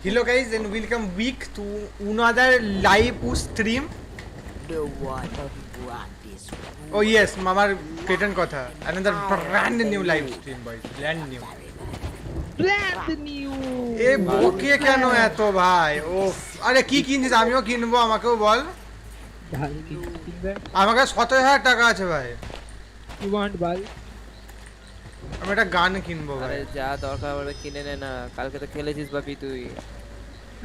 Hello guys and welcome week to another live stream. The one who brought this. Oh yes, Mamar Kraken kotha. Another brand new live stream boys. Brand new. এ বকে কেন এত ভাই? ওফ, আরে কি কিনছিস? আমিও কিনবো, আমাকেও বল। আমাকে 17,000 টাকা আছে ভাই। You want ball? আমি একটা গান কিনবো ভাই। আরে যা দরকার হবে কিনে নে না, কালকে তো খেলেছিস বাপি তুই।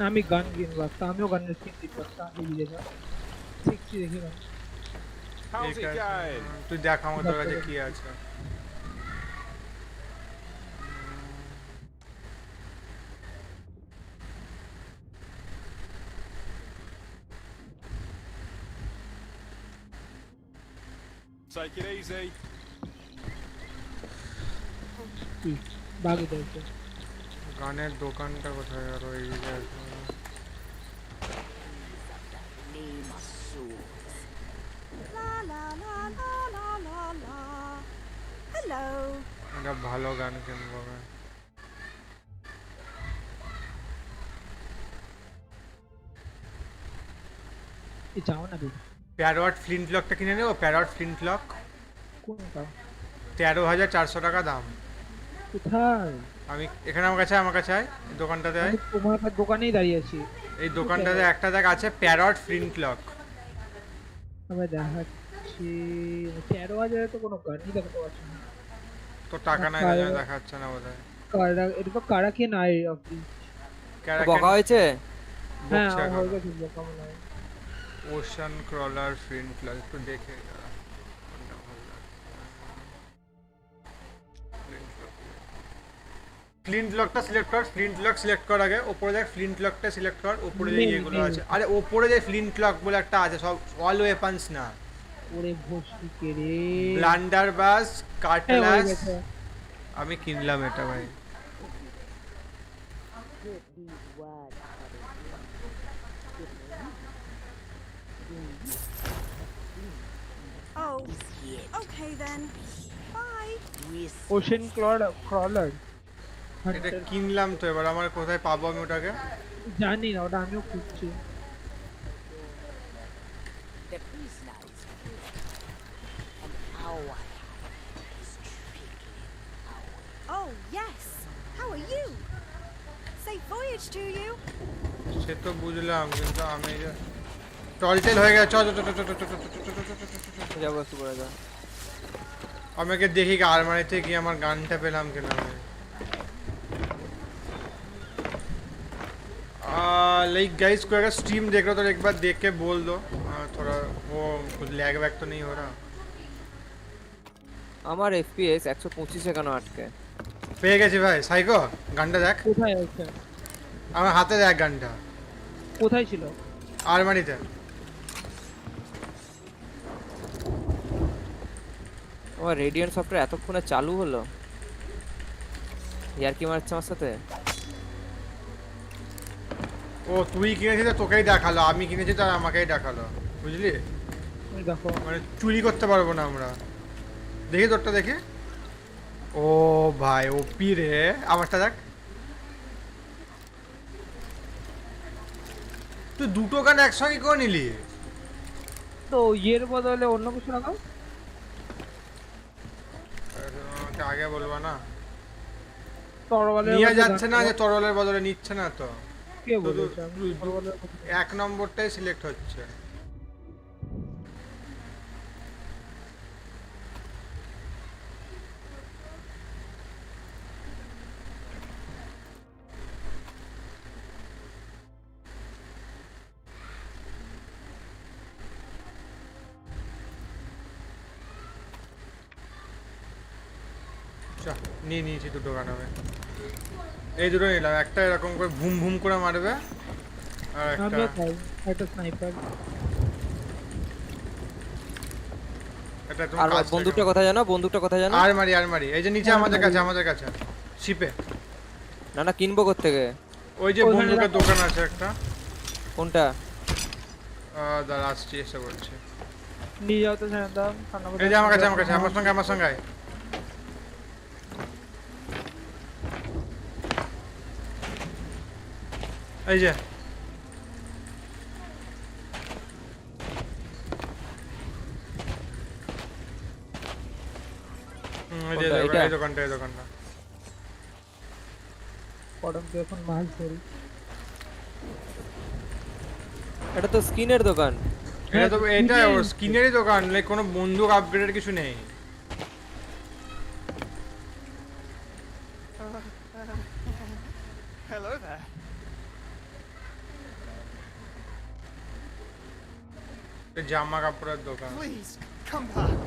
আমি গান কিনবো, আমিও গানের স্কিন কিনবো, আমি দিয়ে দাও। দেখছি দেখি গান। তুই দেখ আমার তোর কাছে কি আছে। Take it easy. বাগে দেখো। গানের দোকানটা কোথায়? আর ওই যে Name of souls. La la la la la la la. Hello. একটা ভালো গান কিনবো ভাই। এই যাও না দিদি। প্যারট ফ্লিন্ট লকটা কিনে নেবো। প্যারট ফ্লিন্ট লক কোনটা? 13,400 টাকা দাম। কোথায়? আমি এখানে আমার কাছে আয় দোকানটাতে আয়। আমি তোমার দোকানেই দাঁড়িয়ে আছি। এই দোকানটাতে একটা দেখ আছে প্যারট ফ্লিন্ট লক। আমি দেখাচ্ছি 13,000 তো কোনো গানই দেখতে পাচ্ছি না। তো টাকা নাই না দেখাচ্ছে না বোধহয়। কারা এটা তো কারা কে নাই আপনি? বকা হয়েছে? হ্যাঁ হয়ে গেছে বকা মনে হয়। ওশান ক্রলার ফ্লিন্ট লক একটু দেখে ফ্লিন্ট লকটা সিলেক্ট কর। ফ্লিন্ট লক সিলেক্ট কর আগে। উপরে দেখ ফ্লিন্ট লকটা সিলেক্ট কর। উপরে যে এগুলো আছে, আরে উপরে যে ফ্লিন্ট লক বলে একটা আছে, সব অল ওয়েপন্স না। ওরে ভস্তি কে রে। ব্লান্ডার বাস, কাটলাস। আমি কিনলাম এটা ভাই। Oh, okay then. Bye. Ocean crawler. এটা কিনলাম তো, এবার আমার কোথায় পাবো আমি ওটাকে? জানি না, ওটা আমিও খুঁজছি। The prisoner is free. And our is trickling away. Oh, yes. How are you? Safe voyage to you. সে তো বুঝলাম, কিন্তু আমি টলটেল হয়ে গেছে। যা বস্তু করে যা। আমাকে দেখি আলমারিতে কি আমার গানটা পেলাম কিনা। लाइक गाइस कोई अगर स्ट्रीम देख रहा हो तो एक बार देख के बोल दो। थोड़ा वो कुछ लैग वैग तो नहीं हो रहा? আমার এফপিএস 125 এ কেন আটকে? পেয়ে গেছি ভাই। সাইকো গানটা দেখ। কোথায় আছে? আমার হাতে দেখ গানটা। কোথায় ছিল? আলমারিতে। আমার রেডিয়ন সফটওয়্যার এতক্ষণে চালু হলো? ইয়ার কি মারছ আমার সাথে? ও তুই কিনেছিস তো তোকেই দেখালো, আমি কিনেছি তো আমাকেই দেখালো, বুঝলি? ওই দেখো, মানে চুরি করতে পারবো না আমরা। দেখি তোরটা দেখি। ও ভাই ওপি রে। আমারটা দেখ। তুই দুটো গান একসঙ্গে করে নিলি? তো এর বদলে অন্য কিছু লাগাও। আগে বলবো না? তরবালের নিয়ে যাচ্ছে না, যে তরলের বদলে নিচ্ছে না তো। কে বলেছে? আমি তরবালের এক নম্বরটাই সিলেক্ট হচ্ছে। নিয়েছি দুটো গান আমি। এই দুটো নিলাম। একটা এরকম করে ভুম ভুম করে মারবে, আর একটা স্নাইপার। এটা তুমি আর বন্দুকটা কোথায় জানো? আরমারি এই যে নিচে আমাদের কাছে শিপে। না কিনবো কোথা থেকে? ওই যে বন্দুকের দোকান আছে একটা। কোনটা? দাঁড়া আসছি, এসে বলছি। নিয়ে যাও তো দাম। এই যে আমার কাছে আমার সঙ্গে আয়। এই যে এই দোকানটা পড়ম তো এখন মাল ধরি। এটা তো স্কিনের দোকান। এটা ওর স্কিনেরই দোকান, লাইক কোনো বন্দুক আপগ্রেডের কিছু নেই। Hello there. জামা কাপড়ের দোকান। Please, come back.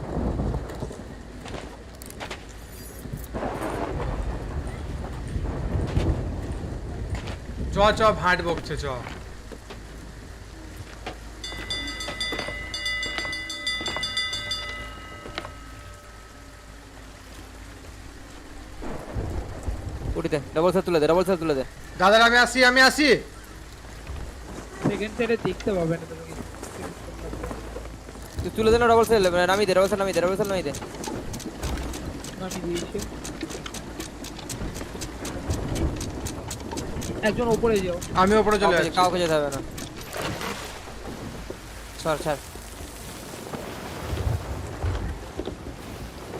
চ ভাট বকছে চ। উঠি দে, ডাবল সেট তুলে দে। দাদা আমি আসি। সেকেন্ড সাইডে দেখতে পাবে না তুমি। তুই তুলে দে না ডাবল সেট, নামি দে। আমি দিয়েছি। একজন উপরে যাও। আমি উপরে চলে যাচ্ছি। কাউকে যেতে হবে না।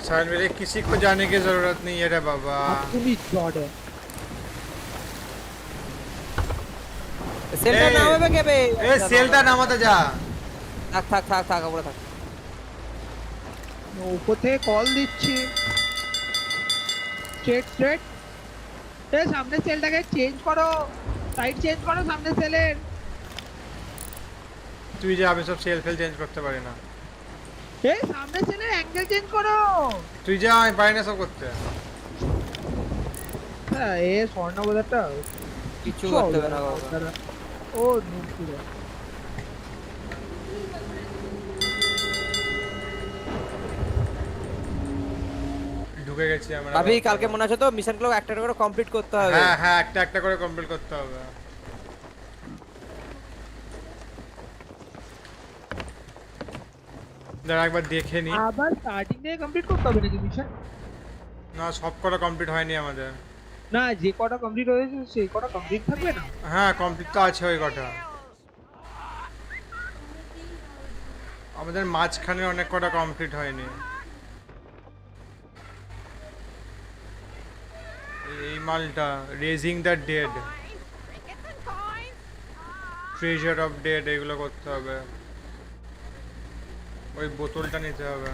सर मेरे किसी को जाने की जरूरत नहीं है रे बाबा। पुलिस गॉड है। सेल्टा नाम है क्या बे? ए सेल्टा नाम आता जा। থাক উপরে থাক। উপর থেকে কল দিচ্ছি। স্ট্রেট এ সামনে সেলটাকে চেঞ্জ করো, সাইড চেঞ্জ করো সামনে সেলের। তুই যে আমি সব সেল ফেল চেঞ্জ করতে পারি না। এই সামনে সেলের অ্যাঙ্গেল চেঞ্জ করো। তুই যা, আমি পারি না সব করতে। হ্যাঁ এ স্বর্ণবাজারটা কিছু করতে হবে না বাবা। ও নুপুরে ঢুকে গেছি আমরা। ভাবি কালকে মনে আছে তো মিশনগুলো একটা করে কমপ্লিট করতে হবে। হ্যাঁ একটা করে কমপ্লিট করতে হবে। দাঁড়া একবার দেখে নি। আবার স্টার্টিং থেকে কমপ্লিট করতে হবে নাকি মিশন? না সব কটা কমপ্লিট হয়নি আমাদের। না যে কটা কমপ্লিট হয়েছে সেই কটা কমপ্লিট থাকবে না? হ্যাঁ কমপ্লিট তো আছে ওই কটা। আমাদের মাঝখানে অনেক কটা কমপ্লিট হয়নি। এই মালটা raising the dead, treasure of dead এগুলো করতে হবে। ওই বোতলটা নিতে হবে।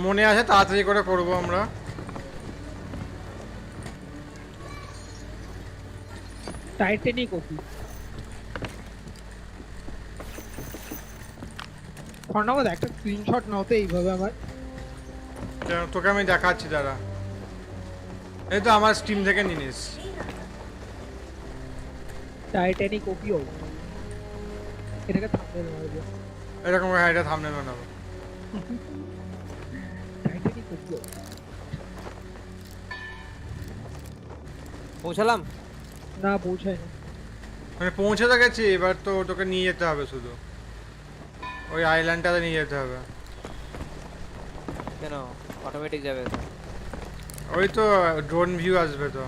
মনে আছে তাড়াতাড়ি করে করব আমরা। টাইটানিক কপি ফর্নামত একটা স্ক্রিনশট নাও তো এইভাবে আমার। তোকে আমি দেখাচ্ছি দাঁড়া। এই তো আমার স্টিম থেকে নিনিস। টাইটানিক কপিও এটাকে থাম্বনেল মারবে এরকম এটা থাম্বনেল বানাবো। টাইটানিক কপিও পৌঁছালাম না পৌঁছায় না। মানে পৌঁছে তো গেছি, এবার তো তোকে নিয়ে যেতে হবে শুধু ওই আইল্যান্ডটাতে নিয়ে যেতে হবে। কেন অটোমেটিক যাবে? ওই তো ড্রোন ভিউ আসবে তো।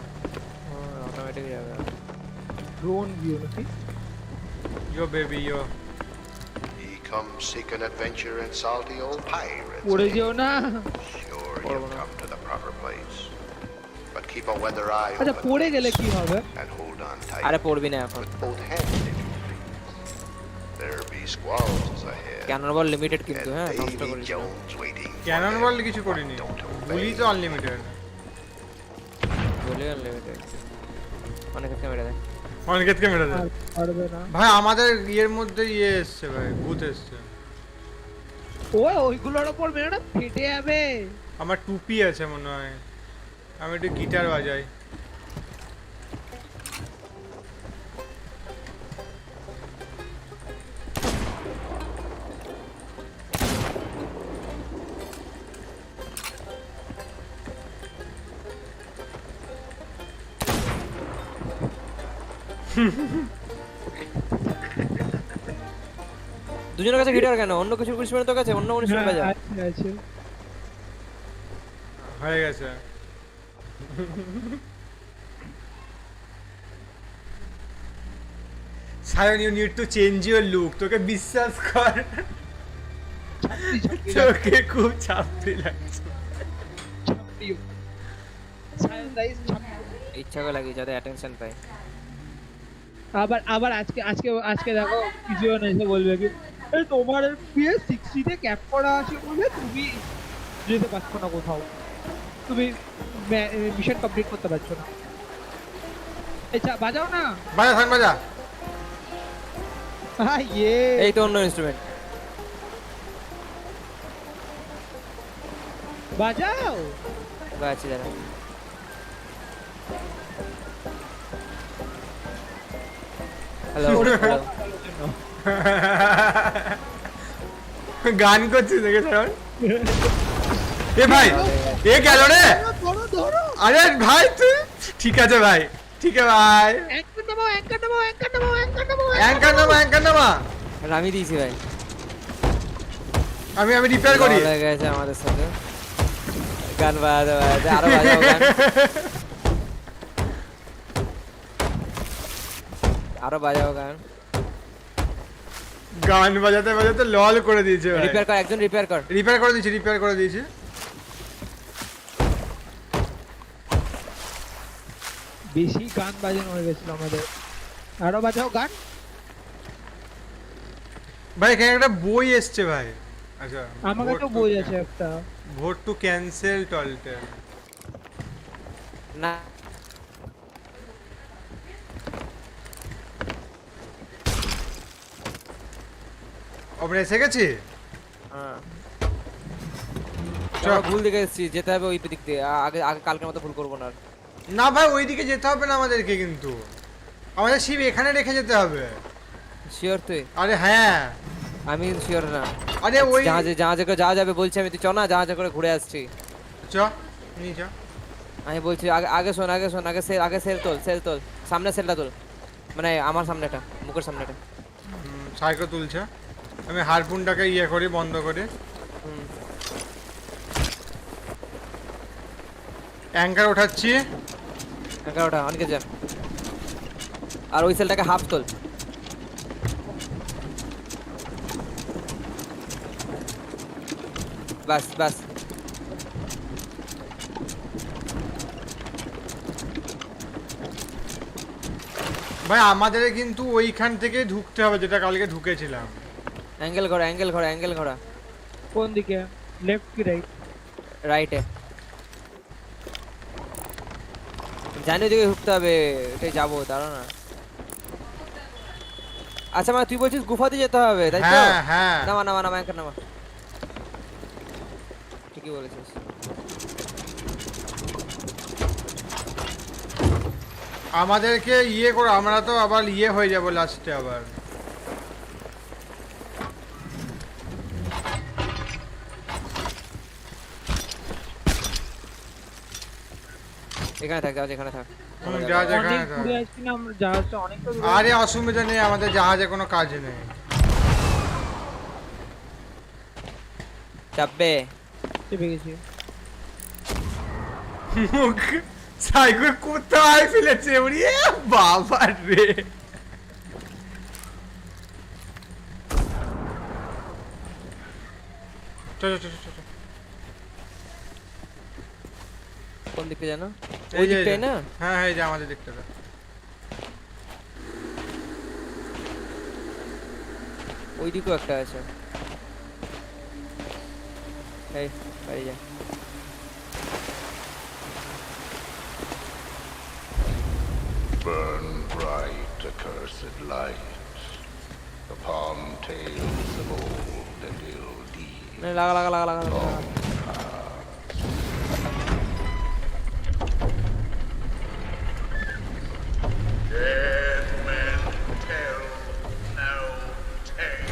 অটোমেটিক যাবে ড্রোন ভিউ নাকি? Yo baby yo. He comes seek an adventure in salty old pirates. পড়ে যেও না। Sure, you've come to the proper place. But keep a weather eye আচ্ছা open পড়ে গেলে কি হবে? and hold on tight. আরে পড়বি না এখন। With both hands, if you please. There be squalls ahead. Cannon ball limited কিন্তু হ্যাঁ, And নষ্ট Davy করিস না। Jones waiting for cannon them. বল কিছু করিনি, গুলি তো আনলিমিটেড। বলে আনলিমিটেড অনেককে মেরে দেয়। অনেককে মেরে দেয়। পারবে না ভাই আমাদের ইয়ের মধ্যে ইয়ে এসছে ভাই, ভূত এসছে। ওইগুলোর উপর মেরো না ফেটে যাবে। আমার টুপি আছে মনে হয়, আমি একটু গিটার বাজাই। দুজনের কাছে গিটার কেন? অন্য কিছু ইনস্ট্রুমেন্ট তো কাছে, অন্য ইনস্ট্রুমেন্ট বাজা। আছে হয়ে গেছে। Sayan, you need to change your look. তোকে বিশ্বাস কর, তোকে খুব চাপড়ি লাগছে। ইচ্ছা করে লাগি যাতে অ্যাটেনশন পায়। আবার আজকে দেখো কিছু না এসে বলবে কি এই তোমার PS60 তে ক্যাপ করা আছে বলে তুমি যেতে পারছো না কোথাও, তুমি মিশন কমপ্লিট করতে পারছো না। আচ্ছা বাজাও না, বাজা থাক বাজা। ইয়ে এই তো অন্য ইনস্ট্রুমেন্ট। বাজাও। বাজছে দাঁড়া। Hello hello. গান করছিস দেখে সায়ন? এ ভাই, এ গেল রে। আরে ভাই তুই ঠিক আছে ভাই, ঠিক আছে ভাই। অ্যাঙ্কার নামা। আমি দিয়েছি ভাই। আমি রিপেয়ার করি। হয়ে গেছে আমাদের সাথে। গান বাজাতে বাজাতে আরো বাজাও গান। আরো বাজাও গান। গান বাজাতে বাজাতে লল করে দিয়েছে ভাই। রিপেয়ার কর, একজন রিপেয়ার কর। রিপেয়ার করে দিয়েছি। বেশি গান বাজানো হয়ে গেছিল আমাদের, আরো বাজাও গান। ভাই এখানে একটা বই এসছে ভাই। আচ্ছা আমার কাছে বই আছে একটা, ভোট টু ক্যান্সেল টলটেল। না আমরা এসে গেছি। চল ভুল দিকে এসেছি, যেতে হবে ওই দিক দিয়ে। আগে আগে কালকের মতো ভুল করবো না আর। না ভাই ওইদিকে যেতে হবে না আমাদেরকে, কিন্তু আমাদের শিব এখানে রেখে যেতে হবে। শিওর তুই? আরে হ্যাঁ আমি শিওর না। আরে ওই জাহাজে করে যাওয়া যাবে বলছি আমি, তুই চ না জাহাজে করে ঘুরে আসছি। চ নিয়ে চ। আমি বলছি আগে শোন আগে সেল তোল সামনে সেলটা তোল, মানে আমার সামনেটা, মুখের সামনেটা। সাইকেল তুলছে। আমি হারপুনটাকে ইয়ে করি, বন্ধ করি। অ্যাঙ্কার ওঠাচ্ছি। ওটা অনেকে যা। আর ওই সেলটাকে হাফ তোল। বাস বাস। ভাই আমাদের কিন্তু ওইখান থেকে ঢুকতে হবে যেটা কালকে ঢুকেছিলাম। অ্যাঙ্গেল ঘোরা। কোন দিকে, লেফট কি রাইট? রাইটে। জানি ওদিকে ঢুকতে হবে, এটাই যাবো, দাঁড়া না। আচ্ছা মানে তুই বলছিস গুফাতে যেতে হবে তাই তো? হ্যাঁ নামা অ্যাঙ্কার নামা। ঠিকই বলেছিস। আমাদেরকে ইয়ে করো, আমরা তো আবার ইয়ে হয়ে যাবো লাস্টে আবার। এখানে থাক, এখানে থাক। অনেক ঘুরে আসছি না আমরা, জাহাজটা অনেকটা দূরে। আরে অসুবিধা নেই, আমাদের জাহাজে কোনো কাজ নেই। চাপবে চেপে গেছি। মুখ সাইকেল কোথায় ফেলেছে ওরে বাবা রে। চল। কোন দিকে জানো? এই ওই যে দিকটাই না? হ্যাঁ এই যে আমাদের দিকটা। ওই দিকেও একটা আছে। এই বাড়ি যা। Burn bright, accursed light, upon tales of old and ill deeds. লাগা। Dead men tell no tale.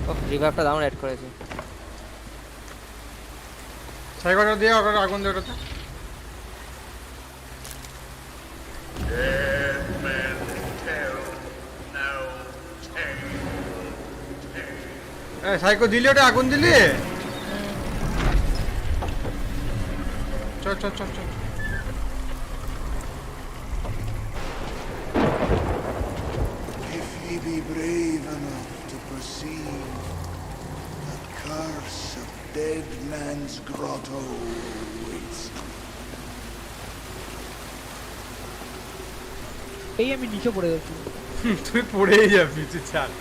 ওহ রিভাইভটা দারুণ অ্যাড করেছে। সাইকেলটা দিয়ে আগুন দিয়ে ওটাতে। Dead men tell no tale. Psycho দিলি ওটা আগুন দিলি চল চল চল চল If ye be brave enough to perceive the curse of dead man's grotto waits. এই আমি নিচে পড়ে গেছি তুই পড়েই যাবি তুই ছাড়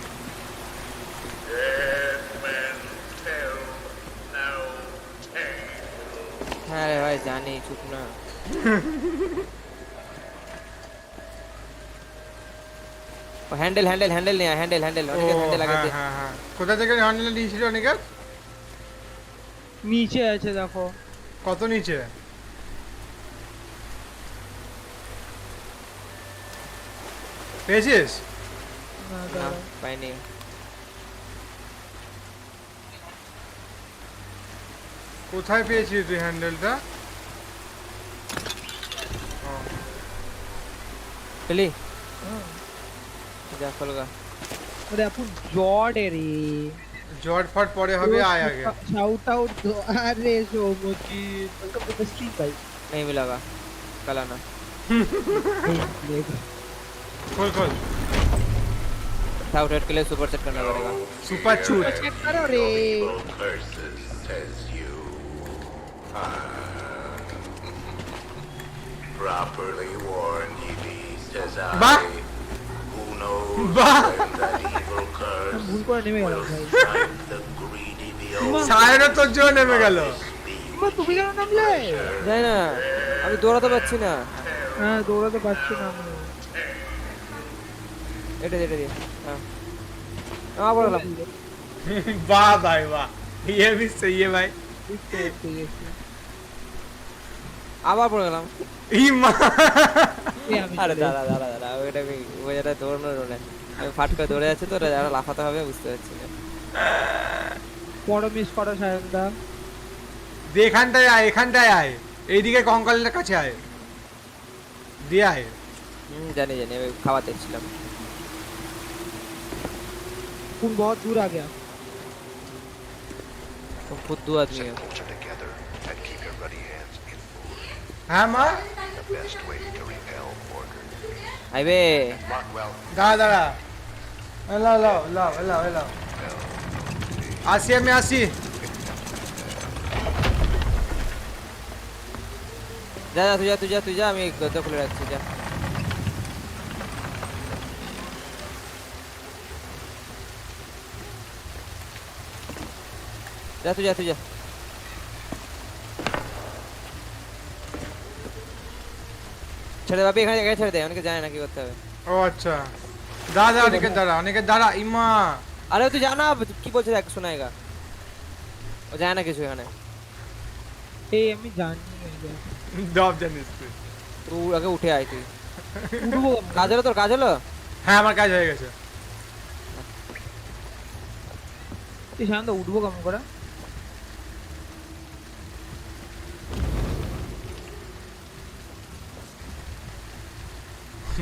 হ্যাঁ রে ভাই জানি চুপ না ও হ্যান্ডেল নিয়ে হ্যান্ডেল ও, অনেকে হ্যান্ডেল লাগাতে হ্যাঁ, হ্যাঁ, হ্যাঁ। কোথা থেকে হ্যান্ডেল নিয়েছিল অনেকের নিচে আছে দেখো কত নিচে পেয়েছিস না, না দাঁড়াও। পাইনি কোথায় পেয়েছিস তুই হ্যান্ডেলটা পেলি যা খোলগা ওরে আপু জর্ডে রে জট ফট পরে হবে আয় আগে শাউট আউট আরে সৌমজি ওয়েলকাম টু দ্য স্ট্রিম ভাই नहीं मिलेगा कल आना খোল খোল साउट हेड के लिए सुपर सेट करना पड़ेगा সুপার চুট চেক করো রে Curses, says you. Properly warned ye beast as I. Bah. Who knows Bah. when that evil curse ভুল করে নেমে গেল will ভাই strike the greedy beholder. সায়রও তোর জন্য নেমে গেল মা তুমি কেন নামলে যাই না আমি দৌড়াতে পারছি না হ্যাঁ দৌড়াতে পারছি না আমি এটা দিয়ে হ্যাঁ আবার গেলাম वाह भाई वाह ये भी सही है भाई বুঝতে পেরেছি আবার পড়ে গেলাম ई मां এই আমি আরে চলে দাঁড়া ওইটা ওই যেটা দৌড়ানোর রোলে আমি ফাট করে দৌড়ে যাচ্ছি তো যারা লাফাতে হবে বুঝতে পারছি না বড় মিস করো সায়নদা এখানটায় আয় এখানটায় আয় এইদিকে কঙ্কালের কাছে আয় দিয়ে আয় জানি আমি খাওয়াতে ছিলাম কোন বহুত দূর आ गया तो खुद दो आदमी है Closer together and keep your ruddy hands in food. হ্যাঁ মা The best way to repel order. आइबे Rockwell, দাঁড়া দাঁড়া লাও লাও লাও লাও লাও আসি আমি আসি जा তুই যা আমি দরজা খুলে রাখছি যা তুই যা ছেড়ে বাবি এখানে ছেড়ে দে অনেকে জানে না কি করতে হবে ও আচ্ছা দাদা অনেকে দাঁড়া ইমা আরে তুই জানা কি বলছিস দেখ শোনায়গা ও জানে না কিছু এখানে এই আমি জানি দব জানিস তুই তুই আগে উঠে আয় তুই উঠবো কাজ হলো হ্যাঁ আমার কাজ হয়ে গেছে এই শান্ত উঠবো কেমন করে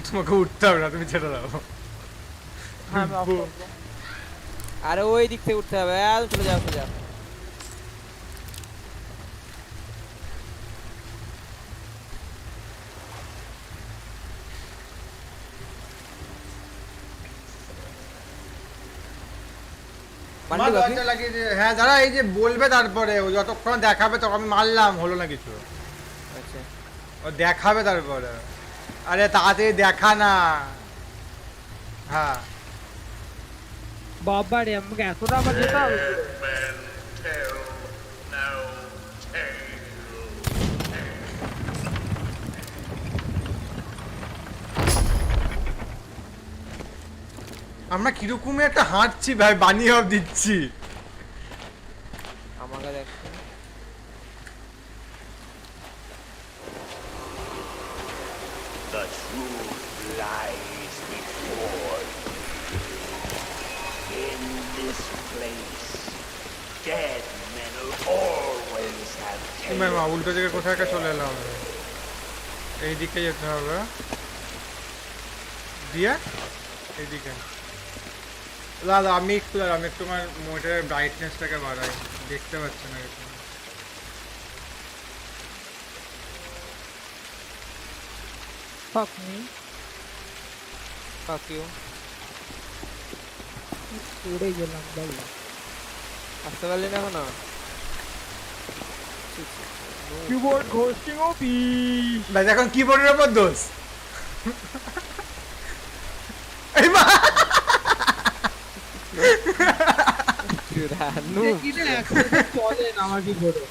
তোমাকে উঠতে হবে না তুমি ছেড়ে দাও হ্যাঁ আমি অফ করবো আরে ওই দিক থেকে উঠতে হবে চলে যাও মা দরজা লাগিয়ে দে হ্যাঁ দাঁড়া এই যে বলবে তারপরে ও যতক্ষণ দেখাবে তখন আমি মারলাম হলো না কিছু আচ্ছা ও দেখাবে তারপরে আরে তাড়াতাড়ি দেখা না হ্যাঁ বাবা রে আমাকে এতটা আবার যেতে হবে আমরা কিরকম একটা হাঁটছি ভাই বানিয়ে অফ দিচ্ছি আমাকে দেখ the truth lies before you. In this place, dead men will always have মা উল্টো দিকে কোথায় একটা চলে এলাম এই দিকে যেতে হবে দিয়ে এইদিকে দাদা আমি একটু তোমার মোটরের ব্রাইটনেসটাকে বাড়াই, দেখতে পাচ্ছ না কিছু। Fuck me. Fuck you. উড়ে গেলাম ভাই। আসতে পারলি না এখনো? কিবোর্ড ঘোস্টিং ওপি। ভাই এখন কিবোর্ডের উপর দোষ। এই মা চুরানু কিনে একসাথে চলে না আমার কিবোর্ডে।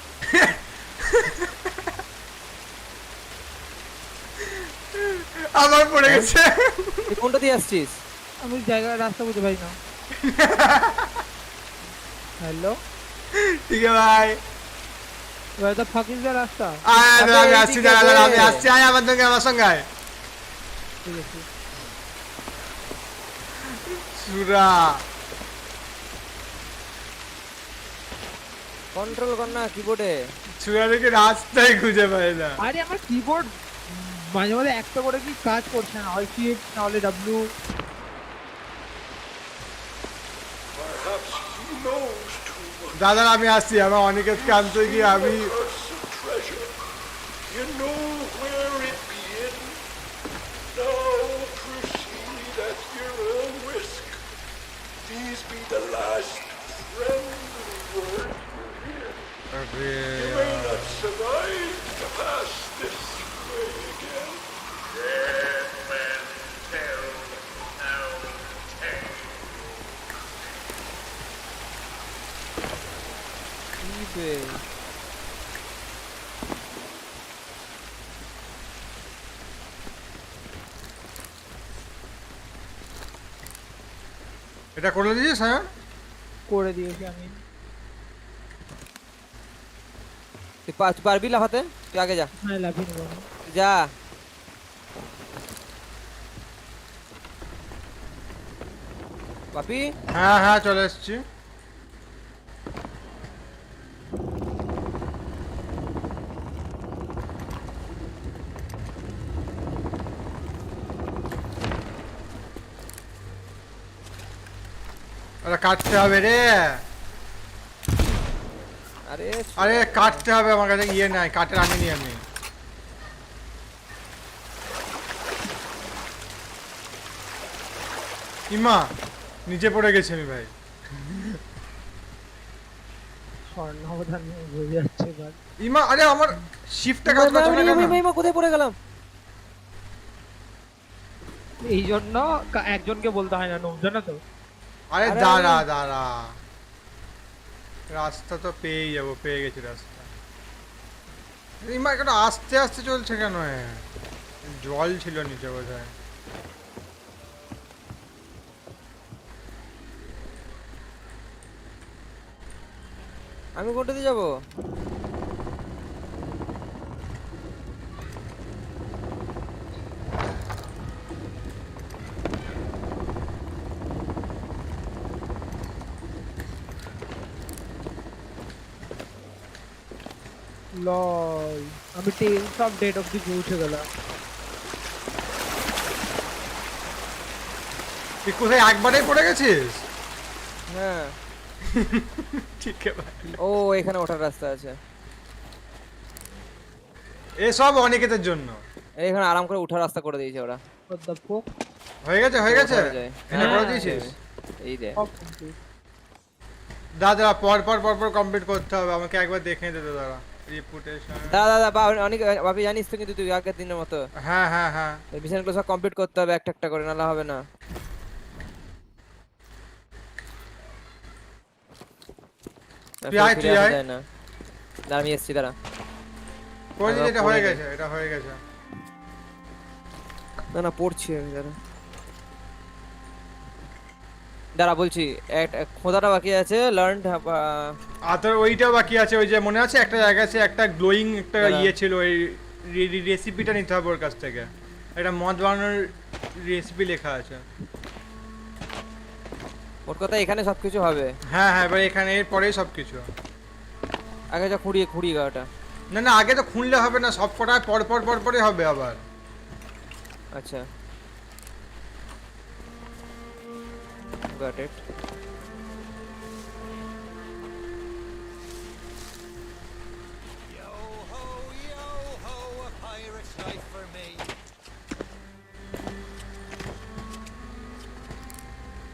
আমার পড়ে গেছে। তুই কোনটা দিয়ে আসছিস? আমি জায়গা রাস্তা বুঝতে পারি না। হ্যালো ঠিক আছে ভাই, where the fuck is the রাস্তা? আমি আসছি, দাঁড়া আমি আসছি, আয় আমার সঙ্গে আয়। ঠিক আছে সুরা কন্ট্রোল কর না কিবোর্ডে। সুরা দেখে রাস্তায় খুঁজে পায় না। আরে আমার কিবোর্ড মাঝে মাঝে একটা করে কি কাজ করছে না, হয় শিফট না হলে W. Perhaps he knows too much. দাদা আমি আসছি, আমার অনেকের কানতে গিয়ে আমি Some treasure. You know where it begins. Now proceed at your own risk. These be the last friendly words you hear. You may not survive to pass this way again. Dead men tell no tale. কি বে? এটা করে দিয়েছিস? হ্যাঁ করে দিয়েছি আমি। তুই পারবি লাফাতে? তুই আগে যা। হ্যাঁ লাফিয়ে নেবো। যা। পাপি হ্যাঁ চলে এসছি। আরে কাটতে হবে রে, আরে আরে কাটতে হবে, আমার কাছে ইয়ে নাই, কাটের আনিনি আমি। ইমা নিচে পড়ে গেছি আমি ভাই। স্বর্ণাবধান হয়ে যাচ্ছে এবার। ইমা আরে আমার শিফটটা কাজ করছে না কেন? মাইমা কোথায় পড়ে গেলাম? এই জন্য একজনকে বলতে হয় না, জানো তো। আরে আরে দাঁড়া রাস্তা তো পেয়ে গেছি রাস্তা। ইমা কেন আস্তে আস্তে চলছে কেন? জল ছিল নিচে বোধহয়। আমি কোনটা দিয়ে যাবো? লল আমি tales of date of the পৌঁছে গেলাম। তুই কোথায় একবারেই পড়ে গেছিস? হ্যাঁ ঠিক আছে। ও এখানে ওঠার রাস্তা আছে। এসব অনেকের জন্য এখানে আরাম করে ওঠার রাস্তা করে দিয়েছে ওরা। What the fuck? হয়ে গেছে ওঠা যায়। এটা করে হ্যাঁ। দিয়েছিস? এই দে। দাদা পর কমপ্লিট করতে হবে, আমাকে একবার দেখে নিতে দে দাদা। রিপুটেশন দাদা অনেক ভাবি জানিস তো, কিন্তু তুই আগের দিনের মতো হ্যাঁ এই মিশনগুলো সব কমপ্লিট করতে হবে একটা একটা করে, নাহলে হবে না। তুই আয় না দাঁড়া আমি এসছি, দাঁড়া। করে দিলে এটা হয়ে গেছে। না পড়ছি আমি, দাঁড়া বলছি খোদাটা বাকি আছে, লার্নড আর তোর ওইটাও বাকি আছে, ওই যে মনে আছে একটা জায়গা আছে একটা গ্লোয়িং একটা ইয়ে ছিল, ওই রেসিপিটা নিতে হবে ওর কাছ থেকে। একটা মদ বানানোর রেসিপি লেখা আছে। ওর কথা এখানে সবকিছু হবে। হ্যাঁ এবার এখানে এর পরেই সবকিছু। আগে যা খুঁড়িয়ে গাটা। না আগে তো খুললে হবে না, সব কটা পরপরই হবে আবার। আচ্ছা Got it. Yo ho, a pirate's life for me.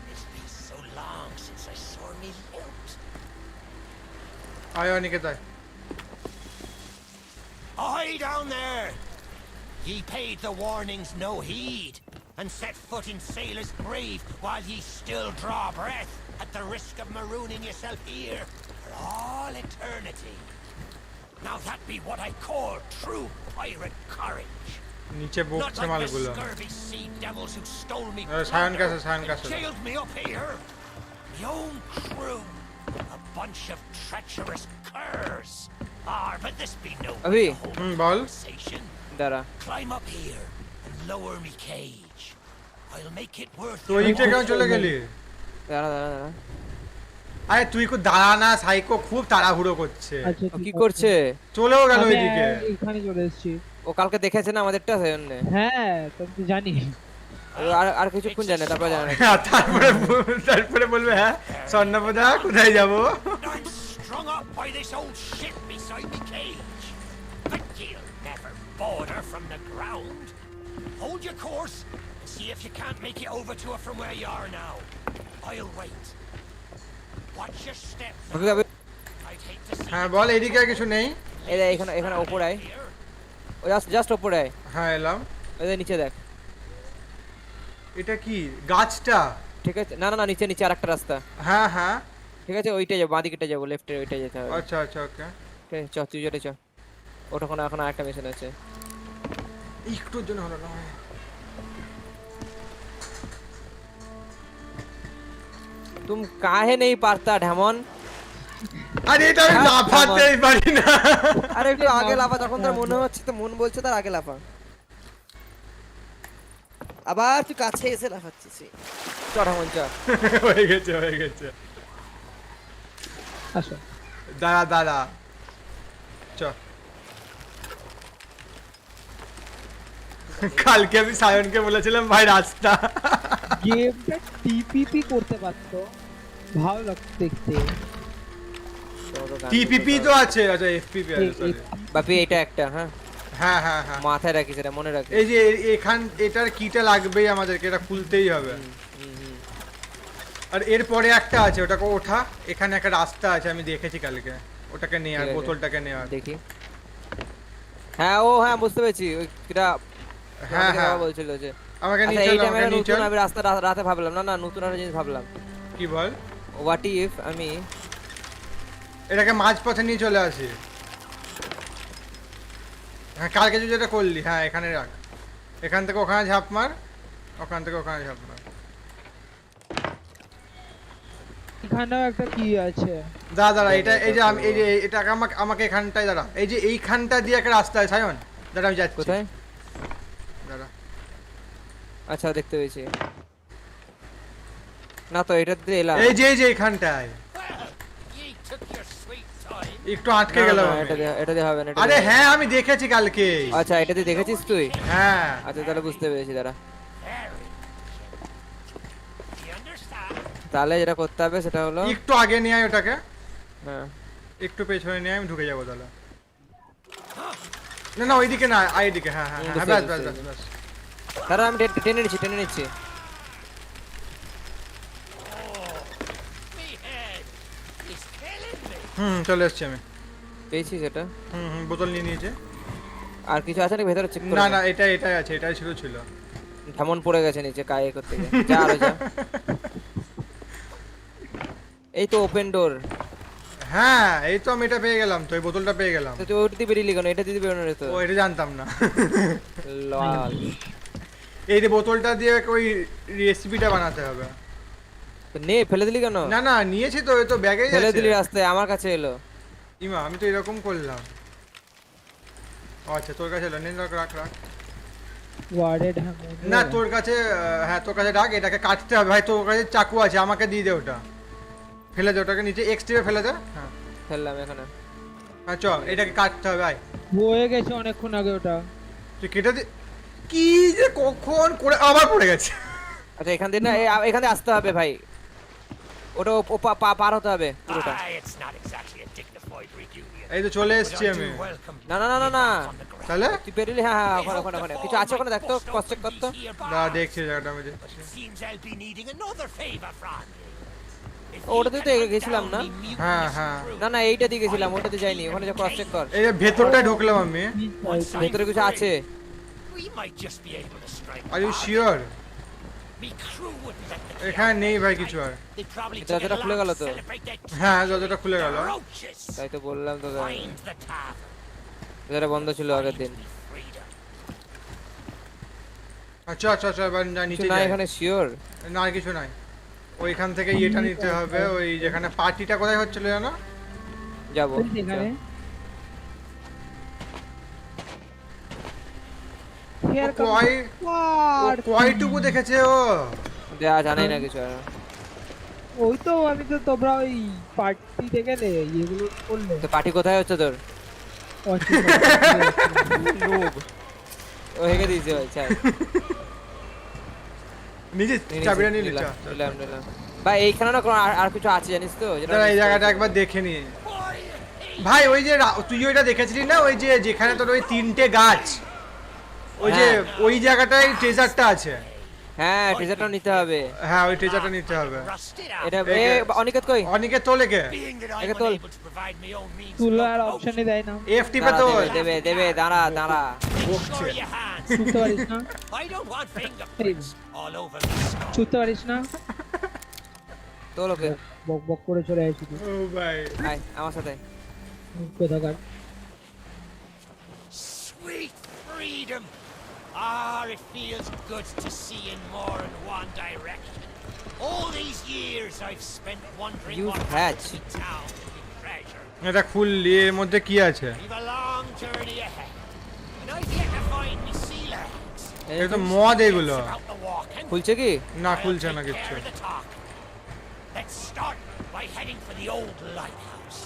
It's been so long since I saw me loot. আয় অনিকেতায় Ahoy down there! Ye paid the warnings no heed, and set foot in sailor's grave while ye still draw breath at the risk of marooning yourself here for all eternity. Now that be what I call true pirate courage. নিচে Not বকছে like the মালগুলো scurvy sea devils who stole me Sayan plunder কাছে Sayan and কাছে jailed me up here. My own crew, a bunch of treacherous curs. But this be no Abhi. Ball conversation. দাঁড়া Climb up here and lower me cage. I'll make it worth তুই your ইটে কেন চলে গেলি দাঁড়া দাঁড়া দাঁড়া আরে তুই কো দাঁড়া না সাইকো খুব তাড়াহুড়ো করছে আচ্ছা ও কি করছে চলেও গেল আমি ওইদিকে এখানে চলে এসেছি ও কালকে দেখেছে না আমাদেরটা সেই জন্য হ্যাঁ তুমি তো জানি আর কিছুক্ষণ জানে তারপর জানে না তারপরে বলবে হ্যাঁ স্বর্ণপদা কোথায় যাবো I'm strung up by this old shit beside me cage. But you'll never border from the ground. Hold your course and see if you can't make it over to it from where you are now. I'll wait. Watch your step. ওকে আবে I'd hate to see হ্যাঁ বল এদিকে আর কিছু নেই এই দেখ এখানে এখানে উপরে আয় here. ও জাস্ট উপরে আয় হ্যাঁ এলাম এই দেখ নিচে দেখ এটা কি গাছটা ঠিক আছে না না না নিচে নিচে আরেকটা রাস্তা হ্যাঁ হ্যাঁ ঠিক আছে ওইটাই যাবো বাঁ দিকেটা যাবো লেফটে ওইটাই যেতে হবে আচ্ছা আচ্ছা ওকে ঠিক আছে চ তুই জোরে চ ওটা এখন আরেকটা মিশন আছে একটুর জন্য হলো না तुम काहे नहीं पारता ढेमन আরে এটা আমি লাফাতেই পারি না আরে একটু আগে লাফা তখন তোর মনে হচ্ছে তো মন বলছে তার আগে লাফা আবার তুই কাছে এসে লাফাচ্ছিস চড়া মন চড় হয়ে গেছে আসো দাঁড়া দাঁড়া চ কালকে আমি সায়নকে বলেছিলাম ভাই রাস্তা গেমটা টিপিপি করতে পারতো ভালো লাগতো দেখতে টিপিপি তো আছে আচ্ছা এফপিপি আছে সরি বাপি এটা একটা হ্যাঁ হ্যাঁ হ্যাঁ হ্যাঁ মাথায় রাখিস এটা মনে রাখিস এই যে এটার কিটা লাগবেই আমাদেরকে এটা খুলতেই হবে আর এরপরে একটা আছে ওটাকে ওঠা এখানে একটা রাস্তা আছে আমি দেখেছি কালকে ওটাকে নিয়ে আর ঠিক আছে। বোতলটাকে নেওয়া দেখি হ্যাঁ ও হ্যাঁ বুঝতে পেরেছি ওইটা হ্যাঁ হ্যাঁ বলছিল যে আমাকে আচ্ছা নিয়ে এই চল টাইমে আমাকে নিয়ে নতুন চল আমি রাতে ভাবলাম না নতুন একটা জিনিস ভাবলাম কি বল হোয়াট ইফ আমি এটাকে মাঝপথে নিয়ে চলে আসি হ্যাঁ কালকে তুই যেটা করলি হ্যাঁ এখানে রাখ এখান থেকে ওখানে ঝাঁপ মার ওখান থেকে ওখানে ঝাঁপ মার এখানেও একটা কি আছে দাঁড়া এটা এই যে আমি এই যে এটাকে আমাকে এখানটায় দাঁড়া এই যে এইখানটা দিয়ে একটা রাস্তা আছে সায়ন দাঁড়া আমি যাচ্ছি কোথায় দাঁড়া আচ্ছা দেখতে পেয়েছি না তো এটা দিয়ে এলাম এই যে এইখানটায় Ye took your sweet time. একটু আটকে গেল এটা দিয়ে হবে না এটা আরে দিয়ে হবে হ্যাঁ আমি দেখেছি কালকে না। আচ্ছা এটা দিয়ে দেখেছিস তুই হ্যাঁ আচ্ছা তাহলে বুঝতে পেরেছি দাঁড়া Very. You understand? তাহলে যেটা করতে হবে সেটা হলো একটু আগে নিয়ে আয় ওটাকে হ্যাঁ একটু পেছনে নিয়ে আয়, আমি ঢুকে যাবো তাহলে না না ওইদিকে না এইদিকে হ্যাঁ হ্যাঁ হ্যাঁ বুঝতে ব্যাস পেরেছি, ব্যাস ব্যাস তাহলে আমি টেনে নিচ্ছি Me head is killing me. চলে এসছি আমি পেয়েছি সেটা বোতল নিয়ে নিয়েছে আর কিছু আছে নাকি ভেতরে চেক না না এটাই আছে এটাই ছিল ঢামন পড়ে গেছে নিচে কায়ে করতে গিয়ে যা আরো যা এই তো ওপেন ডোর হ্যাঁ এই তো আমি এটা পেয়ে গেলাম তো এই বোতলটা পেয়ে গেলাম তো তুই ওটা দিয়ে বেরিয়ে কেন এটা দিয়ে বেরোনো রে তো ও এটা জানতাম না লাল এই যে বোতলটা দিয়ে ওই রেসিপিটা বানাতে হবে তো নে ফেলে দিলি কেন না না নিয়েছি তো এই তো ব্যাগেই ফেলে আছে দিলি রাস্তায় আমার কাছে এলো ইমা আমি তো এরকম করলাম ও আচ্ছা তোর কাছে এলো নে রাখ ওয়ার্ডে ঢামন না তোর কাছে হ্যাঁ তোর কাছে রাখ এটাকে কাটতে হবে ভাই তোর কাছে চাকু আছে আমাকে দিয়ে দে ওটা ফেলে দে ওটাকে নিচে এক্স টিপে ফেলে দে হ্যাঁ ফেললাম এখানে হ্যাঁ চল এটাকে কাটতে হবে ভাই হয়ে গেছে অনেকক্ষণ আগে ওটা তুই কেটে দে কি যে কখন করে আবার পড়ে গেছে আচ্ছা এখান দিয়ে না এখান দিয়ে আসতে হবে ভাই ওটা পার হতে হবে পুরোটা। It's not exactly a dignified reunion. এই তো চলে But এসেছি I আমি। do welcome না না না না না on the ground. তাহলে তুই পেরিলি, হ্যাঁ হ্যাঁ ওখানে কিছু আছে ওখানে, দেখতো ক্রস চেক করতো। না দেখছি জায়গাটা আমি দেখছি। It seems I'll be needing another favor from you. If ওটাতে you তো can hunt গেছিলাম down না? the mutinous হ্যাঁ, হ্যাঁ। crew, না না এইটা দিয়ে গেছিলাম, ওটাতে যাইনি, ওখানে যা ক্রস চেক কর। এই যে ভেতরটায় ঢুকলাম আমি। once I'm ভেতরে কিছু আছে? free, we might just be able to strike. Are you a sure? bargain. Me crew wouldn't let the এখানে নেই ভাই কিছু আর। They'd probably এটা take it যেটা খুলে along গেল to তো। celebrate their হ্যাঁ দরজাটা খুলে গেল। roaches. তাই তো বললাম তো, Find the tavern. যেটা বন্ধ ছিল আগের দিন। Freedom. আচ্ছা আচ্ছা আচ্ছা এবার কিছু নিচে না যাই। এখানে শিওর? না আর কিছু নাই। ওইখান থেকে ইয়েটা নিতে হবে, ওই যেখানে পার্টিটা কোথায় হচ্ছিল জানো? যাবো। এখানে হেয়ার কয়টুকু দেখেছে ও? জানাই না কিছু আর। ওই তো আমি তো তোমরা ওই পার্টিতে গেলে এগুলো করলে তো পার্টি কোথায় হচ্ছে তোর? নুব ও হেগে দিয়েছে ভাই চাই। নিজে চাবিটা নিয়ে নিচে। নিলাম ভাই। এইখানে না কোনো আর কিছু আছে জানিস তো? যেটা দাঁড়া এই জায়গাটা একবার দেখে নি ভাই। ওই যে তুই ওইটা দেখেছিলি না, ওই যে যেখানে তোর ওই 3টে গাছ, ওই যে ওই জায়গাটায় ট্রেজারটা আছে। হ্যাঁ ট্রেজারটাও নিতে হবে। হ্যাঁ ওই ট্রেজারটা নিতে হবে। Rusted out. এটা অনিকেত কই? অনেকে তোলে কে? Being that Eke I'm tol. unable to provide my own means of তুলার locomotion, অপশনে দেয় না, এফ টিপে তো দেবে দাঁড়া। show your hands. ছুটতে পারিস না, I don't want fingerprints all over me. ছুটতে পারিস না, তো লোকে বক বক করে চলে আসি তুই ও ভাই আয় আমার সাথে। কোথাকার। Sweet freedom. It feels good to see in more than one direction. All these years I've spent wondering You what hatch. happens in town to be treasure. এটা খুললি, এর মধ্যে কি আছে? We've a long journey ahead, and I've yet to find me sea legs. এটা তো মদ এগুলো। About the walking. খুলছে কি? না I'll খুলছে না take কিচ্ছু। care of the talk. Let's start by heading for the old lighthouse.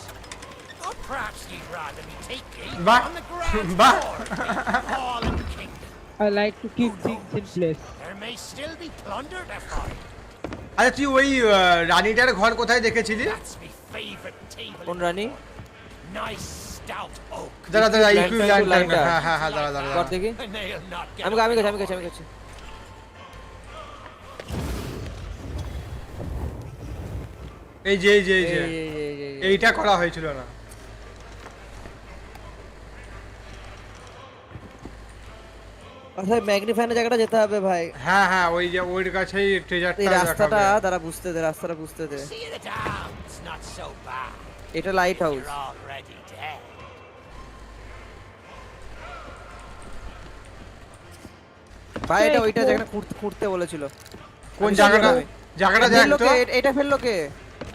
Or perhaps you'd rather me take you Bah. on the ground Bah. floor of the fallen kingdom. I like to keep things in place. There may still be plunder to find. আরে তুই ওই রানীটার ঘর কোথায় দেখেছিলি? That's my favorite table. কোন রানী? Nice stout oak. দাঁড়া Lantern, equivalent lantern. হ্যাঁ হ্যাঁ হ্যাঁ দাঁড়া কর দেখি। And they'll not get আমি গেছি। এই যে এইটা করা হয়েছিল না? আচ্ছা ম্যাগনিফায়ার জায়গাটা যেতে হবে ভাই। হ্যাঁ হ্যাঁ ওই যে ওর কাছেই ট্রেজারটা এই রাস্তাটা দেখাবে। তারা বুঝতে দে। See the town. It's not so bad. এটা light house. You're already dead. ভাই এটা ওইটা জায়গাটা খুঁড়তে বলেছিল। কোন জায়গাটা? জায়গাটা দেখ তো। এটা ফেললো কে?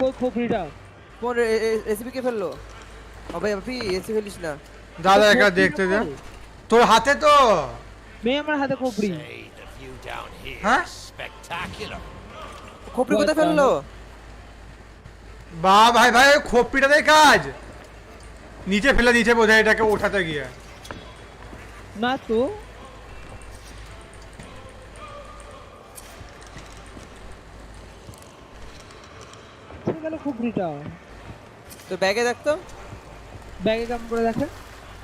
কই খোপড়িটা? কোন রেসিপি কে ফেললো? ও ভাই আপনি এসি ফেলিস না। দাদা একা দেখতে দে। তোর হাতে তো। মেয়ে আমার হাতে খোপড়ি। Say, the view down here Huh? is spectacular. খোপড়ি কোথায় ফেললো? বা ভাই ভাই খোপড়িটাতে কাজ। নিচে ফেলে দিয়েছে বোধহয় এটাকে ওঠাতে গিয়ে। না তো গেল খোপড়িটা। তো ব্যাগে দেখতো। ব্যাগে কাম করে দেখে।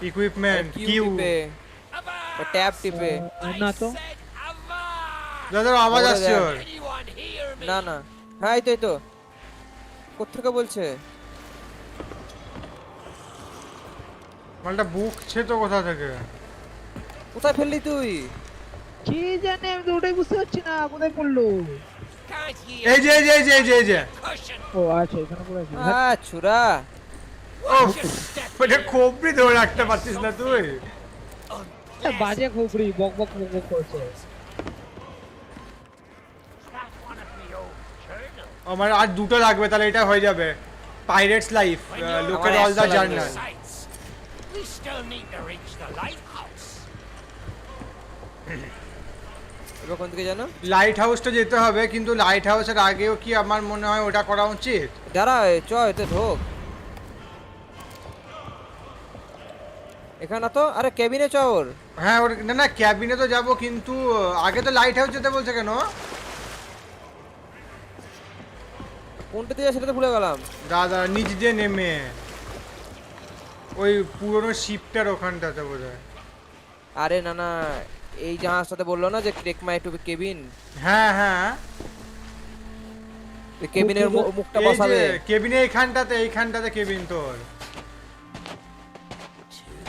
Equipment Q. ও ট্যাব টিপে। না তো Said Avast! দাদা আওয়াজ আসছে ওর। Anyone hear me? না হ্যাঁ এই তো কোত্থেকে বলছে? মালটা বুকছে তো কোথা থেকে? কোথায় ফেললি তুই? কি জানে, আমি তো ওটাই বুঝতে পারছি না কোথায় পড়লো। Can't hear এই যে cushion. ও আচ্ছা এখানে পড়ে আছে। ছুরা। ও ওটা খোপড়ি ধরে রাখতে পারছিস না তুই? বাজে খোপড়ি বক বক করছে। That's one of the old journals. আমার আর দুটো লাগবে তাহলে এটা হয়ে যাবে। Pirates life, look at all the journal. Sights. We still need to reach the lighthouse. এবার কোন দিকে জানো? লাইট হাউসটা যেতে হবে, কিন্তু লাইট হাউসের আগেও কি আমার মনে হয় ওটা করা উচিত? দাঁড়া চ এতে ঢোক। এখানে তো আরে কেবিনে চ ওর। হ্যাঁ ওর না ক্যাবিনে তো যাব, কিন্তু আগে তো লাইট হাউস যেতে বলছে কেন? কোনটা দিয়ে সেটা তো ভুলে গেলাম। দাদা নিচ দিয়ে নেমে ওই পুরনো শিপটার ওখানটাতে বোধহয়। আরে না না, এই জাহাজটাতে বললো না যে টেক মাই টু কেবিন, হ্যাঁ হ্যাঁ, কেবিনের মুখটা এই বসাবে। যে কেবিনে এইখানটাতে কেবিন তোর।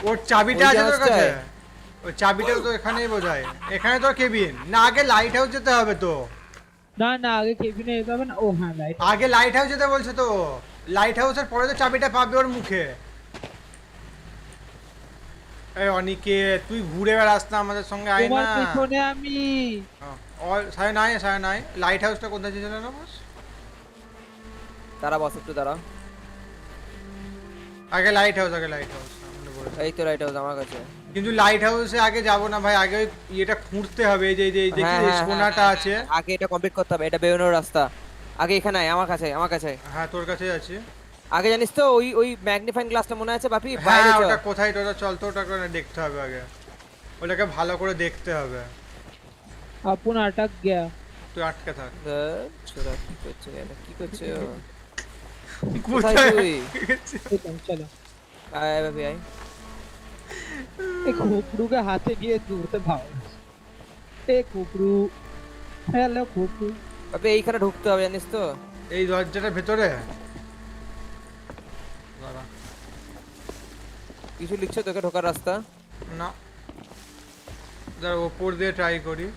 ওর চাবিটা ওই আছে তোর কাছে? জাহাজটায়? ওই চাবিটা তো এখানেই বোঝায়। এখানে তোর কেবিন না, আগে লাইট হাউস যেতে হবে তো। না না, আগে কেবিনে যেতে হবে না। ও হ্যাঁ, লাইট। আগে লাইট হাউস যেতে বলছে তো। লাইট হাউসের পরে তো চাবিটা পাবে ওর মুখে। এই অনিকে তুই ঘুরে বেড়াস না আমাদের সঙ্গে, আয় তোমার না। পেছনে আমি। সাড়ে নাই লাইট হাউসটা কোথায় ছিল না বস? দাঁড়া বস, একটু দাঁড়া। আগে লাইট হাউস এই তো রাইট হাউস আমার কাছে। কিন্তু লাইট হাউসে আগে যাবো না ভাই, আগে ওই ইয়েটা খুঁড়তে হবে। এই যে দেখি কোনাটা আছে। আগে এটা কমপ্লিট করতে হবে, এটা বেরোনোর রাস্তা। আগে এখানে আয়, আমার কাছে। হ্যাঁ তোর কাছে আছে। আগে জানিস তো ওই ম্যাগনিফাইং গ্লাসটা মনে আছে বাপি? হ্যাঁ বাইরে ওটা কোথায়, তোরা চল তো, ওটা করে দেখতে হবে আগে। ওটাকে ভালো করে দেখতে হবে। আপন আটক গয়া। তুই আটকে থাক। ছোড়া কি করছে ও? কোথায় তুই? চলো আয় বাপি আয়। এই खोपड़ूকে হাতে নিয়ে দৌড়তে ভাও। এই खोपड़ू, হ্যালো खोपड़ू। বাপি এইখানে ঢুকতে হবে জানিস তো? এই দরজাটার ভেতরে দাঁড়া। কিছু লিখছে তোকে ঢোকার রাস্তা? না দাঁড়া, ওপর দিয়ে ট্রাই করি।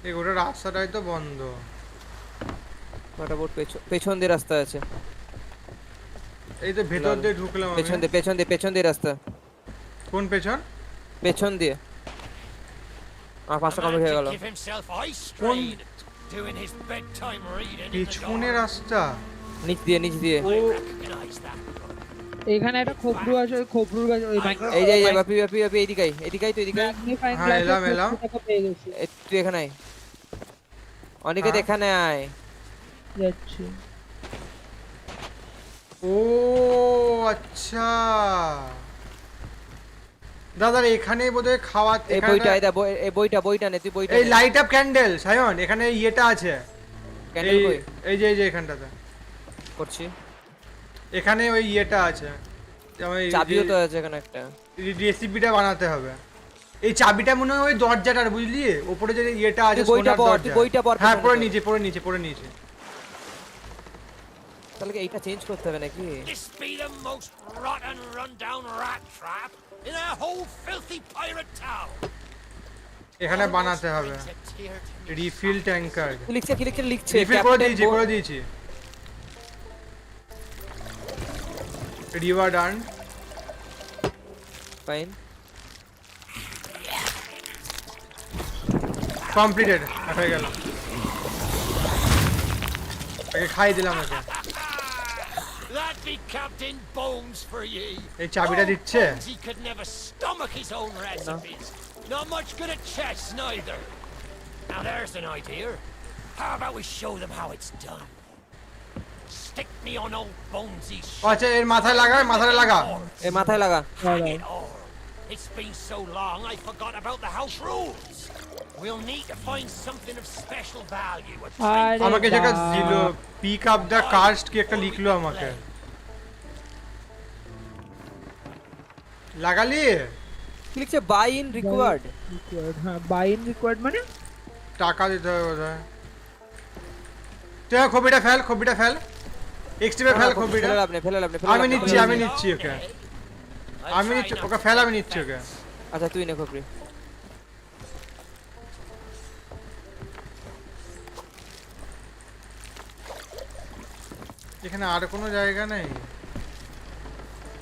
এই ওটা রাস্তাটাই তো বন্ধ। ওটা বোর্ড পেছন দিয়ে রাস্তা আছে। এই তো ভেতর দিয়ে ঢুকলাম আমি। পেছন দিয়ে রাস্তা। কোন পেছন? পেছন দিয়ে। আমার পাঁচটা কমপ্লিট হয়ে গেল। কোন doing his bedtime reading in the পেছনে dark. রাস্তা? নিচ দিয়ে। I recognize that. এখানে একটা खोपड़ू আছে, ওই खोपड़ूর কাছে ওই মাইক্রো। এই যে বাপি এইদিকাই তো এইদিকাই। ম্যাগনিফাইং হ্যাঁ, গ্লাস এলাম। পেয়ে গেছি। তুই এখানে আয়, অনেকে হ্যাঁ। এখানে আয়। যাচ্ছি। ও আচ্ছা দাদা, এখানেই বোধহয় খাওয়া। এই বইটা নে তুই, বইটা এই নে। লাইট আপ ক্যান্ডেল সায়ন, এখানে ইয়েটা আছে। ক্যান্ডেল কই? এই যে এখানটাতে করছি। এখানে ওই ইয়েটা আছে। যেমন চাবিও তো আছে এখানে একটা। রেসিপিটা বানাতে হবে। এই চাবিটা মনে হয় ওই দরজাটার, বুঝলি? ওপরে যে ইয়েটা আছে তুই বইটা সোনার পড়, দরজা। তুই বইটা পড় হ্যাঁ পেছনে পড়ে নিচে। তাহলে কি এইটা চেঞ্জ করতে হবে নাকি? This be the most rotten, run-down rat trap in a whole filthy pirate town. এখানে বানাতে হবে রিফিল ট্যাঙ্কার। কি লিখছে? রিফিল করে দিয়েছি। রিওয়ার্ড আর্ন ফাইন, কমপ্লিটেড হয়ে গেল। ওকে খাই দিলাম ওকে। That be Captain Bones for ye. এই চাবিটা দিচ্ছে। He could never stomach his own recipes. Not much good at chess neither. Now there's an idea. How about we show them how it's done? Stick me on old Bonesy's আচ্ছা এর মাথায় লাগা। এই মাথায় লাগা। it all. It's been so long I forgot about the house rules. We'll need to find something of special value. আরে আমাকে যেটা দিল পিক আপ দা কাস্ট কি একটা লিখলো আমাকে। লাগালি? কি লিখছে? Buy in required. হ্যাঁ, বাই ইন রিকোয়ার্ড মানে টাকা দিতে হবে বোধহয়। তুই খবিটা ফেল। এক্সট্রিমে ফেল খবিটা। ফেলে লাভ নেই। আমি নিচ্ছি ওকে। ওকে ফেল, আমি নিচ্ছি ওকে। আচ্ছা তুই নে খবরি। এখানে আর কোনো জায়গা নেই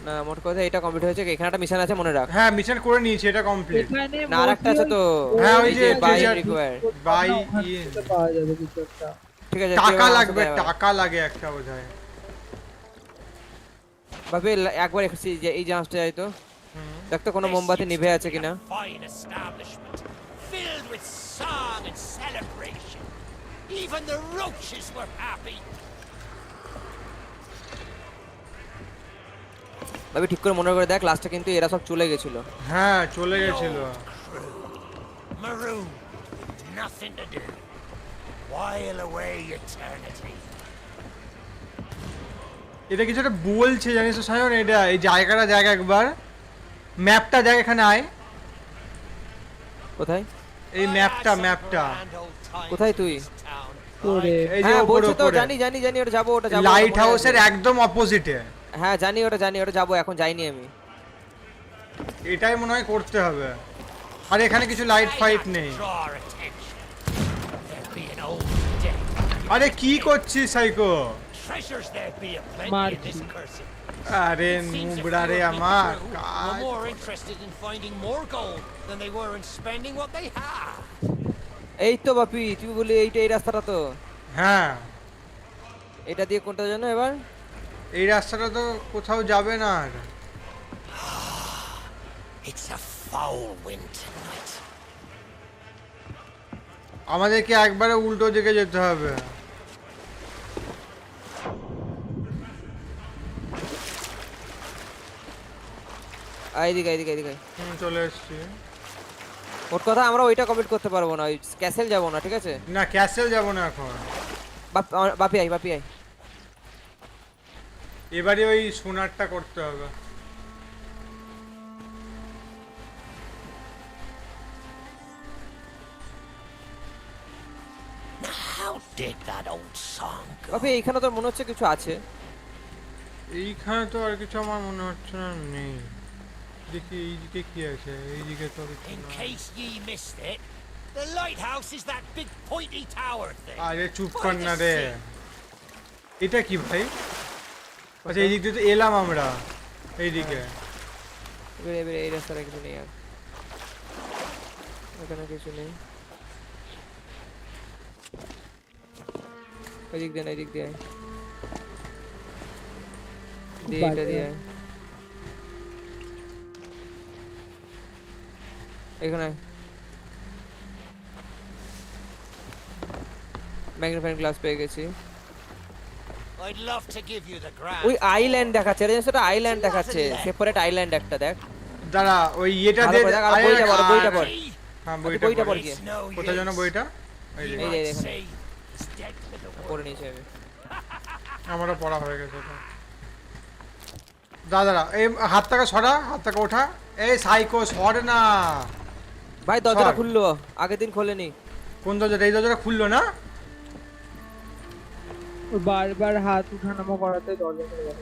না, মোট কথা এটা কমপ্লিট হয়েছে। এখানে একটা মিশন আছে মনে রাখ। হ্যাঁ মিশন করে নিয়েছি, এটা কমপ্লিট। এখানে না আরেকটা আছে তো। হ্যাঁ ওই যে buy in required. Buy in পাওয়া যাবে কিছু একটা। ঠিক আছে, টাকা লাগবে একটা বোধহয়। ভাবে একবার এসেছি যে এই জাহাজটা যাই তো দেখতো কোনো মোমবাতি নিভে আছে কিনা। Fine establishment filled with song and celebration. Even the roaches were happy. ভাবে ঠিক করে মনে করে দেখ, লাস্টে কিন্তু এরা সব চলে গেছিল। হ্যাঁ চলে গেছিল। Maroon, nothing to do. While away eternity. এটা কিছু একটা বলছে জানিস তো সায়ন, এটা এই জায়গাটা জায়গা একবার ম্যাপটা দেখ এখানে আয়। কোথায়? এই ম্যাপটা কোথায় তুই? ওরে এই যে হ্যাঁ উপরে বলছি তো, উপরে জানি জানি জানি, ওটা যাবো, ওটা যাবো। লাইট হাউসের একদম অপোজিটে। হ্যাঁ জানি ওটা, জানি ওটা, যাবো, এখন যাইনি আমি। এটাই মনে হয় করতে হবে। আর এখানে কিছু লাইট ফাইট নেই। Draw attention. There'd be an old deck. আরে কি করছিস psycho? Treasures there'd be aplenty in Marchi. this cursed. আরে Seems a few নুবড়া রে of me আমার crew were কাজ। more interested in finding more gold than they were in spending what they have. এই তো বাপি, তুই বলি এইটা, এই রাস্তাটা তো। হ্যাঁ এটা দিয়ে কোনটা জানো এবার? এই রাস্তাটা তো কোথাও যাবে না আর। It's a foul wind tonight. আমাদেরকে একবারে উল্টো দিকে যেতে হবে। এইদিকে এইদিকে এইদিকে। চলে এসছি। ওর কথা আমরা ওইটা কমপ্লিট করতে পারবো না, ওই ক্যাসেল যাবো না, ঠিক আছে? না ক্যাসেল যাব না এখন। বাপি আই, বাপি আই। এবারে ওই সোনারটা করতে হবে। How did that old song go? বাপি এইখানে তোর মনে হচ্ছে কিছু আছে। এইখানে তো আর কিছু আমার মনে হচ্ছে না নেই। দেখি এইদিকে কি আছে, এইদিকে তো কিছু In না। case ye missed it, the lighthouse is that big pointy tower thing. আরে চুপ By কর the না রে। sea. এটা কি ভাই? আচ্ছা এই দিক দিয়ে তো এলাম আমরা, এইদিকে। এবারে এবারে এই রাস্তাটা কিছু নেই আর, এখানে কিছু নেই। এদিক দিয়ে না, এদিক দিয়ে আয়। দিয়ে এটা দিয়ে আয়। এখানে ম্যাগনিফাইং গ্লাস পেয়ে গেছি। I'd love to give you the grand. ওই আইল্যান্ড দেখাচ্ছে, এটা জানিস, ওটা আইল্যান্ড দেখাচ্ছে, সেপারেট আইল্যান্ড একটা দেখ। দাঁড়া ওই এটা ভালো দে। করে দেখ, আর বইটা পড়, বইটা পড়। হ্যাঁ বইটা বইটা পড় পড়। গিয়ে। It's no কোথায় জানো use. বইটা? এই You যে এই might দেখুন। say it's dead to the world. পড়ে নিয়েছি আমি। আমারও পড়া হয়ে গেছে তো। দাঁড়া এই হাতটাকে সরা, হাতটাকে ওঠা। এই সাইকো সর না। ভাই দরজাটা সর। খুললো, আগের দিন খোলেনি। কোন দরজাটা? এই দরজাটা খুললো না? ও বারবার হাত উঠানামা করাতে দরজা খুলে গেল।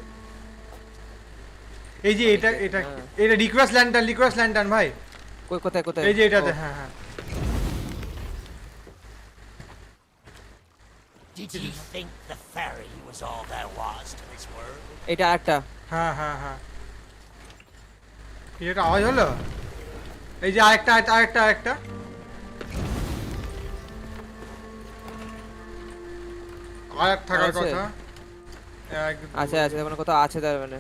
এই যে এটা এটা হ্যাঁ। এটা রিকোয়েস্ট ল্যান্টার্ন ভাই। কই কোথায় কোথায়? এই যে এটাতে। ও, হ্যাঁ হ্যাঁ। Did ye think the ferry was all there was to this world? এটা আরেকটা। হ্যাঁ হ্যাঁ হ্যাঁ। কি একটা আওয়াজ হলো? এই যে আরেকটা আরেকটা। আর থাকার আছে? কথা। আছে আছে, তার মানে কোথাও আছে, তার মানে।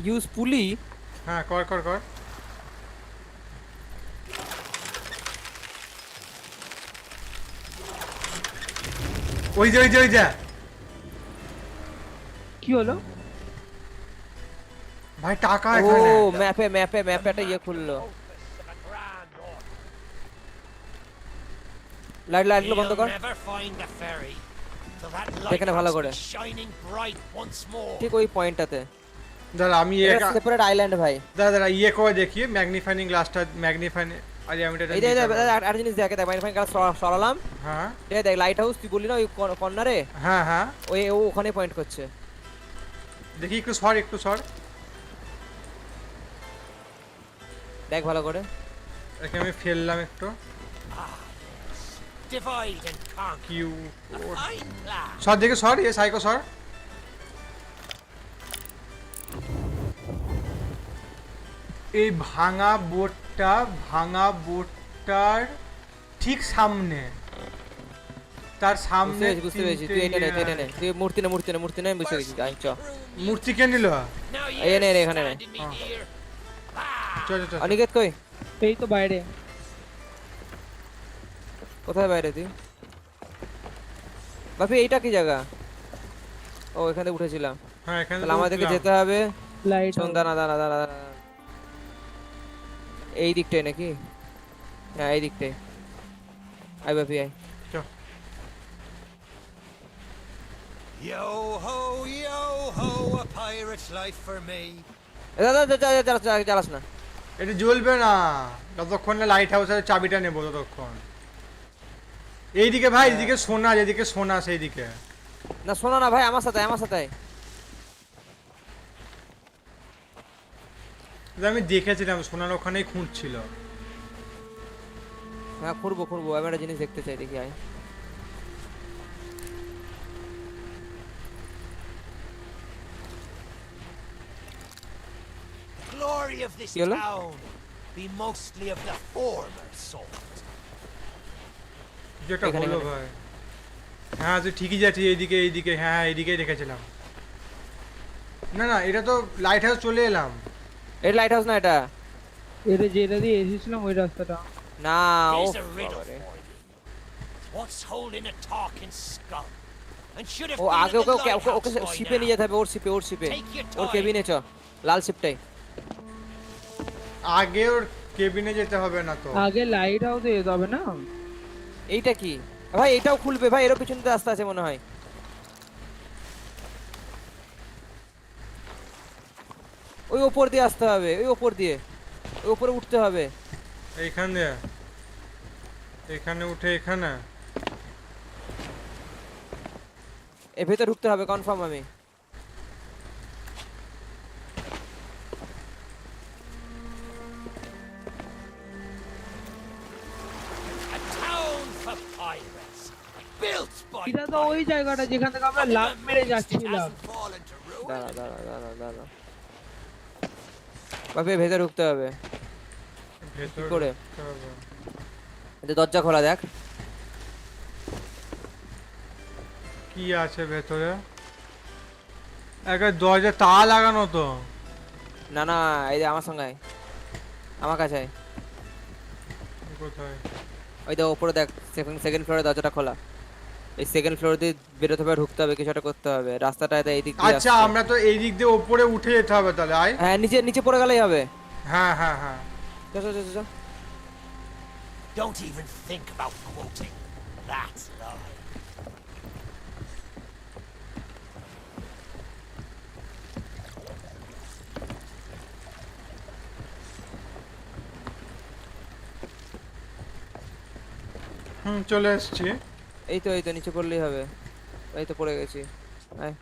ইউজ পুলি। হ্যাঁ কর। ওই যে কি হলো? ভাই টাকা ও এখানে। ম্যাপে একটা ইয়ে খুললো। লাইটগুলো বন্ধ কর। You'll never find the ferry till that দেখে নে ভালো lighthouse করে। is shining bright once more. ঠিক ওই পয়েন্টটাতে। দাঁড়া আমি এটা সেপারেট আইল্যান্ড ভাই। দাঁড়া ইয়ে করে দেখি ম্যাগনিফাইং গ্লাসটা আরে আমি এটা এই যে আর জিনিস দেখে দেখ, ম্যাগনিফাইং গ্লাস সরালাম। হ্যাঁ এই দেখ লাইট হাউস, তুই বললি না ওই কর্নারে, হ্যাঁ ওই ও ওখানে পয়েন্ট করছে। দেখি একটু সর। দেখ ভালো করে। এখানে আমি ফেললাম একটু। Divide and conquer. কিউ Fine plan. সর দেখে সর, এ সাইকো সর। এই ভাঙা বোটটার ঠিক সামনে, তার সামনে বুঝতে পেরেছি, তুই এটা নে, তুই মূর্তি নে বুঝতে পেরেছি। আই চ, মূর্তি কে নিল? Now এই you're নে, এখানে নে। standing me here. চল অনিকেত কই? এই তো বাইরে। কোথায় বাইরে তুই? বাপি এইটা কি জায়গা? ও এখানে উঠেছিলাম। হ্যাঁ এখানে তাহলে আমাদেরকে যেতে হবে লাইট শোন দাঁড়া দাঁড়া দাঁড়া দাঁড়া। এই দিকটাই নাকি? হ্যাঁ এই দিকটাই। I Bapi I. Yo ho, a pirate's life for me. জ্বালাস না। এটা জ্বলবে না যতক্ষণ না লাইট হাউসের চাবিটা নেবো ততক্ষণ। এইদিকে ভাই, এদিকে সোনা, যেদিকে সোনা সেই দিকে। না শোনো না ভাই, আমার সাথে আমার সাথে। আমি দেখেছিলাম সোনার ওখানেই খুঁজছিল। হ্যাঁ খুঁড়বো খুঁড়বো, আমি একটা জিনিস দেখতে চাই, দেখি আয়। Glory of this Yellow? town be mostly of the former sort. যেটা এখানে, হলো এখানে। ভাই। হ্যাঁ তুই ঠিকই যাচ্ছিস, এইদিকে এইদিকে, হ্যাঁ এইদিকেই দেখেছিলাম। না না, এটা তো লাইট হাউস চলে এলাম। এটা লাইট হাউস না এটা। এটা যেটা দিয়ে এসেছিলাম ওই রাস্তাটা। না ও Here's a riddle for you. What's holding a talking skull? And should have O been আগে at the okay okay lighthouse by শিপে নিয়ে now. যেতে হবে, ওর শিপে ওর শিপে Take your ওর time. কেবিনে চ, লাল শিপটাই। আগে ওর কেবিনে যেতে হবে না তো? আগে লাইট হাউসে যেতে হবে না? এইটা কি ভাই? এটাও খুলবে ভাই, এরও পিছনে রাস্তা আছে মনে হয়। ওই ওপর দিয়ে আসতে হবে, ওই ওপর দিয়ে, ওই ওপরে উঠতে হবে। এইখান দিয়ে, এখানে উঠে এখানে। এর ভেতর ঢুকতে হবে কনফার্ম আমি। A town for pirates. Built by এটা তো ওই জায়গাটা যেখান থেকে আমরা লাফ মেরে যাচ্ছিলাম। fallen to ruin. দাঁড়া দাঁড়া দাঁড়া দাঁড়া, বাপে ভেতর ঢুকতে হবে। ভেতরে করে? ঢুকতে হবে। এই যে দরজা খোলা দেখ। কি আছে ভেতরে? একটা দরজা তালা লাগানো তো। না না, এই যে আমার সঙ্গে আয়, আমার কাছে আয়। কোথায়? ওই দেখ ওপরে দেখ, সেকেন্ড ফ্লোরে দরজাটা খোলা। এই সেকেন্ড ফ্লোর দিয়ে বেরোতে হবে, ঢুকতে হবে, কিছু একটা করতে হবে। রাস্তাটা এই দিক দিয়ে আচ্ছা, আসছে। আমরা তো এই দিক দিয়ে উপরে উঠে যেতে হবে তাহলে। আয়। হ্যাঁ নিচে নিচে পড়ে গেলেই হবে। হ্যাঁ হ্যাঁ হ্যাঁ। চল চল চল চল। Don't even think about quoting. That's lie. চলে এসছি। এই তো নিচে পড়লেই হবে। এই তো পড়ে গেছি। আয়।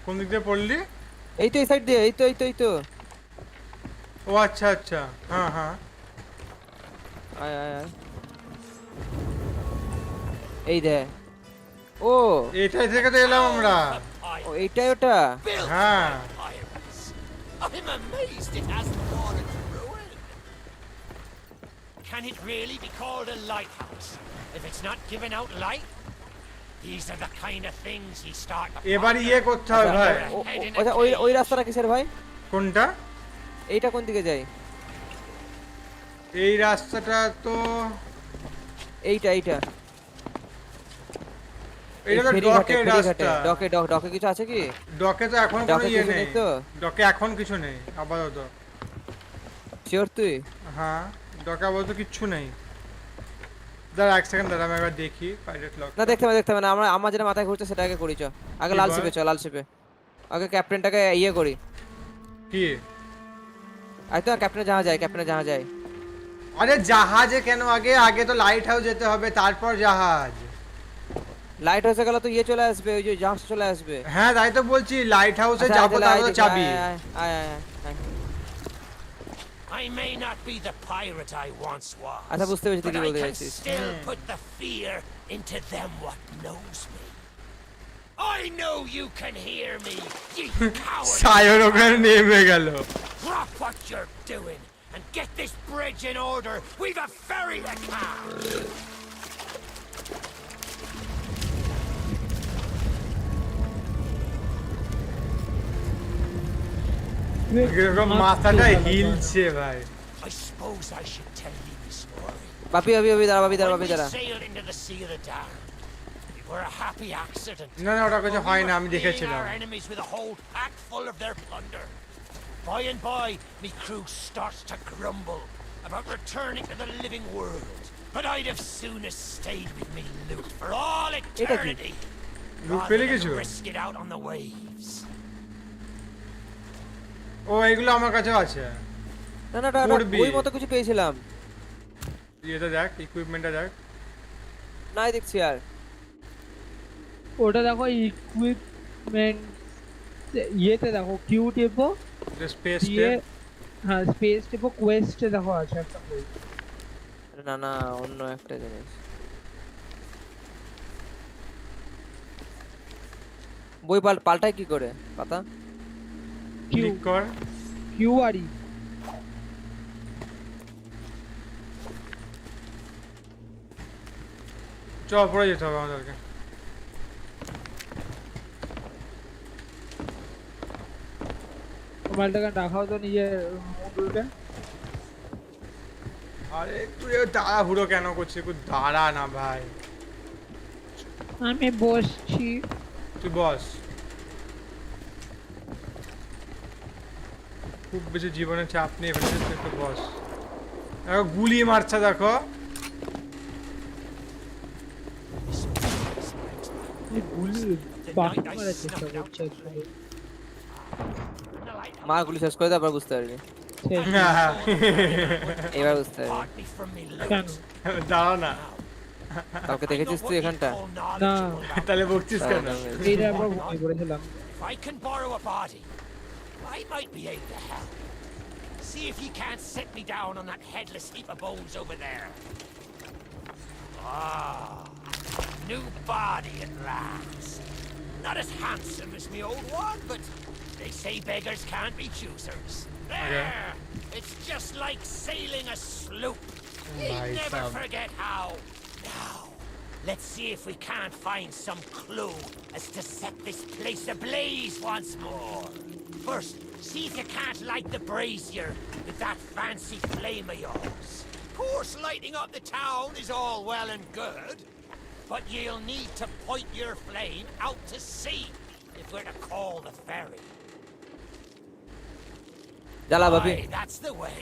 কোন দিক দিয়ে পড়লি? এই তো এই সাইড দিয়ে, এই তো। ও আচ্ছা আচ্ছা, হ্যাঁ হ্যাঁ। আয় আয় আয়। এই দে। ও এটাই থেকে তো এলাম আমরা। ও এইটাই ওটা। Built হ্যাঁ। by pirates. I'm amazed it hasn't fallen to ruin. Can it really be called a lighthouse if it's not giving out light? These are the kind of things he start to এবার ponder. ইয়ে করতে হবে ভাই। আচ্ছা ওই রাস্তাটা কিসের ভাই? কোনটা? এইটা কোন দিকে যায়? এই রাস্তাটা তো, এইটা এটা তো ডকের রাস্তা। ডকে কিছু আছে কি? ডকে তো এখন কোনো ডকে ইয়ে কিছু নেই নেই তো? ডকে এখন কিছু নেই আপাতত। শিওর তুই? হ্যাঁ, ডকে আপাতত কিচ্ছু নেই। দাঁড়া এক সেকেন্ড, দাঁড়া আমি একবার দেখি পাইরেট লক। না দেখতে হবে না, আমার যেটা মাথায় ঘুরছে সেটা আগে করি চ। আগে লাল শিপে চ, লাল শিপে। আগে ক্যাপ্টেনটাকে ইয়ে করি। কি? আই তো ক্যাপ্টেনে জাহাজ যায়। আরে জাহাজে কেন আগে? আগে তো লাইট হাউস যেতে হবে, তারপর জাহাজ। লাইট হাউসে গেলে তো ইয়ে চলে আসবে, ওই যে জাহাজ চলে আসবে। হ্যাঁ তাই তো বলছি, লাইট হাউসে আচ্ছা, যাবো, তারপর চাবি। আয়। I may not be the pirate I once was, আচ্ছা বুঝতে পেরেছি তুই but কি I বলতে can চাইছিস। still put the fear into them what knows me. I know you can hear me, ye coward. Sayar ওখানে নেমে গেল। Drop what you're doing and get this bridge in order. We've a ferry to catch. এরকম মাথাটা হিলছে ভাই। I suppose I should tell you the story. বাপি দাঁড়া When we sailed into the sea of the damned, we were a happy accident. না না, ওটা কিছু For we হয় না, were আমি fleeing দেখেছিলাম। our enemies with a whole pack full of their plunder. By and by, me crew starts to grumble about returning to the living world. But I'd have sooner stayed with me loot for all eternity লুট rather পেলে than কিছু risk it out on the waves. ও এইগুলো আমার কাছেও আছে না না না করবি। ওই মতো কিছু পেয়েছিলাম এটা দেখ ইকুইপমেন্টটা দেখ নাই দেখছি আর ওটা দেখো ইকুইপমেন্ট ইয়েতে দেখো কিউ টেপো স্পেস দিয়ে হ্যাঁ স্পেস টেপো কোয়েস্টে দেখো আছে একটা বই না না অন্য একটা জিনিস বই পাল্টায় কি করে পাতা ক্লিক কর কিউ আর ই চল পড়ে যেতে হবে আমাদেরকে মোবাইলটাকে দেখাও তো নিজের মডেলটা আরে তুই তাড়াহুড়ো কেন করছিস একটু দাঁড়া না ভাই আমি বসছি তুই বস খুব বেশি জীবনে চাপ নিয়ে ফেলেছিস তুই একটু বস দেখো গুলি মারছে দেখো গুলি বাকি মারার চেষ্টা করছে মা গুলি শেষ করে তারপর বুঝতে পারবি এবার বুঝতে পারবি Part me from me loot. কেন দাঁড়া না কাউকে I know দেখেছিস what তুই you এখানটা call না knowledgeable, তাহলে বকছিস কেন এইটা আমরা ভুল করেছিলাম If I can borrow a body, I might be able to help. See if you can't set me down on that headless heap of bones over there. Ah, new body at last. Not as handsome as my old one, but they say beggars can't be choosers. There! It's just like sailing a sloop. You Nice, never forget how. Now, let's see if we can't find some clue as to set this place ablaze once more. First, see if you can't light the brazier with that fancy flame of yours. Of course, lighting up the town is all well and good, but you'll need to point your flame out to sea if we're to call the ferry. জ্বালা বাপি Aye, that's the way.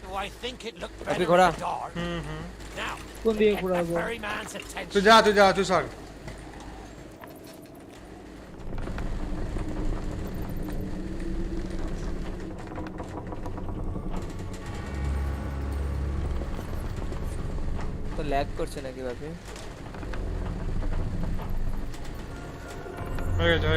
Though I think it looked Bapi, better ঘোড়া। in the dark. Now, কোন দিকে get the ঘোরাবো ferryman's তুই attention. যা তুই সর তো ল্যাগ করছে নাকি বাপি হয়ে গেছে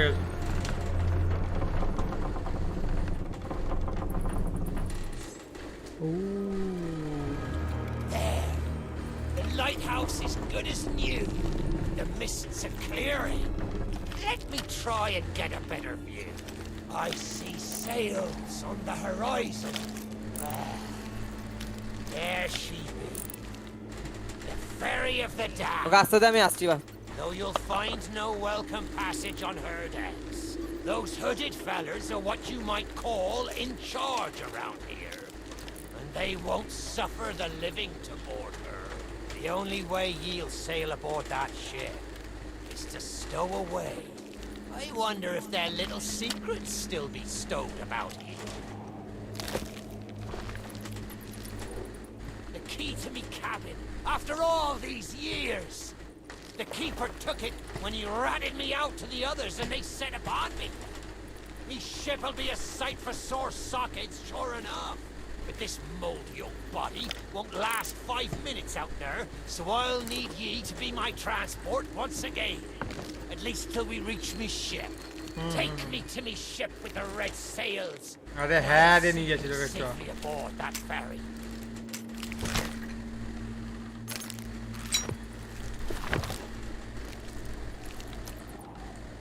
There. The lighthouse is good as new. The mists are clearing. Let me try and get a better view. I see sails on the horizon. Ah, there she be. The ferry of the dam. ওকে আস্তে আমি আসছি বা Though you'll find no welcome passage on her decks. Those hooded fellers are what you might call in charge around here. And they won't suffer the living to board her. The only way ye'll sail aboard that ship is to stow away. I wonder if their little secrets still be stowed about here. The key to me cabin, after all these years. The keeper took it when he ratted me out to the others and they set upon me. Me ship'll be a sight for sore sockets, sure enough. But this moldy old body won't last 5 minutes out there, so I'll need ye to be my transport once again. At least till we reach me ship. Take me to me ship with the red sails. আরে হ্যাঁ রে নিয়ে গেছিল একটু Safely aboard that ferry.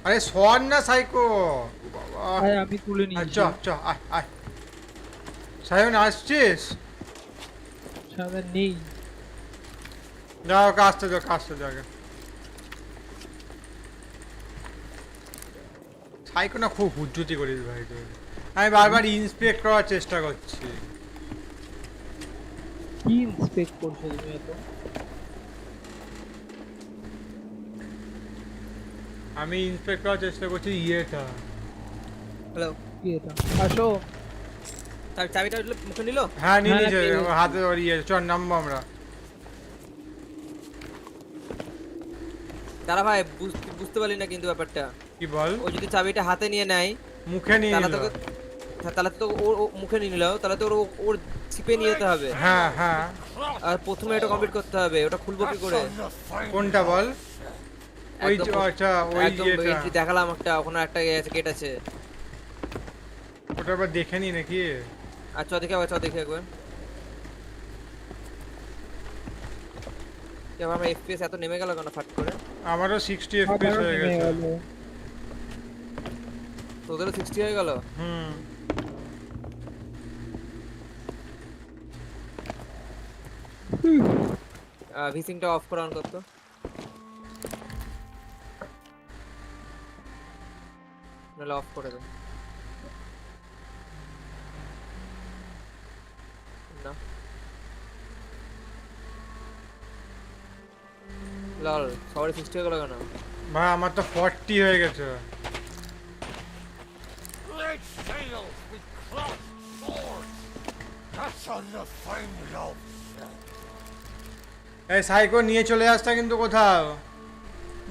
আরে সর না psycho বাবা আয় আমি তুলে নিয়েছি আয় সায়ন আসছিস সামনে নেই যাও কাজটা যাও সাইকো না খুব হুজ্জুতি করিস ভাই তুই আমি বারবার ইন্সপেক্ট করার চেষ্টা করছি কি ইন্সপেক্ট করছো তুমি এত আমি ইন্সপেক্ট করার চেষ্টা করছি ইয়েটা হ্যালো কি এটা আসো চাবিটা মুখে নিল। হ্যাঁ নিয়ে হ্যাঁ, নিয়েছে পেয়ে ওর হাতে ওর ইয়ে চল নামবো আমরা। দাঁড়া ভাই বুঝতে পারলি না কিন্তু ব্যাপারটা। কি বল? ও যদি চাবিটা হাতে নিয়ে নেয় মুখে নিয়ে তাহলে নিল। তাহলে তো ও মুখে নিয়ে নিল, তাহলে তো ওর ছিপে নিয়ে যেতে হবে। হ্যাঁ হ্যাঁ। আর প্রথমে এটা কমপ্লিট করতে হবে। ওটা খুলবো কি করে? কোনটা বল? ওই একদম আচ্ছা ওই একদম ইয়েটা এন্ট্রি দেখালাম একটা, ওখানে একটা গেট আছে। ওটা আবার দেখে নি নাকি? আচ্ছা দেখে একবার। এবার আমার এফপিএস এত নেমে গেল কেন ফাট করে? আমারও 60 fps হয়ে গেছে। তোদেরও 60 হয়ে গেল? হুম। ভিসিংটা অফ করে অন করতো। নাহলে অফ করে দে। না লল সবারই 60 হয়ে গেল কেন? ভাই আমার তো 40 হয়ে গেছে। Red sails with crossed swords. That's on the fine love. এই সাইকো নিয়ে চলে আসতা কিন্তু কোথাও।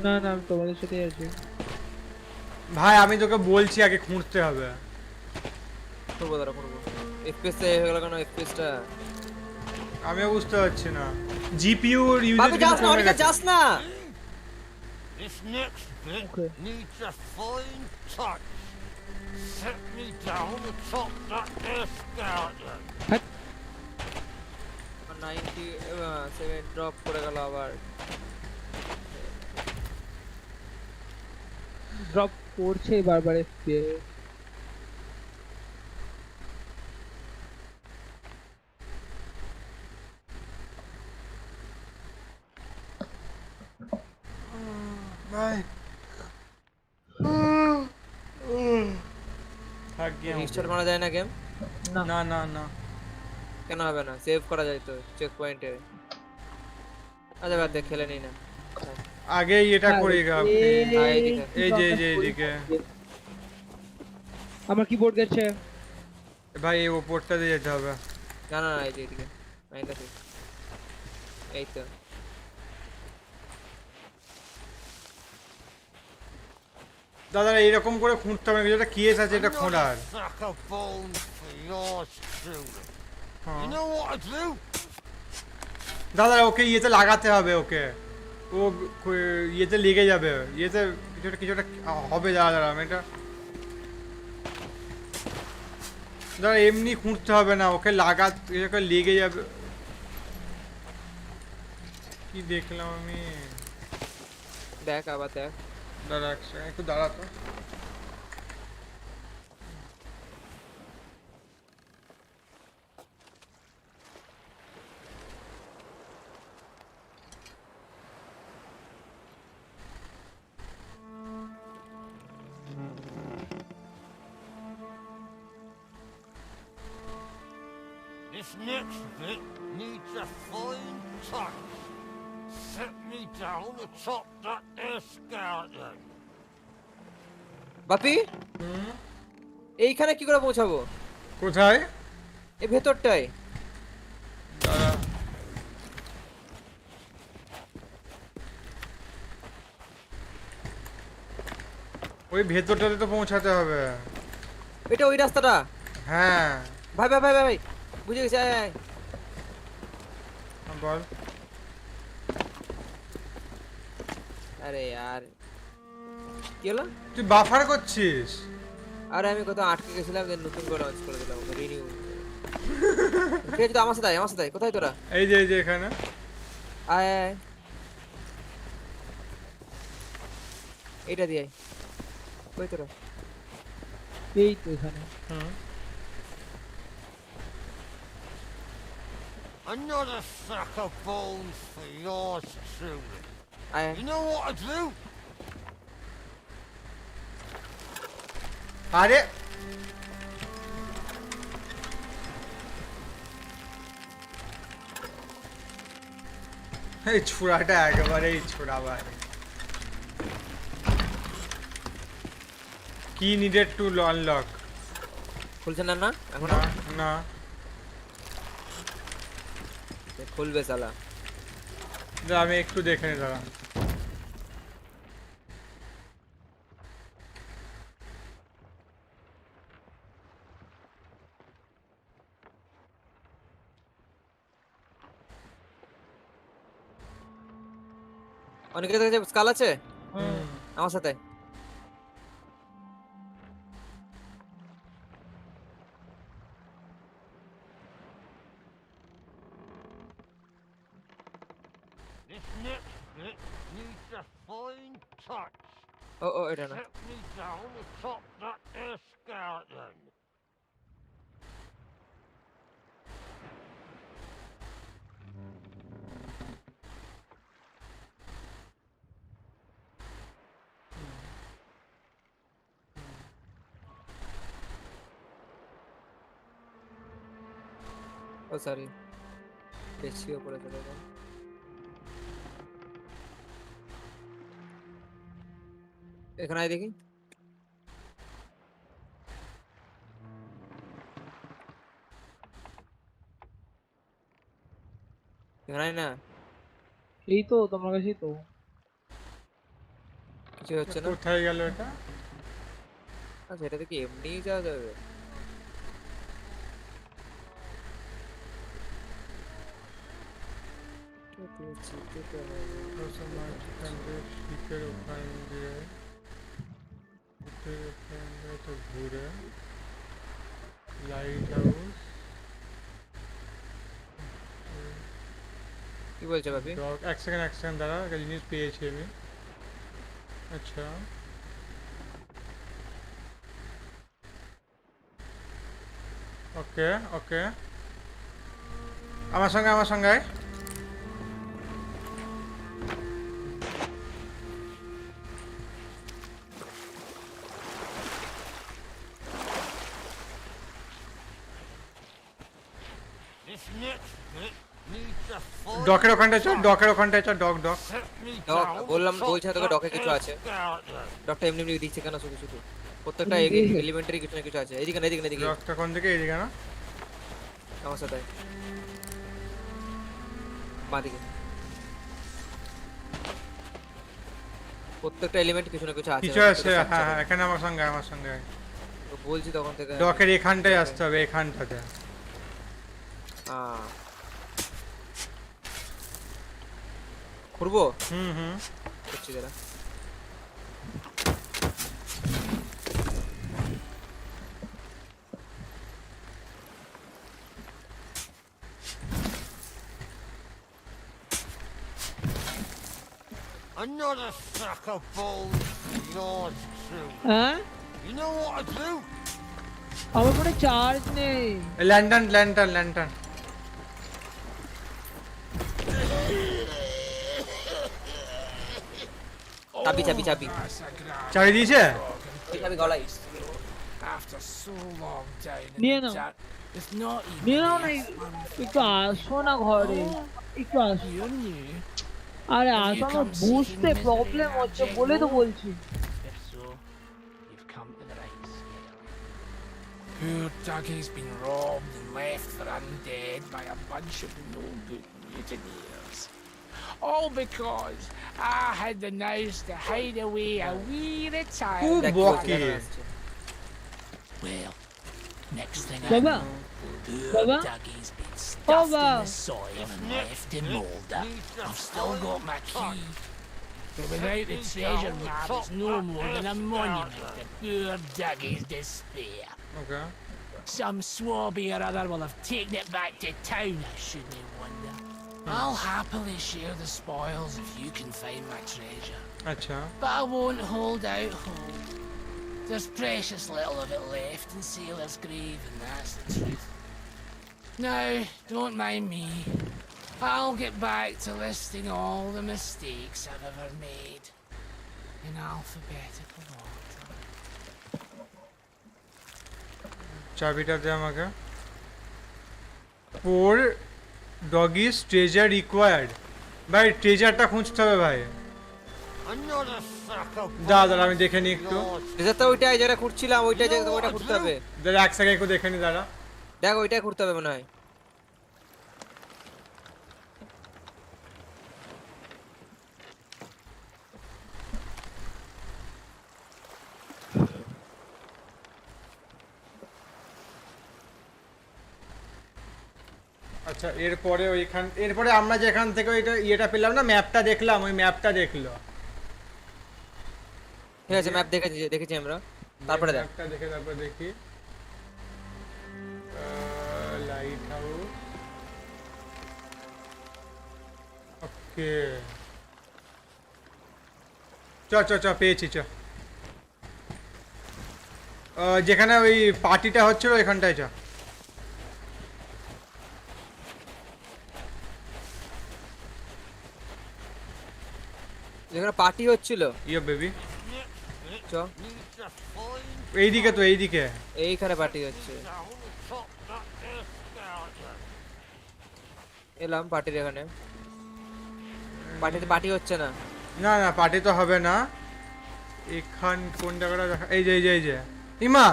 না আমি তোমাদের সাথেই আছি। ভাই আমি তোকে বলছি আগে খুঁজতে হবে। করবো দাঁড়া করবো। এফপিএস হয়ে গেল কেন এফপিএসটা? আমিও বুঝতে পারছি না। জিপিইউ এর ইউজেজ বাবু কিন্তু যাস না, কমে অনেক গেছে। যাস না। This next bit Okay. needs a fine touch. Set me down atop that there skeleton. 97 drop করে গেল আবার। ড্রপ করছে বারবার FPS। ভাই থাক গিয়ে রিস্টার্ট করা যায় না গেম? না না না কেন হবে না? সেভ করা যায় তো চেক পয়েন্টে। আচ্ছা বাদ দে, খেলে নিই না। আগে এটা করি গা আপনি। এই যে এইদিকে আমার কিবোর্ড গেছে। ভাই এই ওপরটা দিয়ে যেতে হবে। না এই যে এদিকে মাইন্ডটা ঠিক। এই তো দাদা এইরকম করে খুঁজতে হবে, যেটা কেস আছে এটা খোঁড়ার। Another sack of bones for yours truly. হ্যাঁ। You know what to do? দাদা ওকে ইয়েতে লাগাতে হবে, ওকে ও ইয়েতে লেগে যাবে, ইয়েতে কিছুটা হবে। দাদা আমি এটা দাদা এমনি খুঁজতে হবে না, ওকে ওকে লেগে যাবে। কি দেখলাম আমি? দেখ আবার দেখ। দাঁড়া একটু দাঁড়া তো। This next bit needs a fine touch. Set me down atop that there skeleton. বাপি এইখানে কি করে পৌঁছাবো? কোথায়? এই ভেতরটায়। দাঁড়া ওই ভেতরটাতে তো পৌঁছাতে হবে। এটা ওই রাস্তাটা? হ্যাঁ ভাই বুঝে গেছি। আয় বল। আরে यार কি হলো? তুই বাফার করছিস? আরে আমি কোথাও আটকে গেছিলাম, দেন নতুন করে লঞ্চ করে দিলাম, রিনিউ। ঠিক আছে, আমার সাথে আয়। কোথায় তোরা? এই যে এখানে। আয় এইটা দিয়ে কই তোরা? এই তো এখানে। Another sack of bones for yours truly. আয় You know what to do? আরে এই ছোড়াটা একেবারেই ছোড়া ভাই। কি নিডেড টু আনলক? খুলছে না এখন না না খুলবে শালা আমি একটু দেখে নি দাঁড়া অনেকের কাছে স্কাল আছে আমার সাথে This needs a fine touch. ও এটা না Set me down atop that there skeleton. ও সরি বেশি উপরে চলে গেল এখানে আই দেখি এখানে না এই তো তোমার কাছেই তো কিছু হচ্ছে না কোথায় গেল এটা আচ্ছা এটা কি এমনি যাওয়া যাবে শীতের ওখান দিয়ে তো ঘুরে লাইট হাউস কি বলছে বাপি এক সেকেন্ড দাঁড়া একটা জিনিস পেয়েছি আমি আচ্ছা ওকে ওকে আমার সঙ্গে আয় This needs a fine ডকের ওখানটায় চ dock Set me dock down বললাম atop বলছে তোকে that ডকে কিছু there আছে skeleton. ডকটা এমনি এমনি দিচ্ছে কেন শুধু প্রত্যেকটা এলিমেন্টারি কিছু না কিছু আছে এদিকে ডকটা কোন দিকে এইদিকে না আমার সাথে বাঁদিকে প্রত্যেকটা এলিমেন্ট কিছু না কিছু আছে কিছু আছে হ্যাঁ এখানে আমার সঙ্গে তো বলছি তখন থেকে ডকের এখানটায় আসতে হবে এখানটাতে করবো হুম করছি দাঁড়া Another sack of bones for yours too. হ্যাঁ You know what to do? আমার ফোনে চার্জ নেই ল্যান্টার্ন চাবি চাবি দিয়েছে চাবি গলাই After so long down in নিয়ে the now chat, it's not even নিয়ে নাও না একটু আসো না ঘরে একটু আসো you're new. আরে আসো আমার বুঝতে প্রবলেম হচ্ছে বলে তো বলছি If so, you've come to the right scale. Poor Dougie's been robbed and left for undead by a bunch of no-good mutineers. All because I had the nerve to hide away a wee retired. খুব বকে Well, next thing I Baba. know, poor Baba. Dougie's been stuffed Baba. in the soil and left in moulder. I've still got my key, but without the treasure map, it's no more than a monument to poor Dougie's despair. Okay Some swabby or other will have taken it back to town, I shouldn't wonder. I'll happily share the spoils if you can find my treasure. আচ্ছা But I won't hold out hope. There's precious little of it left in Sailor's grave, and that's the truth. Now, don't mind me. I'll get back to listing all the mistakes I've ever made in alphabetical order. চাবিটা দে আমাকে four ডগিস treasure required ভাই ট্রেজারটা খুঁজতে হবে ভাই Another sack of দাঁড়া আমি দেখে নিই একটু। রেজার তো ওইটাই যেটা খুঁজছিলাম, ওইটা খুঁজতে হবে। দাঁড়া এক সেকেন্ড একটু দেখে নি দাঁড়া। দেখ ওইটাই খুঁজতে হবে মনে হয়। আচ্ছা এরপরে এরপরে আমরা যেখান থেকে ওইটা ইয়েটা পেলাম না, ম্যাপটা দেখলাম, ওই ম্যাপটা দেখলো। ঠিক আছে, ম্যাপ দেখেছি আমরা। তারপরে দেখ ম্যাপটা দেখে তারপর দেখি লাইট হাউস। ওকে চ পেয়েছি চ। যেখানে ওই পার্টিটা হচ্ছিল ওইখানটায় চ। যেখানে পার্টি হচ্ছিল। ইয়ো বেবি চ এইদিকে, তো এইদিকে এইখানে পার্টি হচ্ছে। এলাম পার্টির এখানে। পার্টিতে পার্টি হচ্ছে না। না না পার্টি তো হবে না। এখান কোন জায়গাটা দেখা, এই যে এই যে ইমা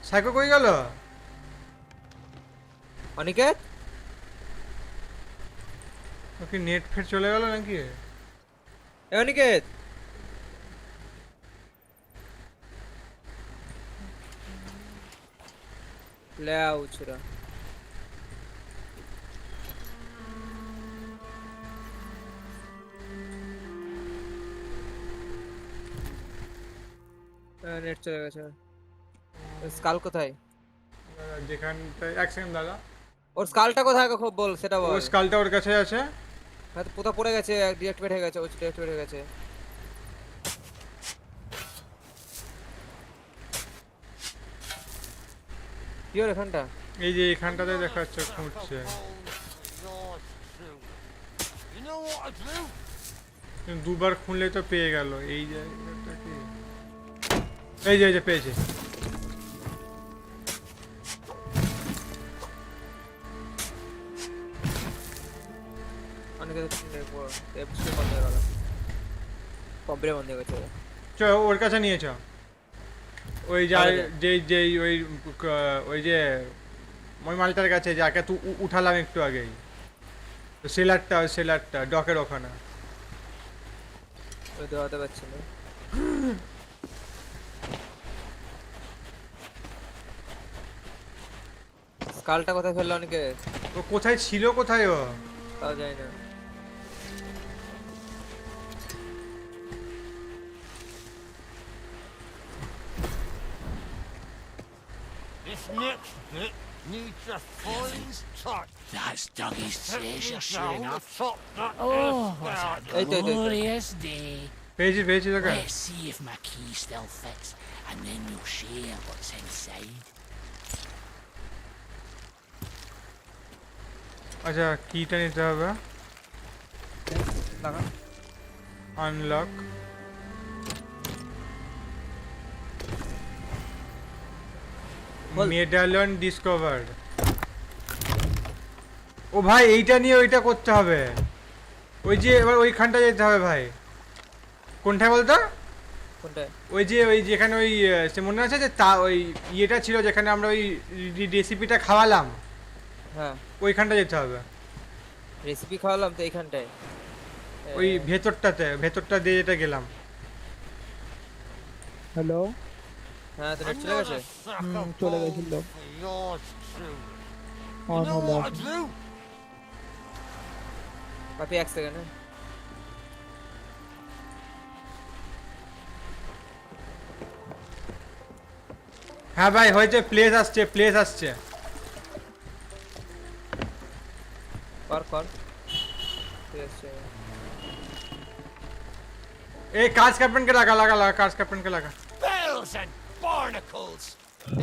সাইকো কই গেল? অনিকেত ওকে নেট ফের চলে গেল নাকি? এ অনিকেত লেও ছুরা। নেট চলে গেছে। স্কাল কোথায়? যেখানটায় এক সেকেন্ড দাদা, ওর স্কালটা কোথায় খুব বল, সেটা বল। ওর স্কালটা ওর কাছে আছে। হয়তো কোথাও পড়ে গেছে, ডিঅ্যাক্টিভেট হয়ে গেছে, ও ডিঅ্যাক্টিভেট হয়ে গেছে। কি ওর এখানটা? এই যে এখানটাতে দেখা যাচ্ছে খুঁজছে। You know what I do? দুবার খুললে তো পেয়ে গেল। এই জায়গাটা কি? এই যে পেয়েছে। অনেকে এপিসোড বন্ধ হয়ে গেল, কম্পিউটার বন্ধ হয়ে গেছে। চ ওর কাছে নিয়ে চ। ওই যে ওই যে ওই মালটার কাছে যাকে তুই উঠালাম একটু আগেই, সেলারটা ডকের ওখানে। ওই দেওয়াতে পারছি না। স্কালটা কোথায় ফেললো অনেকে? ও কোথায় ছিল, কোথায় ও তাও যায় না। This next bit needs a fine touch. That's Dougie's treasure showing off. Top that Oh, what a Hey, hey, hey. glorious day. পেয়েছি তোকে। Let's see if my key still fits, and then we'll share what's inside. আচ্ছা কিটা নিতে হবে। লাগা unlock. মেডালন discovered. ও ভাই এইটা নিয়ে ওইটা করতে হবে। ওই যে এবার ওইখানটা যেতে হবে ভাই। কোনটায় বলতো? কোনটায়? ওই যেখানে ওই সে মনে আছে যে তা ওই ইয়েটা ছিল যেখানে আমরা ওই রেসিপিটা খাওয়ালাম। হ্যাঁ ওইখানটা যেতে হবে। রেসিপি খাওয়ালাম তো এইখানটায়। ওই ভেতরটা দিয়ে যেটা গেলাম। হ্যালো, হ্যাঁ তো নেট চলে গেছে। চলে গেছিল। Yours too. On You know হলো। what I do? বাকি এক সেকেন্ড। হ্যাঁ ভাই হয়েছে, প্লেস আসছে। কর ঠিক আছে। এই কাজ ক্যাপ্টেনকে লাগা কাজ ক্যাপ্টেনকে লাগা। Bells and barnacles!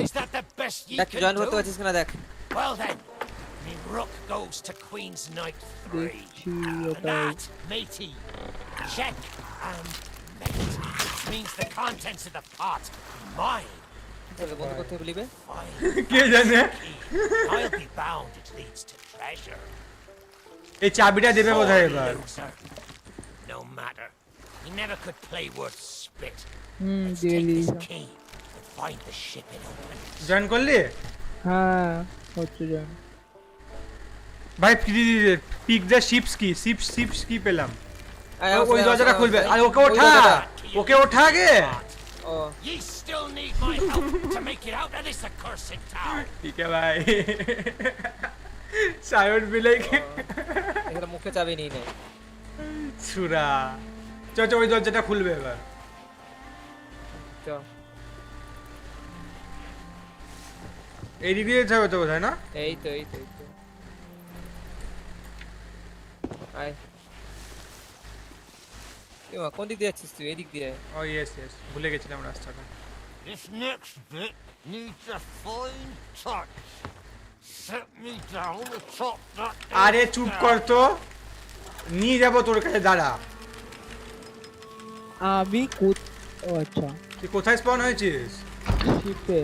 Is that the best you দেখ can জয়েন করতে do? পারছিস কিনা দেখ। Well then, me rook goes to Queen's Knight 3. দেখছি And ওটাই। that, matey, check and mate, means the contents of the pot mine. তাহলে বন্ধ করতে বলিবে। Fine. কে জানে? I'll be bound it leads to treasure. এই চাবিটা দেবে বোধহয় For এবার। loser. No matter. He never could play worth spit. Let's দিয়ে take this দিয়েছি key and find the ship in open. Join করলি হ্যাঁ হচ্ছে জান ভাই পিক দ্য শিপস কি শিপস কি পেলাম ওই দরজাটা খুলবে আর ওকে ওঠা ওকে ওঠা আগে ও Ye still need my help to make it out of this accursed town. ঠিক আছে ভাই সায়ন বিলে এখানে মুখে চাবি নেই নেই সুরা চ ওই দরজাটা খুলবে এবার চ এই দিক দিয়ে যাবে তো বোধহয় না এই তো আয় কোন দিক দিয়ে যাচ্ছিস তুই এদিক দিয়ে ও ইয়েস ভুলে গেছিলাম রাস্তাটা This next bit needs a fine touch. Set me down atop that. আরে চুপ কর তো নিয়ে যাবো তোর কাছে দাঁড়া আমি ও আচ্ছা তুই কোথায় স্পন হয়েছিস শিপে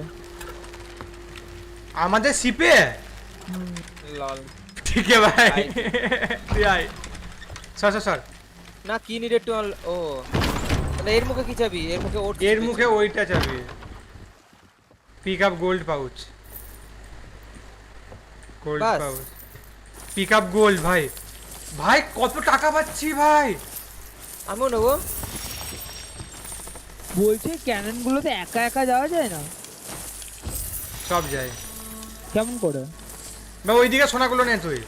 আমাদের শিপে লল ঠিক আছে ভাই তুই আয় সর না কি নিডেড টু ও তাহলে এর মুখে কি চাবি এর মুখে ওইটা চাবি pick up gold pouch pick up gold ভাই কত টাকা পাচ্ছি ভাই আমিও নেবো বলছে ক্যানন গুলোতে একা একা যাওয়া যায় না সব যায় কেমন করে ভাই ওইদিকে সোনাগুলো নে তুই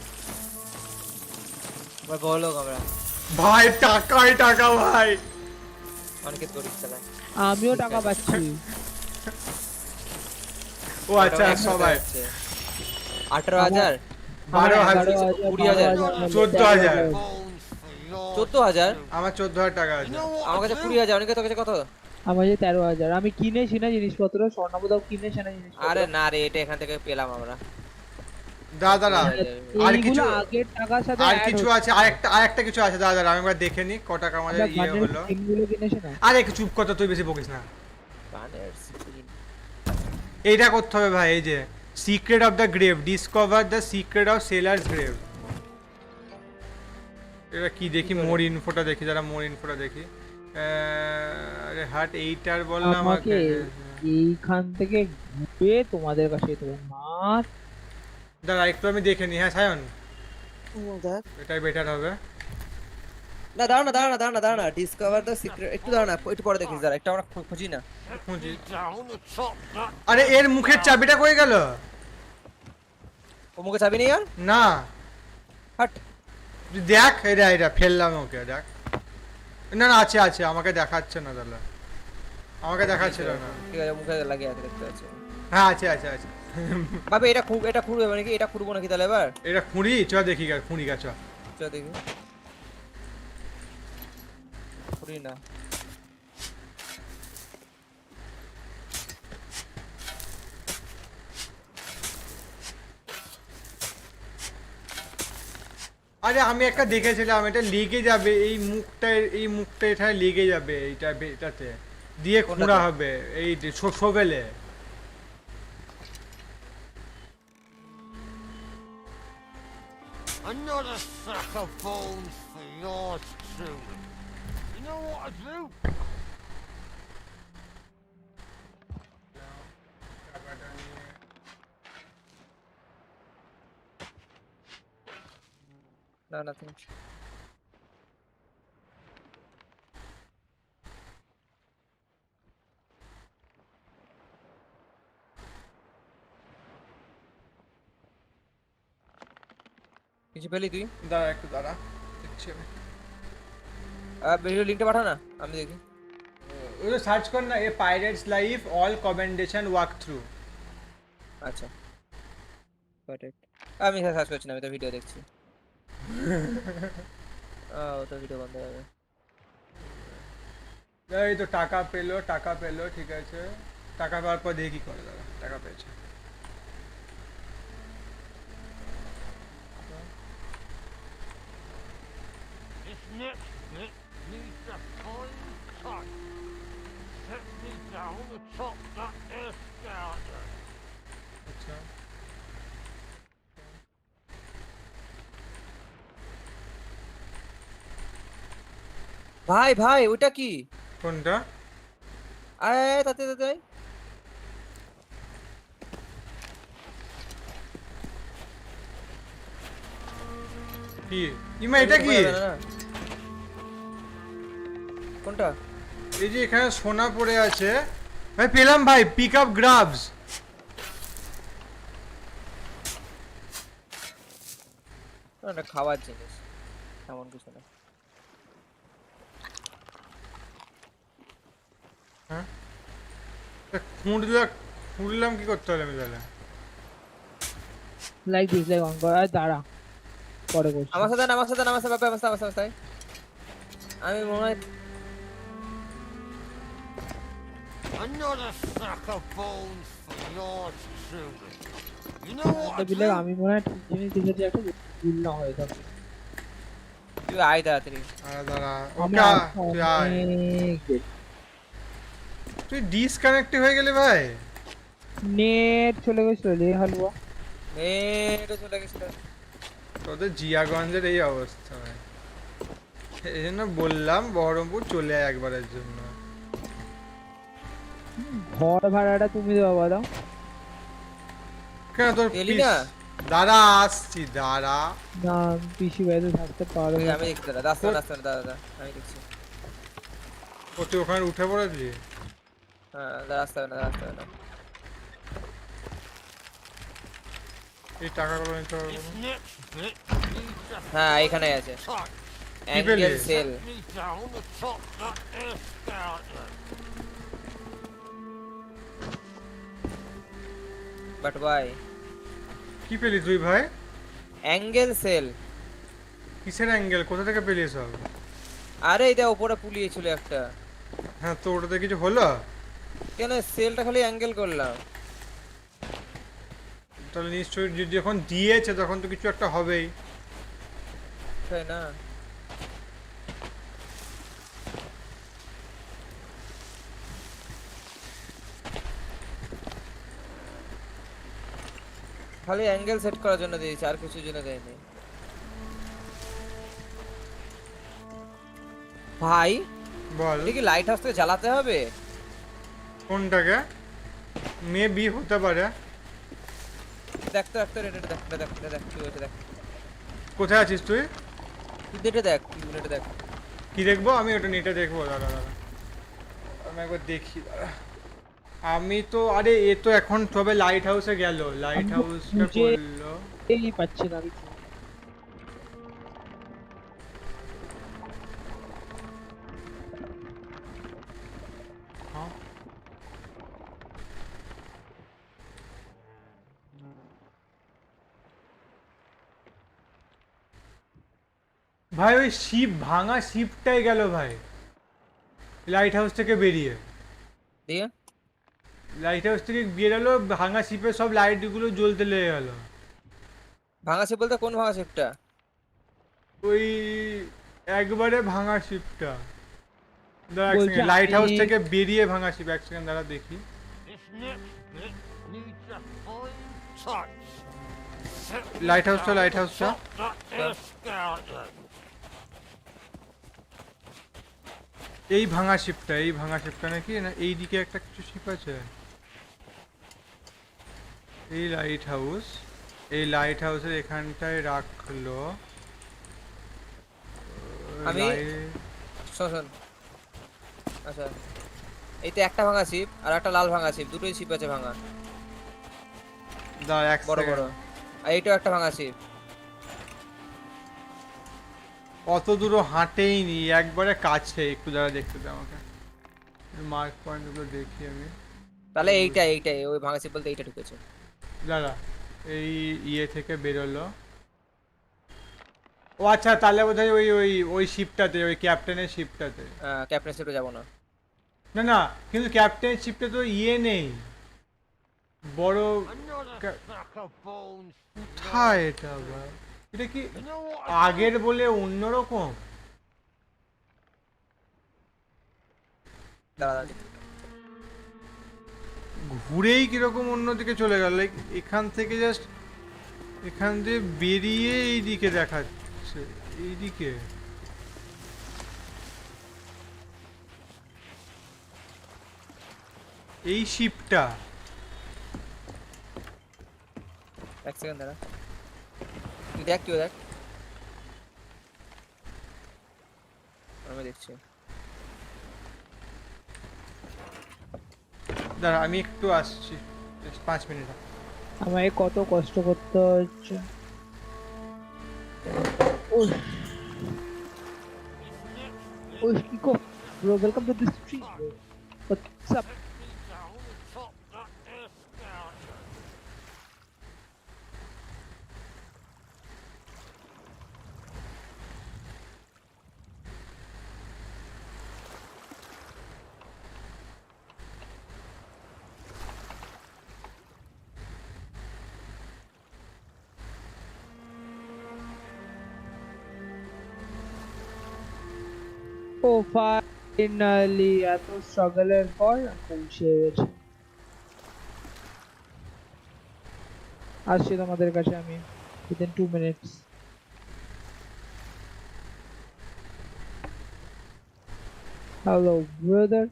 বলো আমরা ভাই টাকা ভাই অনেকে করিস তাহলে আমিও টাকা পাচ্ছি ও আচ্ছা সবাই 18,000 12,000 20,000 14,000 14,000 আমার 14,000 টাকা আছে আমার কাছে 20,000 অনেকে তোর কাছে কত আমার যে 13,000 আমি কিনেছি না জিনিসপত্র স্বর্ণপদক কিনেছি না জিনিসপত্র আরে না রে এটা এখান থেকে পেলাম আমরা দাদা আর কিছু আগের টাকার সাথে আর কিছু আছে আরেকটা কিছু আছে দাদা আমি একবার দেখে নি কত টাকা আমাদের ইয়ে হলো স্কিনগুলো কিনেছি না আরে একটু চুপ কর তুই বেশি বকিস না বানের স্ক্রিন এইটা করতে হবে ভাই এই যে secret of the grave discover the secret of sellers grave এটা কি দেখি মোর ইনফোটা দেখি যারা মোর ইনফোটা দেখি আরে হাট এইটার বললাম আমাকে এইখান থেকে ঘুরে তোমাদের কাছে তো মার দাঁড়া একটু আমি দেখে নি হ্যাঁ সায়ন দেখ এটাই বেটার হবে না দাঁড়া ডিসকভার দ্য সিক্রেট একটু দাঁড়া একটু পরে দেখিস দাঁড়া একটা আমরা খুঁজি না আরে এর মুখের চাবিটা কই গেল ও মুখে চাবি নেই আর না হাট দেখ এটা ফেললাম ওকে দেখ না আছে আমাকে দেখাচ্ছে না তাহলে আমাকে দেখাচ্ছিল না ঠিক আছে মুখে লাগিয়ে আছে দেখতে পাচ্ছি হ্যাঁ আছে বাবা এটা খুঁড়বে মানে কি এটা খুঁড়বো নাকি তাহলে এবার এটা খুঁড়ি চ দেখি খুঁড়ি গা চ দেখি খুঁড়ি না আরে আমি একটা দেখেছিলাম এটা লেগে যাবে এই মুখটা এখানে লেগে যাবে এটাতে দিয়ে খুঁড়া হবে এই শোভেলে Another sack of bones for yours truly. You know what I do? No, nothing. কিছু পেলি তুই দাঁড়া একটু দাঁড়া দেখছি আমি ভিডিও লিংকটা পাঠা না আমি দেখি ওই তো সার্চ কর না a pirate's life all commendation walkthrough আচ্ছা পারফেক্ট আমি সার্চ করছি না আমি তো ভিডিও দেখছি ও তো ভিডিও বন্ধ হয়ে যাবে এই তো টাকা পেলো ঠিক আছে টাকা পাওয়ার পর দেখি কি করে দাদা টাকা পেয়েছে This next bit needs a fine touch. Set me down atop that air starter. আচ্ছা ভাই ভাই ওটা কি? কোনটা? আয় তাতে তাতে কি ইমা এটা কি? কোনটা? এই যে এখানে সোনা পড়ে আছে ভাই, পেলাম ভাই, পিক আপ গ্রাবস। না খাওয়ার জিনিস এমন কিছু না। হ্যাঁ খুঁড়লাম কি করতে হবে আমি তাহলে? লাইক দিস লাইক অন কর। আর দাঁড়া পরে করছি। আমার সাথে ব্যবস্থা আমি মনে হয় Another sack of bones for Lord children. You know what? এটা দিলে আমি মনে হয় ঠিক জিনিস দেখেছি, একটা ভুল না হয়ে থাকে। তুই আয় তাড়াতাড়ি। দাঁড়া তুই আয়। তুই ডিসকানেক্ট হয়ে গেলি ভাই। নেট চলে গেছিল রে হালুয়া। নেট চলে গেছিল। তোদের জিয়াগঞ্জের এই অবস্থা ভাই, এই জন্য বললাম বহরমপুর চলে আয় একবারের জন্য। ঘর ভাড়াটা তুমি দেওয়া বলো। কেন তোর এলি না? দাঁড়া আসছি, দাঁড়া। না পিসি বাড়িতে থাকতে পারবো। আমি দেখতে দাঁড়া আমি দেখছি। ও তুই ওখানে উঠে পড়েছিলি? হ্যাঁ রাস্তা না এই টাকাগুলো নিতে হবে। This next bit needs a হ্যাঁ এখানে আছে touch. Angle sail. Me down the top that escalator. But ভাই কি পেলি তুই ভাই? Angle sail. কিসের অ্যাঙ্গেল? কোথা থেকে পেলি সব? আরে এটা উপরে পুলিয়ে ছিল একটা। হ্যাঁ তো ওটাতে কিছু হলো? কেন সেলটা খালি অ্যাঙ্গেল করলাম। তাহলে নিশ্চয়ই যখন দিয়েছে তখন তো কিছু একটা হবেই, তাই না? খালি অ্যাঙ্গেল সেট করার জন্য দিয়েছে, আর কিছুর জন্য দেয়নি। ভাই বল। এটা কি লাইট হাউসকে জ্বালাতে হবে? কোনটাকে? মেবি হতে পারে। দেখ তো একটা রেট দেখ তুই ওটা দেখ। কোথায় আছিস তুই? তুই এটা দেখ, তুই এটা দেখ। কি দেখবো আমি? ওটা নেটে দেখবো, দাঁড়া আমি একবার দেখি। আমি তো আরে এ তো এখন তবে লাইট হাউসে গেল, লাইট হাউসটা করলো। এই পাচ্ছি না কিছু। ভাই ওই শিপ ভাঙা শিপটাই গেল ভাই লাইট হাউস থেকে বেরিয়ে। দিয়ে লাইট হাউস থেকে বেরোলো, ভাঙা শিপের সব লাইটগুলো জ্বলতে লেগে গেল। ভাঙা শিপ বলতে কোন ভাঙা শিপটা? ওই একবারে ভাঙা শিপটা। দাঁড়া এক সেকেন্ড, লাইট হাউস থেকে বেরিয়ে ভাঙা শিপ। এক সেকেন্ড দাঁড়া দেখি। This next bit needs a fine touch. Light হাউসটা That escalator. এই ভাঙা শিপটা নাকি না এই দিকে একটা কিছু শিপ আছে। এই লাইট হাউসের এখানটায় রাখলো। আমি শোন আচ্ছা এইতে একটা ভাঙা শিপ আর একটা লাল ভাঙা শিপ, দুটোই শিপ আছে ভাঙা। দাঁড়া এক বড় সেকেন্ড। আর এইটাও একটা ভাঙা শিপ। অত দূরও হাঁটেইনি, একবারে কাছে। একটু দাঁড়া দেখতে দে আমাকে, মার্ক পয়েন্টগুলো দেখি আমি। তাহলে এইটাই ওই ভাঙা শিপ বলতে এইটা ঢুকেছে। দাঁড়া এই ইয়ে থেকে বেরোলো। ও আচ্ছা তাহলে বোধহয় ওই শিপটাতে, ওই ক্যাপ্টেনের শিপটাতে। ক্যাপ্টেন শিপে যাব না। না কিন্তু ক্যাপ্টেন শিপটা তো ইয়ে নেই বড়। Another sack of bones. কোথায় এটা আবার? এটা কি You know what? আগের বলে অন্যরকম? দাঁড়া ঘুরেই কিরকম অন্যদিকে চলে গেল। এখান থেকে জাস্ট এখান দিয়ে বেরিয়ে এইদিকে দেখাচ্ছে, এইদিকে। এই শিপটা এক সেকেন্ড দাঁড়া, তুই দেখ, কেউ দেখ, আমি দেখছি। দাঁড়া আমি একটু আসছি, 5 মিনিট। আমায় কত কষ্ট করতে হচ্ছে। ওহ ওহ Kiko, bro, welcome to this stream, bro. What's up? Oh, finally, এত স্ট্রাগলের পর পৌঁছে গেছে। আসছি তোমাদের কাছে আমি within 2 minutes. Hello, brother.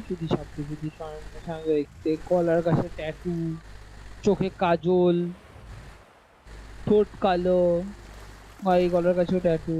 যদি সঙ্গে দেখতে, গলার কাছে ট্যাটু, চোখে কাজল, ঠোঁট কালো, ভাই গলার কাছেও ট্যাটু।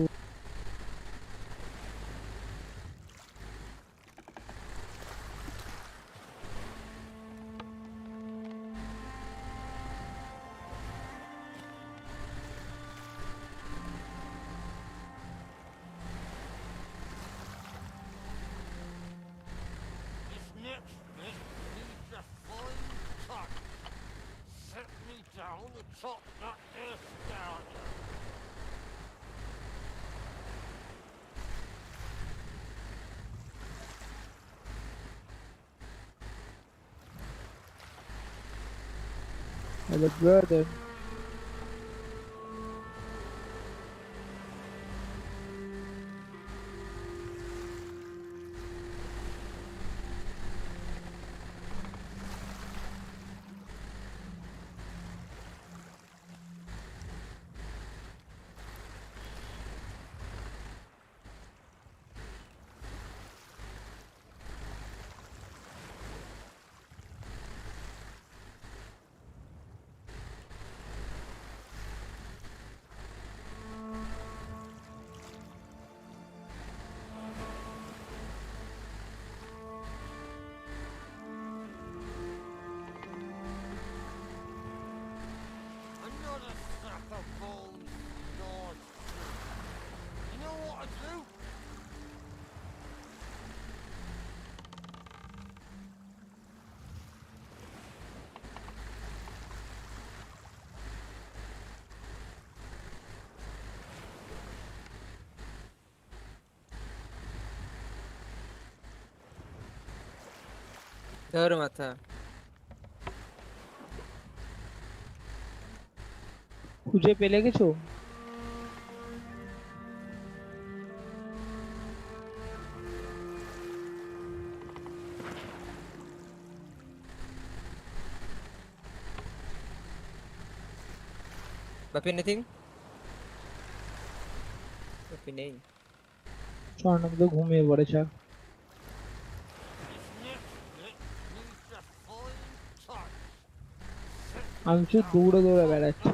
Hello, brother. ধর মাথা, খুঁজে পেলে গেছো? বাপি এনিথিং? বাপি নেই। স্বর্ণম তো ঘুমিয়ে পড়েছে। আমি তো দৌড়ে দৌড়ে বেড়াচ্ছি।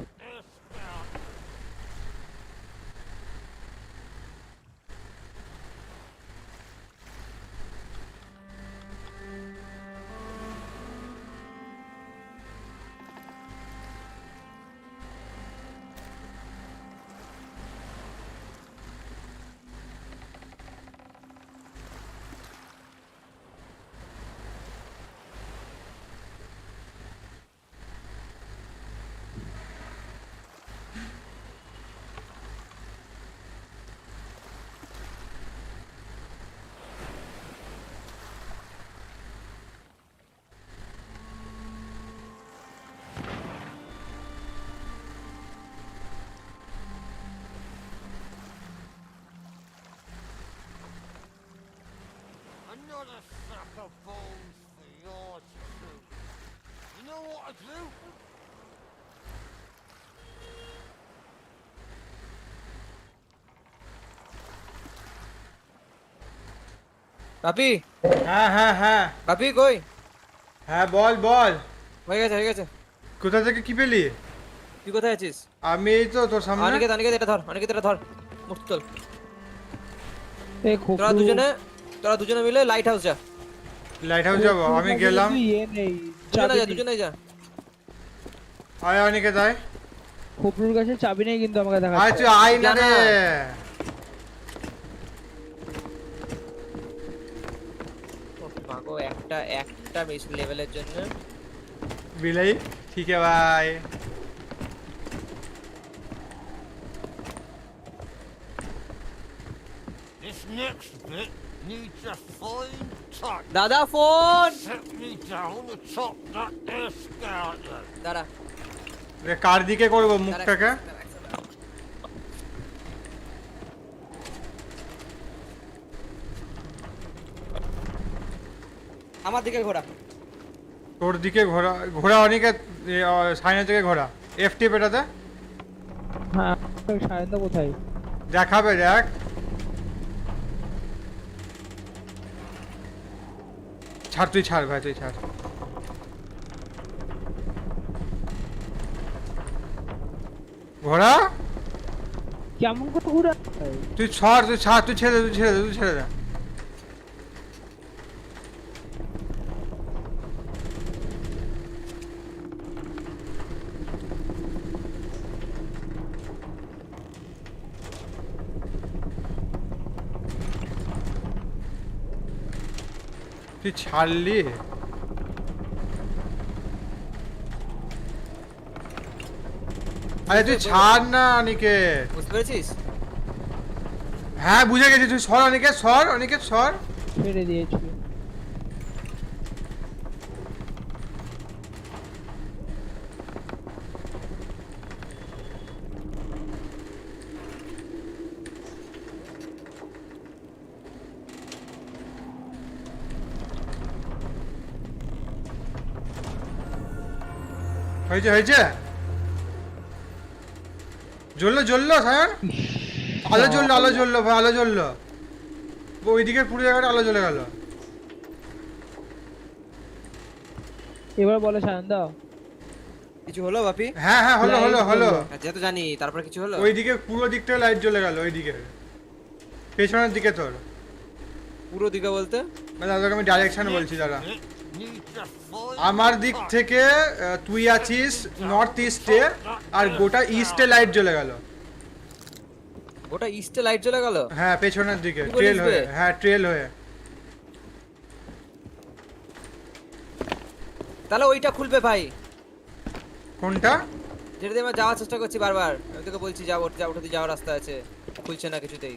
Another sack of bones for your truth. You know what to do? পাপি হ্যাঁ হ্যাঁ হ্যাঁ পাপি কই? হ্যাঁ বল বল হয়ে গেছে কোথা থেকে কি পেলি? তুই কোথায় আছিস? আমি এই তো তোর সামনে। অনিকেত এটা ধর, অনিকেত এটা ধর, মুক্ত তোল। এই খুব তোরা দুজনে মিলে লাইট হাউস যা। লাইট হাউস যাবো, আমি গেলাম। ইয়ে নেই, দুজনে যা। আয় অনিকেত আয়। খোপরুর কাছে চাবি নেই কিন্তু আমাকে দেখা। আয় তুই আয় না রে। মাগো একটা মিস লেভেলের জন্য বিলাই ঠিক আছে ভাই। This next bit needs a fine touch. দাদা phone Set me down atop that escalator. দাঁড়া রে কার দিকে করব মুখটাকে? আমার দিকে ঘোরা। তোর দিকে ঘোরা ঘোরা অনিকেত, সাইনের দিকে ঘোরা। এফটিপ এটাতে হ্যাঁ সায়নদা কোথায় দেখাবে দেখ। ছাড় তুই ছাড় ভাই, তুই ছাড়। ঘোরা কেমন কথা ঘুরা? তুই ছাড়, তুই ছাড়, তুই ছেড়ে দে, তুই ছেড়ে দে, তুই ছেড়ে দে। তুই ছাড়লি? আরে তুই ছাড় না অনিকেত। বুঝতে পেরেছিস? হ্যাঁ বুঝে গেছি, তুই সর অনিকেত, সর অনিকেত, সর। ছেড়ে দিয়েছি। হয়েছে হয়েছে, জ্বললো জ্বললো সায়ন, আলো জ্বললো, আলো জ্বললো ভাই, আলো জ্বললো। ওইদিকে পুরো জায়গাটা আলো জ্বলে গেল। এবার বলে সায়নদা কিছু হলো বাপি? হ্যাঁ হ্যাঁ হলো হলো হলো। যেহেতু জানি তারপর কিছু হলো। ওইদিকে পুরো দিকটা লাইট জ্বলে গেল, ওইদিকে পেছনের দিকে তোর। পুরো দিকে বলতে মানে তোকে আমি ডাইরেকশন বলছি দাঁড়া। Needs a fine আমার দিক থেকে তুই আছিস নর্থ ইস্টে, আর গোটা ইস্টে লাইট জ্বলে গেল। গোটা ইস্টে লাইট জ্বলে গেল? হ্যাঁ পেছনের দিকে কি ট্রেল বলিস হয়ে, বে? হ্যাঁ ট্রেল হয়ে। তাহলে ওইটা খুলবে ভাই। কোনটা? যেটা দিয়ে আমরা যাওয়ার চেষ্টা করছি বারবার, আমি তোকে বলছি যাও ওটাতে যাওয়ার রাস্তা আছে, খুলছে না কিছুতেই।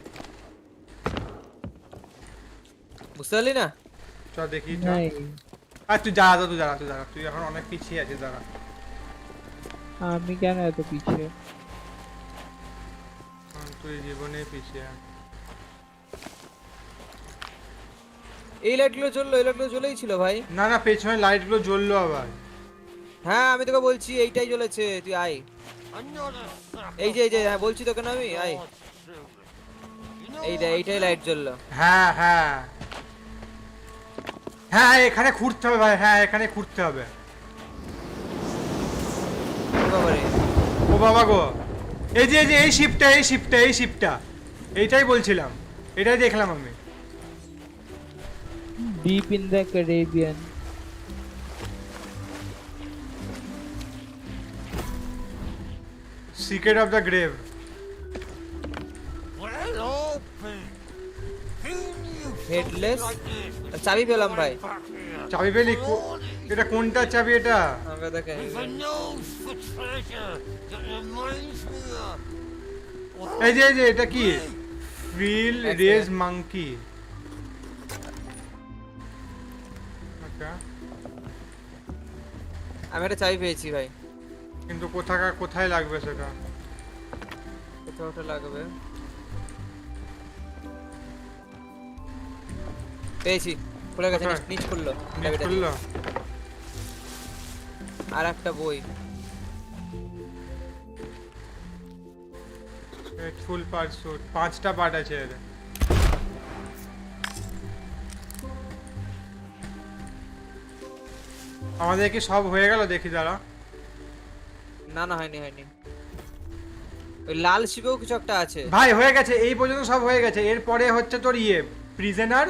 বুঝতে পারলি না? চল দেখি। নাই, আর তুই দাঁড়া, তুই দাঁড়া, তুই দাঁড়া, তুই এখন অনেক পিছিয়ে আছিস, দাঁড়া। আমি কেন এত পিছিয়ে? তুই জীবনে পিছিয়ে। এই লাইটগুলো জ্বললো, এই লাইটগুলো জ্বলেই ছিল ভাই। না না পেছনে লাইটগুলো জ্বললো আবার। হ্যাঁ আমি তোকে বলছি এইটাই জ্বলেছে, তুই আয়। another sack এই যে হ্যাঁ বলছি তোকে না আমি, আয়। of truth. You know এইটাই লাইট জ্বললো। হ্যাঁ হ্যাঁ হ্যাঁ এখানে খুঁড়তে হবে ভাই, হ্যাঁ এখানে খুঁড়তে হবে। বাবারে ও বাবা গো, এই যে এই শিপটা, এই শিপটা, এই শিপটা, এইটাই বলছিলাম, এটাই দেখলাম আমি। Deep in the Caribbean. Secret of the grave. well open. Who knew headless something like this? চাবি পেলাম ভাই। Back here. চাবি পেলি? এটা কোনটা চাবি এটা? আমরা দেখেন With a nose for treasure that reminds me of. এই যে এটা কি? Frill rage monkey. আচ্ছা আমি একটা চাবি পেয়েছি ভাই। কিন্তু কোথায় লাগবে সেটা? কোথাও একটা লাগবে। পেয়েছি। খুলে গেছে, কোথায়? নিচ খুললো। নেট খুললো? আর একটা বই। ফুল পার্ট স্যুট 5টা পার্ট আছে এর। আমাদের কি সব হয়ে গেল দেখি দাঁড়া। না না হয়নি হয়নি, ওই লাল শিবেও কিছু একটা আছে। ভাই হয়ে গেছে, এই পর্যন্ত সব হয়ে গেছে। এরপরে হচ্ছে তোর প্রিজনার,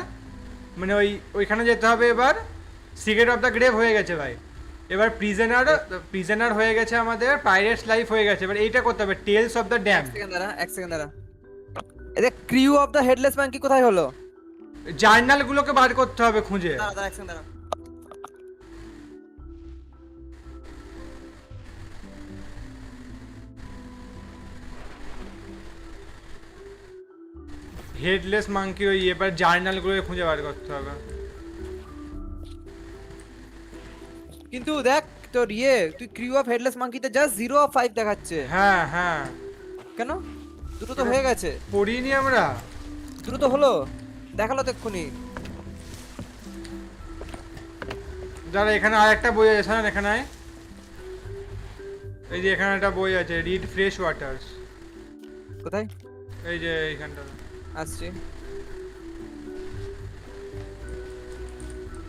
মানে ওইখানে যেতে হবে এবার। সিক্রেট অফ দ্য গ্রেভ হয়ে গেছে ভাই। এবার প্রিজনার হয়ে গেছে আমাদের, পাইরেটস লাইফ হয়ে গেছে। এবার এইটা করতে হবে, টেলস অফ দ্য ড্যাম। এক সেকেন্ড দাঁড়া। এই crew of the headless monkey কোথায় হলো? জার্নাল গুলোকে বার করতে হবে খুঁজে। দাঁড়া এক সেকেন্ড দাঁড়া। হেডলেস মাঙ্কি এবার জার্নাল গুলোকে খুঁজে বার করতে হবে। কিন্তু দেখ তোর তুই ক্রিউ অফ হেডলেস মাঙ্কিতে জাস্ট 0 অফ 5 দেখাচ্ছে। হ্যাঁ হ্যাঁ, কেন? দুটো তো হয়ে গেছে। পড়িনি আমরা। দুটো তো হলো, দেখালো তো এক্ষুনি। যারা এখানে আরেকটা বই আছে, শোনেন এখানে আয়। এই যে এখানে একটা বই আছে, রিড ফ্রেশ ওয়াটার্স। কোথায়? এই যে এইখানটা। আসছে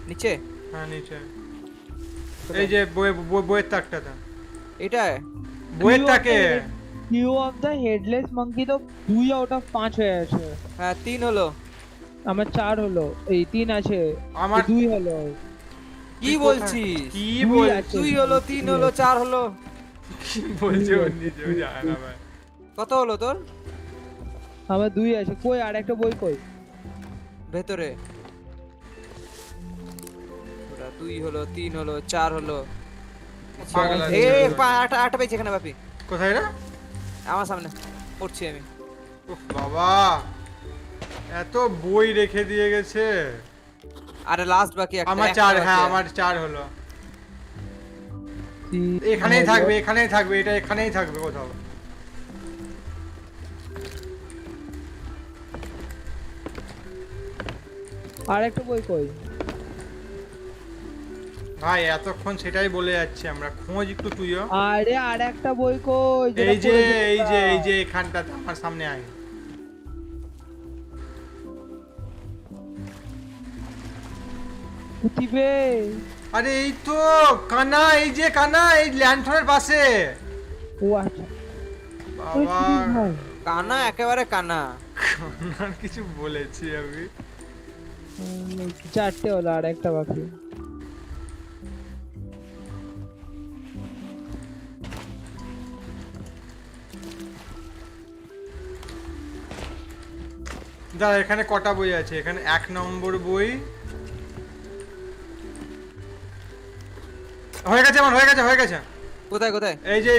নিচে। হ্যাঁ নিচে, এই যে বইয়ের তাকটাতে। এটা বইয়ের তাকে। Cue of the headless monkey তো 2 আউট অফ 5 হয়ে আছে। হ্যাঁ 3 হলো। আমার 4 হলো, এই 3 আছে, আমার 2 হলো। কি বলছিস? কি দুই বল? আছে। 2 হলো, 3 হলো, 4 হলো। কি বলছে ও নিজেও জানে না ভাই। কত হলো তোর? আমার 2 আছে। কই আর একটা বই কই? ভেতরে। ওটা 2 হলো, 3 হলো, 4 হলো। পাগল আছে। এই আটা পেয়েছি এখানে বাপি। কোথায় রে? আমার সামনে পড়ছি আমি। উফ বাবা, এত বই রেখে দিয়ে গেছে। আরে লাস্ট বাকি একটা। আমার 4, হ্যাঁ আমার 4 হলো। এখানেই থাকবে, এখানেই থাকবে, এটা এখানেই থাকবে কোথাও। আর একটা বই কই? ভাই এতক্ষণ সেটাই বলে যাচ্ছি আমরা, খোঁজ একটু তুইও। আরে আর একটা বই কই? এই যে এই যে এখানটাতে আমার সামনে আয়। কুতিবে। আরে এই তো কানা, এই যে কানা, এই ল্যান্ডফোনের পাশে। ও আচ্ছা, বাবা কানা, একেবারে কানা। কানার কিছু বলেছি আমি? 4টে হলো, আর একটা বাকি। দাঁড়া, এখানে কটা বই আছে? এখানে 1 নম্বর বই হয়ে গেছে, আমার হয়ে গেছে, হয়ে গেছে। কোথায় কোথায়? এই যে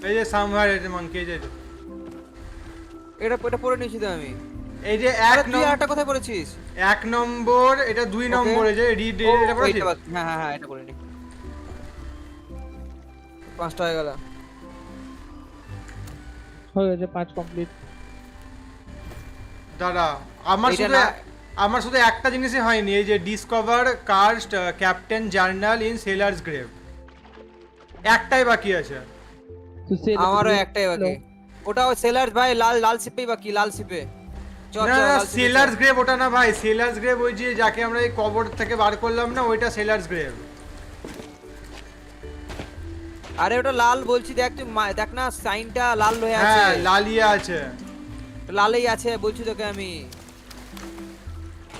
এই যে সামহার এই যে মাঙ্কি, এই যে এটা পড়ে নিয়েছি তো আমি। এই যে আরে 1 তুই নম্বর, আরেকটা কোথায় পড়েছিস? 1 নম্বর, এটা 2 নম্বর, এই যে রিড, এটা পড়েছিস? হ্যাঁ হ্যাঁ হ্যাঁ, এটা পড়ে নি। 5টা হয়ে গেল। হয়ে গেছে 5 কমপ্লিট। দাঁড়া, আমার শুধু একটা জিনিসই হয়নি, এই যে discover cursed captain journal in sellers grave, একটাই বাকি আছে। আমারও একটাই বাকি। ওটা ওই সেলার্স ভাই, লাল শিপেই বাকি, লাল শিপে। না সেলার্স গ্রেভ ওটা না ভাই, সেলার্স গ্রেভ ওই যে যাকে আমরা এই কবর থেকে বার করলাম না, ওইটা সেলার্স গ্রেভ। আরে ওটা লাল বলছি, দেখ তুই দেখ না সাইনটা লাল হয়ে আছে। হ্যাঁ লালিয়া আছে, লালেই আছে বলছি তোকে আমি।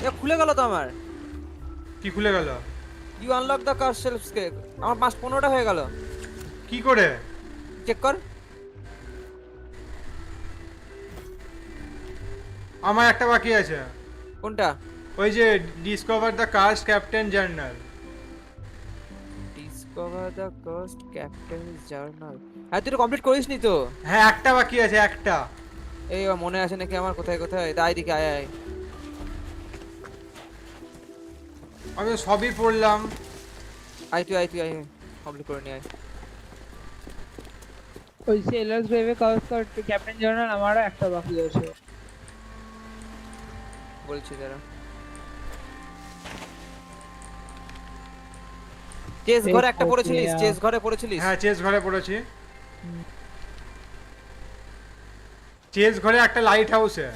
এ খুলে গেল তো আমার। কি খুলে গেল? ইউ আনলক দ্য কার সেলফসকে। আমার 15টা হয়ে গেল। কি করে চেক কর। আমার একটা বাকি আছে। কোনটা? ওই যে discover the cursed captain journal. Discover the cursed captain's journal. হ্যাঁ তুই কমপ্লিট করিসনি তো? হ্যাঁ একটা বাকি আছে, একটা। এই মনে আছে নাকি আমার কোথায় কোথায়? তাই দিকে আয় আয়। আমি সবই পড়লাম। আয় তুই কমপ্লিট করে নি আয়। ওই সেলার্স গ্রেভে কাজ ক্যাপ্টেন জার্নাল আমারও একটা বাকি আছে। বলছি দাঁড়া। চেস ঘরে একটা পড়েছিলিস, চেস ঘরে পড়েছিলিস? হ্যাঁ চেস ঘরে পড়েছি। চেস ঘরে একটা লাইট হাউসে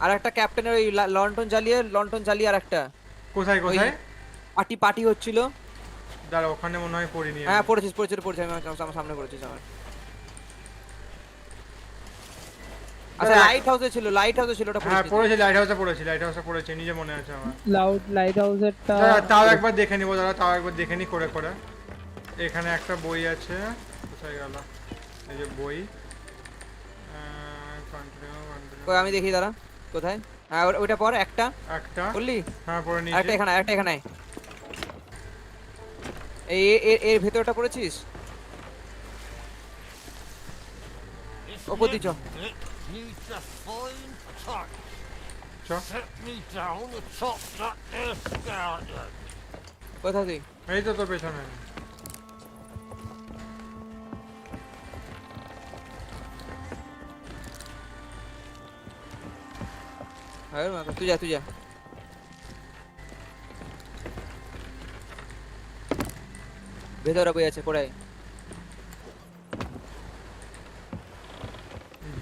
আর একটা ক্যাপ্টেনের ওই লন্ঠন জ্বালিয়ে আর একটা কোথায় কোথায় পার্টি হচ্ছিল। দাঁড়া ওখানে মনে হয় পড়িনি হ্যাঁ আমি। পড়েছিস আমি আমার সামনে পড়েছিস আমার। আচ্ছা লাইট হাউসে ছিল ওটা হ্যাঁ পড়েছিস? পড়েছি, লাইট হাউসে পড়েছি নিজে মনে আছে আমার। লাইট হাউসেরটা তাও একবার দেখে নিবো দাঁড়া, তাও একবার দেখে নি করে করে। এখানে একটা বই আছে, কোথায় গেল এই যে বই, কই আমি দেখি দাঁড়া কোথায়। হ্যাঁ ওইটা পর একটা বললি। হ্যাঁ পড়ে নিয়েছি। একটা এখানে এই এর ভেতরটা পড়েছিস? ওপর দিছ Needs a fine touch. চ Set me down atop that there skeleton. কোথায় তুই? এই তো তোর পেছনে। হ্যাঁ তুই যা ভেতরে বই আছে পড়াই।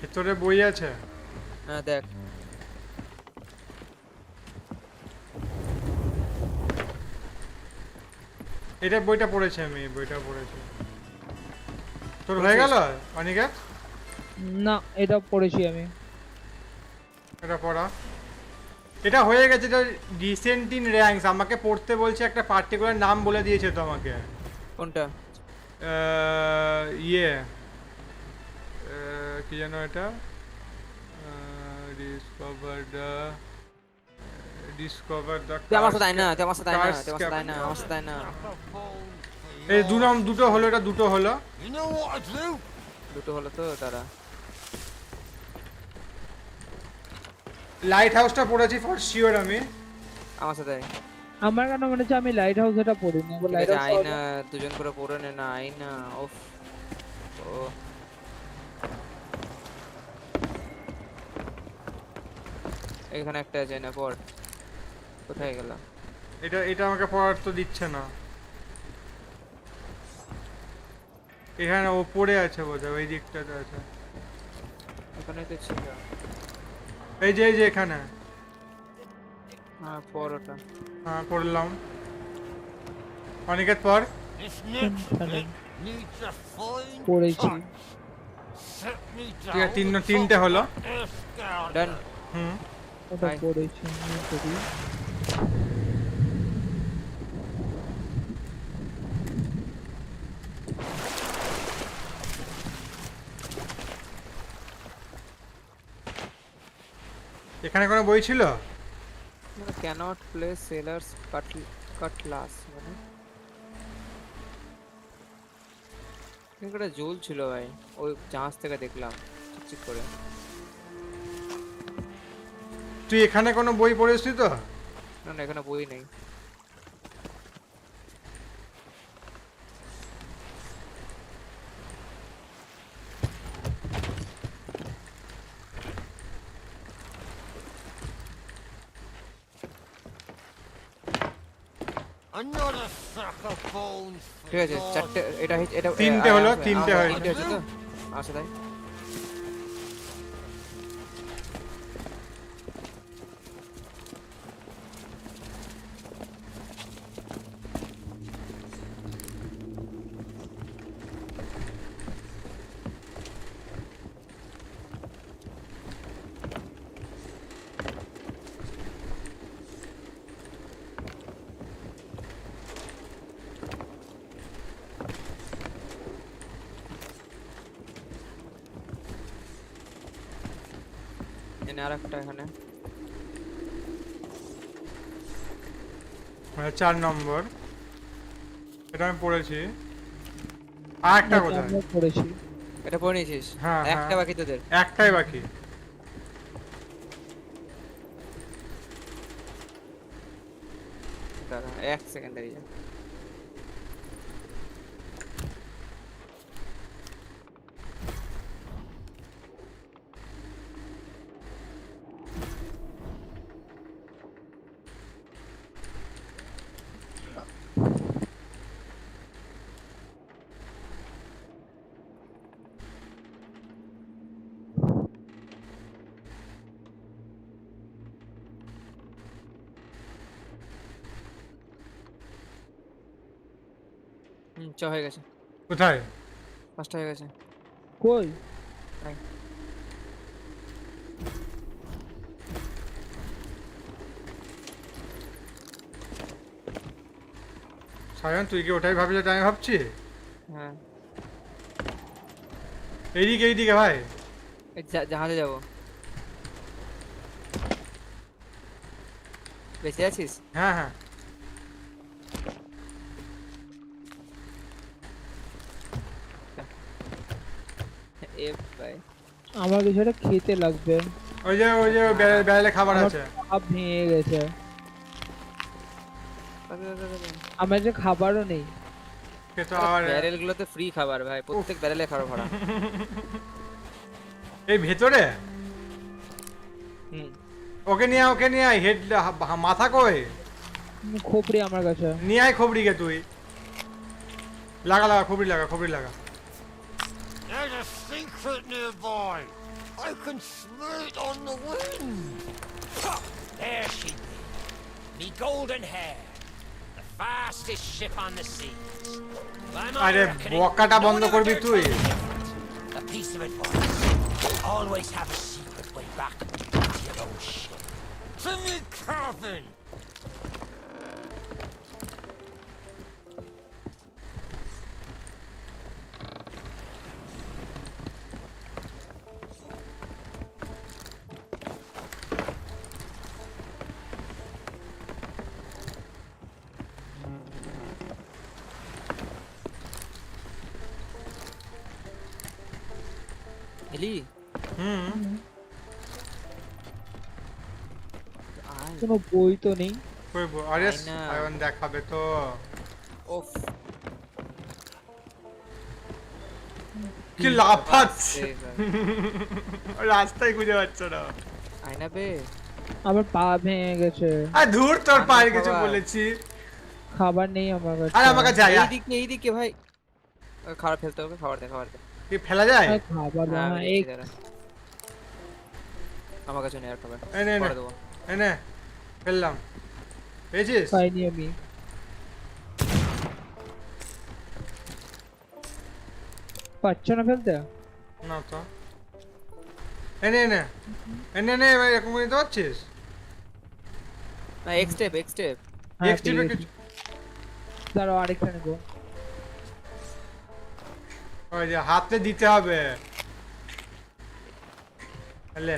ভেতরে বই আছে? হ্যাঁ দেখ এটা বইটা পড়েছি আমি, বইটা পড়েছি। তোর হয়ে গেল অনিকেত? না এটা পড়েছি আমি। এটা পড়া, এটা হয়ে গেছে। এটা রিসেন্ট ইন র্যাঙ্কস আমাকে পড়তে বলছে, একটা পার্টিকুলার নাম বলে দিয়েছে তো আমাকে। কোনটা? ইয়ে কি যেন এটা, ডিসকভার দ্য আমার সাথে তাই না এই দুটো হলো, এটা দুটো হলো। You know what to do? দুটো হলো তো তারা। লাইট হাউসটা পড়েছি ফর শিওর আমি। আমার সাথে আমার কেন মনে হচ্ছে আমি লাইট হাউস এটা পড়িনি। লাইট হাউস আইনা দুজন করে পড়ে নে না আইনা। ওফ ও এখানে একটা আছে না পড়। কোথায় গেল? এটা আমাকে পড়ার তো দিচ্ছে না। এখানে ও পড়ে আছে বোধহয়, ওই দিকটাতে আছে। এখানে তো ছিল। এই যে এখানে। হ্যাঁ পড় ওটা। হ্যাঁ পড়লাম। অনিকেত পড়। This next bit needs a fine পড়েছি। touch. Set me ঠিক আছে, down তিনটে হলো। atop that there skeleton. ডান। ওটা পড়েছি আমি করি। এখানে কোনো বই ছিল? ক্যানট প্লে সেলার্স কাটলাস মানে এখানে জোল ছিল ভাই, ওই জাহাজ থেকে দেখলাম চিকচিক করে। তুই এখানে কোনো বই পড়েছিস তো? না এখানে বই নেই। Another sack of bones. for ঠিক আছে Lord. চারটে এটা তিনটে হলো, তিনটে হয়েছে। তিনটে হয়েছে তো আচ্ছা তাই। এনে আরেকটা এখানে। 4 নম্বর, এটা আমি পড়েছি। আরেকটা কোথায়? আমি পড়েছি। এটা পড়ে নিয়েছিস? হ্যাঁ, একটা হ্যাঁ। বাকি তোদের? একটাই বাকি। দাঁড়া এক সেকেন্ড দাঁড়িয়ে যা। চ হয়ে গেছে, কোথায়? 5টা হয়ে গেছে। কই আয়। সায়ন তুই কি ওটাই ভাবলি যেটা আমি ভাবছি? হ্যাঁ এইদিকে ভাই। এই জাহাজে যাবো। বেঁচে আছিস? হ্যাঁ এ ভাই আমার কিছু একটা খেতে লাগবে। ওই যে ব্যারেলে খাবার আছে। সব ভেঙে গেছে, আমার যে খাবারও নেই। খেতে আর ব্যারেল গুলোতে ফ্রি খাবার ভাই, প্রত্যেক ব্যারেলে খাবার ভরা। এই ভেতরে হুম ওকে নিয়ে আয় হেড মাথা কই খোপড়ি আমার কাছে। নিয়ে আয় খবরিকে তুই লাগা খবরি লাগা। There's a secret nearby. I can smell it on the wind. There she be. Me golden hair. The fastest ship on the seas. By my আরে reckoning, বকাটা no বন্ধ one ever করবি dared তুই। tell me different. A piece of advice. Always have a secret way back to your own ship. To me coffin. এলি কোনো বই তো নেই। আরে তাই না। সায়ন দেখাবে তো। ওফ কি লাফাচ্ছে রাস্তায় খুঁজে পাচ্ছ না। আয়না বে আমার পা ভেঙে গেছে। আর ধুর তোর পায়ের খাবার। কিছু বলেছি। খাবার নেই আমার কাছে। আরে আমার কাছে আয়। এইদিকে ভাই, খাবার ফেলতে হবে, খাবার দে। কি ফেলা যায়? খাবার হ্যাঁ, না আমি এই দিচ্ছি, দাঁড়া। আমার কাছে নেই আর খাবার, এনে পরে দেবো। এনে ফেললাম। পেয়েছিস? পাইনি আমি। পাচ্ছ না ফেলতে? না তো। এনে ভাই এরকম করে দিতে পারছিস? না এক স্টেপ হ্যাঁ, এক্সটিভে পেয়ে কিছু গেছি। দাঁড়াও আরেকটা নেবো। ওই যে হাতে দিতে হবে। তাহলে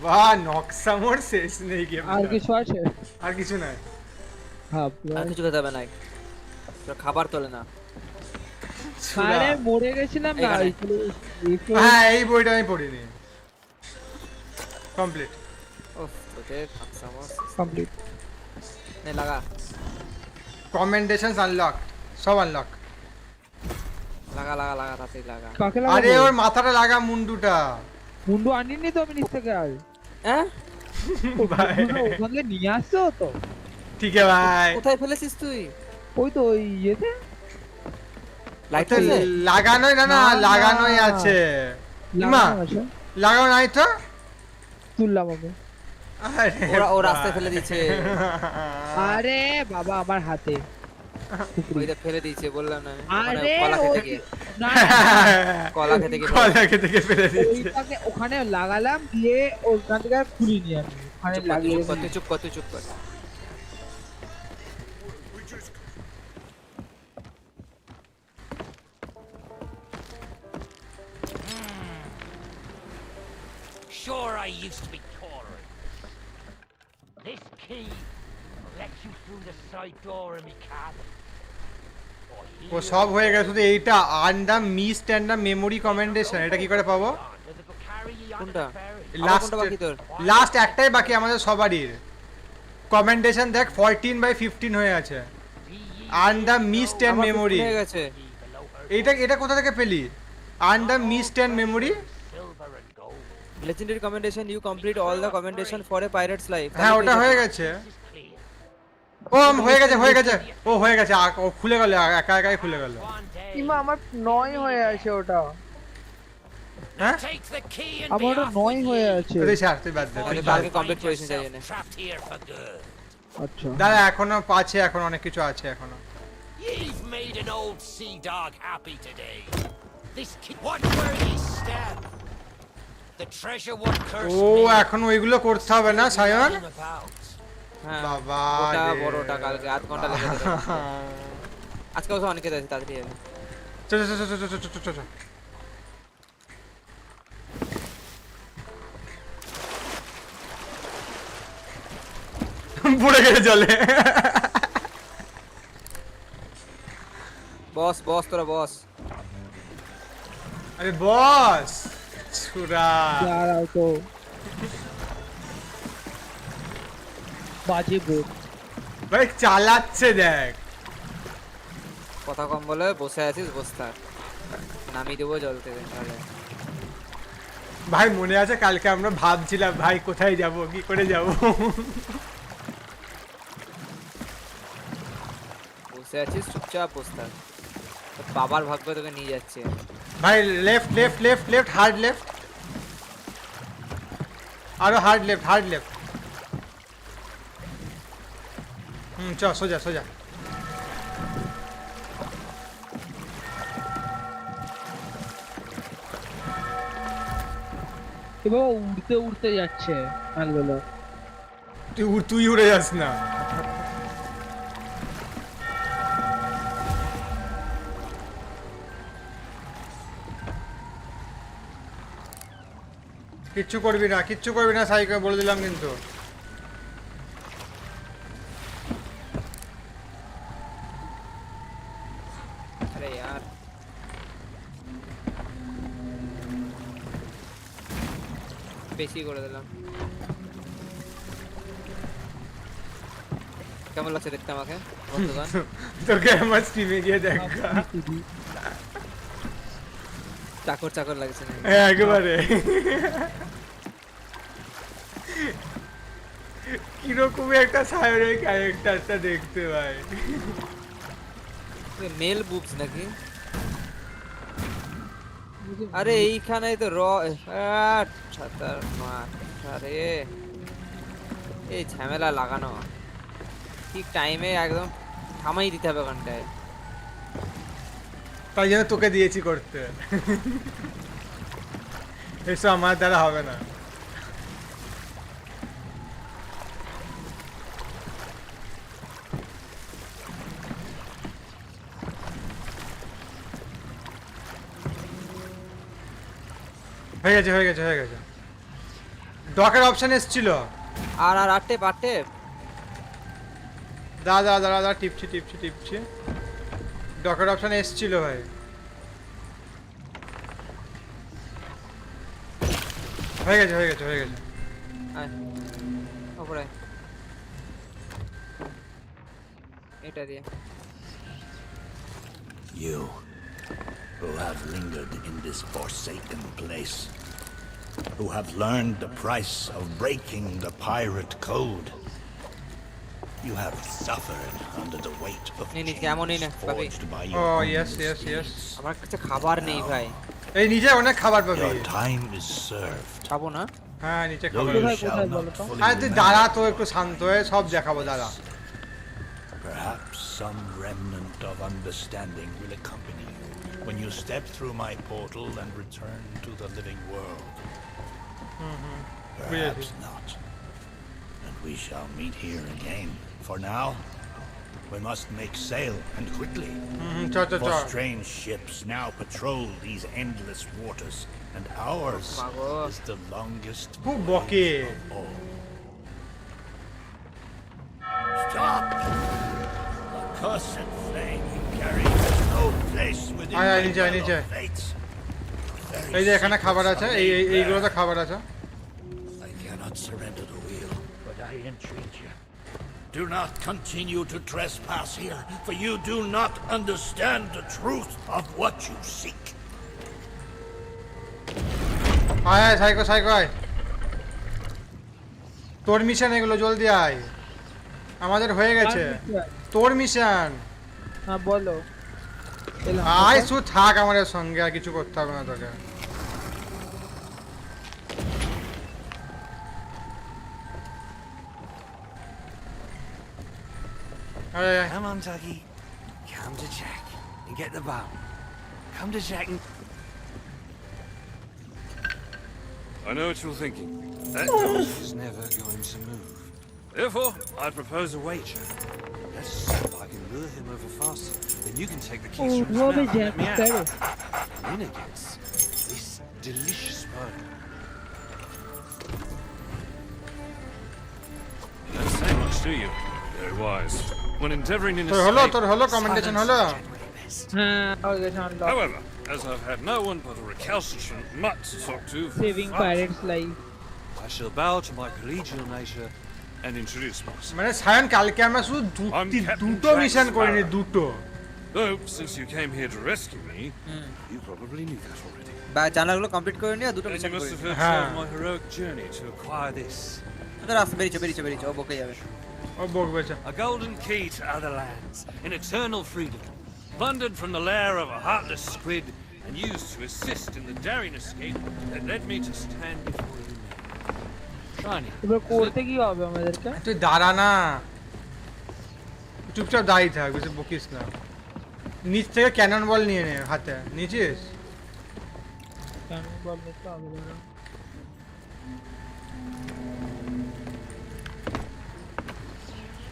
বাবা নকশা মোর শেষ নেই গেম। আর কিছু আছে? আর কিছু নাই। হ্যাঁ আর কিছু খেতে হবে না, তোর খাবার তোলে না। আরে মরে গেছিলাম না। এখানে। হ্যাঁ এই বইটা আমি পড়িনি। কমপ্লিট। ওফ তোদের সামস কমপ্লিট। নে লাগা। কমেন্ডেশনস আনলক, সব আনলক। লাগা তাতেই লাগা। কাকে আরে লাগাবো? ওর মাথাটা লাগা মুন্ডুটা। মুন্ডু আনিনি তো আমি নিচ থেকে আর। হ্যাঁ ভাই ওখান থেকে নিয়ে আসছো তো? ঠিক আছে ভাই। কোথায় ফেলেছিস তুই? ওই তো ওই ইয়েতে লাইট ওতে লাগানোই না না, লাগানোই না। আছে। ইমা লাগানো আছে। লাগানো নাই তো? তুললাম আমি। আরে ও রাস্তায় ফেলে দিয়েছে। আরে বাবা আমার হাতে। ওইটা ফেলে দিয়েছে বললাম না। আরে কলা খেতে ওই- গিয়ে, না কলা খেতে গিয়ে কলা খেতে ফেলে দিয়েছে। ওইটাকে ওখানে লাগালাম দিয়ে ওখান থেকে আর খুলিনি আমি। ওখানে লাগিয়ে চুপ কর। Sure, I used to be tolerant. This key will let you through the side door in me cabin. ও সব হয়ে গেছে, শুধু এইটা undone mist and the memory commendation. এটা কি করে পাবো? কোনটা? লাস্ট কোনটা বাকি তোর? লাস্ট একটাই বাকি আমাদের সবারই। কমেন্ডেশন দেখ 14/15 হয়ে আছে। আনডাম মিসড এন্ড আমার মেমরি। হয়ে গেছে। এটা কোথা থেকে পেলি? Undone mist and memory. Legendary commendation, you complete all the commendation for a pirate's life. হ্যাঁ ওটা হয়ে গেছে। ও হয়ে গেছে। ও হয়ে গেছে, ও খুলে গেল, একাই খুলে গেল। কিমা আমার 9 হয়ে আছে ওটা। হ্যাঁ Take the key and আমার be ওটা off 9 with হয়ে ye. আছে। তুই ছাড়, তুই বাদ দে। আমি Or কালকে you'll complete find করেছি yourself জানি না। trapped here for good. আচ্ছা দাদা এখনো আছে, এখন অনেক কিছু আছে এখনো। You've made an old sea dog happy today. This kid, what were ye step? The treasure what cursed O me. এখন ওইগুলো করতে হবে না সায়ন Running about. হ্যাঁ বাবা ওটা রে। বড়টা কালকে আধ ঘন্টা লেগে যাবে আজকে অবশ্য অনেকে যাচ্ছে তাড়াতাড়ি যাবে চল চল চল চল চল চল চল পড়ে গেছে জলে বস বস তোরা বস আরে বস ছুরা দাঁড়াও তো বাজে বোধ ভাই চালাচ্ছে দেখ কথা কম বলে বসে আছিস বস থাক নামিয়ে দেবো জল থেকে তাহলে ভাই মনে আছে কালকে আমরা ভাবছিলাম ভাই কোথায় যাব কি করে যাব বসে আছিস চুপচাপ বস থাক তোর বাবার ভাগ্য তোকে নিয়ে যাচ্ছে ভাই left left left left hard left আরো হার্ড লেফট চ সোজা সোজা এবার উড়তে উড়তে যাচ্ছে মালগুলো তুই উড়ে যাস না কিচ্ছু করবি না সাইকে বলে দিলাম কিন্তু আরে यार বেশি করে দিলাম কেমন লাগছে দেখতে আমাকে বন্ধুগণ তোকে আমার স্ট্রিমে গিয়ে দেখ চাকর চাকর লাগছে না একেবারে কিরকম একটা সায়রের ক্যারেক্টারটা দেখতে ভাই মেল বুকস নাকি আরে এইখানেই তো ছাতার মার আরে এই ঝামেলা লাগানো ঠিক টাইমে একদম থামাই দিতে হবে ওখানটায় তাই জন্য তোকে দিয়েছি করতে এসব আমার দ্বারা হবে না হয়ে গেছে ডকের অপশন এসেছিল আর আটটে পাটে দাদা টিপছি ডকের অপশন এসেছিল ভাই হয়ে গেছে আয় ওপরে এটা দিয়ে You, who have lingered in this forsaken place, who have learned the price of breaking the pirate code, you have suffered under the weight of chains forged by your Oh, own yes. misdeeds. আমার কাছে খাবার নেই ভাই এই নিচে অনেক খাবার পাবি Your time is served. খাবো না হ্যাঁ নিচে Though খাবার you shall not fully আরে তুই দাঁড়া তো একটু শান্ত হয়ে সব দেখাবো দাঁড়া perhaps some remnant of understanding will accompany you when you step through my portal and return to the living world. Perhaps not. And we shall meet here again. For now, we must make sail, and quickly. For strange ships now patrol these endless waters, and ours is the longest voyage of all. Stop! The cursed flame you carry has no place within my fellow fates. এই যে এখানে খাবার আছে এইগুলোতে খাবার আছে I cannot surrender the wheel, but I entreat you. Do not continue to trespass here, for you do not understand the truth of what you seek. আয় psycho আয় তোর মিশন এগুলো জলদি আয় আমাদের হয়ে গেছে তোর মিশন হ্যাঁ বলো আয় শুধু থাক আমাদের সঙ্গে আর কিছু করতে হবে না তোকে Come on, Tuggy. Come to Jack and get the bone. Come to Jack and... I know what you're thinking. That door is never going to move. Therefore, I propose a wager. Let's see if I can lure him over faster. Then you can take the keys from his वो भी mouth and let me jack out. The winner gets this delicious bone. Don't say much, do you? Very wise. When endeavoring in a তোর হলো কমেন্টেশন হলো হ্যাঁ হয়ে গেছে unlock. However, as I've had no one but a recalcitrant mutt to talk to for Saving 5 Pirates life. I shall bow to my collegial nature and introduce myself. মানে সায়ন কালকে আমরা শুধু দুটো মিশন করিনি দুটো Though, since you came here to rescue me, you probably knew that already. জানাগুলো complete করে নিয়ে দুটো And মিশন you must করে have heard of my heroic journey to acquire this. রাস্তা বেরিয়েছে ও বকে যাবে ও বকবেছে A golden key to other lands, in eternal freedom, plundered from the lair of a heartless squid, and used to assist in the daring escape that led me to stand before you now. Shiny. এবার করতে কি হবে আমাদেরকে তুই দাঁড়া না চুপচাপ দাঁড়িয়ে থাক বেশি বকিস না নিচ থেকে ক্যানন বল নিয়ে নে হাতে নিচিস কেন বল নিতে হবে না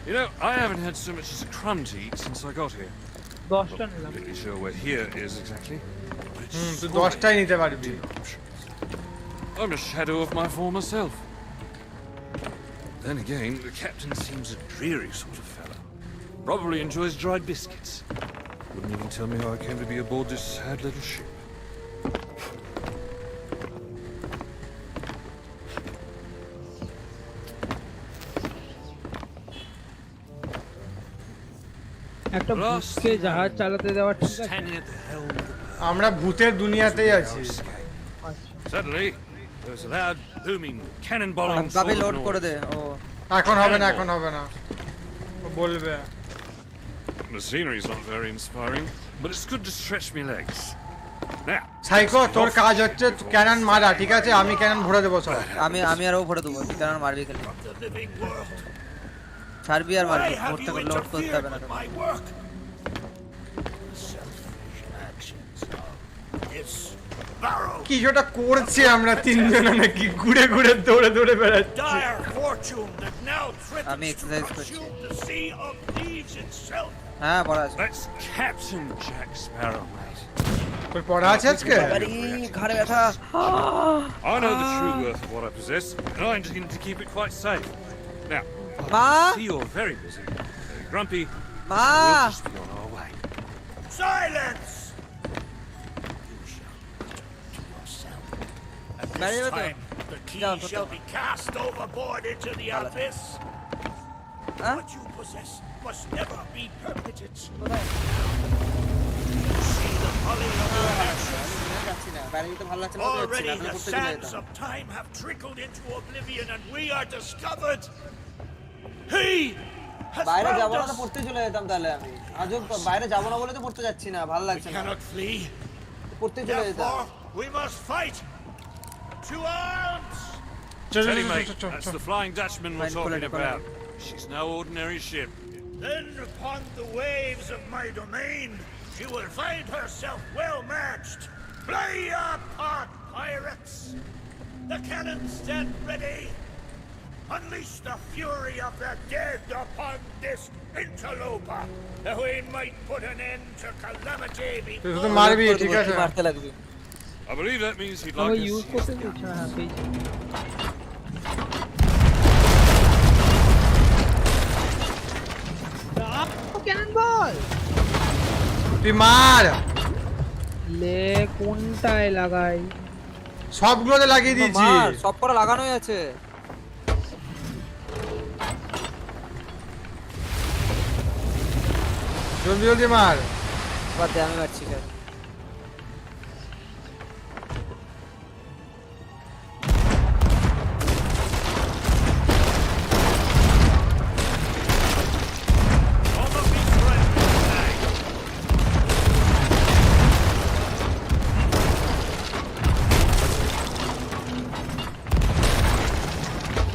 You know, I haven't had so much as a crumb to eat since I got here. 10টা নিলাম Not really sure where here is exactly. But it's তুই 10টাই নিতে পারবি I'm a shadow of my former self. Then again, the captain seems a dreary sort of fellow. Probably enjoys dried biscuits. Wouldn't even tell me how I came to be aboard this sad little ship. একটা ভূতকে জাহাজ চালাতে দেওয়া ঠিক আছে Standing at the helm of the আমরা ভূতের দুনিয়াতেই আছি Suddenly, there was a loud, booming, cannonballing গাবে sort লোড of করে দে noise. ও এখন হবে না ও বলবে The scenery's not very inspiring, but it's good to stretch my legs. Now, psycho তোর কাজ হচ্ছে ক্যানন মারা ঠিক আছে আমি ক্যানন ভরে দেবো সব আমি আর ও ভরে দেবো কারণ মারবি খেলে ছাড়বি আর মারবি ভরতে করে লোড করতে হবে না কি যেটা করছি আমরা তিনজন নাকি ঘুরে ঘুরে দৌড়ে দৌড়ে বেড়াচ্ছি Dire fortune that now আমি threatens to এক্সারসাইজ করছি consume the sea of Thieves itself. হ্যাঁ পড়া আছে that's Captain Jack Sparrow, mate. তোর পড়া আছে আজকে ঘাড়ে ব্যথা I know the true worth of what I possess, and I intend to keep it quite safe. Now, মা I see you're very busy, very grumpy. মা We'll just be on our way. Silence! You shall return to yourself. At Very this well. time, the key Down, shall be cast overboard into the abyss. Huh? What you possess must never be permitted. কোথায় See the folly of your actions. যাচ্ছি না বাইরে যেতে ভালো লাগছে না তো যাচ্ছি Already না আমি the করতে চলে sands যেতাম of time have trickled into oblivion and we are discovered. He has বাইরে found যাবো না তো us. পড়তে চলে যেতাম তাহলে আমি আজও বাইরে যাবো না বলে তো পড়তে যাচ্ছি না ভালো We লাগছে না cannot flee. পড়তে চলে যেতাম Therefore, we must fight. To arms! Steady, mate. That's the Flying Dutchman we're Fine, pull talking it, pull it. about. She's no ordinary ship. Then upon the waves of my domain, she will find herself well matched. Play your part, pirates! The cannons stand ready. Unleash the fury of the dead upon this interloper, that we might put an end to calamity তুই before শুধু মারবি ঠিক আছে মারতে লাগবে I believe that means he'd আমার like use us. করতে দিচ্ছে না হ্যাঁ পেয়েছি ক্যানন বল তুই মার লে কোনটায় লাগাই সবগুলোতে লাগিয়ে দিয়েছি মার সব করা লাগানোই আছে জলদি জলদি মার বাদ দে আমি মারছি কেন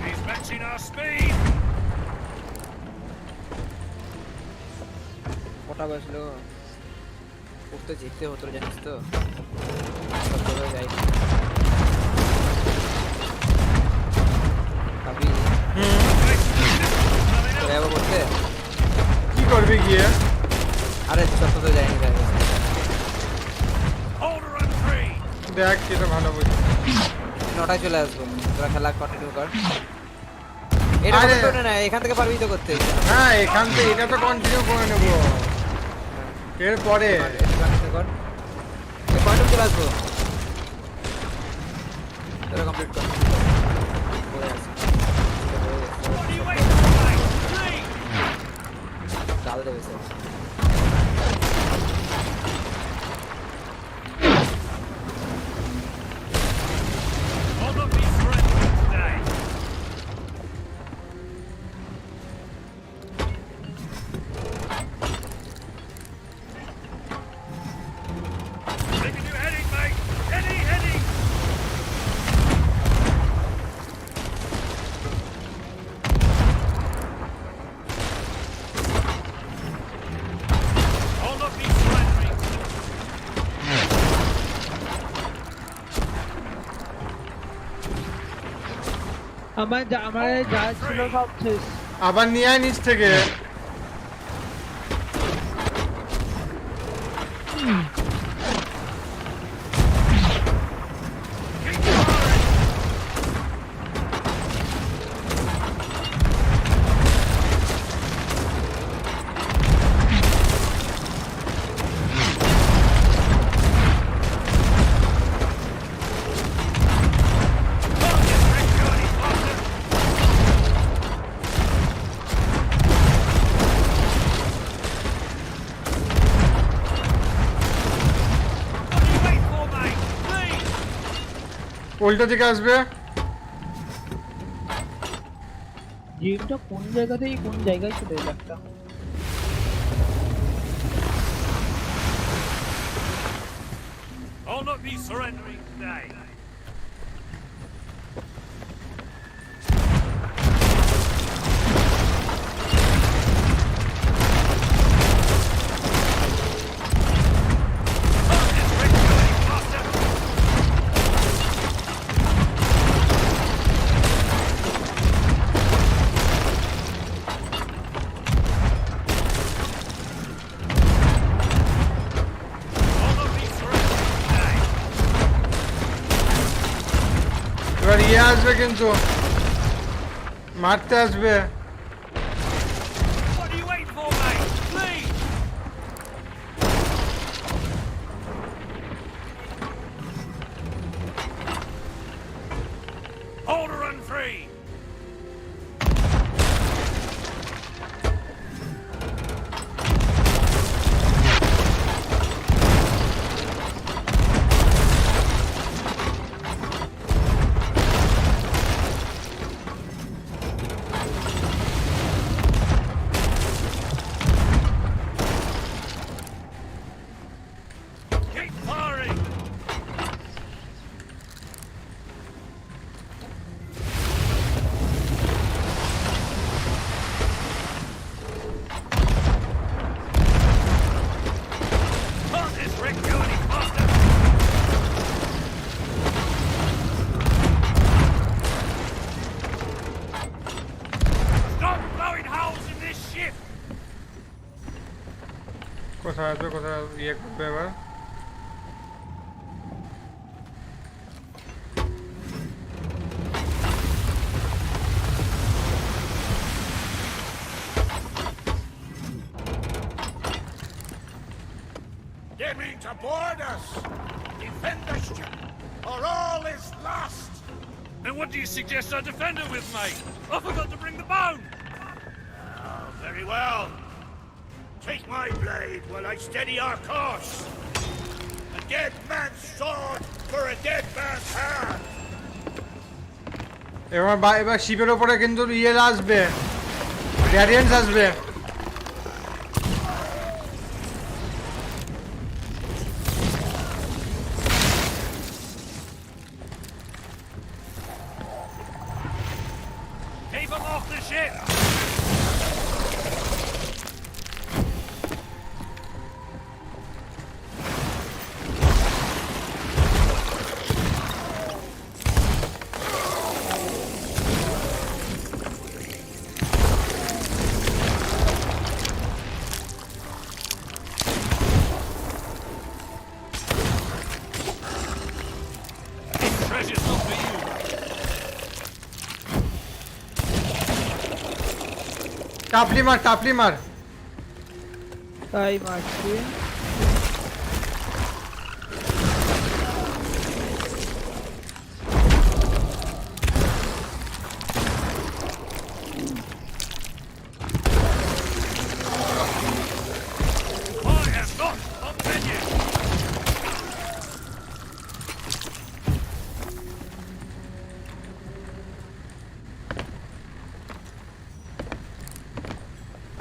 He's matching our speed. কটা বসলো তো জিততে হতো জানিস তো সব করে যাই ভাবি চলে যাবো করতে কি করবি গিয়ে আরে সব তো যাইনি তাই দেখ এটা ভালো বুঝি 9টায় চলে আসবো তোরা খেলা কন্টিনিউ কর এটা করতে না এখান থেকে পারবি তো করতে হ্যাঁ এখান থেকে এটা তো কন্টিনিউ করে নেব এরপরে কন্টিনিউ কর এই পয়েন্টে চলে আসবো তোরা কমপ্লিট কর পরে আসি ডাল দেবে স্যার আমার যা ছিল সব শেষ আবার নিয়ে আয় নিচ থেকে উল্টো দিকে আসবে গেমটা কোন জায়গা থেকে কোন জায়গায় চলে এলো একটা I'll not be surrendering today. এবার ইয়ে আসবে কিন্তু মারতে আসবে What are you waiting for, mate? Please! Hold her run free! Keep firing! Put this Rick Goody bastard! Stop blowing holes in this ship! কোথায় আসবে কোথায় ইয়ে করবে এবার They mean to board us! Defend the ship, or all is lost! And what do you suggest I defend her with, mate? I forgot to bring the bone! Oh, very well. Take my blade while I steady our course. A dead man's sword for a dead man's hand. এবার শিপের উপরে কিন্তু ইয়ে আসবে radiance আসবে Keep them off the ship! টাপলি মার তাই মারছি।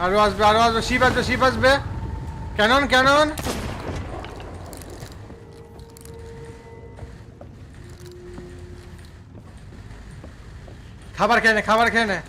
আরো আসবে শিপ আসবে ক্যানন খাবার খেয়ে নে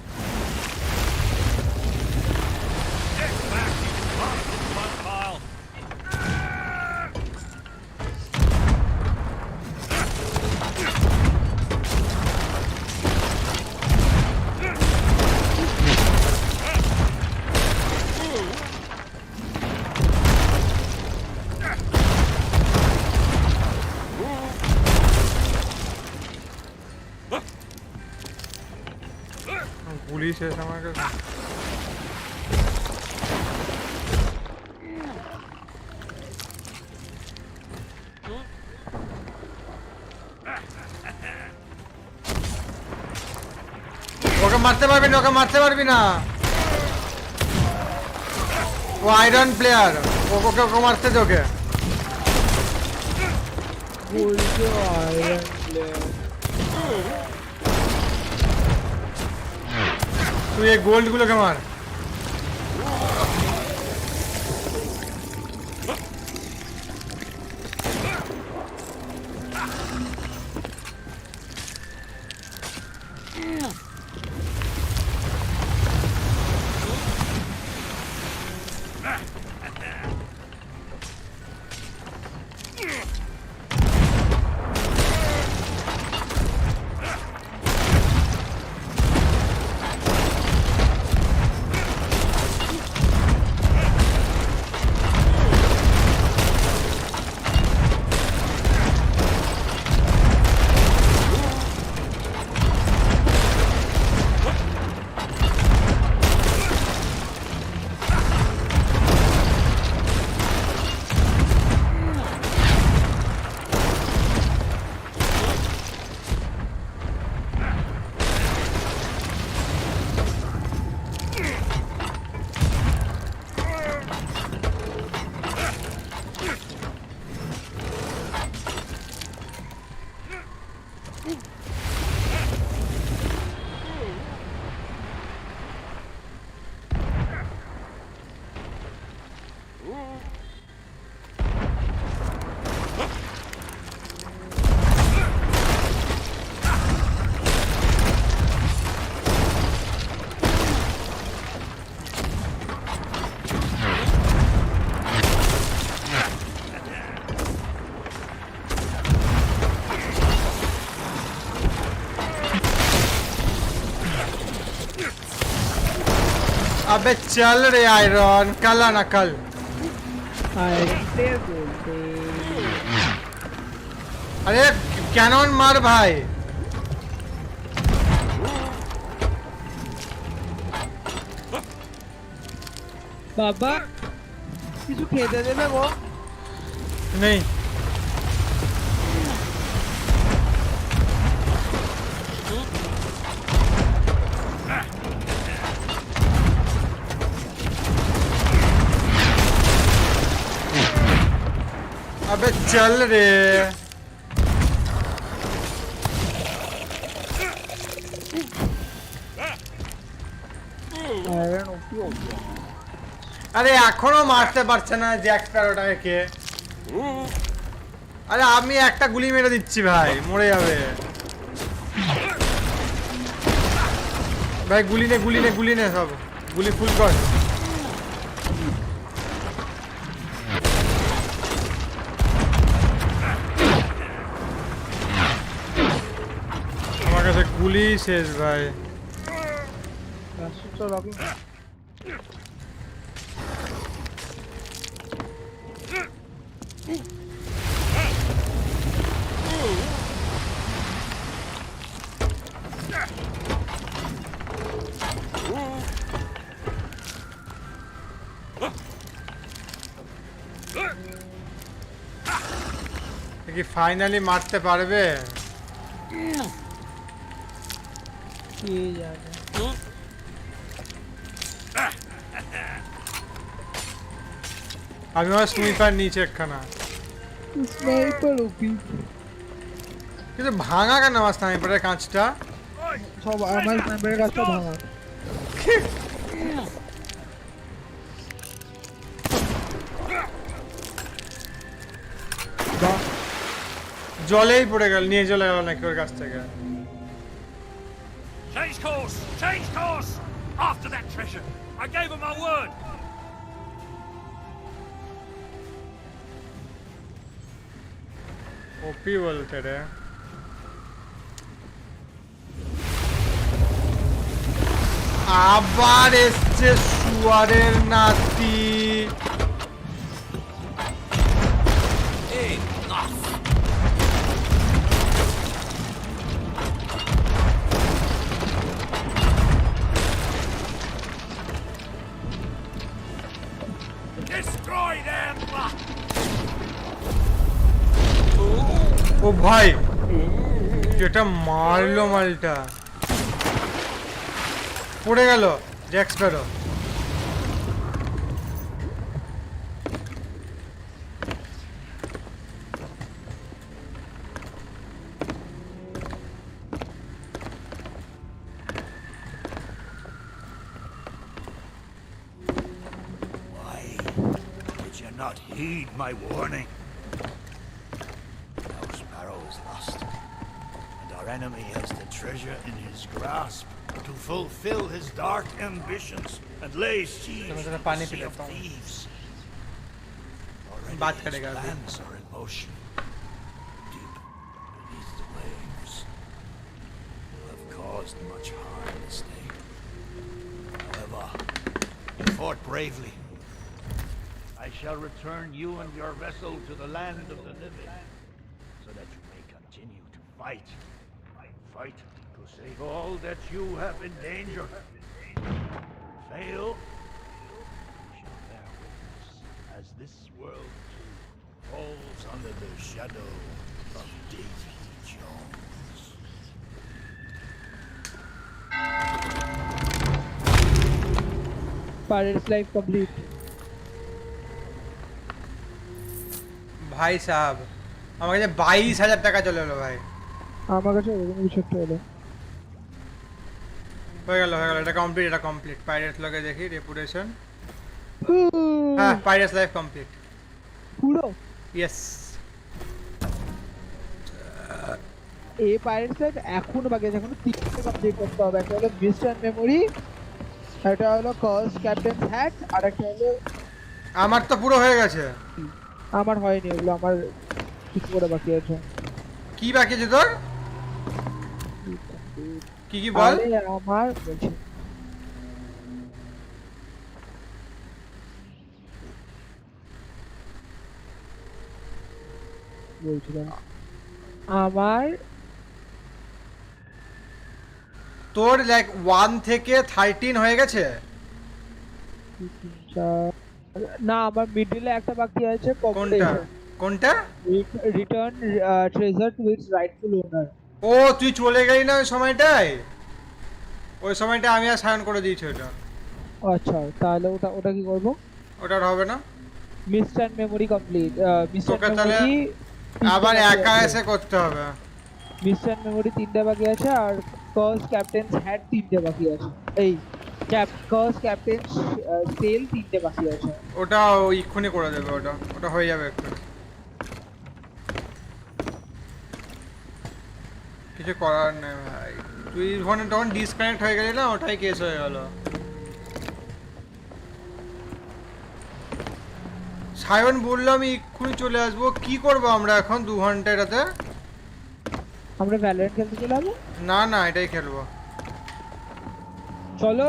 গুলি শেষ আমার কাছে। ওকে মারতে পারবি না ও আয়রন প্লেয়ার ওকে মারতে তোকে বলছো আয়রন প্লেয়ার। তুই এই গোল্ড গুলোকে মার अबे चल रे आयरन कल आना कल आयरन प्लेयर बोलते अरे कैनन मार भाई बाबा কিছু খেতে দেবে গো नहीं अबे चल रे आयरन ओपी हो गया আরে এখনো মারতে পারছে না জ্যাক স্প্যারোটাকে আরে আমি একটা গুলি মেরে দিচ্ছি ভাই মরে যাবে ভাই গুলি নে সব গুলি ফুল কর আমার কাছে গুলি শেষ ভাই রাস্তা লগিং কি ফাইনালি মারতে পারবে? কে জানে। আমি আমার স্নাইপার নিচে একখানা, স্নাইপার ওপি। কিন্তু ভাঙা কেন আমার স্নাইপারের কাঁচটা? সব আমার স্নাইপারের কাজটা ভাঙা। জলেই পড়ে গেল, নিয়ে চলে গেল নাকি ওর কাছ থেকে। Change course! Change course! After that treasure! I gave him my word! ওপি বলতে রে। আবার এসছে শুয়ারের নাতি। Destroy them! ও ভাই, যেটা মারলো মালটা, পড়ে গেল Jack Sparrow. Not heed my warning. Now Sparrow is lost, and our enemy has the treasure in his grasp to fulfill his dark ambitions and lay siege to the Sea of Thieves. Already his plans are in motion, deep beneath the waves. You have caused much harm this day. However, you fought bravely. I shall return you and your vessel to the land of the living, so that you may continue to fight. Fight to save all that you have endangered. Fail, you shall bear witness as this world too falls under the shadow of Davy Jones. Pirate's life complete. ভাই সাহেব, আমার কাছে 22,000 টাকা চলে এলো ভাই। আমার কাছে এরকম কিছু একটা এলো। হয়ে গেল, এটা কমপ্লিট, এটা কমপ্লিট। পাইরেটস লগে দেখি রেপুটেশন। হ্যাঁ, পাইরেটস লাইফ কমপ্লিট পুরো। ইয়েস। এই পাইরেটস লাইফ এখনো বাকি আছে, এখনো 3টা কমপ্লিট করতে হবে। একটা হলো মিস্টার মেমোরি, একটা হলো কস ক্যাপ্টেন হ্যাট, আর একটা হলো আমার তো পুরো হয়ে গেছে। আমার হয়নি, ওগুলো আমার কিছু করে বাকি আছে। কি বাকি আছে তোর? কি কি বল? আমার বলছি বলছিলাম আমার তোর লাইক 1 থেকে 13 হয়ে গেছে না, আমার মিডলে একটা বাকি আছে। কোনটা কোনটা? Return treasure to its rightful owner. ও তুই চলে গেলি না ওই সময়টায়? ওই সময়টা আমি আর সাইন করে দিয়েছি ওটা। আচ্ছা, তাহলে ওটা কি করব? ওটা হবে না। Mister memory complete. Mister memory আবার একা এসে করতে হবে। মিস্টার মেমোরি 3টা বাকি আছে, আর কস ক্যাপ্টেন হ্যাট 3টা বাকি আছে। এই কস ক্যাপ্টেন সেল 3টা বাকি আছে। ওটা এক্ষুনি করে দেবে, ওটা হয়ে যাবে এক্ষুনি। কিছু করার নেই ভাই, তুই ফোনে তখন ডিসকানেক্ট হয়ে গেলি না, ওটাই কেস হয়ে গেল। সায়ন বললো আমি এক্ষুনি চলে আসবো। কি করবো আমরা এখন 2 ঘন্টা এটাতে? আমরা ভ্যালোরেন্ট খেলতে চলে যাবো? না না, এটাই খেলবো। চলো।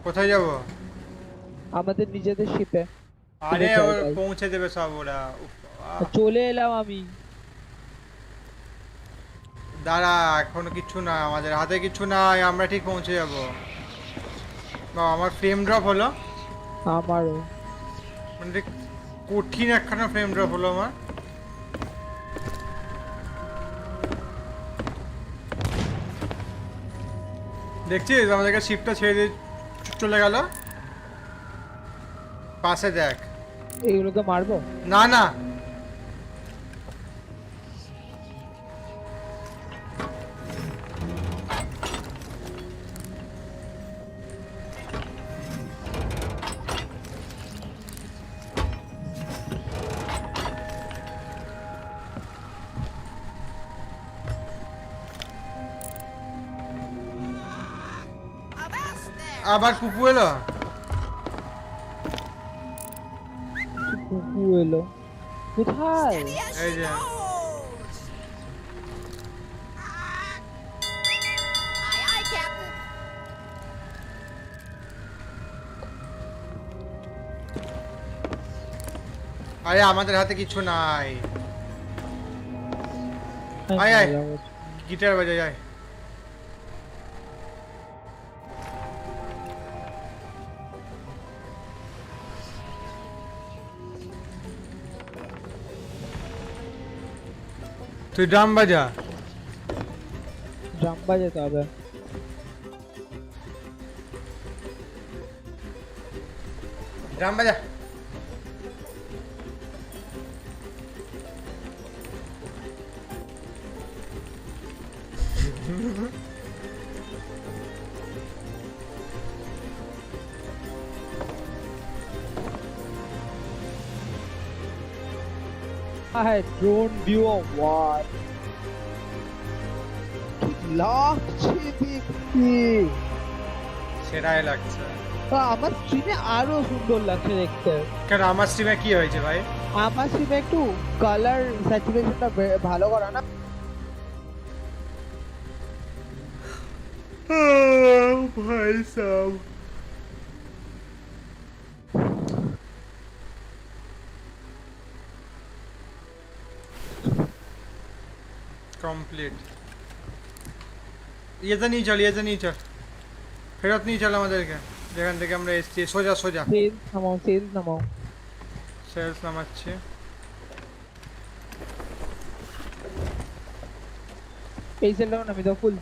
কোথায় যাব? আমাদের নিজেদের শিপে। আরে ওর পৌঁছে দেবে সব ওরা। চলে এলাম আমি। দাঁড়া, এখনো কিছু না, আমাদের হাতে কিছু নাই, আমরা ঠিক পৌঁছে যাব। বাবা, আমার ফ্রেম ড্রপ হলো। আমারও মানে কঠিন একখানা ফ্রেম ড্রপ হলো আমার। দেখছিস আমাদেরকে শিপটা ছেড়ে দিয়ে চলে গেল পাশে দেখ এইগুলোকে মারবো না না আবার কুকু এলো কুকু এলো কোথায় এই যে আরে আমাদের হাতে কিছু নাই আয় আয় গিটার বাজে যায় তুই ড্রাম বাজা ড্রাম বাজাতে হবে ড্রাম বাজা হ্যাঁ ড্রোন ভিউ অফ ওয়ার লাগছে দেখতে সেটাই লাগছে আমার স্ট্রিমে আরো সুন্দর লাগছে দেখতে কেন আমার স্ট্রিমে কি হয়েছে ভাই আমার স্ট্রিমে একটু কালার স্যাচুরেশনটা ভালো করা না ভাই সাব कंप्लीट ये तो नहीं चल ফেরত নিয়ে চল আমাদেরকে যেখান থেকে আমরা এসেছি সোজা সোজা সেলস নামাও সেলস নামাচ্ছে এই সেলটা নামি দাও ফুল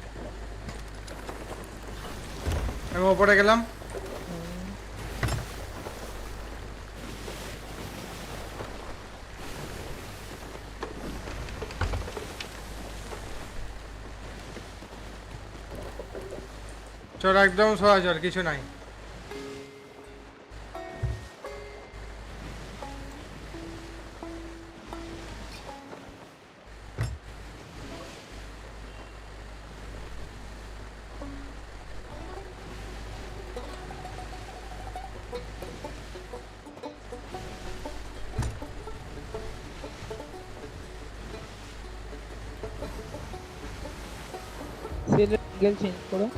আমি উপরে গেলাম চল একদম সোজা চল কিছু নাই সেলের অ্যাঙ্গেল চেঞ্জ করো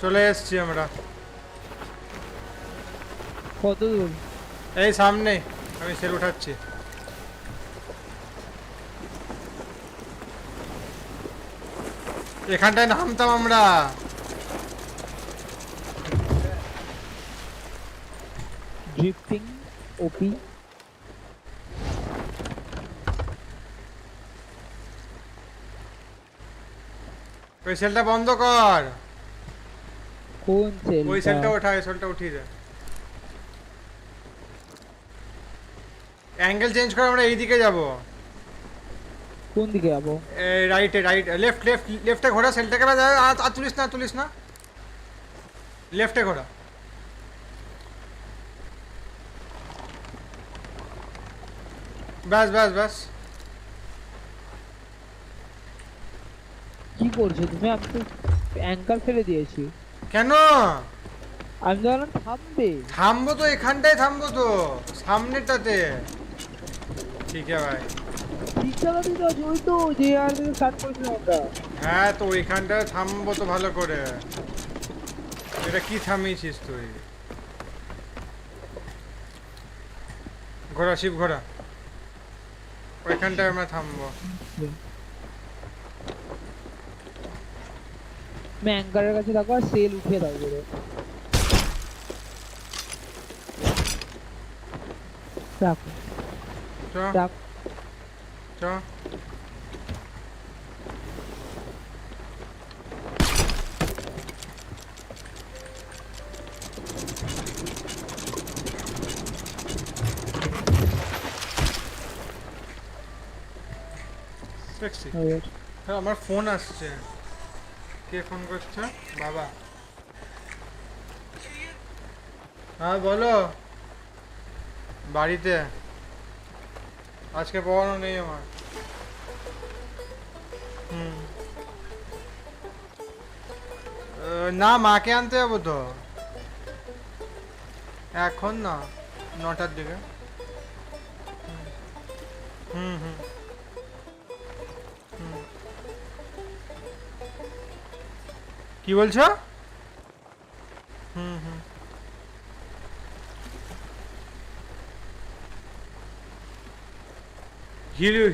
চলে এসেছি আমরা কত দূর এই সামনে আমি সেল উঠাচ্ছি এখানটায় নামতাম আমরা ড্রিফটিং ওপি ওই সেলটা বন্ধ কর কোন সেল ওই সেলটা ওঠা ওই সেলটা উঠিয়ে দে অ্যাঙ্গেল চেঞ্জ করে আমরা এইদিকে যাব কোন দিকে যাব রাইটে লেফটে ঘোরা সেলটাকে আর তুলিস না লেফটে ঘোরা ব্যাস কি করছো তুমি আমি তো অ্যাঙ্কার ফেলে দিয়েছি কেন আমি বললাম থামবো তো এখানটায় থামবো তো সামনেটাতে ঠিক আছে ভাই ঠিক চালাতে তো ওই তো যে আর স্টার্ট করেছিলাম আমরা হ্যাঁ তো ওইখানটায় থামবো তো ভালো করে এটা কি থামিয়েছিস তুই ঘোরা শিব ঘোরা ওইখানটায় আমরা থামবো আমি অ্যাঙ্কারের কাছে থাকবো আর সেল উঠিয়ে দাও করে রাখো চ সেক্সি হ্যাঁ আমার ফোন আসছে কে ফোন করছে বাবা হ্যাঁ বলো বাড়িতে আজকে পড়ানো নেই আমার না মাকে আনতে যাবো তো এখন না 9টার দিকে কি বলছো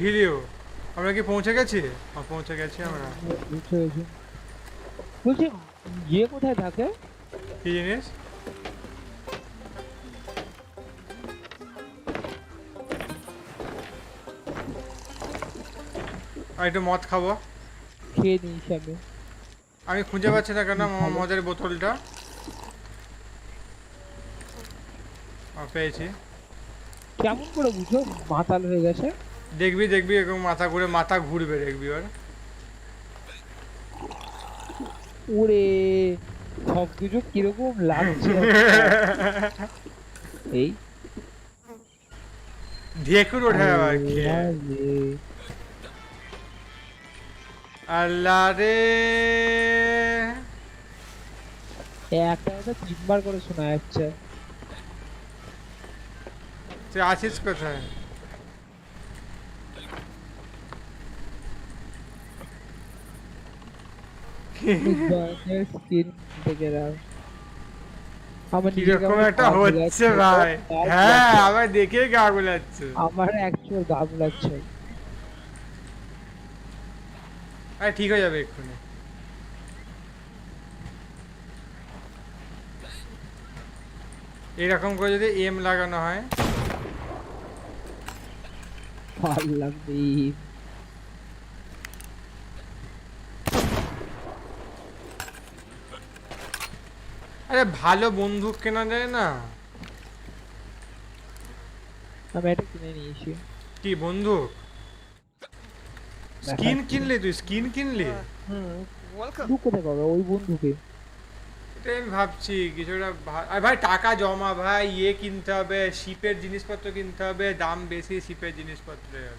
হিলিও আমরা কি পৌঁছে গেছি পৌঁছে গেছি আমরা বলছি ইয়ে কোথায় থাকে কি জিনিস আর একটু মদ খাবো খেয়ে নিই হিসাবে আমি খুঁজে পাচ্ছি না কেন মদের বোতলটা পেয়েছি কেমন করে বুঝো মাতাল হয়ে গেছে দেখবি এরকম মাথা ঘুরবে দেখবি ওর ওরে সবকিছু কিরকম লাগছে এই ঢেকুর ওঠে আবার আল্লাহ রে একটা 3বার করে শোনা যাচ্ছে তুই আছিস কোথায় কিরকম একটা হচ্ছে ভাই হ্যাঁ আবার দেখে গা গুলাচ্ছে আমার অ্যাকচুয়াল গা গুলাচ্ছে আরে ঠিক হয়ে যাবে এক্ষুনি এরকম করে যদি এম লাগানো হয় আরে ভালো বন্দুক কেনা যায় না আমি এটা কিনে নিয়েছি কি বন্দুক স্কিন কিনলি তুই স্কিন কিনলি বন্দুক কোথায় পাবে ওই বন্দুকে এটাই আমি ভাবছি কিছুটা ভাই টাকা জমা ভাই ইয়ে কিনতে হবে শিপের জিনিসপত্র কিনতে হবে দাম বেশি শিপের জিনিসপত্রের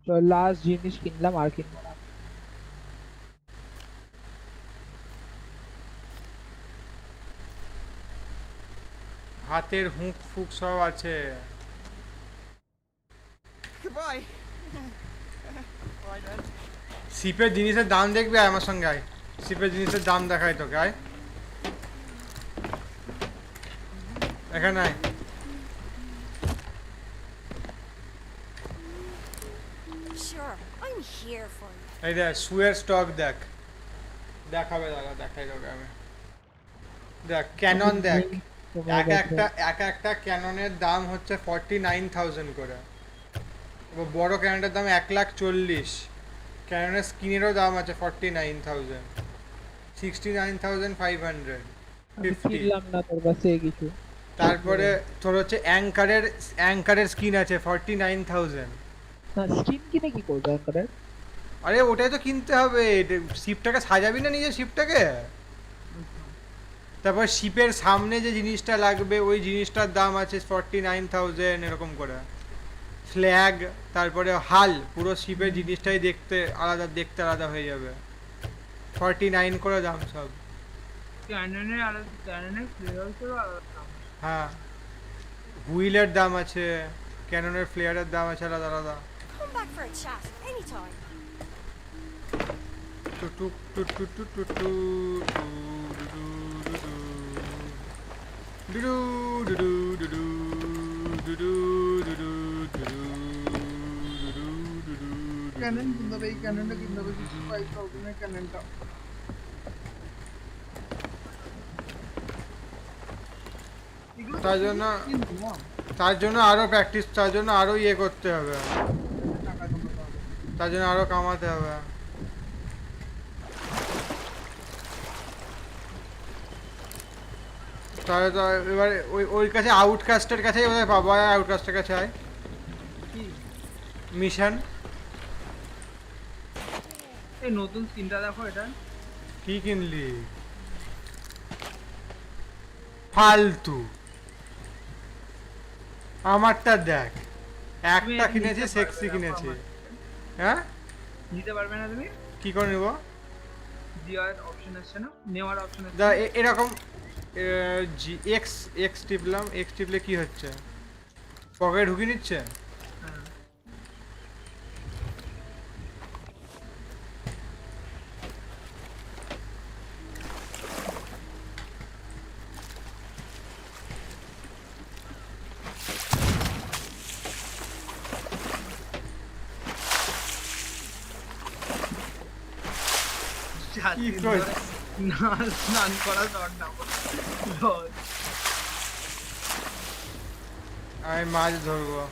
তো লাস্ট জিনিস কিনলাম আর কিনবো না হাতের হুক ফুক সব আছে শিপের জিনিসের দাম দেখবি আমার সঙ্গে আয় শিপের জিনিসের দাম দেখাই তোকে আয় এখানে আয় Sure, I'm here for you. এই দেখ সুয়ের স্টক দেখাবে দাদা দেখাই তোকে আমি দেখ ক্যানন দেখ একটা ক্যাননের দাম হচ্ছে 49,000 করে বড় ক্যাননের দাম 1,40,000 ক্যাননের স্ক্রিনেরও দাম আছে 49,000 69,500 তারপরে তোর হচ্ছে অ্যাঙ্কারের স্ক্রিন আছে 49,000 স্ক্রিন কিনে কি করবে অ্যাঙ্কারের আরে ওটাই তো কিনতে হবে শিপটাকে সাজাবি না নিজে শিপটাকে তারপর শিপের সামনে যে জিনিসটা লাগবে ওই জিনিসটার দাম আছে 49,000 এরকম করে ফ্ল্যাগ তারপরে হাল পুরো শিপের জিনিসটাই দেখতে আলাদা হয়ে যাবে 49 করে দাম সব হ্যাঁ হুইলের দাম আছে ক্যাননের ফ্লেয়ারের দাম আছে আলাদা Come back for a chat anytime. Cannon কিনতে হবে এই ক্যাননটা কিনতে হবে 5,000 এর ক্যাননটা তার জন্য আরো প্র্যাকটিস তার জন্য আরো ইয়ে করতে হবে তার জন্য আরো কামাতে হবে তাহলে তো এবারে ওই কাছে আউটকাস্টের কাছেই বোধহয় পাবো আউটকাস্টের কাছে আয় মিশন এই নতুন স্কিনটা দেখো এটা কি কিনলি ফালতু আমারটা দেখ একটা কিনেছি সেক্সি কিনেছি হ্যাঁ নিতে পারবে না তুমি কি করে নেব দেওয়ার অপশন আছে না নেওয়ার অপশন আছে এরকম জি এক্স এক্স টিপলাম এক্স টিপলে কি হচ্ছে পকেটে ঢুকিয়ে নিচ্ছে কি করে না স্নান করা শর্ট না আমি মাছ ধরবো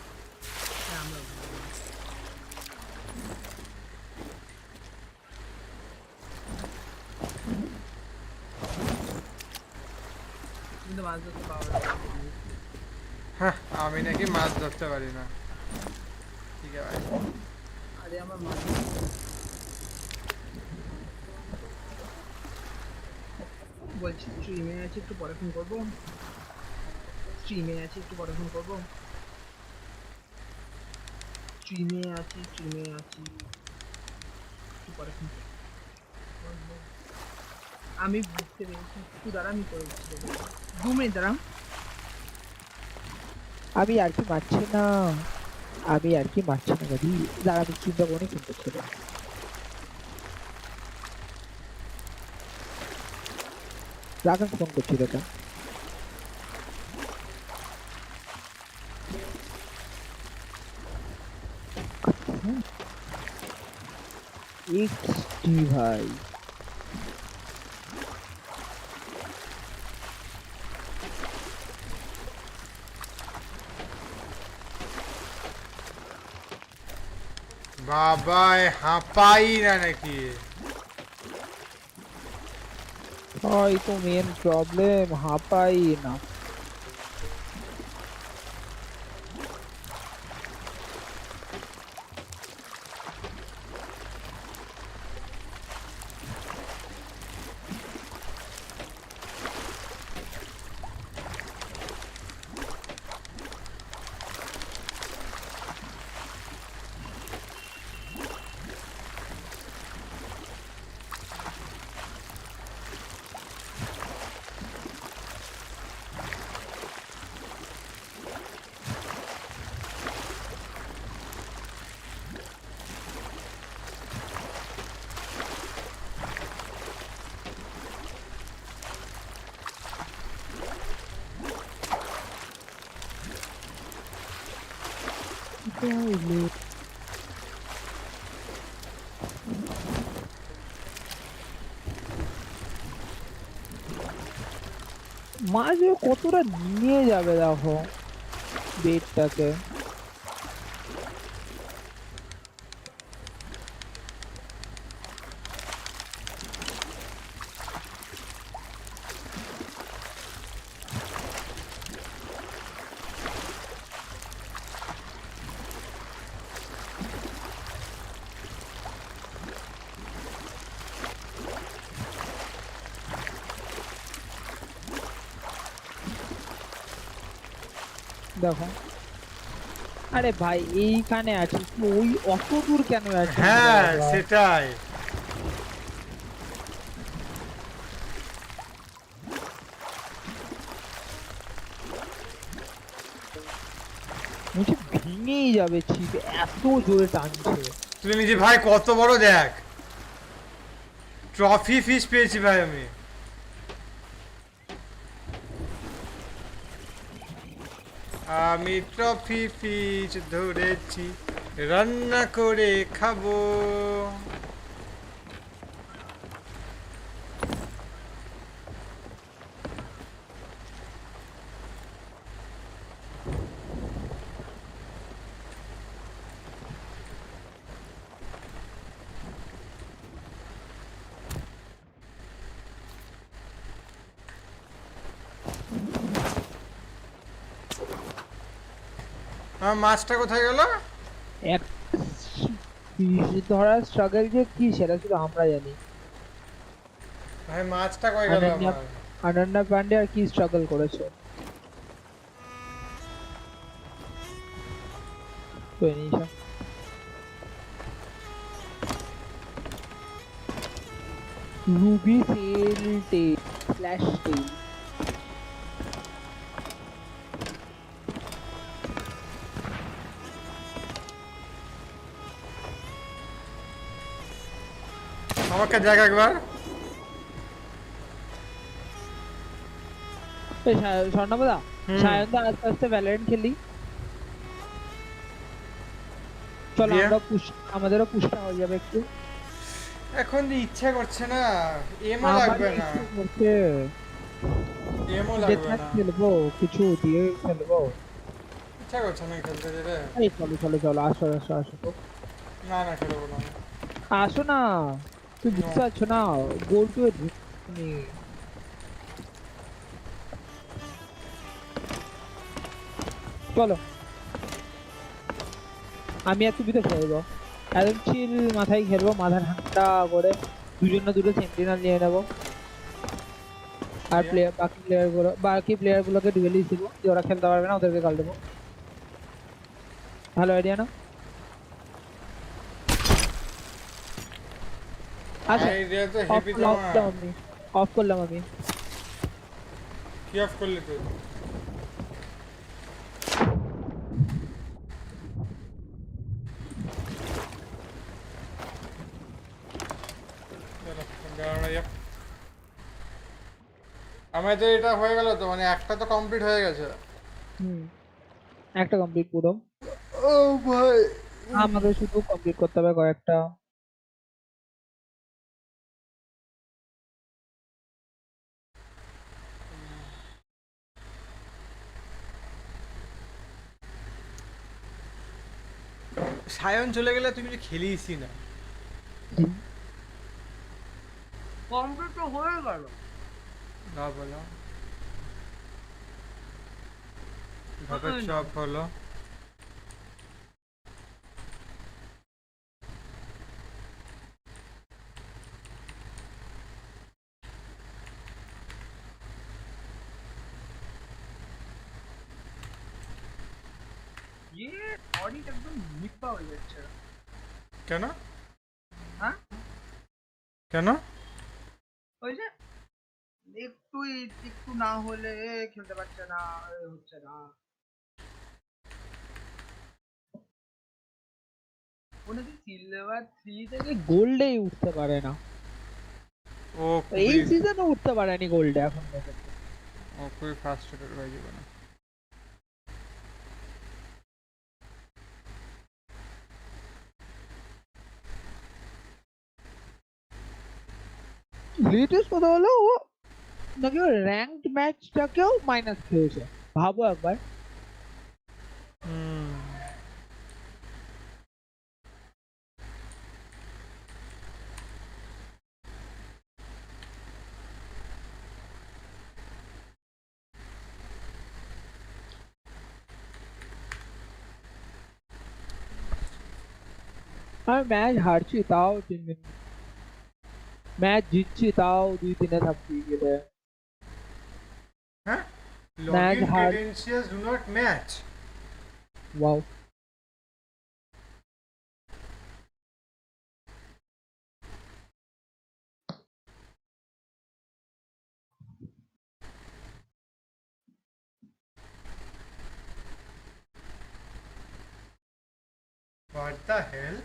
কিন্তু মাছ ধরতে পারবো হ্যাঁ আমি নাকি মাছ ধরতে পারি না ঠিক আছে ভাই আরে আমার মাছ বলছি স্ট্রিমে আছে একটু পরে ফোন করবো স্ট্রিমে আছে একটু পরে ফোন করবো স্ট্রিমে আছি একটু পরে ফোন আমি বুঝতে পেরেছি একটু দাঁড়া আমি করে দিচ্ছি 2 মিনিট দাঁড়াম আমি আর কি মারছি না দাদি দাঁড়া আমি চিন্তা করে ফোন করছি রাখেন ফোন করছি দাদা XD ভাই বাবা হাঁপাই না নাকি ভাই তো মেন প্রবলেম হাঁপাই না মাঝে কতটা নিয়ে যাবে দেখো বেডটাকে দেখো আরে ভাই এইখানে আছে ওই অত দূর কেন আছে হ্যাঁ সেটাই মুঝে ভেঙেই যাবে ছিপ এত জোরে টানছে তুই নিজে ভাই কত বড় দেখ ট্রফি ফিশ পেয়েছি ভাই আমি ট্রফি ফিশ ধরেছি রান্না করে খাবো মাছটা কোথায় গেল ফিশ ধরার স্ট্রাগল যে কি সেটা শুধু আমরা জানি। ভাই মাছটা কই গেল আমার? অনন্যা পান্ডে আর কি স্ট্রাগল করেছে তো নিশা। রুবি সেল টে স্ল্যাশ টেল আমাকে জায়গা একবার স্বর্ণপদা সায়নদা আস্তে আস্তে ভ্যালোরেন্ট খেলি চলো আমরা আমাদেরও পুশটা হয়ে যাবে একটু এখন যে ইচ্ছা করছে না এমও লাগবে না এমও লাগবে না খেলবো কিছু দিয়ে খেলবো ইচ্ছা করছে না খেলতে যেতে এই চলো চলো চলো আসো আসো আসো না না খেলবো না আসো না তুই বুঝতে পারছো না গোল টু চলো আমি আর তুমি তো খেলবো একদম চিল মাথায় খেলবো মাথা ঠান্ডা করে দুজন না দুটো সেন্টিনাল নিয়ে নেবো আর বাকি প্লেয়ার গুলোকে ডুয়েলি দিব যে ওরা খেলতে পারবে না ওদেরকে কাল দেবো ভালো আইডিয়া না আচ্ছা আইডিয়া তো হেভি তো অফ করলাম আমি কি অফ করলি তুই আমাদের এটা হয়ে গেল তো মানে একটা তো কমপ্লিট হয়ে গেছে একটা কমপ্লিট পুরো ও ভাই আমাদের শুধু কমপ্লিট করতে হবে কয়েকটা সায়ন চলে গেলে তুমি যে খেলিসই না কমপ্লিট তো হয়ে গেল না বলো ভাবে চপ হলো ये बॉडी एकदम निप्पा हो যাচ্ছে কেন হ্যাঁ কেন ওই যে একটু একটু না হলে খেলতে পারছে না হচ্ছে না ওটা কি সিলভার 3 থেকে গোল্ডে উঠতে পারে না ও এই সিজনে উঠতে পারেনি গোল্ডে এখন পর্যন্ত ও খুবই ফ্রাস্ট্রেটেড হয়ে যাবে না লেটেস্ট কথা হলো ও নাকি র্যাঙ্কড ম্যাচটাকেও মাইনাস খেয়েছে ভাবো একবার আমি ম্যাচ হারছি তাও 3 দিন ম্যাচ জিতছি তাও 2-3 থাকছি গেলে হ্যাঁ login credentials do not match wow what the hell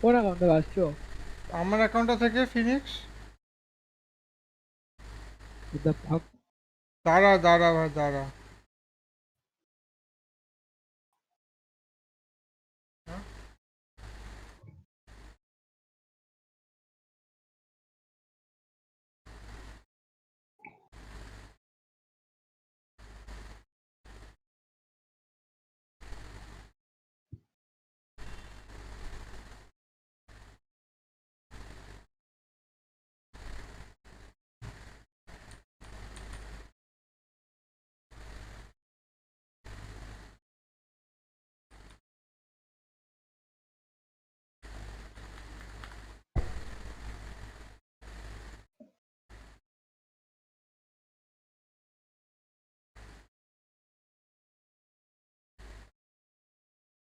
কোন অ্যাকাউন্টে আসছো আমার অ্যাকাউন্টটা থেকে ফিনিক্স the fuck দাঁড়া দাঁড়া ভাই দাঁড়া।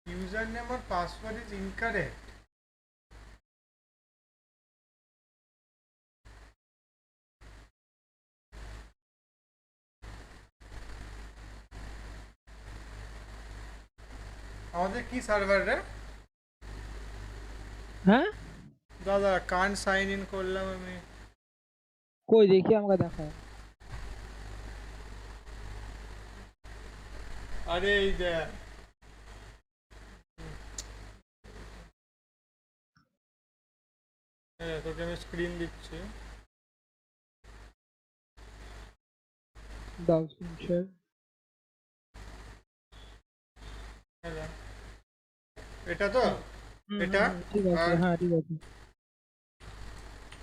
Username or password is incorrect. আমাদের কি সার্ভার রে? হ্যাঁ দাদা কান সাইন ইন করলাম আমি। কই দেখি আমাকে দেখাও। আরে এই দেখ। তোকে আমি স্ক্রিন দিচ্ছি। দাও স্ক্রিনশট। এটা তো এটা ঠিক আছে, হ্যাঁ ঠিক আছে।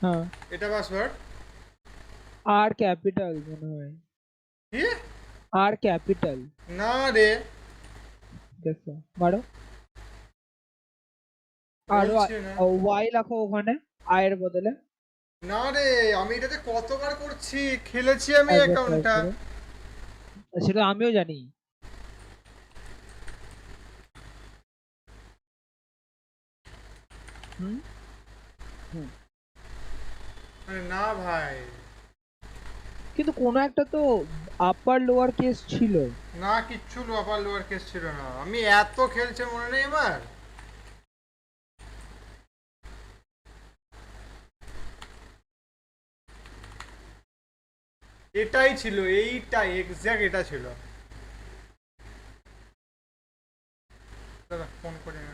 হ্যাঁ এটা পাসওয়ার্ড আর ক্যাপিটাল মনে হয়। কি? আর ক্যাপিটাল না রে, দেখো মারো। আর বলছি না। ওয়াই লেখো ওখানে আয়ের বদলে। না রে, আমি এটাতে কতবার করছি, খেলেছি আমি একবার try অ্যাকাউন্টটা। করো। সেটা আমিও জানি। হুম হুম আরে না ভাই, কিন্তু কোনো একটা তো আপার লোয়ার কেস ছিল। না কিচ্ছু আপার লোয়ার কেস ছিল না। আমি এত খেলছে মনে নেই আমার। এটাই ছিল, এইটা এক্স্যাক্ট এটা ছিল। দাদা ফোন করে না।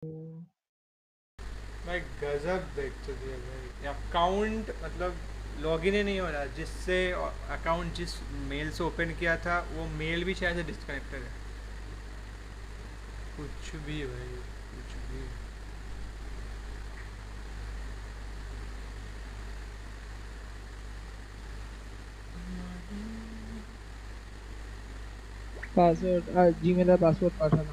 भाई गजब देखते थे भाई, अकाउंट मतलब लॉगिन ही नहीं हो रहा, जिससे अकाउंट जिस मेल से ओपन किया था वो मेल भी शायद से डिस्कनेक्टेड है। कुछ भी भाई कुछ भी। पासवर्ड जीमेल এর পাসওয়ার্ড পাঠানো।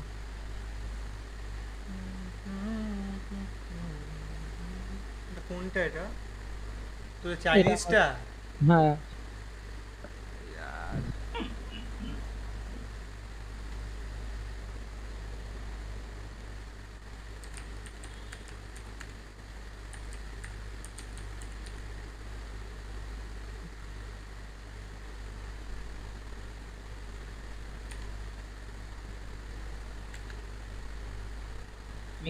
কোনটা এটা? তো চাইনিজটা? হ্যাঁ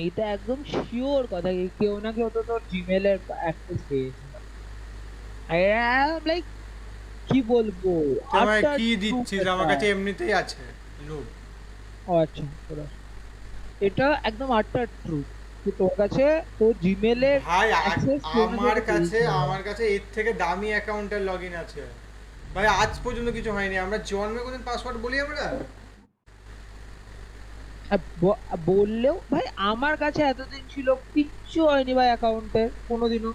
এইটা একদম শিওর কথা, কেউ না কেউ তো তোর জিমেল এর অ্যাক্সেস পেয়েছে। আই অ্যাম লাইক কি বলবো, তোমায় কি দিচ্ছিস? আমার কাছে এমনিতেই আছে লুপ। ও আচ্ছা, এটা একদম আটটা ট্রু। তোর কাছে তোর জিমেল এর ভাই আমার কাছে এর থেকে দামি অ্যাকাউন্টের লগইন আছে ভাই। আজ পর্যন্ত কিছু হয়নি। আমরা জন্মে কোনদিন পাসওয়ার্ড বলি আমরা? বললেও ভাই আমার কাছে এতদিন ছিল, কিচ্ছু হয়নি ভাই অ্যাকাউন্টে কোনোদিনও।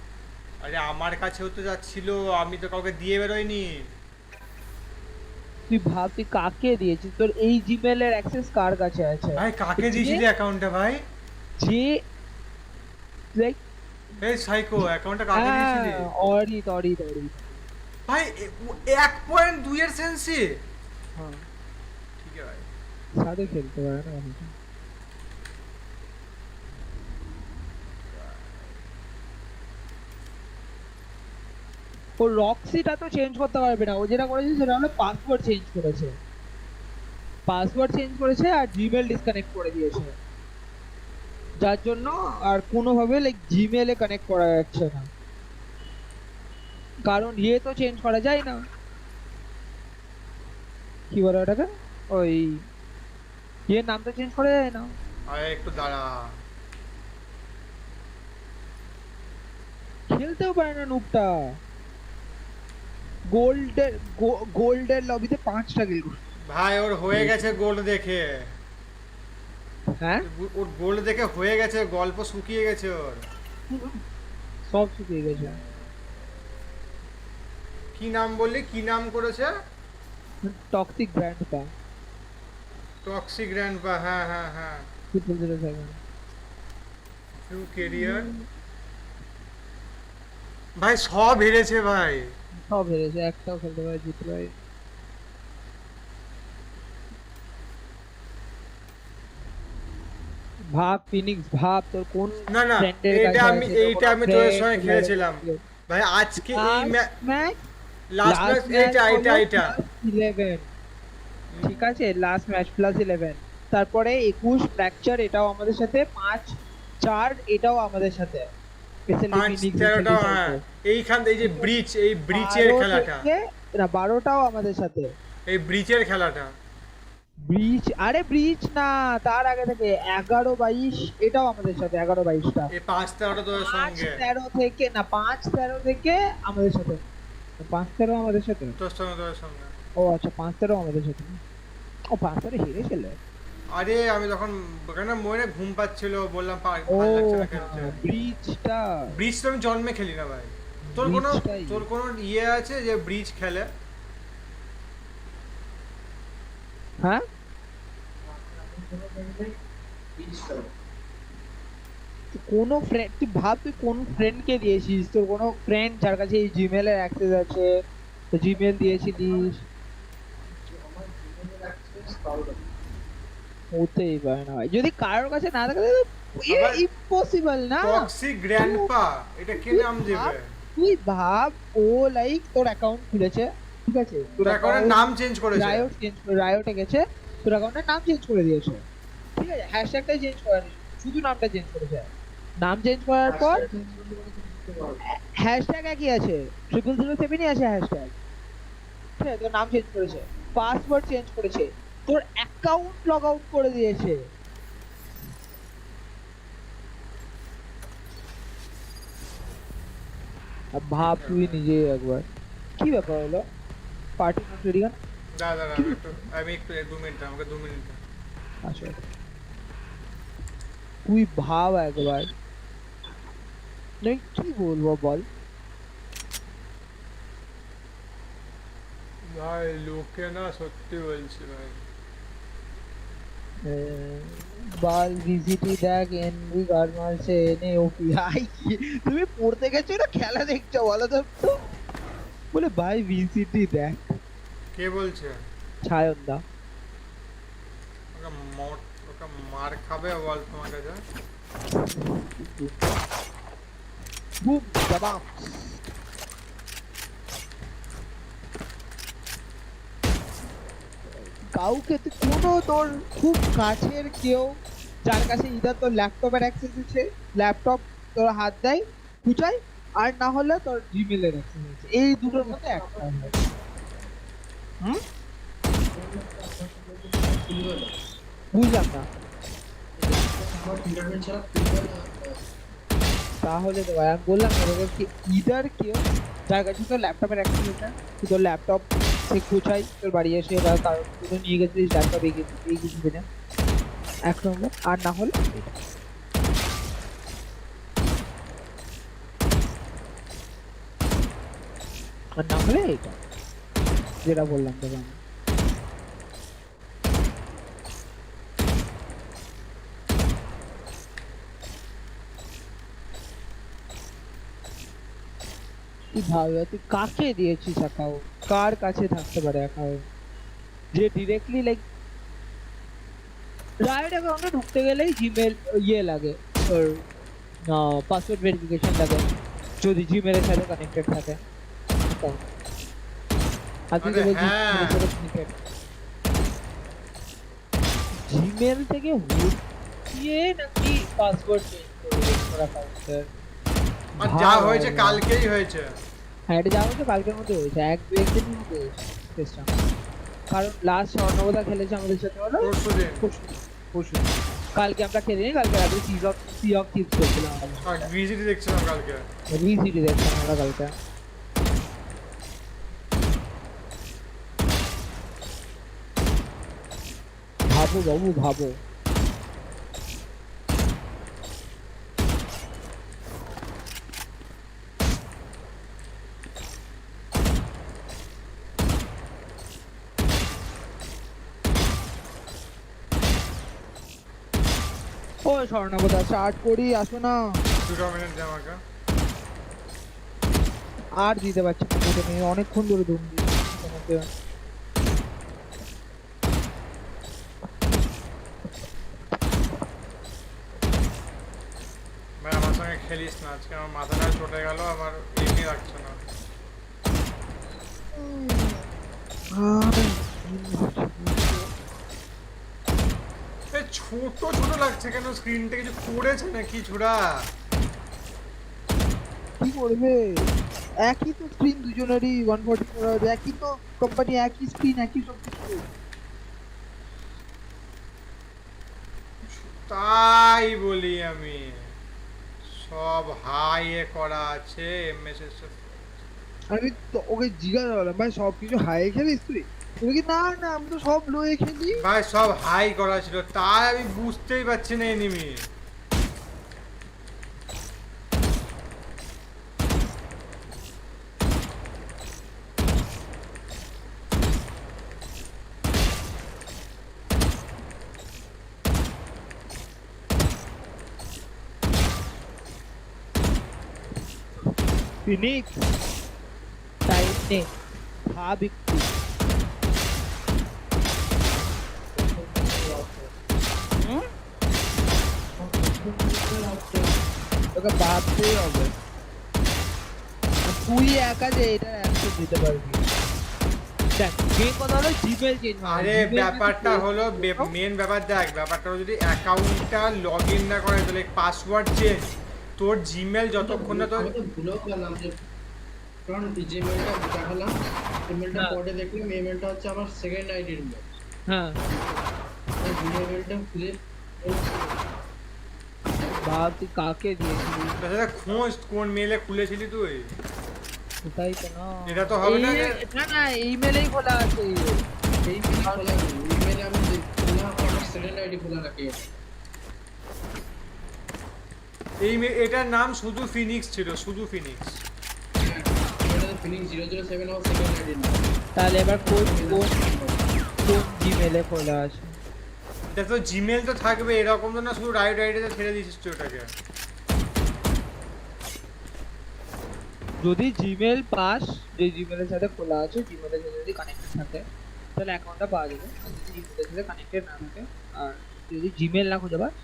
আরে আমার কাছেও তো যাচ্ছিল, আমি তো কাউকে দিয়ে বেরোইনি। তুই ভাব তুই কাকে দিয়েছিস, তোর এই জিমেল এর অ্যাক্সেস কার কাছে আছে? ভাই কাকে দিয়েছিলি অ্যাকাউন্টটা ভাই? যে লাইক এই সাইকো অ্যাকাউন্টটা কাকে দিয়েছিলি? অরিত ভাই 1.2 এর সেন্সি। হ্যাঁ ঠিক আছে ভাই, সাথে খেলতে পারে না মানুষ। ও রক্সিটা তো চেঞ্জ করতে পারবে না, ও যেটা করেছে সেটা হলো পাসওয়ার্ড চেঞ্জ করেছে আর জিমেল ডিসকানেক্ট করে দিয়েছে, যার জন্য আর কোনোভাবে লাইক জিমেলে কানেক্ট করা যাচ্ছে না, কারণ ইয়ে তো চেঞ্জ করা যায় না। কি বলে ওটাকে, ওই ইয়ে নাম তো চেঞ্জ করা যায় না। আরে একটু দাঁড়া, খেলতেও পারে না নুবটা। গোল্ডের লবিতে 5টা কিল ভাই ওর হয়ে গেছে গোল্ড দেখে। হ্যাঁ ওর গোল্ড দেখে হয়ে গেছে, গল্প শুকিয়ে গেছে ওর, সব শুকিয়ে গেছে। কি নাম বললি, কি নাম করেছে? Toxic grandpa. হ্যাঁ হ্যাঁ হ্যাঁ। 007 ট্রু ক্যারিয়ার। ভাই সব হেরেছে ভাই, সব হেরেছে, একটাও খেলতে পারে জিততে পারে। ভাব ফিনিক্স, ভাব তোর কোন না না এইটা আমি তোর সঙ্গে খেলেছিলাম ভাই। আজকে এই ম্যাচ লাস্ট ম্যাচ এইটা 11, ঠিক আছে, লাস্ট ম্যাচ +11, তারপরে 21 ফ্র্যাকচার, এটাও আমাদের সাথে, 5-4 এটাও আমাদের সাথে, 5-13টাও। হ্যাঁ এইখান এই যে ব্রিচ, এই ব্রিচের খেলাটা না 12টাও আমাদের সাথে, এই ব্রিচের খেলাটা। ব্রিচ আরে ব্রিচ না, তার আগে থেকে 11-22 এটাও আমাদের সাথে, 11-22টা। এই 5-13টা তোর সঙ্গে, 5-13 থেকে না, 5-13 থেকে আমাদের সাথে, 5-13 আমাদের সাথে তোর সঙ্গে। ও আচ্ছা 5-13 আমাদের সাথে। ও 5-13 হেরেছিল। আরে আমি তখন ওখানে মনে ঘুম পাচ্ছিল, বললাম ভালো লাগছে না খেলতে। ব্রিচ তো আমি জন্মে খেলি না ভাই। তোর কোনো ইয়ে আছে যে ব্রিচ খেলে? হ্যাঁ কোনো ফ্রেন্ড, তুই ভাব তুই কোন ফ্রেন্ডকে দিয়েছিস, তোর কোনো ফ্রেন্ড যার কাছে এই জিমেল এর অ্যাক্সেস আছে, তো জিমেল দিয়েছিলিস? হতেই পারে না ভাই, যদি কারোর কাছে না থাকে ইম্পসিবল না। টক্সিক গ্র্যান্ডপা এটা কি নাম দেবে? তুই ভাব ও লাইক তোর অ্যাকাউন্ট খুলেছে, ঠিক আছে, তোর অ্যাকাউন্টের নাম চেঞ্জ করেছে, রায়োটে গেছে, তোর অ্যাকাউন্টের নাম চেঞ্জ করে দিয়েছে, ঠিক আছে, হ্যাশট্যাগটাই চেঞ্জ করেনি, শুধু নামটা চেঞ্জ করেছে। নাম চেঞ্জ করার পর হ্যাশট্যাগ একই আছে, 0007ই আছে হ্যাশট্যাগ, ঠিক আছে, তোর নাম চেঞ্জ করেছে, পাসওয়ার্ড চেঞ্জ করেছে, তোর অ্যাকাউন্ট লগ আউট করে দিয়েছে। ভাব তুই নিজে একবার কি ব্যাপার হলো পার্টি নট রেডি গান দাদা আমি একটু 2 মিনিট আমাকে 2 মিনিট আচ্ছা তুই ভাব একবার নেই কি বলবো বল ভাই লোকে না সত্যি বলছি ভাই বাল ভিজিটি দেখ এনভি গার্মার্সে NEO ভাই তুমি পড়তে গেছো না খেলা দেখছো বলো তো বলে ভাই ভিজিটি দেখ কে বলছে ছায়নদা ওকে মার খাবে বল তোমার কাছে বুম জবাব কাউকে তো কোনো তোর খুব কাছের কেউ যার কাছে ইদার তোর ল্যাপটপের অ্যাক্সেস আছে ল্যাপটপ তোর হাত দেয় খুঁচাই আর না হলে তোর জিমেলের অ্যাক্সেস আছে এই দুটোর মধ্যে একটা হবে বুঝলাম না তাহলে তো ভাই আমি বললাম কি ইদার কেউ যার কাছে তোর ল্যাপটপের অ্যাক্সেস আছে তুই তোর ল্যাপটপ সে খুঁচাই তোর বাড়ি এসে বা কারণ তুই নিয়ে গেছিস ল্যাপটপ এই কিছু দিনে এক নম্বর আর না হলে এটা যেটা বললাম তোকে আমি তুই ভাবে তুই কাকে দিয়েছিস অ্যাকাউন্ট কার কাছে থাকতে পারে অ্যাকাউন্ট যে ডিরেক্টলি লাইক রাইট অ্যাকাউন্টে ঢুকতে গেলেই জিমেল ইয়ে লাগে ওর পাসওয়ার্ড ভেরিফিকেশন লাগে যদি জিমেলের সাথে কানেক্টেড থাকে জিমেল থেকে হুকিয়ে নাকি পাসওয়ার্ড চেঞ্জ করে আর যা হয়েছে কালকেই হয়েছে হ্যাঁ এটা যা হয়েছে কালকের মধ্যে হয়েছে এক দিনের মধ্যে হয়েছে সিস্টেম কারণ লাস্ট স্বর্ণবদা খেলেছে আমাদের সাথে হলো পরশু কালকে আমরা খেলিনি কালকে রাতে সি অফ থিপস খেলছিলাম আমরা ভিজিটি দেখছিলাম কালকে ভিজিটি দেখছিলাম আমরা কালকে ভাবো বাবু ভাবো ও স্বর্ণবদা স্টার্ট করি আসো না 2 মিনিট দে আমাকে আর দিতে পারছি না তুমি অনেকক্ষণ ধরে ধুম দিচ্ছি তোমাকে ভাই আমার সঙ্গে খেলিস না আজকে আমার মাথাটা চটে গেল আমার এমনি রাখছে না ছোট ছোট লাগছে কেন স্ক্রিনটা কিছু করেছে নাকি ছোড়া কি করবে একই তো স্ক্রিন দুজনেরই 144 একই তো কোম্পানি একই স্ক্রিন একই সব কিছু তাই বলি আমি সব হাই এ করা আছে এমএসএস আমি তো ওকে জিজ্ঞাসা করলাম ভাই সব কিছু হাই খেলিস তুই তুমি কি না না আমি তো সব লো এ খেলি ভাই সব হাই করা ছিল তাই আমি বুঝতেই পারছি না এনিমি ফিনিক্স টাইম নে ভাব একটু তোকে ভাবতেই হবে তুই একা যে এটা অ্যাক্সেস দিতে পারবি দেখ যে কথা হলো জিমেল চেঞ্জ আরে ব্যাপারটা হলো মেন ব্যাপার দেখ ব্যাপারটা হলো যদি অ্যাকাউন্টটা লগইন না করে তাহলে পাসওয়ার্ড চেঞ্জ তোর জিমেল যতক্ষণ না তোর আমি তো ভুলেও গেলাম যে কারণ জিমেলটা দেখালাম ইমেলটা পড়ে দেখলাম ইমেলটা হচ্ছে আমার সেকেন্ড আইডির মেল হ্যাঁ ইমেলটা খুলে ভাব তুই কাকে দিয়েছিস খোঁজ কোন মেলে খুলেছিলি তুই ওটাই তো না এটা তো হবে না না না ইমেলেই খোলা আছে এই মেল খোলা নেই ইমেলে আমি দেখলাম আমার সেকেন্ড আইডি খোলা রাখি এটার নাম শুধু ফিনিক্স ছিল, শুধু ফিনিক্স। এটা ফিনিক্স 007 আমার সেকেন্ড আইডি না। তাহলে এবার কোন জিমেলে খোলা আছে? এটা তো জিমেল তো থাকবে, এরকম তো না শুধু রাইট আইডিতে ছেড়ে দিয়েছিস তুই ওটাকে। যদি জিমেল পাস, যে জিমেলের সাথে খোলা আছে, জিমেলের সাথে যদি কানেক্টেড থাকে তাহলে অ্যাকাউন্টটা পাওয়া যাবে। আর যদি জিমেলের সাথে কানেক্টেড না থাকে আর যদি জিমেল না খুঁজে পাস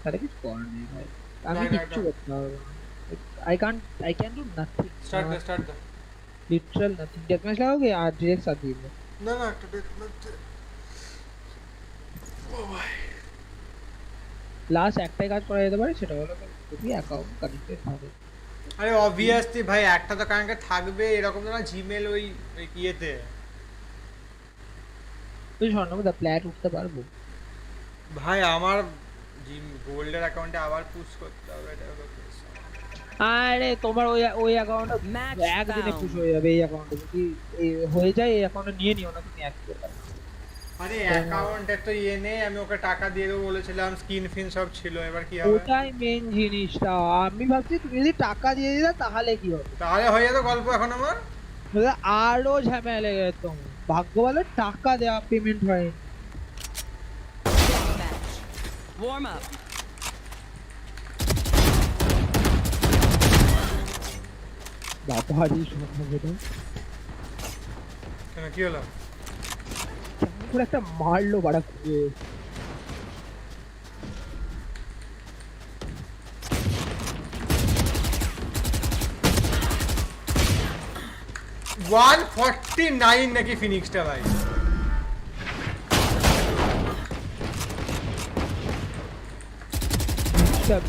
তাহলে কিছু করার নেই ভাই। আমি কিচ্ছু করতে পারবো না। I can do nothing. Start the Literal nothing. Deathmatch लगाओगे আর direct साथ दिए। না একটা deathmatch। ও ভাই লাস্ট একটাই কাজ করা যেতে পারে, সেটা হলো যদি অ্যাকাউন্ট কানেক্টেড থাকে। আরে অবভিয়াসলি ভাই একটা তো কানেক্টেড থাকবে, এরকম না জিমেল ওই ইয়েতে। তুই স্বর্ণমুদ্রা প্ল্যাট উঠতে পারবো ভাই? আমার গোল্ডের অ্যাকাউন্টে আবার পুশ করতে হবে, এটা হলো কেস। আরে তোমার ওই অ্যাকাউন্টটা একদিনে পুশ হয়ে যাবে। এই অ্যাকাউন্টে যদি হয়ে যায়, এই অ্যাকাউন্টে নিয়ে নিও না তুমি এক করে। আরে অ্যাকাউন্টে তো নেই, আমি ওকে টাকা দিয়ে দেবো বলেছিলাম, স্কিন ফিন সব ছিল, এবার কি হবে? ওটাই মেন জিনিসটা। আমি ভাবছি তুমি যদি টাকা দিয়ে দিতা তাহলে কি হবে? তাহলে হয়ে যেত গল্প এখন আমার। আরো ঝামেলা লেগে যেত। ভাগ্য ভালো টাকা দেওয়া পেমেন্ট হয়। Warm up. বাবারই সম্ভবত কেন কি হলো? পুরো একটা মারলো বাড়া খুঁজে। ওয়ান 49 নাকি ফিনিক্সটা ভাই?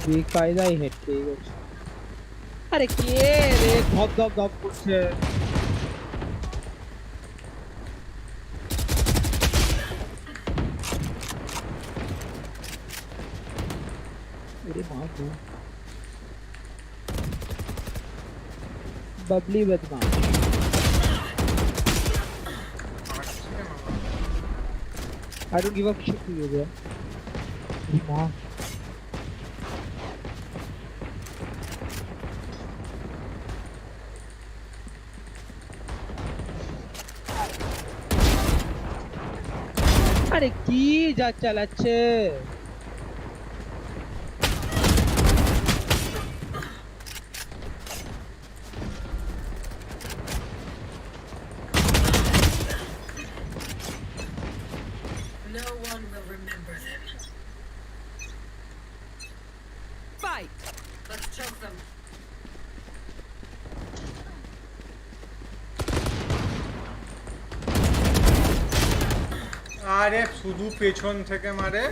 বেকায়দাই হেড পেয়ে গেছে। আরে কে রে ধপ ধপ ধপ করছে? बबली बदमाश। I don't give a shit to you, bro. Dimaag. আরে কি যা চালাচ্ছে? আরে শুধু পেছন থেকে মারে।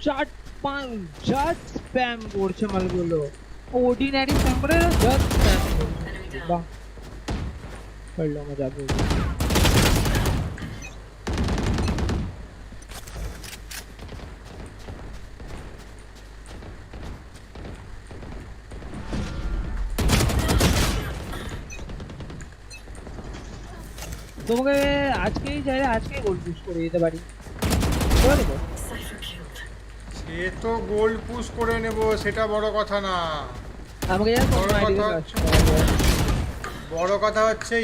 চার পাঁচ জাস্ট স্প্যাম করছে মালগুলো। অর্ডিনারি স্প্যাম করে না, জাস্ট স্প্যাম করছে। বাহ পড়লো মজা পেয়ে। তোমাকে আজকেই চাইলে আজকেই গোল্ড পুশ করে দিতে পারি। সে তো গোল্ড পুশ করে নেব, সেটা বড় কথা না। আমাকে বড় কথা হচ্ছে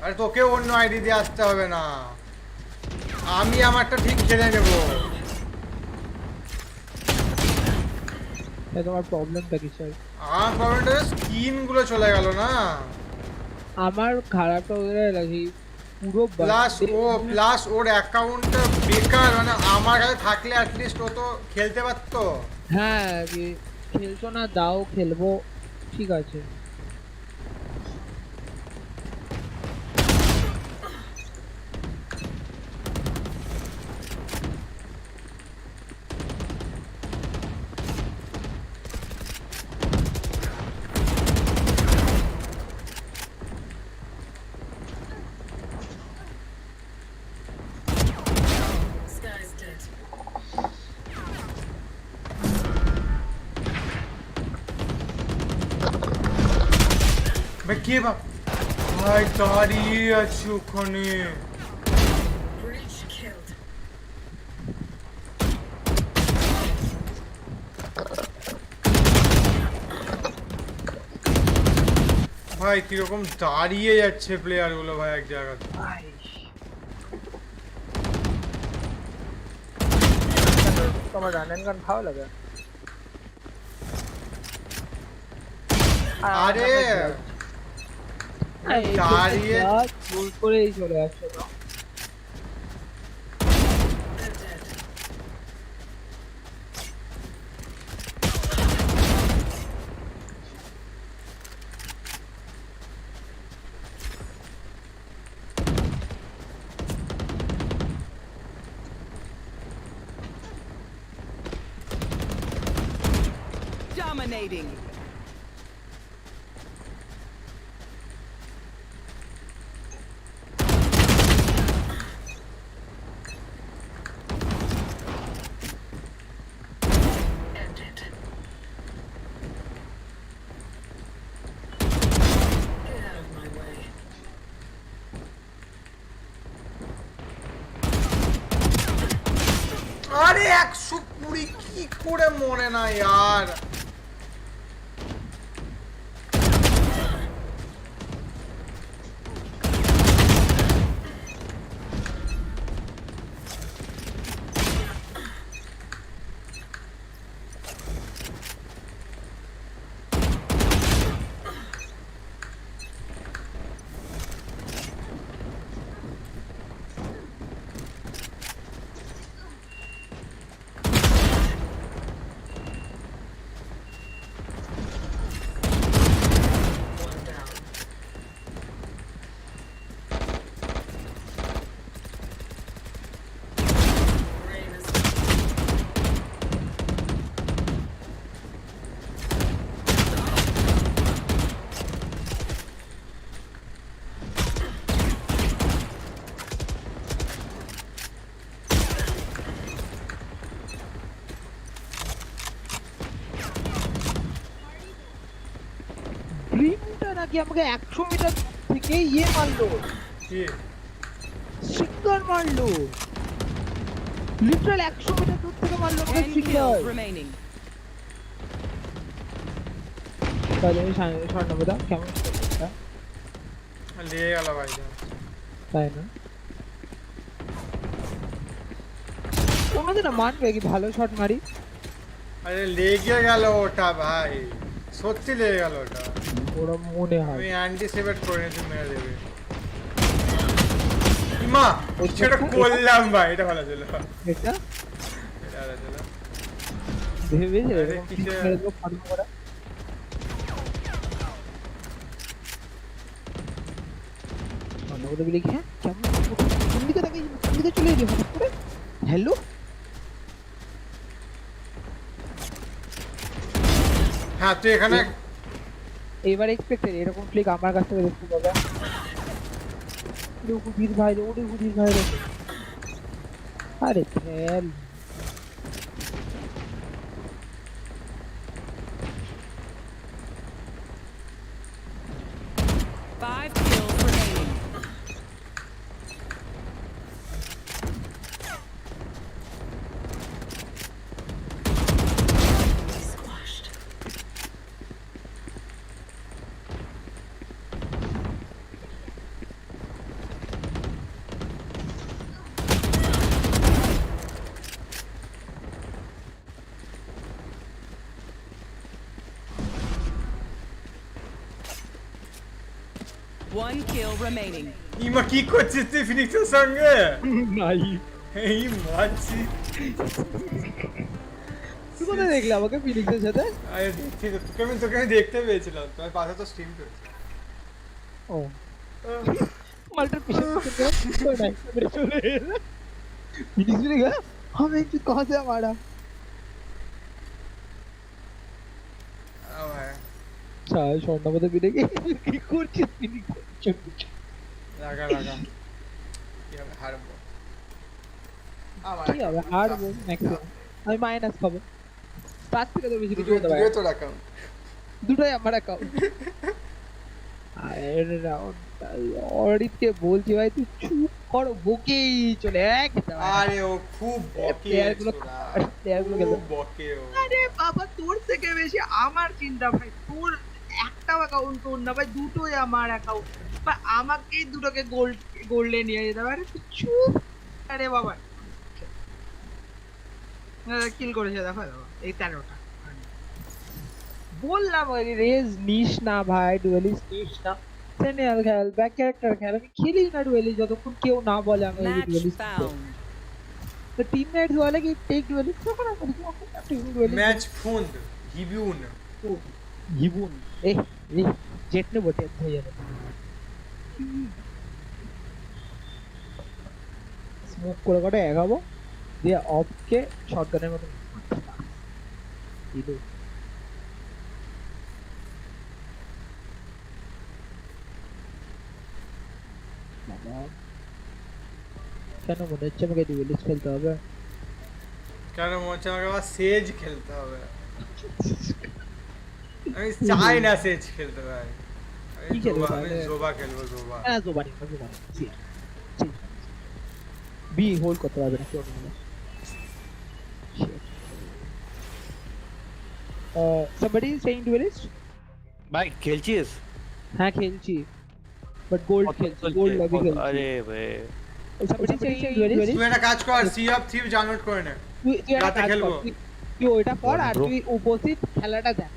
আরে তোকে অন্য আইডি দিয়ে আসতে হবে না, আমি আমারটা ঠিক খেলে নেব। তোমার প্রবলেমটা কি স্যার? আমার প্রবলেমটা স্কিন গুলো চলে গেল না। আমার খারাপটা ওদের লাগি পুরো প্লাস ওর অ্যাকাউন্টটা বেকার, মানে আমার কাছে থাকলে অ্যাটলিস্ট ও তো খেলতে পারতো। হ্যাঁ খেলছো না, দাও খেলবো, ঠিক আছে। ভাই কে বাপ ভাই দাঁড়িয়ে আছে ওখানে ভাই কিরকম দাঁড়িয়ে যাচ্ছে প্লেয়ার গুলো ভাই এক জায়গাতে তোমার রান এন্ড গান ভালো লাগে আরে দাঁড়িয়ে ফুল করেই চলে আসছে তো Dominating. আরে 120 কি করে মনে না यार ড্রিমটা নাকি আমাকে 100 মিটার থেকে ইয়ে মারলো কি সিঙ্গার মারলো লিটারাল 100 মিটার দূর থেকে মারলো আমাকে সিঙ্গার Remaining. তাহলে আমি স্বর্ণবদা কেমন এটা লেগে গেল ভাই তাই না কোনদিন মানবে কি ভালো শট মারি আরে লেগে গেল ওটা ভাই সত্যি লেগে গেল ওটা ওরা মনে হয় আমি অ্যান্টিসিপেট করে নিয়েছি মেরে দেবে মা সেটা করলাম ভাই এটা ভালো ছিল এটা এটা ভালো ছিল ভেবে যে আরে কিসে মেরে দেবো ফার্ম করা স্বর্ণবদা বলে কি হ্যাঁ কেমন কোন দিকে তাকে কোন দিকে চলে এলি হঠাৎ করে হ্যালো হ্যাঁ তুই এখানে এবার এক্সপেক্টেড এরকম ক্লিক আমার কাছ থেকে দেখতে পাবে ওরে গুদির ভাই রে ওরে গুদির ভাই রে আরে খেল Five kills remaining. Squashed. One kill remaining. ইমা কি করছিস তুই ফিনিক্সের সঙ্গে নাই এই মাছি তুই কোথায় দেখলি আমাকে ফিনিক্সের সাথে আরে দেখছি তো তোকে আমি দেখতে পেয়েছিলাম তোমার পাশে তো স্ট্রিম করছি ও মাল্টার পিছন থেকে নাই মেরে চলে এলো ফিনিক্স মেরে গেল हमें तू कहां से मारा ভাই চাই স্বর্ণবদা বিরে কি করছিস ফিনিক্স লাগা কি হবে হারবো কি হবে হারবো ম্যাক্সিমাম আমি মাইনাস খাবো 5 থেকে তো বেশি কিছু হতে পারে দুটো তোর অ্যাকাউন্ট দুটোই আমার অ্যাকাউন্ট আরে অরিতকে বলছি ভাই তুই চুপ কর বকেই চলে এক আরে ও খুব বকে প্লেয়ারগুলো খুব বকে ও। আরে বাবা তোর থেকে বেশি আমার চিন্তা ভাই, তোর একটাও অ্যাকাউন্ট তোর না ভাই, দুটোই আমার অ্যাকাউন্ট, বা আমাকেই দুটোকে গোল্ডে নিয়ে যেতে পারে। তুই চুপ। আরে বাবা কিল করেছে দেখো এই 13টা। বললাম ওই রেজ নিস না ভাই, ডুয়েলিস্ট নিস না, সেনিয়াল খেল, ব্যাক ক্যারেক্টার খেল। আমি খেলি না ডুয়েলিস্ট যতক্ষণ কেউ না বলে আমি ডুয়েলিস্ট। তো টিমমেটস বলে কি টেক ডুয়েলিস্ট, তখন আমি ডুয়েলিস্ট ম্যাচ ফুন্ড হিবিউন জীবন এই জেট নে বটে হয়ে যাবে। স্মোক করে করে এগাবো দিয়ে অফকে শটগানের মতো দিল। কেন মনে হচ্ছে আমাকে ডুয়েলিস্ট খেলতে হবে? কেন মনে হচ্ছে আমাকে আবার সেজ খেলতে হবে? আমি চাই না সেজ খেলতে ভাই, আমি জোবা খেলবো। জোবা হ্যাঁ জোবা নি বি হোল্ড করতে পারবে না কেউ না। somebody is saying duelist ভাই খেলছিস? হ্যাঁ খেলছি বাট গোল্ড খেলছি, গোল্ড লবি খেলছি। আরে ভাই somebody is saying duelist তুই একটা কাজ কর, সি অফ থিভ ডাউনলোড করে নে, রাতে খেলবো। তুই ওইটা কর আর তুই উপস্থিত খেলাটা দেখ,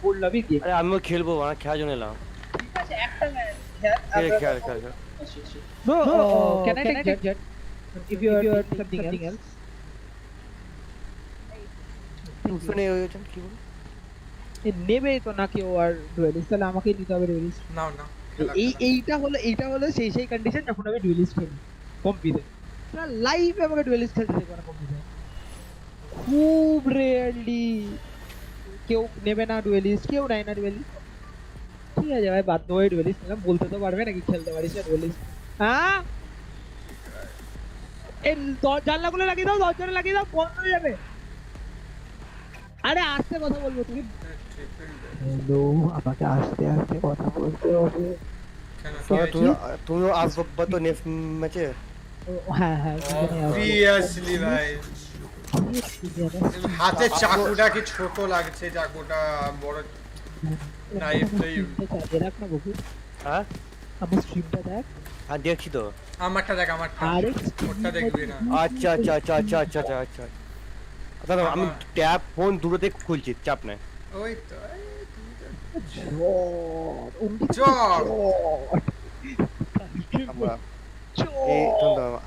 গোল্ড লবি গেম। আরে আমিও খেলবো, আমার খেলার জন্য এলাম। ঠিক আছে একটা খেল no can I take jet if you are something else? শুনে ওইজন কি বল এ নেবে তো না কেউ আর ডুয়েলিস্ট, তাহলে আমাকেই নিতে হবে ডুয়েলিস্ট। নাও না এইটা হলো সেই কন্ডিশন যখন আমি ডুয়েলিস্ট খেলি কম্পিতে, না লাইভ আমাকে ডুয়েলিস্ট খেলতে দেবে না কম্পিতে। খুব রেয়ারলি কেউ নেবে না ডুয়েলিস্ট, কেউ নেয় না ডুয়েলিস্ট। ঠিক আছে ভাই বাধ্য হয়ে ডুয়েলিস্ট নিলাম, বলতে তো পারবে নাকি খেলতে পারিস না ডুয়েলিস্ট? হ্যাঁ এই জানলাগুলো লাগিয়ে দাও, দরজাটা লাগিয়ে দাও, বন্ধ হয়ে যাবে। আরে আস্তে কথা বলবো তুমি। হ্যালো আমাকে আস্তে আস্তে কথা বলতে হবে। তুমিও আসবে তো নেক্সট ম্যাচে? হ্যাঁ অবভিয়াসলি ভাই। হাতে চাকুটা কি ছোট লাগছে, চাকুটা বড় নাইফ তাই দেখ না বাবু। হ্যাঁ আমার স্ট্রিমটা দেখ। হ্যাঁ দেখছি তো। আমারটা দেখ, আমারটা ওটা দেখবি না? আচ্ছা আমি ট্যাব ফোন দুটোতে খুলছি, চাপ নাই। ওই তো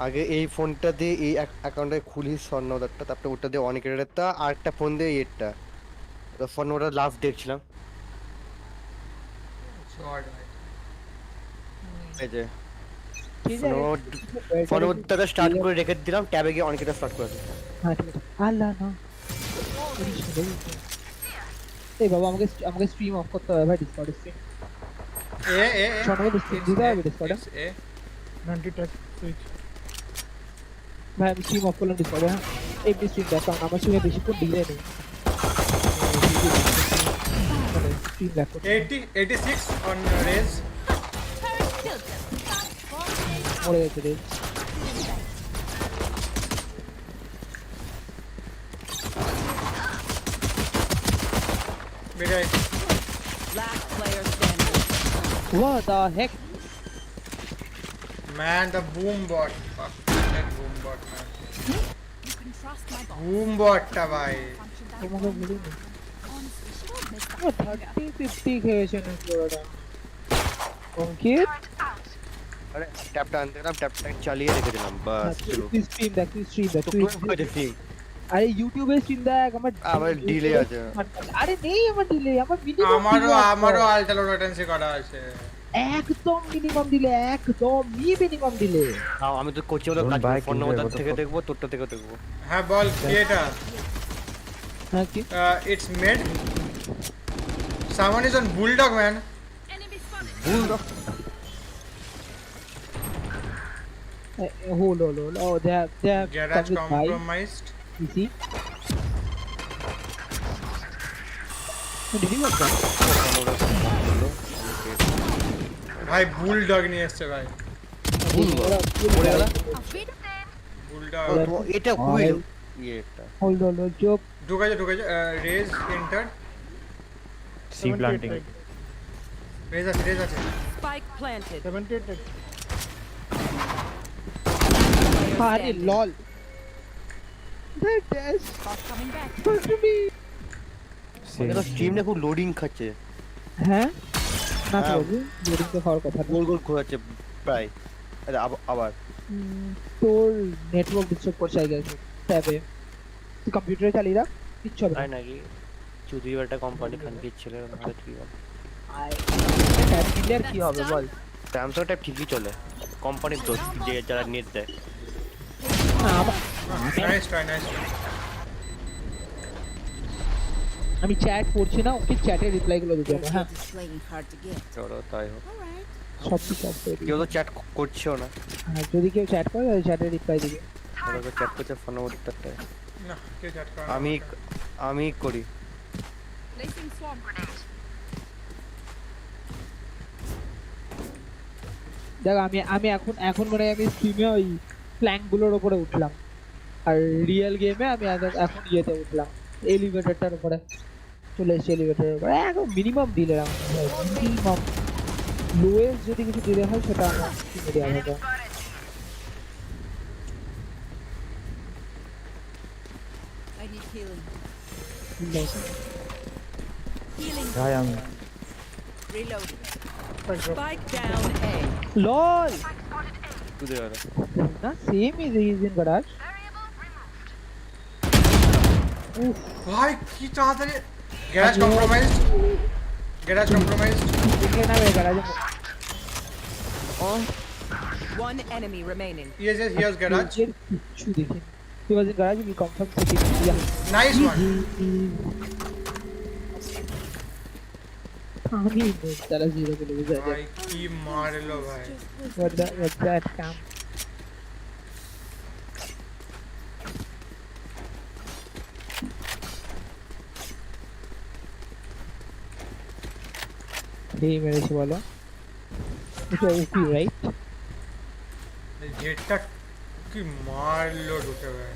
আগে এই ফোনটা দিয়ে এই অ্যাকাউন্টে খুলিস স্বর্ণদারটা, তারপরে ওটা দিয়ে অনেকেরটা, আর একটা ফোন দিয়ে এটা স্বর্ণটা লাস্ট দেখছিলাম। এই যে ফোনটা স্টার্ট করে রেখে দিলাম, ট্যাবে গিয়ে অনেকটা স্টার্ট করে দিলাম। আল্লাহ না এই বাবা আমাকে স্ট্রিম অফ করতে হবে ভাই, ডিসকর্ড স্ট্রিম স্ট্রিম দিতে হবে ডিসকর্ডে। 90 ট্র্যাক সুইচ ভাই আমি স্ট্রিম অফ করলাম ডিসকর্ডে। হ্যাঁ এমনি স্ট্রিম দেখ, কারণ আমার স্ট্রিমে বেশিক্ষণ ডিলে নেই। 86 on Raze মরে গেছে রে। Last player standing. What the heck? Man, the boom bot. Fuck that boom bot, man. You can trust my boss. Boom bot টা ভাই। তোমাকে বলি না। 30-50 খেয়েছে না পুরোটা। অঙ্কিত আরে ট্যাপটা আনতে গেলাম, ট্যাপটা চালিয়ে রেখে দিলাম বাস। তুই স্ট্রিম দেখ, তুই দেখি। আরে ইউটিউবে স্ট্রিম দেখ। আমার ডিলে আছে। আরে নেই আমার ডিলে, আমার আমারও আলট্রা লো ল্যাটেন্সি করা আছে। একদম মিনিমাম দিলে, একদম মিনিমাম দিলে। আমি তো কোচিং এর কাজ করি, ফোন নাম্বার থেকে দেখবো, তোরটা থেকে দেখবো। হ্যাঁ বল কি এটা? হ্যাঁ কি? It's mid. Someone is on bulldog, man. Enemy spotted. Bulldog. Hold. Oh, they have Garage compromised. You see? Did you watch that? ভাই বুলডগ নিয়ে এসছে ভাই বুলডগ এটা খুবই এটা হোল্ড চোপ ঢুকেছে Raze enter C planting Raze আছে Spike planted. 78 আরে লল দ্যাট Coming back. এটা স্ট্রিমে খুব লোডিং খাচ্ছে হ্যাঁ না তো লোডিং তো খাওয়ার কথা গোল ঘোরাচ্ছে প্রায় আরে আবার তোর নেটওয়ার্ক ডিস্টার্ব করছে আই গেস ট্যাবে তুই কম্পিউটারে চালিয়ে রাখ কিচ্ছু হবে তাই নাকি চুদি একটা কোম্পানি খান কি ছিল ভালো কি হবে ট্যাব ক্লিয়ার কি হবে বল স্যামসাং ট্যাব ঠিকই চলে কোম্পানির দোষ যে যারা নেট দেয় নাইস ট্রাই আমি চ্যাট করছি না ওকে চ্যাটে রিপ্লাই গুলো দিতে হবে হ্যাঁ চলো তাই হোক সব কিছু অফ করে কেউ তো চ্যাট করছেও না হ্যাঁ যদি কেউ চ্যাট করে তাহলে চ্যাটে রিপ্লাই দিবে ওরা তো চ্যাট করছে ফোনে উত্তরটা না কেউ চ্যাট করে আমি করি Placing swarm grenade. দেখ আমি এখন মানে আমি স্ট্রিমে ওই ফ্ল্যাঙ্ক গুলোর উপরে উঠলাম আর রিয়েল গেমে আমি এখন ইয়েতে উঠলাম এলিভেটরটার উপরে চলে এসেছি এলিভেটরের উপরে এখন মিনিমাম ডিলে মিনিমাম লোয়েস্ট যদি কিছু ডিলে হয় সেটা আমার দেওয়া হবে I need healing. ভাই আমি Reloading. Spike down A. LOL তুই আর না সেম ইজ ইন garage ভাই কি তাড়াতাড়ি গ্যারাজ কম্প্রোমাইজড দেখলে না ভাই garage One enemy remaining. yes he has garage কিছু দেখি he was in garage we confirm city yeah nice one আমি তারা জিরো করে বুঝা ভাই কি মারলো ভাই what that cam এই মেরেছে বলো এটা ওপি রাইট জেটটা কি মারলো ঢুকে ভাই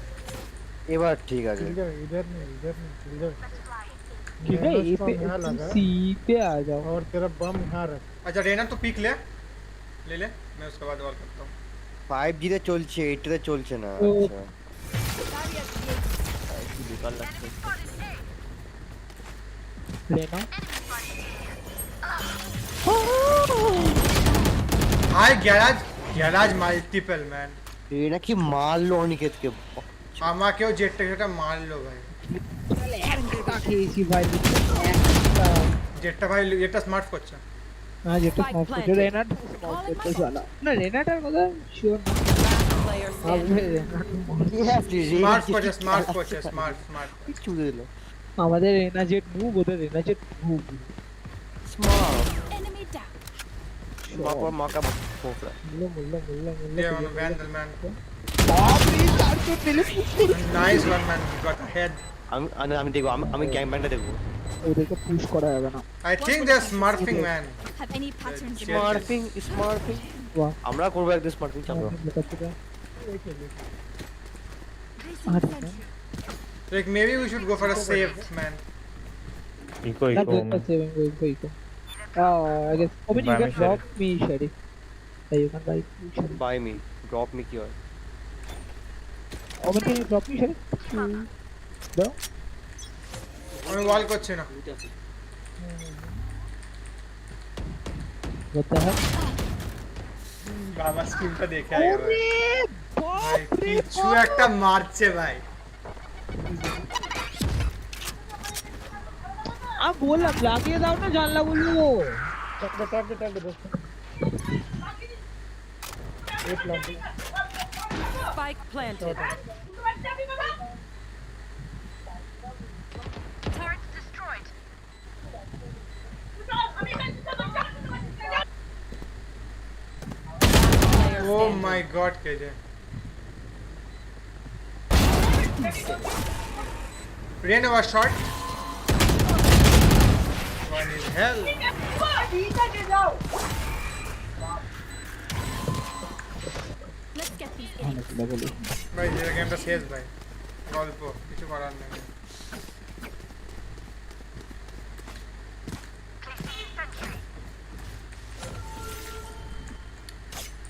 এবার ঠিক আছে इधर कि भाई ए पे सी पे आ जाओ और तेरा बम यहाँ रख अच्छा रेना तो पीक ले मैं उसके बाद वॉल करता हूँ 5G তে চলছে 8 তে চলছে না আচ্ছা কি বেকার লাগছে लेना हाय গ্যারাজ মাল্টিপল ম্যান এই নাকি মারলো অনিকেতকে আমাকেও জেটটা মারলো ভাই খেয়েছি ভাই জেটটা ভাই এটা স্মার্ট করছে হ্যাঁ যেটা স্মার্ট করছে রেনাট স্মার্ট করতে শালা না রেনাটার কথা শিওর না স্মার্ট করছে কিছু দিল আমাদের রেনা জেট মুভ ওদের Reyna Jett move smart Enemy down. মাপা মাকা পোফরা Yeah, man, vandal man. বাপ রে 400 দিলে Nice one, man. You got a head. আমি দেখব আমি গ্যাং ব্যান্ডটা দেখব ওদেরকে পুশ করা যাবে না I think they're smurfing, man. Have any patterns in স্মার্টিং বাহ আমরা করব একদম স্মার্টিং চাপো Like maybe we should go for a save, man. Eco I guess Omen, you can drop me Sheriff. Yeah, you can buy me drop me কি হয় Omen, can you drop me Sheriff? Bro? আমি ওয়াল করছি না What the hell? বাবা স্কিলটা দেখে আগে ভাই কিছু একটা মারছে ভাই আমি বললাম লাগিয়ে দাও না জানলা বললো tap they Spike planted. turrets destroyed. Oh my god, KJ. Rena was shot. One is hell. ভাই যে গেমটা শেষ ভাই, গল্প কিছু করার নেই।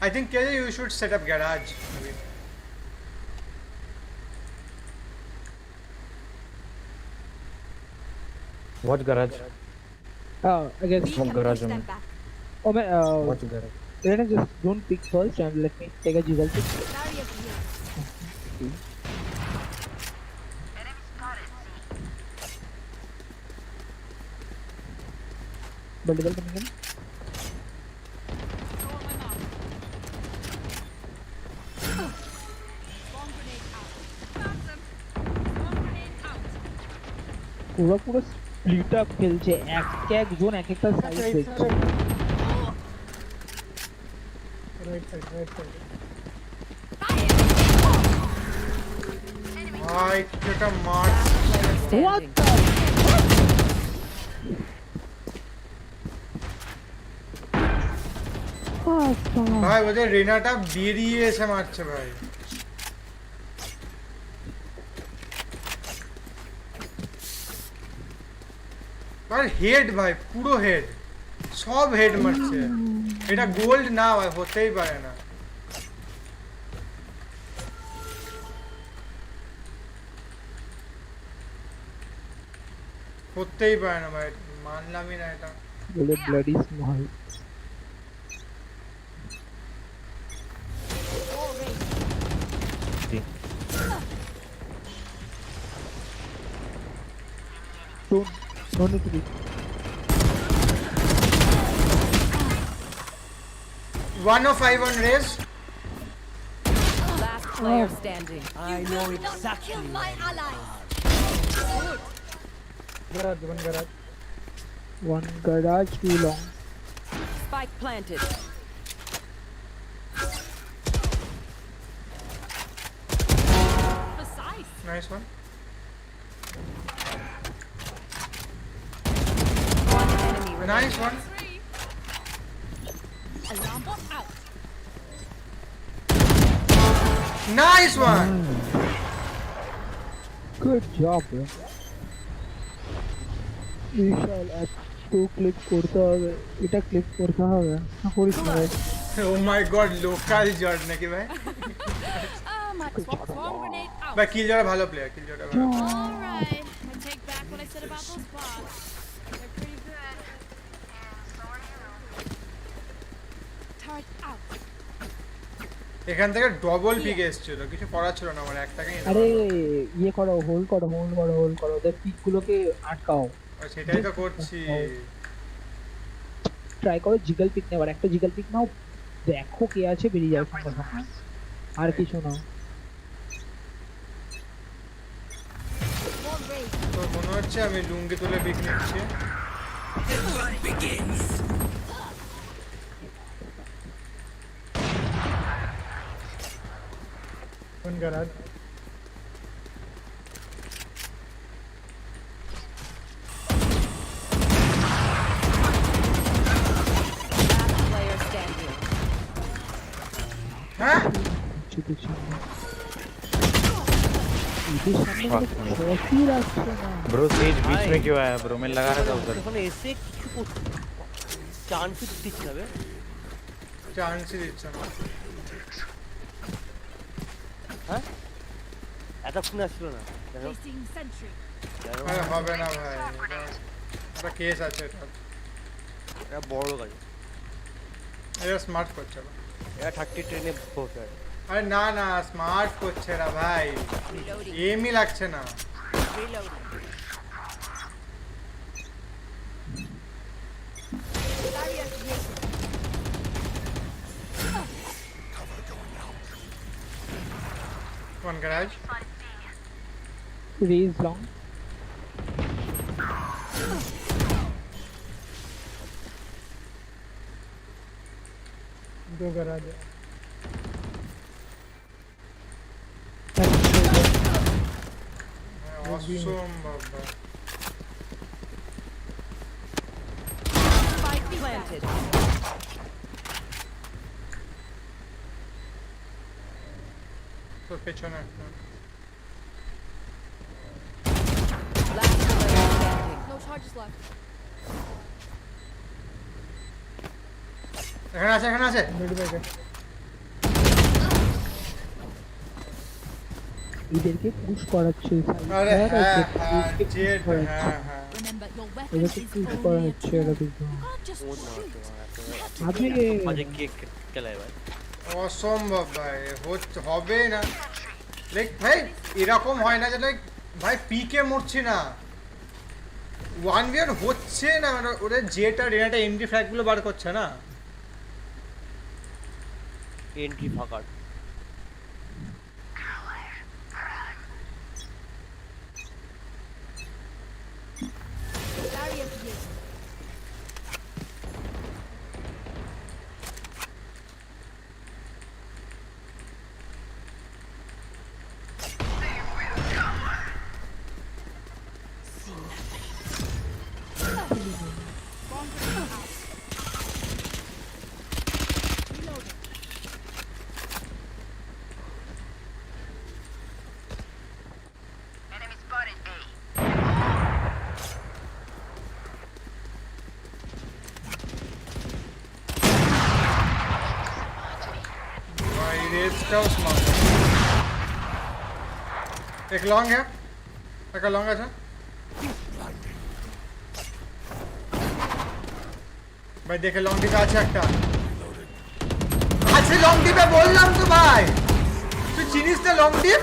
I think KJ, you should set up garage. Maybe. What garage? I guess. What garage? Oh man, What garage? let us just don't pick first and let me take a jiggle pick. Vertical coming in. পুরো split up খেলছে, এক zone এক একটা side দেখছে। Right side ভাই এটা মার। What the ভাই ওদের রেনাটা বেরিয়ে এসে মারছে ভাই। আর হেড ভাই, পুরো হেড, সব হেড মারছে। এটা গোল্ড না ভাই, হতেই পারে না। হতেই পারে না ভাই, মানলামই না এটা। বলে bloody small. Don't need to be. 105 on raise. Last player standing. I know exactly. Kill my allies. One garage too long. Spike planted. Precise. Nice one. One enemy remaining. Nice one. Alarm bot out. Nice one. Good job, bro. বিশাল এত clip করতে হবে, এটা clip করতে হবে না, করিস না ভাই। Oh my god, local জট নাকি ভাই? Swarm grenade out. ভাই কিল জট ভালো প্লেয়ার, কিল জট ভালো। Alright, I take back what I said about those bots. They're pretty good. Turret out. এখান থেকে ডবল পিক এসেছিল, কিছু করার ছিল না আমার, একটাকে। আরে ইয়ে করো, হোল্ড করো, ওদের পিকগুলোকে আটকাও। সেটাই তো করছি। ট্রাই করো জিগল পিক নেবার, একটা জিগল পিক নাও, দেখো কে আছে, বেরিয়ে যাও সঙ্গে সঙ্গে, আর কিছু না। তো মনে হচ্ছে আমি লুঙ্গি তুলে পিক নিচ্ছি। কোন গারাজ? हाँ? ब्रो सेज बीच में क्यों आया ब्रो? मैं लगा रहा था उधर। ওখানে এসে কিছু চান্স দিচ্ছে হবে, চান্সই দিচ্ছে না। হ্যাঁ এতক্ষণ আসছিল না। Placing sentry. আরে হবে না ভাই, এটা কেস আছে, এটা বড় গাড়ি, এটা স্মার্ট করছে না। এটা 30 ট্রেনে বসে। আরে না না, স্মার্ট করছে না ভাই, এমই লাগছে না। কোন garage? Raise long. दो garage है। Awesome baba. Spike planted. তোর পেছনে একটা। Last player standing. No charges left. এখানে আছে এখানে আছে এদেরকে পুশ করাচ্ছে আরে হ্যাঁ হ্যাঁ জেড হ্যাঁ হ্যাঁ Remember, your weapon এদেরকে is পুশ only করা a হচ্ছে tool. এরা You দেখো can't just shoot. আবে অসম্ভব ভাই হবে না লাইক ভাই এরকম হয় না যে লাইক ভাই পিকে মরছি না 1v1 হচ্ছে না মানে ওদের জেটা রেনাটা এমডি ফ্ল্যাগগুলো বার করছে না এন্ট্রি ফাকার Barrier here. भाई रेस का स्मार्ट एक लॉन्ग है एक लॉन्ग আছে ভাই দেখে লং ডিপে আছে একটা আছে লং ডিপে বললাম তো ভাই তুই চিনিস না লং ডিপ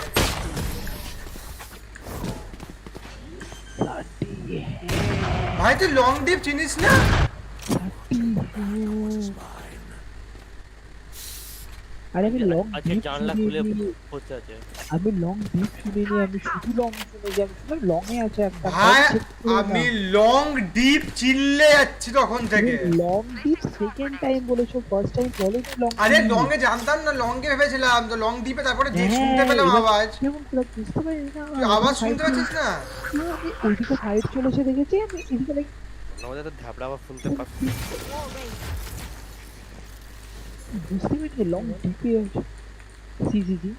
ভাই তুই লং ডিপ চিনিস না আরে আমি লং আচ্ছা জানলা খুলে পড়তে আছে আমি লং ডিপ শুনিনি আমি শুধু লং শুনেছি আমি শুধু লং এ আছে একটা ভাই আমি লং ডিপ চিল্লে যাচ্ছি তখন থেকে লং ডিপ সেকেন্ড টাইম বলেছো ফার্স্ট টাইম বলেছো লং আরে লং এ জানতাম না লং এ ভেবেছিলাম তো লং ডিপে তারপরে যে শুনতে পেলাম আওয়াজ কেমন করে বুঝতে পারি না আওয়াজ শুনতে পাচ্ছিস না আমি ওইদিকে ফাইট চলেছে দেখেছি আমি এদিকে লাইক আমাদের তো ধাপড়া আবার শুনতে পাচ্ছি বুঝতে পারি লং ডিপে আছে সিজিজি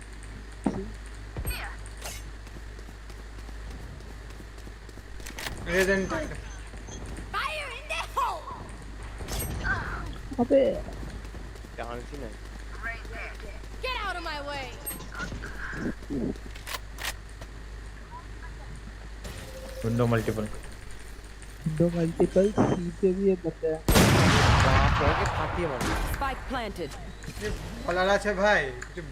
রেজেন্ট Fire in the hole! আবে জানছি না Get out of my way! Window multiple C पे भी ये बता বাপ রে ফাটিয়ে মারো Spike planted. বলার আছে ভাই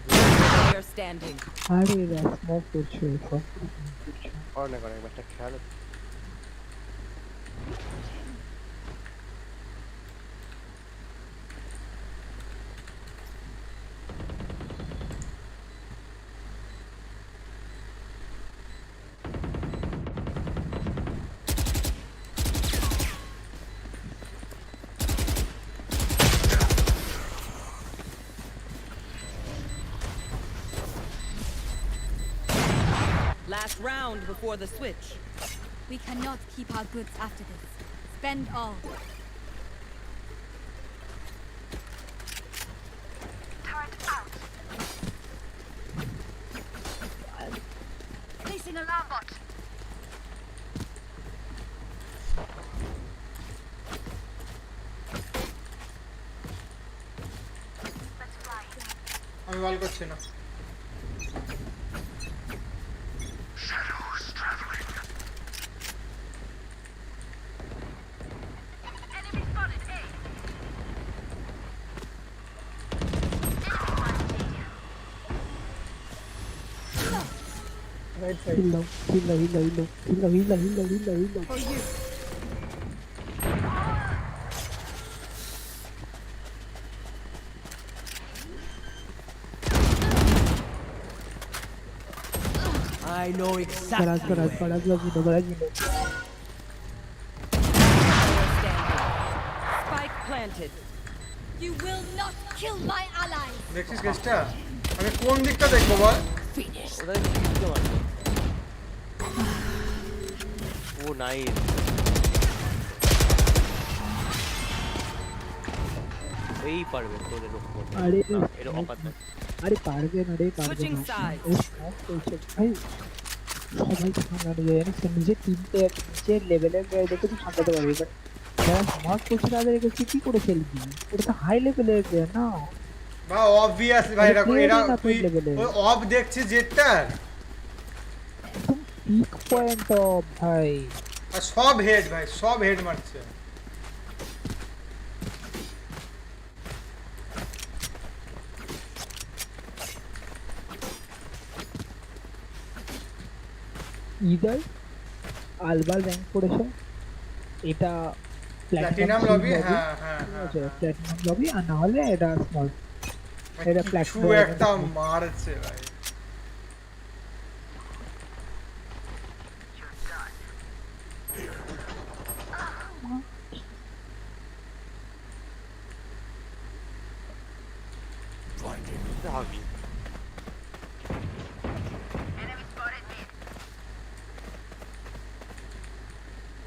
Player standing. আরে রাসমক করছে সব অনেক অনেক একটা খেয়াল Last round before the switch. We cannot keep our goods after this. Spend all. Placing alarm bot. আমি বল করছি না right side hilo For you. I know exactly. Player standing. Spike planted. You will not kill my ally. দেখছিস কেসটা আমি কোন দিকটা দেখবো বল ওটা দিকে মারো ও নাইস এই পারবে তোদের উপর আরে এটা অকাত আরে পারবে না রে, পারবে Switching না। sides. ও সব করছে ভাই, সবাই সামলানো যায় জানিস তো, নিজের টিমকে নিজের লেভেলের দেখে তুই সামলাতে পারবি, বাট যারা স্মার্ট করছে তাদের কাছে কি করে খেলবি? ওটা তো হাই লেভেলের প্লেয়ার না। বা অবভিয়াস ভাই, এরা তুই অফ দেখছিস জেটটার পিক পয়েন্ট অফ ভাই, আর সব হেড ভাই, সব হেড মারছে। ইদার আলবার র্যাঙ্ক করেছে, এটা প্ল্যাটিনাম লবি, হ্যাঁ হ্যাঁ আছে প্ল্যাটিনাম লবি, আর না হলে এটা স্মল, এটা কিছু প্ল্যাটিনাম একটা মারছে ভাই।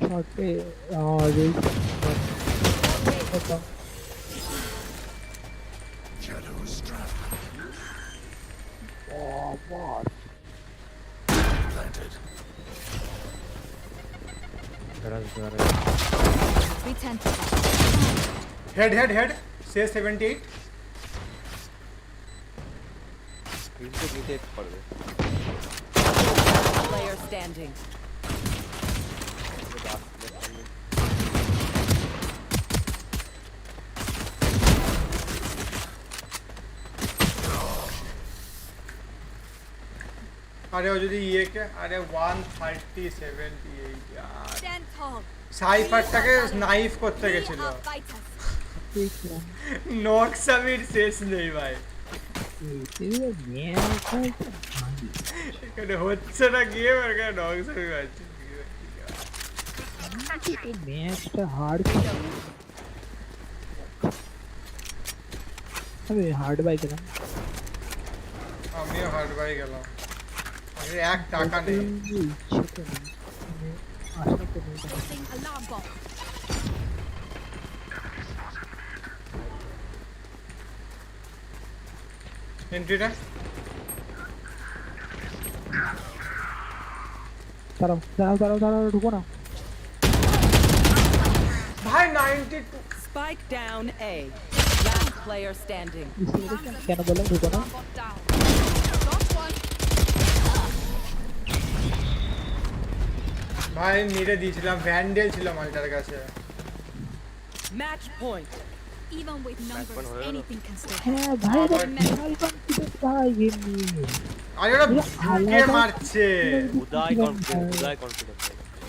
শর্টে Shadows travel. Planted. We tend to head head head সে 78। কিন্তু নিতে পারবে। Player standing. আরে ও যদি ইয়েকে, আরে 130-78 यार, stand tall. সাইফারটাকে নাইফ করতে We গেছিল। are fighters. নকশামির শেষ নেই ভাই, এখানে হচ্ছে না গেম, আর এখানে নকশামি আছে। ম্যাচটা হার্ড, আমি হার্ড বাই গেলাম, আমিও হার্ড বাই গেলাম, আরে এক টাকা নেই। Placing alarm bomb. এন্ট্রিটা দাঁড়াও ঢুকো না ভাই। 92 Spike down A. Last player standing. কেন বললাম ঢুকো না? Bomb down. Got one. ভাই নিরে দিয়েছিলাম, ভ্যান্ডেল ছিল মালটার কাছে। Match point. Even with numbers, anything can still হ্যাঁ ভাই, ভাই কনফিডেন্স ভাই গেম নিয়ে, আরে ওরা ঢুকে মারছে। উদয় কনফিডেন্স।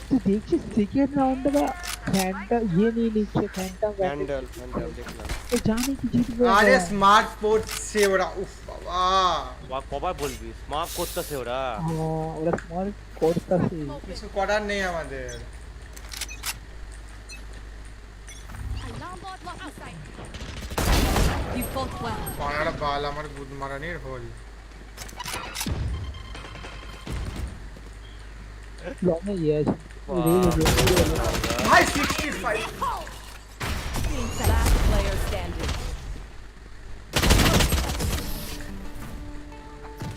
তুই দেখছিস সেকেন্ড রাউন্ডে বা ফ্যানটা নিয়ে নিচ্ছে, ফ্যান্টাম হ্যান্ডেল দেখলাম। ও জানে কি জিতবে। আরে স্মার্ট পড়ছে ওরা, উফ বাবা। কবার বলবি স্মার্ট করতেছে ওরা। ওরা স্মার্ট করতেছে, কিছু করার নেই আমাদের। alarm bot locked inside. You fought well. পাড়ার বাল আমার গুদ মারানির হোল। লংয়ে ইয়েস ভাই 65। Last player standing.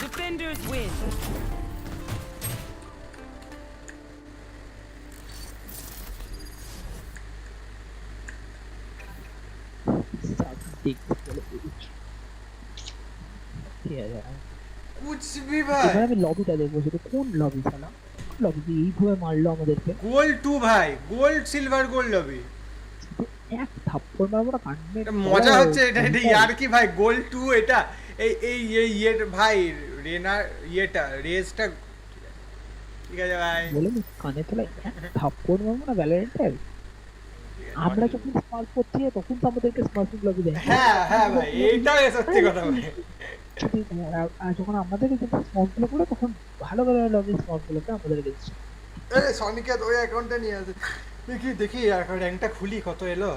Defenders win. कुछ भी भाई। আমি লবিটা দেখবো, সেটা কোন লবি শালা, লবি এইভাবে মারলো আমাদেরকে। গোল 2 ভাই, গোল্ড সিলভার গোল্ড লবি। এক থাপ্পড় মারবো না কান্নে। মজা হচ্ছে এটা, এটা ইয়ার কি ভাই, গোল 2 এটা। এই ভাই রেনা ইয়েটা রেজটা ঠিক আছে ভাই, বলে কানে তোলা এক থাপ্পড় মারবো না ভ্যালোরেন্টের। আমরা যখন স্মার্ট করছি তখন তো আমাদেরকে স্মার্টিং লবি দেয়। হ্যাঁ হ্যাঁ ভাই, এইটাই সত্যি কথা ভাই। আর যখন আমাদেরকে স্মার্ট গুলো করে তখন ভালো ভালো লবি স্মার্ট গুলোকে আমাদের দিচ্ছে। আরে সনিকা ওই অ্যাকাউন্টটা নিয়ে আসে, দেখি র্যাঙ্কটা খুলি কত এলো।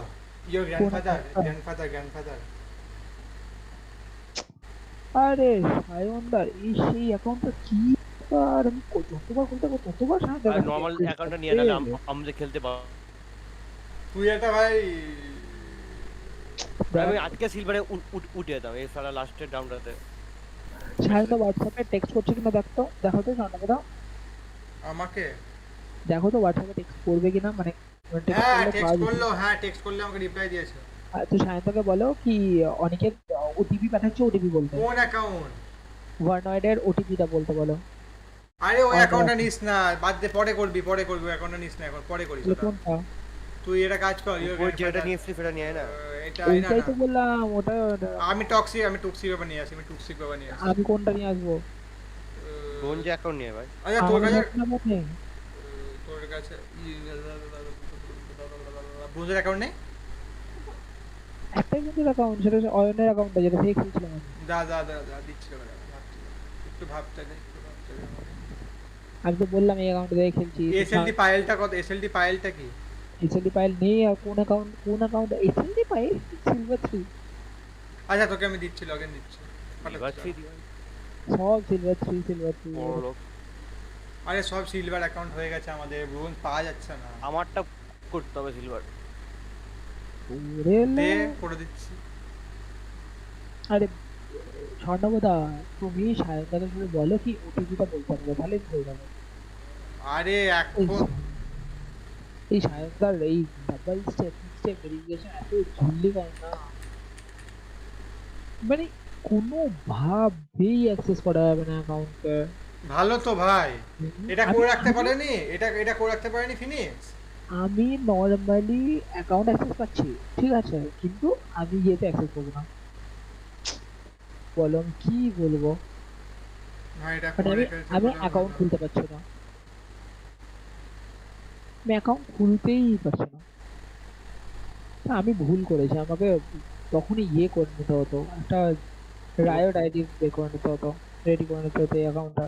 Your grandfather. আরে সায়নদার এই সেই অ্যাকাউন্টটা কি, আর আমি যতবার খুলতে ততবার সায়নদার নরমাল অ্যাকাউন্টটা নিয়ে নালে আমরা খেলতে পারব। তুই এটা ভাই আমি আজকে সিলভারে উঠে যেতাম এই সালা লাস্টের ডাউনটাতে। সায়ন তো হোয়াটসঅ্যাপে টেক্সট করছে কিনা দেখো তো সায়নকে দাও আমাকে দেখো তো হোয়াটসঅ্যাপে টেক্সট করবে কিনা মানে হ্যাঁ টেক্সট করলে আমাকে রিপ্লাই দিয়েছে। তো সায়নকে বলো কি অনেকের ওটিপি পাঠাচ্ছে ওটিপি বলতে কোন অ্যাকাউন্ট ওয়ারনয়েডের ওটিপিটা বলতে বলো। আরে ওই অ্যাকাউন্টটা নিস না, বাদ দে, পরে করবি অ্যাকাউন্টটা নিস না, এখন পরে করিস কোনটা তুই এটা কাজ কর ওই যেটা নিয়ে এসেছিস সেটা নিয়ে আয় না। এটা ওইটাই তো বললাম ওটা আমি টক্সিক ব্যাপার নিয়ে আসি আমি কোনটা নিয়ে আসবো কোন যে অ্যাকাউন্ট নিয়ে ভাই? আচ্ছা তোর কাছে বুঝের অ্যাকাউন্ট নেই? একটাই বন্ধুর অ্যাকাউন্ট, সেটা হচ্ছে অয়নের অ্যাকাউন্টটা যেটা ফেক ছিল আমি। দিচ্ছি একটু ভাবতে দে। আমি তো বললাম এই অ্যাকাউন্টে দিয়ে খেলছি। এসএলডি ফাইলটা কত? এসএলডি ফাইলটা কি? এসএলডি ফাইল নেই। আর কোন অ্যাকাউন্ট এসএলডি ফাইল সিলভার 3। আচ্ছা তোকে আমি দিচ্ছি, লগইন দিচ্ছি। সব সিলভার 3 বড় লোক। আরে সব সিলভার অ্যাকাউন্ট হয়ে গেছে আমাদের, ব্রোঞ্জ পাওয়া যাচ্ছে না। আমারটা করতে হবে সিলভার। ওরে দে করে দিচ্ছি। আরে স্বর্ণবদা তুমি সায়নদাকে শুধু বলো কি ওটিপিটা বলতে হবে তাহলে হয়ে যাবে। আরে এখন এই সায়নদার এই ডাবল স্টেপ ভেরিফিকেশন এত ঝুলি করে না, মানে কোনো ভাবেই অ্যাক্সেস করা যাবে না অ্যাকাউন্টে। ভালো তো ভাই, এটা করে রাখতে পারেনি, এটা করে রাখতে পারেনি ফিনিক্স। আমি নরমালি অ্যাকাউন্ট অ্যাক্সেস পাচ্ছি ঠিক আছে, কিন্তু আমি ইয়েতে অ্যাক্সেস করব না। বললাম কি বলবো ভাই, এটা আমি অ্যাকাউন্ট খুলতে পারছি না, আমি অ্যাকাউন্ট খুলতেই পারছি না। আমি ভুল করেছি, আমাকে তখনই ইয়ে করে নিতে হতো, একটা রায়ট আইডি পে করে নিতে হতো, রেডি করে নিতে হতো এই অ্যাকাউন্টটা,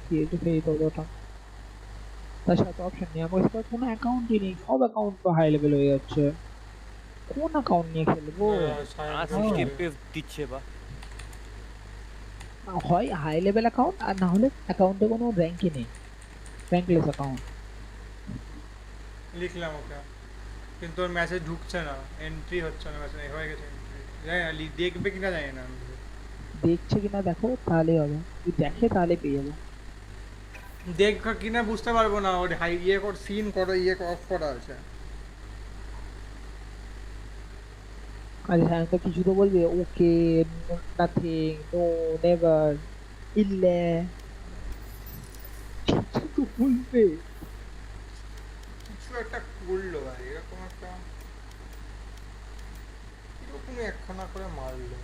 ক্রিয়েট হয়ে যেত ওটা। তার সাথে অপশন নেই, আমার কাছে কোনো অ্যাকাউন্টই নেই, সব অ্যাকাউন্ট তো হাই লেভেল হয়ে যাচ্ছে, কোন অ্যাকাউন্ট নিয়ে খেলবো? 60 FPS দিচ্ছে বা হয় হাই লেভেল অ্যাকাউন্ট, আর না হলে অ্যাকাউন্টে কোনো র্যাঙ্কই নেই, র্যাঙ্কলেস অ্যাকাউন্ট। লিখলাম ওকে, কিন্তু ওর মেসেজ ঢুকছে না, এন্ট্রি হচ্ছে না, মেসেজ হয়ে গেছে জানি না, দেখবে কিনা জানি না। দেখছে কিনা দেখো তাহলেই হবে, যদি দেখে তাহলে পেয়ে যাবো। দেখ কিনা বুঝতে পারবো না, ওর হাই ইয়ে কর, সিন করো, ইয়ে অফ করা আছে। আরে হ্যাঁ তো কিছু তো বলবে, ওকে, নাথিং, নো, নেভার, ইল্লে, কিছু তো বলবে। কিছু একটা করলো ভাই, এরকম একখানা করে মারলো।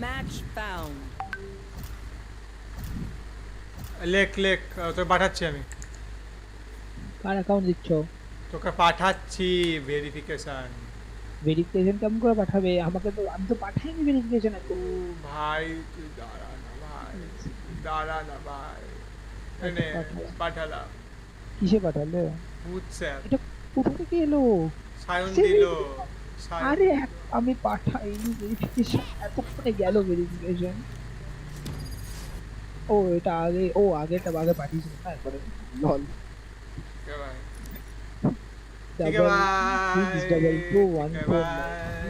Match found. লেখ তোকে পাঠাচ্ছি আমি। কার অ্যাকাউন্ট দিচ্ছ? তোকে পাঠাচ্ছি ভেরিফিকেশন। ভেরিফিকেশন কেমন করে পাঠাবে আমাকে? তো আমি তো পাঠাইনি ভেরিফিকেশন এত। ভাই তুই দাঁড়া না ভাই, এনে পাঠালাম। কিসে পাঠালে? হোয়াটসঅ্যাপ। এটা কোথা থেকে এলো? সায়ন দিল। আরে আমি পাঠাইনি ভেরিফিকেশন, এতক্ষণে গেল ভেরিফিকেশন। ও এটা আগে, ও আগেটা আগে পাঠিয়েছিল না, এরপরে লল। কে ভাই?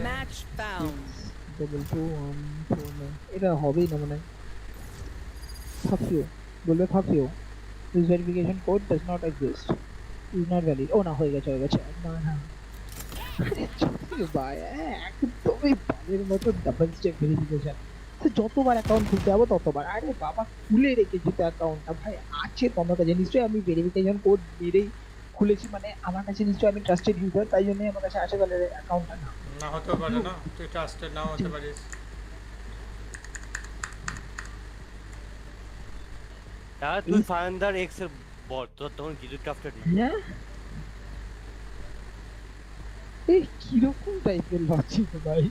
Match found. 2214 এটা হবেই না মানে। বলবে ফাফিও this verification code does not exist, is not valid. ও না, হয়ে গেছে না ভাই, একদমই বালের মতো ডাবল স্টেপ ভেরিফিকেশন। যতবার অ্যাকাউন্ট খুলতে যাবো ততবার, আরে বাবা খুলে রেখেছি তো অ্যাকাউন্টটা, ভাই আছে তোমার কাছে নিশ্চয়ই, আমি ভেরিফিকেশন কোড মেরেই খুলেছি, মানে আমার কাছে নিশ্চয়ই আমি ট্রাস্টেড ইউজার, তাই জন্যই আমার কাছে আসে, তাহলে অ্যাকাউন্টটা না হতে পারে না, তুই ট্রাস্টেড নাও হতে পারিস। তুই ফায়ান্দার এক্স এর বট, তোর তখন কিছু ট্রাস্টেড না। হ্যাঁ এই কিরকম টাইপের লজিক ভাই?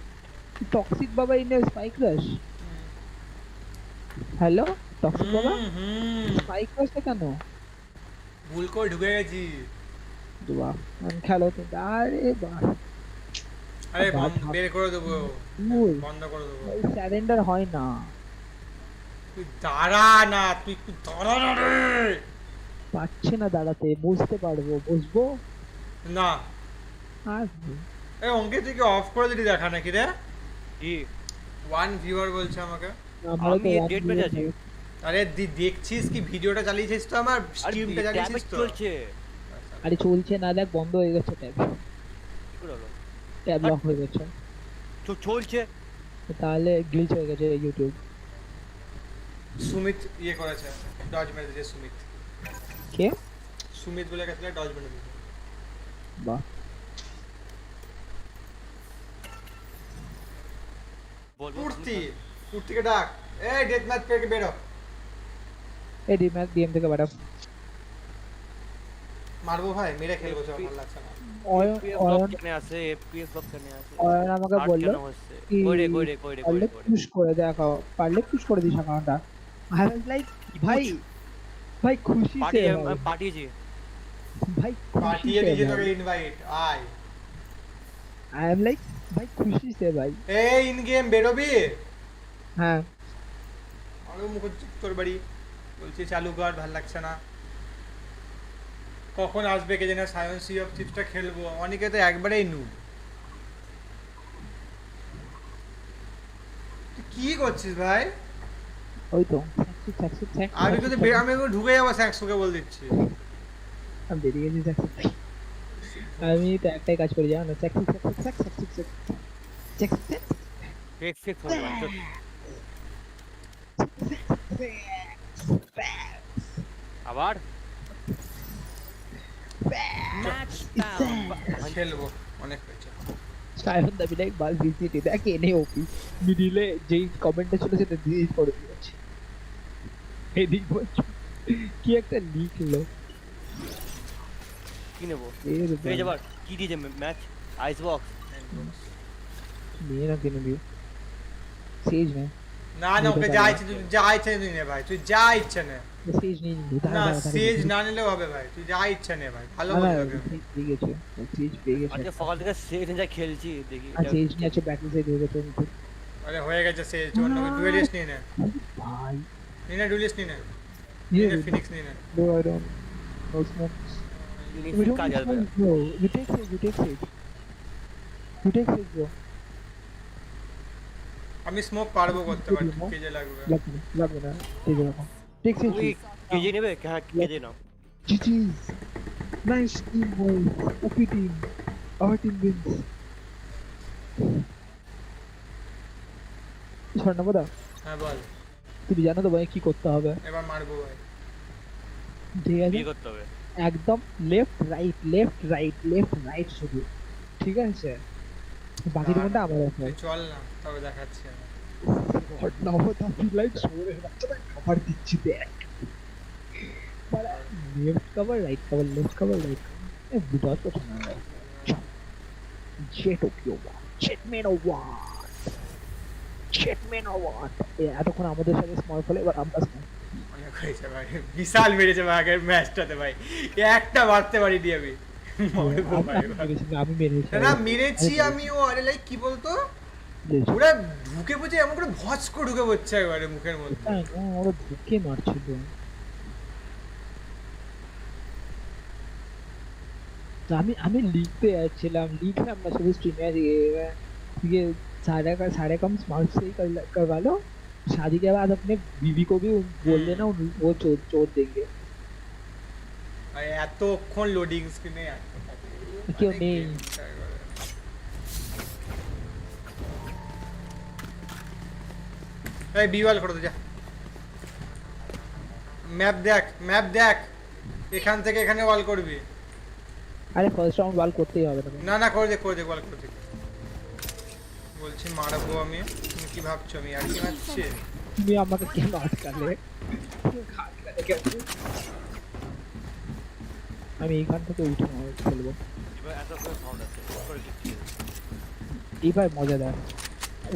টক্সিক বাবা in spike rush. Hello toxic বাবা, স্পাইক রাশটা কেন? ভুল করে ঢুকে গেছি। বাহ আমি খেলো তো, আরে বাহ আরে বের করে দেবো, বন্ধ করে দেবো। সারেন্ডার হয় না। তুই দাঁড়া না, তুই একটু দাঁড়া না রে। পাচ্ছে না দাঁড়াতে, বসতে পারবো, বসবো না। আসবো। এই অঙ্কিত তুই কি অফ করে দিলি দেখা নাকি রে? কি ওয়ান ভিউয়ার বলছে আমাকে। আমি ডেট পেজ আছি। আরে দেখছিস কি ভিডিওটা চালিয়েছিস তো, আমার স্ট্রিমটা চালিয়েছিস তো? চলছে। আরে চলছে না, দেখ বন্ধ হয়ে গেছে ট্যাব। কি করে হলো? ট্যাব লক হয়ে গেছে। চলছে তাহলে গ্লিচ হয়ে গেছে ইউটিউব। সুমিত ইয়ে করেছে, ডজ মেরে দিয়েছে সুমিত। কে? সুমিত বলে গেছিল, ডজ মেরে দিয়েছে। বাহ। কুর্তিকে ডাক। এই ডেথ ম্যাচ থেকে বেরো। এই ডিএম থেকে বাড়া। মারবো ভাই, মেরে খেলবো, ভালো লাগছে না। আমাকে বললো পুশ করে দেখাও, পারলে পুশ করে দিস অ্যাকাউন্টটা। আই ওয়াজ লাইক ভাই খুশি সে পাঠিয়েছি ভাই, পাঠিয়ে দিয়েছি তোকে ইনভাইট, আয়। আই এম লাইক ভাই খুশি সে ভাই। এই ইন গেম বেরোবি? হ্যাঁ। আরে মুখ তোর বাড়ি বলছি চালু কর, ভালো লাগছে না। কখন আসবে কে জানে, সায়েন্স সি অফ থিপসটা খেলবো। অনেকে তো একবারেই নুব। তুই কি করছিস ভাই? ওই তো আমি কিন্তু আমি ঢুকে যাবো, স্যাক্সুকে বল দিচ্ছি। আমি বেরিয়ে গেছি। আমি তো একটাই কাজ করি জানো, আবার খেলবো, অনেক হয়েছে। সায়ন দাবি লাইক বাল ভিসিটি দেখ এনে ওপি মিডিলে যেই কমেন্টটা ছিল সেটা ডিলিট করে দিয়েছে। এদিক কি একটা লিখলো, কি নেবো? এই যাবার কি দিয়েছে ম্যাচ? আইস বক্স নিয়ে না, কিনে দিও। সেজ নে না না, ওকে যা ইচ্ছে, তুই যা ইচ্ছে তুই নে ভাই, তুই যা ইচ্ছে নে। সেজ নিয়ে নি না, সেজ না নিলেও হবে ভাই, তুই যা ইচ্ছে নে ভাই, ভালো বলছো। ঠিক আছে, সেজ পেয়ে গেছে। আজকে সকাল থেকে সেজ যা খেলছি দেখি। আর সেজ নিয়ে আছে, ব্যাটল সেজ হয়ে গেছে। আরে হয়ে গেছে সেজ, অন্য ডুয়েলিস্ট নিয়ে নে ভাই, নিয়ে নে ডুয়েলিস্ট নিয়ে নে, ফিনিক্স নিয়ে নে। No, I don't. No smokes. We don't need smokes, bro. You take Sage, you take Sage. You take Sage, bro. আমি স্মোক পারবো করতে পারি, কেজে লাগবে। লাগবে না, কেজে রাখো। Take Sage. তুই কেজে নেবে? হ্যাঁ, কেজে নাও। GG's. Nice team, boys. OP team. Our team wins. স্বর্ণপদা, হ্যাঁ বল। তুমি জানো তো ভাই কি করতে হবে? এবার মারবো ভাই। ঠিক আছে, কি করতে হবে? একদম লেফট রাইট শুধু, ঠিক আছে? বাকি রকমটা আমার আছে। চল না, তবে দেখাচ্ছি আমি। স্বর্ণপদা লাইক সরে বাচ্চাটা কভার দিচ্ছি দেখ। বাড়া left cover right cover, left cover right cover. এ বুঝা তো না। জেট ওপিও জেট মেন ওয়াট এতক্ষণ আমাদের সাথে স্মল ফলে, এবার আমরা স্মল। অনেক হয়েছে ভাই, বিশাল মেরেছে ভাই আগের ম্যাচটাতে ভাই, একটা মারতে পারিনি আমি। আমি মেরেছি না মেরেছি আমিও। আরে লাইক কি বলতো, ওরা ঢুকে পড়ছে এমন করে ভচ করে ঢুকে পড়ছে একবারে মুখের মধ্যে। ওরা ঢুকে মারছিল। আমি লিখতে যাচ্ছিলাম, लिखना मैं सुबह स्ट्रीम में ये सारे काम स्मार्ट से ही करवा लो। शादी के बाद अपने बीवी को भी बोल देना, वो चोट देंगे। এতক্ষণ লোডিং স্ক্রিনে क्यों नहीं? এই বিওয়াল করে দে যা। ম্যাপ দেখ, এখান থেকে এখানে ওয়াল করবি। আরে ফার্স্ট রাউন্ড ওয়াল করতেই হবে না না, করে দে ওয়াল করে দে। বলছি মারবো আমি, তুমি কি ভাবছো আমি আর কি মারছি? তুমি আমাকে কেন আটকালে? আমি এইখান থেকে উঠে খেলবো। এই ভাই মজা দেয়।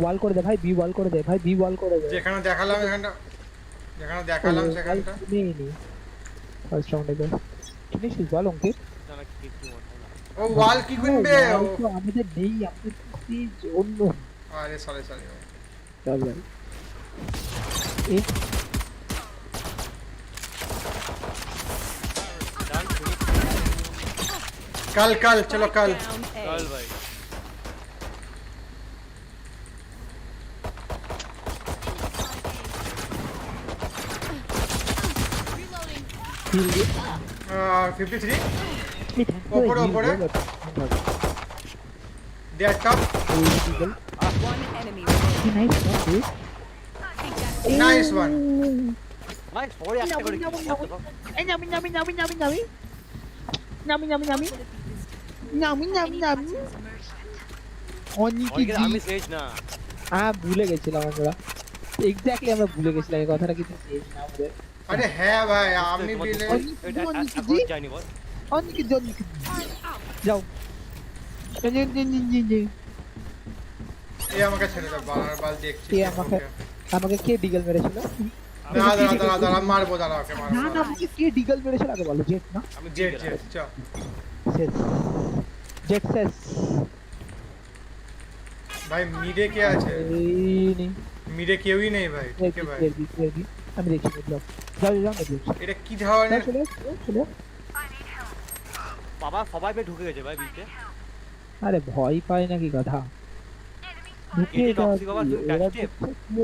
ওয়াল করে দে ভাই, বি ওয়াল করে দে ভাই, বি ওয়াল করে দে। যেখানে দেখালাম সেখানটা নেই ফার্স্ট রাউন্ডে। ফিনিশ ইজ ওয়াল অঙ্কিত। ও ওয়াল কি কিনবে ও তো আমাদের নেই, আমাদের প্রেস্টিজ অন্য। আরে সরি চল ভাই এই कल चलो कल चल भाई Reloading. 53 ऊपर they are top. One enemy. Nice one. Nice, for you. আমি শেষ না ভুলে গেছিলাম আমরা, এক্স্যাক্টলি আমরা ভুলে গেছিলাম এই কথাটা, কিন্তু শেষ না আমাদের। আরে হ্যাঁ ভাই আপনি দিলে জানি বল অনেক জন যাও এই আমাকে ছেড়ে দাও, বারবার দেখছি কে আমাকে কে ডিগল মেরেছিল? দাঁড়া মারবো, দাঁড়া ওকে মারবো। না আমাকে কে ডিগল মেরেছিল আগে বলো। জেট না? আমি জেট চ জেট শেষ ভাই। মিডে কে আছে? মিডে কেউই নেই ভাই। ঠিক আছে ভাই, আমি দেখছি। যাও এটা কি ধরনের? বাবা সবাই বে ঢুকে গেছে ভাই বিতে। আরে ভয় পায় নাকি কথা? ঢুকে টক্সিক বাবা তুই ওরা স্টেপ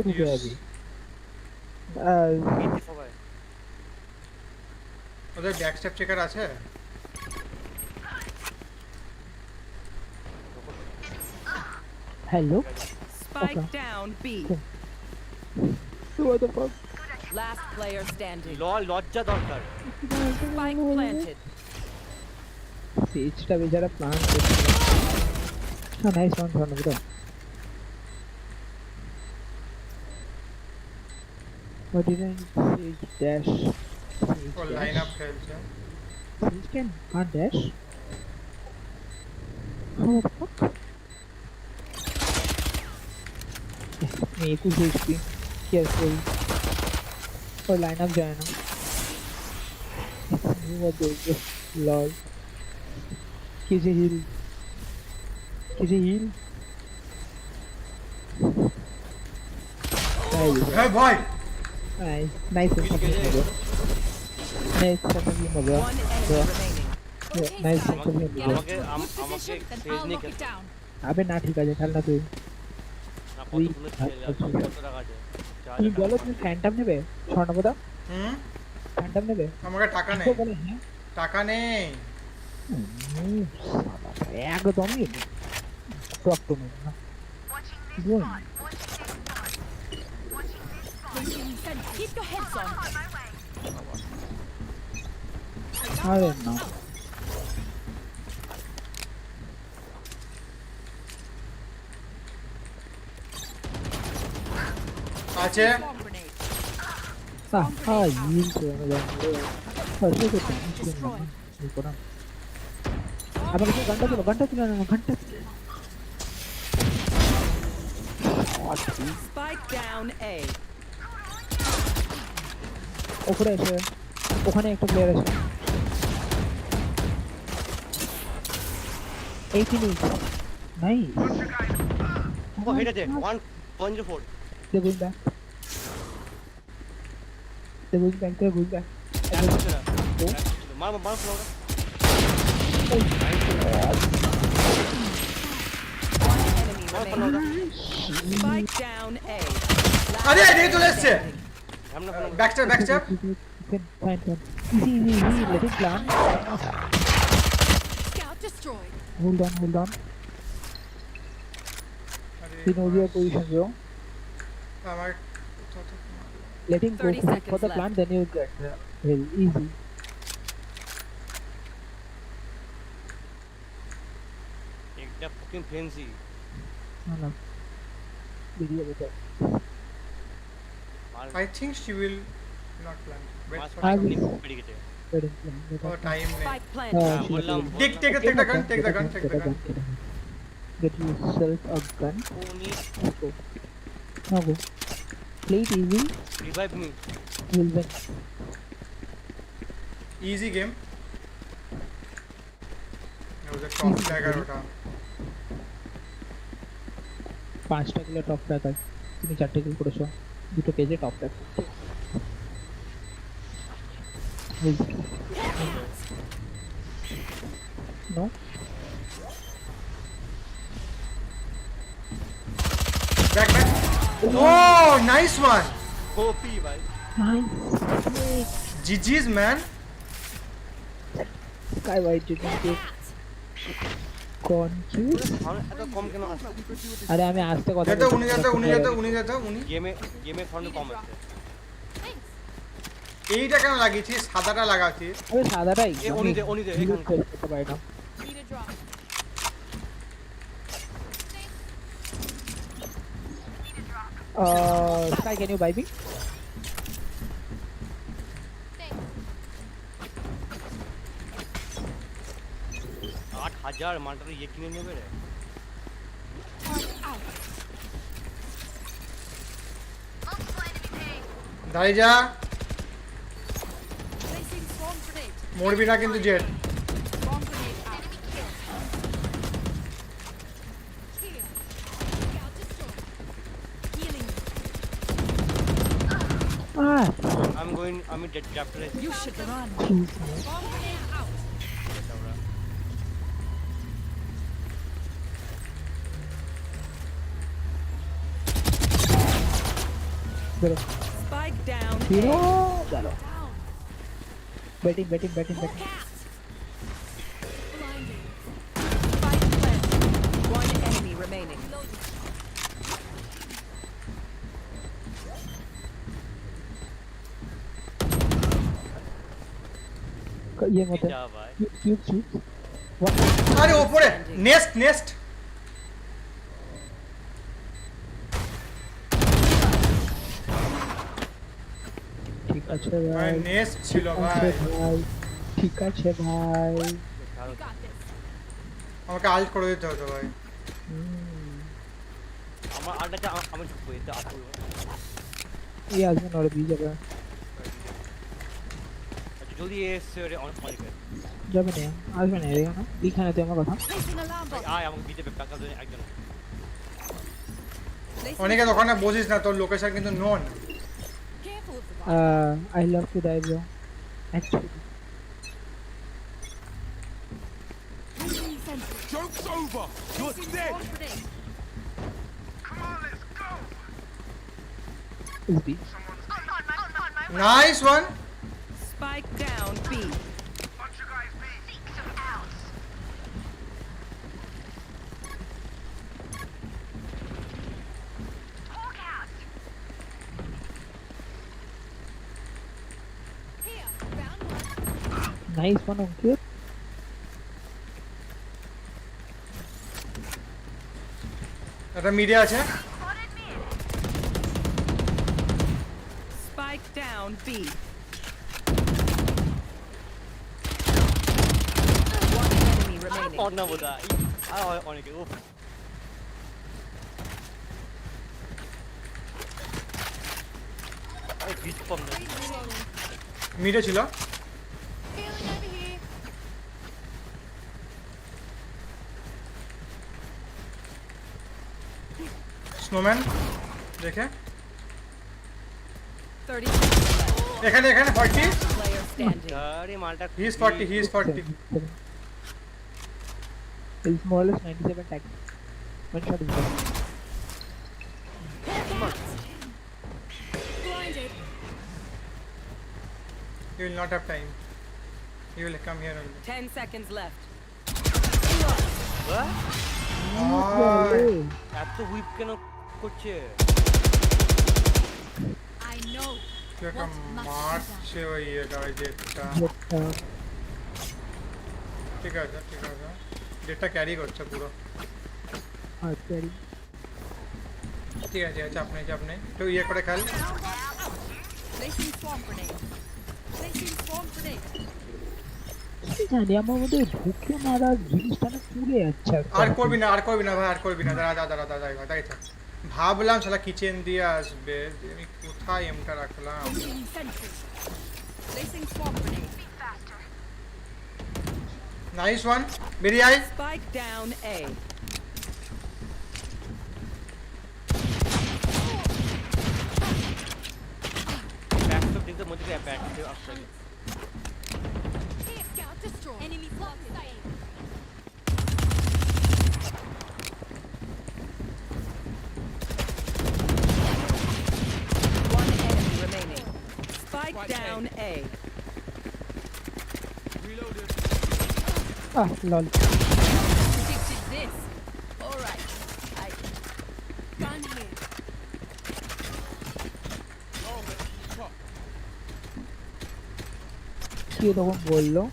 ঢুকে যাবে। বিতে সবাই ওদের ব্যাক স্টেপ চেকার আছে? Hello Spike down B. What the fuck? Last player standing. লজ্জা দরকার। Spike planted. সেজটা বেচারা প্ল্যান করছিল। না নাইস ওয়ান ফর নাকি তো। What did I sage dash? ও লাইন আপ খেলছে। Sage can dash? What the fuck? Me to HP. Careful. और लाइन अप जाए ना। वो देखो लॉल। किसी हील। हे भाई। Nice One enemy remaining. Nice আমাকে শেষ নি খেল। अबे ना ठीक है चल ना তুই। কতগুলো খেল আর কত টাকা আছে? তুমি বলো তুমি ফ্যান্টম নেবে? স্বর্ণপদা ফ্যান্টম নেবে? আমাকে টাকা নেই। টাকা নেই একদমই টক তো নেই না। Keep your heads on. আরে না আছে। ইল তো আমাকে ঘন্টা ছিল না ঘন্টা। Spike down A. ওখানে এসে ওখানে একটা প্লেয়ার আছে। 18 নাইস। ও হেড আছে 1.04 They're going back. মার floor. One enemy remaining. Spike down A. আরে এদিকে চলে এসেছে। Back step Fine. Easy. Let it plan. Scout destroyed. Hold on. You know your position, bro. আমার Let him go 30 for seconds the plan, then you get well, easy. একটা ফুকিং fancy. No. Video better. I think she will not plan. Wait for I time. will. Oh, time next. Spike planted. বললাম Take the gun. Get yourself a gun. Go. Now go. Play it easy. Revive me. You'll win. Easy game. ওদের top ফ্ল্যাগার ওটা 5টা kilo top flag আছে, তুমি 4টে কিল করেছো, 2টো পেজে top flag. No back oh nice one OP भाई GG's man काय वाइट जितने कौन की এত কম কেন আসছে? আরে আমি আসতে কথা যেতে উনি গেমে ফন্ট কম আছে। এইটা কেন লাগিয়েছি সাদাটা লাগাচ্ছি আরে সাদাটাই উনি দে এখানে করতে পারি না। Sky, can you buy me? 8000 মালটা ইয়ে কিনে নেবে রে। দাঁড়িয়ে যা মরবি না কিন্তু জেট আমি ডেড চ্যাপ্টারে You should run. Spike down. Hero, chalo. Betting. Spike planted. One enemy remaining. ये मत है क्यूब আরে উপরে নেস্ট ঠিক আছে ভাই নেস্ট ছিল ভাই ঠিক আছে ভাই আমাকে আল্ট করে দিতে হতো ভাই আমার আলটা আমি ঢুকবো এটা আপু ये आजमे नॉर्थ भी जगह जल्दी এসে অন করে যাবে না আসবে না এরিয়া না এখানে তো আমার কথা আয় আমাকে বিটে টাকা দেন একজন অনেকে দোকানে বসিস না তোর লোকেশন কিন্তু known I love to die bro actually Joke's over. You're dead. Come on, let's go. is B nice one Spike down B. Bunch of guys B. Seek some else. Hawk out. Here, round one. nice one on cute এটা media আছে Spike down B. One enemy remaining. অন্য বোধা আর অনেকে ও এই bit কম না media ছিল Healing over here. Snowman দেখে 30 seconds left. এখানে 40 Player standing. আরে মালটা he is 40 is more or less 97 tag one shot is done Blinded. you will not have time you will come here only 10 seconds left. এত whip কেন করছে I know. একটা মারছে ওই এটা ওই যেটা ঠিক আছে যেটা ক্যারি করছে পুরো ঠিক আছে চাপ নেই তো ইয়ে করে খেল Placing swamp grenade. Placing swamp grenade. জানি আমার মধ্যে ঢুকে মারার জিনিসটা না পুড়ে যাচ্ছে আর করবি না ভাই আর করবি না দাঁড়া তাই থাক ভাবলাম শালা কিচেন দিয়ে আসবে আমি কোথায় এমটা রাখলাম Placing sentry. Placing swamp grenade. Nice one বেরিয়ে আয় Spike down A. Back to the mojhe back to after. Scout destroyed. Enemy spotted. One enemy remaining. Spike down A. Ah, lol. Predicted this. All right. Gun here. কি তখন বললো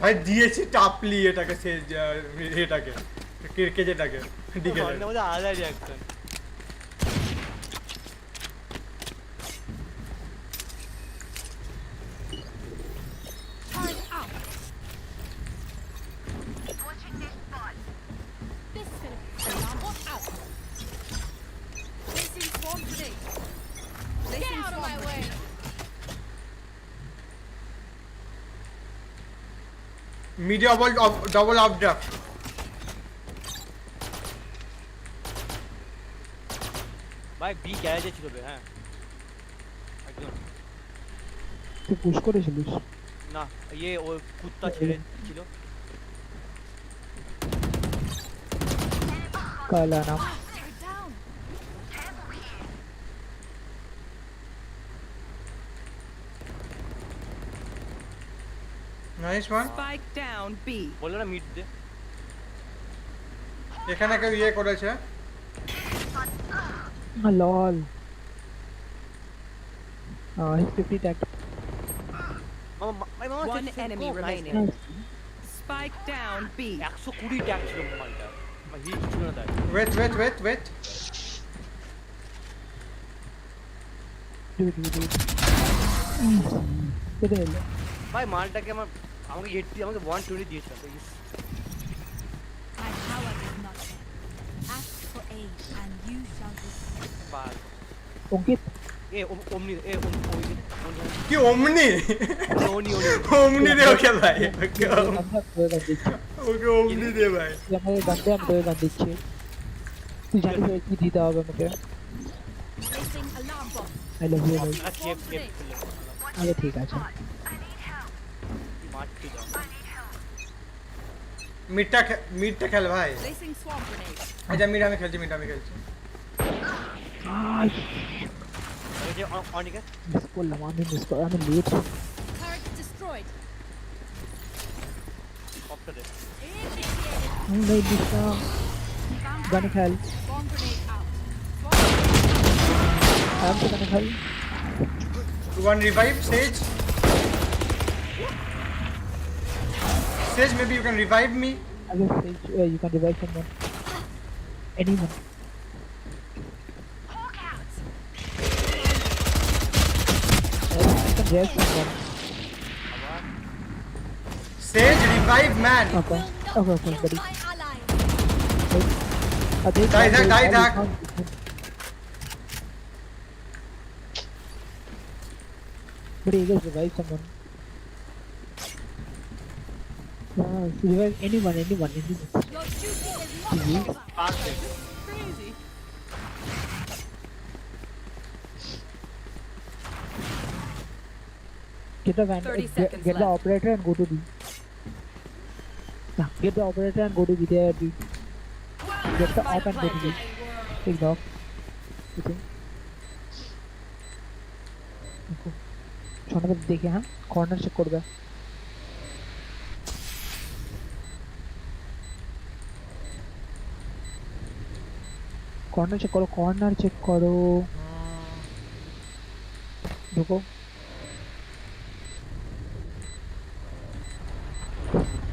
ভাই দিয়েছি টাপলি এটাকে সে এটাকে কেজেটাকে decay মধ্যে আলাদা reaction Turn out. Watching this spot. This is gonna be alarm. Watch out. Placing swarm grenade. Get out of my way. Media double updraft ভাই বি গ্যারেজে ছিল বে হ্যাঁ একদম তুই পুশ করেছিলিস না ये ও কুত্তা ছেড়ে ছিল কালা নাম nice one Spike down B. বললো না মিড দে এখানে কেউ ইয়ে করেছে লল he's 50 tag One enemy remaining. Spike down B. 120 tag ছিল মোবাইলটা হিট ছিল না তাই ওয়েট কেটে এলো ভাই মালটাকে আমাকে 80 আমাকে 120 দিয়েছিল তো My power is not there. Ask for aid and you shall receive. বাল অঙ্কিত এ ওমনি কি ওমনি ওনি ওমনি দে ওকে ভাই ওকে ওমনি দে ভাই আমাকে গানতে আমি তোকে গান দিচ্ছি তুই জানিস কি দিতে হবে আমাকে Placing alarm bomb. I love you ভাই চেপ আরে ঠিক আছে মারতে দাও মিডটা খেল ভাই Placing swarm grenade. আচ্ছা মিড আমি খেলছি এই যে অনিকে মিস করলাম আমি লেট Turret destroyed. অফটা দে আমি নাই দিতাম গান খেল Bomb grenade out. আমি তো গান খেল one revive Sage maybe you can revive me I will say you can revive someone anyone you can revive someone Sage revive man okay buddy My ally. Die থাক Buddy, you guys revive someone. Revive anyone. Your duty is not over. Crazy. Get the van, 30 seconds get the left. operator and go to B. Yeah, get the operator and go to B there. B. Get the op and go to B. Take the op. You think? Okay. শোনাতে দেখে হ্যাঁ corner check করবে corner check করো ঢুকো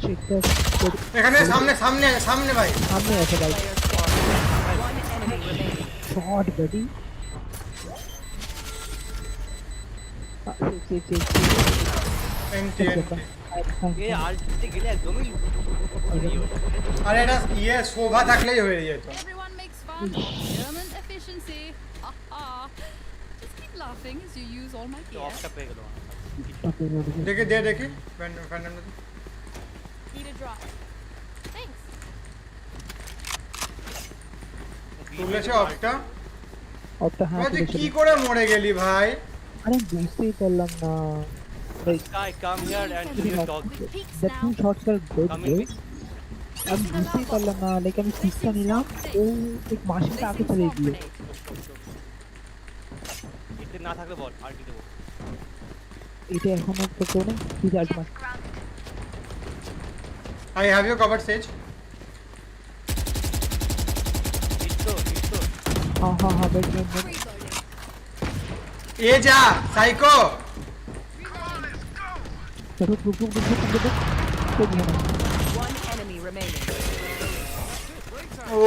check এখানে সামনে ভাই সামনে আছে ভাই শট বাডি এন্টি এ আলটিতে গেলে একদমই আরে এটা ইয়ে শোভা থাকলেই হয়ে যেত Everyone makes fun of German efficiency. Just keep laughing as you use all my gear. অফটা পেয়ে গেল দেখি fandom Need a drop. Thanks. তুলেছে অফটা অফটা হ্যাঁ তুই কি করে মরে গেলি ভাই আরে বুঝতেই পারলাম না Sky, come here and do your talk. The two shots are good, Come bro. in. আমি বুঝতেই পারলাম না লাইক আমি পিকটা নিলাম ও এক মাসিটা আগে চলে গেল এতে না থাকলে বল আর কি দেবো এটা এখন তো কেউ নেই তুই আজ মাস I have you covered Sage হ্যাঁ বেট এ যা সাইকো One enemy remaining. ও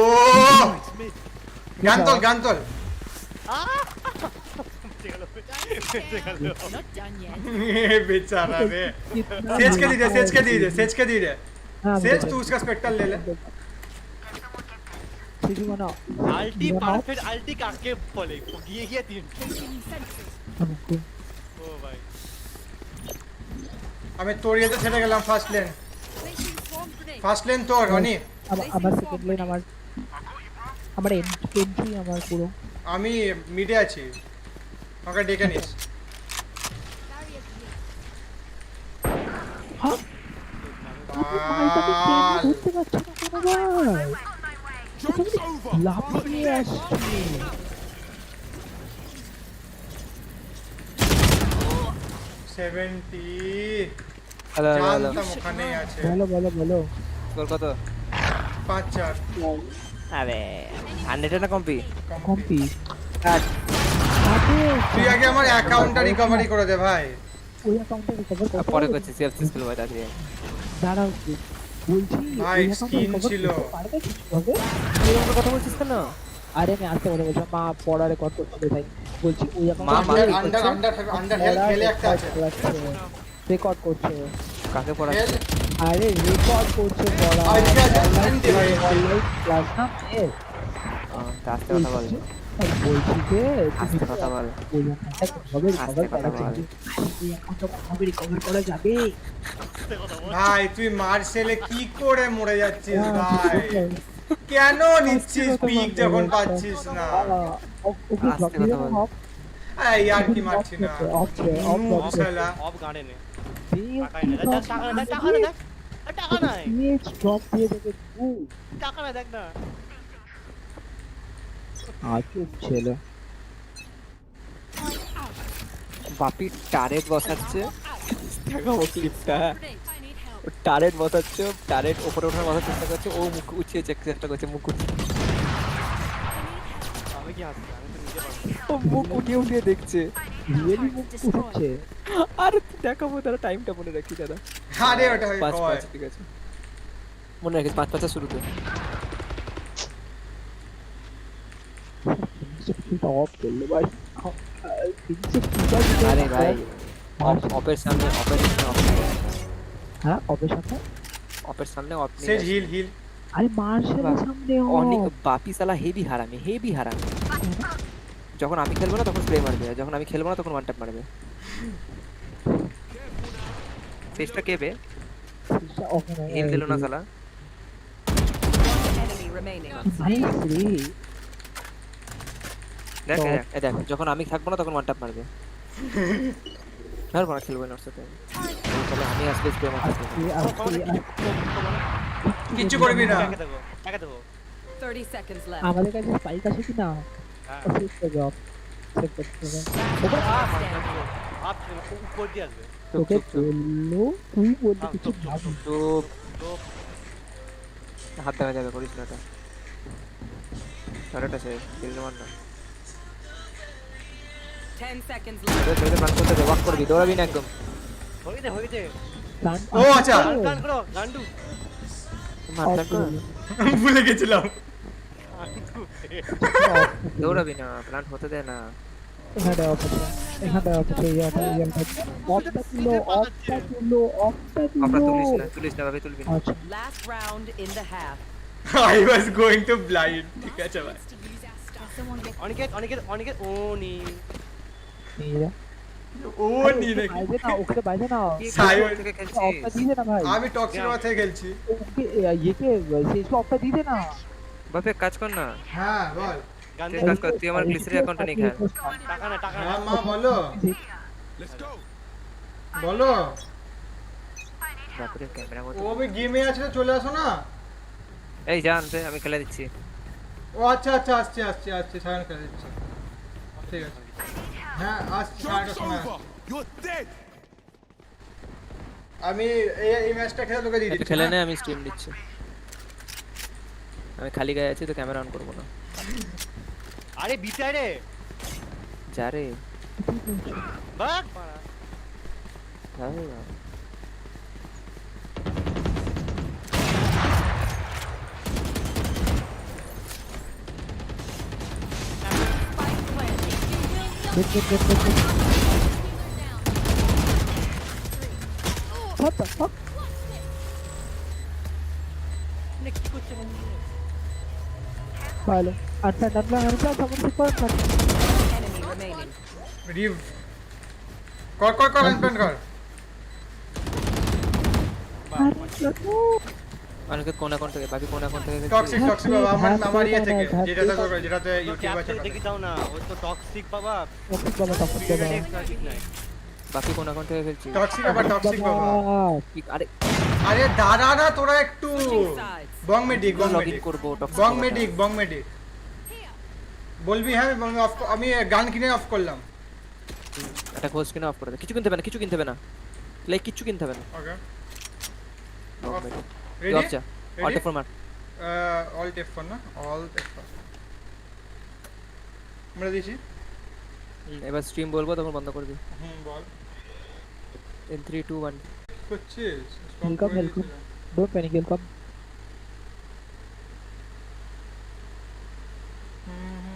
গান্তল Not done yet. बेचारा रे सेज के दीजिए सेज तू उसका स्पेक्टर ले ले আলটি পারফেক্ট আলটি কাকে বলে গিয়ে তিন ও ভাই আমি তোর ইয়েতে ছেড়ে গেলাম ফার্স্ট লেন তোর রনি আমার সেকেন্ড লেন আমার এন্ট্রি আমার পুরো আমি মিডে আছি আমাকে ডেকে নিস লাফিয়ে আসছে হ্যালো জানতাম ওখানেই আছে বলো স্কোর কত 5-4 আরে 100 না কম্পি তুই আগে আমার অ্যাকাউন্টটা রিকভারি করে দে ভাই ওই অ্যাকাউন্টটা রিকভার করতে পরে করছি সেলফ সিস্টেম হয় তাতে দাঁড়াও বলছি ভাই স্কিন ছিল পারবে কিছু হবে তুই আমার কথা বলছিস কেন আরে আমি আসতে কথা বলছি মা পড়া রেকর্ড করতে ভাই বলছি ওই আন্ডার হেল্প খেলে একটা আছে রেকর্ড করছে কাকে পড়া আরে রেকর্ড করছে পড়া আজকে আছে শুনতে ভাই অনলাইন ক্লাস না এ আস্তে কথা বল বলছি যে আস্তে কথা বল হবে আস্তে কথা বল রিকভার করা যাবে ভাই তুই মার্সেলে কি করে মরে যাচ্ছিস ভাই কেন নিচ্ছিস পিক যখন পাচ্ছিস না আস্তে কথা বল এই আর কি মারছি না শালা অফ গানে নে টাকা নাই স্টপ দিয়ে দেখে টাকা না দেখ না চুপ ছেলে বাপি টারেট বসাচ্ছে দেখাবো ক্লিপটা টারেট বসাচ্ছে টারেট উপরে ওঠার বসার চেষ্টা করছে ও মুখ উঠিয়ে চেষ্টা করছে মুখ উঠিয়ে আমি কি হাসছি আমি তো নিজে ও মুখ উঠিয়ে দেখছে রিয়েলি মুখ উঠছে আরে দেখাবো তারা টাইমটা মনে রাখি দাদা আরে ওটা হয় 5 ঠিক আছে মনে রাখিস 5 শুরুতে অফ করলে ভাই আরে ভাই অপের সামনে হ্যাঁ অফের সামনে অফ সেজ হিল আরে মার্শালের সামনে অনেক বাপি সালা হেভি হারামি যখন আমি খেলবো না তখন স্প্রে মারবে যখন আমি খেলবো না তখন ওয়ান ট্যাপ মারবে ফেসটা কেবে হিল দিল না সালা Enemy remaining. দেখ যখন আমি থাকবো না তখন ওয়ান ট্যাপ মারবে আর বড় খেলবে না ওর সাথে তাহলে আমি আসলে স্প্রে মারতে কিছু করবি না টাকা দেবো 30 seconds left. আমাদের কাছে স্পাইক আছে কি না ঠিক আছে অফ চেক করতে হবে আপ উপর দিয়ে আসবে তোকে বললো তুই বললি কিছু ভাবি তো হাত দেওয়া যাবে করিস না এটা তারটা সে খেলতে পার না 10 seconds left. তোদের প্ল্যান করতে ওয়াক করবি দৌড়াবি না একদম হইতে ও আচ্ছা গান করো গান্ডু মারটা কর ভুলে গেছিলাম দৌড়াবি না প্ল্যান হতে দে না এখানে অফ আমরা তুলিস না ভাবে তুলবি না Last round in the half. I was going to blind ঠিক আছে ভাই অনিকেত ওনি ও নি নাকি বাইরে না ওকে বাইরে না সাইবার থেকে অফটা দিয়ে দে না ভাই আমি টক্সিক মাথায় খেলছি ওকে ইয়েকে শেষ অফটা দিয়ে দে না বাপে কাজ কর না হ্যাঁ বল তুই কাজ কর তুই আমার গ্লিসারি অ্যাকাউন্টে নিয়ে খেল টাকা না টাকা হ্যাঁ মা বলো বলো বাপরে ক্যামেরা মতো ও আমি গেমে আছে চলে আসো না এই জানতে আমি খেলে দিচ্ছি ও আচ্ছা আচ্ছা আসছি সায়ন খেলে দিচ্ছি ঠিক আছে হ্যাঁ আসছি সায়নটা শোনা আমি এই ম্যাচটা খেলে তোকে দিয়ে দিচ্ছি খেলে নে আমি স্ট্রিম দিচ্ছি আমি খালি গায়ে আছি তো ক্যামেরা অন করব না আরে বিটাই রে যা রে বাক মারা আরে বাবা What the fuck? Vale. Unplan, someone super unplan. Enemy remaining. Reeve কর আনপ্যান্ট কর অনেকে কোন অ্যাকাউন্ট থেকে বাকি কোন অ্যাকাউন্ট থেকে টক্সিক বাবা আমার ইয়ে থেকে যেটাতে ইউটিউব আছে দেখি দাও না ওই তো টক্সিক বাবা Toxic baba. নাই বাকি কোন অ্যাকাউন্ট থেকে খেলছিস টক্সিক বাবা আরে আরে দাঁড়া না তোরা একটু বংমেডিক লগইন করব বংমেডিক বলবি হ্যাঁ আমি গান কিনে অফ করলাম এটা হোস্ট কিনে অফ করে দে কিছু কিনতে হবে না লাইক কিছু কিনতে হবে না ওকে রেডি আচ্ছা অল্ট F4 মার অল্ট F4 না অল্ট F4 আমরা দিছি এবার স্ট্রিম বলবো তখন বন্ধ করবি বল in 3 2 1 করছিস Welcome. Don't panic, welcome.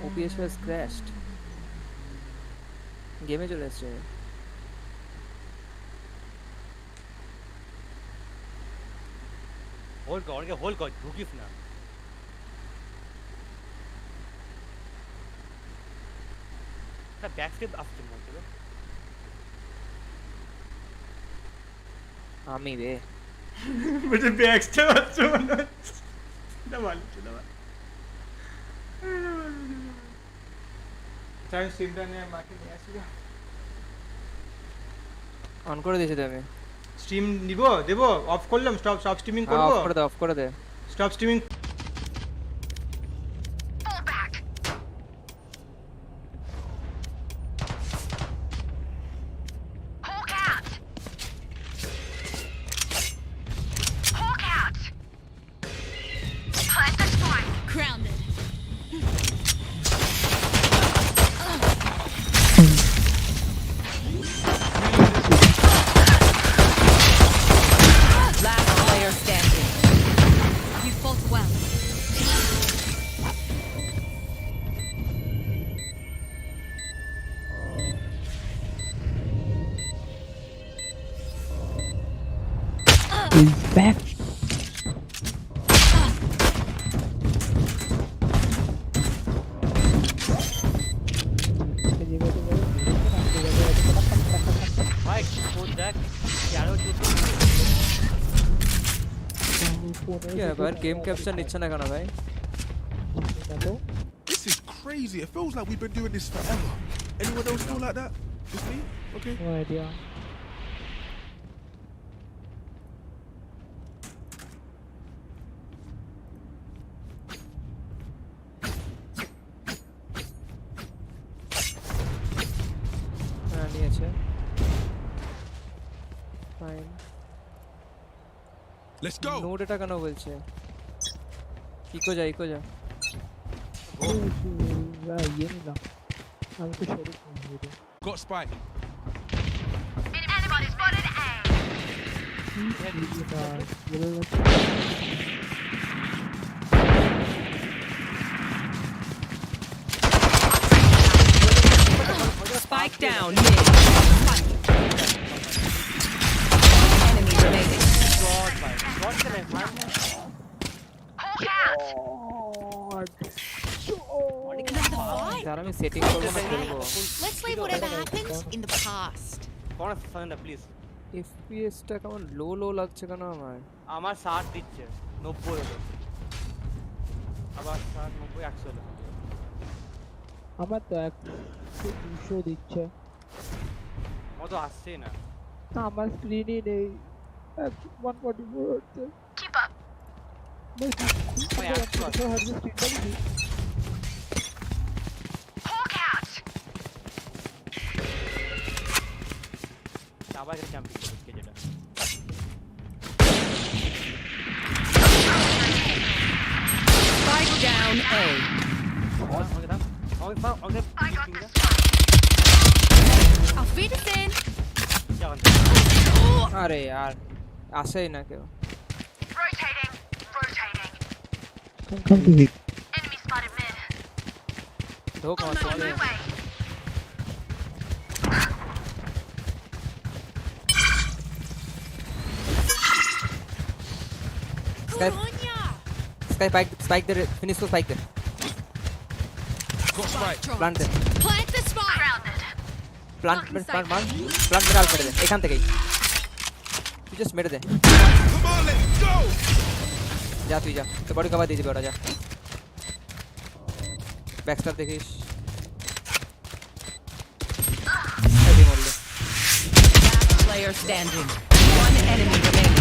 OBS was crashed গেমে চলে আসছে হোল্ড কর ঢুকিস না তা ব্যাক স্টেপ আসছে মনে হচ্ছে আমি রে मुझे बैक स्टेप अच्छा बना दबा টাইম সিমটা নিয়ে মাকে নিয়ে আসি অন করে দিয়েছি তো আমি স্ট্রিম দেব অফ করলাম স্টপ স্ট্রিমিং করব অফ করে দে স্টপ স্ট্রিমিং Back. ভাই কোন দেখ আরো কি ব্যাপার গেম ক্যাপচার নিচ্ছে না কেন ভাই This is crazy. It feels like we've been doing this forever. Anyone else feel like that? Just me? Okay. No idea. নিয়েছে ফাইন Let's go. নোড এটা কেন বলছে ইকো যা ये नहीं ना আমি তো শরীর কম Got spike. Enemy spotted A. Spike down mid. Enemy remaining. যারা আমি আমি সেটিং করব না খেলবো Let's leave whatever happened in the past. কোন সাউন্ড প্লিজ এফপিএস টা কেমন লো লাগছে কেন আমার 60 দিচ্ছে 90 হলো আবার 60 90 100 হলো আমার তো 200 দিচ্ছে মত আসছে না আমার স্ক্রিনই নেই 144 হচ্ছে Keep up. Hawk out. আবার ক্যাম্পিং করছে যেটা Spike down A. I got this. Auf Wiedersehen. আরে यार আসেই না কেউ Rotating. Rotating. Enemy spotted mid. ঢোক On my way. spike there finish the spike there plant there Plant the spike. Grounded. plant মেরে আল করে দে এখান থেকেই তুই জাস্ট মেরে দে Come on, let's go! যা তুই যা তো বডি কভার দিয়ে দিবি ওটা যা ব্যাকস্টার দেখিস এই মরলে Player standing. One enemy remaining.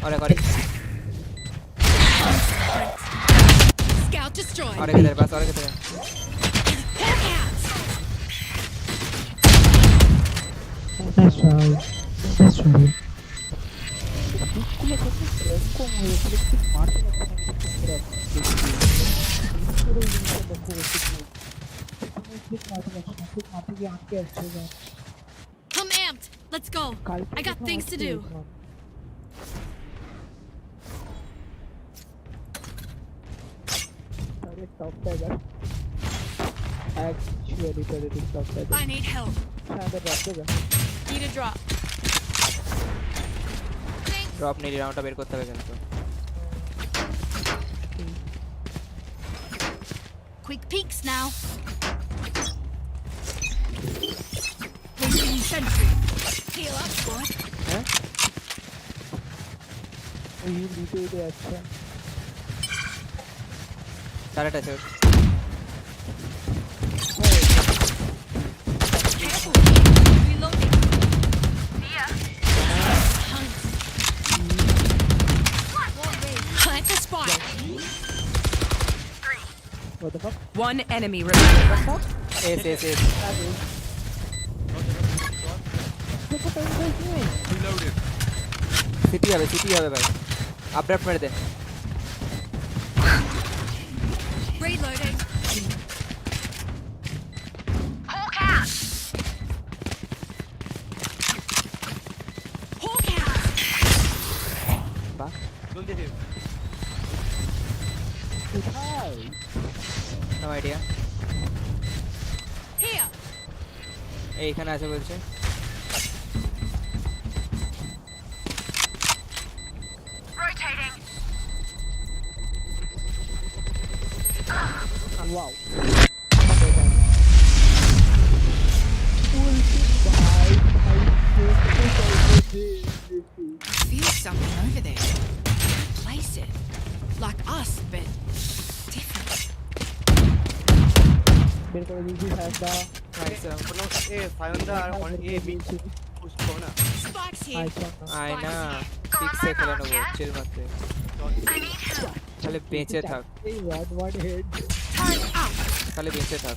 আরে Scout destroyed. আরে কিধর বাস আরে কিধর Hawk out. That's right. Come amped. Let's go. I got things to do. I need help. Need a drop. Drop নেই রাউন্ডটা বের করতে হবে কিন্তু Quick peeks now. Placing sentry. Heal up, squad. হ্যাঁ এই দিতে আছে টারেট আছে Reloading. Yeah. Plant the spike. 3. What the fuck? One enemy remaining. S Reloading. City হবে ভাই আপডেট মেরে দে Reloading. Hawk out. Hawk out. বাহ জলদি দে নো আইডিয়া Here. এইখানে আছে বলছে Rotating. Wow. Feel something over there. Place it. Like us, but different. বের করে দিয়েছি সাইডটা নাইস কোনো এ ফায়ন্দা আর এ বি পুশ করো না Spikes here. আয়না ফিক্সে খেলে নেবো চিল মারতে I need help. তাহলে বেঁচে থাক এই ওয়ান হেড Turn up. তাহলে বেঁচে থাক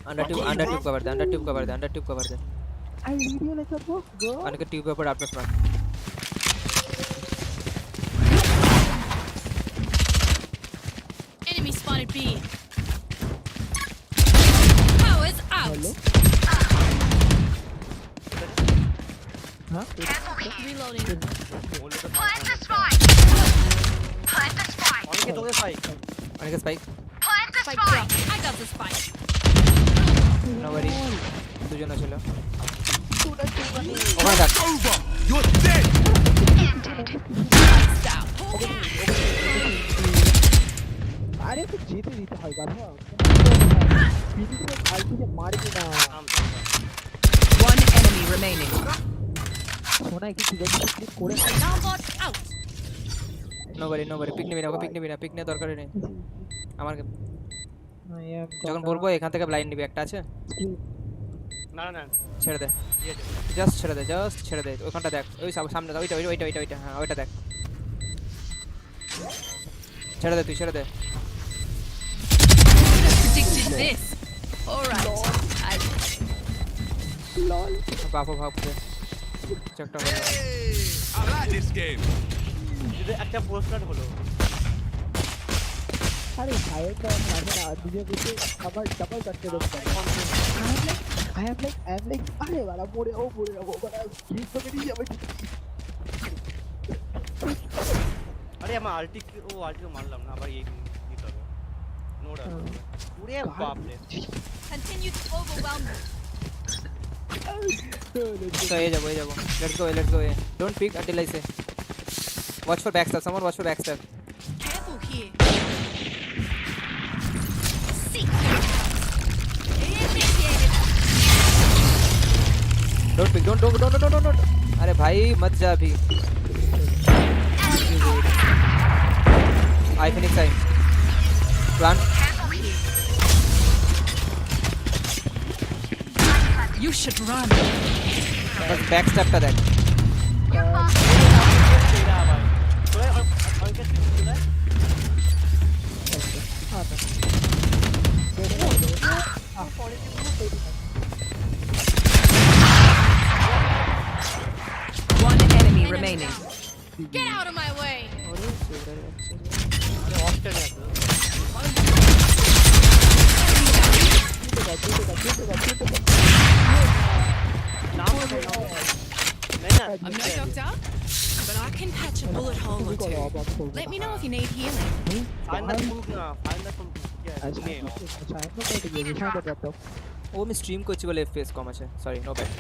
আন্ডার টিউব কভার দে I really like a book, bro. অনেকে টিউব কভার আপডেট মার Enemy spotted B. Powers out. Hello? Huh? Reloading. Plant the spike. Plant the spike. অনেকে তোকে ফাই অনেকে spike Plant the Spike drop. spike. I got the spike. Nobody দুজন ছিল ওখানে থাক Over! You're dead! Ended. Lights out. Hawk out. যেতে দিতে হয় বাবা ফিনিশে আলটিতে মারবি না One enemy remaining. সোনা একটু ঠিক আছে ক্লিক করে না Alarm bot out. Nobody pick নিবি না পিক নিয়ে দরকারই নেই আমার I am যখন বলবো এখান থেকে ব্লাইন্ড নিবি একটা আছে না না ছেড়ে দে দিয়ে দে জাস্ট ছেড়ে দে ওখানটা দেখ ওই সামনে ওইটা হ্যাঁ ওইটা দেখ ছেড়ে দে তুই ছেড়ে দে Predicted this. All right. lol বাপু ভাবছে চেকটা হলো I like this game. যদি একটা পোস্টার হলো আরে ভাইয়ের তো মাঝে না দুজে দিকে আবার ডাবল কাটতে রয়েছে I am like আরে বাড়া পড়ে যাবো বাড়া ক্লিক করে দিয়ে যাবে আরে আমার আল্টি মারলাম না আবার এই নিতে হবে নোড়া ওরে বাপ রে Continue to overwhelm me. So ये जाओ let's go don't pick until I say watch for backstab someone watch for backstab Careful here. don't pick don't अरे भाई मत जा अभी I finish time run You should run. बस backstab টা দেখ One enemy remaining. Get out of my way. I'm no doctor, but I can patch a bullet hole or two. Let me know if you need healing. ও আমি stream করছি বলে FPS কম আছে sorry no bad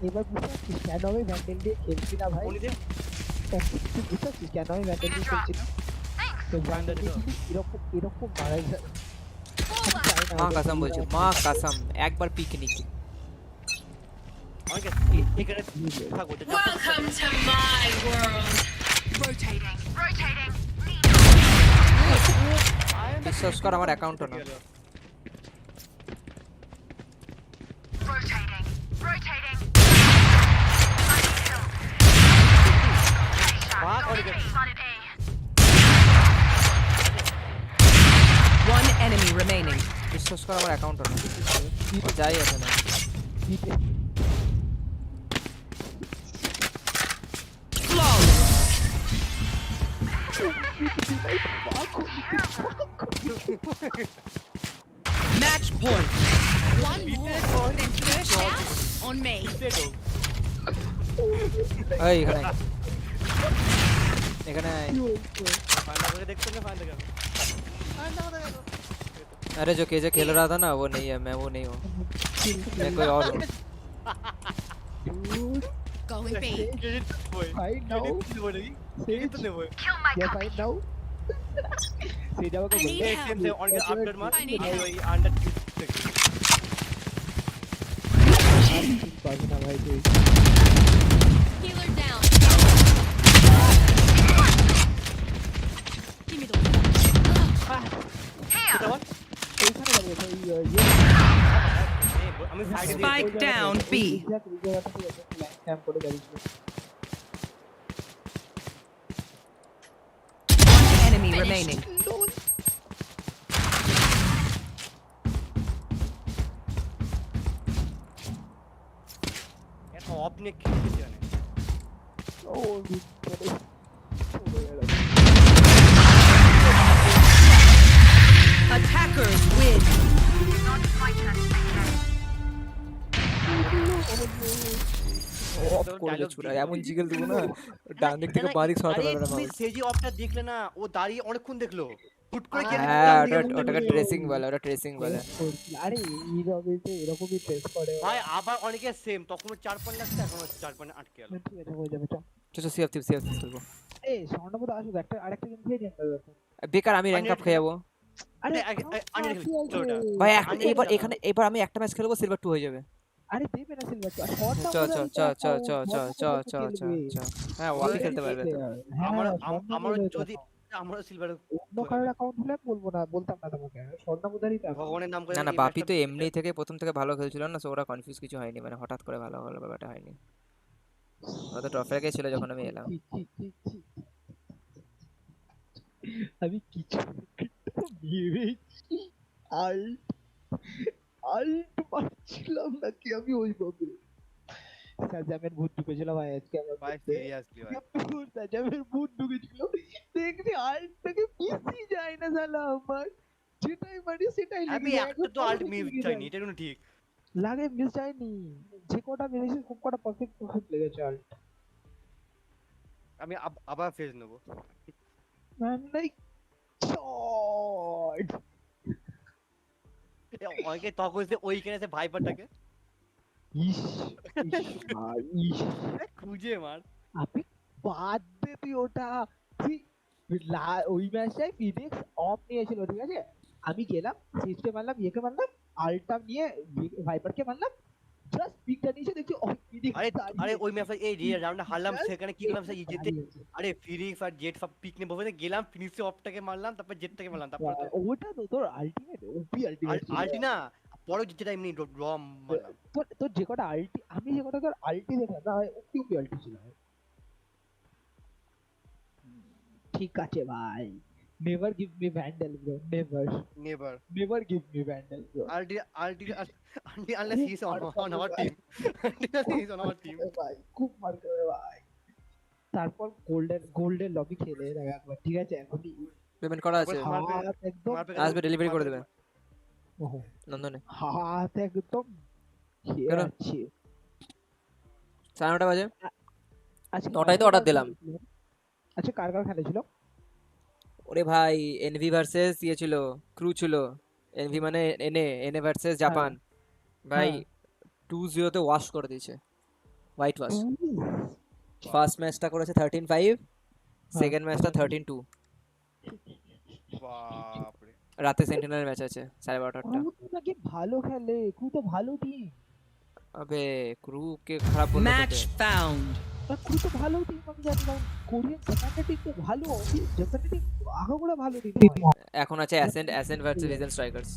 এবার বুঝছিস কেন আমি ভ্যান্ডেল দিয়ে খেলছি না ভাই বুঝছিস কেন আমি ভ্যান্ডেল দিয়ে খেলছি না তো ভ্যান্ডেল এরকম মারা যায় মা কসম বলছি মা কসম একবার picnic Welcome to my world. Rotating. বিশ্বাস কর আমার অ্যাকাউন্টও না Rotating. One enemy remaining. বিশ্বাস কর আমার অ্যাকাউন্টও না যাই আছে না Match point. One more, then first out on me. এই এখানে अरे जो केजे खेल रहा था ना वो नहीं है मैं वो नहीं हूँ मैं कोई और हूँ Going B. I know. Kill my Yes, copy. I know. See, जाओ I need help. I need help. Healer down. Give me the Spike down B. One enemy remaining. अपने खेलते जाने Attackers win. অফ করে ছুড়া এমন জিগেল দেবো না ডান দিক থেকে বাঁ দিক সরাতে পারবে না তুমি সেজি অফটা দেখলে না ও দাঁড়িয়ে অনেকক্ষণ দেখলো ফুট করে কে হ্যাঁ ওটাকে ট্রেসিং বলে ওটা ট্রেসিং বলে আরে এই রবিতে এরকমই ট্রেস করে ভাই আবার অনেকে সেম তখন 4 পয়েন্ট লাগছে এখন 4 পয়েন্ট আটকে গেল ঠিক আছে হয়ে যাবে চল সিএফ খেলবো এই সাউন্ড মতো আসুক একটা আরেকটা গেম খেলে নিয়ে বেকার আমি র‍্যাঙ্ক আপ খেয়ে যাবো আরে ভাই এবার আমি একটা ম্যাচ খেলবো সিলভার 2 হয়ে যাবে আরে দেবে না সিলভার হ্যাঁ ওয়াকি খেলতে পারবে তো আমার যদি আমরা সিলভার অন্য কারোর অ্যাকাউন্ট হলে বলতাম না তোমাকে স্বর্ণমুদারই তো ভগবানের নাম করে না বাপি তো এমনি থেকে প্রথম থেকে ভালো খেলছিল না, সো ওরা কনফিউজ কিছু হয়নি, মানে হঠাৎ করে ভালো হলো ব্যাপারটা হয়নি। ওরা তো ট্রফি রেখে ছিল যখন আমি এলাম। আমি কিছু ভেবেছি আল্ট পাচ্ছিলাম না কি আমি ওইভাবে সাজামের ভূত ঢুকেছিল ভাই আজকে আমার ভাই সিরিয়াসলি ভাই সাজামের ভূত ঢুকেছিল দেখছি আল্টটাকে পিসি যায় না শালা আমার যেটাই মারি সেটাই আমি একটা তো আল্ট মিস চাইনি, এটা কোনো ঠিক লাগে মিস যায়নি, যে কটা মেরেছি খুব কটা পারফেক্ট লেগেছে আল্ট। আমি আবার ফেজ নেব মানে শট ওইকে তখন সে ওইখানে সে ভাইপারটাকে খুঁজে মার আপনি বাদ দে তুই ওটা ওই ম্যাচটায় ফিনিক্স অফ নিয়েছিল ঠিক আছে, আমি গেলাম সিস্টে মারলাম ইয়েকে মারলাম আল্টা নিয়ে ভাইপারকে মারলাম জাস্ট পিকটা নিচে দেখছি ফিনিক্স। আরে ওই ম্যাচে এই রাউন্ডে হারলাম সেখানে কি করলাম সেই জিতে আরে ফিনিক্স আর জেট সব পিক নিয়ে বসে গেলাম ফিনিক্সে অফটাকে মারলাম তারপর জেটটাকে মারলাম তারপর ওটা তো তোর আলটিমেট ওপি আলটিমেট আলটি না পরে যেটা এমনি ড্রম মারলাম তোর যে কটা আলটি আমি যে কটা তোর আলটি দেখলাম না ওপি আলটি ছিল। ঠিক আছে ভাই never give me vandal bro never give me vandal bro unless he's on our team unless he's on our team ভাই খুব মার করে ভাই। তারপর গোল্ডেন লবি খেলে একবার ঠিক আছে এখনই পেমেন্ট করা আছে একদম আসবে ডেলিভারি করে দেবে নন্দনে হাত একদম খেয়ে আছে 9:30 বাজে আচ্ছা 9টায় তো অর্ডার দিলাম। আচ্ছা কার খেলেছিল? ওরে ভাই এনভি ভার্সেস ইয়ে ছিল ক্রু ছিল, এনভি মানে এনে ভার্সেস জাপান ভাই 2-0 তে ওয়াশ করে দিয়েছে হোয়াইট ওয়াশ। ফার্স্ট ম্যাচটা করেছে 13-5, সেকেন্ড ম্যাচটা 13-2। বাপ রে রাতে সেন্টিনেল ম্যাচ আছে 12:30টা। ক্রু নাকি ভালো খেলে, ক্রু তো ভালো টিম। আবে ক্রু কে খারাপ বলতে ম্যাচ ফাউন্ড ক্রু তো ভালো টিম, আমি জানি না কোরিয়ান জাপানের টিম তো ভালো, জাপানের টিম আগাগোড়া ভালো টিম। এখন আছে অ্যাসেন্ট ভার্সেস রিজন স্ট্রাইকার্স।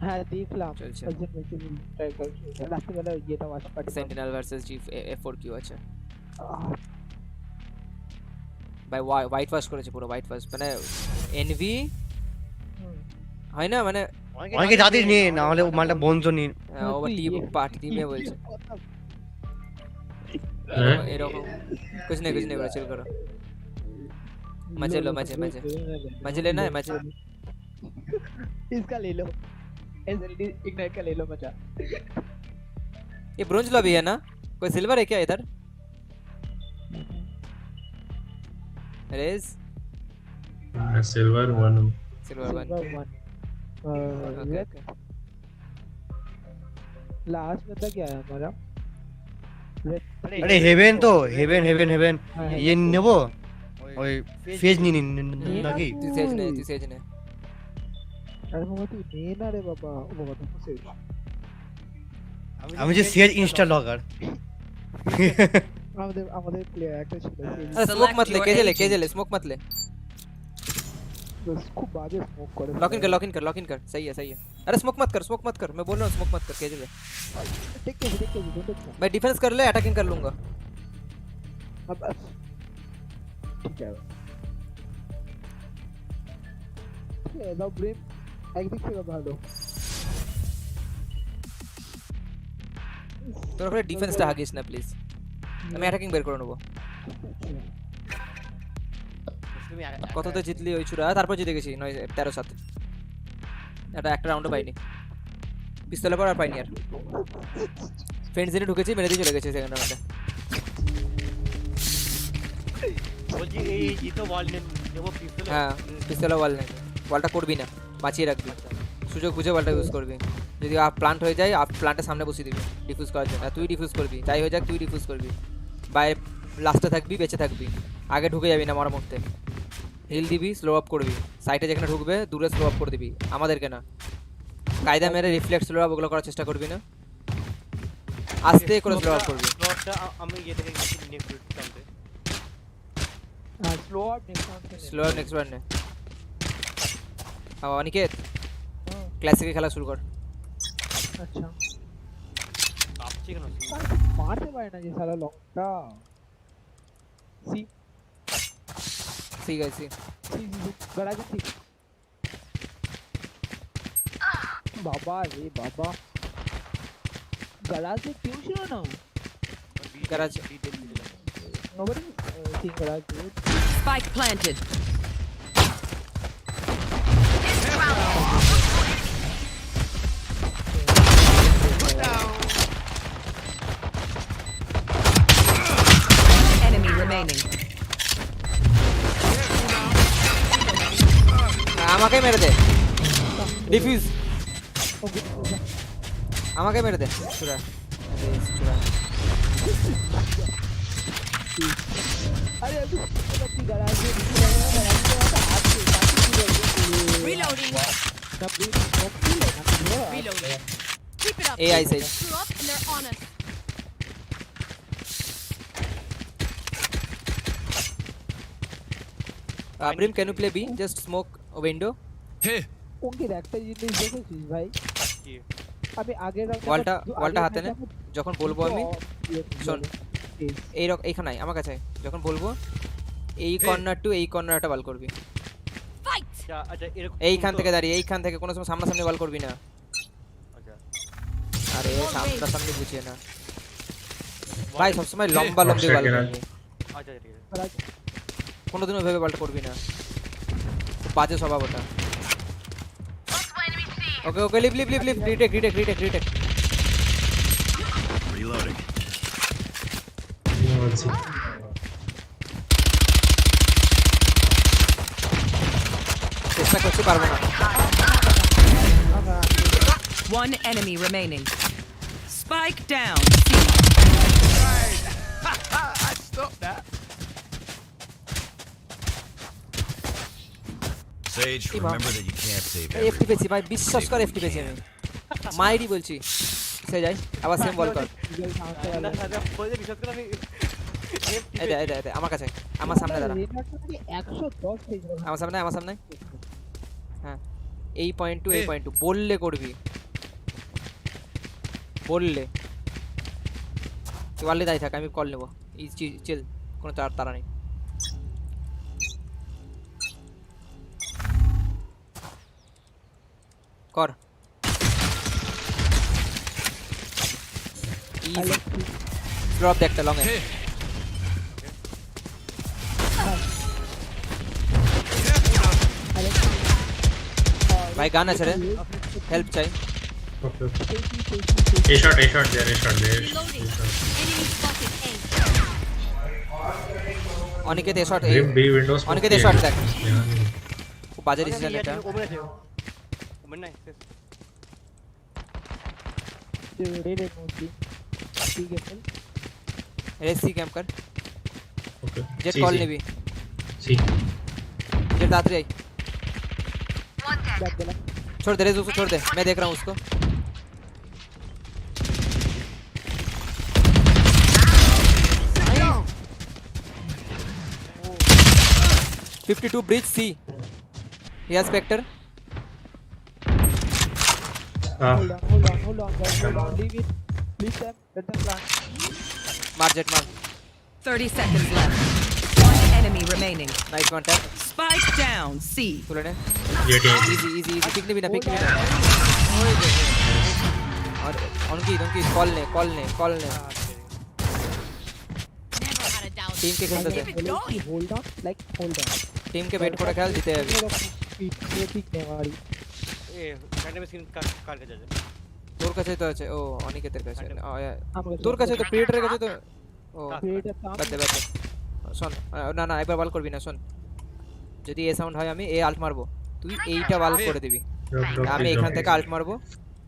হ্যাঁ দেখলাম চলছে অ্যাসেন্ট ভার্সেস স্ট্রাইকার্স রাত্রিবেলা ইয়েটা watch party sentinel versus F4Q আছে ভাই হোয়াইট ওয়াশ করেছে পুরো হোয়াইট ওয়াশ মানে এনভি হয় না মানে অনেকে জাতির নিয়ে না হলে মালটা বন্ধ নিয়ে ওভার টিমে বলছে এরকম कुछ नहीं करो चिल करो मजे लो मजे लेना है मजे इसका ले लो एसएलडी इग्नाइट का ले लो मजा। ये ब्रोंज लॉबी है ना, कोई सिल्वर है क्या इधर? रेज सिल्वर 1 लास्ट में था क्या है हमारा? अरे हेवन तो हेवन ये नेबो ওই ফেজ নি নাকি তুই সেজ নে আরে বাবা তুই নে না রে বাবা ও বাবা তো সেজ আমি যে সেজ ইনস্টল লগার আমাদের প্লেয়ার একটা ছিল স্মোক मत ले केजले स्मोक मत ले बस खूब बाजे स्मोक करे लॉक इन कर सही है अरे स्मोक मत कर मैं बोल रहा हूं स्मोक मत कर केजले देख के मैं डिफेंस कर ले अटैकिंग कर लूंगा अब ठीक है ये नो ब्रेम একদিক থেকে ভালো তোর করে ডিফেন্সটা হাগিস না প্লিজ, আমি অ্যাটাকিং বের করে নেব। কততে জিতলি ওই চূড়া, তারপর জিতে গেছি 13-7। এটা একটা রাউন্ডও পাইনি, পিস্তলের পর আর পাইনি আর। ফ্রেন্ড জোনে ঢুকেছি, মেরে দিয়ে চলে গেছে সেকেন্ড রাউন্ডে। বলছি এই তো ওয়াল নেম দেবো পিস্তল। হ্যাঁ পিস্তলে ওয়াল নেম, ওয়ালটা করবি না, বাঁচিয়ে রাখবি, সুযোগ বুঝে ওয়ালটা ইউজ করবি। যদি আপ প্লান্ট হয়ে যায়, আপ প্লান্টের সামনে বসিয়ে দিবি ডিফিউজ করার জন্য, তুই ডিফিউজ করবি, যাই হয়ে যাক তুই ডিফিউজ করবি, বাইরে লাস্টে থাকবি, বেঁচে থাকবি, আগে ঢুকে যাবি না মরার মুহূর্তে। হিল দিবি, স্লো আপ করবি, সাইটে যেখানে ঢুকবে দূরে স্লো আপ করে দিবি, আমাদেরকে না। কায়দা মেরে রিফ্লেক্স স্লো আপ ওগুলো করার চেষ্টা করবি না, আস্তে করে স্লো আপ করবি। স্লটটা আমি ইয়ে থেকে নেক্সট টানতে slow up slow up next one নে। অনিকেত ক্লাসিকে খেলা শুরু কর। আচ্ছা কাঁপছে কেন মারতে পারে না যে সালা লংটা। সি সি গাইস সি গড়া যাচ্ছে। বাবা রে বাবা, গড়াজে क्यों ছিল না? গড়াজ nobody seeing garage. Spike planted. Enemy remaining. আমাকে মেরে দে, ডিফিউজ আমাকে মেরে দে চুরা চুরা। अरे अभी garage में Reloading. Reloading. Keep it up. AI side. Screw up and they're on us. Abrim, can you play B? Just smoke a window. Hey. उनकी একটা জিনিস দেখেছিস ভাই? কি? আমি আগের ওয়ালটা হাতে নে, যখন বলবো আমি শোন এই এইখানে আমার কাছে যখন বলবো এই কর্নার টু এই কর্নার একটা বাল করবি। আচ্ছা আচ্ছা এরকম এইখান থেকে দাঁড়িয়ে এইখান থেকে কোনো সময় সামনাসামনি বাল করবি না। আচ্ছা আরে সামনাসামনি বুঝিয়ে না ভাই, সবসময় লম্বা লম্বি বাল করবি। আচ্ছা ঠিক আছে কোনোদিনও ভেবে বালটা করবি না, বাজে স্বভাব ওটা। Okay okay leave leave leave leave retake retake retake retake. Reloading. চেষ্টা করতে পারবো না। One enemy remaining. Spike down. I stopped that. Sage, remember that you can't save FT পেয়েছি ভাই, বিশ্বাস কর এফটি পেয়েছি আমি, মাইরি বলছি। সে যাই আবার সেম বল কর। এই দে এই দে আমার কাছে, আমার সামনে দাঁড়া, 110 পেজ আমার সামনে আমার সামনে। হ্যাঁ এই পয়েন্ট টু এই পয়েন্ট টু বললে করবি, বললে তুই বললে তাই থাক, আমি কল নেবো। এই চিল, কোনো তারা নেই। কর ইজি ড্রপ দেখতে লং এ ভাই, গান আছে রে, হেল্প চাই। A shot there, A shot there. Aniket A shot, Grim B windows. Aniket A shot দেখ, খুব বাজে ডিসিশন এটা। ওমন আছে ওমন নাই রেড নোটি ঠিক আছে রেসি ক্যাম্প कर। Okay. जेट कॉल ने भी सी जेट दात्री आई, छोड़ दे रेज़ उसको, छोड़ दे, मैं देख रहा हूँ उसको। Oh. 52 bridge C. He has Spectre. hold on guys, hold on, leave it, leave them, let them plan. मार जेट मार। 30 seconds left. One enemy remaining. Nice contact. Spike down. C. तूने ने Jett easy easy easy pick ने भी ना और उनकी call ने टीम के खेलते थे, hold on like hold on, team के वेट করে খেল জিতে যাবে। ঠিক নেই মারি এ র্যান্ডম স্ক্রিন কার কাছে আছে? তোর কাছে তো আছে, ও অনিকেতের কাছে, তোর কাছে তো ক্রিয়েটরের কাছে তো, ও বাদে বাদে। শোন না না এবার বাল করবি না, শোন যদি এ সাউন্ড হয় আমি এ আল্ট মারবো, তুই এইটা বাল করে দিবি, আমি এখান থেকে আল্ট মারবো,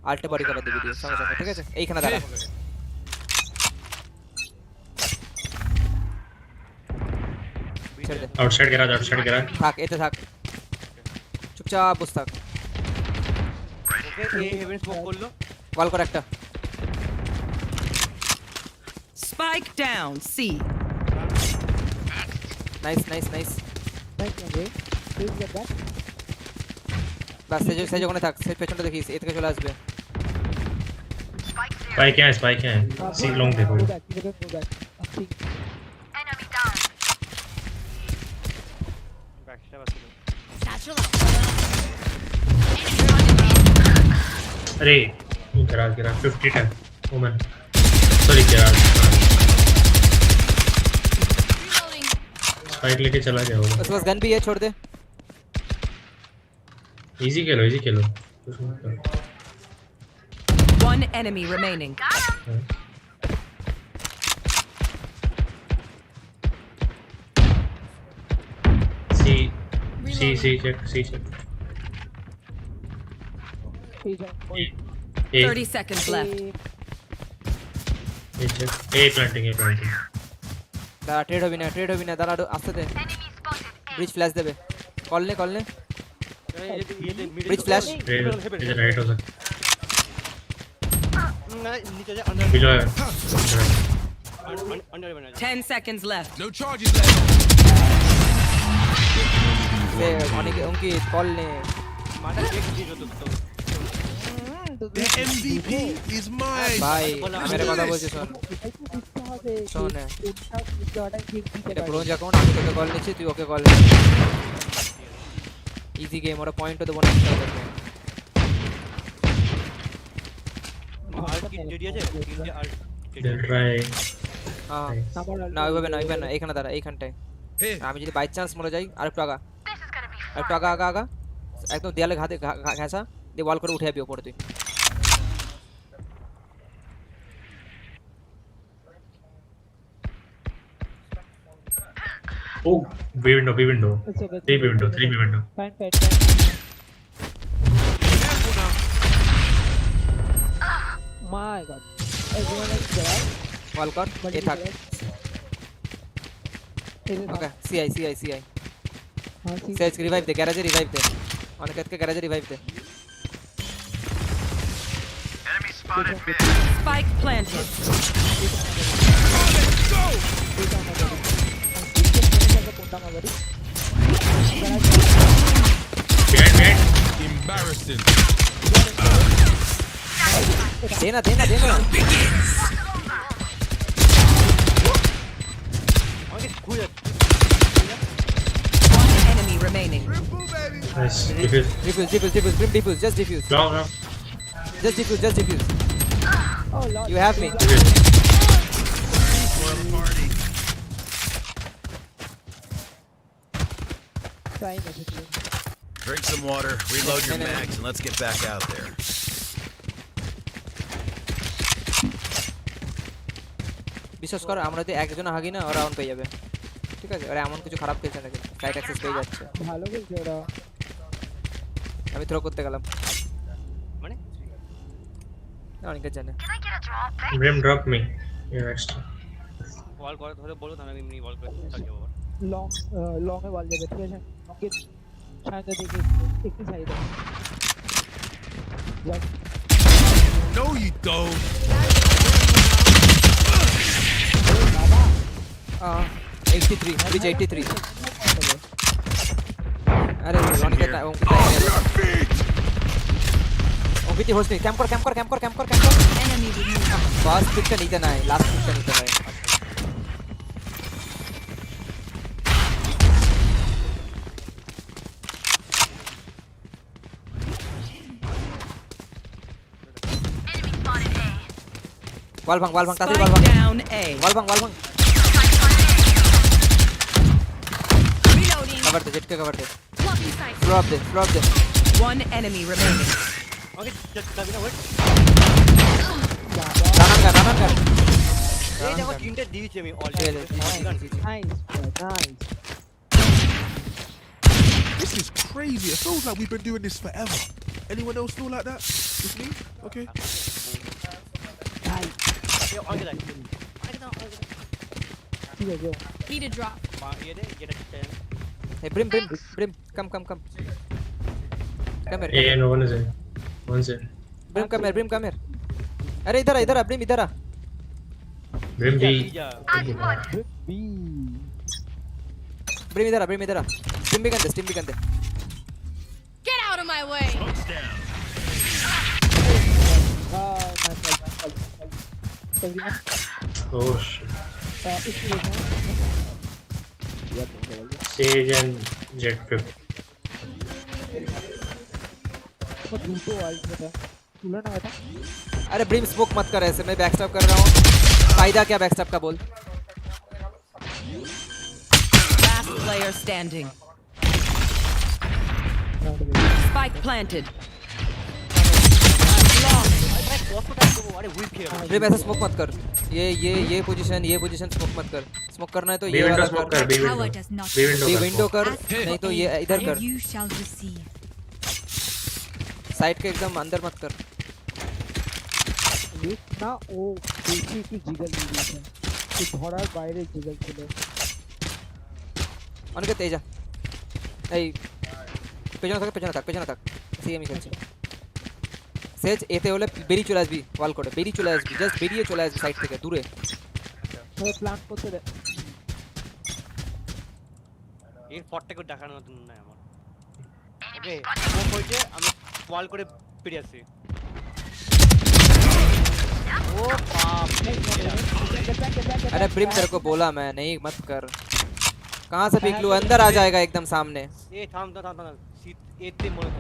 আল্টে বডি করে দিবি দিয়ে সঙ্গে সঙ্গে, ঠিক আছে? এইখানে দাঁড়া। ছেড়ে দে Outside garage. থাক এতে থাক চুপচাপ বস থাক ওকে এ হেভেন স্মোক করলো ওয়াল কর একটা Spike down. C. নাইস বাস সেজ ওখানে থাক সেজ পেছনটা দেখিস এ থেকে চলে আসবে Spike है. See long देखो. Enemy down. ব্যাকস্ট্যাপ আছে Satchel out. अरे garage 50 tap. Woman. Sorry garage. Spike लेके चला जाओ. बस गन भी है छोड़ दे Easy Khelo. One enemy remaining. See check. 30 seconds left. check. A planting. দাঁড়া ট্রেড হবি না দাঁড়া আসতে দে ব্রিজ ফ্ল্যাশ দেবে কল নে ব্রিজ ফ্ল্যাশ इधर राइट हो सकता. না নিচে যা Below है. Under 10 seconds left. No charges left. সে অনেক অঙ্কিত কল নে মাটা চেক দিছো তো The MVP is mine. ভাই আমার কথা বলছিস শোন এটা ব্রোঞ্জ অ্যাকাউন্ট আমি তোকে কল নিচ্ছি তুই ওকে কল ইজি গেম ওরা পয়েন্টও দেবো না আর কি জেডি আছে আর They'll try. হ্যাঁ না ওইভাবে না এখানে দাঁড়া এইখানটায় আমি যদি বাই চান্স মরে যাই আর একটু আগা একদম দেয়ালে ঘাসা দিয়ে ওয়াল করে উঠে যাবি ওপরে তুই Oh, B window. 3 window. Fine. My god. Everyone is there. ওয়াল কর এ থাক ওকে সিআই সেজ রিভাইভ দে গ্যারেজে রিভাইভ দে অনেককে গ্যারেজে রিভাইভ দে Spike planted. Behind. Embarrassing. দেনা আমাকে খুঁজে One enemy remaining. Nice. Defuse. Defuse, just defuse. Long. Just defuse. Oh lord. You have me. Trying basically. Drink some water, reload your mags, and let's get back out there. বিশ্বাস কর আমরা যদি একজন হাগি না ওরা পেয়ে যাবে ঠিক আছে ওরা এমন কিছু খারাপ খেলছে নাকি সাইড অ্যাক্সেস পেয়ে যাচ্ছে ভালো খেলছে ওরা আমি থ্রো করতে গেলাম মানে অনেকে জানে Rim drop me. You're extra. বল করে ধরে বলো তাহলে আমি এমনি বল করে চলে যাবো লং এ বল যাবে ঠিক আছে ওকে সাইডে দেখে একটু সাইডে No, you don't. 83 which 83 अरे অনেকে ওকে হোস্ট নেই ক্যাম্প কর Enemy removed. ফার্স্ট পিকটা নিতে নাই লাস্ট পিকটা নিতে হয় Wall bang, তাড়াতাড়ি wall bang. Spike down A. Wall bang. Reloading. Cover the jet, cover the. Blocking sight. Throw up the. One enemy remaining. আমাকে যাবি না ওয়েট রানান কর এই দেখো তিনটে দিয়েছি আমি already nice This is crazy. It feels like we've been doing this forever. Anyone else feel like that? Just me? Okay. অনেক ঠিক আছে Need a drop. ये दे get a 10. Hey, Brim, come. Come here. Yeah, no one is in. One's in. Brim, come here. अरे इधर आ, Brim इधर आ. Brim B. Brim इधर आ. Stim भी कर दे. Get out of my way. Oh shit. Sage and Jet 50. अरे brim smoke मत कर ऐसे, मैं बैकस्टैप कर रहा हूँ. फायदा क्या बैकस्टैप का बोल. Last player standing. Spike planted. Brim ऐसे स्मोक मत कर. ये पोजीशन स्मोक मत कर. स्मोक करना है तो ये वाला स्मोक कर. बी विंडो कर, नहीं तो ये इधर कर. साइड के एकदम अंदर मत कर. না ও দেখি কি জিগল দিয়েছে তুই ধরার বাইরে জিগল ছিল অনেক তেজা. এই পেছনে থাক সিএমই খেলছে. সেজ এতে হলে বেরিয়ে চলে আসবি, ওয়াল করে বেরিয়ে চলে আসবি, জাস্ট বেরিয়ে চলে আসবি সাইড থেকে দূরে. তো প্ল্যান করতে দে. এর ফটটাকে দেখানো মতন না আমার. ওকে স্মোক হইছে, আমি ওয়াল করে পেরিয়ে আসি. ओ बाप रे. अरे ब्रिम तेरे को बोला मैं नहीं मत कर. कहां से पीक लूं, अंदर आ जाएगा एकदम सामने. ए थाम एते मोड़.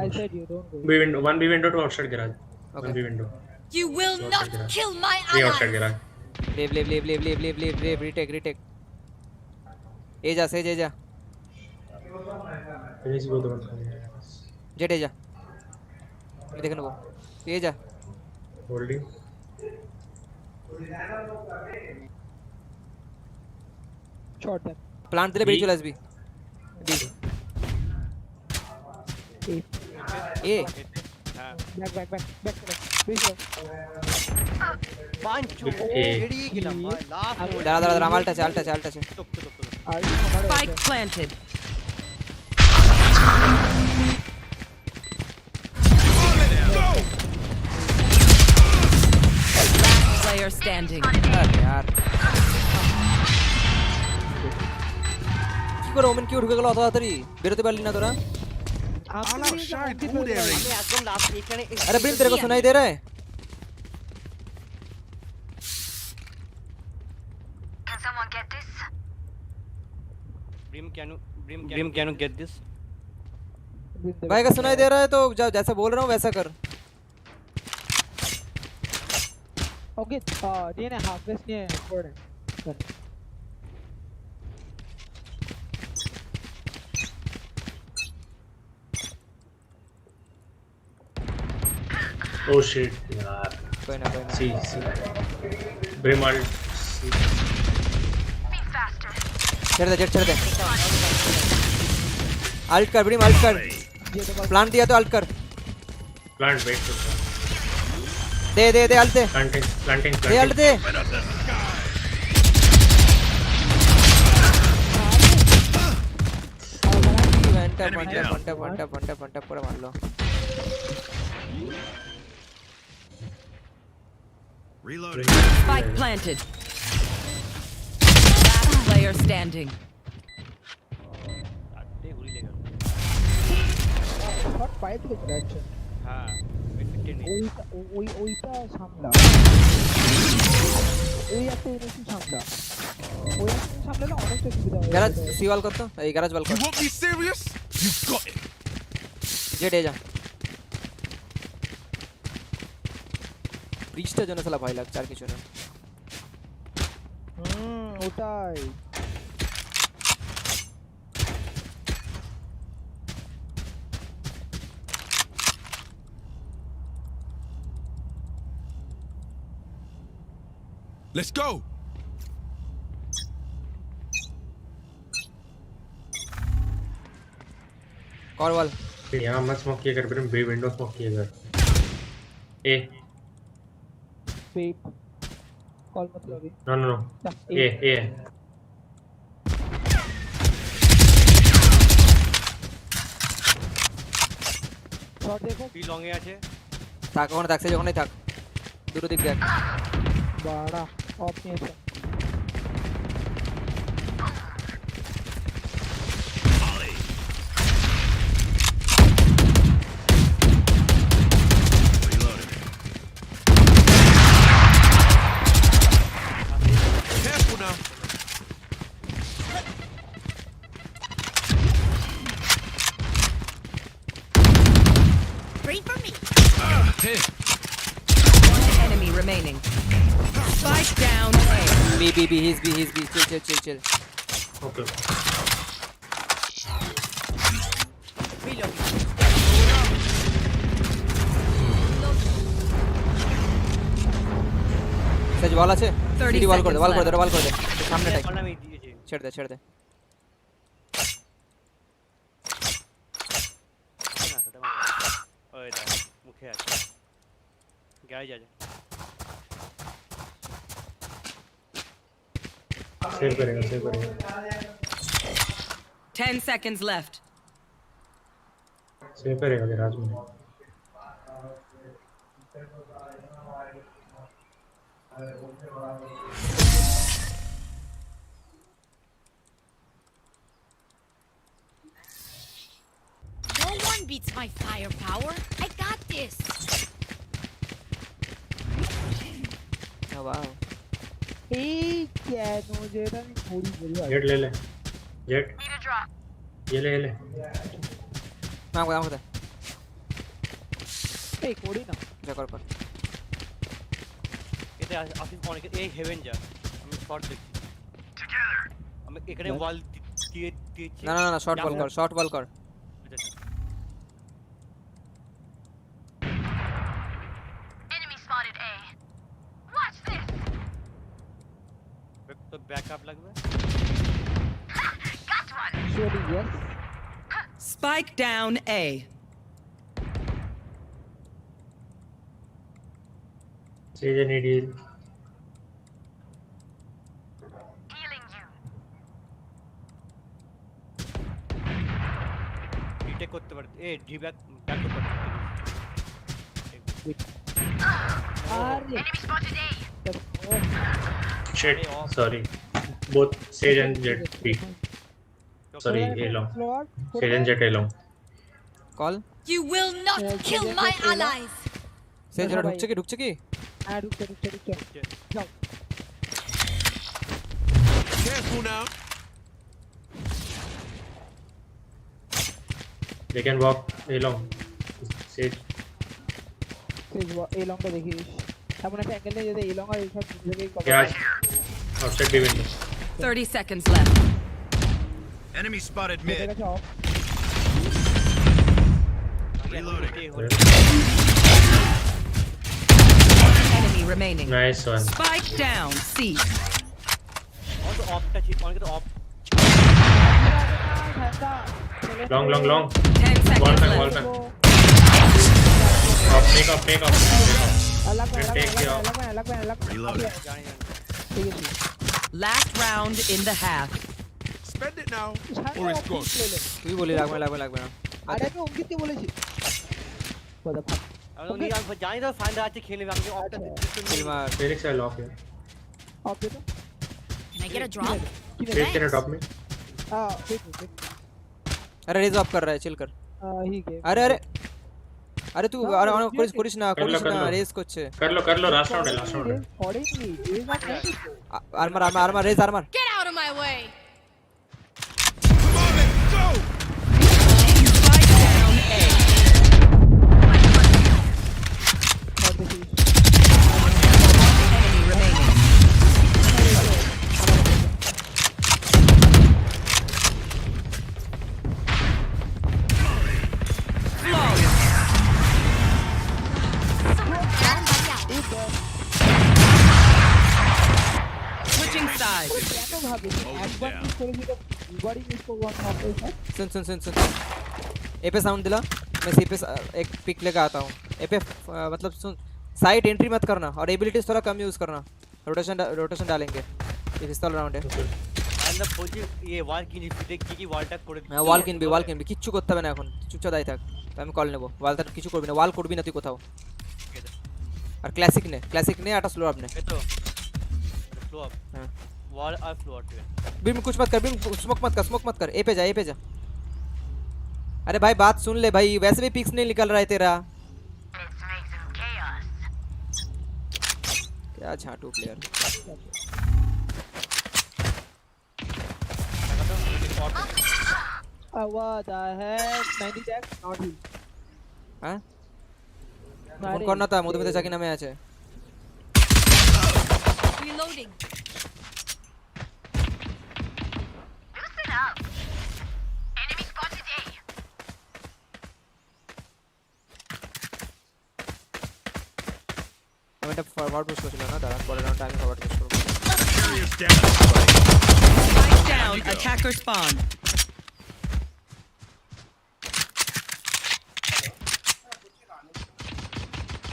I said you don't go. B window, one B window to outside garage. Okay. One B window. You will not kill my Three outside ally. garage. leave retake. ए जा से जा. Finish both the one. Jett A जा. ये देखो वो. ये जा. Holding. Short है. प्लांट दिले बेरी चला एसबी. A back please. पांच एडी गेलाम लास्ट. दारा आल्टा से. Spike planted. Last player standing. यार কি করে ওমেন কি ঢুকে গেল অত তাড়াতাড়ি, বেরোতে পারলি না তোরা? एकदम लास्ट এখানে. अरे ब्रिम तेरे को सुनाई दे रहा है? Can someone get this? Brim can you get this? भाई का सुनाई दे रहा है तो जैसा बोल रहा हूँ वैसा कर. ओके ये ना हाफ वेस्ट ने छोड़. Oh shit, यार. कोई ना. See. Brim ult. Be faster. छेड़ दे. अल्ट कर ब्रिम, अल्ट कर. प्लांट दिया तो अल्ट कर. Plant wait. दे अल्ट दे. Planting. दे अल्ट दे. पंटा पूरा मार लो. Reloading. Spike planted. Last player standing. Shot পায়ে থেকে যাচ্ছে. হ্যাঁ ওইটা সামলা. ওই একটা এনেছি সামলা. ওই একটা সামলালে অনেকটা সুবিধা হবে. গ্যারাজ সি ওয়াল কর তো. এই গ্যারাজ ওয়াল কর. You want me serious? You got it. Jett A जा. ব্রিজটা জন্য শালা ভয় লাগছে আর কিছু না. ওটাই. Let's go. और वाल यहाँ मत स्मोक किया कर, बी विंडो स्मोक किया कर. ए वेट कॉल मत लो अभी No, no, no. A. Shot দেখো বি লং এ আছে থাক ওখানে থাকছে যখনই থাক দুটো দিক দেখ বাড়া অফ নিয়েছে Careful now. Three for me. Here. One enemy remaining. Spike down A. B. He's B. Chill. Okay. সেজ ওয়াল আছে 30 সিটি ওয়াল করে দে seconds ওয়াল করে দে সামনেটাই আমি দিয়েছি ছেড়ে দে ওই দা মুখে আছে গ্যারেজ আছে सेव करेगा 10 seconds left. सेव करेगा राज में No one beats my firepower. I got this. Oh wow. এই কেন যেটা আমি বলি जेट ले जेट Need a drop. ये ले নাম দে এই করি না যা কর এতে অফিস অনেক এই হেভেন যা আমি শর্ট দেখছি আমি এখানে ওয়াল দিয়েছি না শর্ট বল কর Enemy spotted A. Watch this. তো ব্যাকআপ লাগবে Got one. surely yes Spike down A. Season ED Healing you. Retake করতে পারে এ ডি ব্যাক করতে পারে আরে Enemy spotted A. Shit sorry both sage and jet B sorry A long sage and jet A long call You will not kill my allies. সেজ জরা ঢুকছে কি হ্যাঁ ঢুকছে যাও Careful now. they can walk A long sage সেজ এই লংটা দেখিস এমন একটা অ্যাঙ্গেল নিয়ে যদি এই লং আর এই সব জায়গায় cover yeah outside B window 30 seconds left. Enemy spotted দেখে mid. গেছে of Reloading. Enemy remaining. nice one Spike down C. অত অফটা ছিল অনেক তো of long 10 seconds wall left. man take off take the off Reloading. Last round in the half. Spend it now, or it's gone. তুই বলি লাগবে না আরে আমি অঙ্কিতকে বলেছি কথা ভাব আমি জানি তো ফাইন্ডার আছে খেলে আমি অফটা ফিল্মার Phoenix I lock here off দে তো Can I get a drop? Phoenix can drop me देख अरे रेज ऑफ कर रहा है चिल कर ही गेम अरे तू अरे করিস না রেজ করছে कर लो लास्ट राउंड है পড়েনি এই না armour Raze armour Get out of my way. Spike down A. Enemy remaining. Switching sides. কেন ভাবে একবার মিস করে দিলে দুবারই মিস করব না सुन ए पे साउंड दिला मैं सी पे एक पिक लेकर आता हूँ ए पे मतलब सुन साइड एंट्री मत करना और एबिलिटीज थोड़ा कम यूज करना रोटेशन डालेंगे ये पिस्तौल राउंड है আমরা বলছি এই ওয়াল কিনি দেখ কি ওয়ালটা করে দিই ওয়াল কিনবি কিচ্ছু করতে হবে না এখন চুপচাপ দাঁড়িয়ে থাক তো আমি কল নেব ওয়ালটা কিছু করবি না ওয়াল করবি না তুই কোথাও আর ক্লাসিক নে একটা স্লো আপ নে এই তো স্লো আপ हां वॉल और फ्लोर पे बीम कुछ मत कर बीम स्मोक मत कर ए पे जा अरे भाई बात सुन ले भाई वैसे भी पिक्स नहीं निकल रहा है तेरा क्या झाटू player what the heck 90 tag not heal हां फोन करना था मधुमिता चाकी नामे আছে Reloading. Loosen up. Enemy spotted A. আমি এটা ফরওয়ার্ড পুশ করছিলাম না দাঁড়া পরে রাউন্ডে আমি ফরওয়ার্ড পুশ করব Spike down, attacker spawn.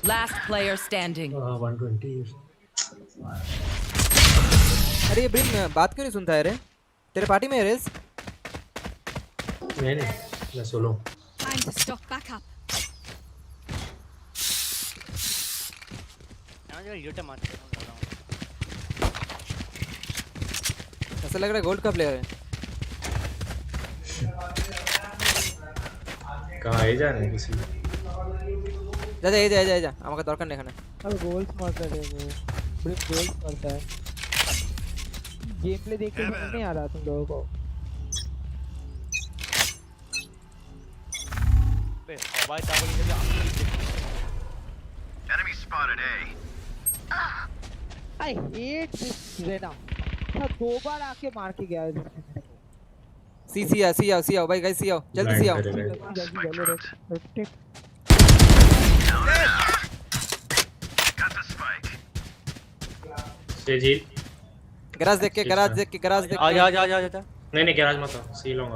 Last player standing. 120 अरे ये ब्रिम बात क्यों नहीं सुनता है रे तेरे पार्टी में है रेस नहीं मैं solo Time to stock back up. मैं रीलोड मारता हूं ऐसा लग रहा है गोल्ड का प्लेयर है कहां है जाने किसी যা আমাকে দরকার নেই এখানে अरे गोल्स मारता है वो ब्रिम गोल्स मारता है गेम प्ले देख के समझ नहीं आ रहा तुम लोगों को बे हवाई टावर के लिए Enemy spotted A. I hate this Rena था दो बार आके मार के गया सी आओ भाई गाइस सी आओ जल्दी सी आओ Got the spike. सेजी गैराज देख के आ नहीं गैराज मत आओ सी लूंगा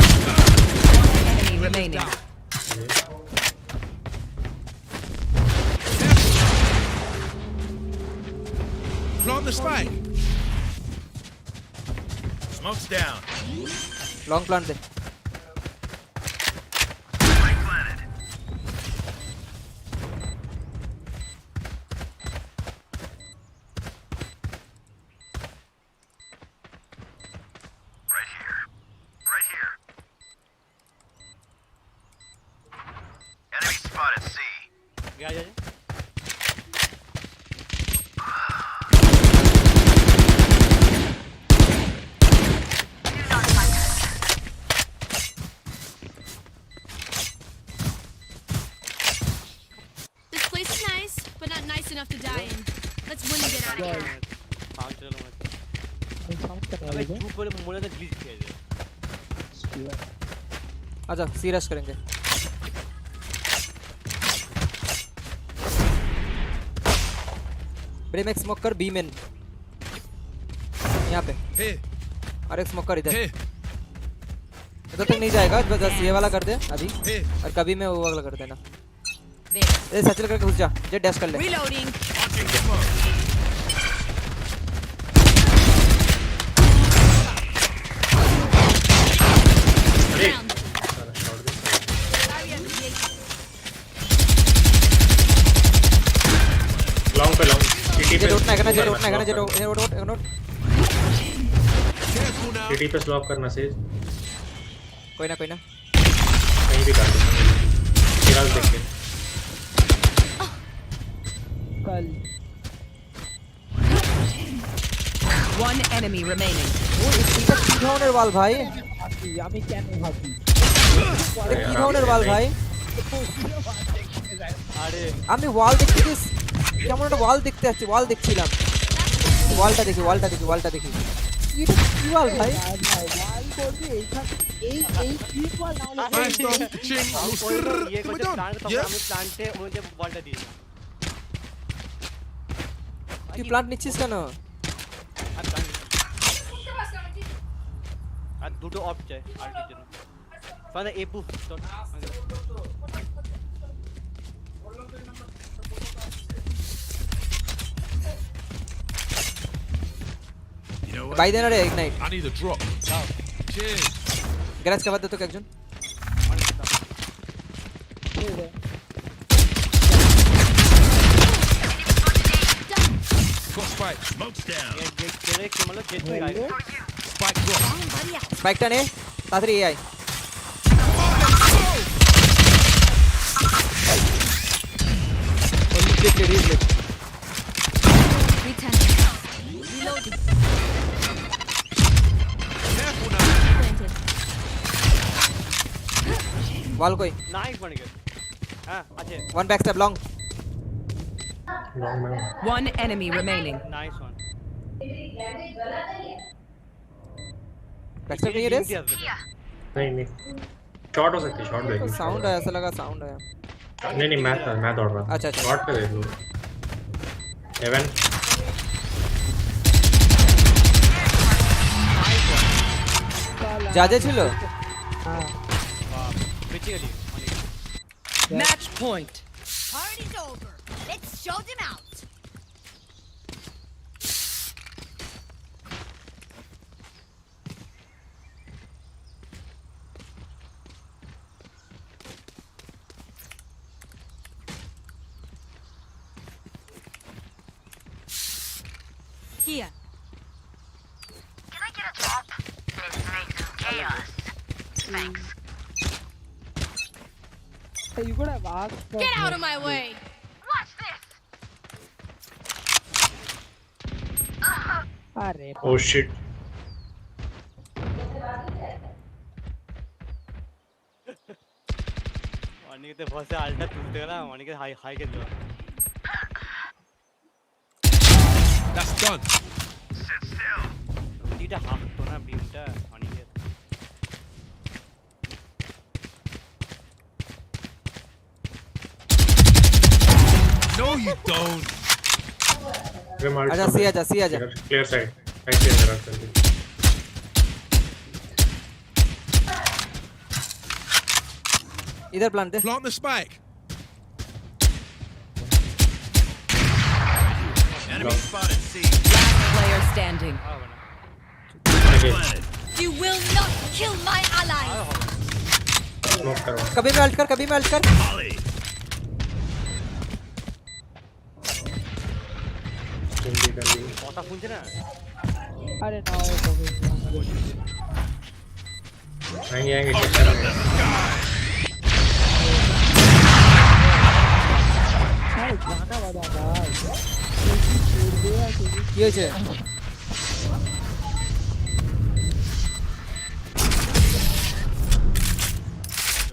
Enemy remaining. Plant the spike. Smoke's down. Long plant they Spike planted. Right here. Enemy spotted C. गया जा This place is nice, but not nice enough to die in. Let's win and get out of here. पांच चलो मत अबे चुप बोले मोड़े तो ग्लिच किया जाए आजा सीरियस करेंगे ब्रेम एक स्मोक कर बी मेन यहाँ पे और एक स्मोक कर इधर इधर तक नहीं जाएगा बस ये वाला कर दे अभी और कभी मैं वो वाला कर देना ए सचल करके घुस जा जेट डैश कर ले Reloading. लॉन्ग पे लॉन्ग टीटी पे उठना है जेट उठ टीटी पे स्लॉप करना सेज कोई ना कहीं भी कर दो गैराज देख के कल One enemy remaining. वो इसकी का की धौনের वाल भाई আমি কেন ভাবি কি ধরনের ওয়াল ভাই আরে আমি ওয়াল দেখতে কেমন একটা ওয়াল দেখতে যাচ্ছি ওয়াল দেখছিলাম ওয়ালটা দেখি এটা কি ওয়াল ভাই ওয়াল করবি এইখান এই ক্লিক ওয়াল না হলে Nice, dog. Ching. ये We're कुछ done. प्लान तो Yeah. हमें प्लांटे मुझे बॉलটা দিই তুই প্লান্ট নিচ্ছিস কেন আর দুটো অফ চাই আলটির জন্য মানে এপু বাই দেন আরে ignite I need a drop. Cheers. Garage cover দে তো একজন Got spike. Smoke's down. Spike drop. স্পাইকটা নে তাড়াতাড়ি আয় রিপ্লে Reloading. Careful now. বল কই নাইস মানিক হ্যাঁ আছে one back step long One enemy remaining. Nice one back step नहीं है रेस नहीं शॉट हो सकती है शॉट देख साउंड आया ऐसा लगा साउंड आया नहीं मैं दौड़ रहा अच्छा अच्छा शॉट पे देख लो हेवन जाजे ছিল Match point. Party's over. Let's show them out. Here. Can I get a drop? Let's make some chaos. Thanks. Hey, you could have asked for Get out of my way. Watch this. Arre. oh shit অনেকে তো বসে আলটা তুলতে গেলাম অনেকে high high কে দিল That's done. Sit still. এটা half তো না বিমটা অনেকে No, you don't. आजा सी आजा क्लियर साइड क्लियर करा जल्दी इधर plant they Plant the spike. Enemy spotted C. Last player standing. You will not kill my ally. Smoke करो कभी में अल्ट कर Molly. जल्दी जल्दी কথা শুনছে না अरे ना वो कभी आएंगे चेक करेंगे अरे गाना बजा भाई ये छे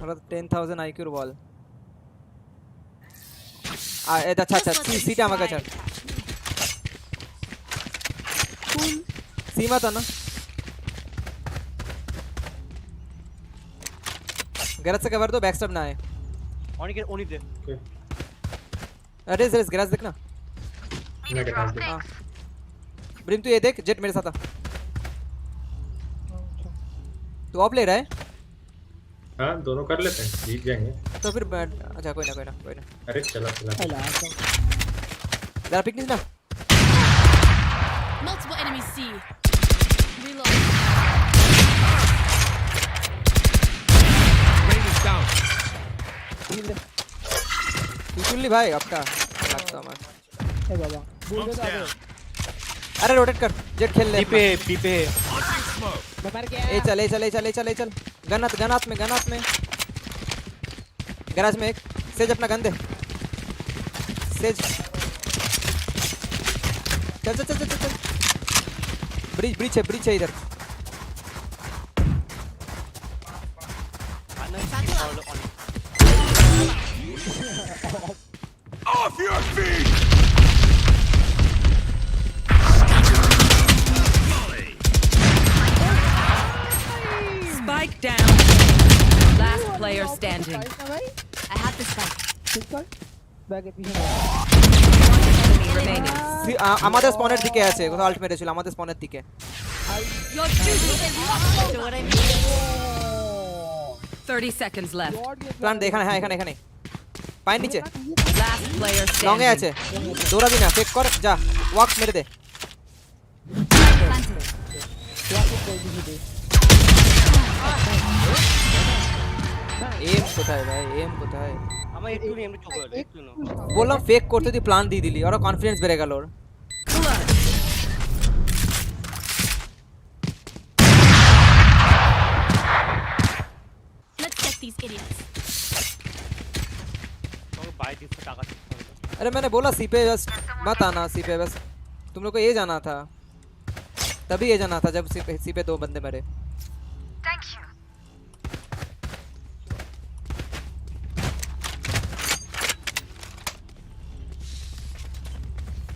और 10000 आईक्यू बॉल এটা আচ্ছা সিটা আমাকে ছাড় सीमा था ना गैराज से कवर दो बैक स्टेप ना आए অনেকে অনি দে अरे रेस गैराज देखना हां ब्रिम तू ये देख जेट मेरे साथ आ तू ऑफ ले रहा है हाँ दोनों कर लेते हैं जीत जाएंगे तो फिर अच्छा कोई ना अरे चला जरा पिकनिक ना Multiple enemies C. Reload. Rain is down. बिल्कुल भाई आपका लगता हमारा ए बाबा बोल दे अरे रोटेट कर जेट खेल ले पीपे मैं मर गया ए चल गन हाथ में गैराज में एक सेज अपना गन दे सेज चल ब्रिज है इधर Off your feet. Spike down. Last player standing. I have the spike. Bag पीछे Enemy remaining. আমাদের স্পনের দিকে আছে কোথাও আল্ট মেরেছিল আমাদের স্পনের দিকে Your duty is not over. What I mean? 30 seconds left. Plan এখানে হ্যাঁ এখানে পায়ের নিচে Last player লংয়ে standing. আছে দৌড়াবি না চেক কর যা ওয়াক মেরে দে এম কোথায় ভাই, এম কোথায়? আমার একটু নেই, একটু চোখ হলো, একটু না। বললাম ফেক করতে তুই প্ল্যান দিয়ে দিলি, ওরা কনফিডেন্স বেড়ে গেল ওর। Let's get these idiots. और बाय डिफॉल्ट टाका दिखता है। अरे मैंने बोला सी पे बस मत आना, सी पे बस तुम लोग को ये जाना था, तभी ये जाना था जब सी पे 2 बंदे मरे। Thank you.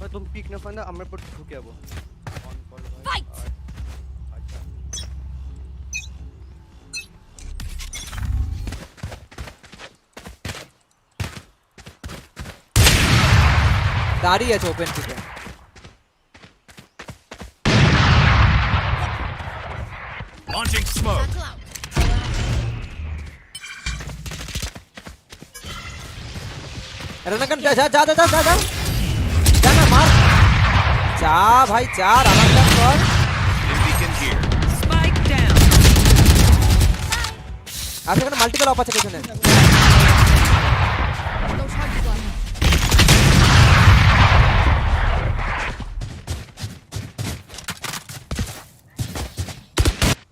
और तुम पिक ना पाना আমরা পর ঢুকে যাবো। অন কল ভাই। Fight! दाढ़ी है ओपन ठीक है। Launching smoke. रनकन जा जा जा जा जा जा ना मार जा भाई, जा रनकन कर। Beacon here. Spike down. আচ্ছা এখানে মাল্টিপল অফ আছে পেছনে।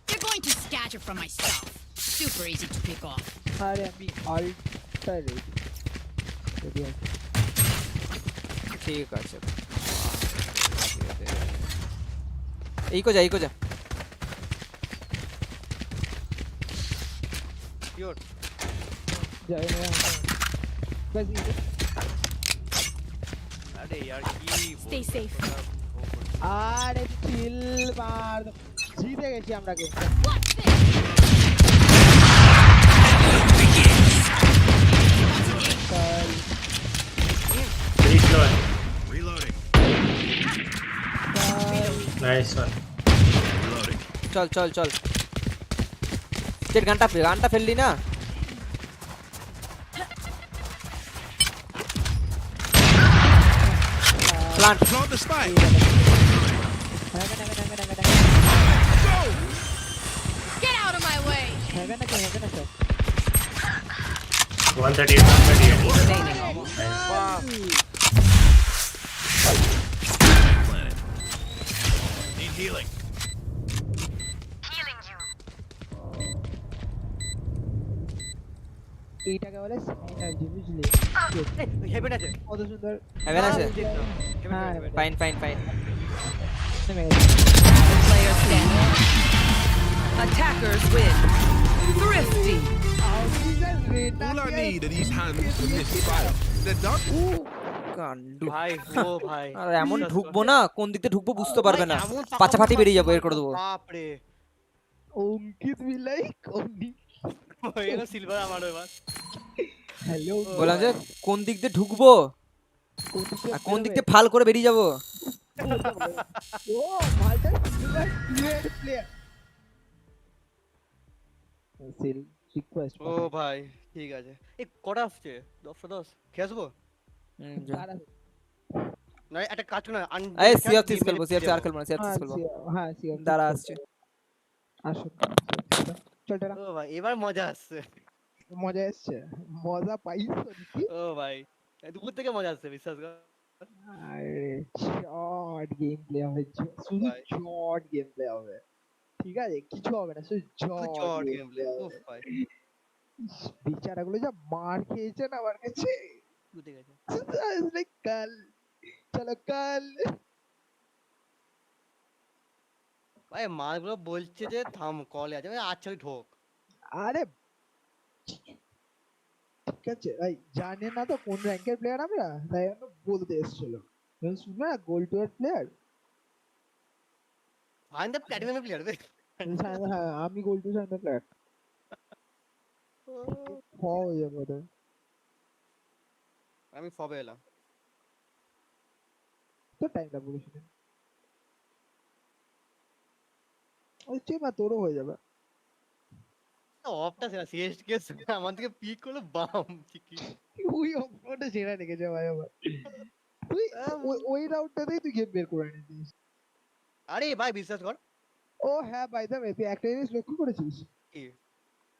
You're going to scatter from my stuff. Super easy to pick off. আরে আমি আলটা রেডি আছে। ঠিক আছে এই কো যা শিওর যাই না बस ये अरे यार की Stay safe. আরে চিল মার জিতে গেছি আমরা game. Watch this. Reloading. Nice one. Reloading. চল চেট গানটা ফেললি না। Plant Plant the spike. Get out of my way. 138. Planet. Need healing. Healing you. এইটাকে বলে এনার্জি বুঝলি? হেভেন আছে কত সুন্দর হেভেন আছে। হ্যাঁ fine Player standing. Attackers win. Thrifty. All I need are these hands and this fire. They're done. কান্ডু ভাই ও ভাই আর এমন ঢুকবো না, কোন দিক থেকে ঢুকবো বুঝতে পারবে না, পাছা ফাটি বেরিয়ে যাবো, এর করে দেবো। বাপ রে অঙ্কিত বিলাই কোনি হয়ে সিলভার আমার এবার। হ্যালো বললাম যে কোন দিক দিয়ে ঢুকবো আর কোন দিক দিয়ে ফাল করে বেরিয়ে যাবো। ও ভাইটা সিলভার প্লেয়ার সিল রিকোয়েস্ট ও ভাই ঠিক আছে এই কটা আসছে 10 খেসবো না একটা কাজ না এই সিএফ খেলবো, সিএফ আর খেলবো না, সিএফ খেলবো। হ্যাঁ সিএফ দাঁড়া আসছে। আসো চল টাটা। ও ভাই এবার মজা আসছে, মজা আসছে, মজা পাইছো নাকি? ও ভাই দুপুর থেকে মজা আসছে বিশ্বাস কর। আরে শর্ট গেম প্লে হবে, শুধু শর্ট গেম প্লে হবে, ঠিক আছে কিছু হবে না, শুধু শর্ট গেম প্লে। ও ভাই বেচারাগুলো যা মার খেয়েছে না আমার কাছে, বুঝতে গেছে লাইক কাল চলো কাল। ভাই মালগুলো বলছে যে থাম কলে আছে, আচ্ছা ওই ঢোক। আরে ঠিক আছে ভাই, জানে না তো কোন র্যাঙ্কের প্লেয়ার আমরা, তাই জন্য বলতে এসেছিল। শুনবে না gold tier player, find the platinum player বে। হ্যাঁ আমি গোল্ড টু সাইন প্লেয়ার হয়ে যাবে ওদের। আমি ফবে এলাম তো টাইম লাগবে বেশি দিন, ওই চেপা তোরও হয়ে যাবে। অফটা সেরা সিএসকে আমার থেকে পিক করলো বাম ঠিকই, ওই অফটা সেরা রেখেছে ভাই আমার। তুই ওই রাউন্ডটাতেই তুই গেম বের করে নিতিস। আরে ভাই বিশ্বাস কর ও হ্যাঁ, বাই দ্য ওয়ে, তুই একটা জিনিস লক্ষ্য করেছিস? কি?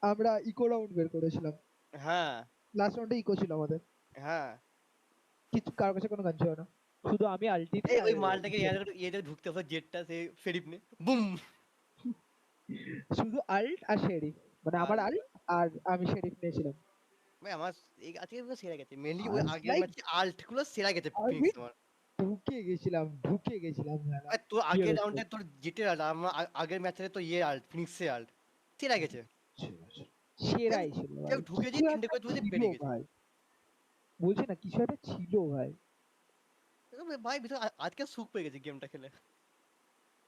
আমরা ইকো রাউন্ড বের করেছিলাম। হ্যাঁ। লাস্ট রাউন্ডে ইকো ছিল আমাদের। হ্যাঁ। কিছু কারোর কাছে কোনো গান ছিল না। শুধু আমি আল্টিতে এই ওই মালটাকে ইয়েতে ঢুকতে হবে, জেটটা সে ফেরিপ নে বুম। শুধু আল্ট আর শেরিফ, মানে আমার আল্ট আর আমি শেরিফ নিয়েছিলাম। ভাই আমার এই আজকে পুরো সেরা গেছে, মেনলি ওই আজ আগের লাইক ম্যাচে আল্ট গুলো সেরা গেছে আমি ফিনিক্স আমার। ঢুকে গেছিলাম জানা। ভাই তোর আগের রাউন্ডে তোর জিতে আল্ট, আমার আগের ম্যাচে তো ইয়ে আল্ট ফিনিক্সের আল্ট সেরা গেছে। সেরাই ছিল ভাই। ঢুকে যে কিছু তিনটে একটা করে তুই ছিল পেরে গেছে ভাই, বলছি না কিছু একটা ছিল ভাই। ভাই ভিতরে আজকে সুখ পেয়ে গেছে গেমটা খেলে,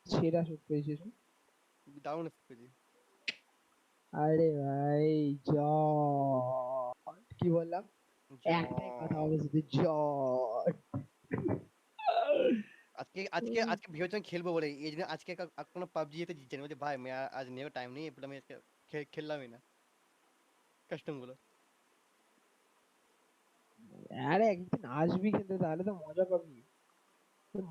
সেরা সুখ পেয়েছিস। দারুণ সুখ পেয়েছি। আরে ভাই জট, কি বললাম? একটাই কথা হবে শুধু জট। আজকে আজকে আজকে ভেবেছিলাম খেলবো বলে, এই জন্য আজকে কোনো পাবজি যেতে জিতছে না, বলছে ভাই আমি আজ নেবে টাইম নেই, এরপর আমি আজকে খেললামই না কাস্টম গুলো। আরে একদিন আসবি খেলতে, তাহলে তো মজা পাবি।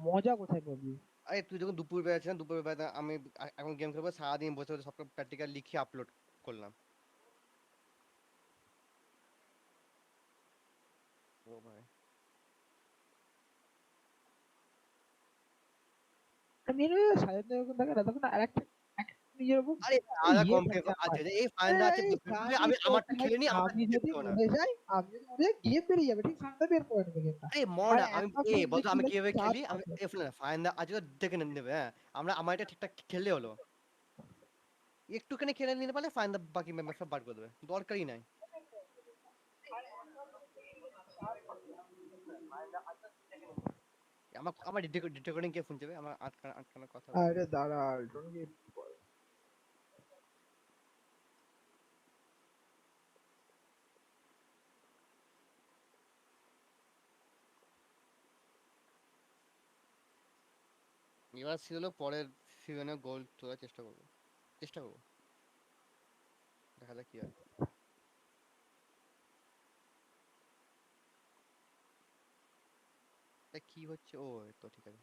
মজা কোথায় পাবি? আরে তুই যখন দুপুর বেলা ছিলাম, দুপুর বেলা আমি এখন গেম খেলবো, সারাদিন বসে বসে সব প্র্যাকটিক্যাল লিখে আপলোড করলাম। ও ভাই আমি সাজাতে যখন থাকে না তখন আর একটা নিজের উপর আরে আলাদা ইয়ে কম্পে থাকে আমার। আছে যে এই ফাইনটা আছে, আমি আমারটা খেলে নি, আমারটা আমি যদি জিততে হবে না। মরে যাই, আমি যদি মরে যাই গেম বেরিয়ে যাবে, ঠিক সামনে বের করে নেবে গেমটা। আরে মর আর না, আমি একটা এই ফোন বলতো আমি দেখলে কিভাবে চাপ খেলি, আমি থাকে। এই ফোন ফাইনটা আজকে দেখে নেবে। হ্যাঁ আমরা আমার এটা ঠিকঠাক খেললে হলো, একটুখানি খেলে নিতে পারলে ফাইন বাকি মেম্বার সব বার করে দেবে, দরকারই নাই। আমার আমার রেকর্ডিং কে শুনছে আমার আটকানা আটকানা কথা হচ্ছে। আরে দাঁড়া, আল্ট্রনকে এবার ছিল পরের সিজনে গোল তোলার চেষ্টা করবো, চেষ্টা করবো, দেখা যাক কি হয়। কি হচ্ছে, ও তো ঠিক আছে।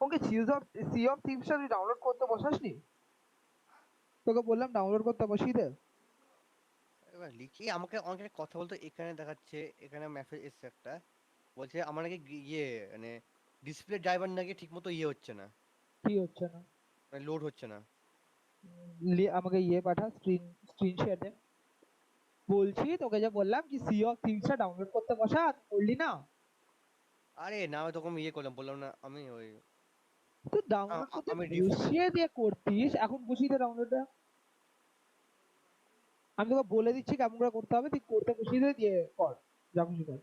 ওকে সি অফ থিভসটা তুই ডাউনলোড করতে বসাসনি? তোকে বললাম ডাউনলোড করতে বসিয়ে দে। এবার লিখি, আমাকে অনেক কথা বলতো, এখানে দেখাচ্ছে, এখানে মেসেজ এসছে একটা, বলছে আমার নাকি ইয়ে মানে ডিসপ্লে ড্রাইভার নাকি ঠিক মতো ইয়ে হচ্ছে না, কি হচ্ছে না? মানে লোড হচ্ছে না। আমাকে ইয়ে পাঠা, স্ক্রিন শেয়ার দে। বলছি তোকে যে বললাম কি সি অফ থিভসটা ডাউনলোড করতে বসা, করলি না? আরে না আমি তখন ইয়ে করলাম, বললাম না আমি ওই তুই ডাউনলোড করতে আমি বসিয়ে দিয়ে করতিস, এখন বসিয়ে দে ডাউনলোডটা। আমি তোকে বলে দিচ্ছি কেমন করে করতে হবে, তুই করতে বসিয়ে দে, দিয়ে কর যা খুশি কর।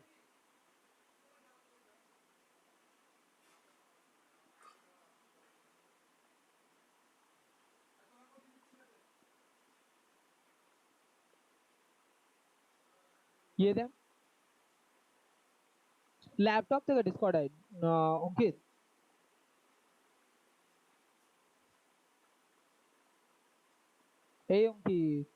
ইয়ে দে, ল্যাপটপ থেকে ডিসকর্ড আই অঙ্কিত। এই অঙ্কিত,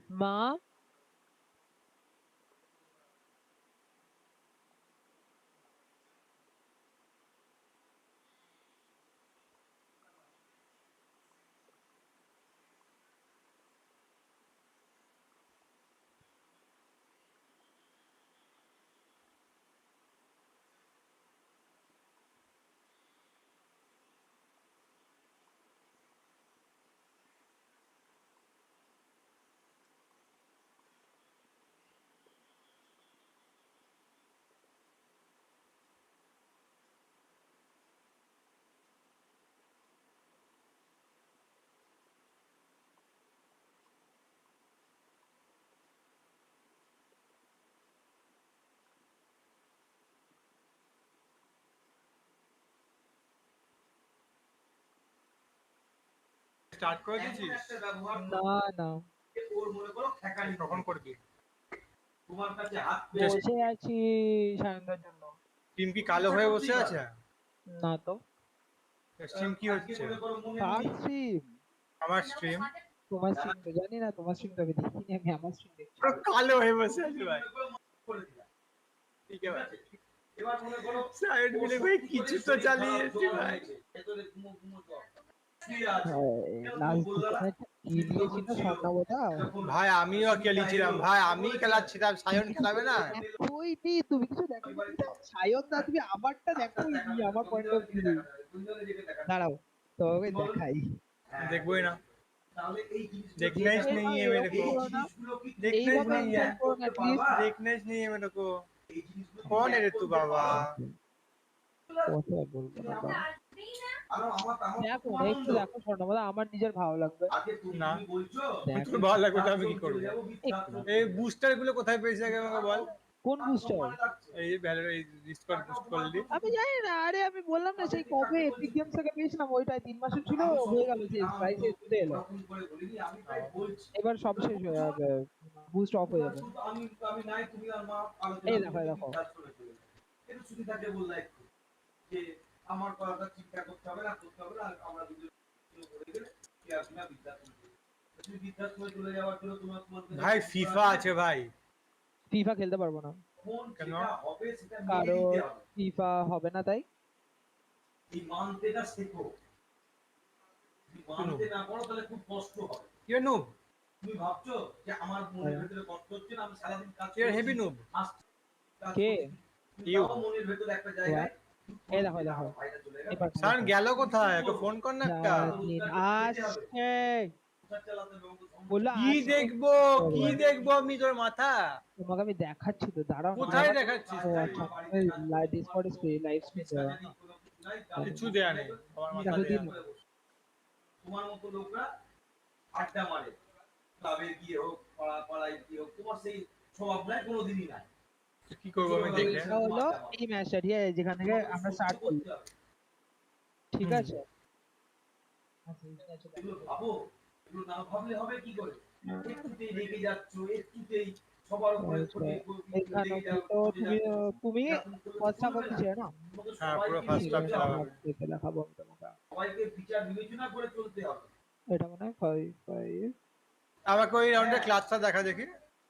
মা স্টার্ট করে দিয়েছিস? না না কখন করবি? বসে আছি সায়নদার জন্য। টিম কি কালো হয়ে বসে আছে? না তো। স্ট্রিম কি হচ্ছে? কার স্ট্রিম? আমার স্ট্রিম। তোমার স্ট্রিম তো জানি না, তোমার স্ট্রিম তো আমি দেখিনি, আমি আমার স্ট্রিম দেখছি। কালো হয়ে বসে আছে ভাই। ঠিক আছে এবার মনে করো সাইড মিলে ভাই কিছু তো চালিয়েছি ভাই। ভাই আমিও খেলেছিলাম ভাই, আমি খেলাচ্ছিলাম, সায়ন খেলাবে না? তুমি কিছু দেখো সায়ন দা, তুমি আমারটা দেখো, আমার পয়েন্ট অফ ভিউ। দাঁড়াও তবে দেখাই। দেখবোই না, देखना ही नहीं है मेरे को, देखना ही नहीं है, देखना ही नहीं है मेरे को। कौन है रे तू बाबा? দেখো একটু দেখো স্বর্ণমালা, আমার নিজের ভালো লাগবে না, তোর ভালো লাগবে তো আমি কি করবো? এই বুস্টার গুলো কোথায় পেয়েছিস আগে আমাকে বল। কোন বুস্টার? এই ভ্যালর এই ডিসকর্ড বুস্ট করলি? আমি জানি না, আরে আমি বললাম না সেই কবে এপিক গেমস থেকে পেয়েছিলাম, ওইটা 3 মাসের ছিল, হয়ে গেল যে প্রাইস চলে এলো, এবার সব শেষ হয়ে যাবে, বুস্ট অফ হয়ে যাবে। এই দেখো দেখো একটু ছুটি থাকে বললা একটু যে আমার কথাটা চিন্তা করতে হবে না, করতে হবে না, আমরা দুজন করে গেলে কি আর না বিদ্যার্থী তুমি বিদ্যার্থী হয়ে চলে যাওয়ার জন্য তোমার ভাই ফিফা আছে ভাই, ফিফা খেলতে পারবো না। কেন? কারণ ফিফা হবে না তাই। এই মানতেটা শেখো, যদি মানতে না পারো তাহলে খুব কষ্ট হবে। কি নুব তুমি ভাবছো যে আমার মনের ভিতরে কষ্ট হচ্ছে না, আমি সারাদিন কাজ করছি, হেভি নুব কে ইউ মনের ভিতরে একটা জায়গায়। এই দেখো দেখো সান গেল কোথায়? ওকে ফোন কর না একটা। আসছে বললো কি দেখবো, কি দেখবো আমি, তোর মাথা? তোমাকে আমি দেখাচ্ছি তো, দাঁড়াও। কোথায় দেখাচ্ছিস? Live Discord screen, live screen কিছু দেয়া নেই আমার মাথায়। তোমার মতো লোকরা আড্ডা মারে, ক্লাবে গিয়ে হোক, পাড়ায় গিয়ে হোক, তোমার সেই স্বভাব নাই, কোনোদিনই নাই। কি করবো আমি দেখলে? হলো এই ম্যাচটা, ঠিক আছে, যেখান থেকে আমরা স্টার্ট করি, ঠিক আছে? ভাবো, এগুলো না ভাবলে হবে কি করে? একটুতেই রেগে যাচ্ছ, একটুতেই সবার উপরে এখানে তো তুমি ফার্স্ট হাফ অবধি ছিল না? হ্যাঁ পুরো ফার্স্ট হাফ ছিল। দেখাবো আমি তোমাকে, সবাইকে বিচার বিবেচনা করে চলতে হবে। এটা মনে হয় 5 আমাকে ওই রাউন্ডে ক্লাচটা দেখা দেখি।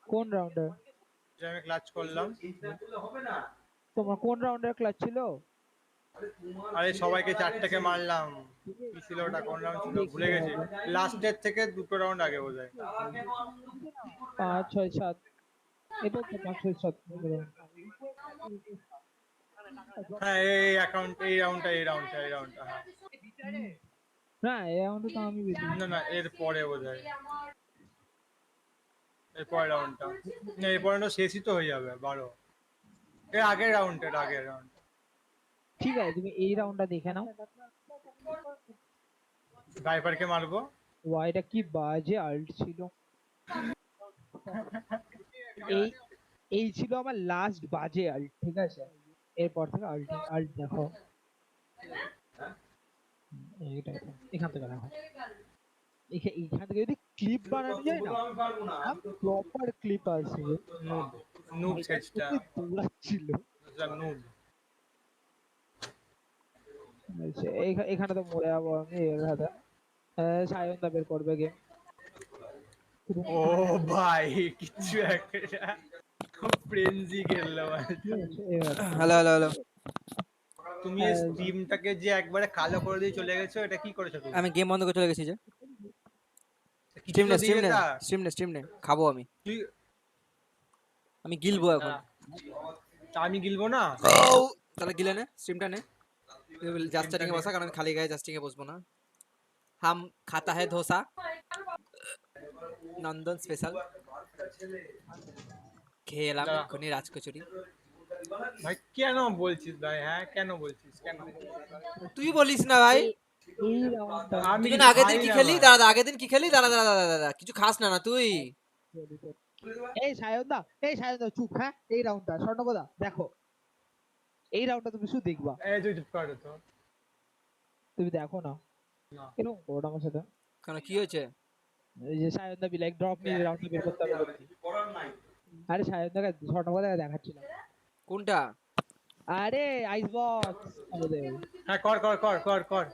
কোন রাউন্ডে? যে আমি ক্লাচ করলাম। তোমার কোন রাউন্ডের ক্লাচ ছিল? আরে সবাইকে 4টাকে মারলাম, কি ছিল ওটা, কোন রাউন্ড ছিল ভুলে গেছি, লাস্টের থেকে 2টো রাউন্ড আগে বোঝায়। 5 6 7, এটা তো 5 6 7। হ্যাঁ এই অ্যাকাউন্ট, এই রাউন্ডটা হ্যাঁ। না এই রাউন্ডে তো আমি না না এর পরে বোঝায়, এর পরের রাউন্ডটা না, এর পরেরটা শেষই তো হয়ে যাবে 12। এর আগের রাউন্ড, এর আগের রাউন্ড। ঠিক আছে তুমি এই রাউন্ডটা দেখে নাও। ভাইপারকে মারবো। ওয়াইটা কি বাজে আল্ট ছিল। এই ছিল আমার লাস্ট বাজে আল্ট, ঠিক আছে? এরপর থেকে আল্ট দেখো, এইটা এখান থেকে দেখো, এইখান থেকে যদি ক্লিপ বানানো যায় না, প্রপার ক্লিপ আসবে। নুব সেটটা দৌড়াচ্ছিল, নুব। এখানে তো মরে যাবো আমি, এর হাতে সায়ন দা বের করবে গেম। ও ভাই কিছু একটা ফ্রেঞ্জি খেললো ভাই। Hello hello hello. তুমি এই স্ট্রিমটাকে যে একবারে কালো করে দিয়ে চলে গেছো, এটা কি করেছো তুমি? আমি গেম বন্ধ করে চলে গেছি যে। কিছু তো দিয়ে তা। স্ট্রিম নে খাবো আমি। আমি গিলবো এখন। তা আমি গিলবো না? তাহলে গিলে নে, স্ট্রিমটা নে। জাস্ট চ্যাটিং এ বসা, কারণ আমি খালি গায়ে জাস্টিং এ বসবো না। হাম খাতা है ধোসা নন্দন স্পেশাল খেলাম এক্ষুনি রাজকচুরি। ভাই কেন বলছিস ভাই? হ্যাঁ কেন বলছিস? কেন তুই বলিস না ভাই? আমি আগের দিন কি খেলি? দাঁড়া আগের দিন কি খেলি? দাঁড়া কিছু খাস না না তুই? এই সায়নদা চুপ। হ্যাঁ এই রাউন্ডটা স্বর্ণপদা দেখো, এই রাউন্ডটা তুমি শুধু দেখবা। এই তুই চুপ কর তো। তুমি দেখো না কেন ওটা আমার সাথে কেন কি হয়েছে? এই যে সায়নদা বি লাইক ড্রপ মি রাউন্ডটা বের করতে হবে। আরে সায়নদাকে স্বর্ণপদা দেখাচ্ছিলাম। কোনটা? আরে আইস বক্স আমাদের। হ্যাঁ কর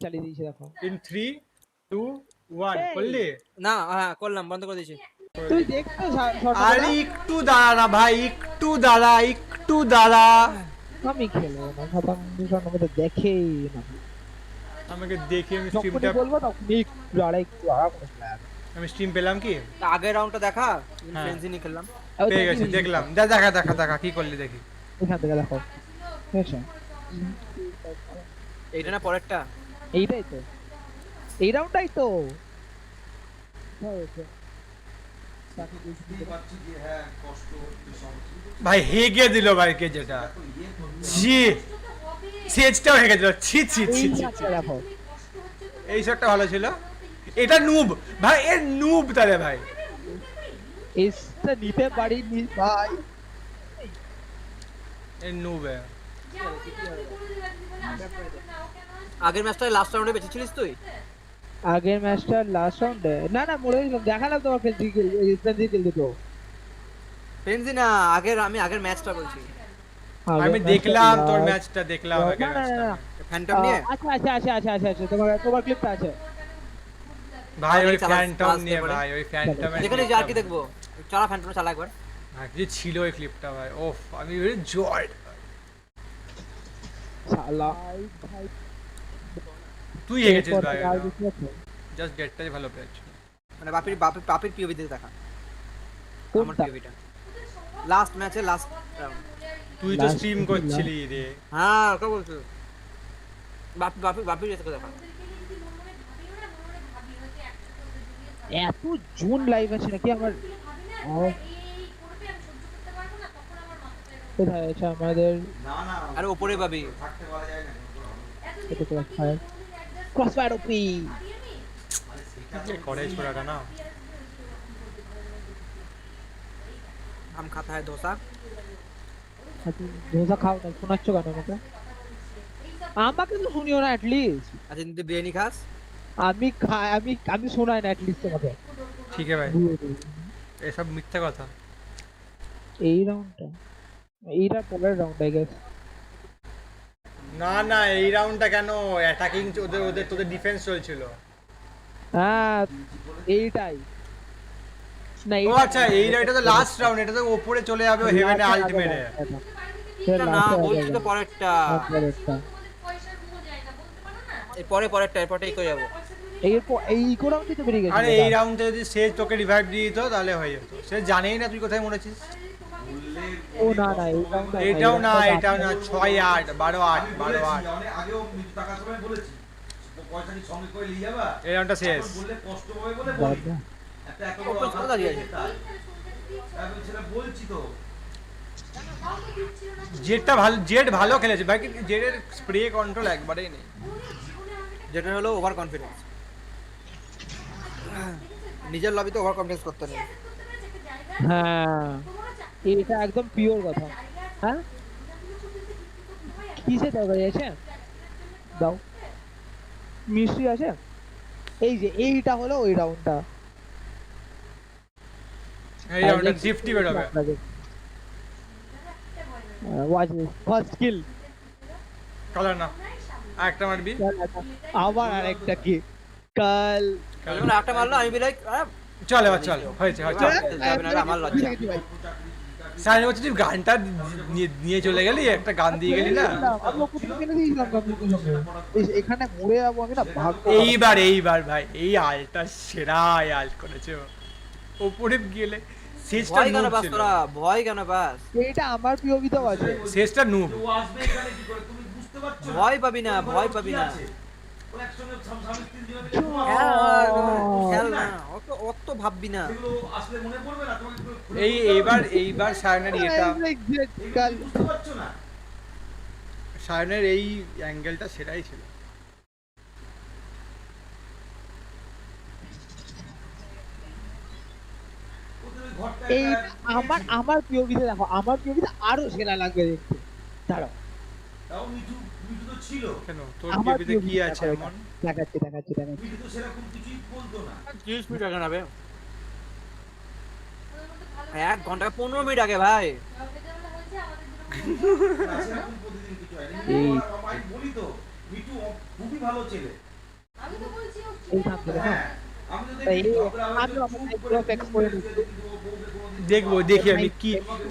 চালিয়ে দিয়েছি দেখো। ইন 3 2 1 করলি? না হ্যাঁ করলাম, বন্ধ করে দিয়েছি। তুই দেখতো স্বর্ণপদা? আরে একটু দাঁড়া না ভাই, একটু দাঁড়া। আমি খেলবো না, খতম। স্বর্ণপদা দেখেই না, আমাকে দেখে আমি যখনই স্ট্রিমটা বলবো তখনই একটু আড়াই করে ফেলা। আমি স্ট্রিম পেলাম কি? আগের রাউন্ডটা দেখা, ফ্রেন্ডসি নিয়ে খেললাম। পেয়ে গেছি, দেখলাম। দেখা কি করলি দেখি। এখান থেকে দেখো ঠিক আছে। এইটা না পরেরটা? এইটাই তো, এই রাউন্ডটাই তো। ভাই হেগে দিল ভাই কে যেটা। জি সেজটাও হেগে দিল। ছি দেখো এই শটটা ভালো ছিল। এটা নুব ভাই, এর নুব তারে ভাই। এসটা নিতে পারিনি ভাই, এর নুব। আগের ম্যাচটা লাস্ট রাউন্ডে বেঁচেছিলিস তুই? আগের ম্যাচটা লাস্ট রাউন্ডে না মরে গেছিলাম। দেখালাম তোমার ফ্রেন্ডসি খেল দুটো। ফ্রেন্ডসি না, আমি আগের ম্যাচটা বলছি। আমি দেখলাম তোর ম্যাচটা, দেখলাম আগের ম্যাচটা। ফ্যান্টম নিয়ে? আচ্ছা তোমার ক্লিপটা আছে ভাই। ওই ফ্যান্টম নিয়ে ভাই, ওই ফ্যান্টম এখানে যার কি দেখবো? চালা ফ্যান্টম চালা একবার। হ্যাঁ কি ছিল ওই ক্লিপটা ভাই। ওফ আমি জয় শালা ভাই। তুই হেগেছিস ভাই, জাস্ট গেটটাই ভালো পেয়েছ। মানে বাপির পিওভি দিয়ে দেখা। আমার পিওভিটা লাস্ট ম্যাচে লাস্ট রাউন্ড। তুই তো স্ট্রিম করছিলি রে। হ্যাঁ কে বলছো? বাপি যেতে দেখা। এত জুন লাইভ আছে নাকি আমার? কোথায় আছে আমাদের? আরে উপরে পাবি। ক্রসফায়ার ওপি কলেজ পড়াটা না। हम खाता है डोसा। ডোসা খাও না, শোনাচ্ছ কেন আমাকে? আমাকে তো শুনিও না অ্যাটলিস্ট। আচ্ছা তুই বিরিয়ানি খাস? আমি শোনাই না অ্যাটলিস্ট তোমাকে। ঠিক আছে ভাই, এসব মিথ্যা কথা। এই রাউন্ডটা, এইটা পরের রাউন্ড আই গেস। না এই রাউন্ডটা কেন? অ্যাটাকিং তোদের ডিফেন্স চলছিল। হ্যাঁ এইটাই না। ও আচ্ছা এটা তো লাস্ট রাউন্ড। এটা তো উপরে চলে যাবে হেভেনে আলটিমেটে। না বলছি তো পরেরটা। এই পরেরটা এরপরটা ইকো যাব। এই ইকো রাউন্ডই তো বেরিয়ে গেছে। আরে এই রাউন্ডে যদি সে তোকে রিভাইভ দিয়ে দিত তাহলে হয়ে যেত। সে জানেই না তুই কোথায় মরেছিস। ও না এই রাউন্ডটা এটাও না 6-8 12-8 12-8 আগেও মিথ্যা টাকার সময় বলেছি পয়সা কি সঙ্গে করে নিয়ে যাবা। এই রাউন্ডটা শেষ। বললে কষ্ট হবে বলে বলি একটা কথা দাঁড়িয়ে আছে আমি সেটা বলছি তো। জেড ভালো খেলেছে ভাই, কিন্তু জেডের স্প্রে কন্ট্রোল একবারেই নেই। যেটা হলো ওভার কনফিডেন্স। নিজের লবিতে ওভার কনফিডেন্স করতে নেই। হ্যাঁ এটা একদম পিওর কথা। হ্যাঁ কিসে তরকারি আছে দাও, মিষ্টি আছে। এই যে এইটা হলো ওই রাউন্ডটা। এই রাউন্ডটা জিফটি বের হবে। Watch this first kill. Colour না আরেকটা মারবি। আবার আরেকটা কি কাল একটা মারলো আমি বি লাইক চল এবার চল হয়েছে হয়েছে যাবে না রে, আমার লজ্জা। সাইন হচ্ছে তুই গানটা নিয়ে চলে গেলি একটা গান দিয়ে গেলি না আমি ওপর থেকে কিনে দিয়েছিলাম কম্পিউটার সঙ্গে এখানে মরে যাবো আমি না ভাগ্য এইবার ভাই এই আলটা সেরা আল্ট করেছে ও। ওপরে গেলে শেষটা ভয় কেন নুব পাস ছিল তোরা, ভয় কেন পাস? এইটা আমার পিওভিতেও আছে শেষটা নুব ও আসবে এখানে কি করে তুমি বুঝতে পারছো না? ভয় পাবি না, ভয় পাবি না। ও একসঙ্গে স্বামী স্ত্রী যেভাবে খেল না, অত ভাববি না। এগুলো আসলে মনে পড়বে না তোমাকে এইবার সায়নের এটা বুঝতে পারছো না? সায়নের এই অ্যাঙ্গেলটা সেটাই ছিল। এই আমার পিওভিতে দেখো, আমার পিওভিতে আরো সেরা লাগবে দেখতে। দাঁড়াও তাও মিঠু তো ছিল কেন তোর আমার টিভিতে কি আছে এমন? দেখাচ্ছি মিঠু তো সেরকম কিছুই বলতো না। 30 মিনিট আগে নাবে, 1 ঘন্টা 15 মিনিট আগে ভাই। সেরকম প্রতিদিন কিছু হয় না। আমি বলি তো মিঠু খুবই ভালো ছেলে। আমি তো বলছি ও এই থাকবে হ্যাঁ আমি তো এই দেখি আমি আমার এক্স করে দিচ্ছি দেখি আমি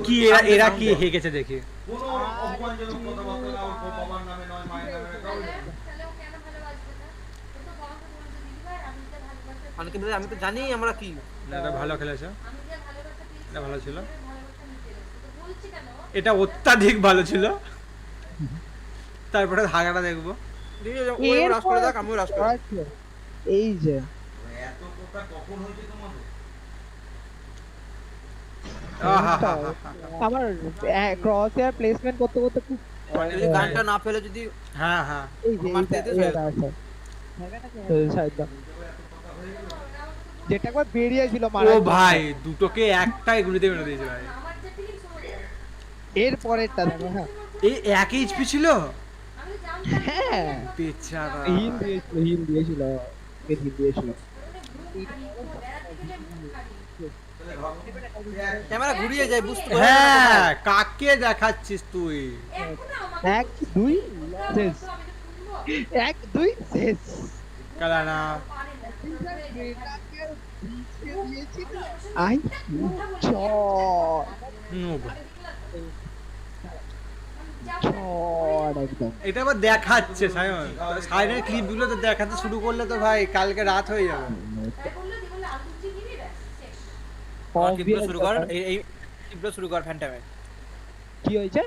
কি এরা কি হেগেছে দেখি। কোনো অপমানজনক কথাবার্তা না ওর বাবার নামে নয় মায়ের নামে কাউকে তাহলে ও কেন ভালোবাসবে না? ও তো বাবাকে বলছে দিদিভাই আমি তো ভালোবাসা মানে কিন্তু আমি তো জানি আমরা কি না এটা ভালো খেলেছে, আমি যে ভালোবাসা পেয়েছি এটা ভালো ছিল, ভালোবাসা নিতে এসেছে তো বলছি কেন? এটা অত্যাধিক ভালো ছিল। তারপরে ধাগাটা দেখবো ওই রাশ করে দেখ, আমিও রাশ করে। এই যে এত কথা কখন হয়েছে তোমাদের? আমার ক্রসের প্লেসমেন্ট করতে করতে খুব যদি গানটা না ফেলে যদি হ্যাঁ এই যে এটা আছে যেটা একবার বেরিয়েছিল ও ভাই দুটোকে একটা এগুলিতে মেরে দিয়েছে ভাই। আমার যে ফিলিংস হলো এর পরেরটা দেখো হ্যাঁ এই 1 এইচপি ছিল আমি জানতাম হ্যাঁ বেচারা হিল দিয়েছিল ক্যামেরা ঘুরিয়ে যায় বুঝতে পারছিস? হ্যাঁ কাকে দেখাচ্ছিস তুই? 1 2 শেষ 1 2 শেষ কালা না আই চ নুব একদম এটা আবার দেখাচ্ছে সায়ন, সাইনের ক্লিপগুলো তো দেখাতে শুরু করলে তো ভাই কালকে রাত হয়ে যাবে। ক্লিপগুলো শুরু কর, এই ক্লিপগুলো শুরু কর ফ্যান্টামে। কি হয়েছে?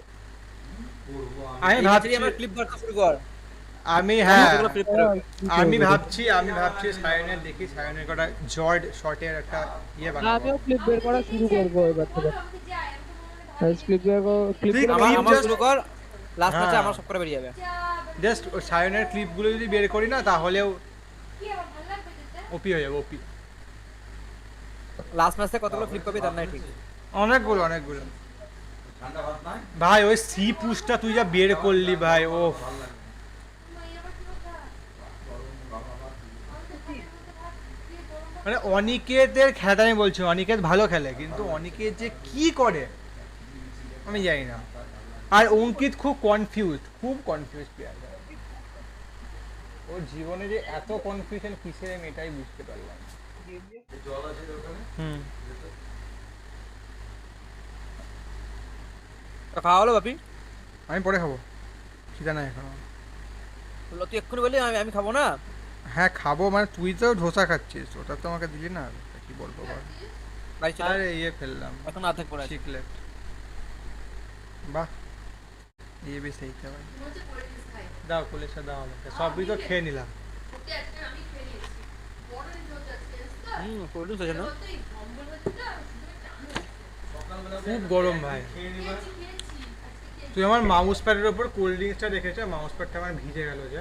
আমি ভাবছি আমার ক্লিপ ধরতে শুরু কর। আমি ভাবছি সায়নের দেখি সায়নের কটা জর্ড শটের একটা ইয়ে বানাবো। আমিও ক্লিপ বের করা শুরু করব এবার থেকে। ক্লিপ বের আমার শুরু কর, লাস্ট ম্যাচে আমার সব করে বেরিয়ে যাবে। জাস্ট সায়নের ক্লিপগুলো যদি বের করি না তাহলেও ওপি হয়ে যাবে ওপি। লাস্ট ম্যাচে কতগুলো ক্লিপ পাবি তার নাই ঠিক। অনেকগুলো ভাই ওই সি পুশটা তুই যা বের করলি ভাই ও মানে অনিকেতের খেলা আমি বলছি অনিকেত ভালো খেলে কিন্তু অনিকেত যে কি করে আমি জানি না। আর অঙ্কিত খুব কনফিউজ প্লেয়ার। ওর জীবনে যে এত কনফিউশন কিসের আমি এটাই বুঝতে পারলাম। খাওয়া হলো বাপি? আমি পরে খাবো, খিদা নাই এখন। তুই এক্ষুনি বললি আমি খাবো না? হ্যাঁ খাবো মানে তুই তো ধোসা খাচ্ছিস ওটা তো আমাকে দিলি না, কি বলবো বল। আরে ইয়ে ফেললাম এখন আধেক পড়ে আছে। চিকলেট বাহ ये भी सही था भाई। দাও পুলিশে দাও আমাকে, সবই তো খেয়ে নিলাম। কোল্ড ড্রিঙ্কস আছে না? খুব গরম ভাই। তুই আমার মাউস প্যাডের উপর কোল্ড ড্রিঙ্কসটা রেখেছে, মাউস প্যাডটা আমার ভিজে গেল যে।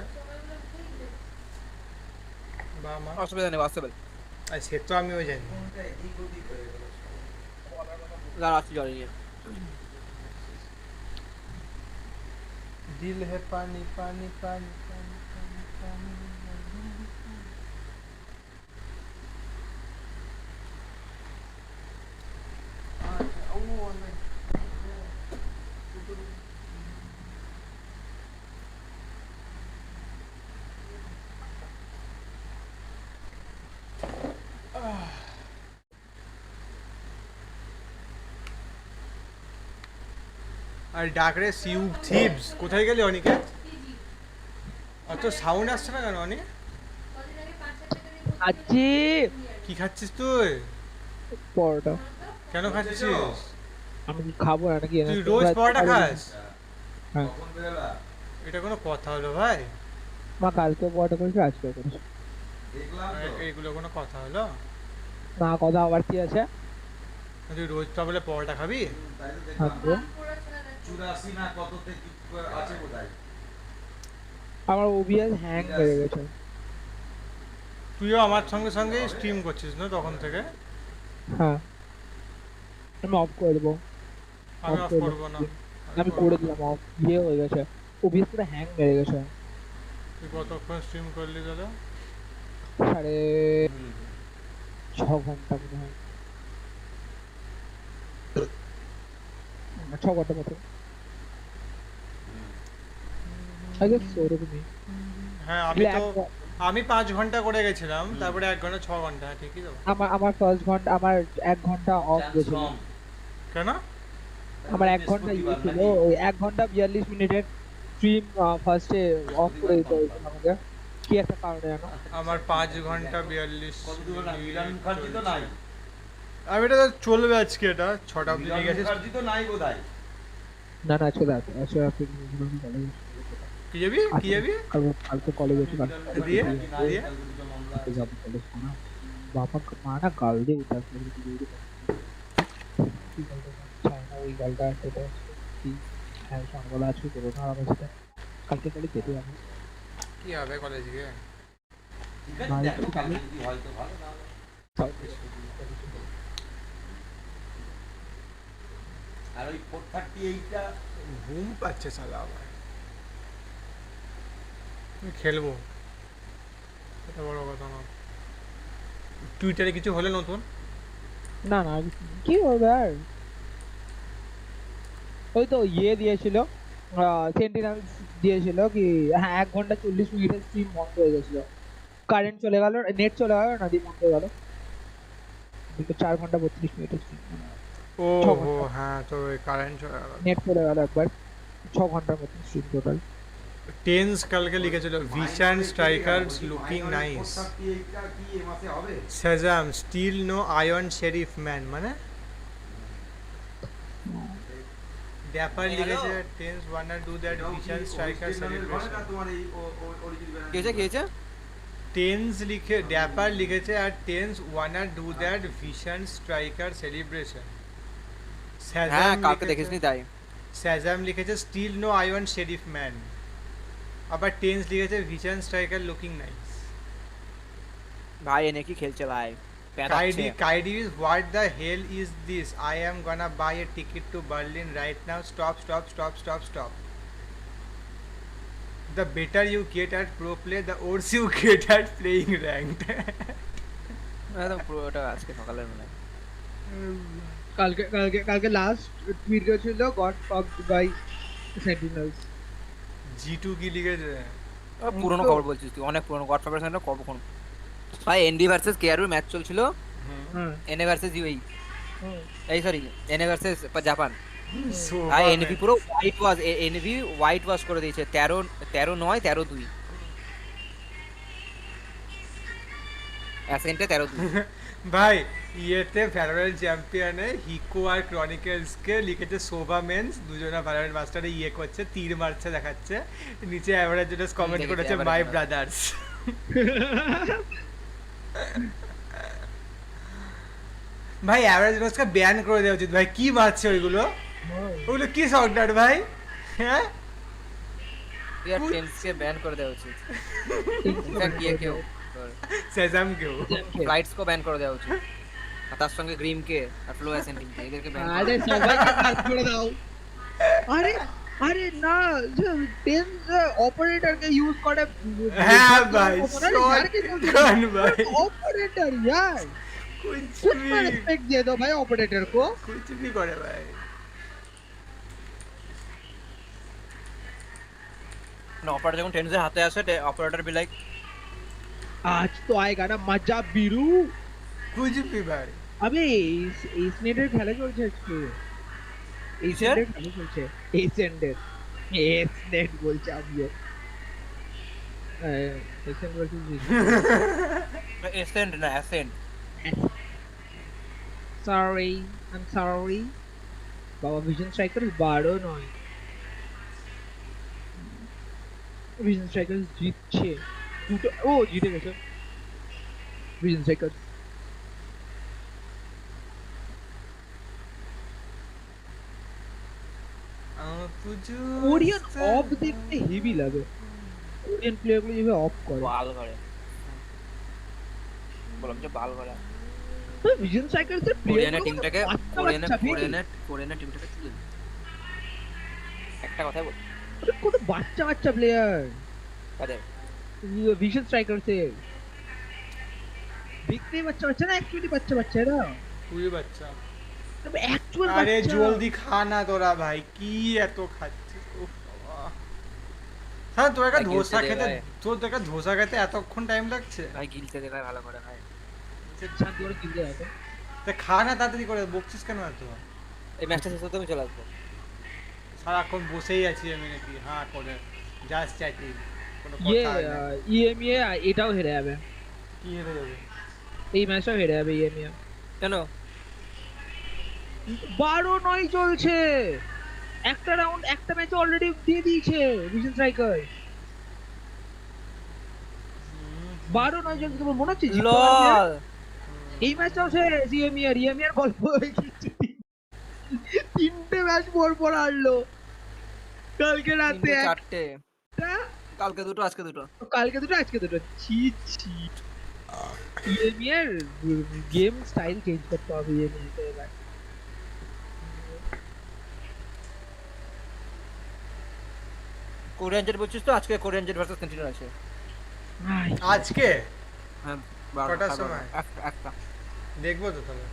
অসুবিধা নেই বাস্তবে। আর সে তো আমিও জানি। রাত্রি জল নিয়ে दिल है पानी पानी पानी पानी पानी पानी আর ডাকরে সিউ থিভস কোথায় গেলি অনিকেত? অত সাউন্ড আসছে না কেন অনি? আচ্ছি কি খাচ্ছিস তুই? পরোটা। কেন খাচ্ছিস? আমি খাবো না নাকি? তুই রোজ পরোটা খাস? হ্যাঁ। এটা কোনো কথা হলো ভাই? মা কালকে পরোটা করেছে, আজকে করেছে। এইগুলো কোনো কথা হলো? না, কথা আবার কি আছে? তুই রোজ তাহলে পরোটা খাবি? আমার ওবিএস হ্যাং হয়ে গেছে। তুইও আমার সঙ্গে সঙ্গে স্ট্রিম করছিস না তখন থেকে? হ্যাঁ, আমি অফ করে দেবো। আমি অফ করব না। আমি করে দিলাম অফ, ইয়ে হয়ে গেছে, ওবিএস পুরো হ্যাং মেরে গেছে। তুই কতক্ষণ স্ট্রিম করলি দাদা? 6.5 ঘন্টা মনে হয়, 6 ঘন্টা মতো। আগে সৌরভী। হ্যাঁ আমি 5 ঘন্টা করে গেছিলাম, তারপরে 1 ঘন্টা 6 ঘন্টা, ঠিকই তো? আমার ফার্স্ট ঘন্টা, আমার 1 ঘন্টা অফ গেছিল। কেন? আমার 1 ঘন্টা ইয়ে ছিল, ওই 1 ঘন্টা 42 মিনিটের স্ট্রিম ফার্স্টে অফ করে দিতে হয়েছিল আমাকে, কি একটা কারণে জানো? আমার 5 ঘন্টা 42 আমি এটা চলবে আজকে, এটা 6টা অবধি নিয়ে গেছিস? না না, আজকে রাত, আজকে রাত কি যাবি? কালকে কলেজ আছে, দিয়ে যাব কলেজ না। বাবা মা না গাল দিয়ে উঠাস ওই গালটা সেটা কি? হ্যাঁ, সকালবেলা আজকে করো না আমার সাথে, কালকে কলেজ যেতে হবে। কি হবে কলেজ গিয়ে? আর ওই 438টা ঘুম পাচ্ছে শালা আমার। খেলবো, এটা বড় কথা না। টুইটারে কিছু হলে নতুন? না না, কি হবে আর? ওই তো ইয়ে দিয়েছিল, সেন্টিনেল দিয়েছিল কি, হ্যাঁ 1 ঘন্টা 40 মিনিটের স্ট্রিম বন্ধ হয়ে গেছিল, কারেন্ট চলে গেল, নেট চলে গেল, না দিয়ে বন্ধ হয়ে গেল। 4 ঘন্টা 32 মিনিটের স্ট্রিম। ও হ্যাঁ, তো কারেন্ট চলে গেল, নেট চলে গেল একবার, 6 ঘন্টার মতো স্ট্রিম টোটাল। টেন্স কালকে লিখেছিল ভিশন স্ট্রাইকারস লুকিং নাইস, সাজাম still no iron sheriff man, মানে ড্যাপার লিখেছে Tenz wanna do that vision striker celebration. কি হয়েছে? টেন্স লিখে ড্যাপার লিখেছে আর Tenz wanna do that vision striker celebration. হ্যাঁ, কালকে দেখিসনি তাই। সাজাম লিখেছে still no iron sheriff man, আবার টেন্স লিখেছে ভিশন স্ট্রাইকার লুকিং নাইস। ভাই এনে কি খেলছে ভাই? Kaidi is what the hell is this? I am gonna buy a ticket to Berlin right now. Stop. The better you get at pro play, the worse you get at playing ranked. একদম পুরোটা আজকে সকালে মনে হয়। কালকে last tweet করেছিল goat ফকড by সেন্টিনেলস। G2 কি লিখেছে? পুরনো খবর বলছিস তুই, অনেক পুরনো। গড ফকড সেন্টিনেল কখন? ভাই এনডি ভার্সেস কেআরইউ ম্যাচ চলছিল, এনএ ভার্সেস ইউএই, এই সরি এনএ ভার্সেস জাপান। ভাই এনভি পুরো হোয়াইট ওয়াশ করে দিয়েছে, 13-9 13-2 অ্যাসেন্টে 13-2। ভাই ইয়েতে ভ্যালোরেন্ট চ্যাম্পিয়নে হিকো আর ক্রনিকলস কে লিখেছে সোভা মেন্স, দুজনা ভ্যালোরেন্ট মাস্টারে ইয়ে করছে, তীর মারছে দেখাচ্ছে, নিচে এভারেজ জোনাস কমেন্ট করেছে মাই ব্রাদার্স। ভাই এভারেজ জোনাসকে ব্যান করে দেওয়া উচিত ভাই, কি মারছে ওইগুলো কি শর্টনাট ভাই? হ্যাঁ, ইয়ার টেন্সকে ব্যান করে দেওয়া উচিত, ইনফ্যাক্ট কেউ সেজাম কেও ফ্লাইটস কো ব্যান করে দেওয়া উচিত, আর তার সঙ্গে গ্রিম কে আর ফ্লো অ্যাসেন্ডিং কে এদেরকে ব্যান আরে সবাইকে ব্যান করে দাও। আরে না, টেন্স অপারেটরকে ইউজ করে। হ্যাঁ ভাই, শর্টগান ভাই, ऑपरेटर यार कुछ भी रिस्पेक्ट दे दो भाई ऑपरेटर को, कुछ भी करे भाई। ना ऑपरेटर যখন টেন্সের হাতে আসে ऑपरेटर বি লাইক आज तो आएगा ना मजा बीरू, कुछ भी भाई। अबे इस नेটের খেলা চলছে আজকে। Ascended ভালো চলছে। Ascended Ascended বলছে আমিও। Ascend versus Ascend না Ascend। Sorry, I'm sorry. বাবা Vision Striker 12 নয়। Vision Striker জিতছে। দুটো ও জিতে গেছে। Vision Striker কোরিয়ান অফ দেখতে হেভি লাগে। কোরিয়ান প্লেয়ার গুলো যেভাবে অফ করে বাল করে। বললাম যে বাল করে। ভিশন সাইকেলস এর কোরিয়ানের টিমটাকে কোরিয়ানের টিমটাকে তুলে একটা কথাই বল। কত বাচ্চা বাচ্চা প্লেয়ার কাদের ভিশন স্ট্রাইকারস এর দেখতেই বাচ্চা বাচ্চা না অ্যাকচুয়ালি বাচ্চা বাচ্চা এরা খুবই বাচ্চা। তবে অ্যাকচুয়াল আরে জলদি খা না তোরা ভাই, কি এত খাচ্ছিস? উফ বাবা, হ্যাঁ তোর একটা ধোসা খেতে এতক্ষণ টাইম লাগছে ভাই? গিলতে দে ভাই, ভালো করে ভাই। শান্তি করে গিলতে দাও তো খা না তাড়াতাড়ি করে, বকছিস কেন এত? এই ম্যাচটা শেষ হতে আমি চলে আসবো। সারাক্ষণ বসেই আছি আমি নাকি? হ্যাঁ করে জাস্ট চ্যাটিং, কোনো ইয়ে কথা না। ইএমএ এটাও হেরে যাবে। কি হেরে যাবে? এই ম্যাচটাও হেরে যাবে ইএমএ। কেন? 12-9 চলছে। একটা রাউন্ড একটা ম্যাচ অলরেডি দিয়ে দিয়েছে ভিশন স্ট্রাইকার। 12-9 চলছে, তোমার মনে হচ্ছে লল এই ম্যাচটাও সে ইএমএ গল্প হয়ে গেছে। 3টে ম্যাচ পর হারলো কালকে রাতে, 4টে, কালকে দুটো আজকে দুটো, আজকে দুটো। ছি ছি, ইএমএ গেম স্টাইল চেঞ্জ করতে হবে ইএমএ তে এবার। কোরিয়ান জেট বলছিস তো? আজকে কোরিয়ান জেট ভার্সেস সেন্টিনেল আছে। আজকে হ্যাঁ কটার সময়? একটা দেখবো তো তাহলে।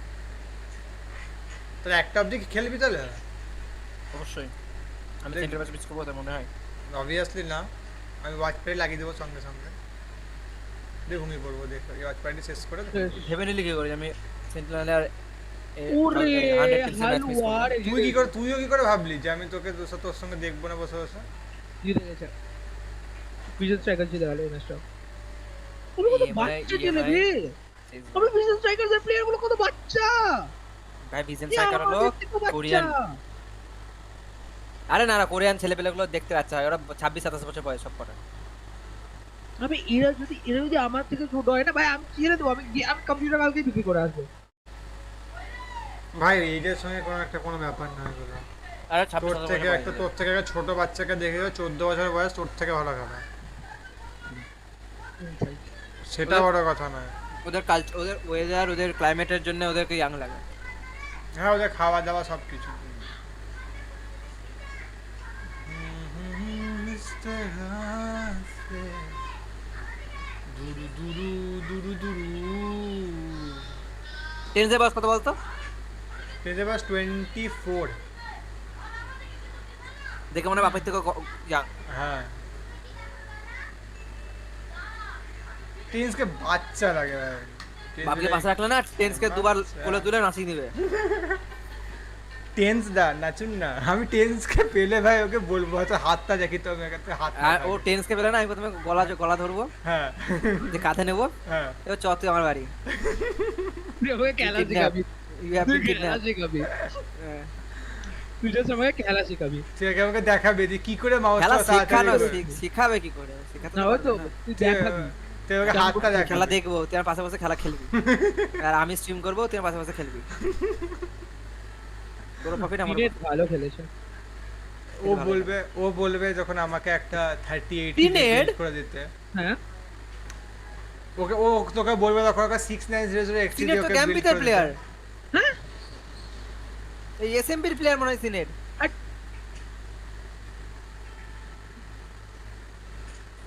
তাহলে একটা অবধি খেলবি তাহলে? অবশ্যই। আমি সেন্টার ম্যাচ মিস করবো তার মনে হয়? অবভিয়াসলি না, আমি ওয়াচ প্যাড লাগিয়ে দেবো সঙ্গে সঙ্গে, দিয়ে ঘুমিয়ে পড়বো। দেখ ওয়াচ প্যাডটি শেষ করে ভেবে নিলি কি করে আমি সেন্টিনেল আর ওরে হালওয়ার তুইও কি করে ভাবলি যে আমি তোকে তোর সঙ্গে দেখবো না বসে বসে? জিতে গেছে ভিশন স্ট্রাইকার, জিতে গেল এই ম্যাচটা। ওগুলো কত বাচ্চা ছেলে রে, আমি ভিশন স্ট্রাইকার এর প্লেয়ার গুলো কত বাচ্চা ভাই। ভিশন স্ট্রাইকার হলো কোরিয়ান, আরে না কোরিয়ান ছেলেপেলেগুলো দেখতে বাচ্চা হয়, ওরা 26-27 বছর বয়স সব কটা। আমি এরা যদি আমার থেকে ছোট হয় না ভাই, আমি ছেড়ে দেবো। আমি কম্পিউটার কালকে বিক্রি করে আসবো ভাই। এইটার সঙ্গে কোনো ব্যাপার না এগুলো। আরে তোর থেকে একটা ছোট বাচ্চাকে দেখে 14 বছর বয়স তোর থেকে ভালো খেলা, সেটা বড় কথা নয়। ওদের কালচার, ওদের ওয়েদার, ওদের ক্লাইমেটের জন্য ওদেরকে ইয়াং লাগে। হ্যাঁ ওদের খাওয়া দাওয়া সব কিছু। টেন্সের বয়স কত বলতো? টেন্সের বয়স 24। দেখে মনে হয় বাপের থেকে ইয়াং। হ্যাঁ টেন্সকে বাচ্চা লাগে ভাই। বাপকে পাশে রাখলে না টেন্সকে দুবার কোলে তুলে নাচিয়ে দিবে। টেন্স দা নাচুন না, আমি টেন্সকে পেলে ভাই ওকে বলবো হয়তো হাতটা দেখি তো আমি একটা হাত। আর ও টেন্সকে পেলে না আমি প্রথমে গলা ধরবো, হ্যাঁ যে কাঁধে নেবো, হ্যাঁ এবার চ তুই আমার বাড়ি, ওকে খেলা শেখাবি, তুই সময় খেলা শেখাবি, ঠিক আমাকে দেখাবে যে কি করে মাউস শিখাবে কি করে, শেখাতে না তো তুই দেখাবি, তুই ওকে হাতটা দেখ, খেলা দেখবো, তুই আমার পাশে পাশে খেলা খেলবি, আর আমি স্ট্রিম করবো, তুই আমার পাশে পাশে খেলবি। তোর প্রফিট আমার ভালো খেলেছে। ও বলবে যখন আমাকে একটা 3080 করে দিতে, হ্যাঁ ওকে ও তোকে বলবে তখন ওকে 6900 XT দিয়ে ওকে বিল্ড করে প্লেয়ার। হ্যাঁ এই এসএমপি এর প্লেয়ার মনে হয় সিনেট।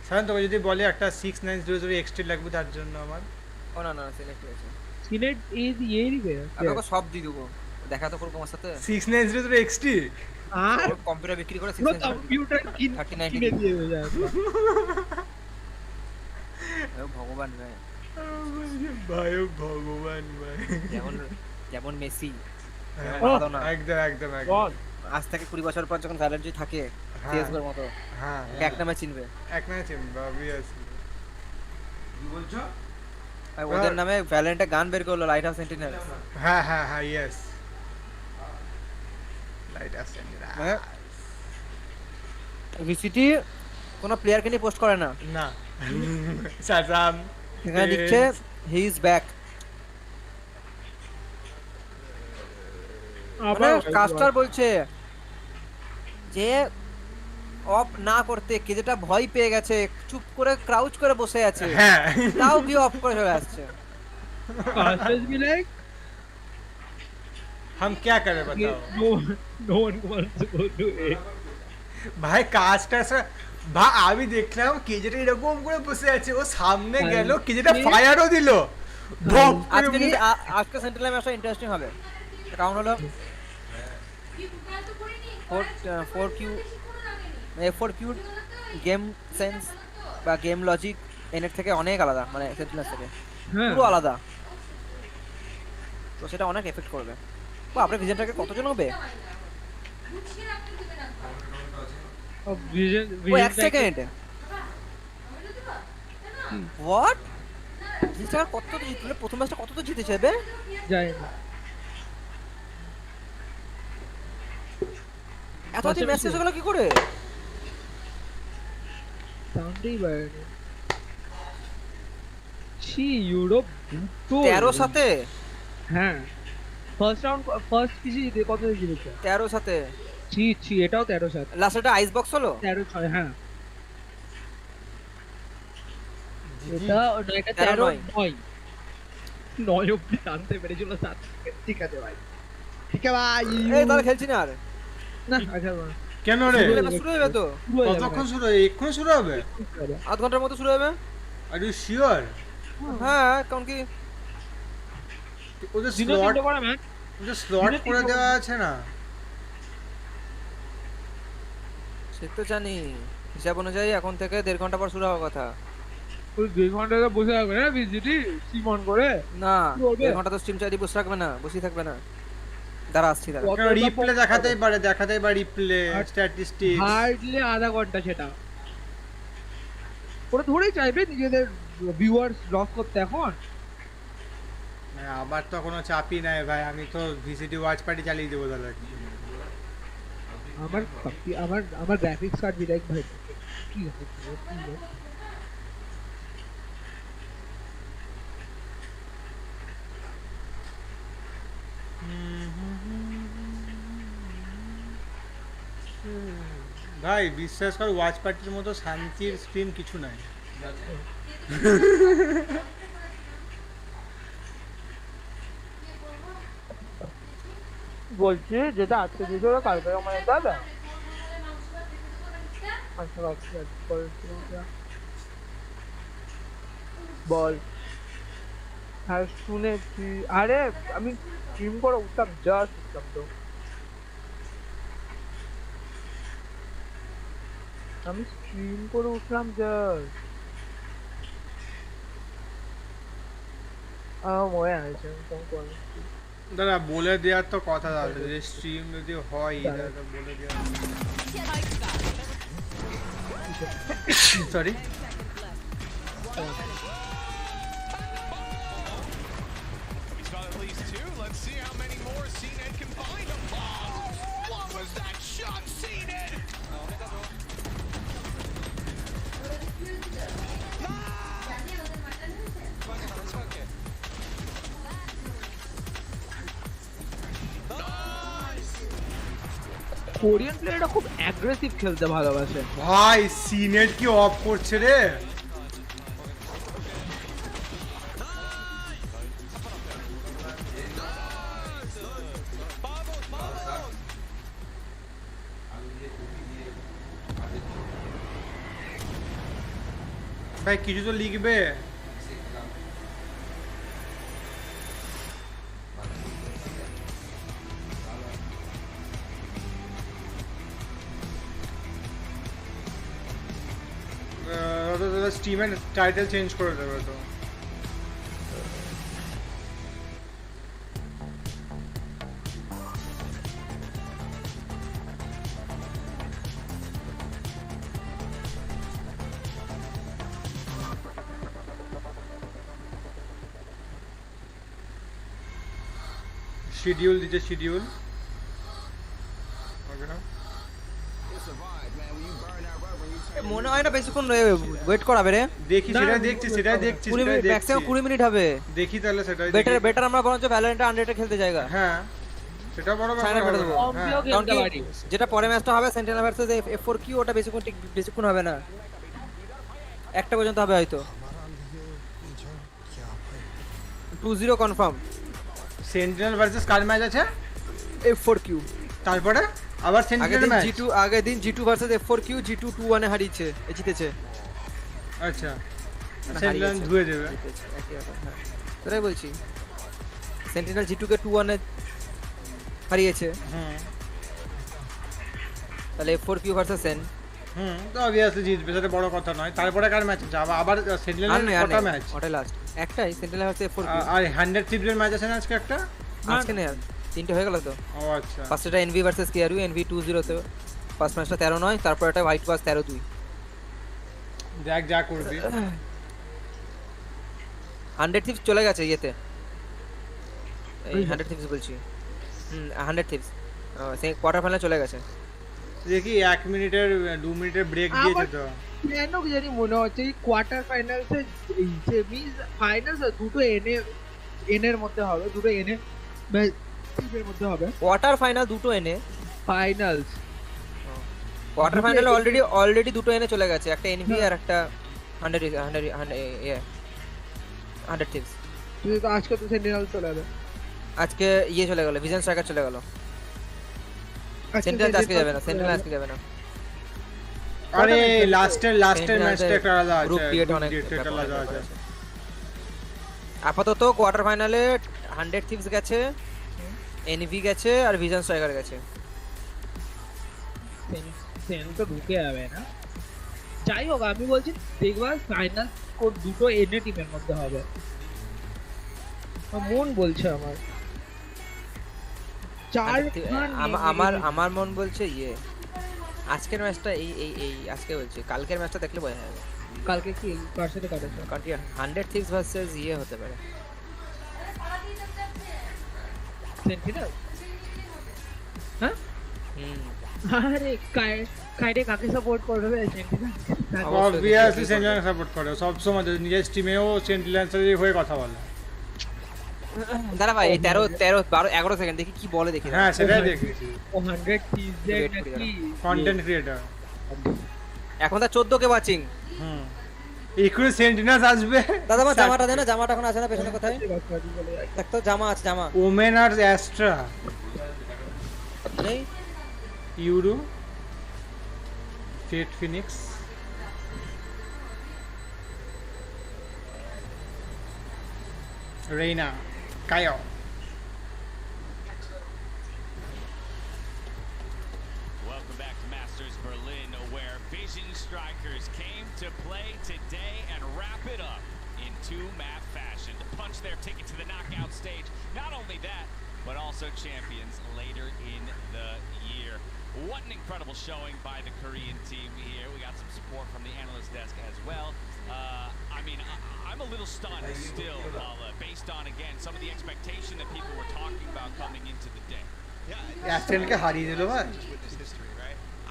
সাধারণ তোকে যদি বলে একটা 6900 XT লাগবে তার জন্য আমার, ও না সিনেট আছে, সিনেট এই দিবে আমাকে সব দিয়ে দেবো, দেখা তো করবো আমার সাথে। 6900 XT আর কম্পিউটার বিক্রি করে 6900 কম্পিউটার কিনে দিয়ে যায়। ভগবান ভাই, ভাই ভগবান ভাই, যেমন মেসি, একদম আজ থেকে 20 বছর পর যখন ভ্যালেন্টি থাকে CS:GO এর মতো হ্যাঁ এক নামে চিনবে। এক নামে চিনবে অবভিয়াসলি। কি বলছো? আর ওদের নামে ভ্যালেন্টে গান বের করলো লাইট হাউস সেন্টিনেল। হ্যাঁ হ্যাঁ হ্যাঁ ইয়েস লাইট হাউস সেন্টিনেল। ভিসিটি কোনো প্লেয়ারকে নিয়ে পোস্ট করে না। না সাজাম এখানে লিখছে হি ইজ ব্যাক। আবার কাস্টার বলছে যে অফ না করতে কে যেটা ভয় পেয়ে গেছে চুপ করে ক্রাউচ করে বসে আছে, হ্যাঁ তাও কি অফ করে চলে আসছে। Casters be like, हम क्या करें बताओ? no one wants to go to it. ভাই কাজটা ভাই আমি দেখলাম কে যেটা এরকম করে বসে আছে, ও সামনে গেল কে যেটা ফায়ারও দিল। আজকে সেন্ট্রাল ম্যাচটা ইন্টারেস্টিং হবে। কারণ হলো 4Q গেম সেন্স বা গেম লজিক এনের থেকে অনেক আলাদা, মানে সেন্ট্রাল থেকে পুরো আলাদা, তো সেটা অনেক এফেক্ট করবে। ও আপনার ভিশনটাকে কতজন হবে? ও এক সেকেন্ড হোয়াট জিতটা কত তো জিতলে প্রথম ম্যাচটা কত তো জিতেছে বে জানি না এত দিন ম্যাচ শেষ হলো কি করে? সাউন্ডই বাইরে ছি ইউরোপ 13 সাথে। হ্যাঁ ফার্স্ট রাউন্ড ফার্স্ট কিছু জিতে কত জিতেছে 13 সাথে। ছি এটাও 13 সাথে। লাস্টটা আইস বক্স হলো 13-6 হ্যাঁ এটা 13-9 অবধি টানতে পেরেছিল 7। ঠিক আছে ভাই ঠিক আছে ভাই এই তাহলে খেলছি না আর না আচ্ছা কেন রে শুরু হবে তো কতক্ষণ শুরু হবে? এখন শুরু হবে? আধ ঘন্টার মতো শুরু হবে। Are you sure? হ্যাঁ কারণ কি ওদের স্লট করে দেওয়া আছে না? সে তো জানি, হিসাব অনুযায়ী এখন থেকে 1.5 ঘন্টা পর শুরু হওয়ার কথা। ওই 2 ঘন্টা বসে থাকবে না ভিজিটি সিমন করে? না 1.5 ঘন্টা তো স্ট্রিম চাইলে বসে থাকবে না, বসে থাকবে না। দাঁড়া আসছি দাঁড়া। রিপ্লে দেখাতেই পারে রিপ্লে স্ট্যাটিস্টিক্স হার্ডলি আধা ঘন্টা সেটা ওরা ধরেই চাইবে নিজেদের ভিউয়ার্স লস করতে। এখন আবার তো কোনো চাপই নাই ভাই, আমি তো ভিসিটি ওয়াচ পার্টি চালিয়ে দেবো তাহলে। আমার গ্রাফিক্স কার্ড বিরাট ভাই কি ভাই বিশ্বাস কর ওয়াচ পার্টির মতো শান্তির স্ট্রিম কিছু নাই। বলছি যেটা আজকে দিয়েছে ওরা কালকে আমার দাদা বল। হ্যাঁ শুনেছি, আরে আমি স্ট্রিম করে উঠতাম জাস্ট উঠতাম তো আমি স্ট্রিম করে উঠলাম জাস্ট মনে আছে দাদা বলে দেওয়ার তো কথা দাদা, যদি স্ট্রিম যদি হয় দাদা বলে দেওয়া। সরি কোরিয়ান প্লেয়াররা খুব অ্যাগ্রেসিভ খেলতে ভালোবাসে ভাই। সিনেট কি অফ করছে রে? ভাই কিছু তো লিখবে। স্টিমের টাইটেল চেঞ্জ করে দেবে তো। শিডিউল দিচ্ছে শিডিউল মনে হয় না বেশিক্ষণ ওয়েট করাবে রে। দেখি সেটাই দেখছি 20 মিনিট ম্যাক্সিমাম 20 মিনিট হবে। দেখি তাহলে সেটাই বেটার আমরা বরঞ্চ ভ্যালোরেন্ট আনরেটে খেলতে যাইগা। হ্যাঁ সেটা বড় ব্যাপার হবে। কারণ কি যেটা পরে ম্যাচটা হবে সেন্টিনেল ভার্সেস F4Q ওটা বেশিক্ষণ হবে না, একটা পর্যন্ত হবে হয়তো। 2-0 কনফার্ম। সেন্টিনেল ভার্সেস কার ম্যাচ আছে? F4Q। তারপরে আবার সেন্টিনেল ম্যাচ। আগের দিন G2 ভার্সেস F4Q G2 2-1 এ হারিয়েছে, জিতেছে। আচ্ছা সেন্টিনেল ধুয়ে দেবে একই ব্যাপার। হ্যাঁ সেটাই বলছি, সেন্টিনেল G2 কে 2-1 এ হারিয়েছে। তাহলে F4Q ভার্সেস সেন তো অবভিয়াসলি জিতবে, সেটা বড় কথা নয়। তারপরে কার ম্যাচ আছে? আবার সেন্টিনেলের কটা ম্যাচ? ওটা লাস্ট একটাই, সেন্টিনেল ভার্সেস F4Q। আর 100 থিভস এর ম্যাচ আছে না আজকে একটা? আজকে না, তিনটে হয়ে গেল তো। ও আচ্ছা, ফার্স্টটা NV ভার্সেস KRU, NV 2-0 তে ফার্স্ট ম্যাচটা 13-9, তারপর একটা হোয়াইট ওয়াশ 13-2। দেখ যা করবি। 100 থিভস চলে গেছে ইয়েতে, এই 100 থিভস বলছি। 100 থিভস সেই কোয়ার্টার ফাইনালে চলে গেছে। দেখি 1 মিনিটের 2 মিনিটের ব্রেক দিয়েছে তো। কেন কি জানি মনে হচ্ছে এই কোয়ার্টার ফাইনালসে এই সেমিস ফাইনালস দুটো এন এর মধ্যে হবে, দুটো এন এর মধ্যে হবে। কোয়ার্টার ফাইনাল দুটো এনে ফাইনালস, কোয়ার্টার ফাইনালে অলরেডি দুটো এনে চলে গেছে, একটা NV আর একটা 100 থিভস। তুই তো আজকে তো সেন্টিনেল চলে যাবে, আজকে ইয়ে চলে গেল, ভিজন স্ট্রাইকার চলে গেল। সেন্টিনেল আজকে যাবে না, সেন্টিনেল আজকে যাবে না। আরে লাস্টের ম্যাচটা একটা আলাদা আছে, গ্রুপ ক্রিয়েট অনেক আলাদা আছে। আপাতত কোয়ার্টার ফাইনালে 100 থিভস গেছে, NV গেছে আর ভিজন স্ট্রাইকার গেছে। সেন তো ঢুকে যাবে না। যাই হোক আমি বলছি দেখবা ফাইনাল কোড দুটো এনে টিমের মধ্যে হবে, মন বলছে আমার। আমার মন বলছে ইয়ে আজকের ম্যাচটা এই আজকে বলছি, কালকের ম্যাচটা দেখলে বোঝা যাবে। কালকে কি কার সাথে কাটেছে? কালকে 100 থিভস ভার্সেস ইয়ে হতে পারে সেন্টিনেল। হ্যাঁ আরে কাইডে কাকে সাপোর্ট করবে? সেন্টিনেল অবভিয়াসলি সেন্টিনেল সাপোর্ট করে সব সময়, নিজের টিমেও সেন্টিনেলের হয়ে কথা বলে। দাঁড়া ভাই 13 12 11 সেকেন্ড দেখি কি বলে দেখি। হ্যাঁ সেটাই দেখেছি। ও 100 থিভস নাকি কন্টেন্ট ক্রিয়েটর, এখন তা 14 কে ওয়াচিং। এক্ষুনি সেন্টিনেল আসবে। দাদা মা জামাটা দেনা, জামাটা এখন আছে না পেছনে কোথায়? দেখ তো জামা আছে, জামা ওমেন আর অ্যাস্ট্রা নেই, Yoru Fade Phoenix Reyna Kayo. Welcome back to Masters Berlin, where Vision Strikers came to play today and wrap it up in two-map fashion to punch their ticket to the knockout stage. Not only that, but also champions later in the year. What an incredible showing by the Korean team here. We got some support from the analyst desk as well. I mean, I'm a little stunned still, based on, again, some of the expectation that people were talking about coming into the day. অ্যাস্ট্রেলকে হারিয়ে দিল ভাই।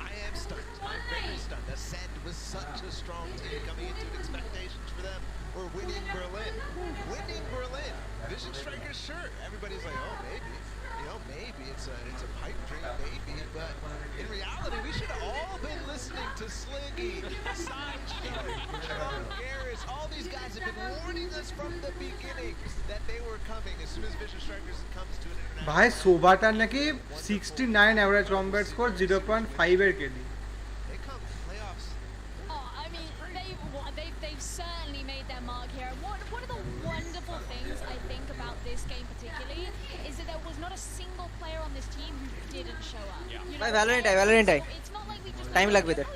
I am stunned. I'm very stunned. Ascend was such a strong team coming into it. Expectations for them were winning Berlin. Winning Berlin. Vision Strikers, sure. Everybody's like, oh, maybe. You know, maybe it's a pipe dream, maybe. But in reality, we should have all been listening to Sliggy, Sideshow, Garrus. All these guys have been warning us from the beginning that they were coming as soon as Vision Strikers comes to an international. ভাই সোবাটার নাকি 69 average combat score 0.5 এর KD. They've certainly made their mark here. One of the wonderful things I think about this game particularly is that there was not a single player on this team who didn't show up. You know, Valorant it's not like we just time লাগবে এদের,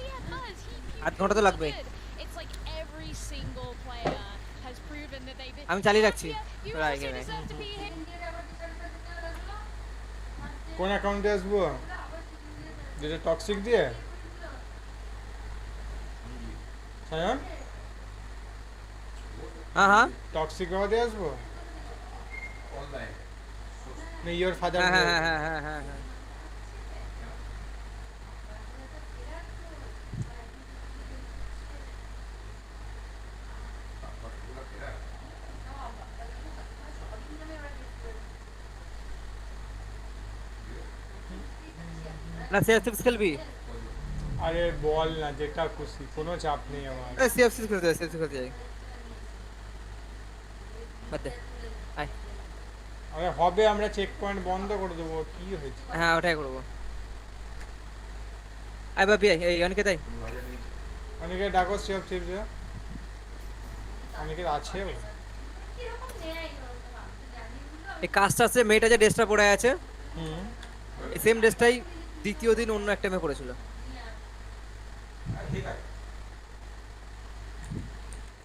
আধ ঘন্টা তো লাগবে। It's like every single player has proven that they've been. আমি চালিয়ে রাখছি। কোন অ্যাকাউন্টে আসবো? যেটা টক্সিক দিয়ে সায়ন? হ্যাঁ টক্সিক বাবা দিয়ে আসবো। মে ইওর ফাদার হ্যাঁ হ্যাঁ হ্যাঁ হ্যাঁ হ্যাঁ হ্যাঁ না সিএফসি খেলবি? আরে বল না, যেটা খুশি, কোনো চাপ নেই আমার। সিএফসি খেলতে যাই, সিএফসি খেলতে যাই। বাদ দে, আয়। আরে হবে, আমরা চেক পয়েন্ট বন্ধ করে দেবো, কি হয়েছে? হ্যাঁ ওটাই করবো। আয় বাপি আয়, এই অনেকে তাই। অনেকে ডাকো সিএফ টিপস, অনেকে আছে। এই কাজটা আছে, মেয়েটা যে ড্রেসটা পরে আছে হুম, এই সেম ড্রেসটাই দ্বিতীয় দিন অন্য একটা মেয়ে পরেছিল।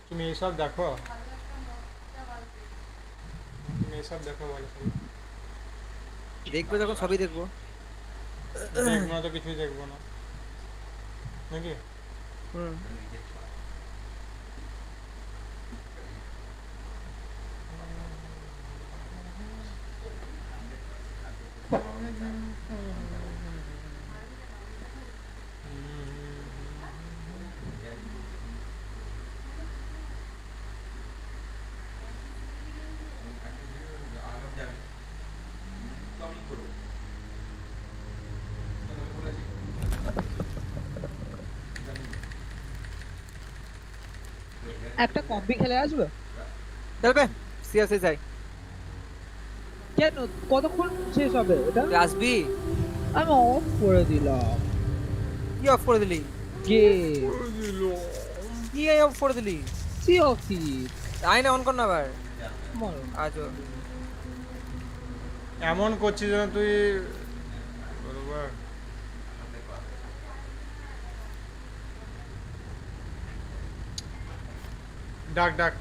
তুমি এইসব দেখো, তুমি এইসব দেখো বলো। দেখবো যখন সবই দেখবো। দেখবো না তো কিছুই দেখবো না নাকি? হুম। একটা কম্বি খেলে আসবে? চলবে, সিএসএস যাই। কেন, কতক্ষণ শেষ হবে এটা? আসবি? আমি অফ করে দিলাম। কি অফ করে দিলি? গেম কি অফ করে দিলি? সি অফ সি আইনা অন কর না আবার। আজও এমন করছিস যেন তুই বরাবর। ডাক ডাক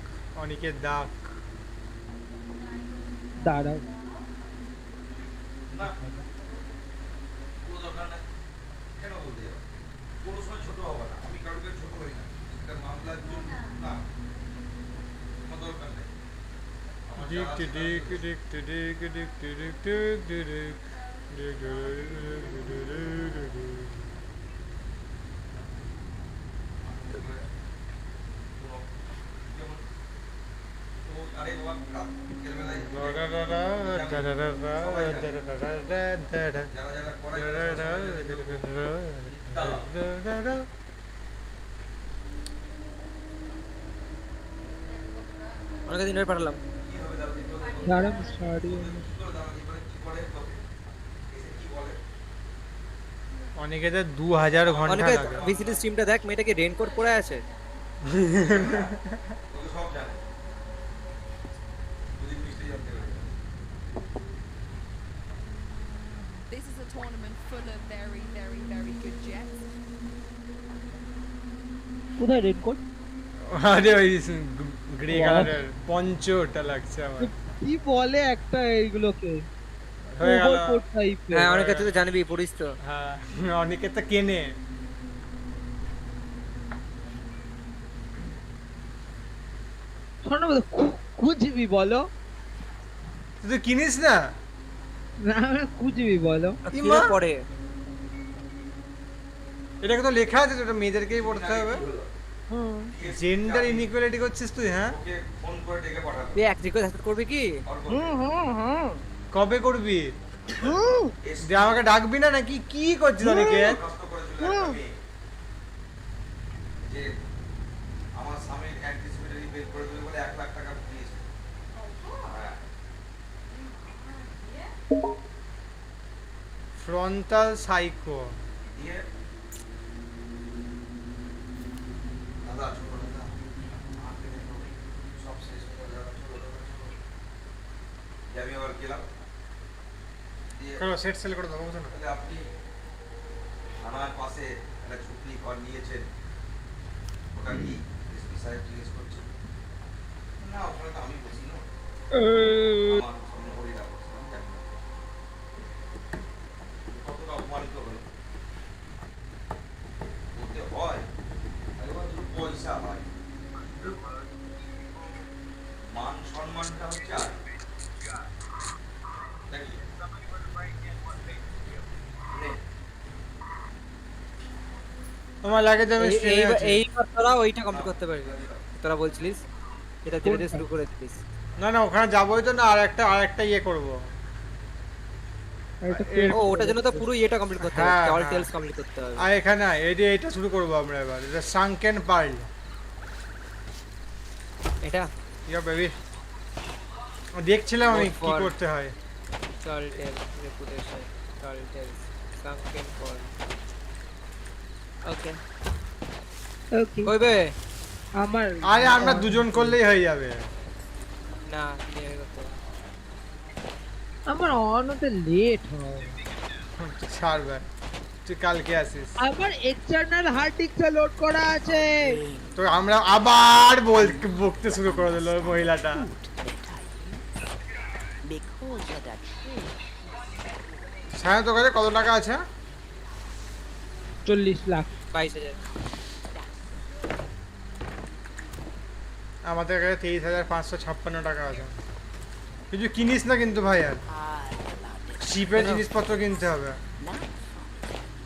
অনেকে ডাক। দাঁড়াও, অনেক দিন ধরে পাঠালাম। দাঁড়াও স্টার্ট। অনেকে তো 2000 ঘন্টা অনেকে লাগে। ভিসিটি স্ট্রিমটা দেখ, মেয়েটা কি রেইনকোট পরে আছে? This is a tournament full of very, very, very good jets. কোথায় রেনকোট? আরে ওই গ্রে কালারের পঞ্চটা লাগছে আমার। কি বলে একটা এইগুলোকে হয়ে গেল। ওভারকোট টাইপের। হ্যাঁ অনেকে তুই তো জানবি, পড়িস তো। হ্যাঁ অনেকে তো কেনে। শোনো খুঁজবি বলো? তুই তো কিনিস না? না খুঁজবি বলো? কি পড়ে? এটাকে তো লেখা আছে, এটা মেয়েদেরকেই পড়তে হবে। জেন্ডার ইনইকুয়ালিটি করছিস তুই? হ্যাঁ ফোন করে ডেকে পাঠাবো। তুই এক রিকোয়েস্ট অ্যাকসেপ্ট করবি কি? কবে করবি? যে আমাকে ডাকবি না নাকি? কি করছিস অনেকে? যে আমার স্বামীর অ্যান্টিসিপেটরি বিল করে দেবে বলে 1 লাখ টাকা দিয়েছে। Frontal psycho. দাদা ছোট দাদা, সব শেষ হয়ে গেল। আমি আবার গেলাম, করো সেট সেল করে দাও, বুঝছো না? তাহলে আপনি থানার পাশে একটা ঝুপড়ি ঘর নিয়েছেন, ওটা কি এসপি সাহেব জিজ্ঞেস করছেন? না ওখানে তো আমি বসি না, আমার সামনে হরিরা বসলাম। কতটা অপমানিত হলো বলতে হয়, এবার দুটো পয়সা হয়, মান সম্মানটা হচ্ছে আর নাকি আমার লাগে যে আমি স্ট্রিমে আছি। এইবার তোরা ওইটা কমপ্লিট করতে পারবি, তোরা বলছিলিস এটা যেটা দিয়ে শুরু করে দিলিস। না না ওখানে যাবোই তো না, আরেকটা ইয়ে করব। ও ওটার জন্য তো পুরো ইয়েটা কমপ্লিট করতে হবে, হ্যাঁ, অল হ্যাঁ। টেলস কমপ্লিট করতে হবে। আর এখানে এইটা শুরু করব আমরা এবার, এটা সানকেন পার্ল। এটা ইয়া বেবি দেখছিলাম আমি কি For- করতে হয়। All tales reputation, all tales sunken pearl. Okay কইবে আমার আরে আমরা দুজন করলেই হয়ে যাবে। না নিয়ে করতে হবে। আমার অন হতে লেট হয়। ছাড় ভাই, তুই কালকে আসিস। আমার এক্সটারনাল হার্ড ডিস্ক লোড করা আছে। তো আমরা আবার বকতে শুরু করে দিল মহিলাটা। হ্যাঁ তোর কাছে কত টাকা আছে? 40 লাখ 22,000। আমাদের কাছে 23,556 টাকা আছে। কিছু কিনিস না কিন্তু ভাই, আর শিপের জিনিসপত্র কিনতে হবে।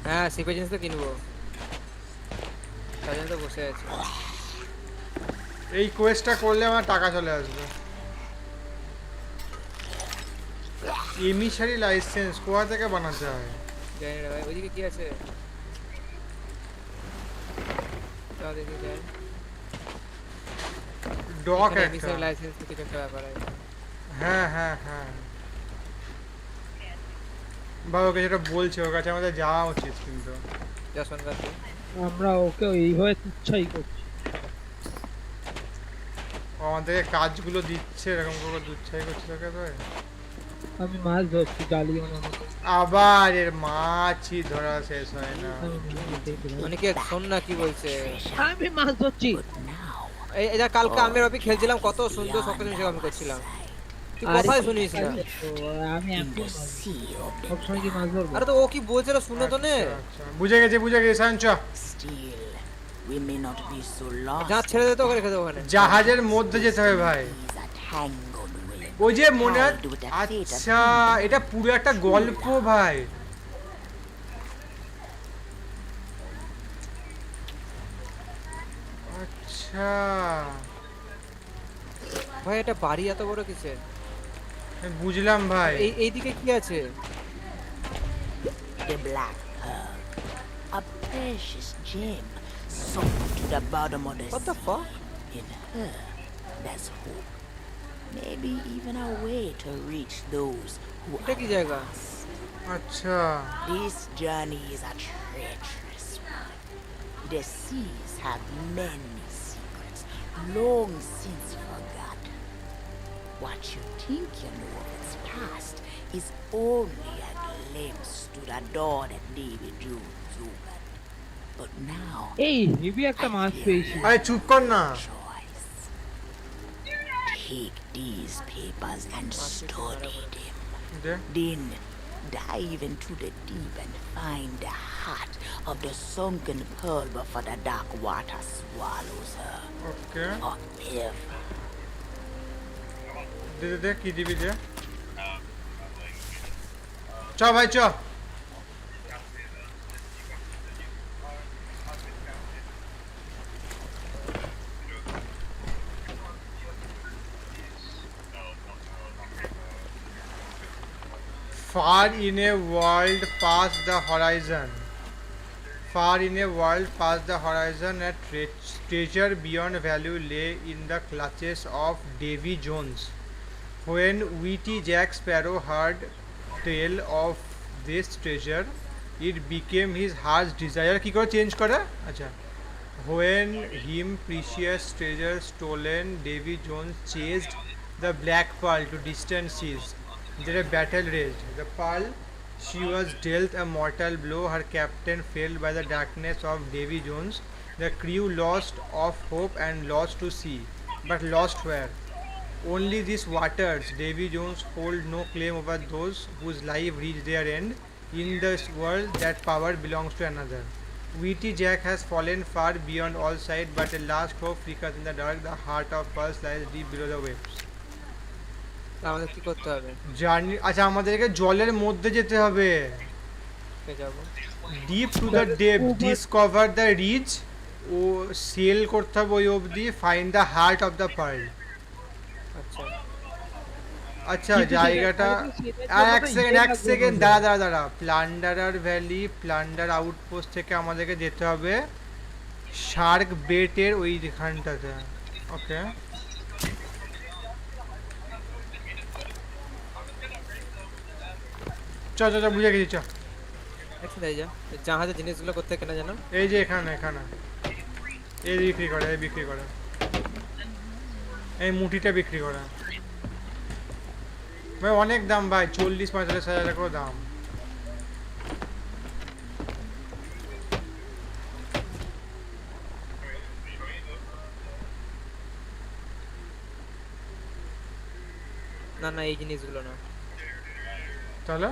হ্যাঁ শিপের জিনিস তো কিনবো, তাই জন্য তো বসে আছি। এই কোয়েস্টটা করলে আমার টাকা চলে আসবে। এমিসারি লাইসেন্স কোথা থেকে বানাতে হয় জানি না ভাই, ওইদিকে কি আছে তাও দেখি যাই। ডক একটা এমিসারি লাইসেন্স কিছু একটা ব্যাপার আছে। হ্যাঁ হ্যাঁ হ্যাঁ বাবা ওকে যেটা বলছে ওর কাছে আমাদের যাওয়া উচিত, কিন্তু যশন গাছি আমরা ওকে এইভাবে তুচ্ছাই করছি। ও আমাদেরকে কাজগুলো দিচ্ছে, এরকম করে দুচ্ছাই করছে তোকে। তো আমি মাছ ধরছি জালি মতো। আবার এর মাছই ধরা শেষ হয় না। অনেকে শোন না কি বলছে। আমি মাছ ধরছি। এটা কালকে আমি রবি খেলছিলাম, কত সুন্দর সকল জিনিস আমি করছিলাম, তুই কোথায় শুনিস না? আমি সবসময় কি মাছ ধরবো? আরে তো ও কি বলছিল শুনো তো নে। বুঝে গেছে সায়ন চ। যা ছেড়ে দে তো ওখানে খেতে, ওখানে জাহাজের মধ্যে যেতে হবে ভাই। ওই যে মনে আচ্ছা এটা পুরো একটা গল্প ভাই। আচ্ছা ভাই এটা বাড়ি এত বড় কিসের? বুঝলাম ভাই। এইদিকে কি আছে? The black pearl, a precious gem sunk to the bottom of the What the fuck? In her, there's hope. Maybe even a way to reach those who এটা কি জায়গা? আচ্ছা This journey is a treacherous one. The seas have many secrets, long since forgotten. What you think you know of its past is only a glimpse to the door that David Jones opened. But now, এই heavy একটা মাছ পেয়েছি। আরে চুপ কর না। take these papers and study them. Then dive into the deep and find the heart of the sunken pearl before the dark water swallows her. Okay. Forever. দে কি দিবি দে। চ ভাই চ। Far in a world past the horizon. Far in a world past the horizon, a treasure beyond value lay in the clutches of Davy Jones. When witty Jack Sparrow heard tale of this treasure, it became his heart's desire. কি করে change করে? আচ্ছা When him precious treasure stolen, Davy Jones chased the black pearl to distant seas. There a battle raged. The pearl, she was dealt a mortal blow. Her captain fell by the darkness of Davy Jones. The crew lost of hope and lost to sea. But lost where? Only these waters. Davy Jones hold no claim over those whose life reached their end. In this world, that power belongs to another. Witty Jack has fallen far beyond all sight, but a last hope flickers in the dark. The heart of Pearl lies deep below the waves. আমাদের কি করতে হবে? Journey আচ্ছা আমাদেরকে জলের মধ্যে যেতে হবে। কে যাব? Deep to the deep discover the reach ও সেল করতে হবে ওই অবধি find the heart of the pearl. আচ্ছা আচ্ছা জায়গাটা এক সেকেন্ড দাঁড়া প্লান্ডারার ভ্যালি প্লান্ডার আউটপোস্ট থেকে আমাদেরকে যেতে হবে শার্ক বেটের ওইখানটাতে। ওকে চ বুঝে গেছি চ। একসাথে যা জাহাজের জিনিসগুলো করতে কেনা জানো? এই যে এখানে এই বিক্রি করে এই মুঠিটা বিক্রি করে ভাই অনেক দাম ভাই 40-45 হাজার করে দাম। না এই জিনিসগুলো না তাহলে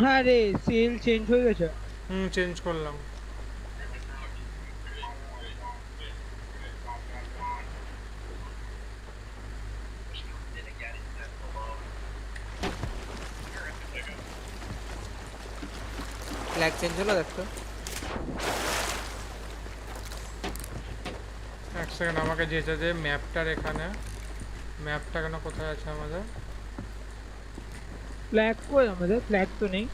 হ্যাঁ রে সেল চেঞ্জ হয়ে গেছে। চেঞ্জ করলাম। ফ্ল্যাগ চেঞ্জ হলো দেখো। এক সেকেন্ড আমাকে যেতে দে ম্যাপটার এখানে। ম্যাপটা কেন কোথায় আছে আমাদের? ফ্ল্যাগ কই আমাদের? ফ্ল্যাগ তো নেই।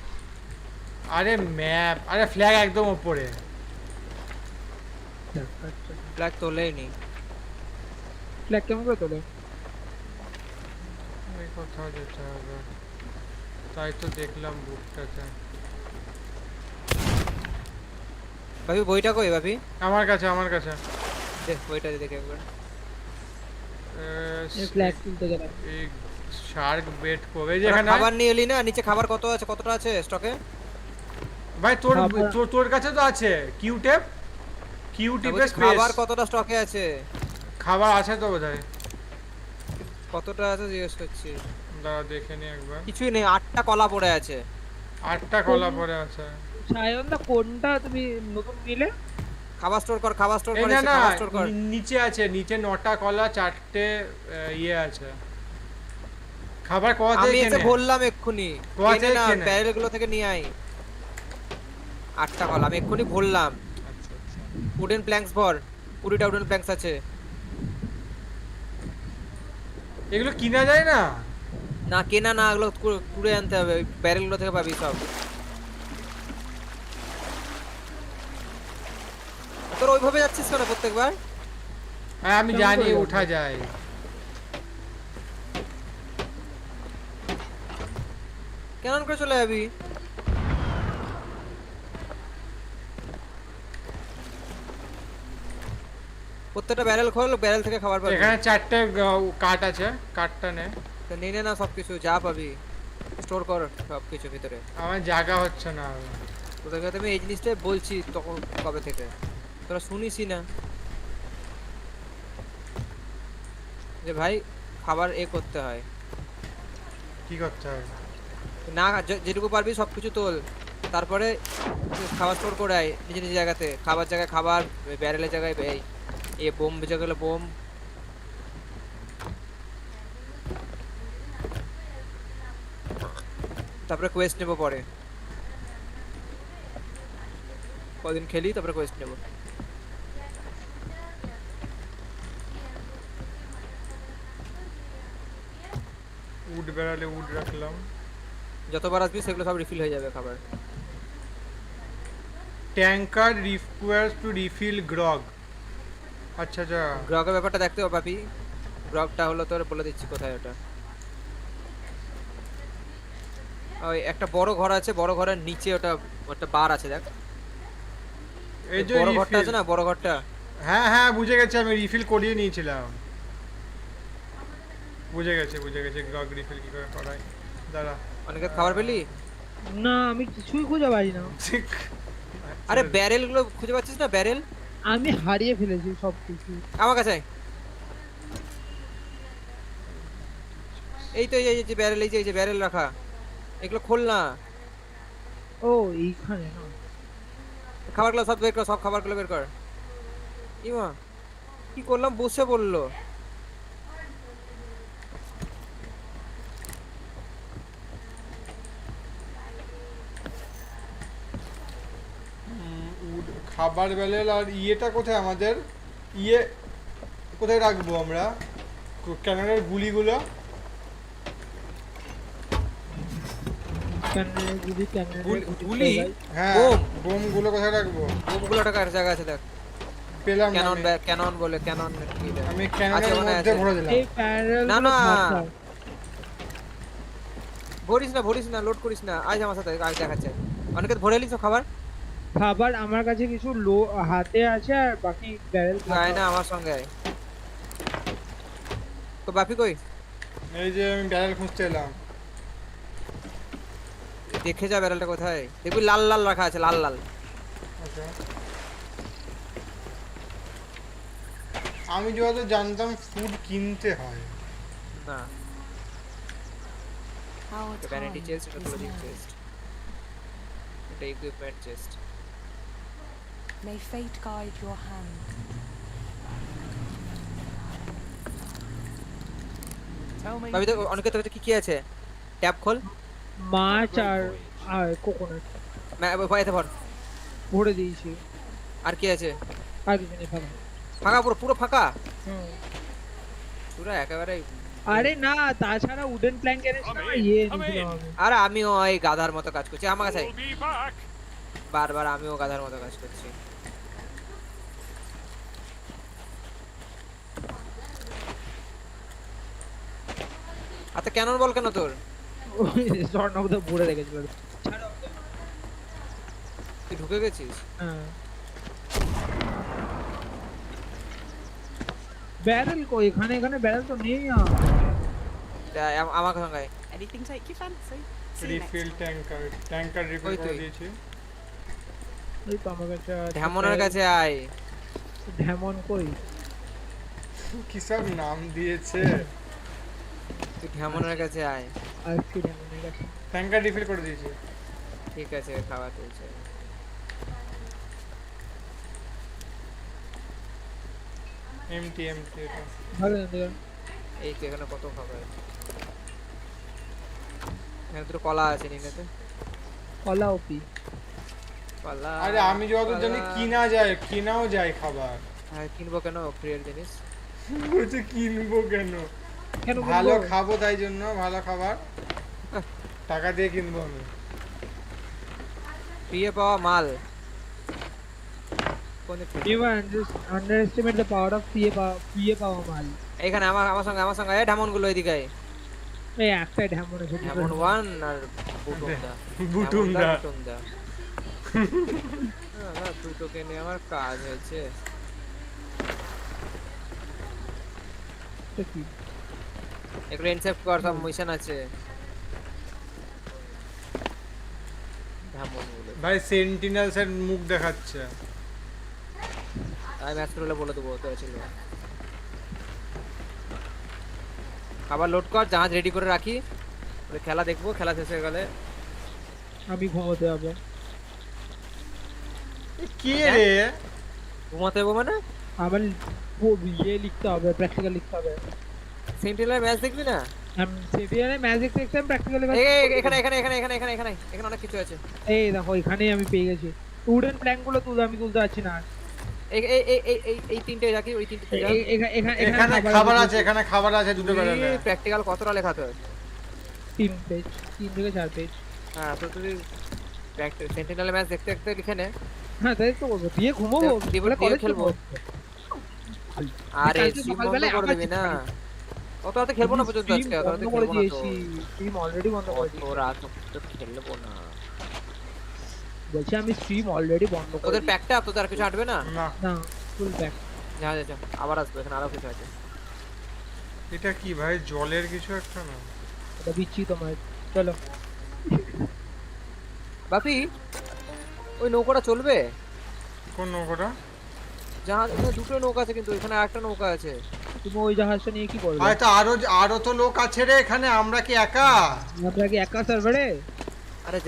আরে ম্যাপ আরে ফ্ল্যাগ একদম উপরে। ফ্ল্যাগ তোলেই নি। ফ্ল্যাগ কেমন করে তোলে? এই কোথাও যেতে হবে তাই তো দেখলাম বুকটাতে। ভাবি বইটা কই ভাবি? আমার কাছে দেখ বইটা দেখে একবার। এই ফ্ল্যাগ তুলতে গেলাম। এই শার্ক বেট কবে যেখানে খাবার নিয়ে এলি না? নিচে খাবার কতটা আছে স্টকে? ভাই তোর কাছে তো আছে কিউ টেপের স্পেস। খাবার কতটা স্টকে আছে? খাবার আছে তো বোধহয়। কতটা আছে জিজ্ঞেস করছি। দাঁড়া দেখে নি একবার। কিছুই নেই 8টা কলা পড়ে আছে। 8টা কলা পড়ে আছে। সায়নদা কোনটা তুমি নতুন নিলে? খাবার স্টোর কর খাবার স্টোর কর। নিচে আছে নিচে 9টা কলা 4টে ইয়ে আছে। খাবার কোথা থেকে আমি এসে বললাম এক্ষুনি কেনে না ব্যারেলগুলো থেকে নিয়ে আই। 8টা কলা আমি এক্ষুনি বললাম। আচ্ছা উডেন প্ল্যাঙ্কস ভর 20টা উডেন প্ল্যাঙ্কস আছে। এগুলো কিনা যায় না? না কেনা না এগুলো কুড়ে আনতে হবে ব্যারেলগুলো থেকে পাবি সব। তোর ওইভাবে যাচ্ছিস কেন প্রত্যেকবার? হ্যাঁ আমি জানি উঠা যায়। কেমন করে চলে যাবি? প্রত্যেকটা ব্যারেল খোল ব্যারেল থেকে খাবার পাবি। এখানে 4টে কাট আছে কাটটা নে। তো নিয়ে নে না সবকিছু যা পাবি স্টোর কর সবকিছু ভিতরে। আমার জায়গা হচ্ছে না। তোদেরকে আমি এই জিনিসটাই বলছি তখন কবে থেকে তোরা শুনিসই না যে ভাই খাবার করতে হয়। কি করতে হয়? না যেটুকু পারবি সবকিছু তোল তারপরে খাবার স্টোর করে আয় নিজের জায়গাতে। খাবার জায়গায় খাবার ব্যারেলের জায়গায় এই বোম বেঁচে গেলে বোম। তারপরে কোয়েস্ট নেব পরে কদিন খেলি তারপরে কোয়েস্ট নেব। উড বেরালে উড রাখলাম। যতবার আসবি সেগুলো সব রিফিল হয়ে যাবে খাবার। Tanker requires to refill grog. আচ্ছা গ্রগের ব্যাপারটা দেখতে হবে পাবি। গ্রগটা হলো তোর বলে দিচ্ছি কোথায় ওটা। ওই একটা বড় ঘর আছে বড় ঘরের নিচে ওটা বার আছে দেখ। এই যে বড় ঘরটা আছে না বড় ঘরটা। হ্যাঁ বুঝে গেছি আমি রিফিল করিয়ে নিয়েছিলাম। বুঝে গেছি গ্রগ রিফিল কি করে করাই। দাঁড়া অনেকে খাবার পেলি? না আমি কিছুই খুঁজে পাই না। আরে ব্যারেল গুলো খুঁজে পাচ্ছিস না? ব্যারেল আমি হারিয়ে ফেলেছি সব কিছু। আমার কাছে এই তো এই যে ব্যারেল এই যে ব্যারেল রাখা এগুলো খোল না। ও এইখানে না খাবারগুলো সব বের কর সব খাবারগুলো বের কর। ইমা কি করলাম বসে বললো। খাবার বেলেল আর ইয়েটা কোথায় আমাদের ইয়ে কোথায় রাখবো আমরা ক্যাননের গুলিগুলো ক্যাননের গুলি গুলি হ্যাঁ বোমগুলো কোথায় রাখবো বোমগুলো টাকার জায়গা আছে দেখ পেলাম না ক্যানন বলে ক্যানন আমি ক্যাননের মধ্যে ভরে দিলাম এই প্যারাল না না ভরিস না লোড করিস না আজ আমার সাথে আজ দেখাচ্ছে অনেকে ভরে লিছো খাবার আমার কাছে কিছু লো হাতে আছে আর বাকি ব্যারেল আয় না আমার সঙ্গে আয় তো বাপি কই এই যে আমি ব্যারেল খুঁজতে এলাম দেখে যা ব্যারেলটা কোথায় দেখবি লাল লাল রাখা আছে লাল লাল আচ্ছা আমি যত জানতাম ফুড কিনতে হয় না ভ্যানিটি চেস্ট এটা ক্লোজিং চেস্ট এটা equipment chest May fate guide your hand. ভাবি তো অনেকে তো কি আছে ট্যাব খোল মাছ আর কোকোনাট এতে ভরে দিয়েছি আর কি আছে আর কিছু নেই ফাঁকা পুরো ফাঁকা পুরো একেবারে আরে না তাছাড়া উডেন প্ল্যাঙ্ক এনেছি না ইয়ে নিছিলাম আমি আরে আমিও ওই গাধার মতো কাজ করছি আমার কাছে বারবার আমিও গাধার মতো কাজ করছি আচ্ছা ক্যানন বল কেন তোর শর্ট নক তো ভরে রেখেছিল তুই ঢুকে গেছিস হ্যাঁ ব্যারেল কই এখানে ব্যারেল তো নেই আমার সঙ্গে Anything take your fancy? Refill tanker refill করে দিয়েছি এই তো আমার কাছে ঢ্যামনের কাছে আয় ঢ্যামন কই কি সব নাম দিয়েছে তুই ঢ্যামনের কাছে আয় আর কি ঢ্যামনের কাছে ট্যাঙ্কার রিফিল করে দিয়েছি ঠিক আছে খাওয়া চলছে এমটি ভালো না এই তো এখানে কত খাবার এখানে তো কলা আছে নিনেতে কলা ওপি কলা আরে আমি যতদূর জানি কিনাও যায় খাবার হ্যাঁ কিনবো কেন ফ্রির জিনিস বলছে কিনবো কেন ভালো খাবো তাই জন্য ভালো খাবার টাকা দিয়ে কিনবো আমি পিয়ে পাওয়া মাল You underestimate the power of PA power মাল এখানে আমার সঙ্গে এই ঢামন গুলো এদিকে আয় এই একটা ঢামন আছে ঢামন 1 আর বুটুমদা না তুই তো কেনে আমার কাজ হয়েছে তো কি একটু ইনসেপ্ট কর সব মিশন আছে ঢামন গুলো ভাই সেন্টিনেলস এর মুখ দেখাচ্ছে আমি ম্যাচ করলে বলে দেবো তো ছিল খাবার লোড কর জাহাজ রেডি করে রাখি খেলা দেখবো খেলা শেষ হয়ে গেলে আমি ঘুমোতে যাব কি রে ঘুমাতে যাবো মানে আবার ইয়ে লিখতে হবে প্র্যাকটিক্যাল লিখতে হবে সেন্টিনেল ম্যাচ দেখবি না আমি সেন্টিনেল ম্যাচ দেখতে প্র্যাকটিক্যালি এখানে অনেক কিছু আছে এই দেখো এখানেই আমি পেয়ে গেছি স্টুডেন্ট প্ল্যান গুলো আমি তুলতে পারছি না এই তিনটে রাখি ওই তিনটে এখানে খাবার আছে দুটো বেলালে প্র্যাকটিক্যাল কতটা লেখা তো 3 পেজ 3 থেকে 4 পেজ হ্যাঁ তো তুই সেন্টিনেল ম্যাচ দেখতে লিখে নে হ্যাঁ তাই তো বলবো দিয়ে ঘুমাবো বলে কলেজ খেলবো আরে সকালবেলা করে দিবি না অত রাতে খেলবো না পর্যন্ত আজকে অত রাতে খেলবো না তো স্ট্রিম অলরেডি বন্ধ করে দিয়েছি ওরা তো খেলবো না বলছি আমি স্ট্রিম অলরেডি বন্ধ করে তোদের প্যাকটা তোদের আর কিছু আটবে না না ফুল প্যাক যা আবার আসবে এখানে আরো কিছু আছে এটা কি ভাই জলের কিছু একটা না এটা দিচ্ছি তোমার চলো বাপি ওই নৌকাটা চলবে কোন নৌকাটা জাহাজ দুটো নৌকা আছে কিন্তু এখানে আরেকটা নৌকা আছে তুমি ওই জাহাজটা নিয়ে কি করবে হয়তো আরো তো লোক আছে রে এখানে আমরা কি একা সার্ভারে আরে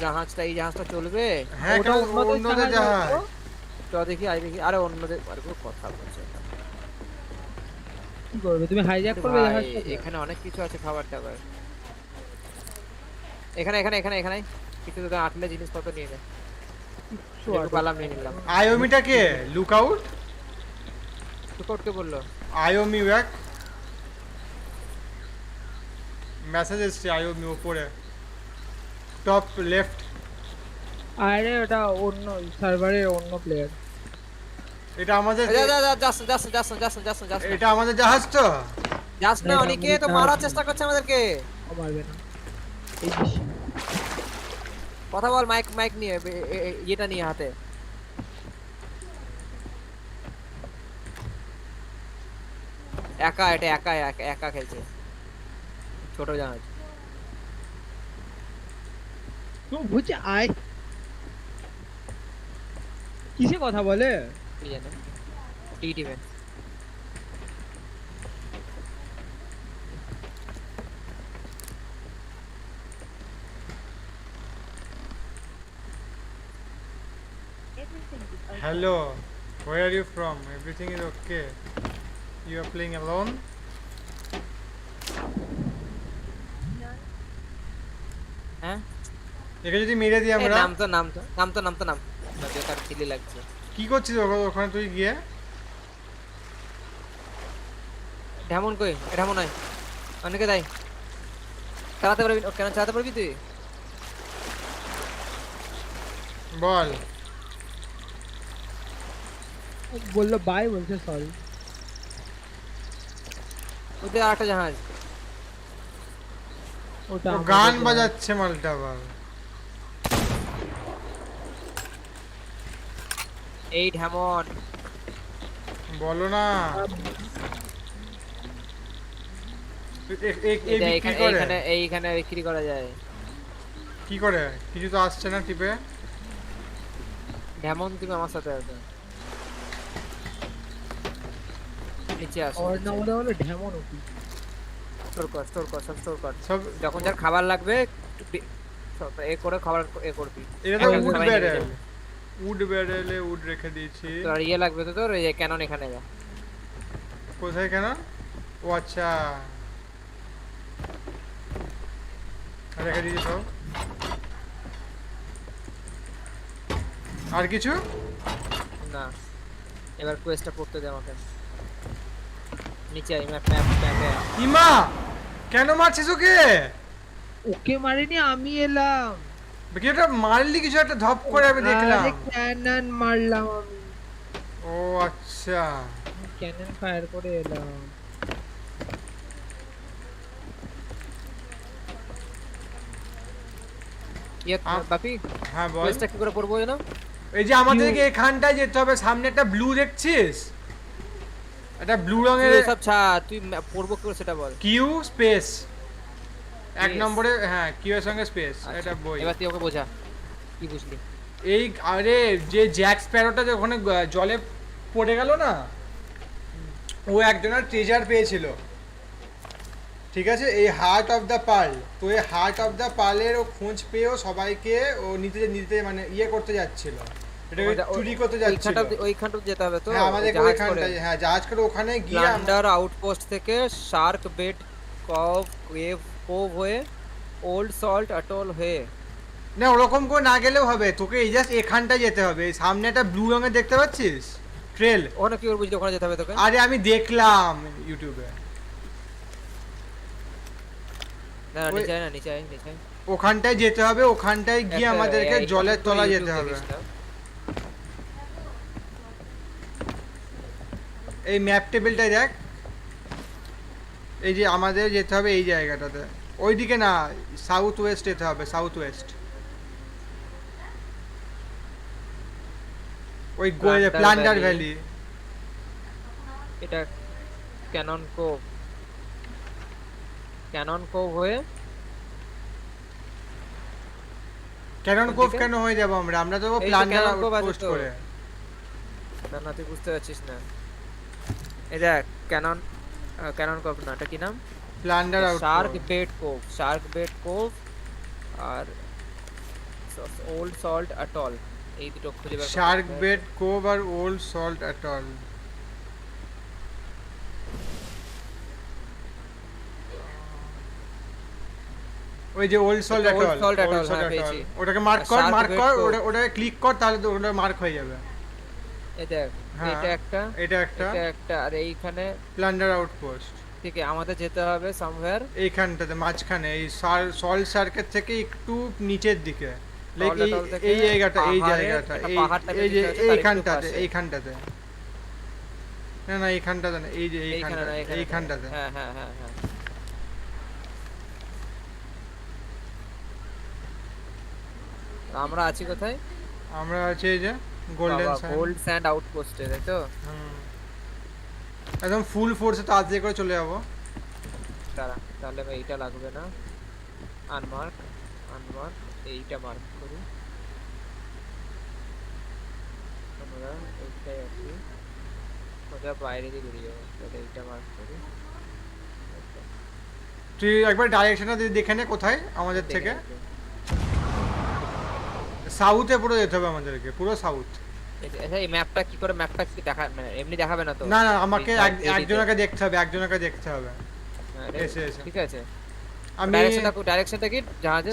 জাহাজটা এই জাহাজটা চলবে হ্যাঁ ওটা অন্যদের জাহাজ তো দেখি আরে অন্যদের আরে পুরো কথা বলছে কি করবে তুমি হাইজ্যাক করবে জাহাজটা এখানে অনেক কিছু আছে খাবার টাবার এখানে কিছু তো আটলে জিনিসপত্র নিয়ে নে একটু পালাম নিয়ে নিলাম। আয়োমিটা কে লুকআউট কে বললো? আয়োমি ব্যাক মেসেজ এসছে আয়োমি উপরে টপ লেফট। আরে ওটা অন্য সার্ভারের অন্য প্লেয়ার। এটা আমাদের এটা আমাদের জাহাজ তো যাস না, অনেকে তো মারার চেষ্টা করছে আমাদেরকে। মারবে না, কথা বল মাইক নিয়ে, এটা নিয়ে হাতে। এটা একা খেলছে ছোট জাহাজ। তো বুঝে আয় কিসে কথা বলে কি জানে TT man. Hello, where are you from? Everything is okay. You are playing alone? হ্যাঁ একে যদি মেরে দিই আমরা। নাম বেকার চিলি লাগছে। কি করছিস ওখানে তুই গিয়ে? ঢেমন কই? ঢেমন নয়, অনেকে দেয় চালাতে পারবি? কেন চালাতে পারবি তুই? বল। বললো বাই, বলছে সরি। ওদের আরেকটা জাহাজ, ওটা গান বাজাচ্ছে মালটা আবার। এই ঢেমন বলো না। এইখানে বিক্রি করা যায়। কি করে? কিছু তো আসছে না টিপে। ঢেমন তুমি আমার সাথে আছো, নিচে আসো। ওর নাম হলো ঢেমন ওপি। স্টোর কর সব। যখন যার খাবার লাগবে সব এ করে খাবার এ করবি। এটা তো উড ব্যারেলে উড রেখে দিয়েছি। তোর ইয়ে লাগবে তো, তোর এই ক্যানন এখানে যা। কোথায় ক্যানন? ও আচ্ছা রেখে দিয়েছি সব। আর কিছু না, এবার কোয়েস্টটা করতে দে আমাকে। নিচে আই, ম্যাপ ইমা কেন মারছিস ওকে? ওকে মারিনি, আমি এলাম। এটা মারলি কিছু একটা ধপ করে আমি দেখলাম। আরে ক্যানন মারলাম আমি। ও আচ্ছা, ক্যানন ফায়ার করে এলাম। বাপি হ্যাঁ বল। কোয়েস্টটা কি করে করব জানো? এই যে আমাদেরকে এখানটায় যেতে হবে, সামনে একটা ব্লু দেখছিস? একটা ব্লু রঙের সব ছাড়, তুই পড়বো কি করে সেটা বল। কিউ স্পেস এক নম্বরে, হ্যাঁ কিউ এর সঙ্গে স্পেস, এটা বই। এবার তুই ওকে বোঝা কি বুঝলি। এই আরে যে জ্যাক স্প্যারোটা যে ওখানে জলে পড়ে গেল না, ও একজনের ট্রেজার পেয়েছিল, ঠিক আছে, এই হার্ট অফ দ্য পার্ল। তো এই হার্ট অফ দ্য পার্লের ও খোঁজ পেয়েও সবাইকে ও নিতে মানে ইয়ে করতে যাচ্ছিল, এটাকে চুরি করতে যাচ্ছিল। ওইখানটা যেতে হবে তো। হ্যাঁ আমাদেরকে ওইখানটায়, হ্যাঁ জাহাজ করে ওখানে গিয়ে প্লান্ডার আউটপোস্ট থেকে শার্ক বেড কোভ হয়ে ওল্ড সল্ট অ্যাটল হয়ে। না ওরকম করে না গেলেও হবে, তোকে এই জাস্ট এখানটায় যেতে হবে। এই সামনে একটা ব্লু রঙের দেখতে পাচ্ছিস ট্রেল, ওখানে কি করে বুঝলি ওখানে যেতে হবে তোকে? আরে আমি দেখলাম ইউটিউবে। না নিচে আয়। ওখানটায় যেতে হবে, ওখানটায় গিয়ে আমাদেরকে জলের তলায় যেতে হবে। এই ম্যাপ টেবিলটাই দেখ, এই যে আমাদের যেতে হবে এই জায়গাটাতে, ওইদিকে না, সাউথ ওয়েস্ট যেতে হবে, সাউথ ওয়েস্ট। ওই প্লান্ডার ভ্যালি। এটা ক্যানন কোভ হয়ে। ক্যানন কোভ কেন হয়ে যাব আমরা তো প্লান্ডার আউটপোস্ট করে। না তুই বুঝতে পারছিস না। এই দেখ ক্যানন কোভ না, এটা কি নাম? Plunder Outpost. Shark Bed Cove আর ওল্ড সল্ট অ্যাটল, এই দুটো খুঁজে বের করতে হবে। শার্ক বেড কোভ আর ওল্ড সল্ট অ্যাটল। ওই যে Old Salt Old Atoll Salt Atoll, হ্যাঁ, পেয়েছি। ওটাকে মার্ক কর Shark মার্ক bait কর তো- ওটাকে ক্লিক কর তাহলে তো ওটা মার্ক হয়ে যাবে এই দেখ হ্যাঁ, এটা একটা এটা একটা আর এইখানে প্ল্যান্ডার আউটপোস্ট ঠিক আছে আমাদের যেতে হবে সামওয়্যার এইখানটাতে মাঝখানে এই সল্ট সার্কেট থেকে একটু নিচের দিকে লাইক Salt Atoll থেকে এই জায়গাটা এই পাহাড়ে, জায়গাটা একটা এই পাহাড় type এর এই যে কিছু আছে, তার একটু এইখানটাতে পাশে। এইখানটাতে না না এইখানটাতে না এই যে এইখানে না, এইখানটাতে এইখানটাতে হ্যাঁ হ্যাঁ হ্যাঁ হ্যাঁ আমরা আছি কোথায় আমরা আছি এই যে গোল্ডেন গোল্ড স্যান্ড আউটপোস্টে তাই তো একদম ফুল ফোর্সে তাড়াতাড়ি করে চলে যাবো তাহলে ভাই এইটা লাগবে না আনমার্ক এইটা মার্ক করি আমরা এইটাই আছি ওটা বাইরে দিয়ে বেরিয়ে যাবো তাহলে এইটা মার্ক করি তুই একবার ডাইরেকশনটা দেখে নে কোথায় আমাদের থেকে সাউথে পুরো যেতে হবে আমাদেরকে পুরো সাউথ এই ম্যাপটা কি করে ম্যাপটা কি দেখা মানে এমনি দেখাবে না তো না না আমাকে একজনকে দেখতে হবে এসে ঠিক আছে আমি ডাইরেকশনটা কি জাহাজে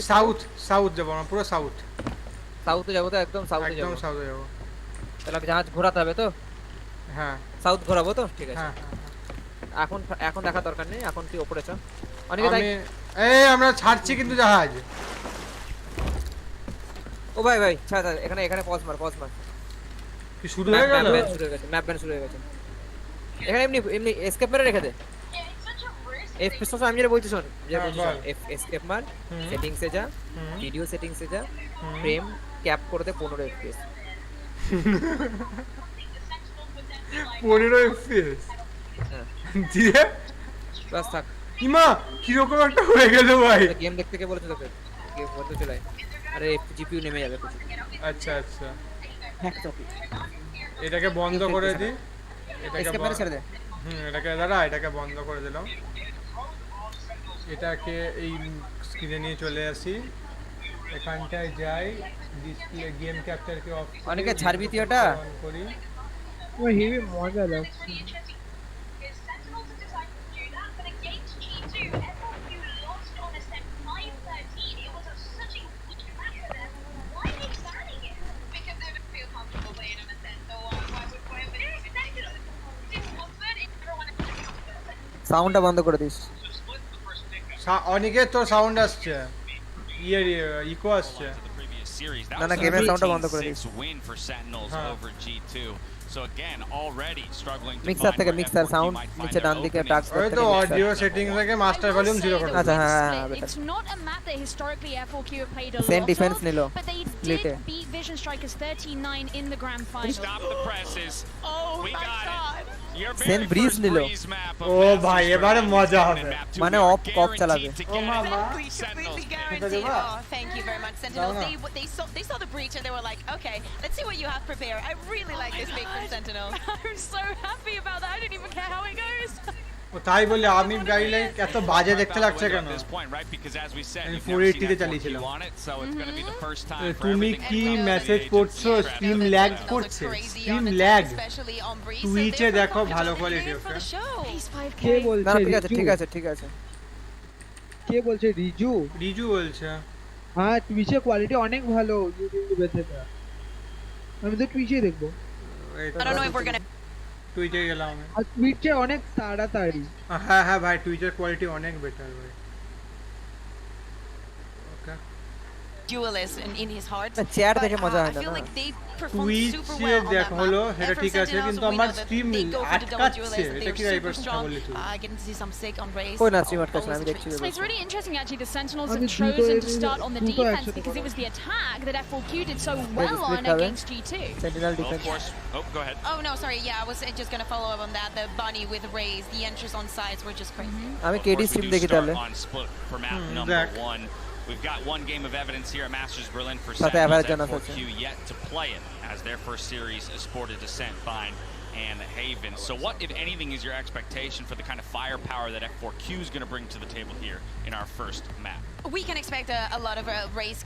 সাউথ যাব আমরা পুরো সাউথে যাব তো একদম সাউথে যাব তাহলে আমি জাহাজ ঘোরাতে হবে তো হ্যাঁ সাউথ ঘোরাবো তো ঠিক আছে হ্যাঁ এখন দেখা দরকার নেই এখন তুই উপরে চল অনেকে তাই এই আমরা ছাড়ছি কিন্তু জাহাজ ও ভাই ছাড় এখানে পজ মার কি শুরু হয়ে গেল ম্যাপ ব্যান শুরু হয়ে গেছে এখানে এমনি এসকেপ মেরে রেখে দে এফ পিছন আমি যেটা বলছি শোন এফ এসকেপ মার সেটিংস এ যা ভিডিও সেটিংস এ যা ফ্রেম ক্যাপ করে দে 15 এফপিএস 15 এফপিএস দিয়ে বাস থাক ইমা কি রকম একটা হয়ে গেল ভাই গেম দেখতে কে বলেছে তোকে গেম বন্ধ চলাই আরে জিপিইউ নেমে যাবে কিছু আচ্ছা হ্যাক চপি এটাকে বন্ধ করে দি এসকেপ মেরে ছেড়ে দে এটাকে বন্ধ করে দিলাম এটাকে এই স্ক্রিনে নিয়ে চলে আসি এখানটায় যাই display game capture K of অনেকে ছাড়বি তুই ওটা করি ওই হেভি মজা লাগছে সাউন্ডটা বন্ধ করে দিস অনেকে তোর সাউন্ড আসছে ইকো আসছে না না গেমের সাউন্ডটা বন্ধ করে this So again, already struggling to mixer থেকে মিক্সার সাউন্ড নিচে ডান দিকে টাক্স ওই তো অডিও সেটিংস থেকে মাস্টার ভলিউম 0 করে আচ্ছা হ্যাঁ It's not a map that historically F4Q have played a lot Send defense of, নিলো but they did beat Vision Strikers 39 in the grand final. Stop the presses. Oh, we got it. Sen bridge নিলো ও ভাই এবারে মজা হবে মানে of চালাবে ও মামা Thank you very much, Sentinel. They saw the breach and they were like, okay, let's see what you have prepared. I really like this pick from Sentinel. I'm so happy about that. I don't even care how it goes. ও তাই বলে আমি গাইলাইন এত বাজে দেখতে লাগছে কেন আমি 480 তে চালিয়েছিলাম তুমি কি মেসেজ পড়ছো স্ট্রিম ল্যাগ করছে স্ট্রিম ল্যাগ টুইচে দেখো ভালো কোয়ালিটি ওকে কে বলছে ঠিক আছে কে বলছে রিজু বলছে হ্যাঁ টুইচে কোয়ালিটি অনেক ভালো ইউটিউবে থেকে আমি তো টুইচে দেখবো I don't know if we're gonna টুইচে গেলাম আমি আর টুইচে অনেক তাড়াতাড়ি হ্যাঁ ভাই টুইচের কোয়ালিটি অনেক বেটার ভাই ওকে duelist in his heart. Chair দেখে মজা হয় না টুইচে দেখ হলো সেটা ঠিক আছে কিন্তু আমার স্ট্রিম আটকাচ্ছে এটা কি ভাই প্রশ্ন বলি তুই getting to see some sick on race. কই না স্ট্রিম আটকাচ্ছে আমি দেখছি It's really interesting actually the Sentinels have chosen to start on the defense because it was the attack that F4Q did so well on against G2. Sentinel defense. Oh, go ahead. Oh no, sorry. Yeah, I was just going to follow up on that. The bunny with Raze, the entries on sides were just crazy. আমি KD stream দেখি তাহলে On split for map number 1. We've got one game of evidence here at Masters Berlin for Sathai Sentinels average F4Q yet to play it as their first series is sported descent bind and Haven. So what, if anything, is your expectation for the kind of firepower that F4Q is going to bring to the table here in our first map? We can expect a lot of race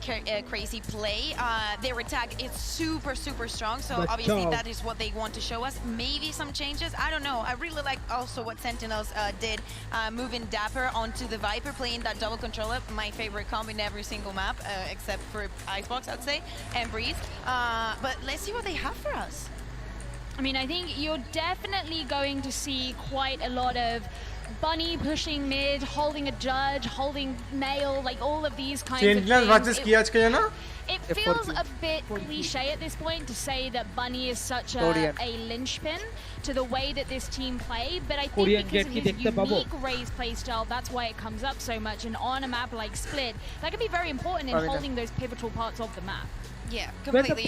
crazy play. Their attack is super strong, so obviously that is what they want to show us. Maybe some changes, I don't know. I really like also what Sentinels did, moving Dapper onto the Viper, playing that double controller, my favorite combo in every single map, except for Icebox, I'd say, and Breeze. But let's see what they have for us. I mean, I think you're definitely going to see quite a lot of Bunny pushing mid, holding a judge, holding male, like all of these kinds of things. It feels a bit cliche at this point to say that Bunny is such a linchpin to the way that this team play, but I think because of his unique Raze playstyle, that's why it comes up so much. And on a map like Split, that can be very important in holding those pivotal parts of the map. Yeah, completely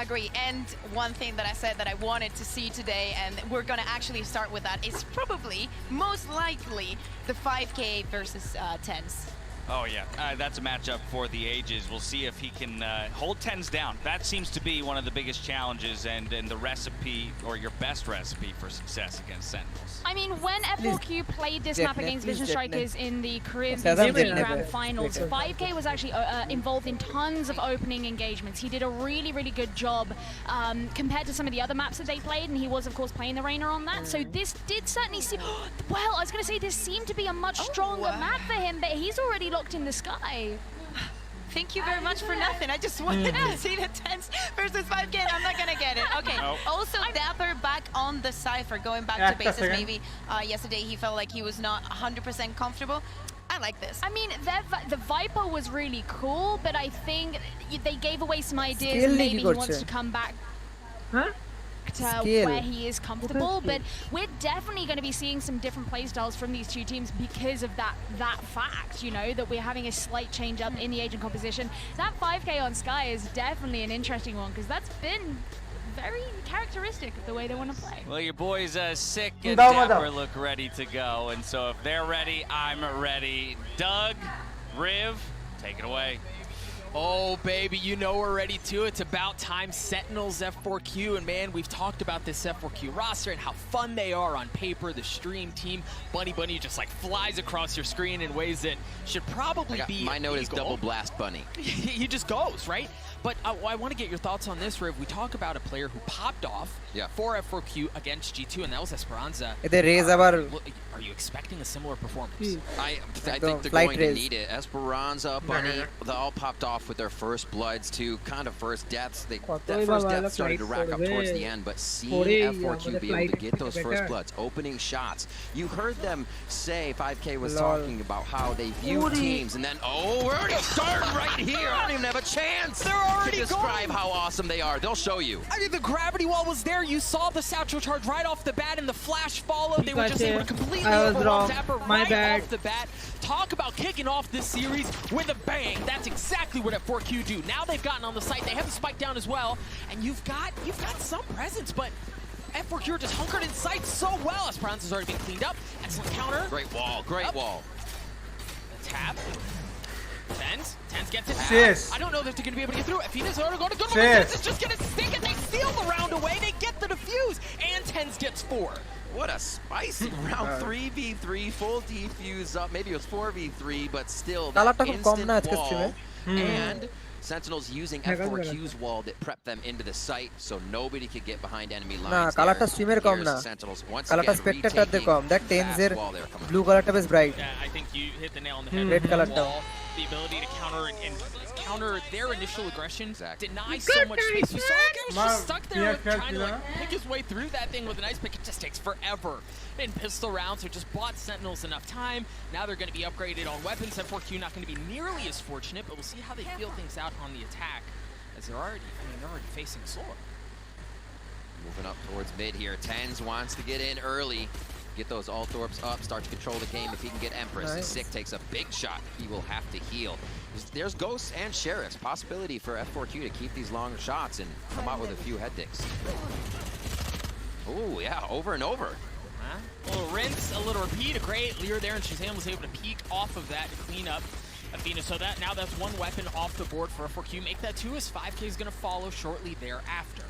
agree. And one thing that I said that I wanted to see today, and we're going to actually start with that, is probably, most likely, the 5K versus TenZ. Oh yeah, that's a matchup for the ages. We'll see if he can hold TenZ down. That seems to be one of the biggest challenges and the recipe, or your best recipe for success against Sentinels. I mean, when F4Q played this map against Vision Strikers in the Korean Grand Finals, 5K was actually involved in tons of opening engagements. He did a really good job compared to some of the other maps that they played, and he was, of course, playing the Reina on that. So this did certainly seem... Well, I was going to say this seemed to be a much stronger map for him, but he's already locked in the sky. Thank you very much for nothing. I just wanted to see the TenZ versus 5K, and I'm not gonna get it. Okay. Also, Dapper back on the Cypher, going back to bases. Maybe yesterday he felt like he was not 100% comfortable. I like this. I mean, the Viper was really cool, but I think they gave away some ideas. And maybe he wants to come back. To where he is comfortable, but we're definitely going to be seeing some different playstyles from these two teams because of that fact, you know, that we're having a slight change up in the agent composition. That 5K on Sky is definitely an interesting one because that's been very characteristic of the way they want to play. Well, your boys Sick and Dapper look ready to go, and so if they're ready, I'm ready. Doug, Riv, take it away. Oh, baby, you know we're ready too. It's about time. Sentinels F4Q, and man, we've talked about this F4Q roster and how fun they are on paper. The stream team, Bunny just like flies across your screen in ways that should probably be my note is double blast Bunny. He just goes, right? But I want to get your thoughts on this, Riv. We talk about a player who popped off for F4Q against G2, and that was Esperanza. Are you expecting a similar performance? I think they're going to need it. Esperanza, Bunny, they all popped off with their first bloods too, kind of first deaths. That first death started to rack up towards the end, but seeing F4Q be able to get those first bloods, opening shots. You heard them say, 5K was talking about how they view teams, and then, we're already starting right here. I don't even have a chance to describe how awesome they are. They'll show you. I mean, the gravity wall was there. You saw the satchel charge right off the bat, and the flash followed. They were just able to completely overwhelm Dapper right off the bat. Talk about kicking off this series with a bang. That's exactly what F4Q do. Now they've gotten on the site. They have the spike down as well, and you've got some presence, but F4Q are just hunkered in sight so well. Esperanza's already been cleaned up. Excellent counter. Great wall. Great wall. Tap. TenZ gets it. Yes. I don't know if they're going to be able to get through. Afina's going to go to good. TenZ is just going to stick it. They steal the round away. They get the defuse, and TenZ gets 4. What a spicy round. 3v3, full defuse up. Maybe it was 4v3, but still that instant wall. And Sentinels using F4Q's wall that prepped them into the site, so nobody could get behind enemy lines. Sentinels once again retaking that wall there. Blue color tab is bright. Yeah, I think you hit the nail on the head. Red color tab. The ability to counter their initial aggression, deny so much space. You saw that guy was just stuck there trying to pick his way through that thing with an ice pick. It just takes forever. In pistol rounds, so just bought Sentinels enough time. Now they're going to be upgraded on weapons. F4Q not going to be nearly as fortunate, but we'll see how they feel things out on the attack, as they're already facing Solar. Moving up towards mid here. TenZ wants to get in early. Get those Althorps up, start to control the game if he can get Empress. Nice. Sick takes a big shot. He will have to heal. There's Ghosts and Sheriffs. Possibility for F4Q to keep these long shots and come out with a few head dicks. Oh, yeah, over and over. A little rinse, a little repeat, a great leer there, and Shazam was able to peek off of that to clean up Athena. So now that's one weapon off the board for F4Q. Make that 2 as 5K is going to follow shortly thereafter.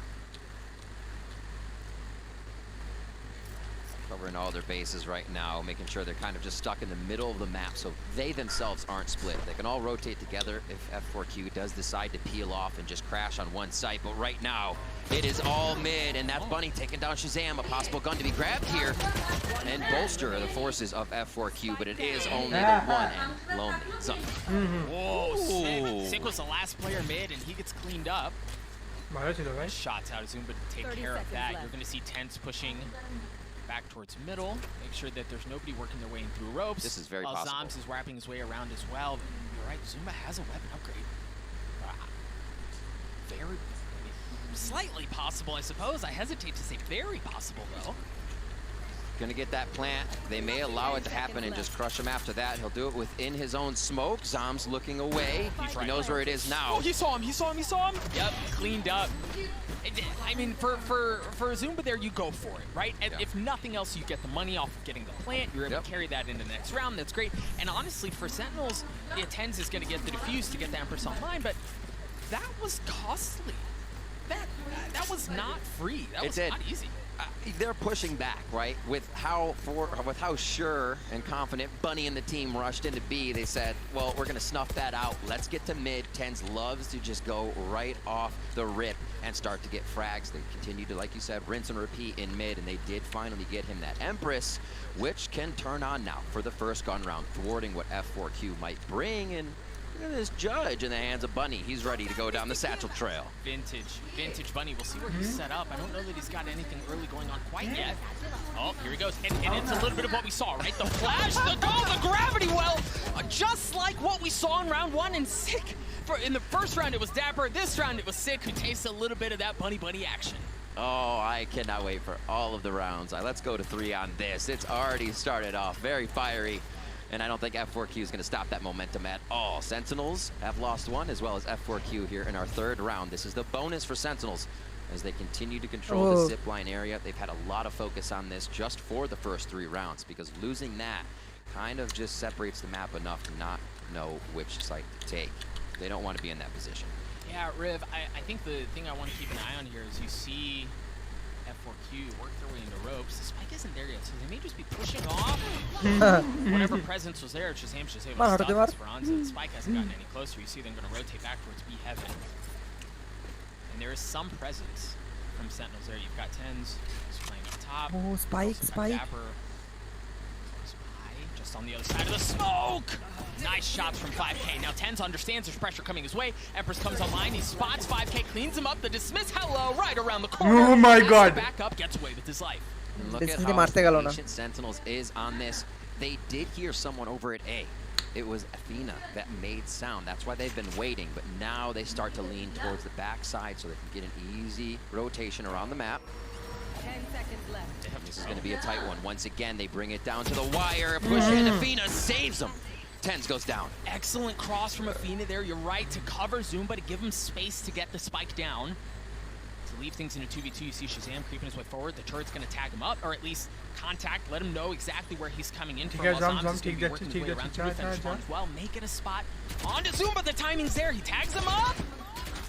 covering all their bases right now, making sure they're kind of just stuck in the middle of the map so they themselves aren't split. They can all rotate together if F4Q does decide to peel off and just crash on one site, but right now it is all mid, and that's Bunny taking down Shazam, a possible gun to be grabbed here and bolster the forces of F4Q, but it is only the one and lonely Zump. Whoa, Sick was the last player mid, and he gets cleaned up. Shots out of Zumba to take care of that. You're going to see ThenZ pushing back towards middle. Make sure that there's nobody working their way in through ropes. This is very possible. Zoms is wrapping his way around as well. You're right, Zumba has a weapon upgrade. Very, slightly possible, I suppose. I hesitate to say very possible, though. Gonna get that plant. They may allow it to happen and just crush him after that. He'll do it within his own smoke. Zom's looking away. He knows where it is now. Oh, he saw him. Yep, cleaned up. I mean, for Zumba there, you go for it, right? And if nothing else, you get the money off of getting the plant. You're able to carry that into the next round. That's great. And honestly, for Sentinels, ThenZ is going to get the defuse to get the Empress online, but that was costly. That was not free. That was not easy. They're pushing back, right? With how sure and confident Bunny and the team rushed into B, they said, well, we're going to snuff that out. Let's get to mid. ThenZ loves to just go right off the rip and start to get frags. They continue to, like you said, rinse and repeat in mid, and they did finally get him that Empress, which can turn on now for the first gun round, thwarting what F4Q might bring. And look at this Judge in the hands of Bunny. He's ready to go down the satchel trail. Vintage Bunny. We'll see where he's set up. I don't know that he's got anything early going on quite yet. Oh, here he goes. And it's a little bit of what we saw, right? The flash, the gravity well, just like what we saw in round one and Sick. In the first round, it was Dapper. This round, it was Sick, who tastes a little bit of that Bunny action. Oh, I cannot wait for all of the rounds. Let's go to 3 on this. It's already started off very fiery. And I don't think F4Q is going to stop that momentum at all. Sentinels have lost one, as well as F4Q here in our third round. This is the bonus for Sentinels as they continue to control the zipline area. They've had a lot of focus on this just for the first 3 rounds, because losing that kind of just separates the map enough to not know which site to take. They don't want to be in that position. Yeah, Riv, I think the thing I want to keep an eye on here is you see F4Q work their way into ropes. The spike isn't there yet, so they may just be pushing off. Whatever presence was there, Shazam was stuck Esperanza. The spike hasn't gotten any closer. You see them going to rotate back towards B heaven. And there is some presence from Sentinels there. You've got ThenZ who's playing up top. Oh, spike. Dapper. Just on the other side of the smoke. Nice shots from 5K. Now ThenZ understands there's pressure coming his way. Empress comes online. He spots 5K, cleans him up. The dismiss, hello, right around the corner. Oh my God! Back up, gets away with his life. And look at how patient Sentinels is on this. They did hear someone over at A. It was Athena that made sound. That's why they've been waiting. But now they start to lean towards the backside so they can get an easy rotation around the map. 10 seconds left. This is going to be a tight one. Once again, they bring it down to the wire. Push in. Athena saves him. ThenZ goes down. Excellent cross from Athena there. You're right, to cover Zumba, to give him space to get the spike down. To leave things in a 2v2, you see Shazam creeping his way forward. The turret's going to tag him up, or at least contact, let him know exactly where he's coming in from. Zoms is going to be working his way around to the finish line as well. Make it a spot. On to Zumba, the timing's there. He tags him up.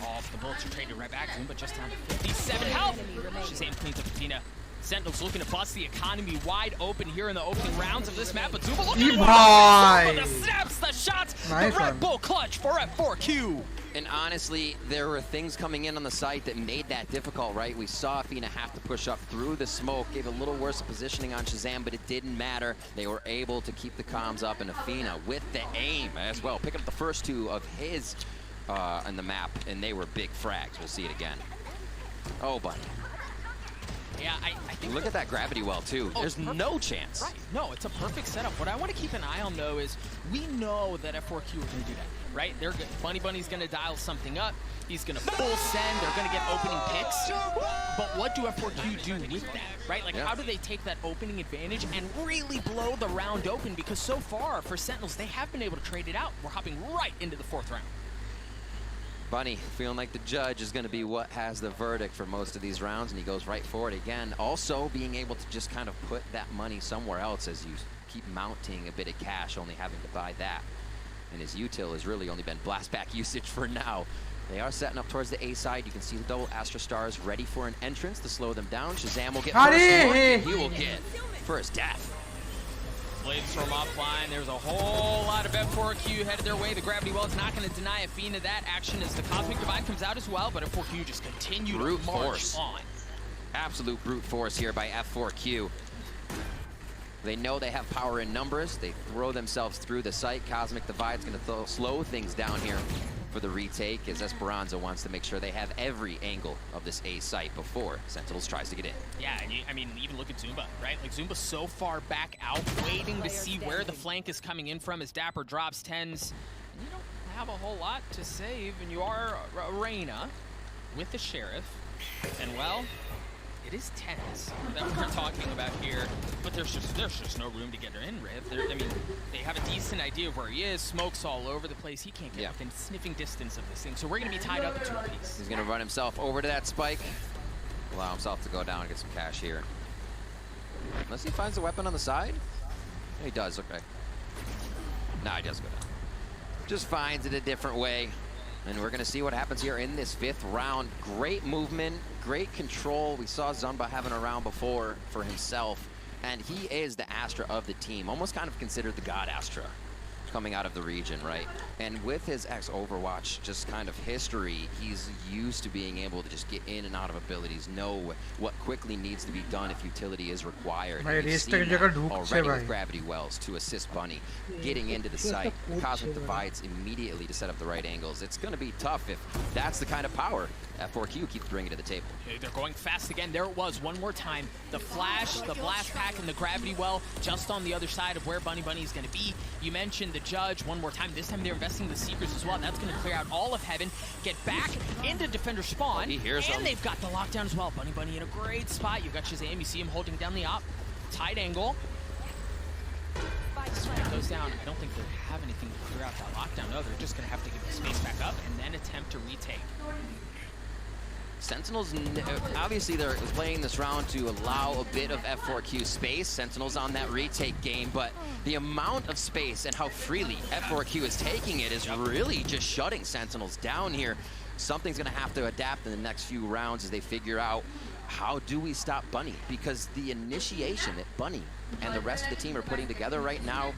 Oh, the bullets are traded right back. Zumba just down to 57 health. Shazam cleans up Athena. Sentinels looking to bust the economy wide open here in the opening rounds of this map, but Zumba looking at the snaps, the shots, the Red Bull clutch for F4Q. And honestly, there were things coming in on the site that made that difficult, right? We saw Athena have to push up through the smoke, gave a little worse positioning on Shazam, but it didn't matter. They were able to keep the comms up, and Athena with the aim as well, picking up the first 2 of his on the map, and they were big frags. We'll see it again. Oh, buddy. Yeah, I think look at that gravity well too. There's no chance. Right. No, it's a perfect setup. What I want to keep an eye on though is we know that F4Q are going to do that, right? Bunny's going to dial something up. He's going to full send. They're going to get opening picks. But what do F4Q do with that, right? Like, how do they take that opening advantage and really blow the round open? Because so far for Sentinels, they have been able to trade it out. We're hopping right into the 4th round. Bunny feeling like the judge is going to be what has the verdict for most of these rounds, and he goes right for it again. Also being able to just kind of put that money somewhere else as you keep mounting a bit of cash, only having to buy that. And his util has really only been blast back usage for now. They are setting up towards the A side. You can see the double Astra Stars ready for an entrance to slow them down. Shazam will get first look. He will get first death. Blades from offline. There's a whole lot of F4Q headed their way. The Gravity Well is not going to deny Athena that action as the Cosmic Divide comes out as well, but F4Q just continue to march on. Absolute brute force here by F4Q. They know they have power in numbers. They throw themselves through the site. Cosmic Divide's going to slow things down here for the retake, as Esperanza wants to make sure they have every angle of this A site before Sentinels tries to get in. Yeah, and I mean, even look at Zumba, right? Like, Zumba's so far back out, waiting to see where the flank is coming in from as Dapper drops 10s. And you don't have a whole lot to save, and you are Arena with the Sheriff. And, well, it is 10s that we're talking about here, but there's just no room to get her in, Riv. I mean, they have a decent idea of where he is. Smoke's all over the place. He can't get within sniffing distance of this thing, so we're going to be tied up into a piece. He's going to run himself over to that spike, allow himself to go down and get some cash here. Unless he finds the weapon on the side? Yeah, he does, okay. Nah, he does go down. Just finds it a different way. And we're going to see what happens here in this 5th round. Great movement, great control. We saw Zumba having a round before for himself. And he is the Astra of the team. Almost kind of considered the God Astra coming out of the region, right? And with his ex-Overwatch just kind of history, he's used to being able to just get in and out of abilities, know what quickly needs to be done if utility is required. And we've seen that already with Gravity Wells to assist Bunny, getting into the site, Cosmic Divides immediately to set up the right angles. It's going to be tough if that's the kind of power F4Q keeps bringing to the table. Okay, they're going fast again. There it was, one more time. The flash, the blast pack, and the Gravity Well just on the other side of where Bunny is going to be. You mentioned the Judge one more time. This time they're investing the Seekers as well. That's going to clear out all of Heaven, get back into Defender spawn, he hears and him. They've got the lockdown as well. Bunny in a great spot. You've got Shazam. You see him holding down the op. Tight angle. It goes down. I don't think they have anything to clear out that lockdown. No, they're just going to have to give the space back up and then attempt to retake. Sentinels, obviously they're playing this round to allow a bit of F4Q space. Sentinels on that retake game, but the amount of space and how freely F4Q is taking it is really just shutting Sentinels down here. Something's gonna have to adapt in the next few rounds as they figure out how do we stop Bunny? Because the initiation that Bunny and the rest of the team are putting together right now,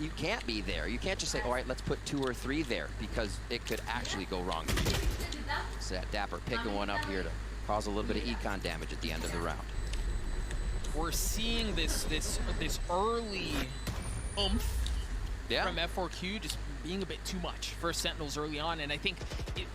you can't be there. You can't just say, all right, let's put 2 or 3 there, because it could actually go wrong. So that Dapper picking one up here to cause a little bit of econ damage at the end of the round. We're seeing this early oomph from F4Q just being a bit too much for Sentinels early on, and I think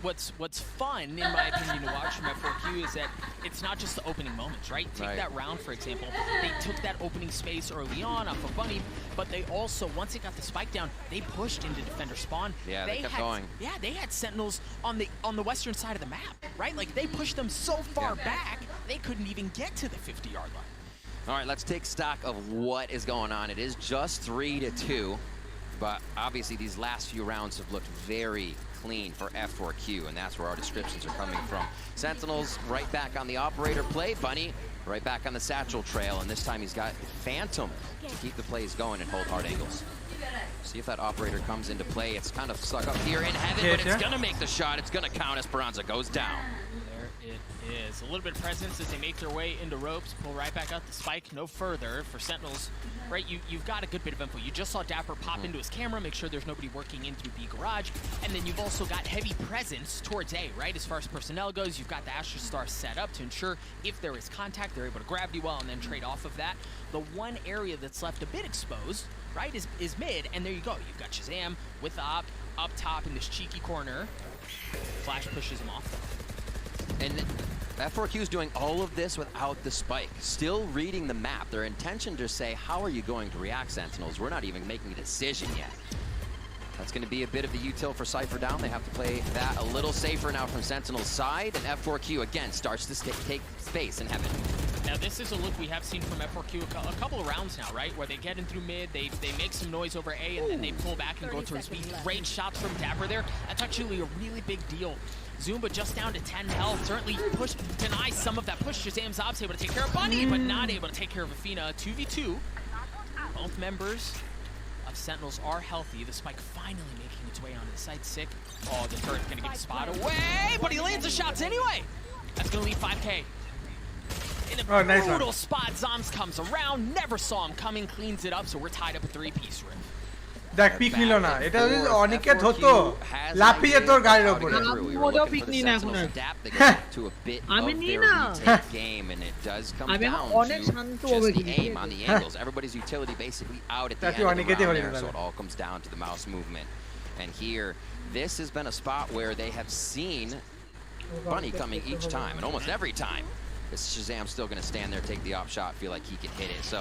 what's fun, in my opinion, to watch from F4Q is that it's not just the opening moments, right? Take that round, for example. They took that opening space early on off of Bunny, but they also, once they got the spike down, they pushed into Defender spawn. Yeah, they kept going. Yeah, they had Sentinels on the western side of the map, right? Like, they pushed them so far back, they couldn't even get to the 50-yard line. All right, let's take stock of what is going on. It is just 3-2. But obviously these last few rounds have looked very clean for F4Q, and that's where our descriptions are coming from. Sentinels right back on the operator play. Bunny right back on the satchel trail, and this time he's got Phantom to keep the plays going and hold hard angles. See if that operator comes into play. It's kind of stuck up here in Heaven, but it's gonna make the shot. It's gonna count. Esperanza goes down. There it is. A little bit of presence as they make their way into ropes, pull right back out the spike, no further for Sentinels. Right, you've got a good bit of info. You just saw Dapper pop into his camera, make sure there's nobody working in through B garage, and then you've also got heavy presence towards A, right? As far as personnel goes, you've got the Astra Star set up to ensure if there is contact, they're able to Gravity Well and then trade off of that. The one area that's left a bit exposed, right, is mid, and there you go. You've got Shazam with the op up top in this cheeky corner. Flash pushes him off though. And F4Q is doing all of this without the spike, still reading the map. Their intention to say, how are you going to react, Sentinels? We're not even making a decision yet. That's going to be a bit of the util for Cypher down. They have to play that a little safer now from Sentinel's side, and F4Q again starts to take space in Heaven. Now this is a look we have seen from F4Q a couple of rounds now, right? Where they get in through mid, they make some noise over A, and then they pull back and go towards B. Great shots from Dapper there. That's actually a really big deal. Zumba just down to 10 health, certainly denies some of that push. Shazam Zob's able to take care of Bunny, but not able to take care of Athena. 2v2, both members of Sentinels are healthy. The spike finally making its way onto the site. Sick. Oh, the turret's gonna get the spot away, but he lands the shots anyway. That's gonna leave 5K. In a brutal spot, Zoms comes around, never saw him coming, cleans it up, so we're tied up a 3-piece Riv. দেখ pick নিল না এটা যদি অনেকের হতো লাফিয়ে তোর গাড়ির উপরে মোটেও পিক নি না এখন আমি নি না আমি অনেক শান্ত হবে everybody's utility basically out at the end of the round there, so it all comes down to the mouse movement. And here this has been a spot where they have seen Bunny coming each time, and almost every time is Shazam still going to stand there, take the op shot, feel like he can hit it. So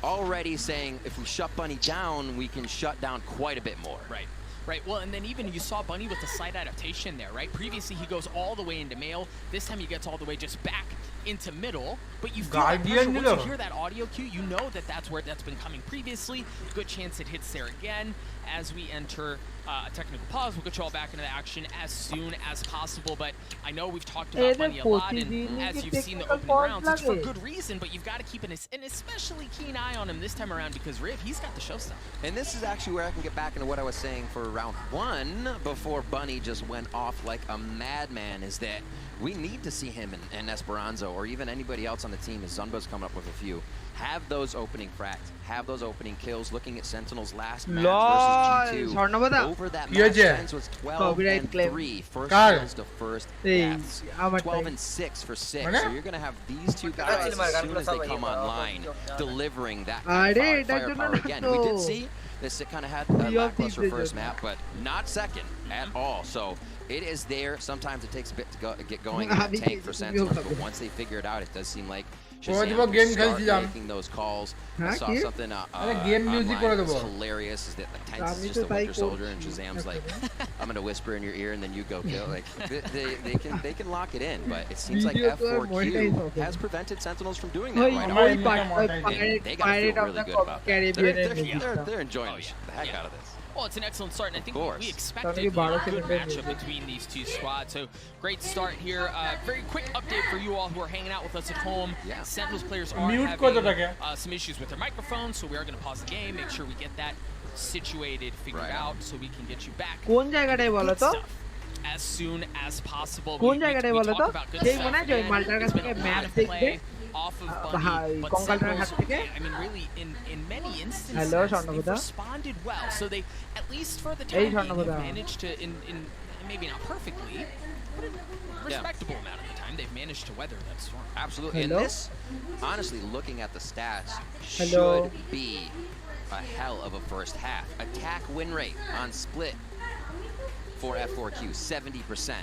already saying if we shut Bunny down, we can shut down quite a bit more. Right. Right, well, and then even you saw Bunny with the slight adaptation there, right? Previously, he goes all the way into male. This time he gets all the way just back into middle. But you feel that pressure. Once you hear that audio cue, you know that that's where that's been coming previously. Good chance it hits there again. As we enter a technical pause, we'll get you all back into the action as soon as possible. But I know we've talked about Bunny a lot, and as you've seen the opening rounds, it's for good reason, but you've got to keep an especially keen eye on him this time around because Riv, he's got the show stuff. And this is actually where I can get back into what I was saying for round 1 before Bunny just went off like a madman, is that we need to see him and Esperanza or even anybody else on the team, as Zunba's coming up with a few, have those opening fracks, have those opening kills. Looking at Sentinel's last match versus G2, over that match, Sen's was 12-3, first kills to first deaths, 12-6 for 6. So you're going to have these two guys as soon as they come online, delivering that kind of firepower again. We did see this kind of had a lackluster first map, but not second at all. So it is there. Sometimes it takes a bit to get going in the tank for Sentinels, but once they figure it out, it does seem like Shazam start making those calls. I saw something online that's hilarious, is that the tank is just a Winter Soldier and Shazam's like, I'm going to whisper in your ear and then you go kill. Like they can lock it in, but it seems like F4Q has prevented Sentinels from doing that right now. And they got to feel really good about that. They're enjoying the heck out of this. Well, it's an excellent start, and I think we expected a good matchup between these two squads. So great start here. Very quick update for you all who are hanging out with us at home. Sentinels players are having some issues with their microphones, so we are going to pause the game, make sure we get that situated, figured out, so we can get you back good stuff as soon as possible. We talk about good stuff. Play off of Bunny, but Sentinels, I mean, really, in many instances, they've responded well. So they, at least for the time being, have managed to, in maybe not perfectly, but a respectable amount of the time, they've managed to weather that storm. Absolutely. And this, honestly, looking at the stats, should be a hell of a first half. Attack win rate on split for F4Q, 70%.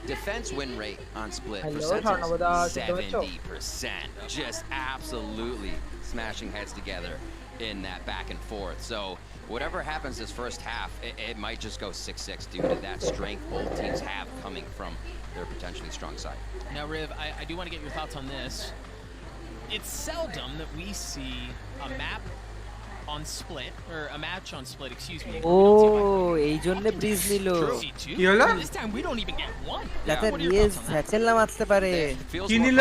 Defense win rate on split for Sentinels, 70%. Just absolutely smashing heads together in that back and forth. So whatever happens this first half, it might just go 6-6 due to that strength both teams have coming from their potentially strong side. Now, Riv, I do want to get your thoughts on this. It's seldom that we see a map on split, or a match on split, excuse me. Oh, এই জন্য bridge নিল কি হলো? This time we don't even get one. যাতে রিয়েজ স্যাচেল না মারতে পারে কি নিল?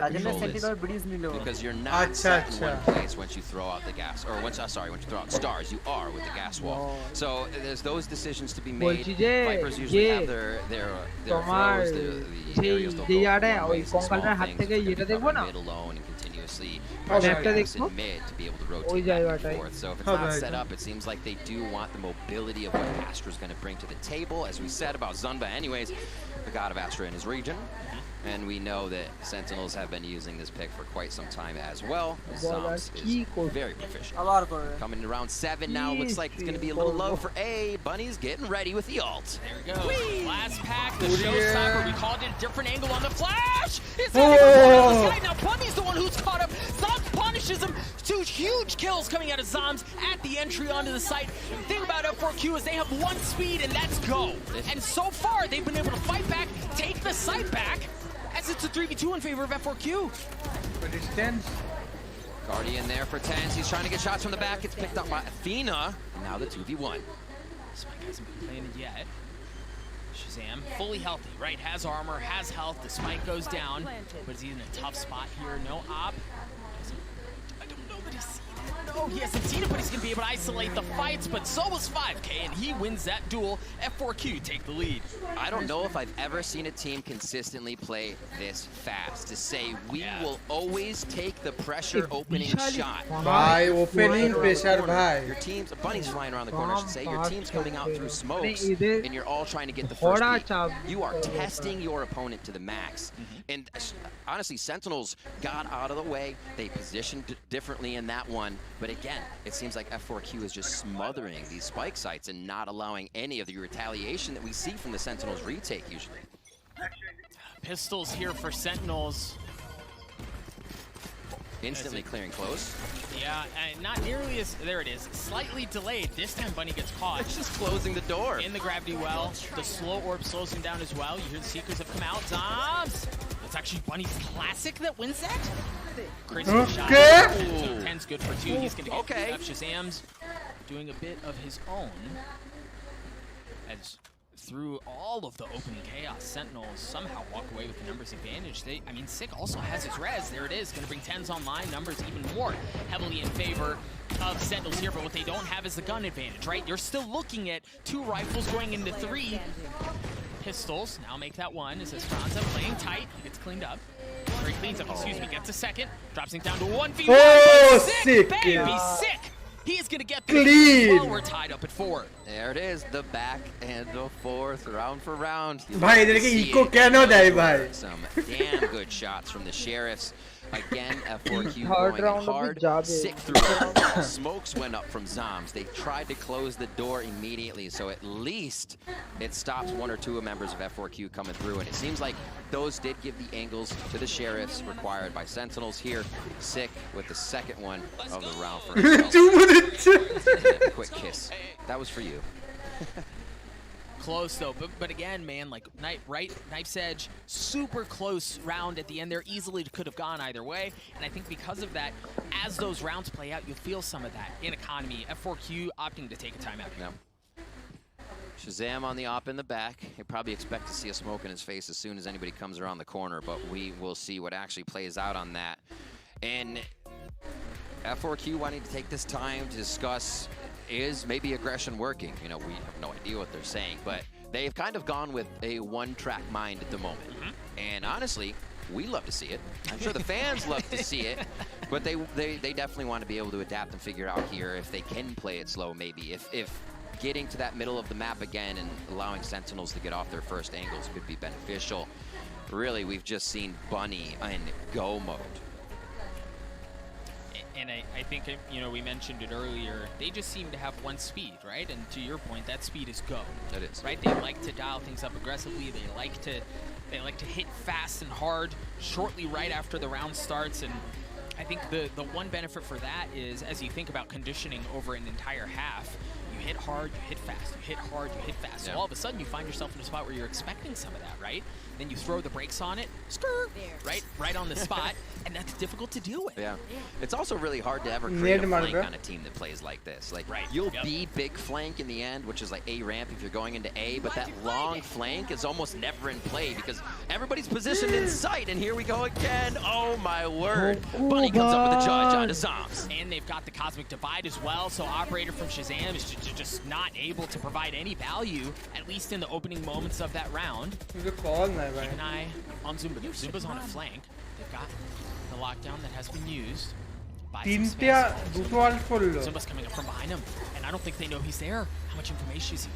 তাজন্য সেন্টিনেল ব্রিজ নিল because you're not set in one place once you throw out the gas, or once you throw out stars, you are with the gas wall. So there's those decisions to be made. Vipers usually have their throws, the aerials don't go ওই কঙ্কালটার হাত থেকে এটা দেখবো না continuously in mid to be able to rotate back and forth. So if it's not set up, it seems like they do want the mobility of what Astra's going to bring to the table. As we said about Zunba anyways, the god of Astra in his region. And we know that Sentinels have been using this pick for quite some time as well. Zomps is very proficient. Coming to round 7 now, looks like it's going to be a little low for A. Bunny's getting ready with the ult. There we go. Last pack, the showstopper. We called it a different angle on the flash. It's the now Bunny's the one who's caught up. Zoms punishes him. 2 huge kills coming out of Zoms at the entry onto the site. The thing about F4Q is they have 1 speed, and that's go. And so far, they've been able to fight back, take the site back, as it's a 3v2 in favor of F4Q. But it's ThenZ. Guardian there for ThenZ. He's trying to get shots from the back. It's picked up by Athena. And now the 2v1. Spike hasn't been planted yet. Shazam, fully healthy, right? Has armor, has health. The spike goes down. But he's in a tough spot here. No op. I don't know that he's seen it. no, he hasn't seen it, but he's going to be able to isolate the fights, but so was 5K, and he wins that duel. F4Q take the lead. I don't know if I've ever seen a team consistently play this fast, to say we will always take the pressure opening shot. Bhai, opening pressure, bhai. Your team's, Bunny's flying around the corner, I should say. Your team's coming out through smokes, and you're all trying to get the first peek. You are testing your opponent to the max. And honestly, Sentinels got out of the way. They positioned differently in that one. But again, it seems like F4Q is just smothering these spike sites and not allowing any of the retaliation that we see from the Sentinels retake usually. Pistols here for Sentinels. Instantly clearing close. Yeah, and not nearly as, there it is, slightly delayed. This time Bunny gets caught. It's just closing the door. In the gravity well. The slow orb slows him down as well. You hear the Seekers have come out. Zombs! It's actually Bunny's classic that wins that. Crazy shot. Team 10's good for 2. He's going to get up. Shazam's doing a bit of his own. As through all of the opening chaos, Sentinels somehow walk away with the numbers advantage. I mean, Sick also has his res. There it is. Going to bring 10s online. Numbers even more heavily in favor of Sentinels here, but what they don't have is the gun advantage, right? You're still looking at 2 rifles going into 3 pistols. Now make that 1. As Esperanza playing tight. He gets cleaned up. Or he cleans up, excuse me. Gets a second. Drops it down to 1v1. Oh, Sick! Baby, Sick! He is going to get the while we're tied up at 4. There it is, the back and the 4th, round for round. Bhai, idhar ke eco cano dai, bhai. Some damn good shots from the Sheriffs. Again, F4Q going hard. Sick through it. Smokes went up from Zombs. They tried to close the door immediately, so at least it stops 1 or 2 members of F4Q coming through. And it seems like those did give the angles to the Sheriffs required by Sentinels here. Sick with the second one of the round for himself. Quick kiss. That was for you. Close though, but again, man, like Knife's Edge, super close round at the end there. Easily could have gone either way, and I think because of that, as those rounds play out, you'll feel some of that in economy. F4Q opting to take a timeout. No. Shazam on the op in the back. You probably expect to see a smoke in his face as soon as anybody comes around the corner, but we will see what actually plays out on that. And F4Q wanting to take this time to discuss, is maybe aggression working? You know, we have no idea what they're saying, but they've kind of gone with a one-track mind at the moment. And honestly, we love to see it. I'm sure the fans love to see it, but they definitely want to be able to adapt and figure out here if they can play it slow, maybe. If getting to that middle of the map again and allowing Sentinels to get off their first angles could be beneficial. Really, we've just seen Bunny in go mode. And I think, you know, we mentioned it earlier, they just seem to have one speed, right? And to your point, that speed is go. It is. Right? They like to dial things up aggressively. They like to hit fast and hard shortly right after the round starts. And I think the one benefit for that is, as you think about conditioning over an entire half, you hit hard, you hit fast, you hit hard, you hit fast. So all of a sudden you find yourself in a spot where you're expecting some of that, right? Then you throw the brakes on it, skirt, right on the spot, and that's difficult to deal with. Yeah. It's also really hard to ever create a flank on a team that plays like this. Like, you'll be big flank in the end, which is like A ramp if you're going into A, but that long flank is almost never in play because everybody's positioned in sight, and here we go again. Oh my word. Bunny comes up with a judge on the Zombs. And they've got the Cosmic Divide as well, so Operator from Shazam is just not able to provide any value, at least in the opening moments of that round. Keep an eye on Zumba. Zumba's on a flank. They've got the lockdown that has been used by Zumba's coming up from behind him, and I don't think they know he's there. How much information is he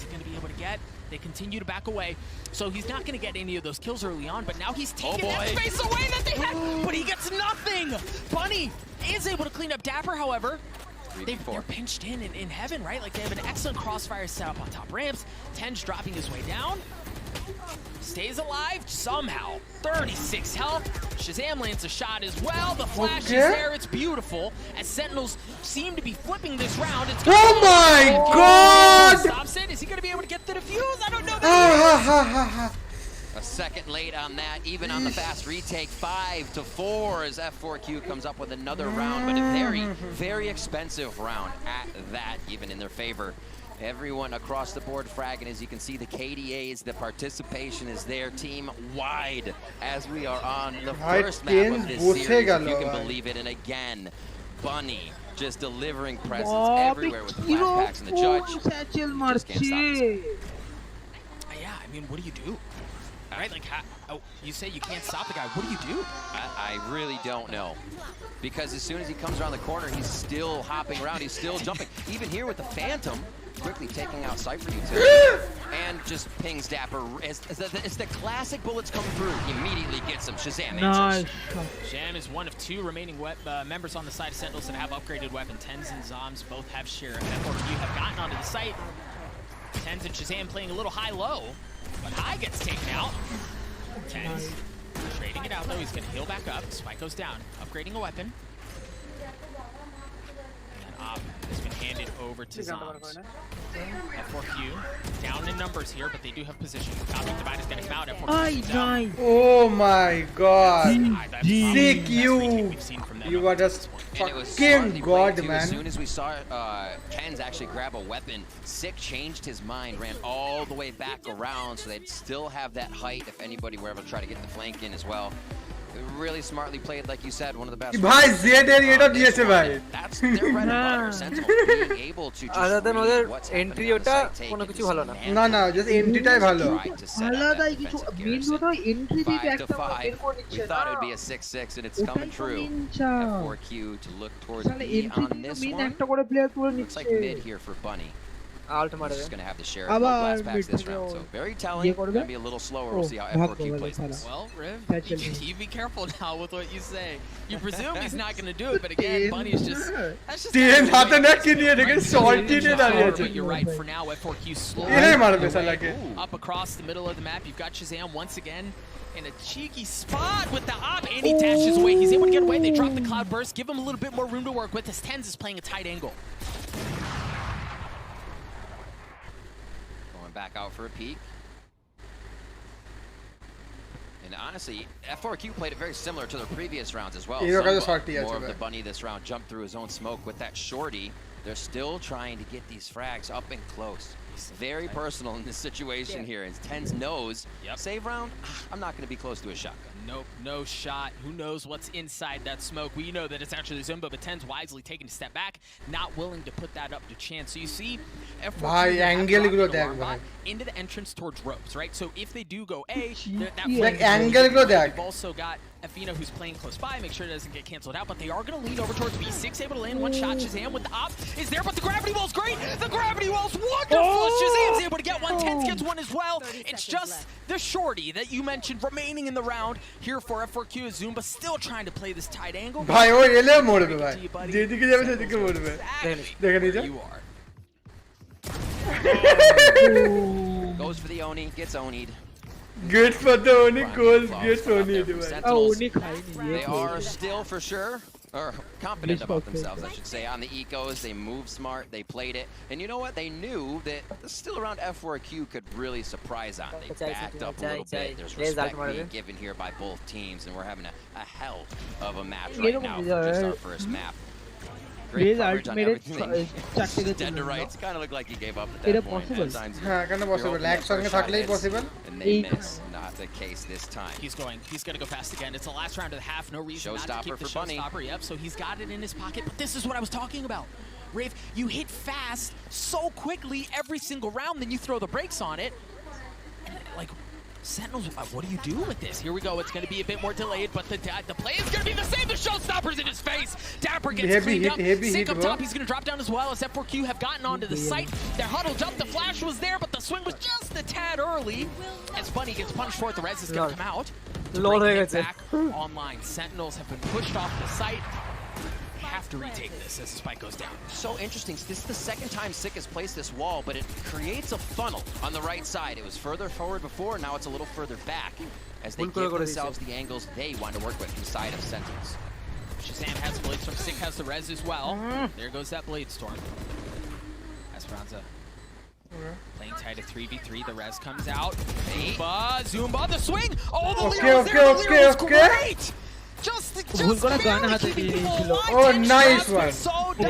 going to be able to get? They continue to back away, so he's not going to get any of those kills early on, but now he's taking that space away that they had, but he gets nothing! Bunny is able to clean up Dapper, however. They're pinched in heaven, right? Like, they have an excellent crossfire set up on top ramps. Ten's dropping his way down. Stays alive somehow. 36 health. Shazam lands a shot as well. The flash is there. It's beautiful. As Sentinels seem to be flipping this round. It's oh my god! Stops it. Is he going to be able to get the defuse? I don't know. A second late on that, even on the fast retake, 5-4 as F4Q comes up with another round, but a very, very expensive round at that, even in their favor. Everyone across the board fragging. As you can see, the KDAs, the participation is there, team wide, as we are on the first map of this series, if you can believe it. And again, Bunny just delivering presents everywhere with the flashbacks and the judge. Just can't stop this. Yeah, I mean, what do you do? Right? Like, you say you can't stop the guy. What do you do? I really don't know. Because as soon as he comes around the corner, he's still hopping around. He's still jumping. Even here with the Phantom, quickly taking out Cypher utility. And just pings Dapper. It's the classic bullets come through. He immediately gets him. Shazam answers. Shazam is one of 2 remaining members on the side of Sentinels that have upgraded weapon. TenZ and Zoms both have share. F4Q have gotten onto the site. TenZ and Shazam playing a little high-low. But High gets taken out. TenZ trading it out though. He's gonna heal back up. Spike goes down. Upgrading a weapon. And Op has been handed over to Zoms. F4Q down in numbers here, but they do have position. Cosmic Divide is gonna come out. F4Q Oh my god. Sick you. You are just fucking god, man. As soon as we saw TenZ actually grab a weapon, Sick changed his mind, ran all the way back around, so they'd still have that height if anybody were ever to try to get the flank in as well. Really smartly played, like you said, one of the best. Bhai, Z-Area দিয়েছে ভাই। That's their bread and butter. Sentinel being able to just read what's happening on the site, take it to some hand. না, just entry-টাই ভালো। আলাদাই কিছু main কথা entry দিতে একটা বের করে We নিচ্ছে thought it would be a 6-6 and it's coming true. F4Q to look towards B on this one. একটা করে প্লেয়ার তুলে Looks নিচ্ছে। like mid here for Bunny. Alt মারবে। Just gonna have the share of blast packs this round, so very telling. Gonna be a little slower. We'll see how F4Q plays this. Well, Riv, you be careful now with what you say. You presume he's not gonna do it, but again, Bunny's just. That's just. TN হাতে না কি নিয়ে দেখেন salty নিয়ে দাঁড়িয়ে আছে। But you're right. For now, F4Q slowly এরাই মারবে শালাকে। up across the middle of the map. You've got Shazam once again in a cheeky spot with the op, and he dashes away. He's able to get away. They drop the cloud burst, give him a little bit more room to work with. As TenZ is playing a tight angle. Back out for a peek. And honestly, F4Q played it very similar to the previous rounds as well. More of the Bunny this round jumped through his own smoke with that shorty. They're still trying to get these frags up and close. Very personal in this situation here. And TenZ knows, save round, I'm not going to be close to a shotgun. Nope, no shot. Who knows what's inside that smoke? We know that it's actually Zumba, but TenZ wisely taking a step back, not willing to put that up to chance. So you see, F4 into the entrance towards ropes, right? So if they do go A, they've also got Afina who's playing close by, make sure it doesn't get canceled out, but they are going to lean over towards B6, able to land one shot. Shazam with the op is there, but the gravity wall's great! The gravity wall's wonderful! Shazam's able to get one, TenZ gets one as well. It's just the shorty that you mentioned remaining in the round here for F4Q. Zumba still trying to play this tight angle. ভাই ও এলে মরবে ভাই যেদিকে যাবে সেদিকে মরবে দেখে নিয়ে যা You are. Goes for the Oni, gets Oni'd. Good for the Oni, goes gets Oni'd ভাই। They are still for sure, or confident about themselves, I should say, on the ecos. They moved smart, they played it, and you know what? They knew that still around F4Q could really surprise on. They backed up a little bit. There's respect being given here by both teams, and we're having a hell of a match right now for just our first map. Great coverage on everything. Dead to rights. Kind of looked like he gave up at that point. হ্যাঁ কেন possible এক সঙ্গে থাকলেই possible And they miss. Not the case this time. He's going to go fast again. It's the last round of the half. No reason not to keep the showstopper. Yep, so he's got it in his pocket. But this is what I was talking about. Rafe, you hit fast so quickly every single round, then you throw the brakes on it. And like, Sentinels, what do you do with this? Here we go. It's going to be a bit more delayed, but the play is going to be the same. The showstopper's in his face. Dapper gets cleaned up. Sick up top. He's going to drop down as well as F4Q have gotten onto the site. They're huddled up. The flash was there, but the swing was just a tad early. As Bunny gets punched for it, the res is going to come out. Back online. Sentinels have been pushed off the site. Have to retake this as the spike goes down. So interesting. This is the second time Sick has placed this wall, but it creates a funnel on the right side. It was further forward before, now it's a little further back as they give themselves the angles they want to work with inside of Sentinels. Shazam has blades from Sick, has the res as well. There goes that blade storm. Esperanza playing tight at 3v3. The res comes out. Zumba, the swing. Oh, the Leo was there. The Leo was great. Just ভুল করে গান হাতে দিয়ে নিয়েছিল Oh, nice one.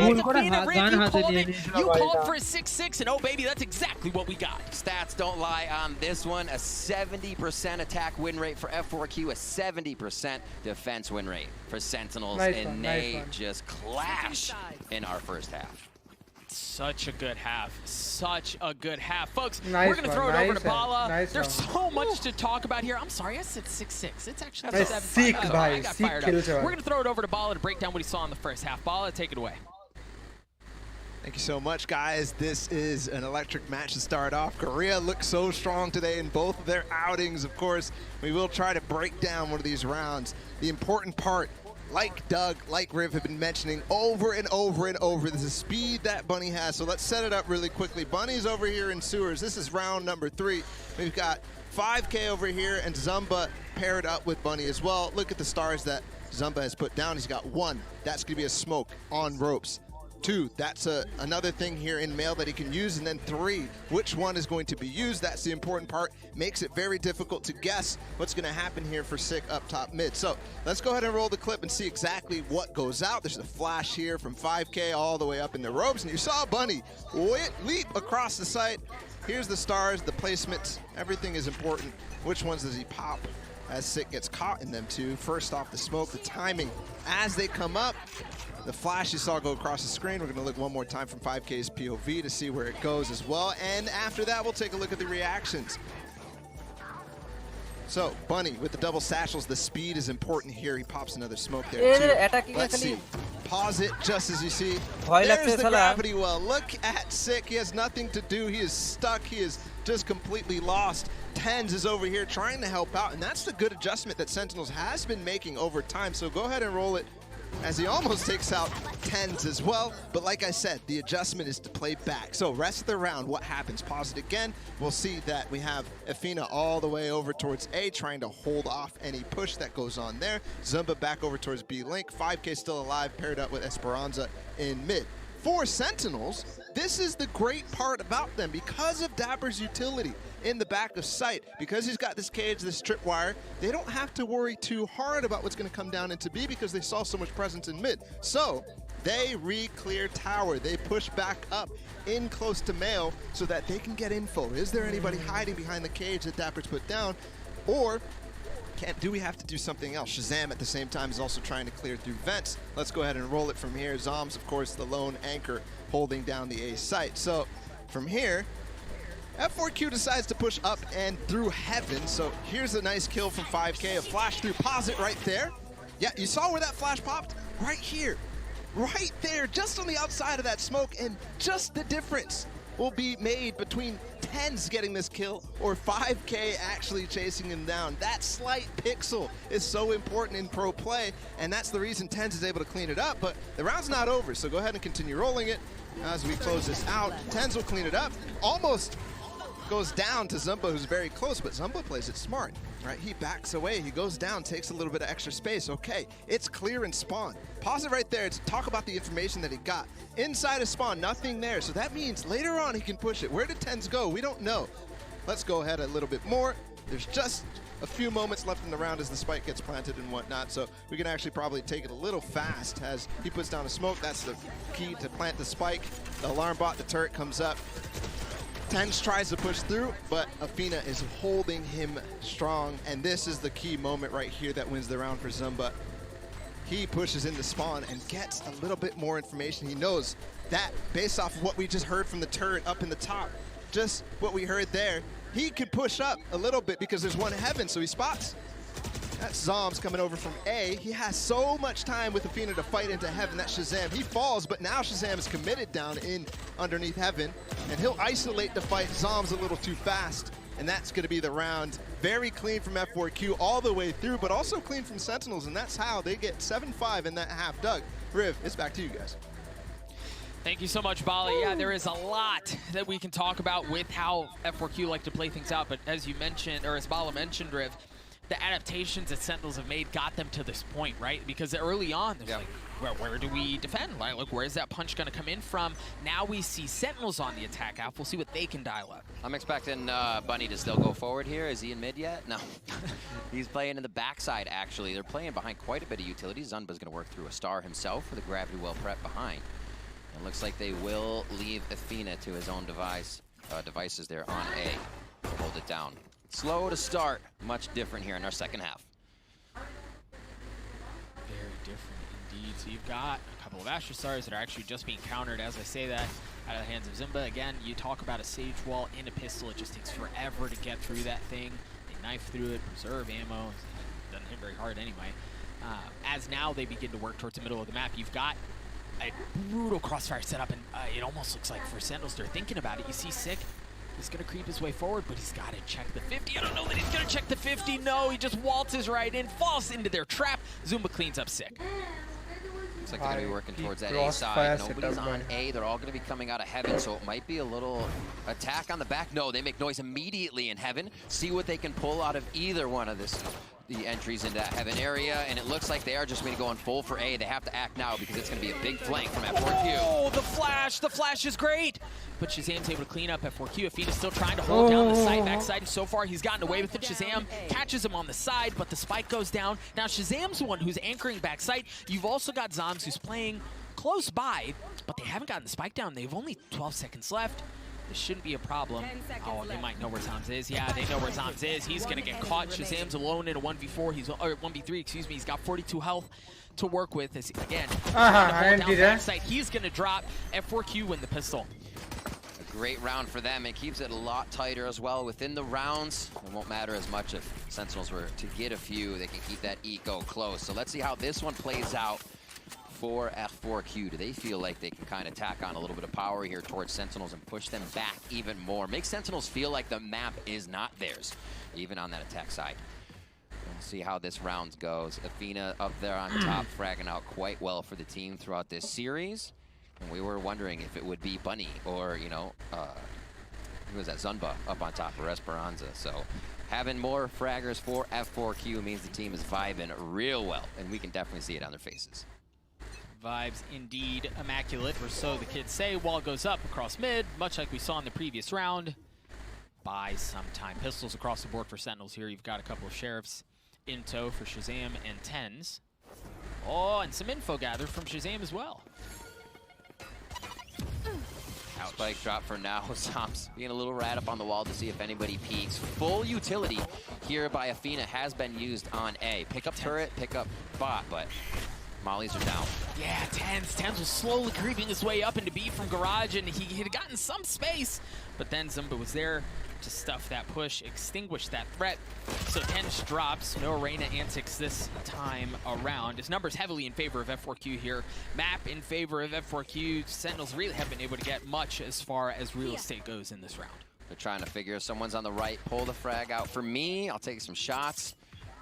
ভুল করে গান হাতে দিয়ে নিয়েছিল You called ভাইটা for a 6-6, and oh baby, that's exactly what we got. Stats don't lie on this one. A 70% attack win rate for F4Q, a 70% defense win rate for Sentinels, Nice and one, they nice one. just clash in our first half. Such a good half. Such a good half. Folks, Nice we're going to throw one, it over nice to one, Bala. nice There's one. so much to talk about here. I'm sorry, I said 6-6. It's actually Nice 7-5. sick, Oh, bhai, I got sick fired kill up. shot. We're going to throw it over to Bala to break down what he saw in the first half. Bala, take it away. Thank you so much, guys. This is an electric match to start off. Korea looks so strong today in both of their outings, of course. We will try to break down one of these rounds. The important part, like Doug, like Riv have been mentioning over and over and over, there's the speed that Bunny has. So let's set it up really quickly. Bunny's over here in sewers. This is round number 3. We've got 5K over here and Zumba paired up with Bunny as well. Look at the stars that Zumba has put down. He's got 1. That's going to be a smoke on ropes. 2, that's another thing here in mail that he can use. And then 3, which one is going to be used? That's the important part. Makes it very difficult to guess what's going to happen here for Sick up top mid. So let's go ahead and roll the clip and see exactly what goes out. There's a flash here from 5K all the way up in the ropes. And you saw Bunny leap across the site. Here's the stars, the placements. Everything is important. Which ones does he pop? As Sick gets caught in them too. First off, the smoke, the timing as they come up. The flash you saw go across the screen. We're going to look one more time from 5K's POV to see where it goes as well. And after that, we'll take a look at the reactions. So, Bunny with the double satchels, the speed is important here. He pops another smoke there too. Let's see. Pause it just as you see. There's the gravity well. Look at Sick. He has nothing to do. He is stuck. He is just completely lost. ThenZ is over here trying to help out, and that's the good adjustment that Sentinels has been making over time. So go ahead and roll it as he almost takes out ThenZ as well. But like I said, the adjustment is to play back. So rest of the round, what happens? Pause it again. We'll see that we have Efina all the way over towards A, trying to hold off any push that goes on there. Zumba back over towards B link. 5K still alive, paired up with Esperanza in mid. For Sentinels, this is the great part about them. Because of Dapper's utility in the back of sight, because he's got this cage, this tripwire, they don't have to worry too hard about what's going to come down into B because they saw so much presence in mid. So they re-clear tower. They push back up in close to mail so that they can get info. Is there anybody hiding behind the cage that Dapper's put down? Or do we have to do something else? Shazam at the same time is also trying to clear through vents. Let's go ahead and roll it from here. Zoms, of course, the lone anchor holding down the A site. So from here, F4Q decides to push up and through heaven. So here's a nice kill from 5K. A flash through. Pause it right there. Yeah, you saw where that flash popped? Right here. Right there, just on the outside of that smoke. And just the difference will be made between ThenZ getting this kill or 5K actually chasing him down. That slight pixel is so important in pro play, and that's the reason ThenZ is able to clean it up. But the round's not over, so go ahead and continue rolling it as we close this out. ThenZ will clean it up. Almost goes down to Zumba, who's very close, but Zumba plays it smart, right? He backs away, he goes down, takes a little bit of extra space. Okay, it's clear in spawn. Pause it right there to talk about the information that he got. Inside of spawn, nothing there, so that means later on he can push it. Where did ThenZ go? We don't know. Let's go ahead a little bit more. There's just a few moments left in the round as the spike gets planted and whatnot, so we can actually probably take it a little fast as he puts down a smoke. That's the key to plant the spike. The alarm bot, the turret comes up. ThenZ tries to push through, but Efina is holding him strong, and this is the key moment right here that wins the round for Zumba. He pushes into spawn and gets a little bit more information. He knows that based off of what we just heard from the turret up in the top, just what we heard there, he can push up a little bit because there's one heaven, so he spots. That's Zoms coming over from A. He has so much time with Efina to fight into heaven. That's Shazam. He falls, but now Shazam is committed down in underneath heaven, and he'll isolate the fight. Zoms a little too fast, and that's going to be the round. Very clean from F4Q all the way through, but also clean from Sentinels, and that's how they get 7-5 in that half. Doug, Riv, it's back to you guys. Thank you so much, Bali. Yeah, there is a lot that we can talk about with how F4Q like to play things out, but as you mentioned, or as Bala mentioned, Riv, the adaptations that Sentinels have made got them to this point, right? Because early on, there's like, where do we defend? Like, where's that punch going to come in from? Now we see Sentinels on the attack half. We'll see what they can dial up. I'm expecting Bunny to still go forward here. Is he in mid yet? No. He's playing in the backside, actually. They're playing behind quite a bit of utility. Zunba's going to work through a star himself with a gravity well prepped behind. It looks like they will leave Athena to his own devices there on A. Hold it down. Slow to start. Much different here in our second half. Very different indeed. So you've got a couple of Astra Stars that are actually just being countered, as I say that, out of the hands of Zimba. Again, you talk about a Sage Wall in a pistol. It just takes forever to get through that thing. They knife through it, preserve ammo. It doesn't hit very hard anyway. As now they begin to work towards the middle of the map, you've got a brutal crossfire setup, and it almost looks like for Sentinels, they're thinking about it. You see Sick. He's going to creep his way forward, but he's got to check the 50. I don't know that he's going to check the 50. No, he just waltzes right in, falls into their trap. Zumba cleans up Sick. Looks like they're going to be working towards that A side. Nobody's on A. They're all going to be coming out of Heaven, so it might be a little attack on the back. No, they make noise immediately in Heaven. See what they can pull out of either one of the entries into that Heaven area, and it looks like they are just going to go on full for A. They have to act now because it's going to be a big flank from F4Q. Oh, the flash is great. But Shazam's able to clean up F4Q. Afina's still trying to hold down the side, backside, and so far he's gotten away with it. Shazam catches him on the side, but the spike goes down. Now Shazam's the one who's anchoring backside. You've also got Zoms who's playing close by, but they haven't gotten the spike down. They have only 12 seconds left. This shouldn't be a problem. Oh, they might know where Zoms is. Yeah, they know where Zoms is. He's going to get caught. Shazam's alone in a 1v4. Or 1v3, excuse me. He's got 42 health to work with. As, again, he's going to drop. F4Q win the pistol. A great round for them. It keeps it a lot tighter as well within the rounds. It won't matter as much if Sentinels were to get a few. They can keep that eco close. So let's see how this one plays out for F4Q. Do they feel like they can kind of tack on a little bit of power here towards Sentinels and push them back even more? Make Sentinels feel like the map is not theirs, even on that attack side. We'll see how this round goes. Athena up there on top, fragging out quite well for the team throughout this series. And we were wondering if it would be Bunny or, you know, who was that, Zunba up on top of Esperanza. So having more fraggers for F4Q means the team is vibing real well, and we can definitely see it on their faces. Vibes indeed immaculate, or so the kids say. Wall goes up across mid, much like we saw in the previous round. Buy some time. Pistols across the board for Sentinels here. You've got a couple of Sheriffs in tow for Shazam and Tens. Oh, and some info gathered from Shazam as well. Spike drop for now. Zoms being a little rat up on the wall to see if anybody peeks. Full utility here by Athena has been used on A. Pick up turret, pick up bot, but mollies are down. Yeah, Tens was slowly creeping his way up into B from Garage, and he had gotten some space, but then Zumba was there to stuff that push, extinguish that threat. So Tens drops. No Arena antics this time around. His numbers heavily in favor of F4Q here. Map in favor of F4Q. Sentinels really haven't been able to get much as far as real estate goes in this round. They're trying to figure someone's on the right, pull the frag out for me. I'll take some shots.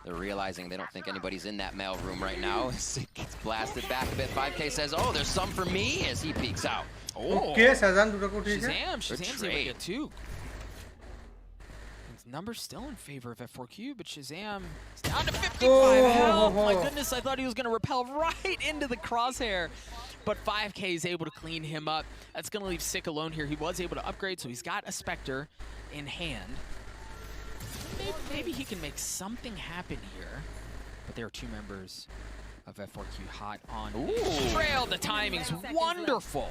They're realizing they don't think anybody's in that mail room right now. It gets blasted back a bit. 5K says, oh, there's some for me as he peeks out. Oh, Shazam's able to get two. His numbers still in favor of F4Q, but Shazam is down to 55 health. My goodness, I thought he was going to repel right into the crosshair. But 5K is able to clean him up. That's going to leave Sick alone here. He was able to upgrade, so he's got a Spectre in hand. Maybe he can make something happen here. But there are two members of F4Q hot on trail. The timing's wonderful.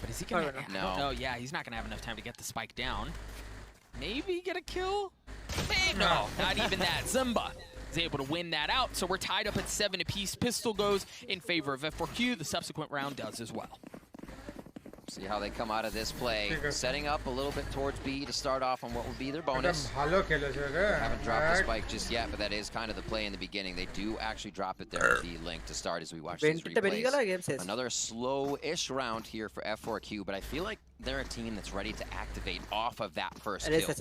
But is he going to? No, yeah, he's not going to have enough time to get the spike down. Maybe get a kill? Maybe. No, not even that. Zumba is able to win that out. So we're tied up at 7 apiece. Pistol goes in favor of F4Q. The subsequent round does as well. See how they come out of this play. Setting up a little bit towards B to start off on what would be their bonus. Haven't dropped the spike just yet, but that is kind of the play in the beginning. They do actually drop it there with the link to start as we watch these replays. Another slow-ish round here for F4Q, but I feel like they're a team that's ready to activate off of that first kill.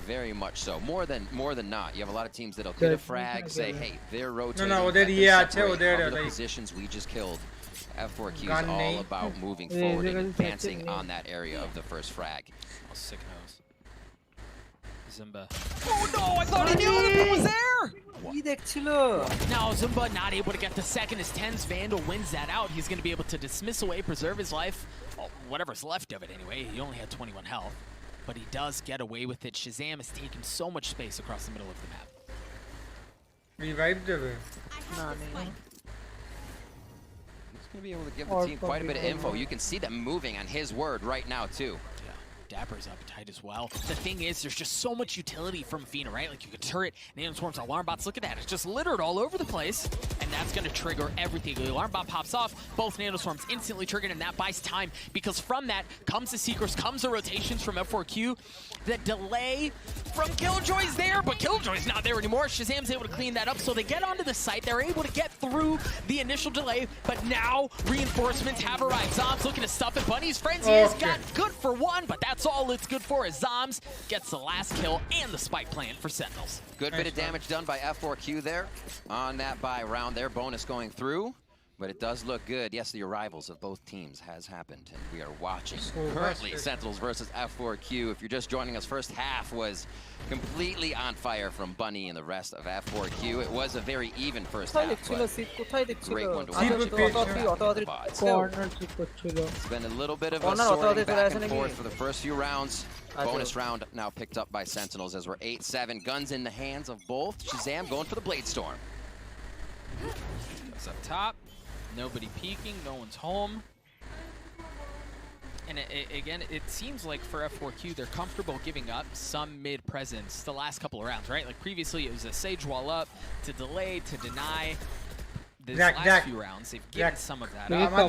Very much so. More than not. You have a lot of teams that'll get a frag, say, hey, they're rotating. The positions we just killed. F4Q is all about moving forward and advancing on that area of the first frag. Oh, Sick nose. Zimba. Oh no, I thought he knew it was there! দেখছিল Now Zumba not able to get the second as 10's Vandal wins that out. He's going to be able to dismiss away, preserve his life, well, whatever's left of it anyway. He only had 21 health, but he does get away with it. Shazam has taken so much space across the middle of the map. Revived him. He's going to be able to give the team quite a bit of info. You can see them moving on his word right now too. Dapper's up tight as well. The thing is, there's just so much utility from Fina, right? Like you could turret, nano swarms, alarm bots. Look at that. It's just littered all over the place. And that's going to trigger everything. The alarm bot pops off. Both nano swarms instantly triggered, and that buys time. Because from that comes the secrets, comes the rotations from F4Q. The delay from Killjoy's there, but Killjoy's not there anymore. Shazam's able to clean that up, so they get onto the site. They're able to get through the initial delay, but now reinforcements have arrived. Zom's looking to stuff it. Bunny's frenzy has got good for one, but that's all it's good for as Zoms gets the last kill and the spike plant for Sentinels. Good bit of damage done by F4Q there on that buy round. Their bonus going through, but it does look good. Yes, the arrivals of both teams has happened, and we are watching currently Sentinels versus F4Q. If you're just joining us, first half was completely on fire from Bunny and the rest of F4Q. It was a very even first half, but great one to watch. It's been a little bit of a sorting back and forth for the first few rounds. Bonus round now picked up by Sentinels as we're 8-7. Guns in the hands of both. Shazam going for the Blade Storm. It's up top. Nobody peeking. No one's home. And again, it seems like for F4Q, they're comfortable giving up some mid presence the last couple of rounds, right? Like previously, it was a Sage wall up, to delay, to deny. This last few rounds, they've given some of that up.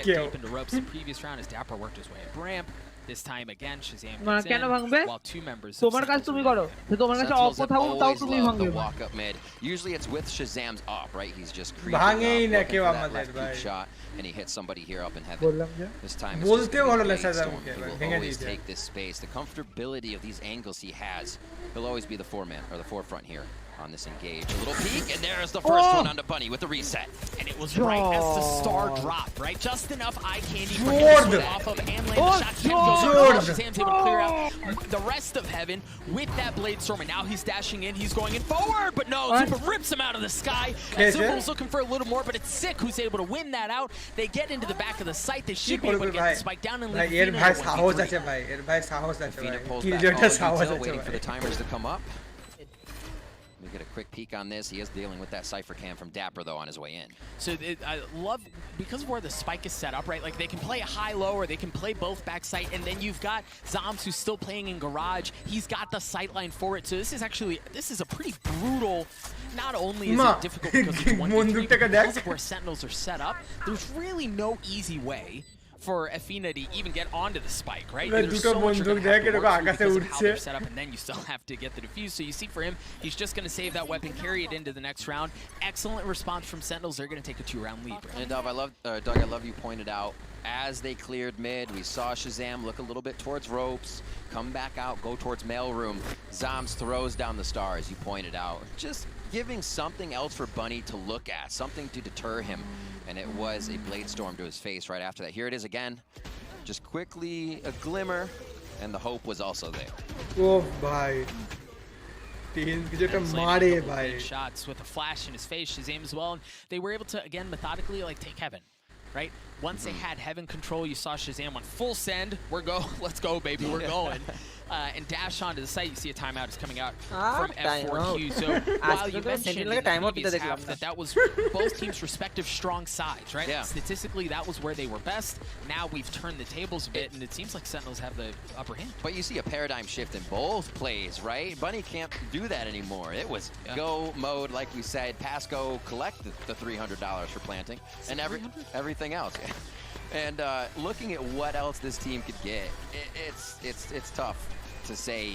Deep into ropes. The previous round, as Dapper worked his way at ramp. This time again, Shazam gets in, while two members of Sentinels always love the walk up mid. Usually it's with Shazam's up, right? He's just creeping up, looking for that left peek shot, and he hits somebody here up in heaven. This time it's just Blade Storm. He will always take this space. The comfortability of these angles he has, he'll always be the foreman or the forefront here on this engage. A little peek, and there's the first one onto Bunny with the reset. And it was right as the star dropped, right? Just enough eye candy for him to swing off of and land the shot. Shazam's able to clear out the rest of heaven with that Blade Storm, and now he's dashing in. He's going in forward, but no, Zupa rips him out of the sky. Zupa's looking for a little more, but it's Sick who's able to win that out. They get into the back of the site. They should be able to get the spike down and leave Fina waiting for the timers to come up. We get a quick peek on this. He is dealing with that Cypher Cam from Dapper, though, on his way in. So I love, because of where the spike is set up, right? Like, they can play a high-low, or they can play both backside, and then you've got Zoms who's still playing in Garage. He's got the sightline for it. So this is a pretty brutal, not only is it difficult because it's 1v3, but because of where Sentinels are set up, there's really no easy way for Athena to even get onto the spike, right? There's so much you're gonna have to work through because of how they're set up, and then you still have to get the defuse. So you see for him, he's just going to save that weapon, carry it into the next round. Excellent response from Sentinels. They're going to take a 2-round lead. Right? And Doug, I love you pointed out, as they cleared mid, we saw Shazam look a little bit towards ropes, come back out, go towards mailroom. Zoms throws down the star, as you pointed out. Just giving something else for Bunny to look at, something to deter him. And it was a Blade Storm to his face right after that. Here it is again. Just quickly a glimmer, and the hope was also there. Oh, bhai. Shots with a flash in his face, Shazam as well. And they were able to, again, methodically, like, take heaven, right? Once they had heaven control, you saw Shazam on full send. Let's go, baby, we're going. And dash onto the site. You see a timeout is coming out from F4Q. So while you mentioned in the previous half that was both teams' respective strong sides, right? Yeah. Statistically, that was where they were best. Now we've turned the tables a bit, and it seems like Sentinels have the upper hand. But you see a paradigm shift in both plays, right? Bunny can't do that anymore. It was go mode, like we said, pass go, collect the $300 for planting, and everything else. And looking at what else this team could get, it's tough to say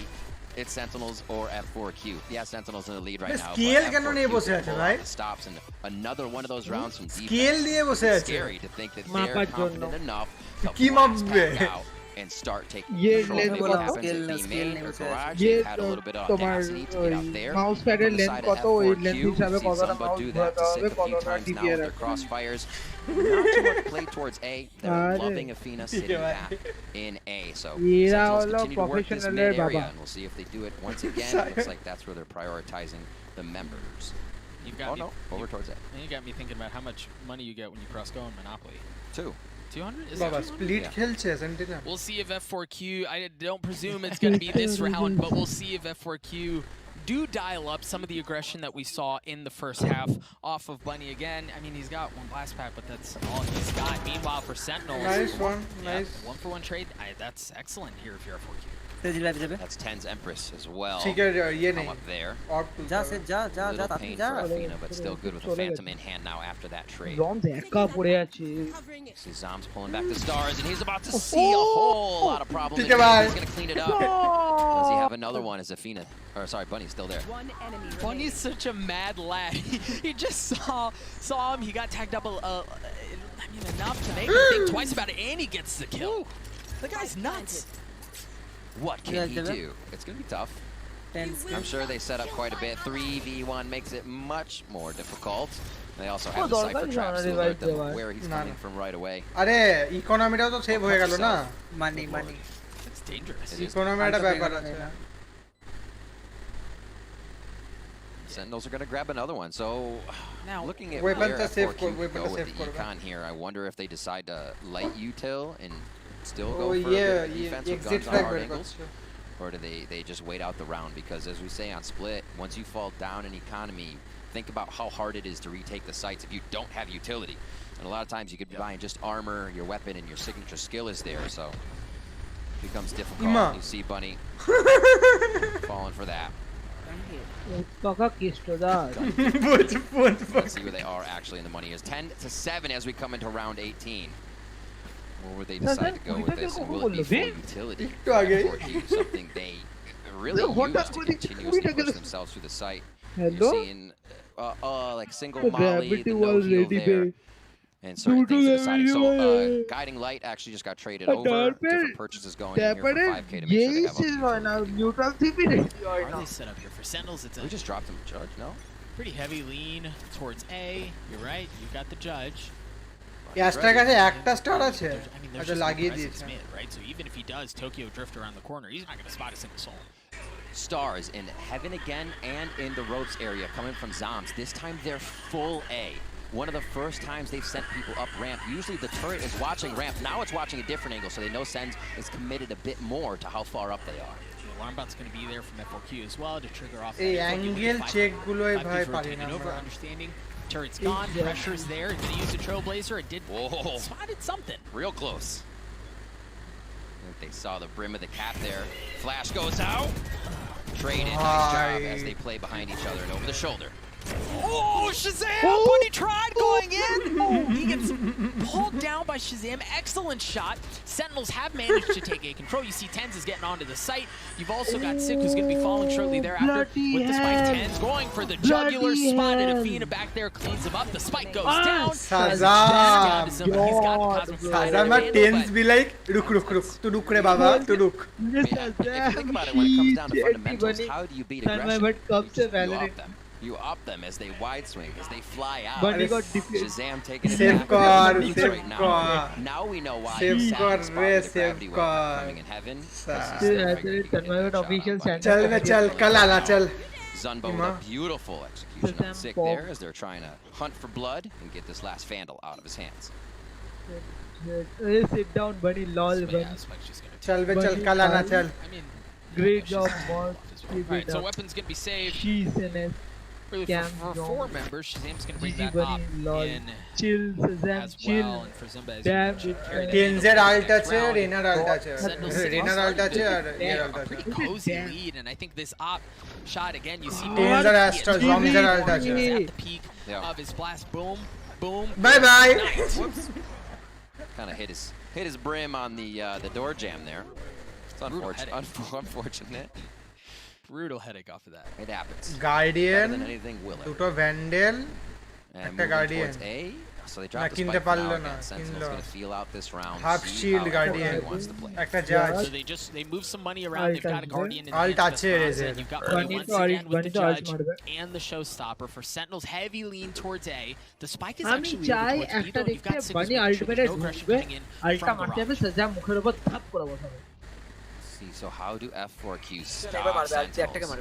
it's Sentinels or F4Q. Yeah, Sentinels in the lead right now. But stops and another one of those rounds from defense. Scary to think that they're confident enough to blast back out and start taking ये control. length Maybe what बोला happens skill at B skill main नहीं or मुझे garage, ये they've had a little bit of audacity to get out there. Mouse pad From the length side কত of ওই length F4Q, হিসাবে we've seen কতটা Zumba mouse do that to ধরতে Sick হবে a few কতটা times now DPR with their আছে crossfires. Not too much play towards A. They're আরে loving Athena sitting back in A. So এরা Sentinels হলো continue to work this প্রফেশনালের mid area, বাবা and we'll see if they do it once again. It looks like that's where they're prioritizing the members. You've got Oh no, over towards A. You got me thinking about how much money you get when you cross go in Monopoly. 200? Is বাবা that 200? Split খেলছে sentinel We'll see if F4Q, I don't presume it's going to be this round, but we'll see if F4Q do dial up some of the aggression that we saw in the first half off of Bunny again. I mean, he's got one blast pack, but that's all he's got. Meanwhile, for Sentinels, Nice one, nice. 1-for-1 trade. That's excellent here if you're F4Q. That's 10's Empress as well. ठीक है ये Come नहीं up there. जा से जा जा जा Little ताकि pain जा for Athena, but still good with the Phantom in hand now after that trade. রন একা পড়ে আছে See Zom's pulling back the stars, and he's about to see a whole lot of problems. ठीक है भाई He's going to clean it up. Does he have another one? Is Athena, or sorry, Bunny's still there. Bunny's such a mad lad. He just saw him. He got tagged up I mean, enough to make him think twice about it, and he gets the kill. The guy's nuts. What can he do? It's going to be tough. I'm sure they set up quite a bit. 3v1 makes it much more difficult. They also have the Cypher traps to alert them where he's coming from right away. আরে ইকোনমিটাও তো save হয়ে গেল না মানি মানি It's dangerous. ইকোনমিটা ব্যাপার আছে Sentinels are going to grab another one. So now looking at weapon where to save F4Q weapon go to with save the econ here, I wonder if they decide to light util and still go Oh, for a bit yeah, of defense with exit guns on flag hard better angles. করছে। Or do they just wait out the round? Because as we say on Split, once you fall down in economy, think about how hard it is to retake the sites if you don't have utility. And a lot of times you could be buying just armor, your weapon, and your signature skill is there. So it becomes difficult. You see Bunny falling for that. কাকা কেষ্ট দা Let's see where they are actually in the money is 10-7 as we come into round 18. Where would they decide to go with this? And will it be full utility? Or do something they really use to continuously push themselves through the site? You're seeing like single molly, the no heal there. And certain things are deciding. So Guiding Light actually just got traded over. Different purchases going in here for 5k to make sure they have a neutral TP Are they set up here for Sentinels? It's we just dropped him a judge, no? Pretty heavy lean towards A. You're right. You've got the judge. ইয়াস্টার কাছে একটা star আছে I mean, there's আচ্ছা just no লাগিয়ে presence দিয়েছে mid, right? So even if he does Tokyo drift around the corner, he's not going to spot a single soul. Stars in heaven again and in the ropes area coming from Zoms. This time they're full A. One of the first times they've sent people up ramp. Usually the turret is watching ramp. Now it's watching a different angle, so they know Sens is committed a bit more to how far up they are. The alarm bot's going to be there from F4Q as well to trigger off এই that. Angle check গুলোই ভাই Five পারি না taken over, আমরা understanding. Turret's gone, pressure's there. He's going to use the Trailblazer. It did spotted something. Real close. I think they saw the brim of the cap there. Flash goes out. Traded. Nice job as they play behind each other and over the shoulder. Oh, Shazam! Bunny tried going in! He gets pulled down by Shazam. Excellent shot. Sentinels have managed to take A control. You see TenZ is getting onto the site. You've also got Sick, who's going to be falling shortly thereafter with the spike. TenZ going for the jugular, spotted Athena back there, cleans him up. The spike goes down. Shazam! He's got Cosmic Shazam আর TenZ be like রুক রুক রুক তু রুক রে বাবা তু রুক If you think about it, when it comes down to fundamentals, how do you beat aggression? You up them as they wide swing, as they fly out. Bunny got Shazam taking it Save back car, right save now. car. Now we know why Save he's car, satisfied with the save gravity car. weapon coming in heaven. official चल ना चल कल आना चल Zunbo with a beautiful execution on Sick there as they're trying to hunt for blood and get this last Vandal out of his hands. sit down Bunny lol Bunny चल बे चल कल आना चल great job boss Right, so weapon's going to be saved. she's in it Really, for 4 members, Shazam's going to bring that Bunny up lol in chill Shazam as chill well. And for Zumba, as damn you mentioned, টেন্সের Alt আছে Rayner Alt আছে Rayner Alt আছে আর এর Alt আছে pretty cozy lead, and I think this op shot again. You see, TenZ আর Astra Zombies আল্ট আছে at the peak of his blast. Boom, boom. Bye bye Kind of hit his brim on the door jam there. It's unfortunate. Brutal headache off of that. It happens. Guardian Better than anything will it. দুটো ভ্যান্ডেল And একটা moving Guardian towards A. So they dropped the কিনতে spike for পারলো now না, again. Sentinel's কিনলো। going to feel out this round. Half see shield how guardian, everybody wants to play. একটা judge। So they move some money around. They've got a guardian in the Alt hand of আছে Esperanza, Razer। and you've got money once again with the judge and the showstopper for Sentinel's heavy lean towards A. The spike is আমি actually চাই over towards B একটা though. You've দেখতে got six বানি with আলটিমেটে no pressure ঢুকবে coming in আলটা from মারতে garage. হবে সাজা মুখের উপর ধাপ করে বসাবে See, so how do F4Q stop Sentinels?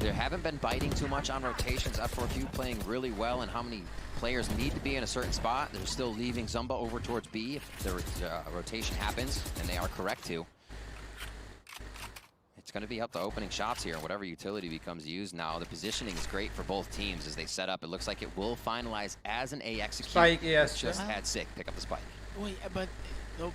They haven't been biting too much on rotations. F4Q playing really well, and how many players need to be in a certain spot. They're still leaving Zumba over towards B if the rotation happens, and they are correct to. It's going to be up to opening shots here, and whatever utility becomes used now. The positioning is great for both teams as they set up. It looks like it will finalize as an A execute. Spike, yes. Just had Sick pick up the spike. Wait, but the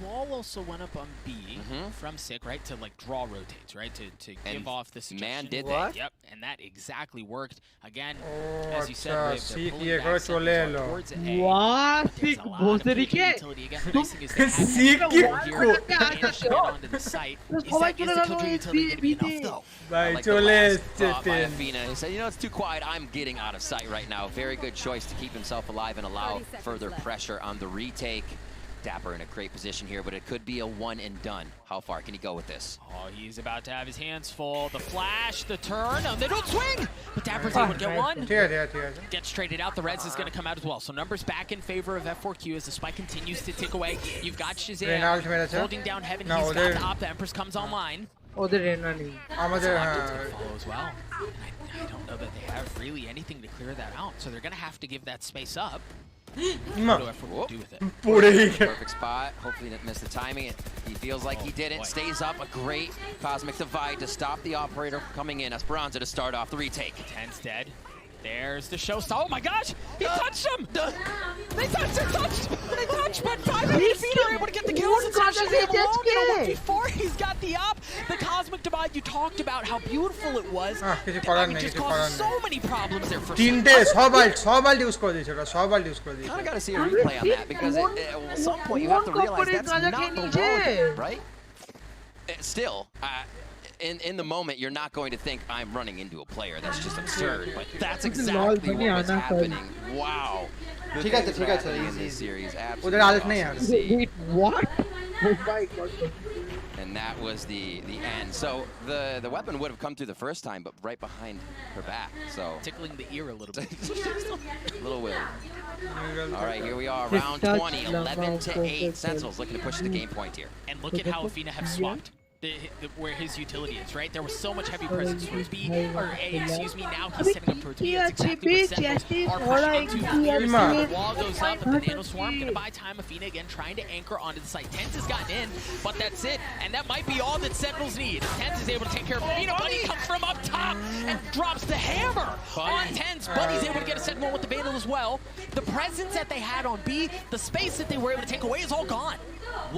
wall also went up on B from Sick, right? To like draw rotates, right? To give off the suggestion. Man, did what? they? Yep, and that exactly worked. Again, Oh, as you said, acha, Rafe, they're Sick pulling ye back kore Sentinels chole on elo। towards A. Wow, But there's Sick a lot of bhoseri PG ke? utility. Again, the nice thing is they have Sick that ki here ko- and to get onto the site. সবাই চলে Is the গেল killjoy utility going to be enough though? ভাই I like the চলে last এসছে thought by তিন। Athena. He said, you know, it's too quiet. I'm getting out of sight right now. Very good choice to keep himself alive and allow further pressure on the retake. Dapper in a great position here, but it could be a one and done. How far can he go with this? Oh, he's about to have his hands full. The flash, the turn, and they don't swing! But Dapper's able to get one. ঠিক আছে ঠিক আছে। Gets traded out. The Reds is going to come out as well. So numbers back in favor of F4Q as the spike continues to tick away. You've got Reynolds Shazam মেরেছে। holding down Heaven. না, He's ওদের- got the op. The Empress comes online. ওদের রেনা নেই আমাদের Selected's হ্যাঁ gonna follow as well. And I don't know that they have really anything to clear that out. So they're going to have to give that space up. What do F4Q do with it? পড়েই গেল। Perfect spot. Hopefully he didn't miss the timing. He feels like he didn't. Stays up. A great cosmic divide to stop the operator coming in. Esperanza to start off the retake. 10's dead. There's the showstopper. Oh my gosh! He touched him! They touched! They touched! But 5 feet are able to get the kills. It's actually him alone in a 1v4. He's got the up. The cosmic divide, you talked about how beautiful it was. কিছু I করার mean, নেই, just কিছু caused করার so নেই। many problems there for তিনটে সব Alt use করে দিয়েছে ওরা, সব আল্ট ইউজ করে দিয়েছে। Kind of got to see a replay on that because at some point you have to realize that's not the wrong, right? Still, in the moment, you're not going to think I'm running into a player. That's just absurd. But that's exactly what was happening. Wow. The ঠিক আছে things ঠিক are আছে happening in easy, this easy। series. ওদের Alt নেই আর। Absolutely awesome to see. Wait, what? Oh my god. And that was the end. So the weapon would have come through the first time, but right behind her back. So tickling the ear a little bit. little Willie. All right, here we are, round 20, 11-8. Sentinels looking to push the game point here. And look at how Athena have swapped. Where his utility is, right? There was so much heavy presence towards B, or A, excuse me. Now he's setting up towards B. That's exactly what Sentinels are pushing into. Here's the wall goes up, and the Nano Swarm gonna buy time. Athena again trying to anchor onto the site. ThenZ has gotten in, but that's it. And that might be all that Sentinels need. ThenZ is able to take care of Athena. Bunny comes from up top and drops the hammer on ThenZ. Bunny's able to get a Sentinel with the Vandal as well. The presence that they had on B, the space that they were able to take away is all gone.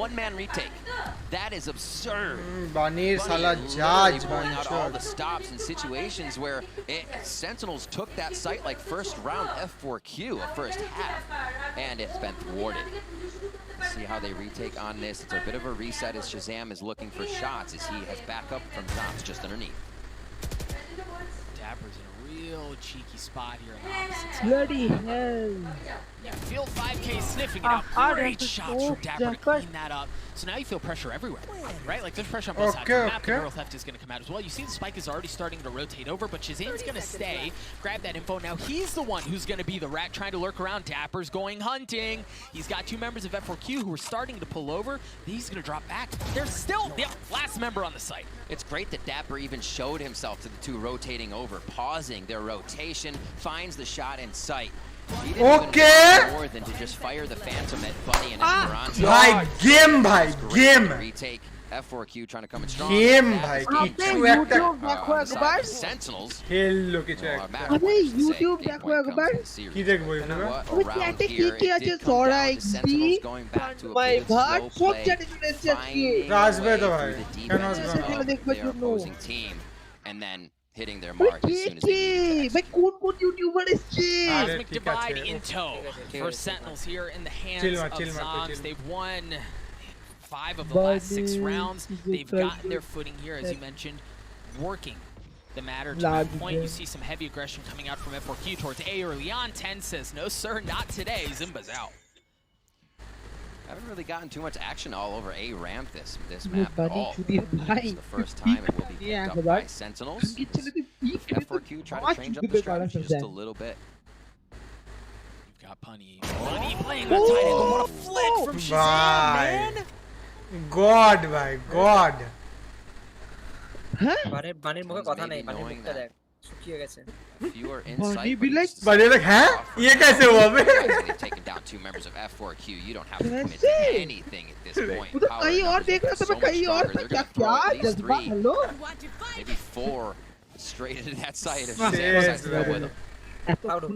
One-man retake. That is absurd. বানির Bunny শালা literally জাজ pulling out all বাঞ্চোদ। the stops in situations where Sentinels took that site like first round F4Q, a first half, and it's been thwarted. Let's see how they retake on this. It's a bit of a reset as Shazam is looking for shots as he has backup from Zoms just underneath. Dapper's in a real cheeky spot here on the opposite side. Bloody hell. Yeah, Field 5K sniffing it out. Great shots from Dapper to clean that up. So now you feel pressure everywhere, right? Like there's pressure on both sides. The map, the Neural Theft is going to come out as well. You see the spike is already starting to rotate over, but Shazam's going to stay, grab that info. Now he's the one who's going to be the rat trying to lurk around. Dapper's going hunting. He's got 2 members of F4Q who are starting to pull over. He's going to drop back. There's still the last member on the site. It's great that Dapper even showed himself to the 2 rotating over, pausing their rotation, finds the shot in sight. He didn't even want more than to just fire the Phantom at Bunny and Esperanza. ভাই game ভাই game. Retake. F4Q trying to come in strong. Game ভাই কিছু একটা Sentinels. খেললো কিছু একটা। আরে YouTube দেখো একবার। কি দেখবো এগুলো? ওই চ্যাটে কি আছে সরাই দি মাই ভাই সব চ্যাটে চলে এসেছে আজকে। আসবে তো ভাই। কেন আসবে না? সেটা দেখবার জন্য। And then hitting their mark as soon as they ভাই কোন কোন ইউটিউবার এসেছে? Cosmic Divide in tow for Sentinels here in the hands of Zoms. They've won 5 of the last 6 rounds. They've gotten their footing here, as you mentioned, working the matter. To that point, you see some heavy aggression coming out from F4Q towards A early on. 10 says, no sir, not today. Zimba's out. Haven't really gotten too much action all over A ramp this map at all. This is the first time it will be picked up by Sentinels. F4Q try to change up the strategy just a little bit. You've got Punny playing the tight end. What a flick from Shazam, man! God, bhai, God. বানির মুখে কথা নেই, বানির মুখটা দেখ শুকিয়ে গেছে। Fewer insight. Bani like, huh? Ye kaise hua be? They've taken down 2 members of F4Q. You don't have to commit to anything at this point. कहीं और देख रहा था मैं, कहीं और क्या जज्बा, hello? Maybe 4 straight into that side of with him.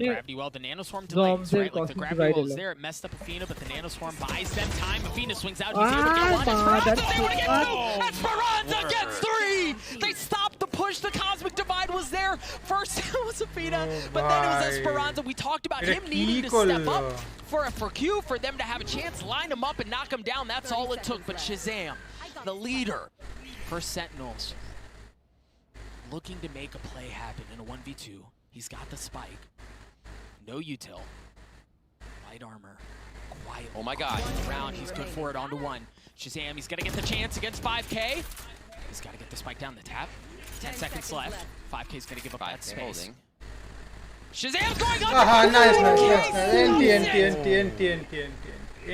Gravity well, the nanoswarm delays, right? Like the gravity well is there, it messed up Athena, but the nanoswarm buys them time. Athena swings out, he's able to get one. Esperanza, they want to get two! Esperanza gets 3! They stopped the push, the cosmic divide was there. First it was Athena, but then it was Esperanza. We talked about him needing to step up for Q, for them to have a chance, line him up and knock him down. That's all it took. But Shazam, the leader for Sentinels, looking to make a play happen in a 1v2. He's got the spike. No util. Light armor. Quiet. Oh my god. Round. He's good for it. On to 1. Shazam, he's going to get the chance against 5K. He's got to get the spike down the tap. 10 seconds left. 5K's going to give up that space. Holding. Shazam's going on. Nice.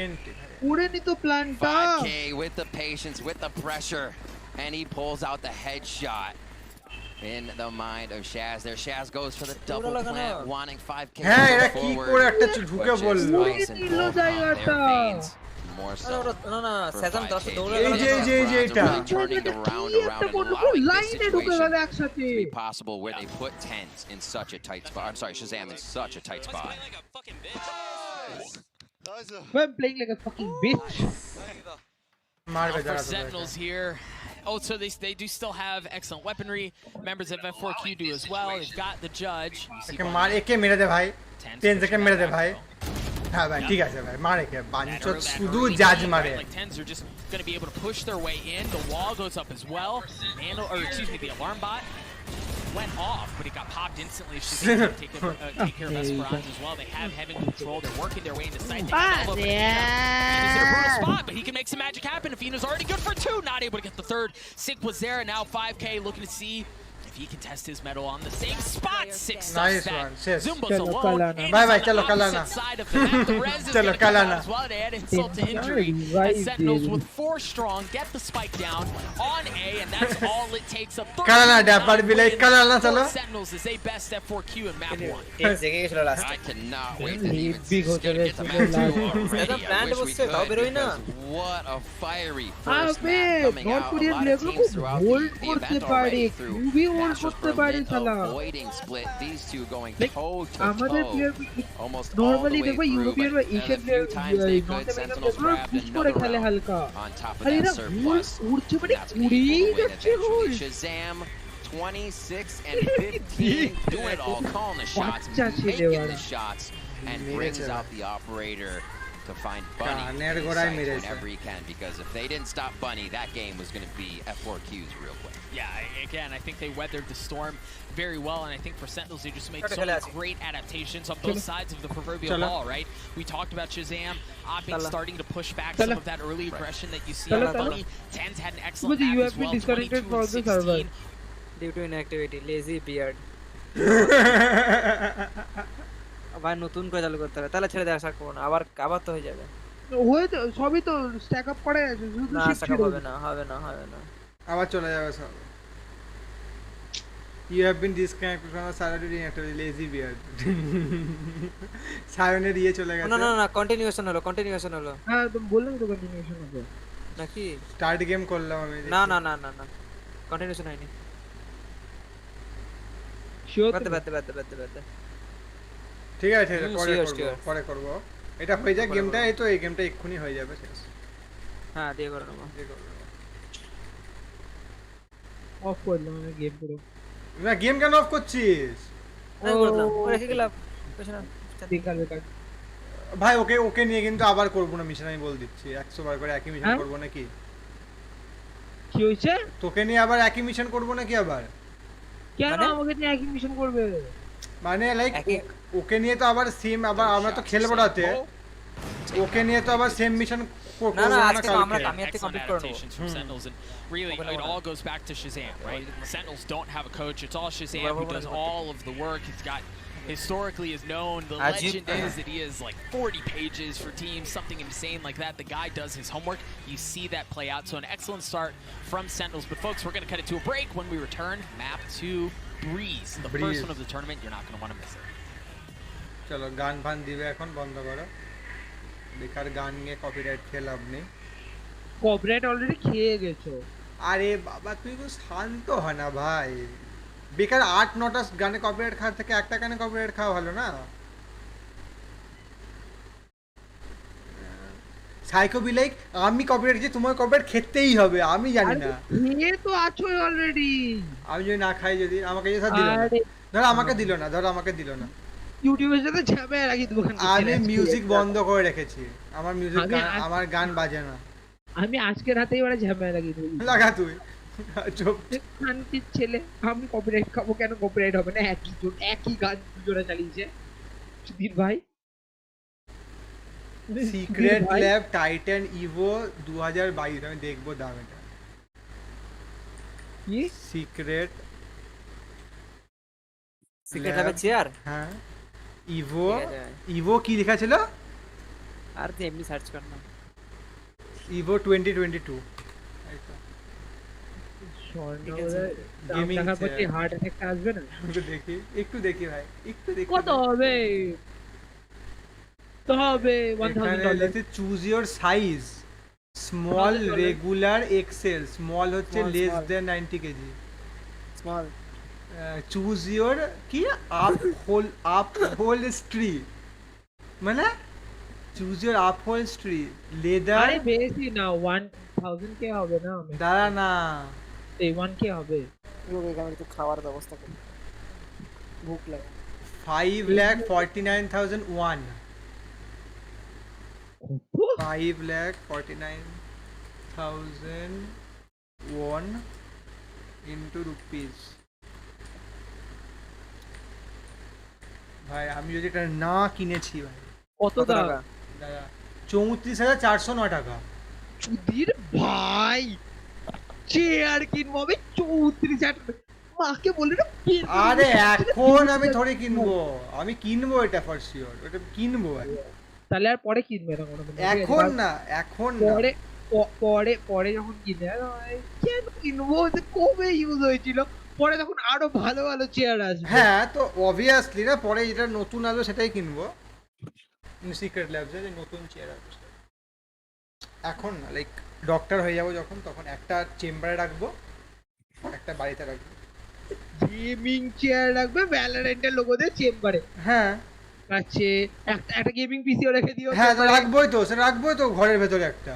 NT. उड़े नहीं तो plan था। 5K with the patience, with the pressure, and he pulls out the headshot. In the mind of Shaz, there Shaz goes for the double plant, wanting 5K forward, but just nice and pulled off their veins. More so for 5K. Really turning the round around and allowing this situation to be possible where they put 10s in such a tight spot. I'm sorry, Shazam in such a tight spot. I'm playing like a fucking bitch. For Sentinels here. Oh, so they do still have excellent weaponry. Members of F4Q do as well. They've got the judge. একে মেরে দে ভাই 10 second মেরে দে ভাই হ্যাঁ ভাই ঠিক আছে ভাই মারে কে বাঞ্চত শুধু জাজ মারে like 10s are just going to be able to push their way in. The wall goes up as well. The alarm bot went off, but it got popped instantly. She's going to take care of Esperanza as well. They have heaven control. They're working their way into sight. He's in a brutal spot, but he can make some magic happen. Athena's already good for 2. Not able to get the third. Sick was there, and now 5K looking to see if he can test his medal on the same spot. 6 nice one. Zumba's alone. Bye, chalo kalana. Side of the map. The Rez is going to come out as well to add insult to injury. As Sentinels with 4 strong get the spike down on A, and that's all it takes. A Sentinels is a best F4Q in map 1. I cannot wait to even get to map 2 already. I wish we could, because what a fiery first map coming out. A lot of teams throughout the event already through Nationals Berlin avoiding split. These two going toe to toe, almost all the way through. But a few times they could. Sentinels grabbed another round on top of that surplus. That's going to be the win eventually. Shazam 26 and 15, doing it all, calling the shots, making the shots, and brings out the operator to find Bunny whenever he can, because if they didn't stop Bunny, that game was going to be F4Q's real quick. Yeah, again, I think they weathered the storm very well, and I think for Sentinels, they just make so many great adaptations on both sides of the proverbial ball, right? We talked about Shazam opting starting to push back some of that early aggression that you see on Bunny. 10's had an excellent map as well, 22 and 16. Due to inactivity, lazy beard. আবার নতুন করে চালু করতে হবে, তাহলে ছেড়ে দেওয়া আশা করবো না, আবার তো হয়ে যাবে। হয়ে তো সবই তো স্ট্যাক আপ করে আছে, শুধু না স্ট্যাক আপ হবে না আবার চলে যাবে সব। You have been disconnected from the server during activity, lazy beard. সায়নের দিয়ে চলে গেছে। না কন্টিনিউয়েশন হলো হ্যাঁ তুমি বললে তো কন্টিনিউয়েশন হবে নাকি? স্টার্ট গেম করলাম আমি। না কন্টিনিউয়েশন হয়নি। শিওর বাদ ঠিক আছে পরে করব এটা হয়ে যায় গেমটা, এই তো এই গেমটা এক্ষুনি হয়ে যাবে শেষ। হ্যাঁ দিয়ে করে নেব। অফ করলাম আমি গেম পুরো। না গেম কেন অফ করছিস? রেখে গেলাম বেকার ভাই ওকে নিয়ে কিন্তু আবার করব না মিশন, আমি বল দিচ্ছি 100 বার করে একই মিশন করব নাকি? কি হইছে? তোকে নিয়ে আবার একই মিশন করব নাকি আবার? কেন আমাকে নিয়ে একই মিশন করবে মানে লাইক ওকে নিয়ে তো আবার সেম আবার আমরা তো খেলবো রাতে ওকে নিয়ে তো আবার সেম মিশন না না আজকে তো আমরা কামিয়াতে কমপ্লিট করে নেব from Sentinels, and really it all goes back to Shazam, right? Sentinels don't have a coach, it's all Shazam who does all of the work. He's got historically is known, the legend is that he is like 40 pages for teams, something insane like that. The guy does his homework. You see that play out. So an excellent start from Sentinels. But folks, we're going to cut it to a break. When we return, map 2 Breeze, the first one of the tournament. You're not going to want to miss it. চলো গান fun দিবে এখন বন্ধ করো বেকার গান নিয়ে copyright খেয়ে লাভ নেই কপিরাইট অলরেডি খেয়ে গেছো আরে বাবা তুই তো শান্ত হ না ভাই বেকার 8-9টা গানে কপিরাইট খাওয়ার থেকে একটা গানে কপিরাইট খাওয়া ভালো না সাইকো বি লাইক আমি কপিরাইট যে তোমার কপিরাইট খেতেই হবে আমি জানি না নিয়ে তো আছোই অলরেডি আমি যদি না খাই যদি আমাকে যে স্যার দিল না ধর আমাকে দিল না ইউটিউবের সাথে ঝামেলা রাখি দোকান আমি মিউজিক বন্ধ করে রেখেছি আমার মিউজিক আমার গান বাজে না আমি আজকে রাতেই এবারে ঝামেলা লাগি লাগা তুই চুপ শান্তির ছেলে আমি কপিরাইট খাবো কেন কপিরাইট হবে না একই গান দুজনে চালিয়েছে সুধীর ভাই সিক্রেট ল্যাব টাইটান ইভো 2022 আমি দেখবো দাম এটা কি সিক্রেট ল্যাব চেয়ার হ্যাঁ ইভো কি লেখা ছিল আর তুই এমনি সার্চ কর না ইভো 2022 গেমিং দেখার পর কি হার্ট অ্যাটাক আসবে না একটু দেখি ভাই কত হবে তো হবে $1000 choose your size small regular XL small হচ্ছে less than 90 KG small choose your কি আপ হোল স্ট্রি মানে choose your upholstery leather আরে বেশি না 1000 কে হবে না দাঁড়া না এই 1 কে হবে লোক এখানে একটু খাওয়ার ব্যবস্থা করুন ভুক লাগে 5,49,001 5,49,001 into rupees ভাই আমি যদি এটা না কিনেছি ভাই কত টাকা দাদা 34,409 টাকা সুধীর ভাই চেয়ার কিনবো আমি 34,000 মাকে বলে না আরে এখন আমি থোড়ি কিনবো আমি কিনবো এটা ফর শিওর এটা কিনবো ভাই তাহলে আর পরে কিনবে না কোনো এখন না পরে যখন কিনবে কেন কিনবো কবে ইউজ হয়েছিল পরে তখন আরো ভালো ভালো চেয়ার আসবে হ্যাঁ তো অবভিয়াসলি না পরে যেটা নতুন আসবে সেটাই কিনবো সিক্রেট ল্যাবসে যে নতুন চেয়ার আসবে এখন না লাইক ডক্টর হয়ে যাবো যখন তখন একটা চেম্বারে রাখবো একটা বাড়িতে রাখবো গেমিং চেয়ার রাখবে ভ্যালোরেন্টের লোগো দিয়ে চেম্বারে হ্যাঁ আছে একটা গেমিং পিসিও রেখে দিও হ্যাঁ তো রাখবোই তো ঘরের ভেতরে একটা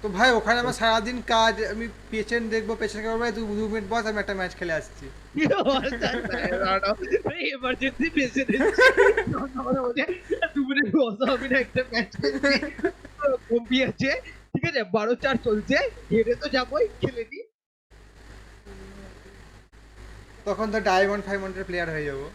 তো ভাই ওখানে আমার সারাদিন কাজ আমি পেশেন্ট দেখবো পেশেন্ট করবো ভাই 2 মিনিট বস আমি একটা ম্যাচ খেলে আসছি এমার্জেন্সি পেশেন্ট 2 মিনিট বস আমি একটা ম্যাচ কম্পি আছে ঠিক আছে 12-4 চলছে হেরে তো যাবোই খেলে নি তখন তো ডায়মন্ড 500 প্লেয়ার হয়ে যাবো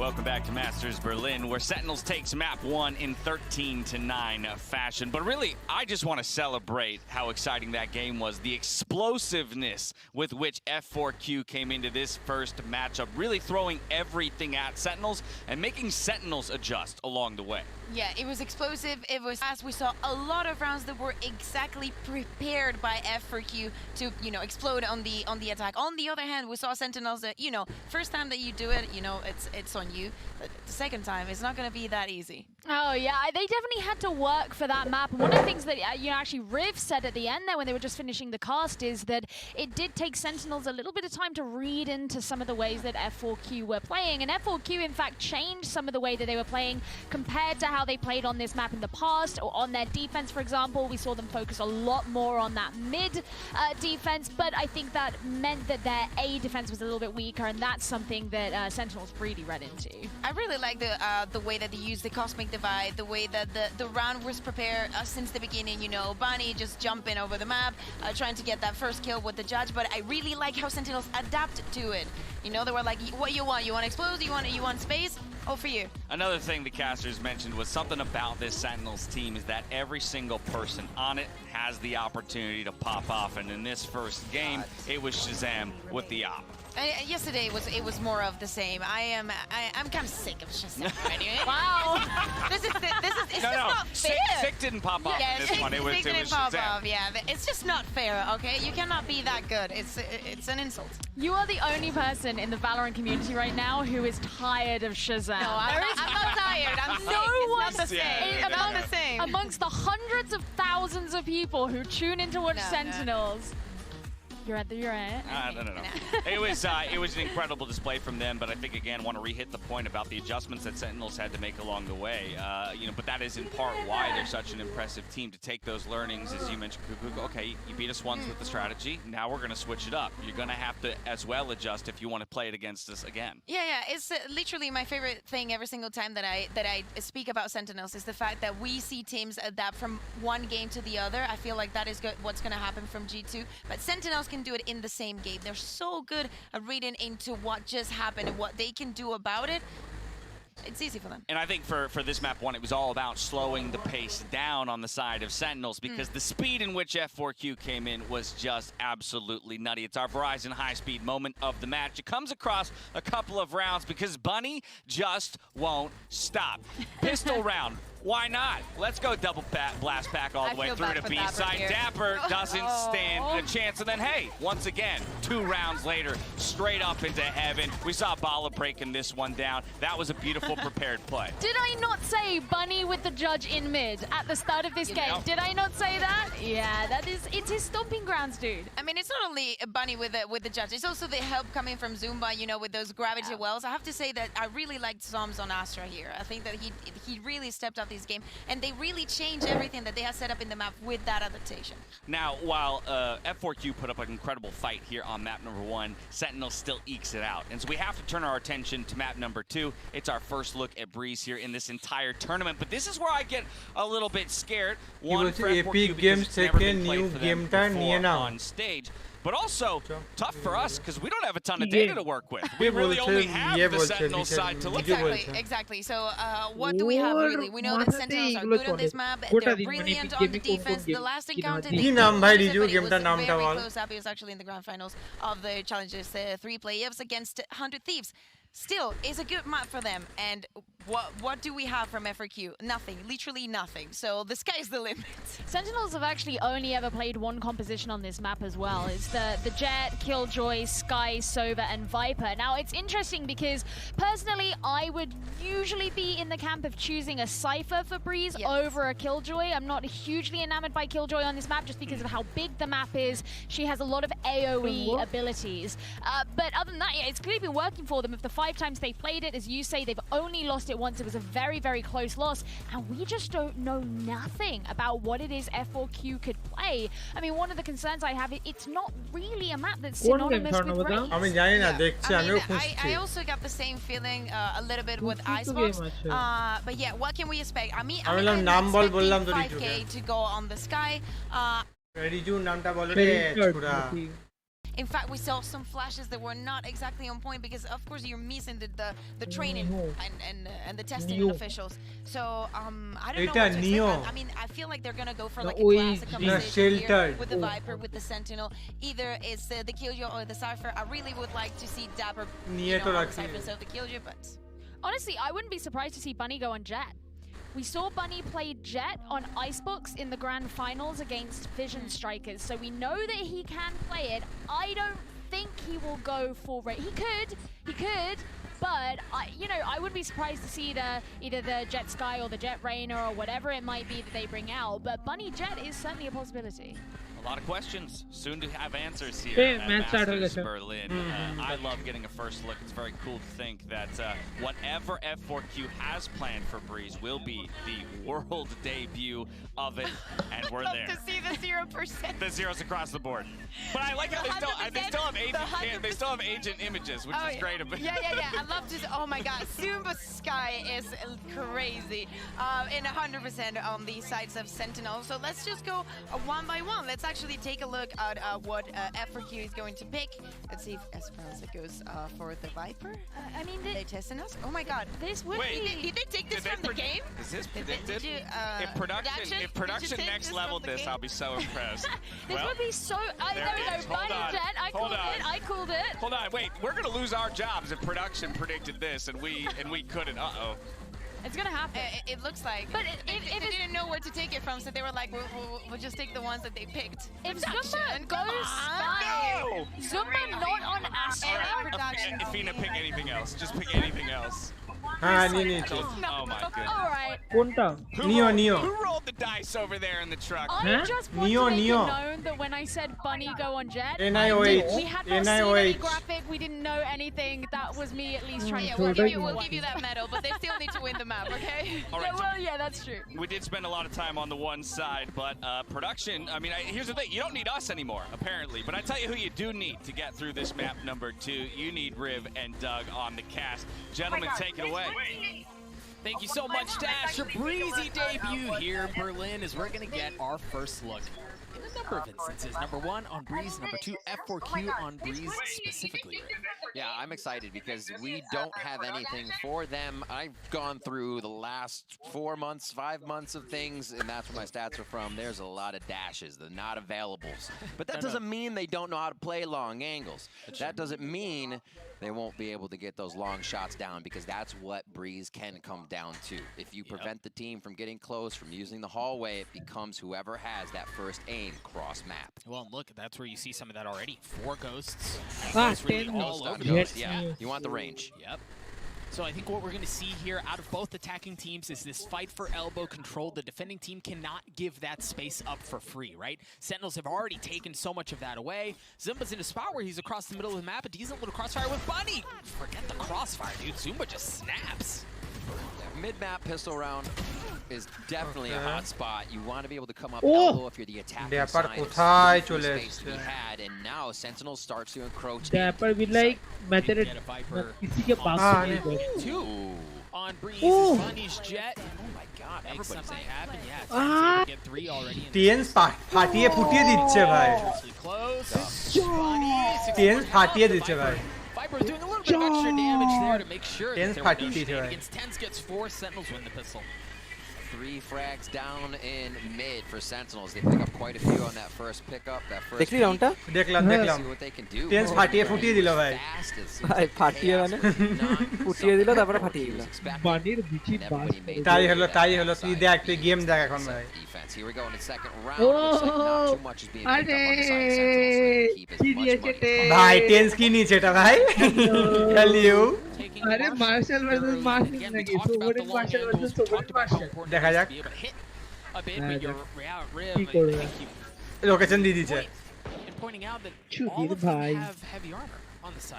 Welcome back to Masters Berlin, where Sentinels takes map 1 in 13-9 fashion. But really, I just want to celebrate how exciting that game was. The explosiveness with which F4Q came into this first matchup, really throwing everything at Sentinels and making Sentinels adjust along the way. Yeah, it was explosive. It was fast. We saw a lot of rounds that were exactly prepared by F4Q to, explode on the attack. On the other hand, we saw Sentinels that, first time that you do it, it's on you. But the second time, it's not going to be that easy. Oh yeah, they definitely had to work for that map. And one of the things that actually Riv said at the end there when they were just finishing the cast is that it did take Sentinels a little bit of time to read into some of the ways that F4Q were playing, and F4Q in fact changed some of the way that they were playing compared to how how they played on this map in the past, or on their defense, for example. We saw them focus a lot more on that mid defense, but I think that meant that their A defense was a little bit weaker, and that's something that Sentinels really read into. I really like the way that they used the Cosmic Divide, the way that the round was prepared since the beginning. You know, Bunny just jumping over the map, trying to get that first kill with the judge, but I really like how Sentinels adapted to it. You know, they were like, what you want? You want explode? You want space? Oh, for you. Another thing the casters mentioned was something about this Sentinels team is that every single person on it has the opportunity to pop off, and in this first game, it was Shazam with the op. Yesterday it was more of the same. I'm kind of sick of Shazam right now. Wow. It's just not fair. Sick didn't pop off in this one. It was pop Shazam. off. Yeah, it's just not fair. Okay, you cannot be that good. It's an insult. You are the only person in the Valorant community right now who is tired of Shazam. No, I'm not tired. I'm sick. It's not the same. It's not the same. Amongst the hundreds of thousands of people who tune in to watch Sentinels. You're at. No. It was an incredible display from them, but I think again want to re-hit the point about the adjustments that Sentinels had to make along the way. But that is in part why they're such an impressive team, to take those learnings, as you mentioned. Okay, you beat us once with the strategy. Now we're going to switch it up. You're going to have to as well adjust if you want to play it against us again. Yeah. It's literally my favorite thing every single time that I speak about Sentinels is the fact that we see teams adapt from one game to the other. I feel like that is what's going to happen from G2, but Sentinels can do it in the same game. They're so good at reading into what just happened and what they can do about it. It's easy for them. And I think for this map one, it was all about slowing the pace down on the side of Sentinels, because the speed in which F4Q came in was just absolutely nutty. It's our Verizon high-speed moment of the match. It comes across a couple of rounds because Bunny just won't stop. Pistol round. Why not? Let's go double blast pack all the way through to B side. Dapper doesn't stand a chance. And then, hey, once again, 2 rounds later, straight up into heaven. We saw Bala breaking this one down. That was a beautiful prepared play. Did I not say Bunny with the judge in mid at the start of this game? Did I not say that? Yeah, it's his stomping grounds, dude. I mean, it's not only Bunny with the judge. It's also the help coming from Zumba, you know, with those gravity wells. I have to say that I really liked Zoms on Astra here. I think that he really stepped up this game, and they really changed everything that they had set up in the map with that adaptation. Now, while F4Q put up an incredible fight here on map number 1, Sentinel still ekes it out. And so we have to turn our attention to map number 2. It's our first look at Breeze here in this entire tournament. But this is where I get a little bit scared. One, for F4Q, because it's never been played for them before on stage. But also, tough for us, because we don't have a ton of data to work with. We really only have the Sentinel side to look at. Exactly. So what do we have, really? We know that Sentinels are good on this map. They're brilliant on the defense. The last encounter, they very close up. It was actually in the grand finals of the Challengers 3 playoffs against 100 Thieves. Still, it's a good map for them. And what do we have from FRQ? Nothing. Literally nothing. So the sky's the limit. Sentinels have actually only ever played one composition on this map as well. It's the Jet, Killjoy, Sky, Sova, and Viper. Now, it's interesting because, personally, I would usually be in the camp of choosing a Cypher for Breeze over a Killjoy. I'm not hugely enamored by Killjoy on this map just because of how big the map is. She has a lot of AoE abilities. But other than that, yeah, it's clearly been working for them. If the 5 times they've played it, as you say, they've only lost it once. It was a very, very close loss, and we just don't know nothing about what it is F4Q could play. I mean, one of the concerns I have, it's not really a map that's synonymous with race. I also got the same feeling a little bit with Icebox. But yeah, what can we expect? I mean, I'm expecting 5K to go on the Sky. In fact, we saw some flashes that were not exactly on point because, of course, you're missing the training and the testing officials. So I don't know what to expect. I mean, I feel like they're gonna go for like a classic combination here with the Viper, with the Sentinel. Either it's the Killjoy or the Cypher. I really would like to see Dapper on the Cypher instead of the Killjoy, but honestly, I wouldn't be surprised to see Bunny go on Jet. We saw Bunny play Jet on Icebox in the grand finals against Vision Strikers, so we know that he can play it. I don't think he will go full rate. He could, but I wouldn't be surprised to see either the Jet Sky or the Jet Rainer or whatever it might be that they bring out. But Bunny Jet is certainly a possibility. A lot of questions, soon to have answers here Hey, at match start ho Masters geche. Berlin. I love getting a first look. It's very cool to think that whatever F4Q has planned for Breeze will be the world debut of it, and we're there. To see the 0%. The zeros across the board. But I like how they still have agent images, which is great. Yeah. I love to. Oh my God, Zumba Sky is crazy, and 100% on the sides of Sentinel. So let's just go one by one. Let's actually take a look at what F4Q is going to pick. Let's see if Esperanza goes for the Viper. I mean, they testing us. Oh my God, this would be. Did they take this from the game? Is this predicted? If production next level this, I'll be so impressed. This would be so. There we go. I called it. Hold on, wait. We're gonna lose our jobs if production predicted this, and we couldn't. It's gonna happen. It looks like. But if they didn't know where to take it from, so they were like, we'll just take the ones that they picked. If Zumba goes Sky, Zumba not on Astra. If Fina, pick anything else. Just pick anything else. Oh my goodness. Alright. Neo. Who rolled the dice over there in the truck? I just want to make it known that when I said Bunny go on Jet, NIOH. we had not seen any graphic, we didn't know anything. That was me at least trying to we'll give you that medal, but they still need to win the map, okay? All right, yeah, that's true. We did spend a lot of time on the one side, but production, I mean, here's the thing. You don't need us anymore, apparently. But I tell you who you do need to get through this map number 2. You need Riv and Doug on the cast. Gentlemen, take it away. Thank you so much, Dash. A breezy debut here in Berlin as we're going to get our first look in a number of instances. Number 1 on Breeze, number 2 F4Q on Breeze specifically. Yeah, I'm excited because we don't have anything for them. I've gone through the last 4 months, 5 months of things, and that's where my stats are from. There's a lot of dashes, the not availables. But that doesn't mean they don't know how to play long angles. That doesn't mean they won't be able to get those long shots down, because that's what Breeze can come down to. If you prevent the team from getting close, from using the hallway, it becomes whoever has that first aim cross map. Well, and look, that's where you see some of that already. 4 ghosts. All over. Yeah, you want the range. Yep. So I think what we're going to see here out of both attacking teams is this fight for elbow control. The defending team cannot give that space up for free, right? Sentinels have already taken so much of that away. Zumba's in a spot where he's across the middle of the map, a decent little crossfire with Bunny. Forget the crossfire, dude. Zumba just snaps. Mid-map pistol round is definitely a hot spot. You want to be able to come up elbow if you're the attacking side. Space we had, and now Sentinel starts to encroach. Dapper will like method किसी के पास two on Breeze. Bunny's Jet. Oh my God! Make something happen. Yeah. Get 3 already. TN's ফাটিয়ে ফুটিয়ে দিচ্ছে ভাই TN's ফাটিয়ে দিচ্ছে ভাই Viper doing a little bit of extra damage there to make sure that there were no TN's shenanigans. TenZ gets 4, Sentinels win the pistol. 3 frags down in mid for Sentinels. They pick up quite a few on that first pickup. That first দেখলি রাউন্ডটা দেখলাম see what they can do. TN's ফাটিয়ে ফুটিয়ে দিল ভাই ভাই ফাটিয়ে মানে ফুটিয়ে দিল তারপরে ফাটিয়ে দিল বানির বিচি বাস তাই হলো তুই দেখ তুই গেম দেখ এখন ভাই Defense. Here we go in the second round. Looks like not too much is being picked up on the side of Sentinels. Keep as much money. ভাই TN's কি নিচে এটা ভাই হ্যালো अरे मार्शल वर्सेस मार्शल नहीं सोबोटिक martial versus सोबोटिक martial দেখা যাক কি করবে লোকেশন দিয়ে দিয়েছে চুদির ভাই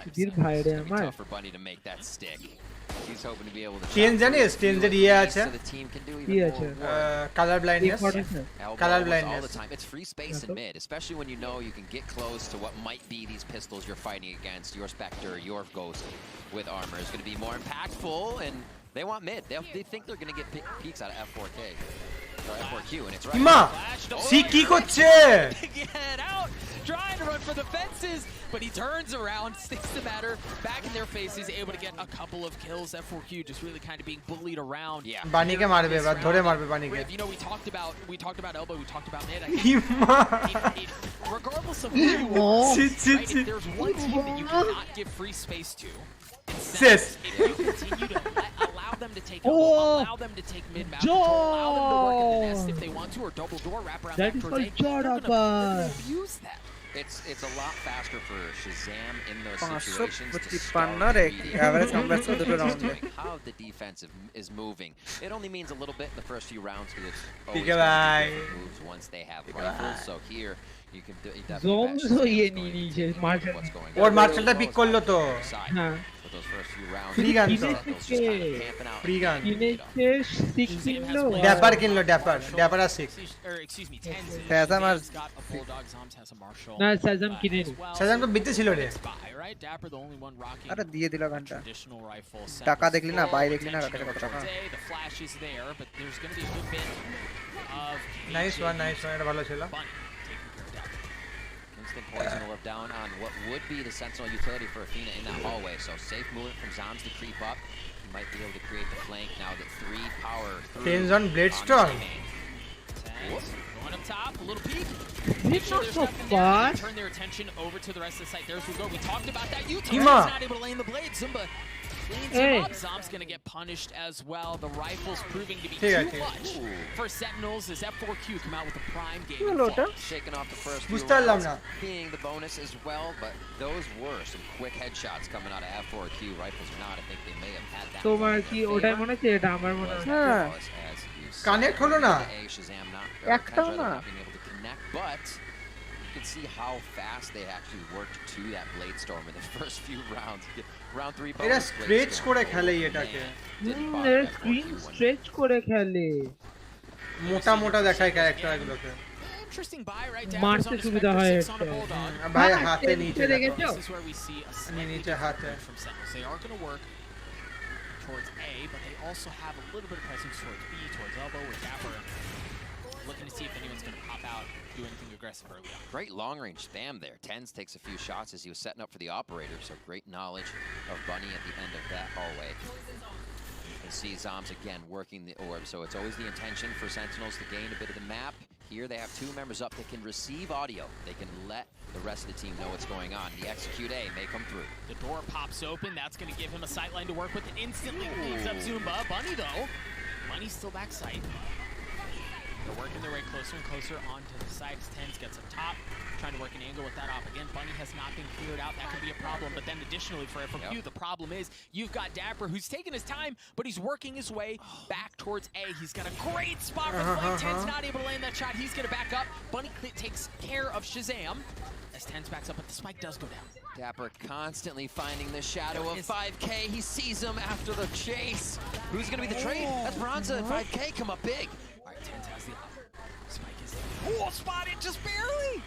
চুদির ভাই রে আমার For Bunny to make that stick. He's hoping to be able to TN জানিস TN এর ইয়ে আছে কি আছে colour blindness colour blindness It's free space in mid, especially when you know you can get close to what might be these pistols you're fighting against. Your Spectre, your Ghost with armor is going to be more impactful, and they want mid. They think they're going to get peeks out of F4K. Or F4Q, and it's right. মা C কি করছে Get out, trying to run for the fences, but he turns around, sticks the matter back in their faces, able to get a couple of kills. F4Q just really kind of being bullied around. Yeah. বানিকে মারবে এবার ধরে মারবে বানিকে You know, we talked about elbow, we talked about mid. Regardless of who you are, right, if there's one team that you cannot give free space to, Sis. if you continue to allow them to take elbow, allow them to take mid map, allow them to work in the nest if they want to, or double door wrap around that is called Jorapa. Abuse that. It's a lot faster for Shazam in those situations to 555 start reading average combat to the round how the defense is moving. It only means a little bit in the first few rounds because it's Bye. always moves once they have rifles. So here You can definitely Zombs bet तो ये Shazam's नहीं going to be नीचे taking martial what's going और on. मार्शलটা pick করলো তো हाँ With those first few rounds, Free gun Sentinels তো। just kind of camping out. Free gun। কিনেছে 6 কিনলো ড্যাপার কিনলো dapper R 6 Or excuse me, TenZ. Shazam He's got a bulldog. Zombs has a marshal. না সাজাম কিনেনি সাজাম তো বিতে ছিল রে Spy, right? Dapper, the only one rocking আরে দিয়ে দিল a গানটা traditional rifle. টাকা দেখলি না Full বাই দেখলি না attention কাছে কত টাকা towards A. The flash is there, but there's going to be a good bit of nice one এটা ভালো ছিল Kingston Poison will look down on what would be the Sentinel utility for Athena in that hallway. So safe movement from Zombs to creep up. He might be able to create the flank now that 3 power through. Tens on Blade Storm. Going up top, a little peek. It's not so There. fast. Turn their attention over to the rest of the site. There's we go. We talked about that. Utah Hima. is not able to lay in the blade. Zumba cleans Hey. him up. Zom's going to get punished as well. The rifle's proving to be Yeah, too yeah. much for Sentinels as F4Q come out with a prime game. Shaking off the first few বুঝতে পারলাম rounds, না being the bonus as well, but those were some quick headshots coming out of F4Q. Rifles or not, I think they may have had that. তোমার কি ওটাই মনে হচ্ছে এটা আমার মনে হচ্ছে কানেক্ট হলো না Shazam একটাও না not being able to connect, but you can see how fast they actually worked to that Blade Storm in the first few rounds. Round 3 এরা bonus স্ট্রেচ Blade করে Storm. খেলে এটাকে এর স্ক্রিন স্ট্রেচ করে খেলে মোটা মোটা দেখায় ক্যারেক্টারগুলোকে Interesting buy, right? মারতে Dapper's on the সুবিধা specter, হয় 6 on a bulldog. ভাই হাতে নিচে দেখেছো This is where we see a slightly নিচে different হাতে move from Sentinels. They are going to work towards A, but they also have a little bit of presence towards B, towards elbow, with Dapper looking to see if anyone's going to pop out, do anything aggressive early on. Great long-range spam there. TenZ takes a few shots as he was setting up for the operator, so great knowledge of Bunny at the end of that hallway. You can see Zombs again working the orb, so it's always the intention for Sentinels to gain a bit of the map. Here they have 2 members up that can receive audio. They can let the rest of the team know what's going on. The execute A may come through. The door pops open. That's going to give him a sight line to work with. It instantly cleans up Zumba. Bunny, though. Bunny's still back sight. They're working their way closer and closer onto the sides. TenZ gets up top, trying to work an angle with that op. Again, Bunny has not been cleared out. That could be a problem. But then additionally for FOQ, the problem is you've got Dapper, who's taking his time, but he's working his way back towards A. He's got a great spot for the flank. TenZ not able to land that shot. He's going to back up. Bunny takes care of Shazam as TenZ backs up, but the spike does go down. Dapper constantly finding the shadow of 5K. He sees him after the chase. Who's going to be the trade? That's Bronza and 5K come up big. All right, TenZ has the op. Spike is there. Oh, spotted just barely.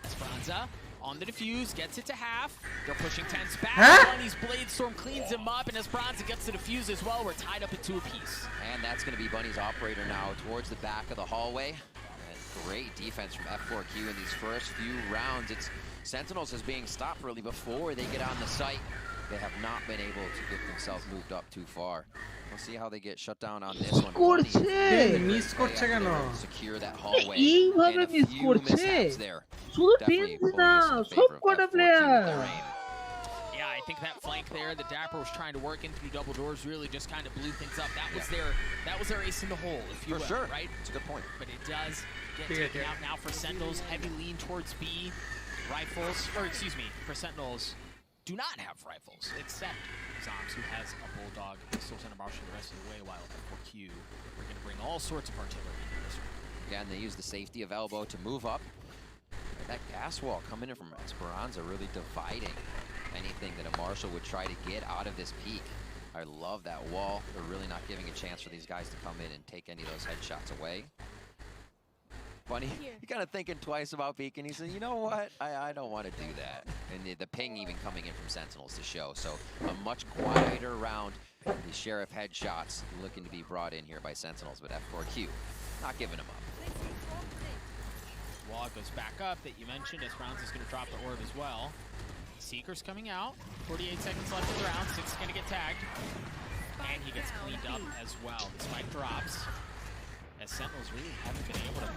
Esperanza on the defuse, gets it to half. They're pushing TenZ back. Bunny's Blade Storm cleans him up, and Esperanza gets the defuse as well. We're tied up at 2 apiece. And that's going to be Bunny's operator now towards the back of the hallway. And great defense from F4Q in these first few rounds. It's Sentinels is being stopped really before they get on the site. They have not been able to get themselves moved up too far. We'll see how they get shut down on this one. Miss করছে কেন Secure that hallway. এইভাবে miss করছে শুধু tense না সবকটা player Yeah, I think that flank there that Dapper was trying to work in through double doors really just kind of blew things up. That was their ace in the hole, if you will, right? It's a good point. But it does get taken out now for Sentinels. Heavy lean towards B. Rifles, or excuse me, for Sentinels do not have rifles, except Zombs, who has a bulldog, still send a marshal the rest of the way, while F4Q, we're going to bring all sorts of artillery into this one. Again, they use the safety of elbow to move up. That gas wall coming in from Esperanza really dividing anything that a marshal would try to get out of this peak. I love that wall. They're really not giving a chance for these guys to come in and take any of those headshots away. Bunny, you're kind of thinking twice about peeking. He said, you know what? I don't want to do that. And the ping even coming in from Sentinels to show. So a much quieter round. The Sheriff headshots looking to be brought in here by Sentinels, but F4Q not giving them up. Wall goes back up that you mentioned. Esperanza is going to drop the orb as well. Seeker's coming out. 48 seconds left of the round. 6 is going to get tagged. And he gets cleaned up as well. The spike drops. As Sentinels really haven't been able to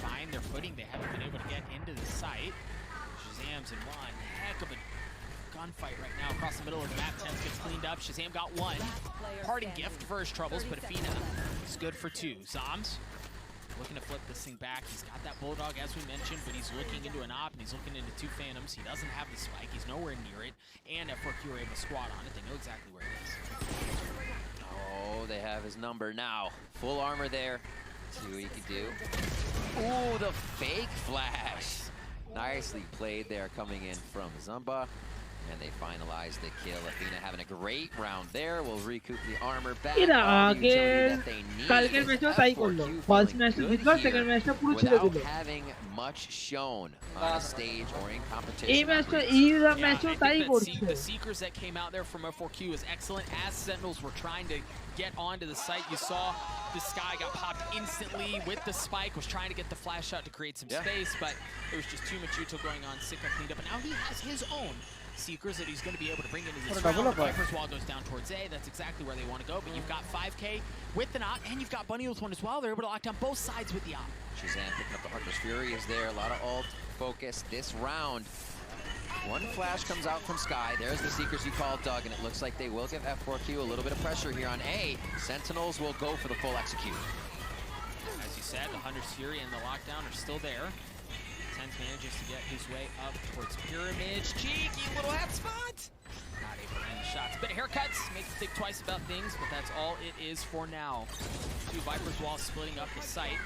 find their footing. They haven't been able to get into the site. Shazam's in one heck of a gunfight right now across the middle of the map. TenZ gets cleaned up. Shazam got 1. Parting gift for his troubles, but Athena is good for 2. Zombs looking to flip this thing back. He's got that bulldog, as we mentioned, but he's looking into an op, and he's looking into 2 phantoms. He doesn't have the spike. He's nowhere near it. And F4Q are able to squat on it. They know exactly where it is. Oh, they have his number now. Full armor there. See what he can do. Ooh, the fake flash. Nicely played there coming in from Zumba. And they finalize the kill. Athena having a great round there. Will recoup the armor back. এরা All the আগে utility that they need. কালকের ম্যাচেও তাই করলো first ম্যাচটা জিতলো second ম্যাচটা পুরো ছেড়ে দিল Without having much shown on a stage or in competition. এই ম্যাচটা এই ম্যাচেও তাই করছে The seekers that came out there from F4Q is excellent. As Sentinels were trying to get onto the site, you saw the Sky got popped instantly with the spike, was trying to get the flash shot to create some space, but there was just too much util going on. Sika cleaned up, and now he has his own seekers that he's going to be able to bring into this round. Viper's Wall goes down towards A. That's exactly where they want to go, but you've got 5K with an op, and you've got Bunny with one as well. They're able to lock down both sides with the op. Shazam picking up the Hunter's Fury is there. A lot of ult focus this round. One flash comes out from Sky. There's the seekers you called, Doug, and it looks like they will give F4Q a little bit of pressure here on A. Sentinels will go for the full execute. As you said, the Hunter's Fury and the lockdown are still there. TenZ manages to get his way up towards Pyramids. Cheeky little head spot! Not able to end the shots. Bit of haircuts, makes you think twice about things, but that's all it is for now. Two Viper's Walls splitting up the site.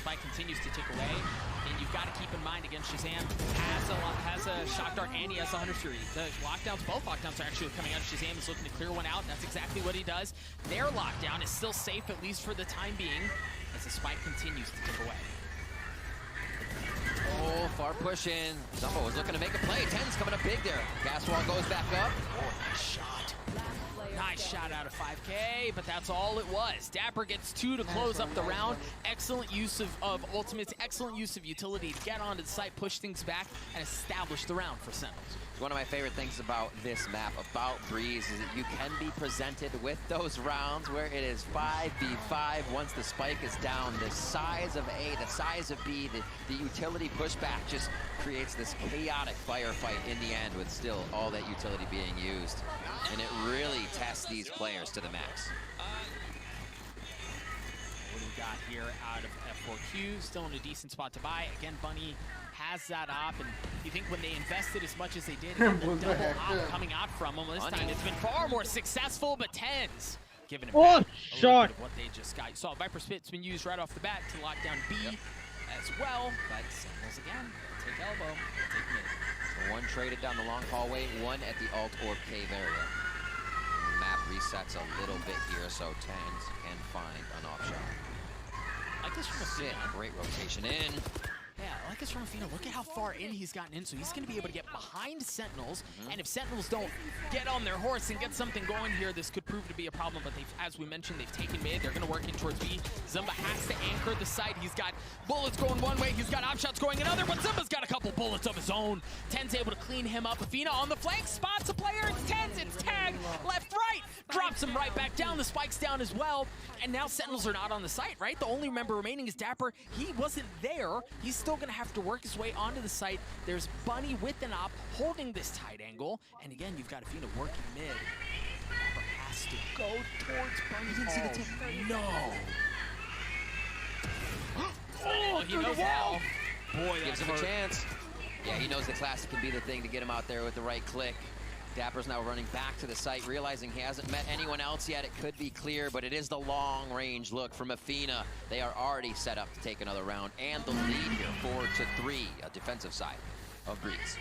Spike continues to tick away, and you've got to keep in mind against Shazam has a shock dart and he has a Hunter's Fury. The lockdowns, both lockdowns are actually coming out. Shazam is looking to clear one out. That's exactly what he does. Their lockdown is still safe, at least for the time being, as the spike continues to tick away. Oh, far push in. Zumba was looking to make a play. TenZ coming up big there. Gas wall goes back up. Oh, nice shot. Nice shot out of 5K, but that's all it was. Dapper gets 2 to close up the round. Excellent use of ultimates, excellent use of utility to get onto the site, push things back, and establish the round for Sentinels. One of my favorite things about this map, about Breeze, is that you can be presented with those rounds where it is 5v5 once the spike is down. The size of A, the size of B, the utility pushback just creates this chaotic firefight in the end with still all that utility being used. And it really tests these players to the max. What do we got here out of F4Q? Still in a decent spot to buy. Again, Bunny has that op, and you think when they invested as much as they did, and the double op coming out from them, this time it's been far more successful, but TenZ giving him a shot of what they just got. You saw Viper Spit's been used right off the bat to lock down B as well, but Sentinels again, take elbow, take mid. So one traded down the long hallway, one at the alt or cave area. The map resets a little bit here, so TenZ can find an off shot. Like this from Athena. Great rotation in. Yeah, like this from Athena. Look at how far in he's gotten in, so he's going to be able to get behind Sentinels. And if Sentinels don't get on their horse and get something going here, this could prove to be a problem. But as we mentioned, they've taken mid. They're going to work in towards B. Zumba has to anchor the site. He's got bullets going one way. He's got opshots going another. But Zumba's got a couple bullets of his own. TenZ able to clean him up. Athena on the flank. Spots a player. It's TenZ. It's tag. Left, right. Drops him right back down. The spike's down as well. And now Sentinels are not on the site, right? The only member remaining is Dapper. He wasn't there. He's still going to have to work his way onto the site. There's Bunny with an op holding this tight angle. And again, you've got Athena working mid. Dapper has to go towards Bunny. He didn't see the tip. No. Oh, he knows how. Boy, that gives him a chance. Yeah, he knows the classic can be the thing to get him out there with the right click. Dapper's now running back to the site, realizing he hasn't met anyone else yet. It could be clear, but it is the long-range look from Athena. They are already set up to take another round, and the lead here, 4-3, a defensive side of Breeze.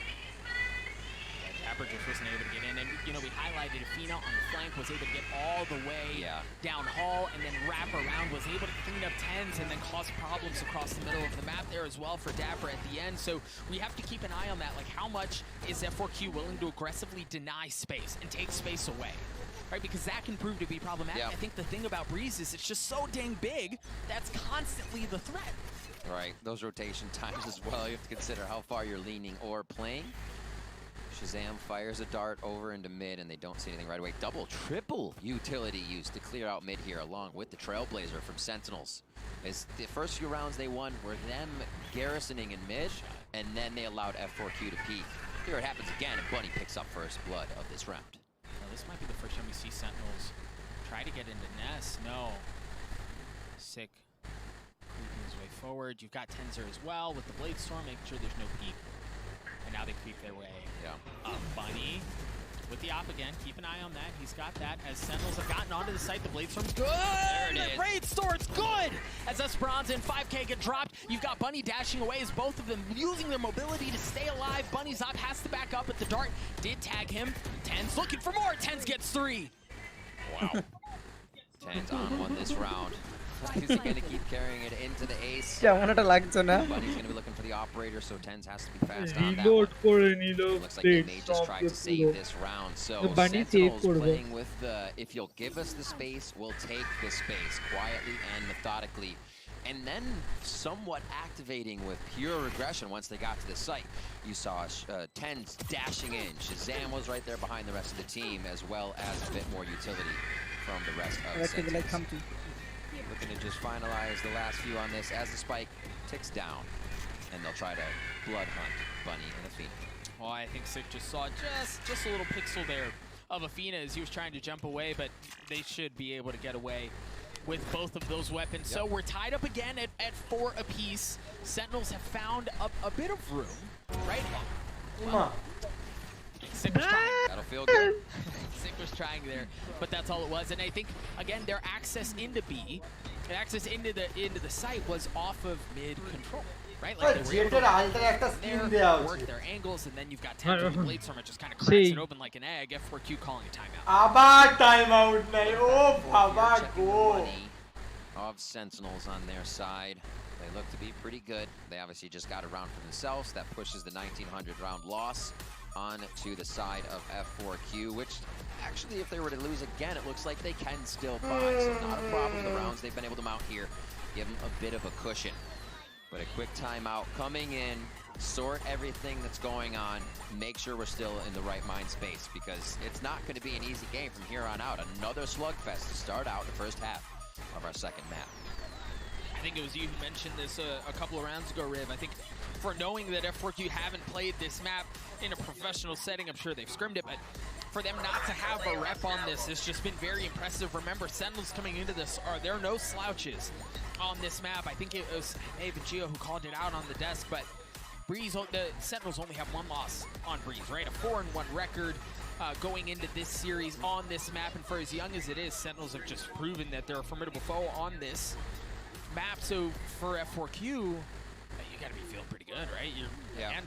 Dapper just wasn't able to get in, and you know, we highlighted Athena on the flank, was able to get all the way down hall, and then wrap around, was able to clean up TenZ, and then cause problems across the middle of the map there as well for Dapper at the end. So we have to keep an eye on that, like how much is F4Q willing to aggressively deny space and take space away? Right, because that can prove to be problematic. I think the thing about Breeze is it's just so dang big, that's constantly the threat. Right, those rotation times as well. You have to consider how far you're leaning or playing. Shazam fires a dart over into mid, and they don't see anything right away. Double, triple utility used to clear out mid here, along with the Trailblazer from Sentinels. As the first few rounds they won were them garrisoning in mid, and then they allowed F4Q to peek. Here it happens again, and Bunny picks up first blood of this round. Now, this might be the first time we see Sentinels try to get into Nest. No. Sick. Moving his way forward. You've got TenZ as well with the Blade Storm, making sure there's no peek. And now they creep their way up. Bunny with the op again. Keep an eye on that. He's got that as Sentinels have gotten onto the site. The blade storm's good. There it is. The raid store's good as Esperanza and 5K get dropped. You've got Bunny dashing away as both of them using their mobility to stay alive. Bunny's op has to back up, but the dart did tag him. TenZ looking for more. TenZ gets 3. Wow. TenZ on one this round. He's going to keep carrying it into the ace. Bunny's going to be looking for the operator, so TenZ has to be fast on that one. Looks like they may just try to save this round. So Sentinels playing with the, if you'll give us the space, we'll take the space quietly and methodically. And then somewhat activating with pure aggression once they got to the site. You saw TenZ dashing in. Shazam was right there behind the rest of the team, as well as a bit more utility from the rest of Sentinels. Looking to just finalize the last few on this as the spike ticks down. And they'll try to blood hunt Bunny and Athena. Well, I think Sick just saw just a little pixel there of Athena as he was trying to jump away, but they should be able to get away with both of those weapons. Yep. So we're tied up again at 4 apiece. Sentinels have found a bit of room, right? Well, Sick was trying. That'll feel good. Sick was trying there, but that's all it was. And I think again their access into B, and access into the site was off of mid control, right? Like they were able to work their angles, and then you've got TenZ with the blade storm. It just kind of cracks it open like an egg. F4Q calling a timeout. Abar timeout nahi. Oh, Abar go. Of Sentinels on their side. They look to be pretty good. They obviously just got a round for themselves. That pushes the 1900 round loss on to the side of F4Q, which actually, if they were to lose again, it looks like they can still buy. So not a problem. The rounds they've been able to mount here give them a bit of a cushion. But a quick timeout coming in, sort everything that's going on, make sure we're still in the right mind space, because it's not going to be an easy game from here on out. Another slugfest to start out the first half of our second map. I think it was you who mentioned this a couple of rounds ago, Riv. I think for knowing that F4Q haven't played this map in a professional setting, I'm sure they've scrimmed it, but for them not to have a rep on this has just been very impressive. Remember, Sentinels coming into this, there are no slouches on this map. I think it was maybe Gio who called it out on the desk, but Breeze, the Sentinels only have 1 loss on Breeze, right? A 4-1 record going into this series on this map, and for as young as it is, Sentinels have just proven that they're a formidable foe on this map. So for F4Q, you gotta be feeling pretty good, right? You're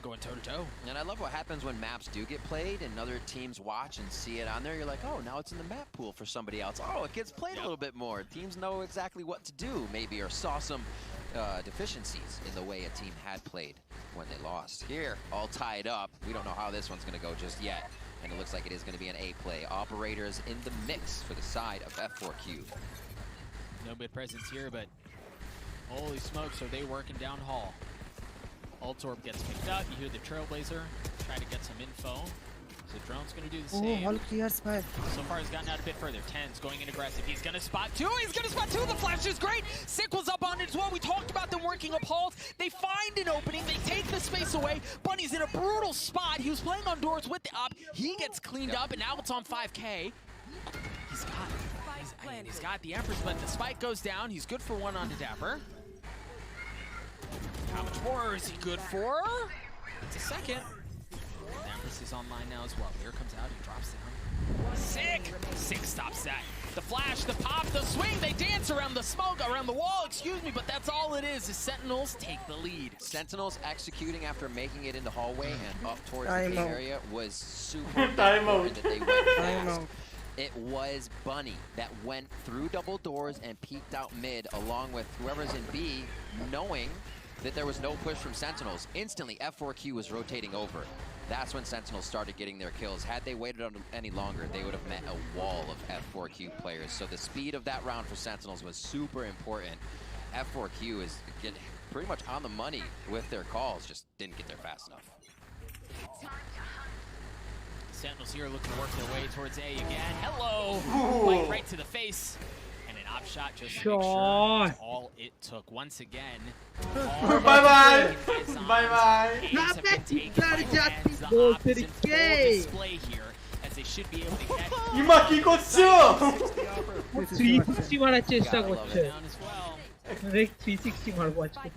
going toe to toe. And I love what happens when maps do get played and other teams watch and see it on there. You're like, oh, now it's in the map pool for somebody else. Oh, it gets played a little bit more. Teams know exactly what to do, maybe, or saw some deficiencies in the way a team had played when they lost. Here, all tied up. We don't know how this one's gonna go just yet. And it looks like it is gonna be an A play. Operators in the mix for the side of F4Q. No bid presence here, but holy smokes, are they working down hall? Ultorb gets picked up. You hear the Trailblazer try to get some info. So Drone's going to do the same. All clear spot. So far, he's gotten out a bit further. TenZ going in aggressive. He's going to spot 2. He's going to spot 2. The flash is great. Sick was up on it as well. We talked about them working up halls. They find an opening. They take the space away. Bunny's in a brutal spot. He was playing on doors with the op. He gets cleaned up, and now it's on 5K. He's got it. He's got the Empress, but the spike goes down. He's good for 1 on the Dapper. How much more is he good for? It's a second. The Empress is online now as well. Here comes out, he drops down. Sick stops that. The flash, the pop, the swing, they dance around the smoke, around the wall, excuse me, but that's all it is Sentinels take the lead. Sentinels executing after making it in the hallway and up towards the cave area was super important that they went fast. It was Bunny that went through double doors and peeked out mid along with whoever's in B, knowing that there was no push from Sentinels. Instantly, F4Q was rotating over. That's when Sentinels started getting their kills. Had they waited on any longer, they would have met a wall of F4Q players. So the speed of that round for Sentinels was super important. F4Q is pretty much on the money with their calls, just didn't get there fast enough. Sentinels here looking to work their way towards A again. Hello! Light right to the face. And an op shot just to make sure that's all it took. Once again. Bye-bye! Bye-bye! Display here, as they should be able to get... ইমা কি করছো? 360 মারার চেষ্টা করছে। দেখ 360 মারবো আজকে।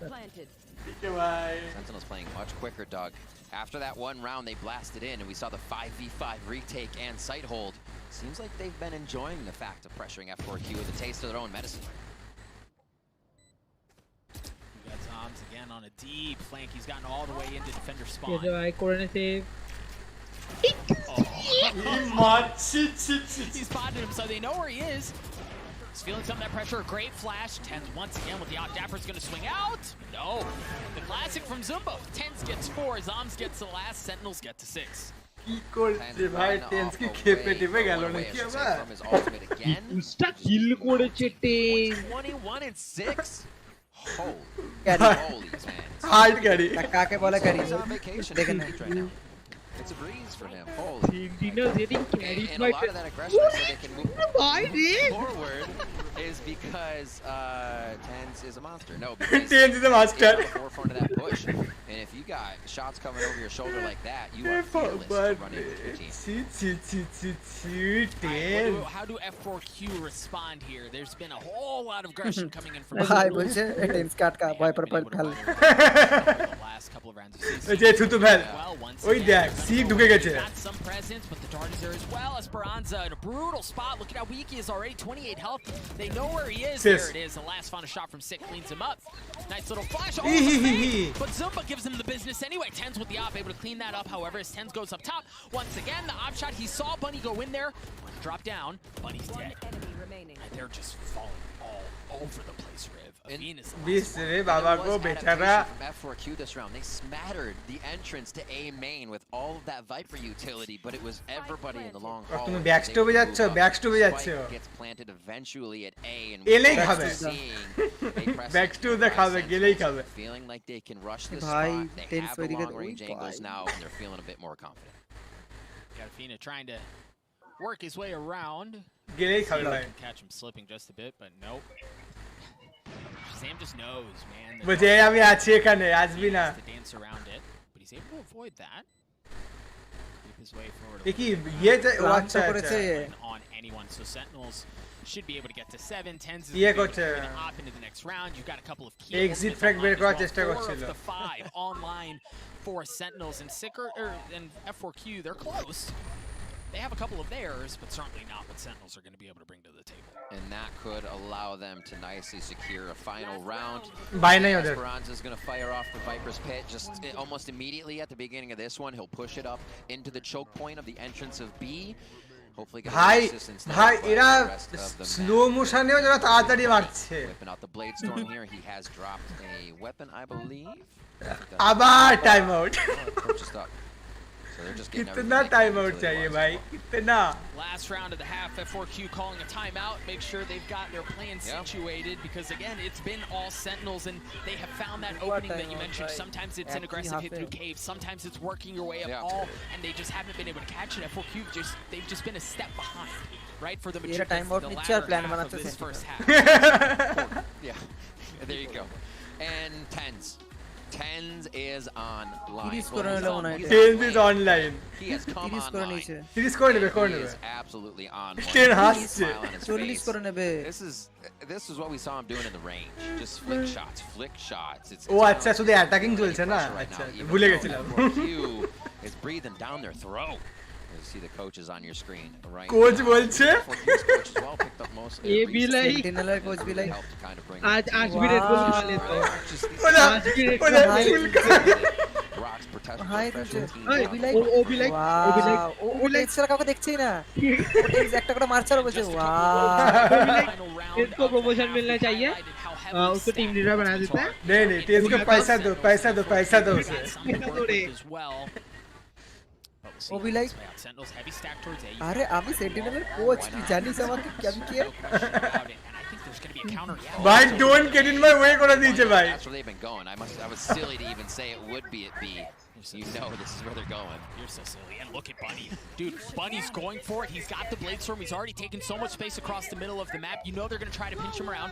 Sentinel's playing much quicker, Doug. After that one round, they blasted in, and we saw the 5v5 retake and sight hold. Seems like they've been enjoying the fact of pressuring F4Q with a taste of their own medicine. We got Zoms again on a deep flank. He's gotten all the way into defender spawn. Yes, I corner save. He spotted him, so they know where he is. He's feeling some of that pressure. Great flash. ThenZ once again with the out. Dapper's going to swing out. No. The classic from Zumbo. ThenZ gets 4. Zoms gets the last. Sentinels get to 6. কি করছে ভাই tense কি খেপে টিপে গেল নাকি আবার উস্তা কিল করেছে টেন 21 and 6. Holy হার্ড গাড়ি কাকে বলে গাড়ি দেখেন it's a breeze for him. Holy. Sentinel getting carried and by a lot of that aggression so they can move forward is because ThenZ is a monster. No, because ThenZ is a monster. He's on the forefront of that push. And if you got shots coming over your shoulder like that, you are fearless to run into your team. How do F4Q respond here? There's been a whole lot of aggression coming in from ভাই বলছে tense কাট কা ভয় পর fail the last couple of rounds of season. ওই যে থুতু fail ওই দেখ সি ঢুকে গেছে Got some presence, but the dart is there as well. Esperanza in a brutal spot. Look at how weak he is already. 28 health. They know where he is. There it is. The last final shot from Sick cleans him up. Nice little flash. But Zumba gives him the business anyway. ThenZ with the op, able to clean that up. However, as ThenZ goes up top, once again, the op shot. He saw Bunny go in there. Drop down. Bunny's dead. And they're just falling all over the place, Riv. F4Q this round, they smattered the entrance to A main with all of that Viper utility, but it was everybody in the long haul. তুমি ব্যাকস্টপে যাচ্ছ ব্যাকস্টপে যাচ্ছ Gets planted eventually at A, and এলেই খাবে ব্যাকস্টপে খাবে গেলেই খাবে. Feeling like they can rush this spot. They have the long range angles now, and they're feeling a bit more confident. Garfina trying to work his way around. গেলেই খাবে ভাই. Catch him slipping just a bit, but nope. Sam just knows, man. বুঝে আমি আছি এখানে আসবি না. Dance around it, but he's able to avoid that. Keep his way forward. কি ইয়ে আচ্ছা করেছে on anyone, so Sentinels should be able to get to 7. ThenZ is going to hop into the next round. You've got a couple of key exit frag বের করার চেষ্টা করছিল. 5 online for Sentinels and Sicker and F4Q. They're close. They have a couple of theirs, but certainly not what Sentinels are going to be able to bring to the table. And that could allow them to nicely secure a final round. Esperanza is going to fire off the Viper's Pit just almost immediately at the beginning of this one. He'll push it up into the choke point of the entrance of B. Hopefully get assistance there. ভাই এরা slow মোশনেও যারা তাড়াতাড়ি মারছে. Whipping out the blade storm here. He has dropped a weapon, I believe. আবার time out. Purchased up. So they're just getting कितना time out चाहिए भाई कितना. Last round of the half, F4Q calling a timeout. Make sure they've got their plan situated because again, it's been all Sentinels and they have found that opening that you mentioned. Sometimes it's an aggressive hit through caves. Sometimes it's working your way up all, and they just haven't been able to catch it. F4Q they've just been a step behind, right? For the majority of the latter half of this first half. Yeah, there you go. And ThenZ is online. ThenZ is online. He has come online. He is absolutely on. This is what we saw him doing in the range. Just flick shots. Oh, আচ্ছা শুধু attacking চলছে না আচ্ছা ভুলে গেছিলাম. Is breathing down their throat. You see the coaches on your screen, right? Coach বলছে এ be like সেন্টিনেলের কোচ বি লাইক আজ আসবি রেড বুল খেলে তো ওরা Rocks protect. হাই ও বি লাইক ও লাইক সেরা কাউকে দেখছেই না টেন্স একটা করে মারছার বলছে वाह इसको प्रमोशन मिलना चाहिए उसको टीम लीडर बना देता है नहीं टेंस को पैसा दो उसे ও বি লাইক আরে আমি সেন্টিনেলের কোচ তুই জানিস আমাকে কেমন কি ভাই don't get in my way করে দিয়েছে ভাই. That's where they've been going. I was silly to even say it would be at B. You know this is where they're going. You're so silly. And look at Bunny. Dude, Bunny's going for it. He's got the blade storm. He's already taken so much space across the middle of the map. You know they're going to try to pinch him around.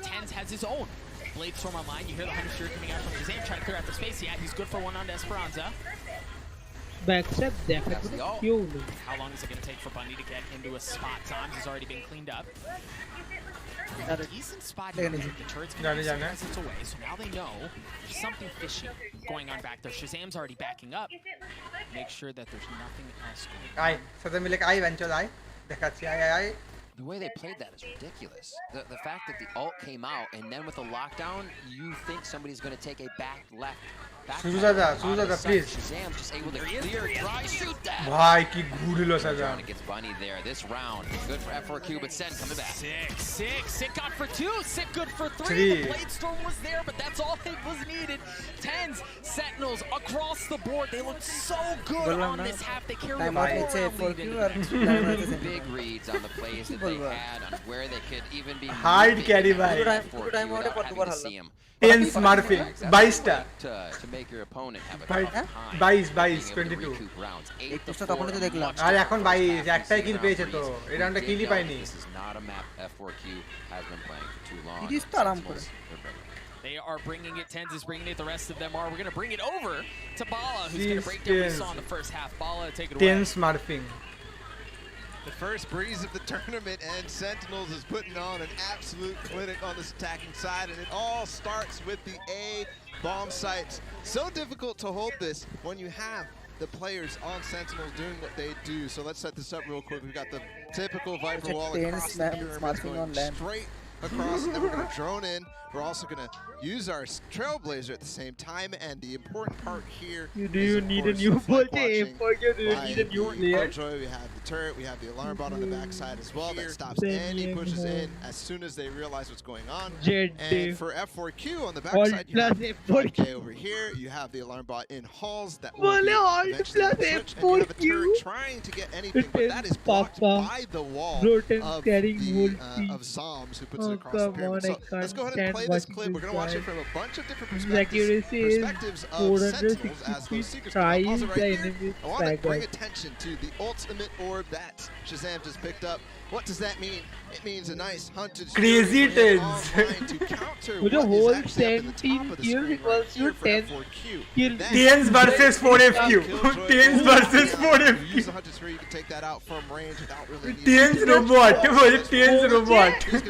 ThenZ has his own blade storm online. You hear the Hunter Shear coming out from his aim, trying to clear out the space. Yeah, he's good for one on Esperanza. Backstep দেখা That's the ult. কেউ নেই How long is it going to take for Bunny to get into a spot? Times has already been cleaned up. A decent spot here. The turret's going to be some distance away, so now they know there's something fishy going on back there. Shazam's already backing up. Make sure that there's nothing else going on. আয় সাথে মিলে আয় ভেঞ্চর আয় দেখাচ্ছি আয় আয় আয় The way they played that is ridiculous. The fact that the ult came out and then with the lockdown, you think somebody's going to take a back left. Sujada please Shazam just able to clear, try, shoot that. ভাই কি ঘুরলো সাজা Gets Bunny there this round. Good for F4Q, but Sen coming back. Sick got for 2, Sick good for 3. Three. The Blade Storm was there, but that's all it was needed. Tens, Sentinels across the board. They look so good on this half. They carry the big reads on the plays that they had, on where they could even be hard carry ভাই see him. 10 smurfing 22টা To make your opponent have a 22 আর এখন 22 একটাই কিল পেয়েছে তো এই রাউন্ডে কিলই পায়নি This is not a map F4Q has been playing for too long. It is তো আরাম করে They are bringing it. Tens is bringing it. The rest of them are. We're going to bring it over to Bala, who's going to break down what we saw in the first half. Bala, take it away. 10 smurfing The first breeze of the tournament, and Sentinels is putting on an absolute clinic on this attacking side, and it all starts with the A bomb sites. So difficult to hold this when you have the players on Sentinels doing what they do. So let's set this up real quick. We've got the typical Viper wall across the pyramid going straight across, and then we're going to drone in. We're also going to use our Trailblazer at the same time, and the important part here do you need a new bante for you do you need a new player we have the turret, we have the alarm bot on the backside as well that stops any pushes in as soon as they realize what's going on. And for F4Q on the backside, you have F4Q over here, you have the alarm bot in halls that will be eventually switch, and you have a turret trying to get anything, but that is blocked by the wall of Zoms, who puts it across the pyramid. So let's go ahead and play this clip. We're going to watch it from a bunch of different perspectives of Sentinels as those secrets come up. Pause it right here. I want to bring attention to the ultimate orb that Shazam just picked up. What does that mean? It means a nice hunted crazy tens to counter what the whole 10 kills equals to 10 kills 10s versus 4FQ 10s versus 4FQ use the hunted sphere, you can take that out from range without really 10s robot 10s robot just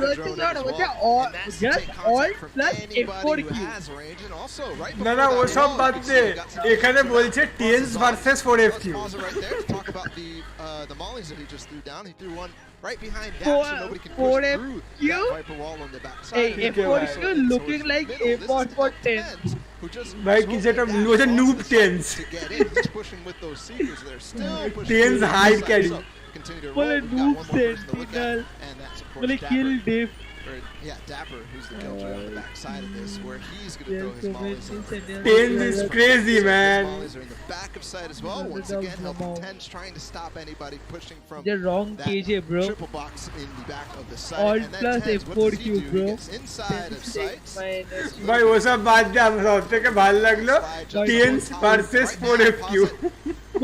all plus F4Q না না ও সব বাদ দে এখানে বলছে 10s versus 4FQ pause it right there to talk about the mollies that he just threw down. He threw one right behind that, so nobody can push through that Viper wall on the backside. Hey, F4Q looking like A4 for 10. Bhai ki jeta was a noob 10s To get in, he's pushing with those seekers. They're still pushing 10s high carry continue to roll. We've got one more person to look at, and that's of course kill Dave. Dapper, who's the killjoy on the backside of this, where he's going to throw his mollies in. 10s is crazy, man. Mollies are in the back of sight as well. Once again, helping 10s trying to stop anybody pushing from the wrong that KJ, bro. Triple box in the back of the site. All and then plus 10s, what does F4Q, he do? bro. He gets inside of sights. ভাই ও সব বাদ দে আমার সবথেকে ভালো লাগলো 10s versus 4FQ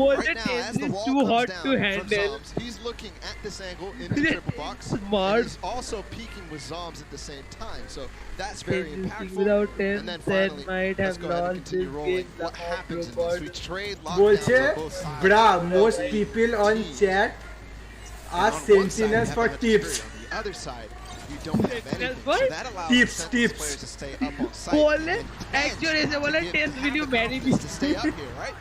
বলতে 10s is too hot to handle. He's looking at this angle in the triple box. Smart. He's also peeking with Zoms at the same time, so that's very impactful. Without 10, and then Sen finally, might have let's go ahead and lost continue this rolling. game. What happens in this? We trade বলছে lockdowns on both sides. bra most people on chat are sentinels for tips On the other side, you don't have anything. So that allows tips the players to stay up on site. बोले actually से बोले 10 will you marry me to stay up here, right?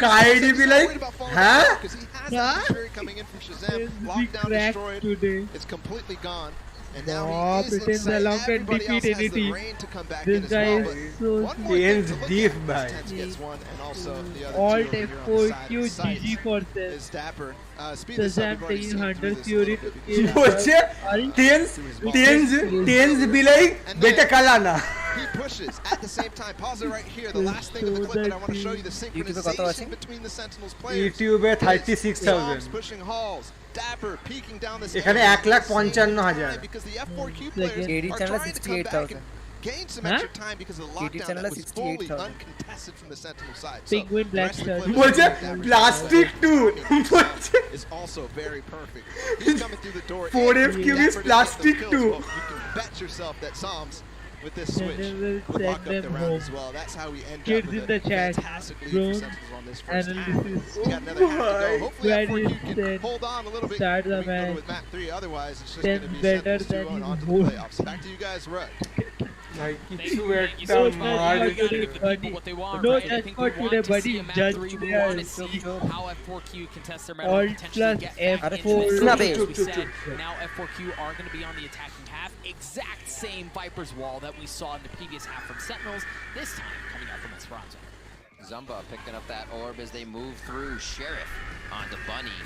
Kaidi be like, huh? Because he has that Fury coming in from Shazam. Lockdown destroyed. Today. It's completely gone. And now he is pretends inside. along can Everybody defeat else has any the team. rain to come back This in as guy well. is But so one more thing to look deep, at. man. Tenz gets one, and also the other Alt two over here on the side F4Q of the sights GG for this. is Dapper. Speed this up. Shazam We've already taking seen 100 through this a Fury little to bit. kill বলছে 10s be like beta kalana He pushes at the same time. Pause it right here. The last thing in the clip, and I want to show you the synchronization between the Sentinels players. YouTube A 36000 pushing halls. Dapper peeking down this এখানে 1,55,000 because the F4Q players are trying to come back and gain some extra time because of the lockdown that was fully uncontested from the Sentinel side. Penguin Black Star. বলছে plastic 2 বলছে is also very perfect. He's coming through the door. 4FQ is plastic 2 You can bet yourself that Zoms with this switch would lock up the round as well. That's how we end up Kids with in a the chat. fantastic lead for Sentinels on this first half. Analysis. We got another half to go. Hopefully F4Q can Ready, hold on a little bit. start the We can go match. with map 3. Otherwise, it's just Then going to be better Sentinels 2 than on his onto the whole- playoffs. Back to you guys, Rudd. ভাই Thank কিছু you, thank you একটা so much. You মার gotta give the people what they want, No right? I judge think for we want today, to see buddy. a map Judge 3. We today, want to so see sure. how F4Q contest their map Alt and potentially plus get F4. back into this Snap series. it. We said now F4Q are going to be on the attacking half. Exact same Viper's wall that we saw in the previous half from Sentinels. This time coming out from Esperanza. Zumba picking up that orb as they move through. Sheriff onto Bunny.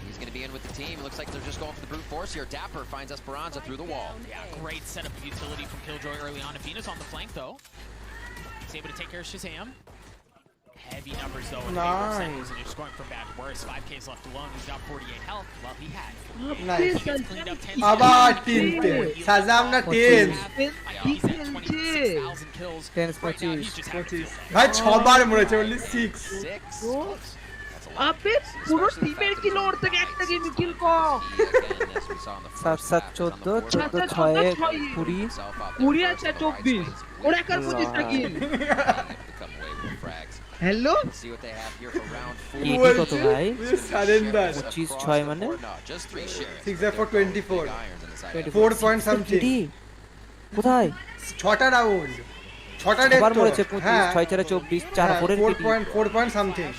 He's going to be in with the team. Looks like they're just going for the brute force here. Dapper finds Esperanza through the wall. Yeah, great setup of utility from Killjoy early on. Venus on the flank, though. He's able to take care of Shazam. Heavy numbers, though, in favor of Sentinels, and just going from bad to worse. 5K's left alone. He's got 48 health. Well, he had. Nice. He gets cleaned up 10 আবার তিনটে সাজাম না 10 He's at 26,000 kills. 10 Right now, he's just having 25 to ভাই 6 বার মরেছে only 6 আবে পুরো টিমের কিল ওর থেকে একটা গেম কিল কম 7 7 14 14 6 20 20 আছে 24 ওর একার 25 টা কিল hello See what they have here for round 4. এটি কত ভাই সারেন্ডার 25 6 মানে Just 3 Sheriff. 6 for 24 4 point something কোথায় 6টা রাউন্ড 6টা ডেট আবার তো মরেছে 25 6 4 24 4 4 এর 4 point something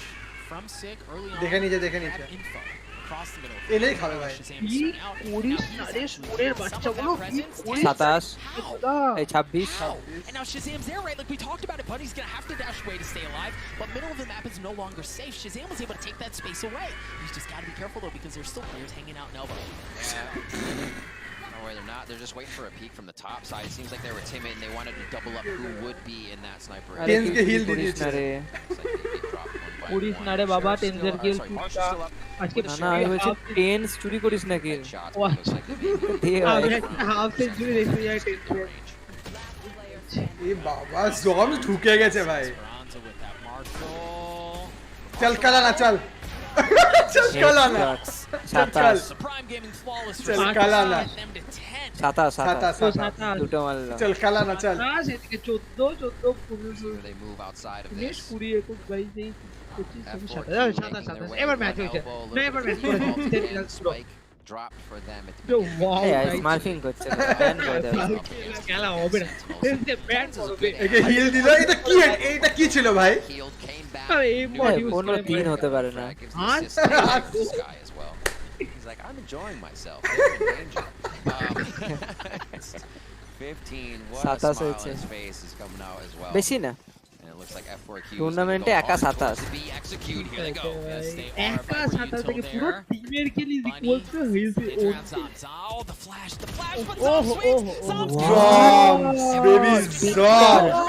from sick early on. দেখে নিচে দেখে নিচে Info across the middle. এলেই খাবে ভাই কি করিস না রে সোরের বাচ্চাগুলো কি করিস 27 এই 26 And now Shazam's there, right? Like we talked about it, Buddy's gonna have to dash away to stay alive, but middle of the map is no longer safe. Shazam was able to take that space away. He's just gotta be careful though, because there's still players hanging out in elbow. No way, they're not. They're just waiting for a peek from the top side. It seems like they were timid and they wanted to double up who would be in that sniper. টেন্সকে heal দিয়ে দিয়েছে করিস না রে বাবা টেন্সের কিল পুশটা আজকে না না আমি বলছি 10 চুরি করিস না কিল হাফ সেঞ্চুরি রেখে যায় টেন্সের এ বাবা জম ঢুকে গেছে ভাই চল কালানা চল চল কালানা চল চল কালানা 27 দুটো মারলো চল কালানা চল না সেদিকে 14 15 They move outside of 19 this. 20 21 22 27 এবার ম্যাচ হয়েছে না এবার ম্যাচ করেছে Dropped for them at the এই স্মার্ফিং করছে ব্যান করে দেবে খেলা হবে না টেন্সকে ব্যান করবে একে হিল দিল এটা কি ছিল ভাই আরে এই মড ইউজ কোনো করে 3 হতে পারে না as well. He's like, I'm enjoying myself. They're in danger. 15. What a smile on his face is coming out as well. বেশি না And it looks like F4Q টুর্নামেন্টে একা 27 to be executed. Here they go. Yes, they are. একা 27 থেকে পুরো টিমের kill is equal to heals Oh, the flash, but Drums, baby, drums.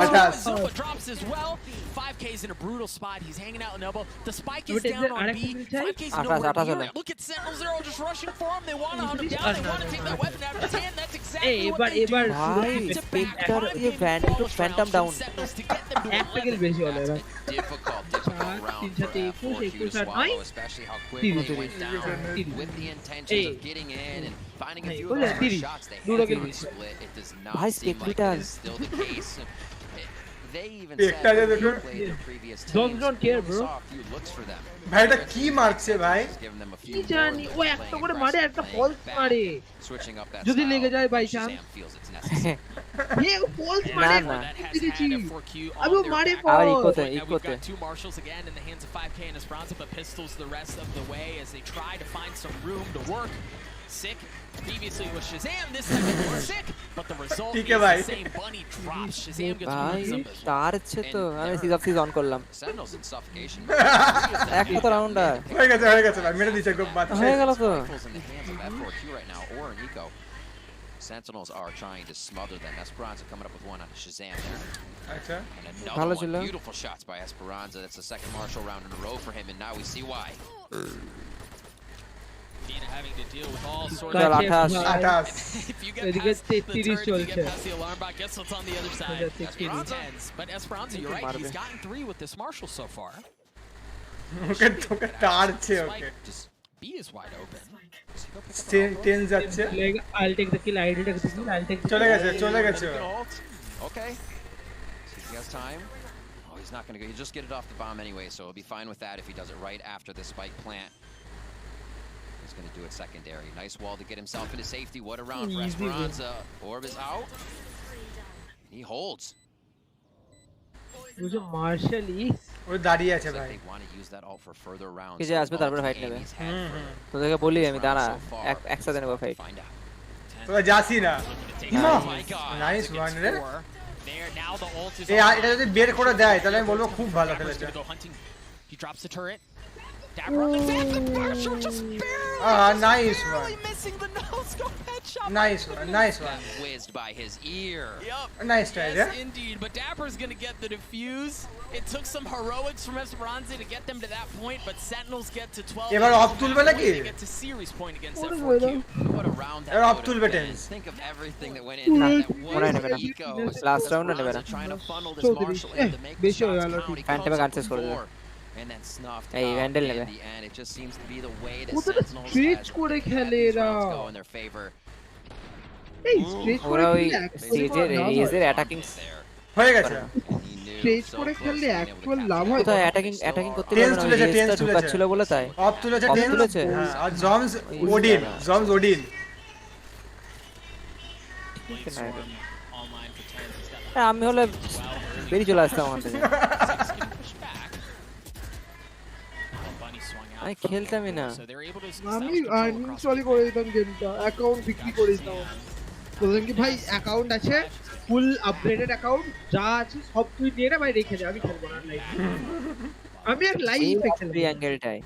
28. Zumba drops as well. 5K's in a brutal spot. He's hanging out in elbow. The spike is down on B. 5K's nowhere near it. Look at Sentinels. They're all just rushing for him. They want to hunt him down. They want to take that weapon out of his hand. That's exactly what they do. ভাই spectre ये Phantom down একটা কিল বেশি হলো এবার Difficult round for F4Q to swallow, especially how quickly they went down with the intentions of getting in and finding a few of those shots. They had to split. It does not seem like it is still the case. They even said they played their previous teams. Don't care, bro. Saw a few looks for them. ভাই এটা কি মারছে ভাই Giving them a কি few জানি ও একটা করে মারে একটা ফলস মারে switching up that যদি লেগে যায় by chance Shazam feels it's necessary. এ ফলস মারে না দিয়েছি আমি মারে আবার ফল ইকোতে We've ইকোতে got two marshals again in the hands of 5K and Esperanza, but pistols the rest of the way as they try to find some room to work. Sick previously was Shazam, this time it was Sick, but the result is the same. Bunny drops. Shazam gets ভাই one. তার হচ্ছে তো আমি সিজ on করলাম Sentinels in suffocation. একটা তো round হয়ে গেছে ভাই মেরে দিছে গোপ বাচ্চা হয়ে গেল তো Rifles in the hands of F4Q right now, or Nico. Sentinels are trying to smother them. Esperanza coming up with one on Shazam there. আচ্ছা And another one. Beautiful shots by Esperanza. That's the second martial round in a row for him, and now we see why. Dina having to deal with all sorts চল of 28 if you get এদিকে past the 33 turret, if you চলছে get past the alarm bot, guess what's on the other side? Esperanza. But Esperanza, you're right. He's gotten 3 with this marshal so far. Okay টাড়ছে okay Just B is wide open. 10 যাচ্ছে I'll take the kill. I'll take the kill. I'll take the চলে গেছে Okay. See if he has time. Oh, he's not going to go. He'll just get it off the bomb anyway, so he'll be fine with that if he does it right after the spike plant. He's going to do it secondary. Nice wall to get himself into safety. What a round for Esperanza. Orb is out. He holds. मुझे मार्शली वो দাঁড়িয়ে আছে ভাই They want to use that ult for further rounds. যে আসবে তারপরে fight নেবে তোদেরকে বলি আমি দাঁড়া একসাথে নেব ফাইট তোরা যাসি না নাইস ওয়ান রে এটা যদি বের করে দেয় তাহলে আমি বলবো খুব ভালো খেলেছে He drops the turret. Dapper on the back, the pressure just barely nice one. Missing the no-scope headshot. Nice one. Whizzed by his ear. Yep. Nice try, yes, yeah? indeed. But Dapper's gonna get the defuse. It took some heroics from Esperanza to get them to that point, but Sentinels get to 12. এবার of তুলবে নাকি? They get to series point against F4Q. What a round that. এবার of তুলবে tense Think of everything that went into that. Eco. Last round নেবে না Trying to funnel this Marshall in to make the shots count. ফ্যান্টমে গান শেষ করে দেবে And then snuffed এই out ভ্যান্ডেল in নেবে the end. It just seems to be the way that ওদের Sentinels stretch করে খেলে এরা go in their favor. এই স্ট্রেচ করে ওরা ওই সিজে রেজের অ্যাটাকিং হয়ে গেছে স্ট্রেচ করে খেললে অ্যাকচুয়াল লাভ হয় তো অ্যাটাকিং করতে পারবে না টেন্স তুলেছে ছিল বলে তাই অফ তুলেছে টেন্স হ্যাঁ আর জমস ওডিন আমি হলে বেরিয়ে চলে আসতাম আমার থেকে আমি খেলতামই না আমি আনইনস্টল করে দিতাম গেমটা অ্যাকাউন্ট বিক্রি করে দিতাম বললাম কি ভাই অ্যাকাউন্ট আছে ফুল আপগ্রেডেড অ্যাকাউন্ট যা আছে সব তুই নিয়ে না ভাই রেখে দে আমি খেলবো না লাইভ আমি আর লাইভ খেলবো এই অ্যাঙ্গেলটাই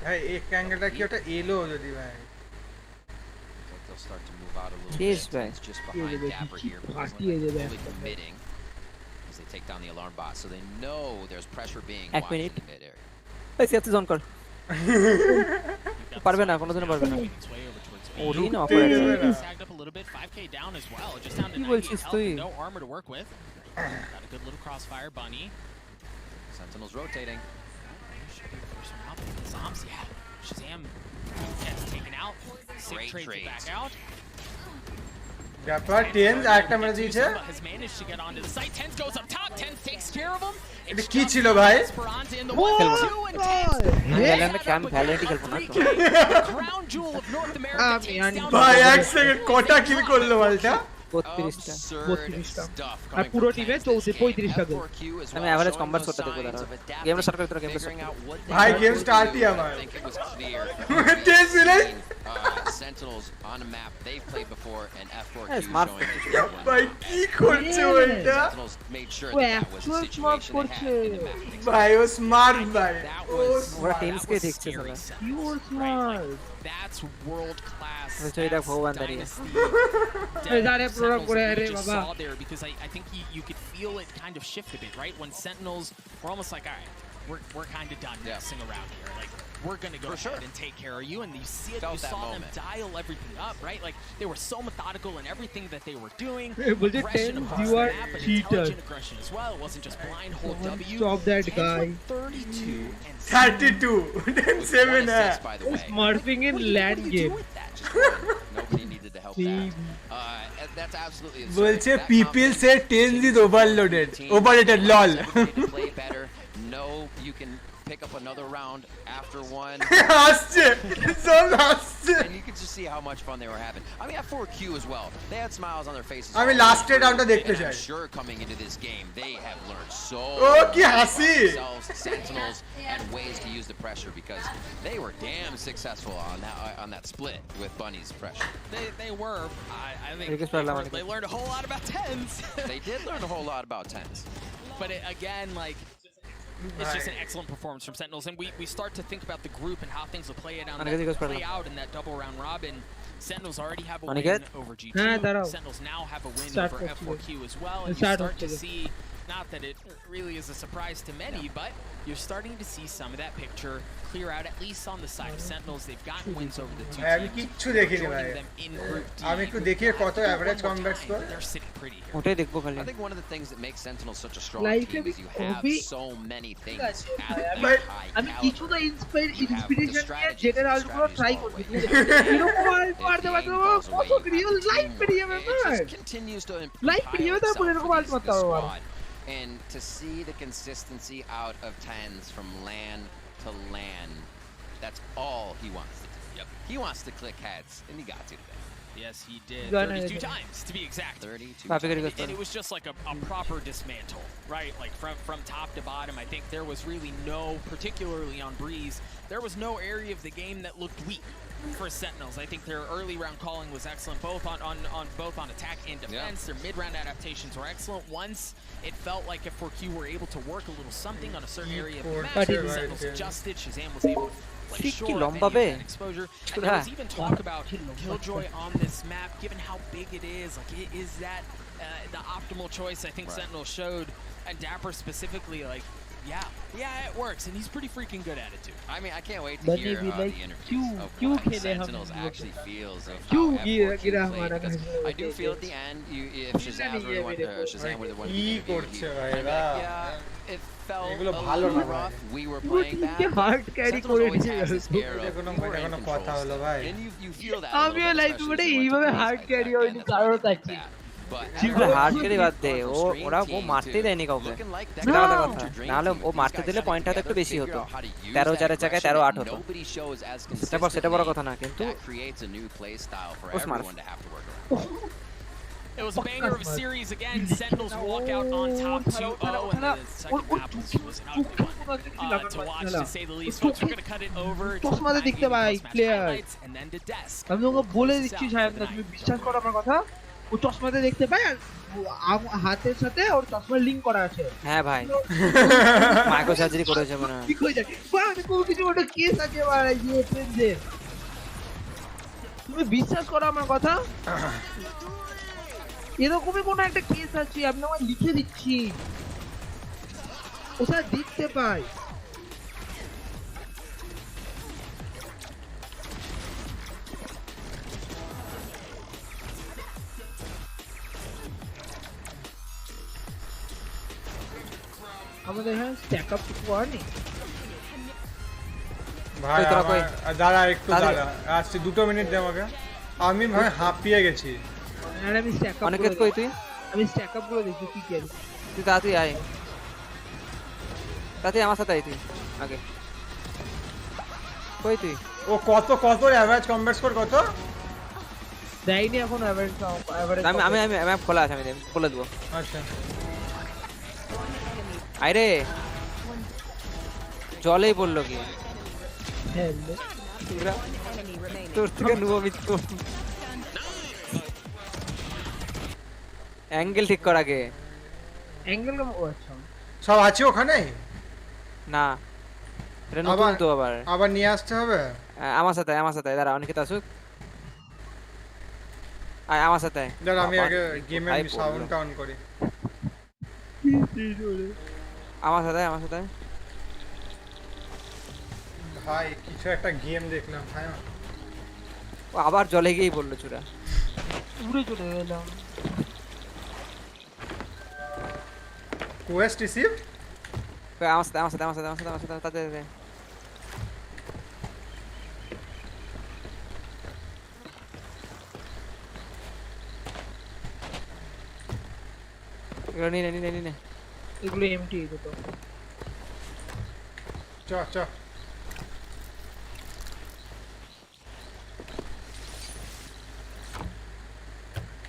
ভাই এই অ্যাঙ্গেলটা কি ওটা এলো যদি ভাই Start to move out a little Yes, bit. right. It's just behind Dapper here. Really committing as they take down the alarm bot, so they know there's pressure being watched in the mid area. এই CFC zone কর পারবে না কোনোদিনও পারবে না Odin operator tagged up a little bit 5k down as well just down to কি 90 বলছিস health তুই and no armor to work with got a good little crossfire bunny Sentinels rotating first one out Zom's yeah Shazam gets taken out Sick trades back out ব্যাপার tense একটা মেরে দিয়েছে has managed to get onto the site 10 goes up top 10 takes care of him এটা কি ছিল ভাই Esperanza in the 1-2 and 10 valent camp valent খেলবো না crown jewel of North America ভাই এক সেকেন্ড কটা কিল করলো বলটা 32টা আর পুরো টিমে 35টা গোল আমি এভারেজ কম্বাট করতে দেখো দাঁড়াও গেমটা স্টার্ট করে গেমটা ভাই গেম স্টার্টই আমার 10 minute Sentinels on a map they've played before and F4Q smart ভাই কি করছে ওইটা Sentinels made sure that was a situation they had in the map. ভাই ও স্মার্ট ভাই ওরা টিমসকে দেখছে সবাই you are smart that's world class ওই দেখ ভগবান দাঁড়িয়ে এই জারে প্রোগ্রাম করে আরে বাবা because I think you could feel it kind of shift a bit right when Sentinels were almost like all right we're kind of done messing around here like we're gonna go ahead and take care of you and you see it you saw them dial everything up right like they were so methodical in everything that they were doing you are cheater aggression as well it wasn't just blind hold W stop that guy 32 and 32 then 7 by the way smurfing in land game nobody needed to help that that's absolutely বলছে people say 10 is overrated lol play better no you can pick up another round after one হাসছে সব হাসছে and you could just see how much fun they were having I mean F4Q as well they had smiles on their faces আমি last রাউন্ডটা দেখতে চাই I'm sure coming into this game they have learned so কি হাসি Sentinels and ways to use the pressure because they were damn successful on that split with Bunny's pressure they were I think they learned a whole lot about tens they did learn a whole lot about tens but again like it's just an excellent performance from Sentinels, and we start to think about the group and how things will play out in that double round robin. Sentinels already have a win over G2. Sentinels now have a win over F4Q as well, and you start to see Not that it really is a surprise to many, but you're starting to see some of that picture clear out, at least on the side of Sentinels. They've gotten wins over the two আমি কিচ্ছু দেখিনি ভাই আমি একটু দেখি কত average combat score They're sitting pretty here. ওটাই দেখবো খালি I think one of the things that makes Sentinels such a strong Like team is you have so many things at But high আমি caliber. কিছুটা inspiration নিয়ে general গুলো try করছি এরকম Alt মারতে পারতে কত রিয়েল লাইফ পেরিয়ে যাবে লাইফ পেরিয়ে যাবে তারপর এরকম আল্ট মারতে হবে And to see the consistency out of tens from LAN to LAN, that's all he wants to do. Yep. He wants to click heads, and he got to today. Yes, he did. 32 times, to be exact. 32 times. And it was just like a proper dismantle, right? Like from top to bottom. I think there was really no, particularly on Breeze, there was no area of the game that looked weak for Sentinels. I think their early round calling was excellent, both on attack and defense. Their mid-round adaptations were excellent. Once it felt like F4Q were able to work a little something on a certain area of the map, Sentinels adjusted. Shazam was able to like shore up any of that exposure. And there was even talk about Killjoy on this map, given how big it is. Like, is that the optimal choice? I think Sentinel showed, and Dapper specifically, like, yeah, it works, and he's pretty freaking good at it too. I mean, I can't wait to hear the interviews of what Sentinels actually feels of how F4Q played, because I do feel at the end, if Shazam were the one yeah, it felt a little rough. We were playing bad. Sentinels always has this air of we're in control, and you feel that a little bit, especially when hard carry হয়নি কারণ থাকি hard carry বাদ দে ওরা মারতে দেয়নি কাউকে সেটা কথা নাহলে ও মারতে দিলে পয়েন্টটা তো একটু বেশি হতো 13-4 জায়গায় 13-8 হতো সেটা বড় কথা না কিন্তু It was a banger of a series again. Sentinels walk out on top 2-0, and the second map was an ugly one to watch, to say the least. Folks, we're going to cut it over to চশমাতে দেখতে পাই player and then to Desk. আমি তোমাকে বলে দিচ্ছি সাহেব না তুমি বিশ্বাস করো আমার কথা ও চশমাতে দেখতে পাই আর হাতের সাথে ওর চশমার লিংক করা আছে হ্যাঁ ভাই মাইক্রো সার্জারি করেছে মনে হয় ঠিক হয়ে যায় বাহ কোন কিছু ওটা কেস আছে ভাই ইয়ে ফ্রেন্ডে তুমি বিশ্বাস করো আমার কথা এরকমই কোনো একটা কেস আছে আমি আমার লিখে দিচ্ছি ওটা দেখতে পাই আমাদের হ্যাঁ স্ট্যাক আপ কিছু হয়নি ভাই দাঁড়া একটু দাঁড়া আসছি 2 মিনিট দে আমাকে আমি ভাই হাঁপিয়ে গেছি আর আমি স্ট্যাক আপ অনেক কই তুই আমি স্ট্যাক আপ করে দেখি কি করি তুই তাড়াতাড়ি আয় তাড়াতাড়ি আমার সাথে আয় তুই আগে কই তুই ও কত এভারেজ কমব্যাট স্কোর কত দেয়নি এখন এভারেজ আমি খোলা আছে আমি বলে দেবো আচ্ছা আরে জলেই বললো কি তোর থেকে নুবো মিত্র অ্যাঙ্গেল ঠিক কর আগে অ্যাঙ্গেল আচ্ছা সব আছে ওখানে না এটা নতুন তো আবার নিয়ে আসতে হবে আমার সাথে দাঁড়া অনেকে আসুক আয় আমার সাথে দাঁড়া আমি আগে গেমের সাউন্ডটা অন করি আমার সাথে ভাই কিছু একটা গেম দেখলাম ভাই ও আবার জলে গিয়েই বললো চুরা উড়ে চলে গেলাম কোয়েস্ট রিসিভ আমার সাথে তাতে এগুলো নে এগুলো এমটি দুটো চ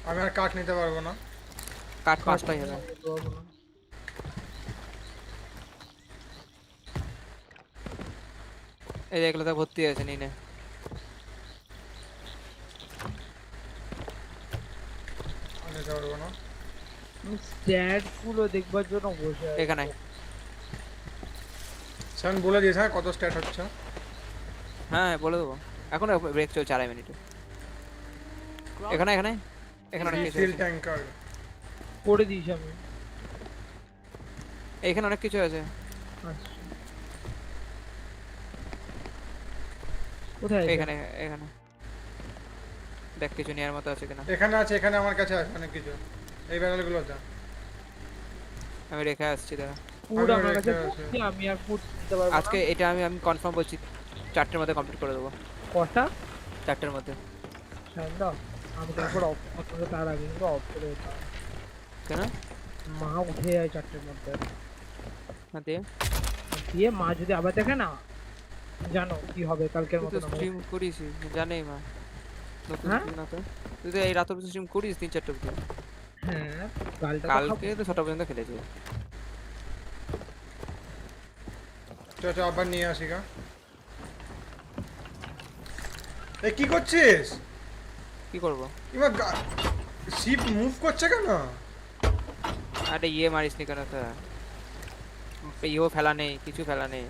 আমি আর কাট নিতে পারবো না কাট 5টাই হবে এই দেখলে তো ভর্তি আছে নিনে আমি নিতে পারবো না স্ট্যাট গুলো দেখবার জন্য বসে এখানে সান বলে দিয়েছে কত স্ট্যাট হচ্ছে হ্যাঁ বলে দেবো এখন ব্রেক চলছে 4 মিনিট এখানে অনেক কিছু ফিল ট্যাঙ্কার করে দিয়েছি আমি এখানে অনেক কিছু আছে। কোথায় এখানে এখানে দেখ কিছু নেয়ার মতো আছে কিনা। এখানে আছে, এখানে আমার কাছে আছে অনেক কিছু, এই ব্যানারগুলোতে আমি রেখে আসছি দাঁড়া। ফুড আমার কাছে কি আমি আর ফুড দিতে পারবো না আজকে এটা আমি কনফার্ম বলছি 4টের মধ্যে কমপ্লিট করে দেবো। কটা? 4টের মধ্যে। শান্দা আমি তারপর অফ করতে তার আগে কিন্তু অফ করে দিতাম। কেন? মা উঠে যায় 4টের মধ্যে। হ্যাঁ দিয়ে মা যদি আবার দেখে না জানো কি হবে কালকের মতো। স্ট্রিম করিস জানেই মা নতুন না তো তুই তো এই রাত অবধি স্ট্রিম করিস 3-4টা অবধি। হ্যাঁ কালকে তো 6টা পর্যন্ত খেলেছি। চল আবার নিয়ে আসি গা। এ কি করছিস? কি করব? এবার শিপ মুভ করছে কেন? আরে ইয়ে মারিস নি কেন তো? ইও ফেলা নেই, কিছু ফেলা নেই।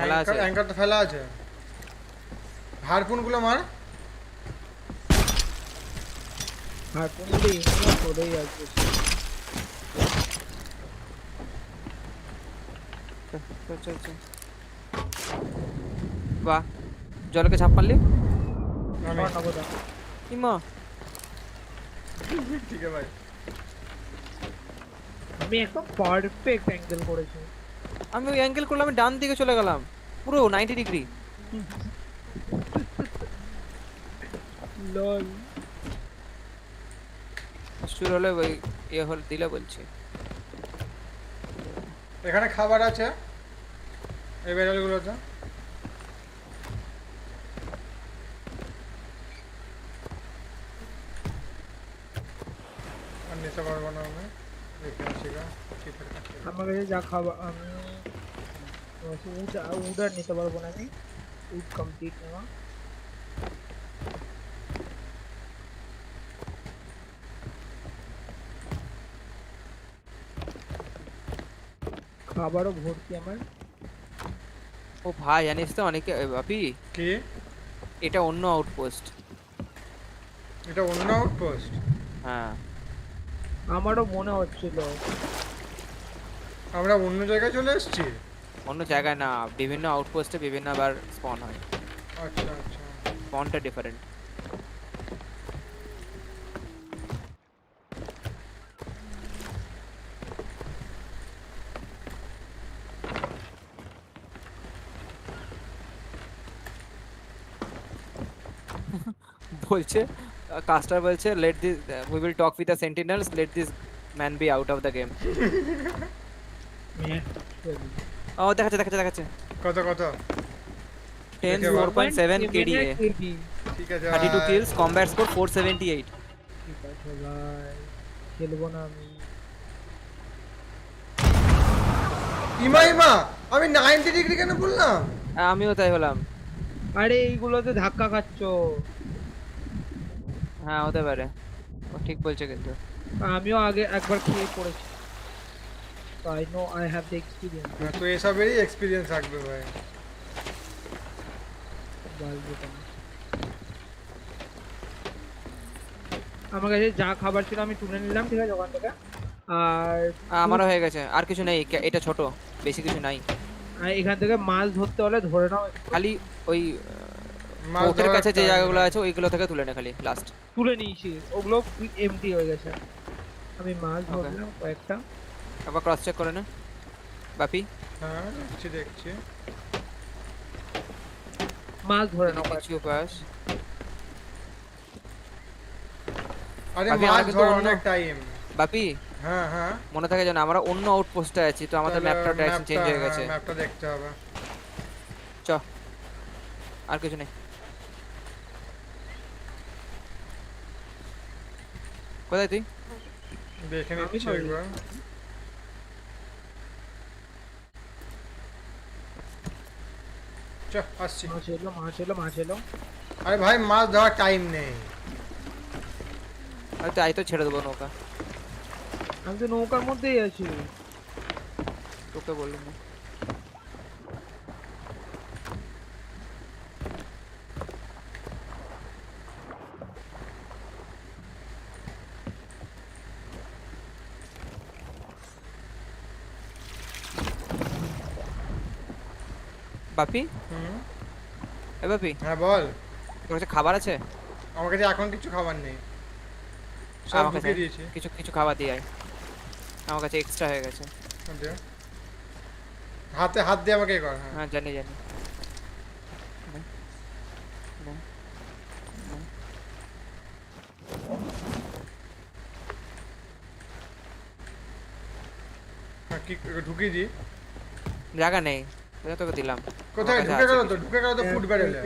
ফেলা আছে, অ্যাঙ্কার তো ফেলা আছে। হারপুন গুলো মার। হারপুন গুলো ইনফর্ম করেই আছে। চল বাহ জলকে ছাপ মারলি? আমি ইমা ঠিক আছে ভাই, আমি একদম পারফেক্ট অ্যাঙ্গেল করেছি। আমি ওই অ্যাঙ্গেল করলাম, আমি ডান দিকে চলে গেলাম পুরো 90 ডিগ্রি। লল শুরু হলে ওই ইয়ে হল দিলে বলছি। এখানে খাবার আছে এই ব্যারেলগুলোতে। আর নিতে পারবো না আমি, দেখে আসি গা। আমার কাছে যা খাবার আমি উড আর নিতে পারবো না, আমি উড কমপ্লিট নেওয়া। খাবারও ভর্তি আমার। ও ভাই জানিস তো অনেকে বাপি কি এটা অন্য আউটপোস্ট। এটা অন্য আউটপোস্ট? হ্যাঁ আমারও মনে হচ্ছিল আমরা অন্য জায়গায় চলে এসেছি। অন্য জায়গায় না, বিভিন্ন আউটপোস্টে বিভিন্ন বার স্পন হয়। আচ্ছা আচ্ছা, স্পনটা ডিফারেন্ট। বলছে কাস্টার বলছে let this we will talk with the Sentinels, let this man be out of the game. ও দেখাচ্ছে কত 10 4.7 KDA, ঠিক আছে 32 kills, combat score 478। ঠিক আছে ভাই খেলবো না আমি। ইমা আমি 90 ডিগ্রি কেন বললাম? আমিও তাই হলাম। আরে এইগুলোতে ধাক্কা খাচ্ছ। হ্যাঁ হতে পারে, ও ঠিক বলছে কিন্তু আমিও আগে একবার খেয়ে পড়েছি। I know I have the experience. তো এসবেরই এক্সপেরিয়েন্স থাকবে ভাই। আমার কাছে যা খাবার ছিল আমি তুলে নিলাম, ঠিক আছে ওখান থেকে। আর আমারও হয়ে গেছে, আর কিছু নেই, এটা ছোট, বেশি কিছু নাই। আর এখান থেকে মাছ ধরতে হলে ধরে নাও, খালি ওই ওদের কাছে যে জায়গাগুলো আছে ওইগুলো থেকে তুলে নে, খালি লাস্ট তুলে নিয়েছি, ওগুলো এমটি হয়ে গেছে। আমি মাছ ধরলাম কয়েকটা। আবার ক্রস চেক করে নে বাপি। হ্যাঁ দেখছি মাছ ধরে নাও কিছু পাস। আরে মাছ ধরা অনেক টাইম বাপি। হ্যাঁ মনে থাকে যেন আমরা অন্য আউটপোস্টে আছি, তো আমাদের ম্যাপটা ডাইরেকশন চেঞ্জ হয়ে গেছে। ম্যাপটা দেখতে হবে। চ আর কিছু নেই। কোথায় তুই? দেখে নিচ্ছি একবার। চ আসছি। মাছ এলো। আরে ভাই মাছ ধরার টাইম নেই। আরে তাই তো ছেড়ে দেবো নৌকা। আমি তো নৌকার মধ্যেই আছি, তোকে বললাম না। বাপি এ বাপি হ্যাঁ বল তোর কাছে খাবার আছে? আমার কাছে এখন কিছু খাবার নেই, সব আমার কাছে ঢুকিয়ে দিয়েছি। কিছু কিছু খাবার দিয়ে আয়, আমার কাছে এক্সট্রা হয়ে গেছে। দে। হাতে হাত দিয়ে আমাকে কর। হ্যাঁ জানি জানি। কি ঢুকিয়ে দি? জায়গা নেই, তোকে দিলাম। কোথায় ঢুকে গেল তো? ঢুকে গেল তো ফুড ব্যারেলে।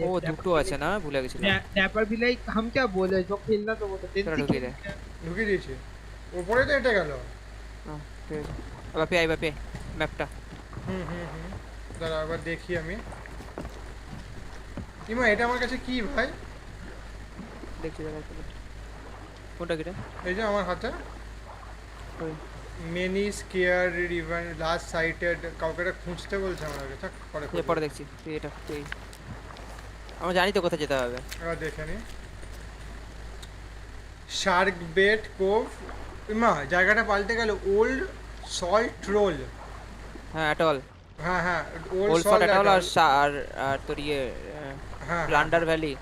ও দুটো আছে না, ভুলে গেছিলাম। ড্যাপার भी लाइक हम क्या बोले जो खेलना तो वो तो ঢুকিয়ে দে। ঢুকিয়ে দিয়েছি, উপরে তো এটা গেল। হ্যাঁ ঠিক আছে, বাপি আই বাপি ম্যাপটা। দাঁড়া আবার দেখি আমি। ইমা এটা আমার কাছে কি ভাই? দেখছি দাঁড়া কোনটা কিটা? এই যে আমার হাতে many scare even last sighted কাউকে খুঁজতে বলছে আমার কাছে। থাক পরে দেখছি। তুই এটা তুই আমরা জানি তো কোথায় যেতে হবে। এবার দেখে নি। Shark bait cove. ইমা জায়গাটা পাল্টে গেল। Old salt roll. হ্যাঁ অ্যাটল। হ্যাঁ হ্যাঁ ওল্ড সল্ট অ্যাটল আর তোর ইয়ে প্লান্ডার ভ্যালি।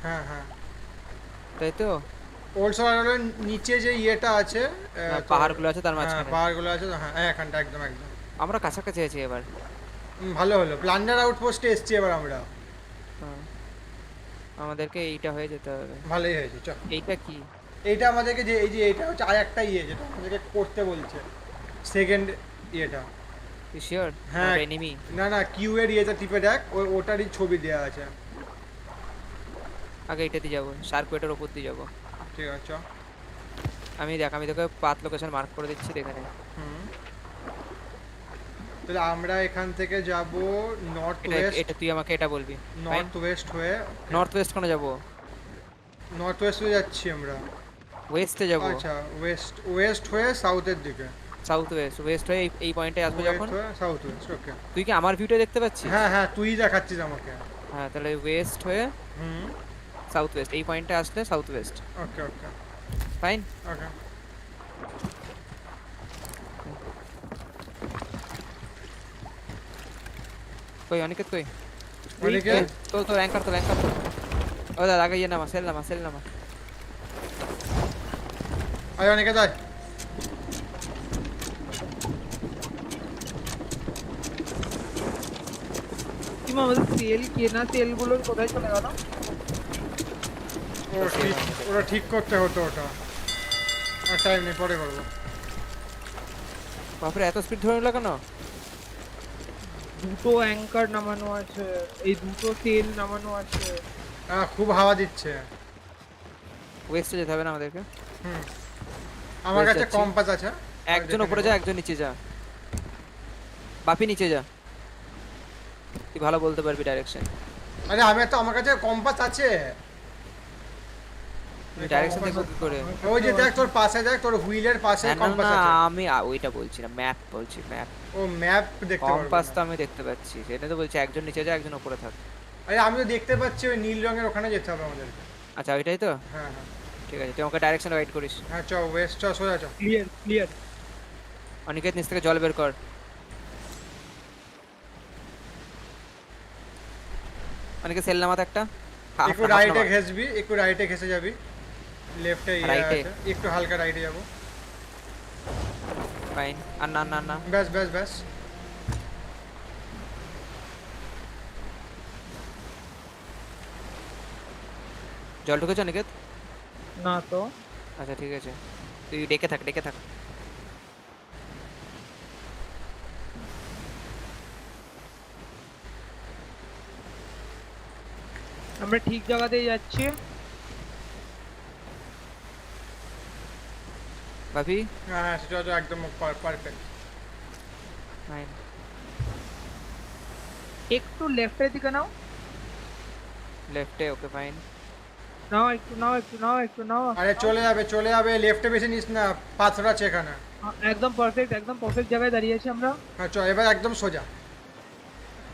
হ্যাঁ হ্যাঁ তাই তো। ওল্ড সল্ট অ্যাটলের নিচে যে ইয়েটা আছে, পাহাড়গুলো আছে তার মাঝখানে। পাহাড়গুলো আছে, হ্যাঁ এখানটা একদম একদম আমরা কাছাকাছি আছি এবার। ভালো হলো, প্লান্ডার আউটপোস্টে এসেছি এবার আমরা। আমাদেরকে এইটা হয়ে যেতে হবে। ভালোই হয়েছে। চল এইটা কি? এইটা আমাদেরকে যে এই যে এইটা হচ্ছে আর একটা ইয়ে যেটা আমাদেরকে করতে বলছে, সেকেন্ড ইয়েটা। তুই শিওর? হ্যাঁ এনিমি না না কিউ এর ইয়েটা টিপে দেখ, ওটারই ছবি দেওয়া আছে। আগে এইটাতে যাব, শার্ক ওয়েটের উপর দিয়ে যাব। ঠিক আছে চল। আমি তোকে পাথ লোকেশন মার্ক করে দিচ্ছি, দেখে নে। তাহলে আমরা এখান থেকে যাব নর্থ ওয়েস্ট। এটা তুই আমাকে এটা বলবি। নর্থ ওয়েস্ট হয়ে। নর্থ ওয়েস্ট কোনে যাব? নর্থ ওয়েস্ট হয়ে যাচ্ছি আমরা। ওয়েস্টে যাব। আচ্ছা ওয়েস্ট হয়ে সাউথের দিকে। সাউথ ওয়েস্ট হয়ে এই পয়েন্টে আসবে যখন। South West. ওকে তুই কি আমার ভিউটা দেখতে পাচ্ছিস? হ্যাঁ হ্যাঁ তুই দেখাচ্ছিস আমাকে। হ্যাঁ তাহলে ওয়েস্ট হয়ে সাউথ ওয়েস্ট এই পয়েন্টে আসলে সাউথ ওয়েস্ট। ওকে ওকে ফাইন। ওকে কই অনিকেত কই? অনিকেত তো অ্যাঙ্কার তো ও দাদা আগে ইয়ে নামা সেল নামা। আয় অনিকেত আয়। কিমা আমাদের সেল কেনা সেলগুলো কোথায় চলে গেল? ওরা ঠিক করতে হতো ওটা, আর টাইম নেই, পরে করবো। বাপরে এত স্পিড ধরে নিল কেন? দুটো অ্যাঙ্কার নামানো আছে, এই দুটো তেল নামানো আছে। খুব হাওয়া দিচ্ছে। ওয়েস্টে যেতে হবে না আমাদেরকে। আমার কাছে কম্পাস আছে। একজন উপরে যা, একজন নিচে যা। বাপি নিচে যা, তুই ভালো বলতে পারবি ডাইরেকশন। আরে আমার কাছে কম্পাস আছে। ডাইরেকশন দেখো কি করে? ওই যে দেখ তোর পাশে, দেখ তোর হুইলের পাশে কম্পাস আছে। আমি ওইটা বলছি না, ম্যাপ বলছি। ম্যাপ ও ম্যাপ দেখতে পারবো। কম্পাস তো আমি দেখতে পাচ্ছি, সেটা তো বলছি একজন নিচে যা, একজন উপরে থাক। আরে আমি তো দেখতে পাচ্ছি ওই নীল রঙের ওখানে যেতে হবে আমাদের। আচ্ছা ওইটাই তো। হ্যাঁ হ্যাঁ ঠিক আছে, তুই আমাকে ডাইরেকশন গাইড করিস। হ্যাঁ চল ওয়েস্ট চল, সোজা চল। ক্লিয়ার। অনিকেত নিচ থেকে জল বের কর। অনিকেত সেল নামাতে একটা। একটু রাইটে ঘেসবি, একটু রাইটে ঘেসে যাবি। লেফটে আছে, একটু হালকা রাইটে যাব। ফাইন। আর না ব্যাস জল ঢুকেছে অনিকেত? না তো। আচ্ছা ঠিক আছে, তুই ডেকে থাক। আমরা ঠিক জায়গাতেই যাচ্ছি। বাপি হ্যাঁ সেটা একদম পারফেক্ট। ফাইন। একটু লেফটের দিকে নাও। লেফটে ওকে ফাইন। নাও। আরে চলে যাবে। লেফটে বেশি নিস না, পাথর আছে এখানে। একদম পারফেক্ট জায়গায় দাঁড়িয়ে আছি আমরা। হ্যাঁ চল এবার একদম সোজা।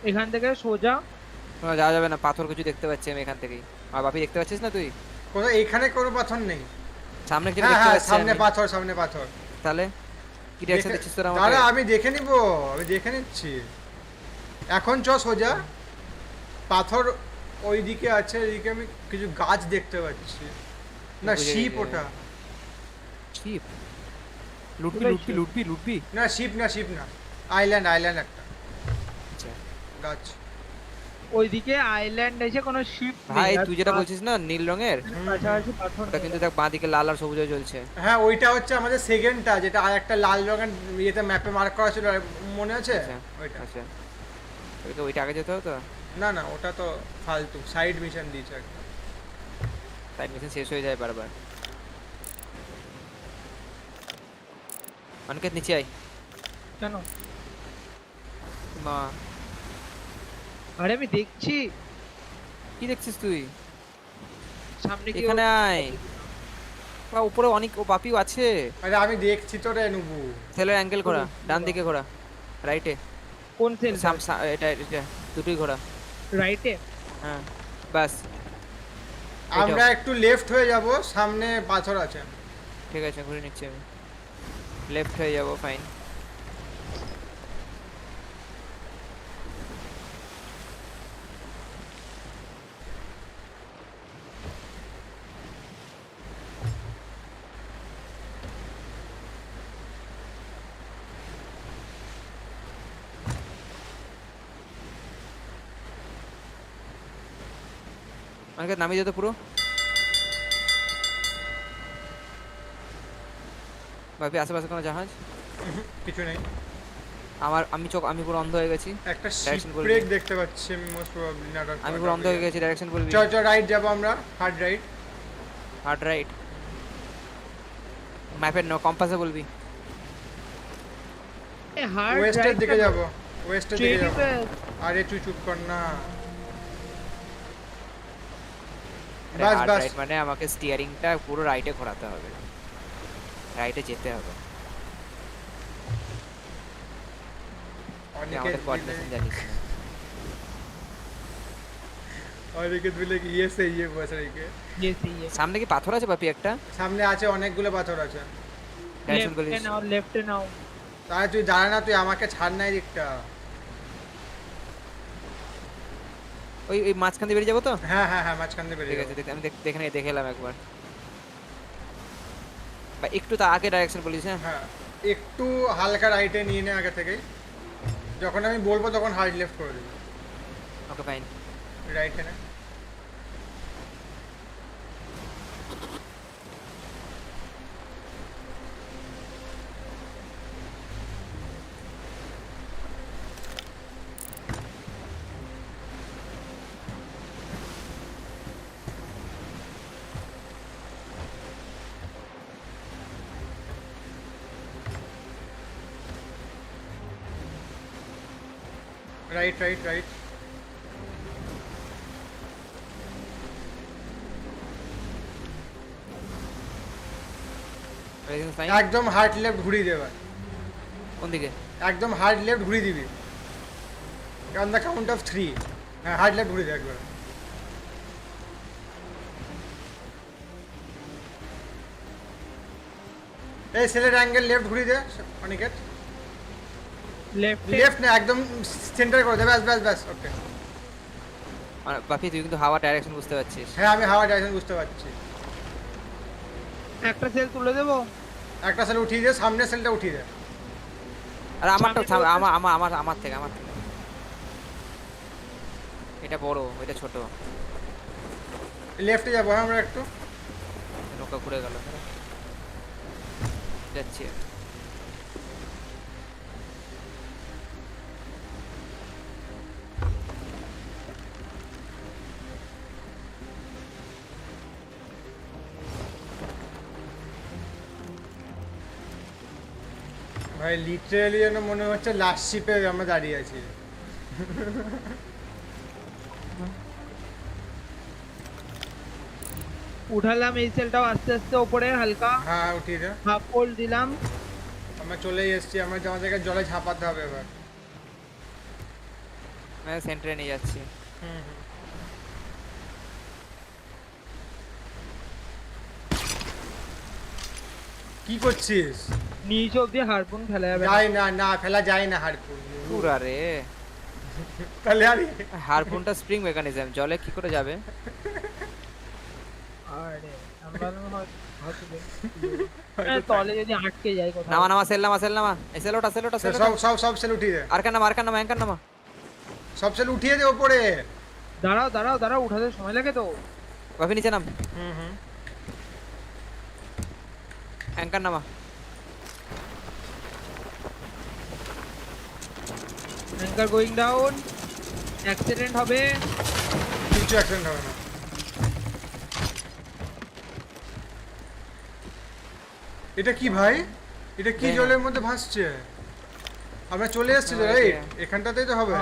এখান থেকে সোজা যাওয়া যাবে না, পাথর কিছু দেখতে পাচ্ছি আমি এখান থেকেই। আর বাপি দেখতে পাচ্ছিস না তুই? কোথায়? এখানে কোনো পাথর নেই। সামনে কিছু দেখতে পাচ্ছি। সামনে পাথর। তাহলে কি ডাইরেকশন দিচ্ছিস তোরা আমাকে? আরে আমি দেখে নিচ্ছি। এখন চ সোজা পাথর ওইদিকে আছে, এদিকে আমি কিছু গাছ দেখতে পাচ্ছি। না শিপ ওটা, শিপ লুটবি না শিপ না আইল্যান্ড একটা গাছ। ওইদিকে আইল্যান্ড এসে কোনো শিপ ভাই তুই যেটা বলছিস না নীল রঙের, ওটা কিন্তু দেখ বাঁ দিকে লাল আর সবুজ হয়ে জ্বলছে। হ্যাঁ ওইটা হচ্ছে আমাদের সেকেন্ডটা, যেটা আর একটা লাল রঙের ইয়েতে ম্যাপে মার্ক করা ছিল, মনে আছে ওইটা? আচ্ছা ওইটা আগে যেতে হতো। না ওটা তো ফালতু সাইড মিশন দিয়েছে একটা। সাইড মিশন শেষ হয়ে যায় বারবার। অনিকেত নিচে আয়। কেন? মা আরে আমি দেখছি। কি দেখছিস তুই? সামনে কি? এখানে আয়। উপরে অনেক ও বাপিও আছে। আরে আমি দেখছি তো রে নুবু। সেলের অ্যাঙ্গেল ঘোরা, ডান দিকে ঘোরা, রাইটে। কোন সেল? এটা দুটোই ঘোরা, রাইটে। হ্যাঁ বাস। আমরা একটু লেফট হয়ে যাব, সামনে পাথর আছে। ঠিক আছে ঘুরে নিচ্ছি আমি, লেফট হয়ে যাব। ফাইন। আমাকে নামিয়ে যেত পুরো। ভাবি আশেপাশে কোনো জাহাজ কিছু নেই। আমি পুরো অন্ধ হয়ে গেছি। একটা শিপ ব্রেক দেখতে পাচ্ছি মোস্ট প্রবাবলি না। আমি পুরো অন্ধ হয়ে গেছি, ডাইরেকশন বলবি। চল রাইট যাব আমরা, হার্ড রাইট। ম্যাপের নো কম্পাসে বলবি। ওয়েস্টের দিকে যাব, আরে তুই চুপ কর না। বাস মানে আমাকে স্টিয়ারিংটা পুরো রাইটে ঘোরাতে হবে, রাইটে যেতে হবে। আমাদের কোঅর্ডিনেশন জানিস না। অনেকে বলে কি ये सही है बस रही है। সামনে কি পাথর আছে বাপি? একটা সামনে আছে, অনেকগুলো পাথর আছে। লেফটে নাও। তাই তুই দাঁড়া না, তুই আমাকে ছাড় না দিকটা। ওই মাঝখান দিয়ে বেরিয়ে যাবো তো? হ্যাঁ মাঝখান দিয়ে বেরিয়ে ঠিক আছে, আমি দেখে এলাম একবার। বা একটু তা আগে ডাইরেকশন বলিস। হ্যাঁ একটু হালকা রাইটে নিয়ে নে আগে থেকেই, যখন আমি বলবো তখন হার্ড লেফট করে দিবি। Okay fine. রাইটে না রাইট একদম হার্ড লেফট ঘুরিয়ে দেবে। কোন দিকে? একদম হার্ড লেফট ঘুরিয়ে দিবি অন দ্য কাউন্ট অফ 3। হ্যাঁ হার্ড লেফট ঘুরিয়ে দে একবার। এই সেলের অ্যাঙ্গেল লেফট ঘুরিয়ে দে অনিকেত। লেফট না, একদম সেন্টার করে দে। ব্যাস ওকে। বাপি তুই কিন্তু হাওয়া ডাইরেকশন বুঝতে পারছিস? হ্যাঁ আমি হাওয়া ডাইরেকশন বুঝতে পারছি। একটা সেল তুলে দেবো, একটা সেল উঠিয়ে দে, সামনের সেলটা উঠিয়ে দে। আর আমারটা আমার থেকে এটা বড়, এটা ছোট। লেফটে যাবো আমরা একটু। নৌকা ঘুরে গেল, যাচ্ছি। ভাই লিটারালি যেন মনে হচ্ছে লাস্ট শিপে আমরা দাঁড়িয়ে আছি। উঠালাম এই সেলটাও আস্তে আস্তে উপরে হালকা। হ্যাঁ উঠিয়ে দে। হাফ হোল দিলাম। আমরা চলেই এসেছি, আমরা আমাদেরকে জলে ঝাঁপাতে হবে এবার। আমি সেন্টারে নিয়ে যাচ্ছি। কি করছিস? নিচে অবধি হারপুন ফেলা যাবে? না ফেলা যায় না হারপুন। পুরা রে তাহলে আর হারপুনটা স্প্রিং মেকানিজম, জলে কি করে যাবে? আরে আমরা হয়তো তলে যদি আটকে যায় কোথাও। নামা সেল নামা সেল ওটা সব সেল উঠিয়ে দে। আর কান নামা সব সেল উঠিয়ে দে উপরে। দাঁড়াও উঠাতে সময় লাগে তো। কফি নিচে নাম। অ্যাঙ্কার নামা। Anchor going down. অ্যাক্সিডেন্ট হবে। কিছু অ্যাক্সিডেন্ট হবে না। এটা কি ভাই? এটা কি জলের মধ্যে ভাসছে? আমরা চলে এসেছি তো রাইট? এখানটাতেই তো হবে।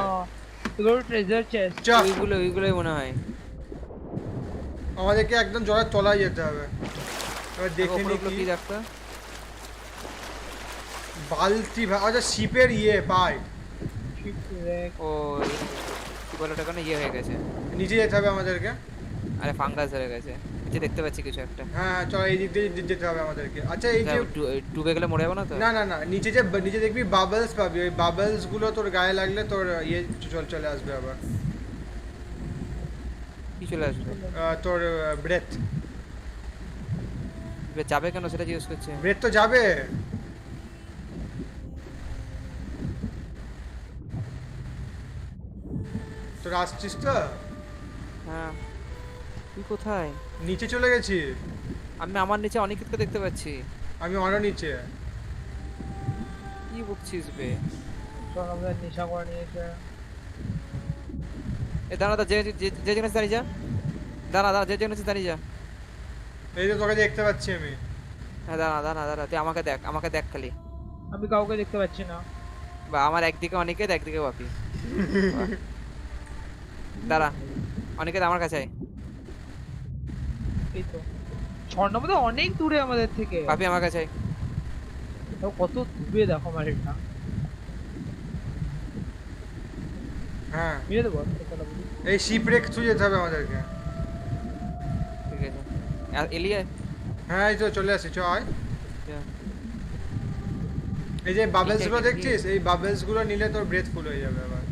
এগুলো ট্রেজার চেস্ট। ওইগুলোই মনে হয়। আমাদেরকে একদম জলের তলায় যেতে হবে। এবার দেখে নি কি দেখতে। বালতি ভাই, আচ্ছা শিপের পাই। ও কি বলে ওটা, কেন হয়ে গেছে? নিচে যেতে হবে আমাদেরকে। আরে ফাঙ্গাস হয়ে গেছে। নিচে দেখতে পাচ্ছি কিছু একটা। হ্যাঁ চল এই দিক দিয়ে যেতে হবে আমাদেরকে। আচ্ছা এই যে ডুবে গেলে মরে যাবো না তো? না নিচে দেখবি বাবলস পাবি। ওই বাবলস গুলো তোর গায়ে লাগলে তোর চলে আসবে আবার। কি চলে আসবে? তোর ব্রেথ যাবে কেন সেটা জিজ্ঞেস করছে। ব্রেথ তো যাবে। তোর আসছিস তো? হ্যাঁ। তুই কোথায়? নিচে চলে গেছি আমি। আমার নিচে অনেককে দেখতে পাচ্ছি। আমি আরো নিচে। কি বকছিস বে? সব আমরা নেশা করে নিয়েছে। দাঁড়া যে জিনিস দাঁড়িয়ে যা। দাঁড়া যে জিনিস দাঁড়িয়ে যা। এই যে তোকে দেখতে পাচ্ছি আমি। হ্যাঁ দাঁড়া তুই আমাকে দেখ খালি। আমি কাউকে দেখতে পাচ্ছি না। বা আমার একদিকে অনেকে একদিকে বাপি। দাঁড়া অনেকে আমার কাছে। এই তো 6 নম্বরে অনেক দূরে আমাদের থেকে। বাপি আমার কাছে। কত দূরে দেখো মারিটা। হ্যাঁ মেরে দেবো। এই শিপ রেক থ্রু যেতে হবে আমাদেরকে। ঠিক আছে এলিয়ে। হ্যাঁ এই তো চলে আসছি চল। এই যে বাবলস গুলো দেখছিস? এই বাবলস গুলো নিলে তোর ব্রেথ ফুল হয়ে যাবে আবার।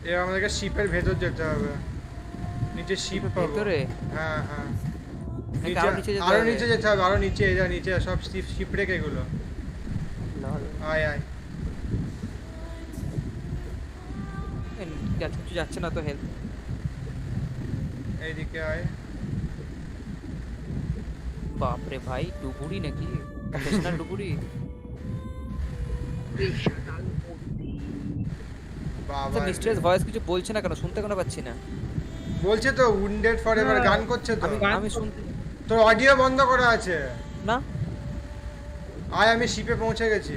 এবার আমাদেরকে শিপের ভেতর যেতে হবে। নিচে শিপ পাবো। হ্যাঁ আরো নিচে যেতে হবে। আরো নিচে নিচে সব শিপ রেক এগুলো। আয় যাচ্ছে না তো হেল্প। এইদিকে আয়। বাপরে ভাই ডুবুরি নাকি? প্রফেশনাল ডুবুরি। বাবা মিস্ট্রেস ভয়েস কিছু বলছে না কেন? শুনতে কেন পাচ্ছি না? বলছে তো উইন্ডেড ফরএভার গান করছে তো। আমি শুনতে। তোর অডিও বন্ধ করা আছে না? আয় আমি শিপে পৌঁছে গেছি।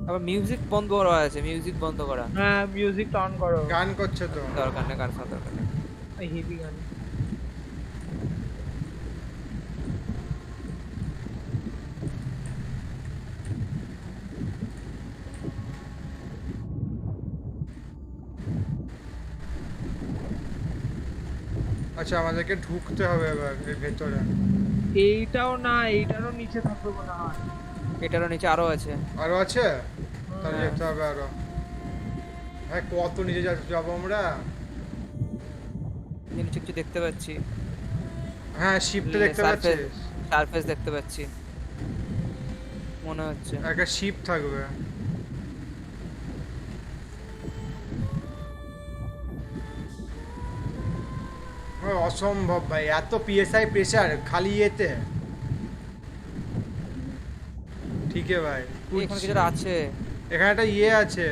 আবার মিউজিক বন্ধ করা আছে। মিউজিক বন্ধ করা। হ্যাঁ মিউজিক অন করো। গান করছে তো। দরকার নেই গান শোনার দরকার নেই। এই হেভি গান। আচ্ছা আমাদেরকে ঢুকতে হবে এবার এর ভেতরে। এইটাও না, এইটারও নিচে থাকবে মনে হয়। এটারও নিচে আরো আছে। আরো আছে? তাহলে যেতে হবে আরো। হ্যাঁ কত নিচে যাবো আমরা? নিচে কিছু দেখতে পাচ্ছি। হ্যাঁ শিপটা দেখতে পাচ্ছি। সারফেস দেখতে পাচ্ছি মনে হচ্ছে। একটা শিপ থাকবে। অসম্ভব ভাই, এত পিএসআই প্রেসার খালি এতে। ঠিক আছে ভাই। এখানে কিছু আছে। এখানে একটা আছে,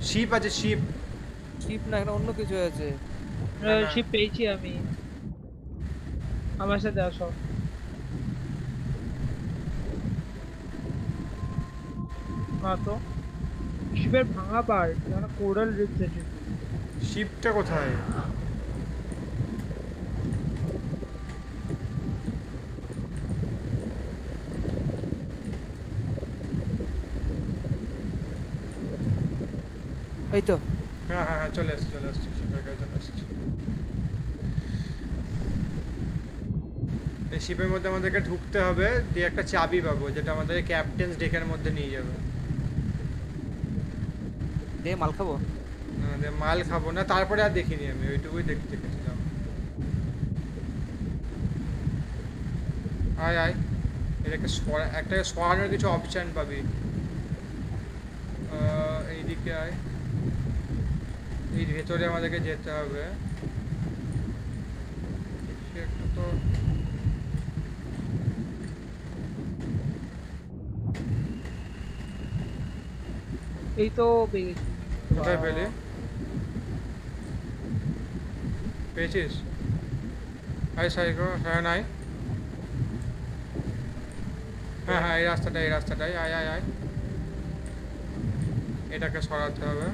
শিপ আছে। শিপ না, এখানে অন্য কিছু আছে। শিপ পেয়েছি আমি। আমার সাথে আসো। তো শিপের ভাঙা পার্ট, মানে কোরাল রিপস আছে। শিপটা কোথায়? এই তো। হ্যাঁ চলে আসছি শিপের কাছে চলে আসছি। এই শিপের মধ্যে আমাদেরকে ঢুকতে হবে, দিয়ে একটা চাবি পাবো যেটা আমাদের ক্যাপ্টেন্স ডেকের মধ্যে নিয়ে যাবে। দিয়ে মাল খাবো না দিয়ে মাল খাবো না, তারপরে আর দেখিনি আমি, ওইটুকুই দেখেছিলাম। আয় আয়, এটাকে একটা সরানোর কিছু অপশন পাবি। এইদিকে আয়, এই ভেতরে আমাদেরকে যেতে হবে। তো এই তো পেয়েছি। কোথায় পেলি? পেয়েছিস? আয় সাইকো, হ্যাঁ নাই, হ্যাঁ হ্যাঁ এই রাস্তাটাই আয় আয় আয়, এটাকে সরাতে হবে।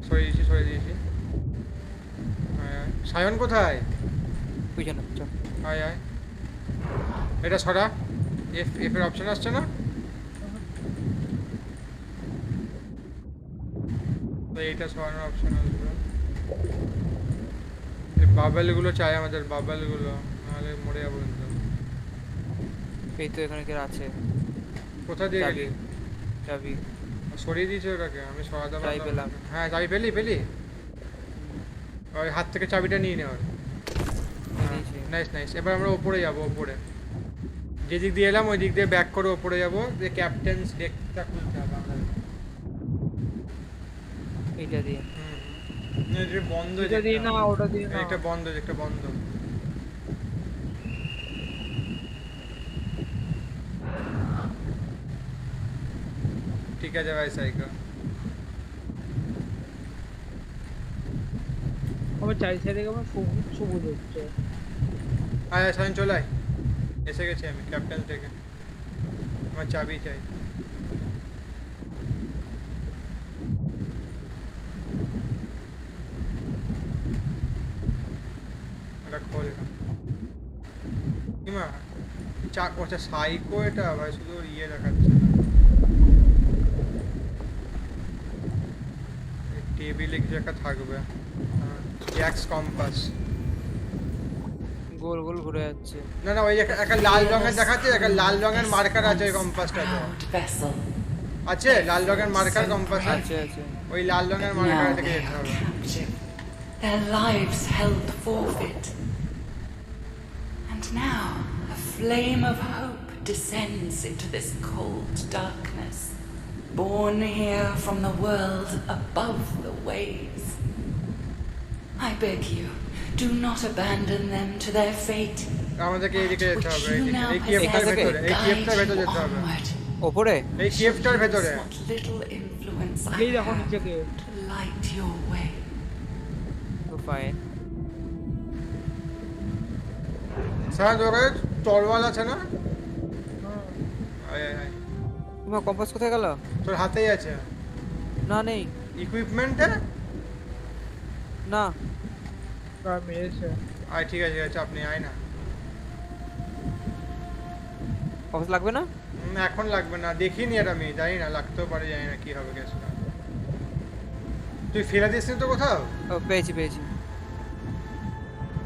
সরিয়ে দিয়েছি। আয় আয়, সায়ন কোথায়? বুঝে না, আয় আয়, এটা সরা। এফ এর অপশন আসছে না? এইটা সরানোর অপশন আসবে। এই বাবেলগুলো চাই আমাদের, বাবেলগুলো, নাহলে মরে যাবো কিন্তু। এই তো এখানে কে আছে? কোথা দিয়ে গেলি? চাবি সরিয়ে দিয়েছে ওটাকে, আমি সরাতে চাবি পেলাম। হ্যাঁ চাবি পেলি? ওই হাত থেকে চাবিটা নিয়ে নেওয়ার। নাইস। এবার আমরা ওপরে যাবো, ওপরে যে দিক দিয়ে এলাম ওই দিক দিয়ে ব্যাক করে ওপরে যাবো, দিয়ে ক্যাপ্টেন্স ডেকটা খুলতে হবে আমাদের। এইটা দিয়ে এটা বন্ধ, এটা দিয়ে না, ওটা দিয়ে না, একটা বন্ধ। ঠিক আছে ভাই সাইকো। আমার চাই সাইডে আমার সবুজ হচ্ছে। আয় সাইন চলে আয়, এসে গেছি আমি ক্যাপ্টেন থেকে। আমার চাবি চাই। এটা খোল না কিমা, আচ্ছা সাইকো এটা ভাই, শুধু ইয়ে দেখাচ্ছে না। টেবিলে কিছু একটা থাকবে, জ্যাক্স কম্পাস, গোল গোল ঘুরে যাচ্ছে। না ওই একটা লাল রঙের দেখাচ্ছে, একটা লাল রঙের মার্কার আছে ওই কম্পাসটাতে। আছে লাল রঙের মার্কার কম্পাস আছে, ওই লাল রঙের মার্কার থেকে যেতে হবে। Their lives held forfeit. And now a flame of hope descends into this cold darkness, born here from the world above the waves. I beg you, do not abandon them to their fate. আমাদেরকে এইদিকে যেতে হবে, এই কেভটার ভেতরে, যেতে হবে উপরে, এই কেভটার ভেতরে। Little influence I এই দেখো নিচে কে, to light your way. তো ফাইন। স্যার ওরে তরোয়াল আছে না? আয় তোমার কম্পাস কোথায় গেল? তোর হাতেই আছে। না নেই ইকুইপমেন্টে, না আমি এসে। আয় ঠিক আছে আপনি আয় না। কম্পাস লাগবে না? এখন লাগবে না, দেখিনি আর আমি জানি না, লাগতেও পারে, জানি না কি হবে কেসটা। তুই ফেলে দিস তো কোথাও? পেয়েছি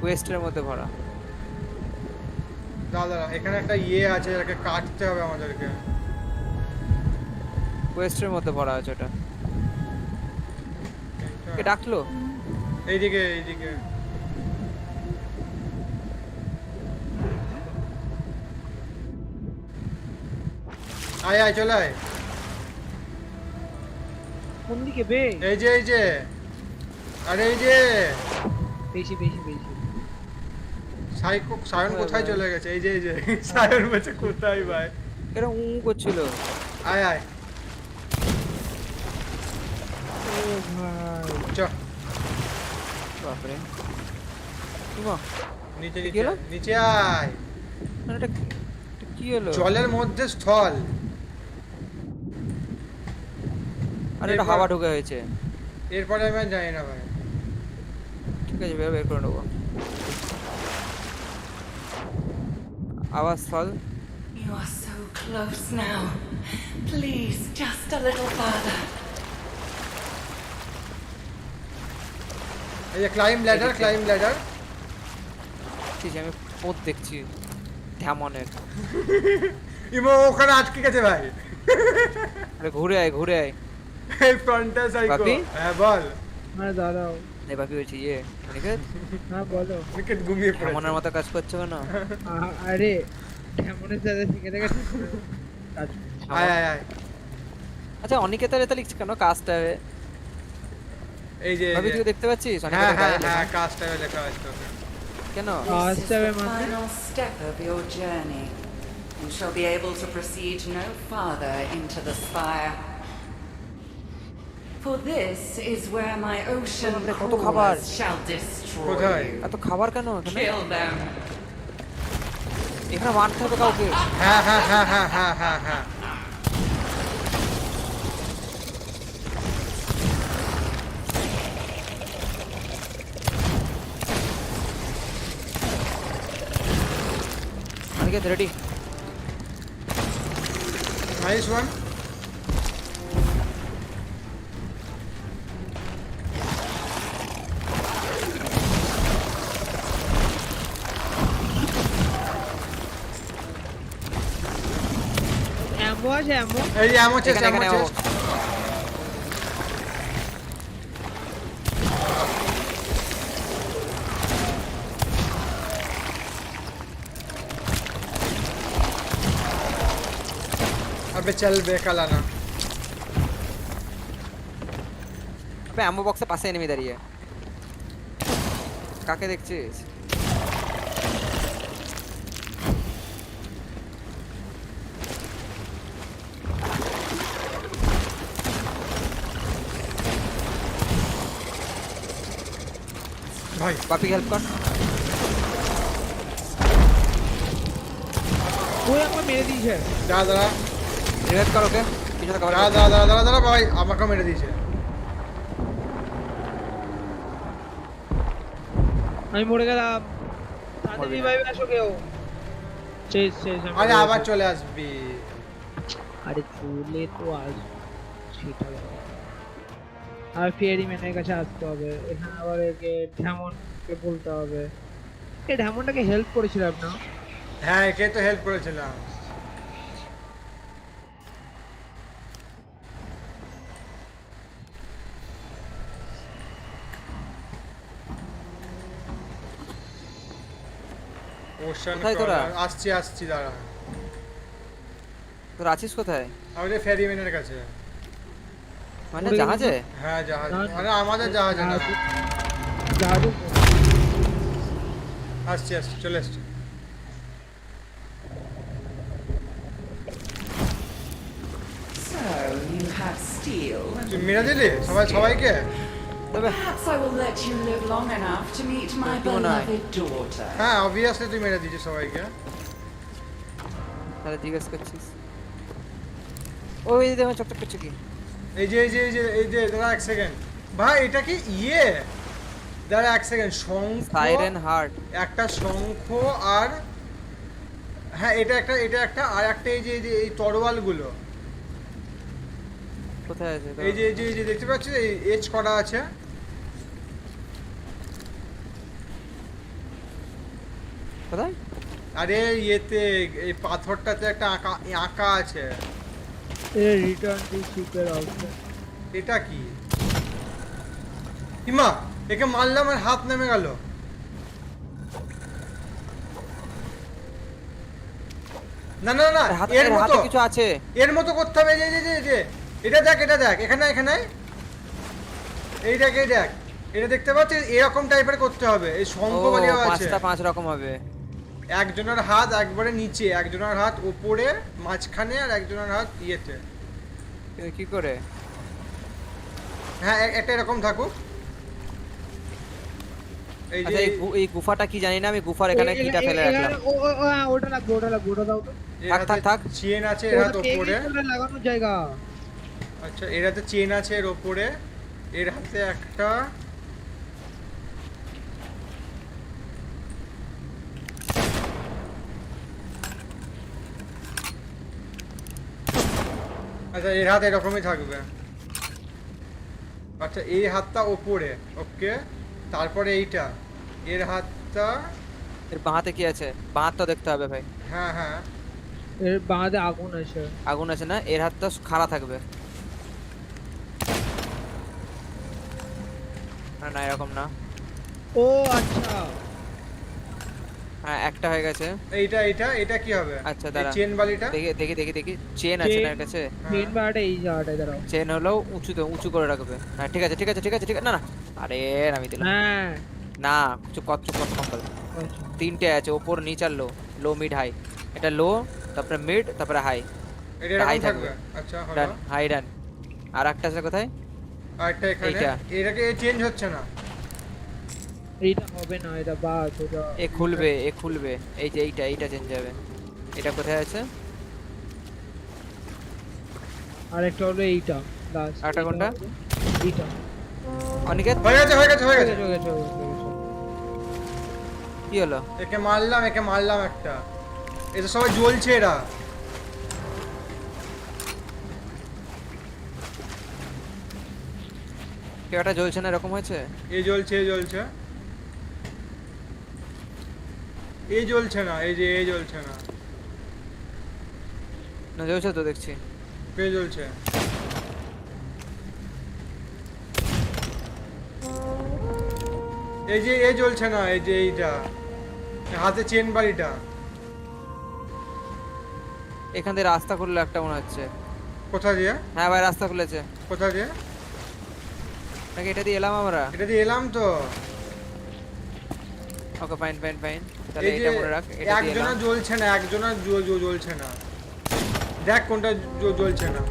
ওয়েস্টের মধ্যে ভরা। দাদা এখানে একটা ইয়ে আছে, এটাকে কাটতে হবে আমাদেরকে। ওয়েস্টের মধ্যে ভরা আছে ওটা। কে ডাকলো? এইদিকে আয় চলে আয়। কোন দিকে বে? এই যে আরে এই যে বেশি সায়ন কোথায় চলে গেছে? এই যে সায়ন বলছে কোথায় ভাই, এরা করছিল। আয় ও ভাই চ বাপরে, নিচে আয়। এটা কি হলো? জলের মধ্যে স্থল, আরে এটা হাওয়া ঢুকে হয়েছে। এরপরে আমি আর জানি না ভাই। ঠিক আছে বের করে নেবো। আওয়াজ স্থল। You are so close now. Please, just a little further. এই যে ক্লাইম্ব ল্যাডার, দেখছিস আমি পোত দেখছি ধ্যামনের ইমো ওখানে আটকে গেছে ভাই আরে ঘুরে আয় এই ফ্রন্টটা সাইকো হ্যাঁ বল আরে দাঁড়াও এই বাপি হচ্ছে ইয়ে নিকেত হ্যাঁ বলো নিকেত ঘুমিয়ে পড়েছে ধ্যামনের মতো কাজ করছো কেন আরে ধ্যামনের সাথে শিখে দেখেছি আয় আচ্ছা অনিকেতার এটা লিখছে কেন কাজটা এই যে ভাবি তুই দেখতে পাচ্ছিস হ্যাঁ কাজটা লেখা আছে কেন Final step of your journey. You shall be able to proceed no farther into the spire. For this is where my ocean crawlers shall destroy you. এত খাবার কেন Kill them. এখানে মারতে হবে কাউকে হ্যাঁ Get ready. Nice one. Ammo আছে ammo. এই ammo chest अबे चल बेकालाना अबे एमो बॉक्स এর পাশে এনিমি দাঁড়িয়ে কাকে দেখছিস ভাই পাপি হেল্প কর ওই আমাকে মেরে দিয়েছে দাদা রিভাইভ কর ওকে পিছনে কভার দাদা ভাই আমাকে মেরে দিয়েছে আমি মরে গেলাম তাড়াতাড়ি রিভাইভ আসো কেউ শেষ আরে আবার চলে আসবি আরে চলে তো আস সেটা আর ফেরি ম্যানের কাছে আসতে হবে এখানে আবার একে ঢামনকে বলতে হবে এই ঢামনটাকে হেল্প করেছিলাম না হ্যাঁ একে তো হেল্প করেছিলাম কোথায় তোরা আসছি দাঁড়া তোরা আছিস কোথায় আমাদের ফেরিম্যানের কাছে মানে জাহাজে হ্যাঁ জাহাজ মানে আমাদের জাহাজে না জাহাজে আসছি চলে আসছি So you have steel. তুই মেরে দিলি সবাইকে Perhaps I will let you live long enough to meet my beloved daughter. হ্যাঁ obviously তুই মেরে দিয়েছিস সবাইকে তাহলে জিজ্ঞেস করছিস ওই দেখো চকচক করছে কি এই যে দাঁড়া এক সেকেন্ড ভাই এটা কি ইয়ে দাঁড়া এক সেকেন্ড শঙ্খ সাইরেন হার্ট একটা শঙ্খ আর হ্যাঁ এটা একটা আর একটা এই যে এই তরোয়ালগুলো কোথায় আছে এই যে দেখতে পাচ্ছিস এই এজ করা আছে কোথায় আরে ইয়েতে এই পাথরটাতে একটা আঁকা আছে রিটার্ন টু শিপের অপশন এটা কি ইমা একে মারলাম আর হাত নেমে গেল না এর মতো কিছু আছে এর মতো করতে হবে যে এটা দেখ এখানে এই দেখ এটা দেখতে পাচ্ছিস এরকম টাইপের করতে হবে এই শঙ্খবালিয়া আছে পাঁচ রকম হবে একজনের হাত একবারে নিচে একজনের হাত উপরে মাঝখানে আর একজনের হাত ইয়েতে কি করে হ্যাঁ একটা এরকম থাকুক এই যে এই গুফাটা কি জানি না আমি গুফার এখানে কিটা ফেলে রাখলাম ওটা লাগবে ওটা দাও তো থাক চেন আছে এর হাত উপরে লাগানোর জায়গা আচ্ছা এর হাতে চেন আছে এর উপরে এর হাতে একটা আচ্ছা এর হাত এরকমই থাকবে আচ্ছা এই হাতটা উপরে ওকে তারপরে এইটা এর হাতটা এর বাঁহাতে কি আছে? বাঁহাতটা দেখতে হবে ভাই। হ্যাঁ হ্যাঁ এর বাঁহাতে আগুন আছে। আগুন আছে না? এর হাতটা খাড়া থাকবে। না এরকম না। ও আচ্ছা হ্যাঁ একটা হয়ে গেছে। এটা কি হবে? আচ্ছা এই দাঁড়া চেন বালিটা দেখি চেন আছে না এর কাছে? চেন বাড়াটা এই জায়গাটায় দাঁড়াও। চেন হলো উঁচু করে রাখবে। হ্যাঁ ঠিক আছে না না আরে আমি দিলাম। হ্যাঁ না কিছু কত কম্পাল। তিনটে আছে ওপর নিচ আর লো মিড হাই। এটা লো তারপরে মিড তারপরে হাই। এটা হাই থাকবে। আচ্ছা হলো ডান হাই ডান। আর একটা আছে কোথায়? আরেকটা এখানে। এটাকে চেঞ্জ হচ্ছে না। এইটা হবে না, এটা বাদ ওটা। এ খুলবে এই যে এইটা চেঞ্জ হবে। এটা কোথায় আছে? আর একটা হলো এইটা লাস্ট। আরেকটা কোনটা? এইটা অনিকেত হয়ে গেছে। কি হলো? একে মারলাম একটা। এটা সবাই জ্বলছে এরা। কেউটা জ্বলছে না এরকম হয়েছে? এই জ্বলছে এই জ্বলছে না। এই যে এই জ্বলছে না। না জ্বলছে তো দেখছি। কে জ্বলছে? এই যে এই জ্বলছে না। এই যে এইটা হাতে চেন বাড়িটা। এখান থেকে রাস্তা খুললো একটা মনে হচ্ছে। কোথা দিয়ে? হ্যাঁ ভাই রাস্তা খুলেছে। কোথা দিয়ে? নাকি এটা দিয়ে এলাম আমরা? এটা দিয়ে এলাম তো। ওকে ফাইন তাহলে এটা মনে রাখ। এটা দিয়ে একজনা জ্বলছে না, একজনা জ্বলছে না। দেখ কোনটা জ্বলছে না।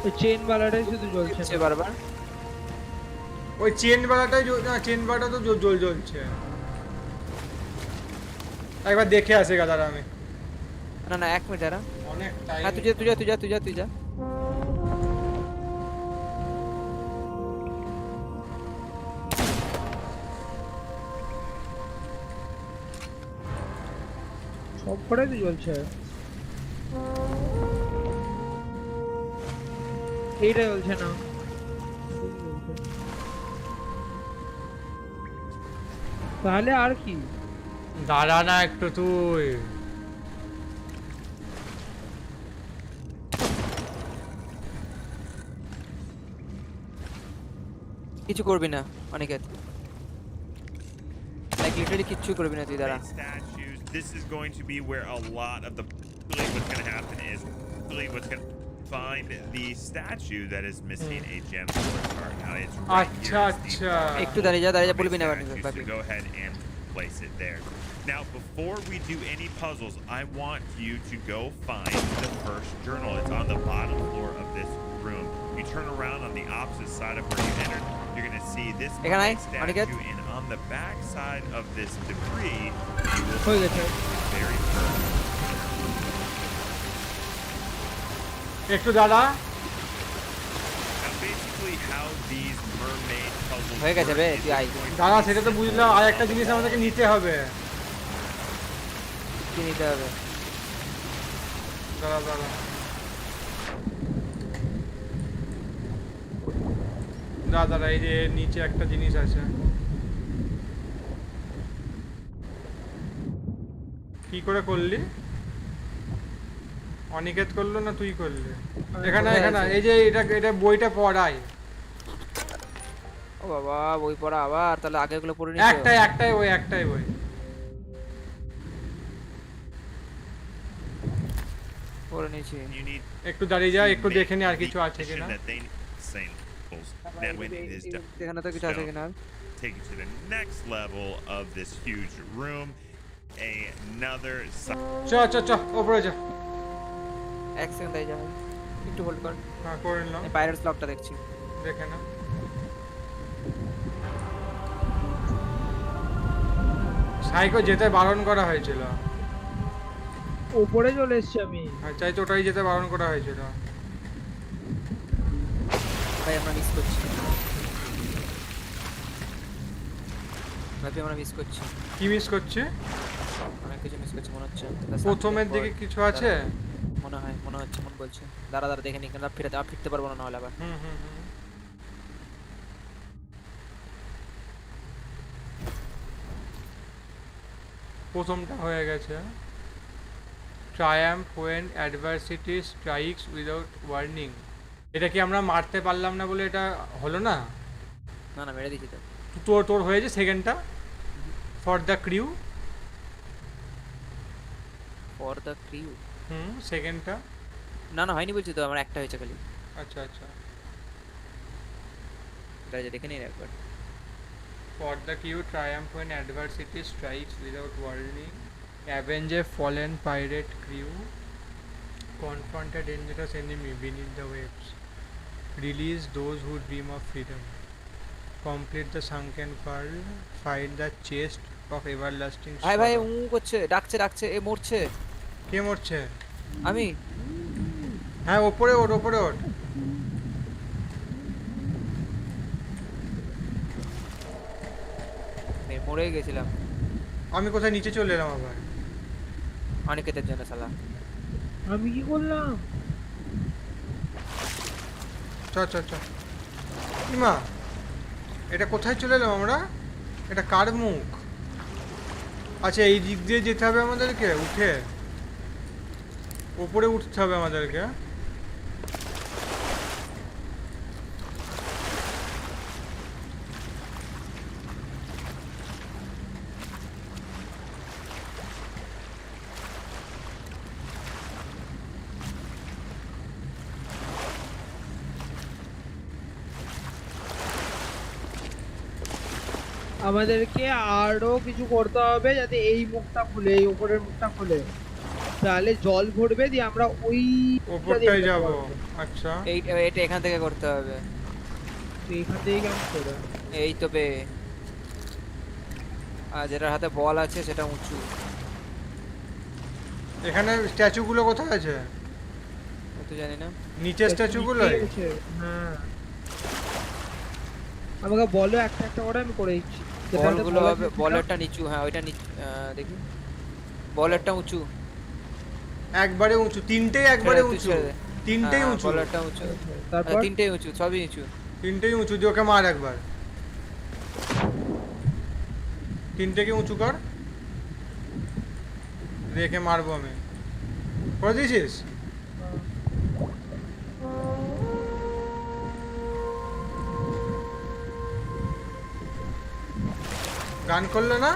ওই চেন বালাটাই শুধু জ্বলছে বারবার। ওই চেন বালাটাই চেন বালাটা তো জ্বলছে। একবার দেখে আসে গাদার আমি। না 1 মিনিট দাঁড়া। অনেক টাইম। হ্যাঁ তুই যা। সব কটাই তো জ্বলছে। এইটা জ্বলছে না। তাহলে আর কি? দাঁড়া না একটু তুই। কিছু করবি না অনিকেত। লাইক লিটারালি কিছু করবি না তুই দাঁড়া। This is going to be where a lot of the really what's going to happen is really what's going to find the statue that is missing a gem for its heart. Now it's right here. একটু দাঁড়িয়ে যা বলবি না So go ahead and place it there. Now, before we do any puzzles, I want you to go find the first journal. It's on the bottom floor of this room. You turn around on the opposite side of where you entered. You're going to see this statue, and on the back side of this debris, you will see very first. একটু দাঁড়া। Now, basically, how these mermaid puzzles হয়ে গেছে বে তুই I. দাঁড়া সেটা তো বুঝলাম, আর একটা জিনিস আমাদেরকে নিতে হবে। কি নিতে হবে? দাঁড়া এই যে নিচে একটা জিনিস আছে। কি করে করলি? অনিকেত করলো না তুই করলি? এখানে এই যে এটা বইটা পড়াই। ও বাবা বই পড়া আবার, তাহলে আগেগুলো পড়ে নিতে। একটাই বই। পড়ে নিয়েছি। একটু দাঁড়িয়ে যা, একটু দেখে নি আর কিছু আছে কিনা। এখানে তো কিছু আছে কিনা। Take you to the next level of this huge room. Another. চ উপরে যা। এক সেকেন্ড দাঁড়িয়ে যা, একটু হোল্ড কর। হ্যাঁ করে নিলাম। এই পাইরেটস লকটা দেখছি। দেখে না। সাইকো যেতে বারণ করা হয়েছিল। উপরে চলে এসেছি আমি। চাই তো ওটাই যেতে বারণ করা হয়েছিল। ভাই আমরা মিস করছি। কি মিস করছে? অনেক কিছু মিস করছি মনে হচ্ছে। প্রথমের দিকে কিছু আছে মনে হচ্ছে মন বলছে। দাঁড়া দেখে নি, কেন ফিরতে পারবো না হলে আবার। প্রথমটা হয়ে গেছে Triumf when adversity strikes without warning এটা কি আমরা মারতে পারলাম না বলে এটা হলো না না না মেরে দিয়েছি তো তোর হয়েছে সেকেন্ডটা ফর দ্য ক্রিউ সেকেন্ডটা না না হয়নি বলছি তো আমার একটা হয়েছে খালি আচ্ছা আচ্ছা গাইজ দেখে নিন একবার for the crew triumph when adversity strikes without warning avenge a fallen pirate crew confront a dangerous enemy beneath the waves release those who dream of freedom complete the sunken pearl find the chest of everlasting ভাই ভাই উ করছে ডাকছে এ মরছে কে মরছে আমি হ্যাঁ উপরে ওঠ মরে গেছিলাম আমি কোথায় নিচে চলে এলাম আবার অনেকের জন্য শালা আমি কি করলাম চ ইমা এটা কোথায় চলে এলাম আমরা এটা কার মুখ আচ্ছা এই দিক দিয়ে যেতে হবে আমাদেরকে উঠে উপরে উঠতে হবে আমাদেরকে আমাদেরকে আরো কিছু করতে হবে যাতে এই মুখটা খুলে এই উপরের মুখটা খুলে তাহলে জল ভরবে দিয়ে আমরা ওই উপরটায় যাব আচ্ছা এটা এখান থেকে করতে হবে এখান থেকে কেমন করে এই তো বে আর যেটার হাতে বল আছে সেটা উঁচু এখানে স্ট্যাচু গুলো কোথায় আছে তো জানি না নিচে স্ট্যাচু গুলো হ্যাঁ আমাকে বলো একটা করে আমি করে দিচ্ছি বলগুলো হবে বলারটা নিচু হ্যাঁ ওইটা দেখি বলারটা উঁচু একবারে উঁচু তিনটেই একবারে উঁচু তিনটেই উঁচু বলারটা উঁচু তারপর তিনটেই উঁচু সবই উঁচু তিনটেই উঁচু দিয়ে ওকে মার একবার তিনটেকে উঁচু কর দেখে মারবো আমি করে দিয়েছিস গান করলে না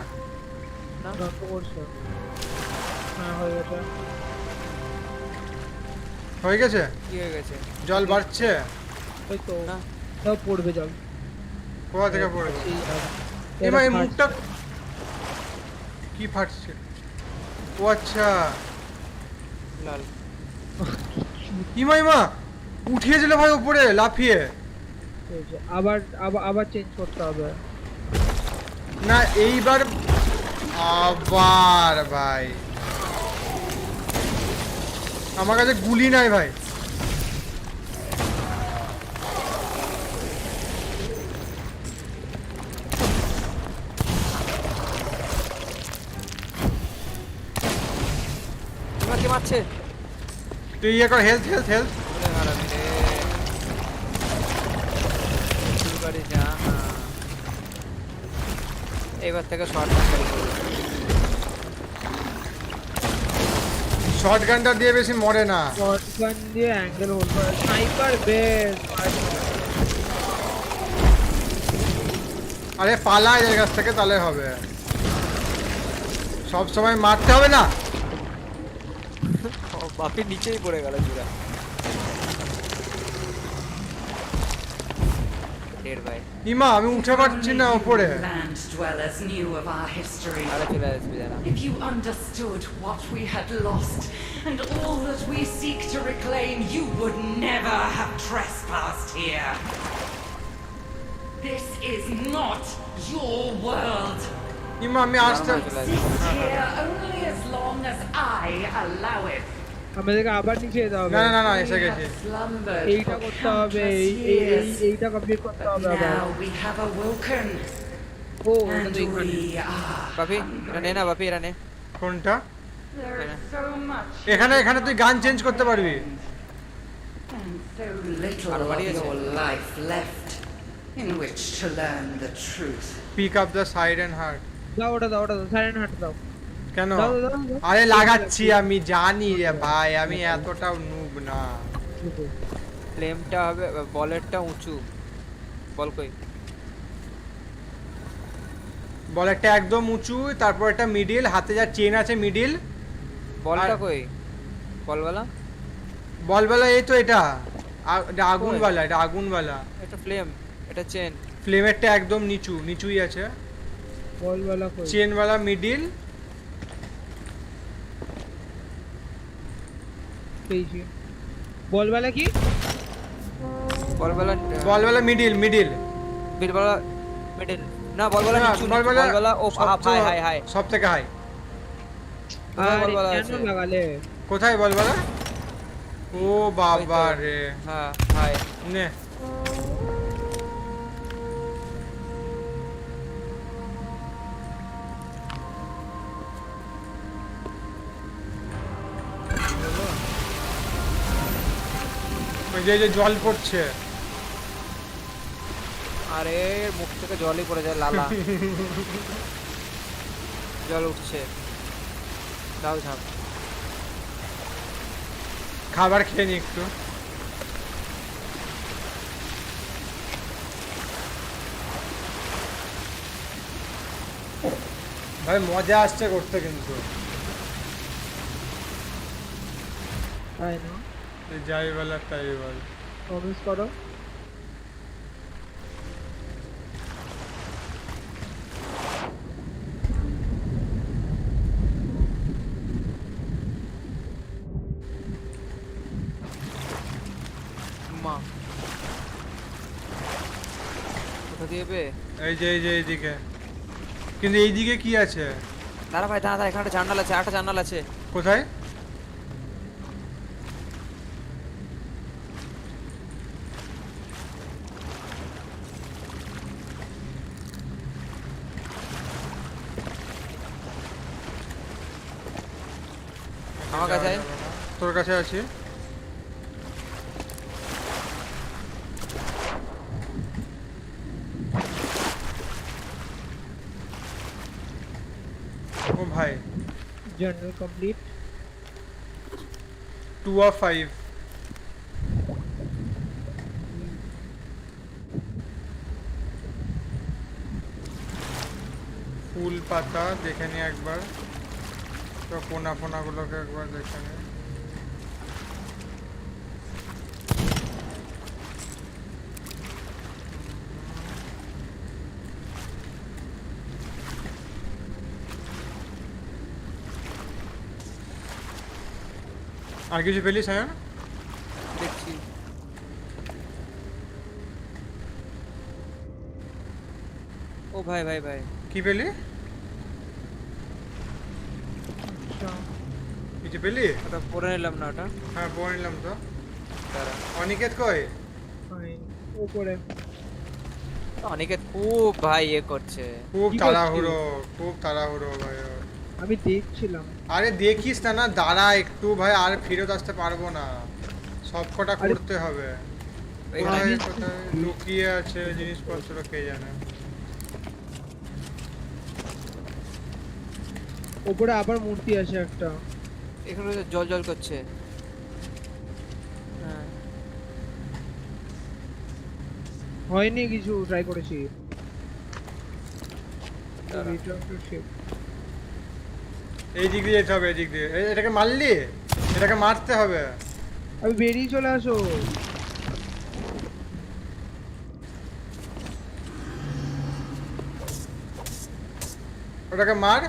হয়ে গেছে কি হয়ে গেছে জল বাড়ছে ওই তো না সব পড়বে জল কোথা থেকে পড়বে এই মুখটা কি ফাটছে ও আচ্ছা লাল ইমা উঠিয়েছিল ভাই উপরে লাফিয়ে আবার চেঞ্জ করতে হবে না এইবার আবার ভাই আমার কাছে গুলি নাই ভাই তোমাকে মারছে তুই ইয়ে কর হেলথ এবার থেকে শর্ট গানটা দিয়ে বেশি মরে না শর্ট গান দিয়ে অ্যাঙ্গেল হোল্ড করা স্নাইপার বেস আরে পালা এর কাছ থেকে তাহলে হবে সব সময় মারতে হবে না বাপি নিচেই পড়ে গেল জুরা ইমা আমি উঠে পারছি না উপরে Land dwellers knew of our history. If you understood what we had lost and all that we seek to reclaim, you would never have trespassed here. This is not your world. ইমা আমি আসতে Here only as long as I allow it. আমাদেরকে আবার নিচে যেতে হবে না এসে গেছে এইটা করতে হবে এইটা কমপ্লিট করতে হবে আবার ও বাপি এটা নে না বাপি এটা নে কোনটা এখানে তুই গান চেঞ্জ করতে পারবি pick up the siren heart দাও ওটা দাও সাইরেন হার্ট দাও কেন আরে লাগাচ্ছি আমি জানি রে ভাই আমি এতটাও নুব না ফ্লেমটা হবে বলেরটা উঁচু বল কই বলেরটা একদম উঁচু তারপর একটা মিডল হাতে যা চেন আছে মিডল বলটা কই বলওয়ালা এই তো এটা আগুনওয়ালা এটা আগুনওয়ালা এটা ফ্লেম এটা চেন ফ্লেমেরটা একদম নিচুই আছে বলওয়ালা কই চেনওয়ালা মিডল পেয়েছি বলওয়ালা কি বলওয়ালা মিডল বলওয়ালা মিডল না বলওয়ালা নিচু বলওয়ালা ও হাই সব থেকে হাই আরে কেন লাগালে কোথায় বলওয়ালা ও বাবা রে হ্যাঁ হাই নে যে জল পড়ছে আরে মুখ থেকে জলই পড়ে যায় লালা জল উঠছে দাও ঝাপ খাবার খেয়ে নি একটু ভাই মজা আসছে করতে কিন্তু তাই না যাই বলা তাই বল প্রমিস করো মা কোথা দিয়ে বে এই যে এইদিকে কিন্তু এইদিকে কি আছে দাঁড়া ভাই দাঁড়া এখানে একটা জানালা আছে আরেকটা জানালা আছে কোথায় আমার কাছে তোর কাছে আছে ও ভাই জেনারেল কমপ্লিট 2 of 5 ফুল পাতা দেখে নি একবার তো কোনা গুলোকে একবার দেখে নি আর কিছু পেলিস হ্যাঁ দেখছি ও ভাই কি পেলি কিছু পেলি ওটা পরে নিলাম না ওটা হ্যাঁ পরে নিলাম তো অনিকেত কই উপরে অনিকেত খুব ভাই করছে খুব তাড়াহুড়ো ভাই আমি দেখছিলাম আরে দেখিস না দাঁড়া একটু ভাই আর ফেরত আসতে পারবো না সব কটা করতে হবে কোথায় লুকিয়ে আছে জিনিসপত্র কে জানে উপরে আবার মূর্তি আছে একটা এখানে জল করছে হ্যাঁ হয়নি কিছু ট্রাই করেছি এই দিক দিয়ে যেতে হবে এই দিক দিয়ে এটাকে মারলি এটাকে মারতে হবে আমি বেরিয়ে চলে আসো ওটাকে মার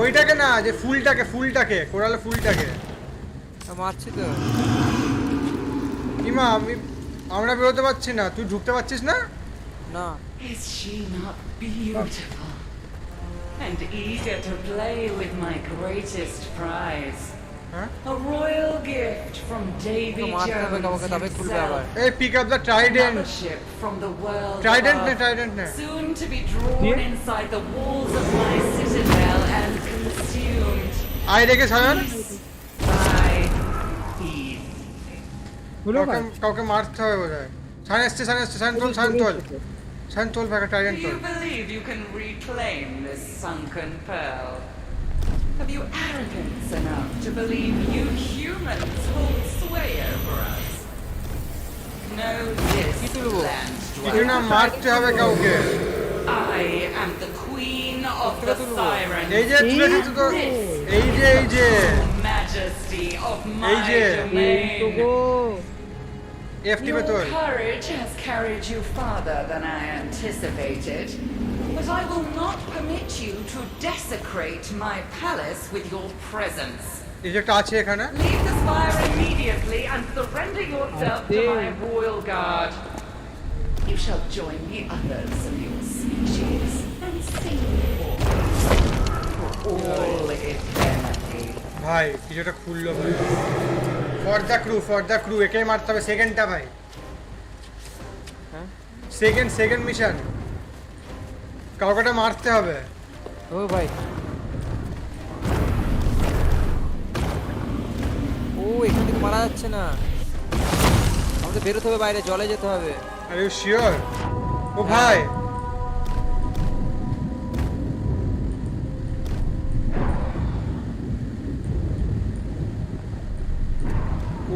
ওইটাকে না যে ফুলটাকে কোরালে ফুলটাকে মারছি তো ইমা আমরা বেরোতে পারছি না তুই ঢুকতে পারছিস না না Is she not beautiful and eager to play with my greatest prize? A royal gift from Davy Jones. Hey, pick up the trident. Ship from the world. Trident. Soon to be drawn inside the walls of my citadel and consumed. I take a son. By thieves. কাউকে মারতে হবে বোধহয় সান তোল তোল ভাই Trident Do তোল you believe you can reclaim this sunken pearl? Have you arrogance enough to believe you humans hold sway over us? Know this, land কিছু না মারতে হবে কাউকে I am the queen of the sirens. এই যে তুলে দিতে তো এই যে Majesty of এই my যে domain. এফটি মে তোল Your courage has carried you farther than I anticipated, but I will not permit you to desecrate my palace with your presence. এই যে একটা আছে এখানে Leave the spire immediately and surrender yourself to my royal guard. You shall join the others of your species and sing for all eternity. ভাই কিছুটা খুললো ভাই for the crew একে মারতে হবে সেকেন্ডটা ভাই সেকেন্ড মিশন কাউকে মারতে হবে ও ভাই ও এখান থেকে মারা যাচ্ছে না আমাদের বেরোতে হবে বাইরে জলে যেতে হবে আর ইউ শিওর ও ভাই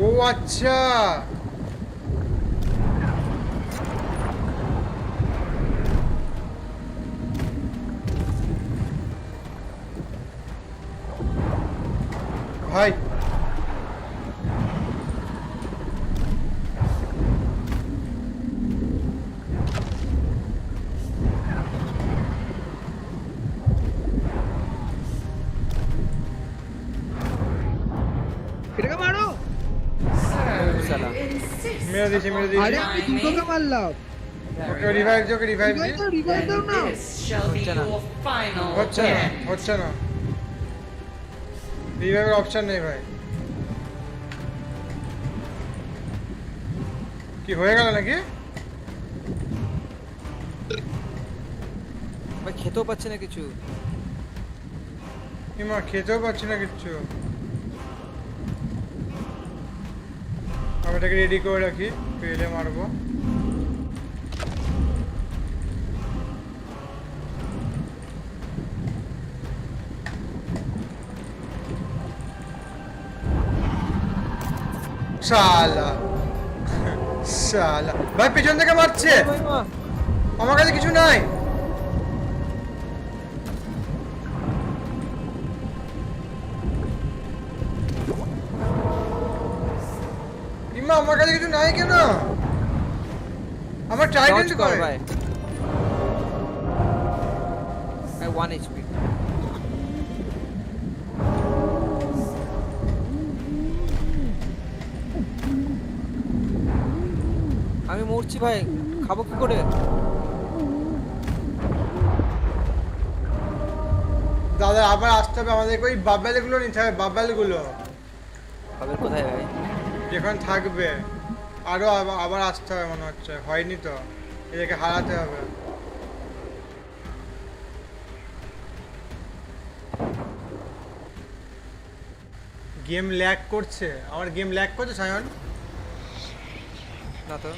ও আচ্ছা ভাই এটাকে মারো মেরে দিয়েছি আরে আমি দুটোকে মারলাম ওকে রিভাইভ দাও না This shall be your final হচ্ছে না রিভাইভের অপশন নেই ভাই কি হয়ে গেল নাকি ভাই খেতেও পাচ্ছে না কিছু ইমা খেতেও পাচ্ছি না কিচ্ছু আমি এটাকে রেডি করে রাখি পেলে মারবো শালা শালা ভাই পেছন থেকে মারছে আমার কাছে কিছু নাই ইমা আমার কাছে কিছু নাই কেন আমার ট্রাইডেন্ট করে ভাই 1 HP আমি মরছি ভাই খাবো কি করে দাদা আবার আসতে হবে আমাদের ওই বাবেলগুলো নিতে হবে বাবেলগুলো বাবেল কোথায় ভাই যেখানে থাকবে আরো আবার আসতে হবে মনে হচ্ছে হয়নি তো এদেরকে হারাতে হবে গেম ল্যাগ করছে আমার গেম ল্যাগ করছে সায়ন না তো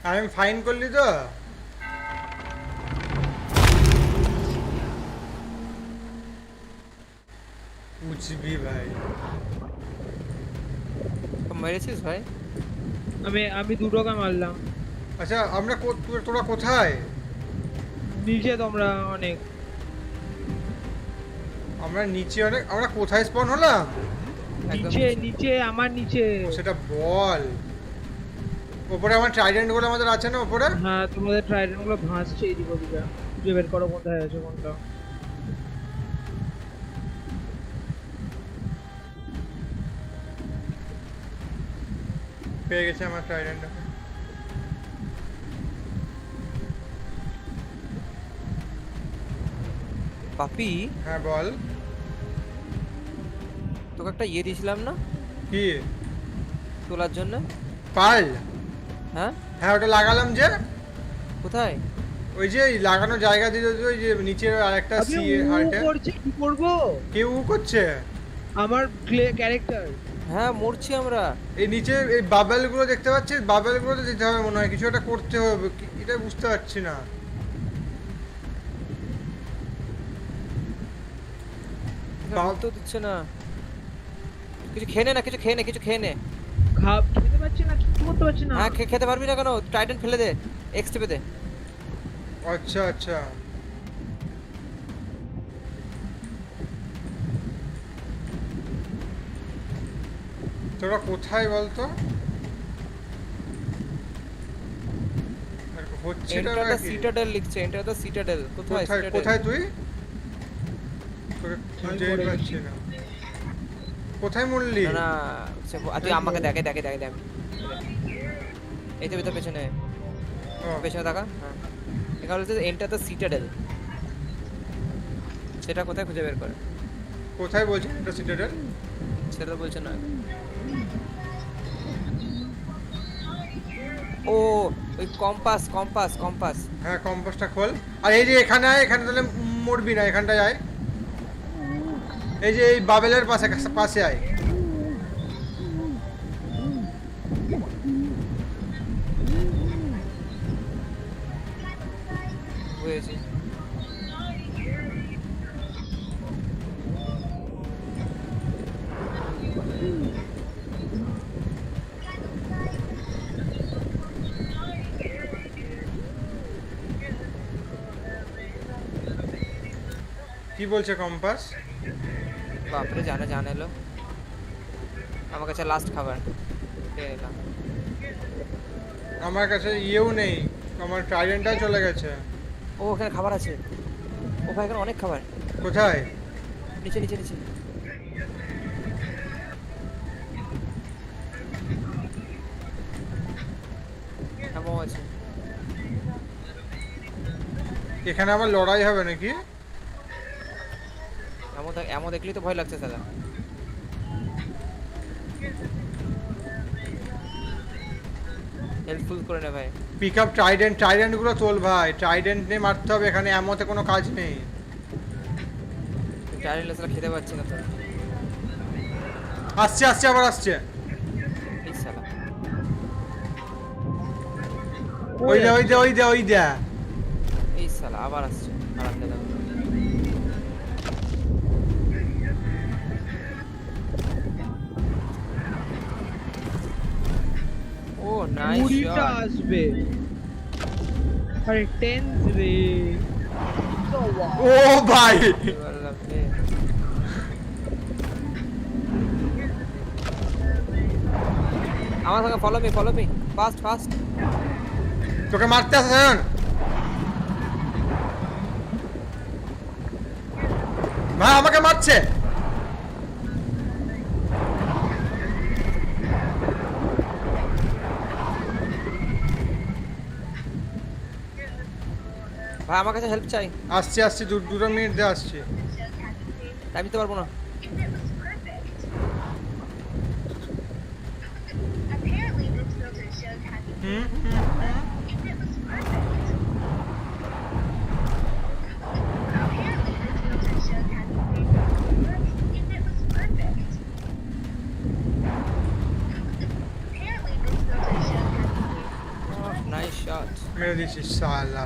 আমি ফাইন করলি তো বুঝবি ভাই মেরেছিস ভাই আমি দুটোকে মারলাম আচ্ছা আমরা তোরা কোথায় নিচে তোমরা অনেক আমরা নিচে অনেক আমরা কোথায় স্পন হলাম নিচে আমার নিচে সেটা বল উপরে আমার ট্রাইডেন্ট গুলো আমাদের আছে না উপরে হ্যাঁ তোমাদের ট্রাইডেন্ট গুলো ভাসছে এদিক ওদিকে খুঁজে বের করো কোথায় আছে কোনটা পেয়ে গেছে আমার ট্রাইডেন্ট পাপি হ্যাঁ বল তোকে একটা ইয়ে দিয়েছিলাম না কি তোলার জন্য পাল হ্যাঁ হ্যাঁ ওটা লাগালাম যে কোথায় ওই যে লাগানো জায়গা দিল ওই যে নিচের আরেকটা সি হার্টে করছে কি করব কেউ করছে আমার ক্যারেক্টার হ্যাঁ মরছি আমরা এই নিচে এই বাবেল গুলো দেখতে পাচ্ছিস বাবেল গুলো তো দিতে হবে মনে হয় কিছু একটা করতে হবে এটা বুঝতে পারছি না তো দিচ্ছে না কিছু খেয়ে নে না কিছু খেয়ে নে খেতে পাচ্ছি না কিছু করতে পারছি না হ্যাঁ খেতে পারবি না কেন ট্রাইডেন্ট ফেলে দে এক্স টিপে দে আচ্ছা আচ্ছা তোরা কোথায় বলতো হচ্ছে এন্টার দ্য সিটাডেল লিখছে এন্টার দ্য সিটাডেল কোথায় কোথায় তুই তোকে খুঁজে পাচ্ছি না কোথায় মরলি না তুই আমাকে দেখে এই তো ভিতর পেছনে দেখা হ্যাঁ এখানে হচ্ছে এন্টার দ্য সিটাডেল সেটা কোথায় খুঁজে বের করে কোথায় বলছিস এটা সিটাডেল সেটা বলছে না ও ওই কম্পাস হ্যাঁ কম্পাসটা খোল আর এই যে এখানে তাহলে মরবি না এখানটায় আয় এই যে এই বাবেলের পাশে আয় হয়েছে কি বলছে কম্পাস বাপরে জানে আমার কাছে লাস্ট খাবার এলাম আমার কাছে ইয়েও নেই আমার ট্রাইডেন্টটাও চলে গেছে ও ওখানে খাবার আছে ও ভাই এখানে অনেক খাবার কোথায় নিচে এমন আছে এখানে আবার লড়াই হবে নাকি এমন দেখলেই তো ভয় লাগছে দাদা হেল্পফুল করে নে ভাই পিক আপ ট্রাইডেন্ট গুলো তোল ভাই ট্রাইডেন্ট নিয়ে মারতে হবে এখানে এমতে কোনো কাজ নেই ট্রাইডেন্ট লেসলা খেতে পাচ্ছি না তো আসছে আবার আসছে এই শালা ওই দে এই শালা আবার আসছে আরাম দে দাও ও নাইস মুড়িটা আসবে আরে টেন্স রে ও ভাই আমার সঙ্গে ফলো মি ফাস্ট তোকে মারতে আসছে এখন ভাই আমাকে মারছে ভাই আমার কাছে হেল্প চাই আসছে 2 মিনিট দিয়ে আসছে আমি তো পারবো না নাইস শট মেরে দিছিস শালা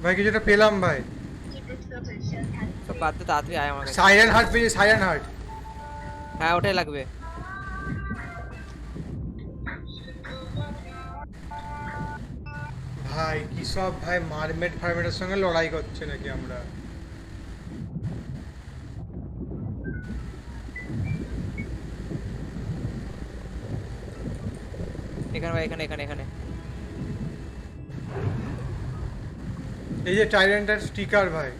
ভাই কিছুটা পেলাম ভাই সব বাদ দে তাড়াতাড়ি আয় আমার কাছে সাইরেন হার্ট পেয়েছি সাইরেন হার্ট হ্যাঁ ওটাই লাগবে ভাই কি সব ভাই ফার্মেটের সঙ্গে লড়াই করছে নাকি আমরা এখানে ভাই এখানে এই যে টাইরেন্টের স্টিকার ভাই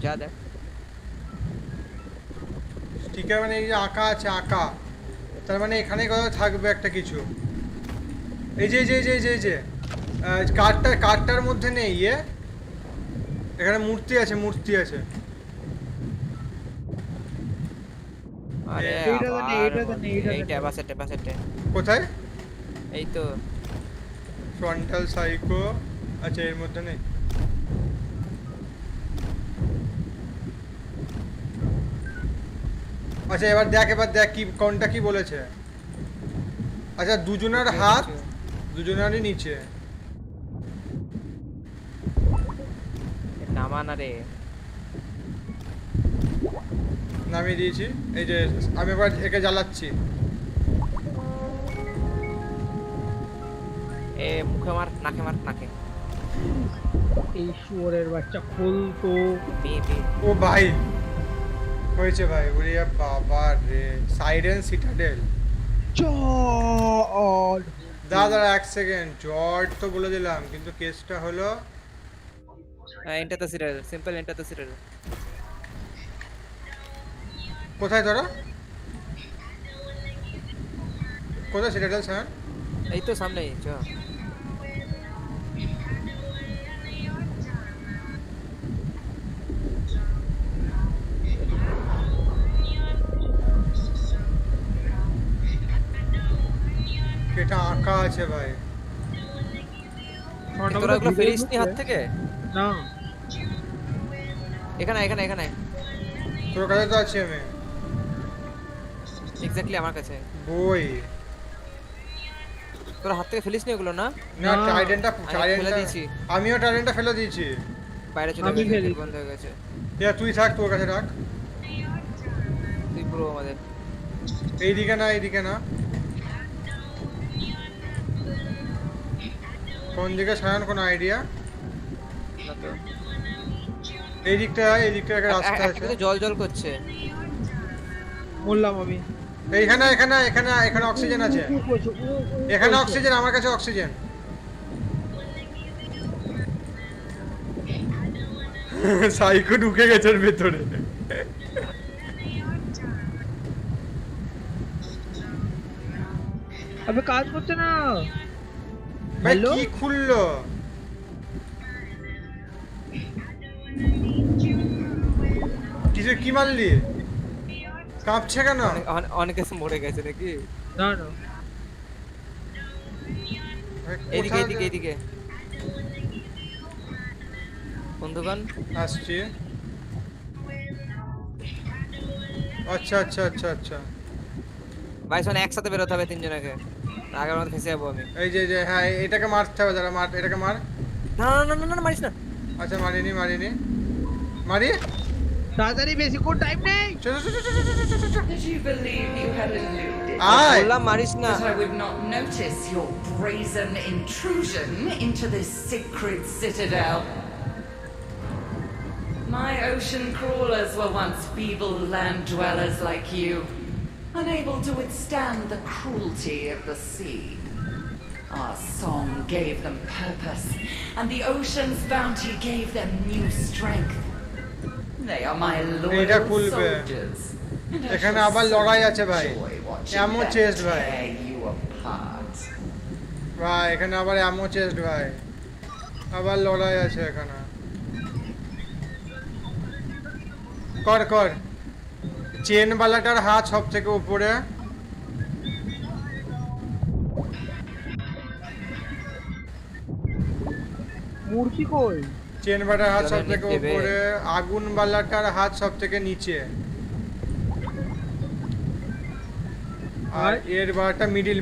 যা দেখ স্টিকার মানে এই যে আঁকা আছে আঁকা তার মানে এখানে কোথাও থাকবে একটা কিছু এই যে কার্ডটার মধ্যে নেই এখানে মূর্তি আছে আরে এইটা কোথায়? এই তো ফ্রন্টাল সাইকো। আচ্ছা এর মধ্যে নেই। আচ্ছা এবার দেখ কি কোনটা কি বলেছে। আচ্ছা দুজনের হাত দুজনেরই নিচে। নামানা রে নামিয়ে দিয়েছি। এই যে আমি এবার একে জ্বালাচ্ছি। এ মুখে মার নাকে এই শুয়োরের বাচ্চা খোল তো। ও ভাই হয়েছে ভাই। ওরে বাবা রে সাইরেন সিটাডেল। জর্ড দাদা এক সেকেন্ড জর্ড তো বলে দিলাম কিন্তু কেসটা হলো enter the serial simple enter the serial. কোথায় তোরা? কোথায় সিটাডেল স্যার? এই তো সামনেই চ। এটা আঁকা আছে ভাই। তোরা এগুলো ফেলিস নি হাত থেকে? না এখানে তোর কাছে তো আছে। আমি এক্স্যাক্টলি আমার কাছে বই। তোরা হাত থেকে ফেলিস নি এগুলো? না না ট্রাইডেন্টটা ফেলে দিয়েছি। আমিও ট্রাইডেন্টটা ফেলে দিয়েছি। বাইরে চলে গেছে বন্ধ হয়ে গেছে। তুই থাক তোর কাছে রাখ। তুই পুরো আমাদের এইদিকে না কোন দিকে সায়ন কোন আইডিয়া? এই দিকটা একটা রাস্তা আছে। জল করছে। বললাম আমি এখানে অক্সিজেন আছে। এখানে অক্সিজেন আমার কাছে অক্সিজেন। সাইকো ঢুকে গেছে এর ভেতরে। আবে কাজ করছে না ভাই কি খুললো? কিছু কি মারলি? কাঁপছে কেন? অনেকে মরে গেছে নাকি? না এইদিকে বন্ধুগণ আসছি। আচ্ছা ভাই শোন একসাথে বেরোতে হবে তিনজনকে। আগের মতো ফেসে যাবো আমি। এই যে হ্যাঁ এটাকে মারতে হবে। যারা এটাকে মার। না মারিস না। আচ্ছা মারিনি মারি তাড়াতাড়ি বেশি কোন টাইম নেই। Did you believe you had eluded? বললাম মারিস না। That I would not notice your brazen intrusion into this sacred citadel. My ocean crawlers were once feeble land dwellers like you, unable to withstand the cruelty of the sea. Our song gave them purpose, and the ocean's bounty gave them new strength. They are my loyal soldiers. এখানে আবার লড়াই আছে ভাই। অ্যামো chest ভাই। এখানে আবার অ্যামো chest ভাই। আবার লড়াই আছে এখানে। কর চেন বালাটার হাত সব থেকে উপরে। মূর্তি কই? চেন বালাটার হাত সব থেকে উপরে, আগুন বালাটার হাত সব থেকে নিচে, আর এর বালাটা মিডিল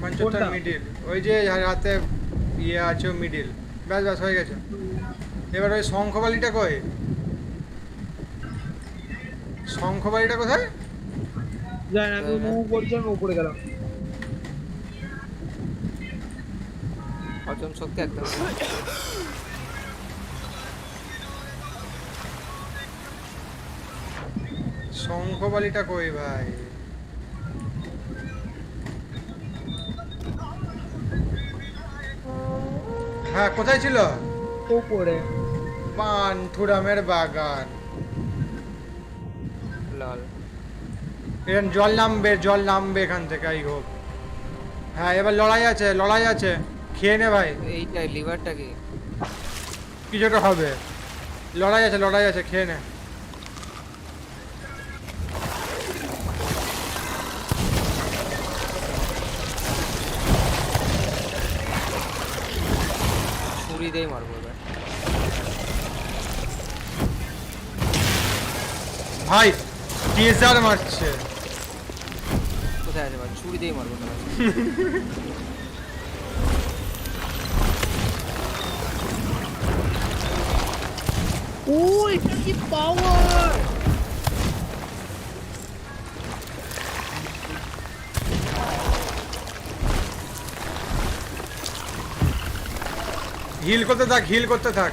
মঞ্চটার মিডিল। ওই যে হাতে ইয়ে আছে মিডিল। ব্যাস হয়ে গেছে। এবার ওই শঙ্খবালিটা কই? শঙ্খবালিটা কোথায়? জানি না, আমি মুভ করছি, আমি উপরে গেলাম। অচম শক্তি একদম। শঙ্খবালিটা কই ভাই? হ্যাঁ কোথায় ছিল? উপরে। পান্থুরামের বাগান। লাল এখানে জল নামবে এখান থেকে। I hope. হ্যাঁ এবার লড়াই আছে। খেয়ে নে ভাই। এইটা লিভারটা কি? কিছুটা হবে। লড়াই আছে খেয়ে নে। দিয়েই মারবো এবার। ভাই টিএসআর মারছে। কোথায় আছে ভাই? ছুরি দিয়েই মারবো না। ও এটা কি পাওয়ার! হিল করতে থাক, হিল করতে থাক।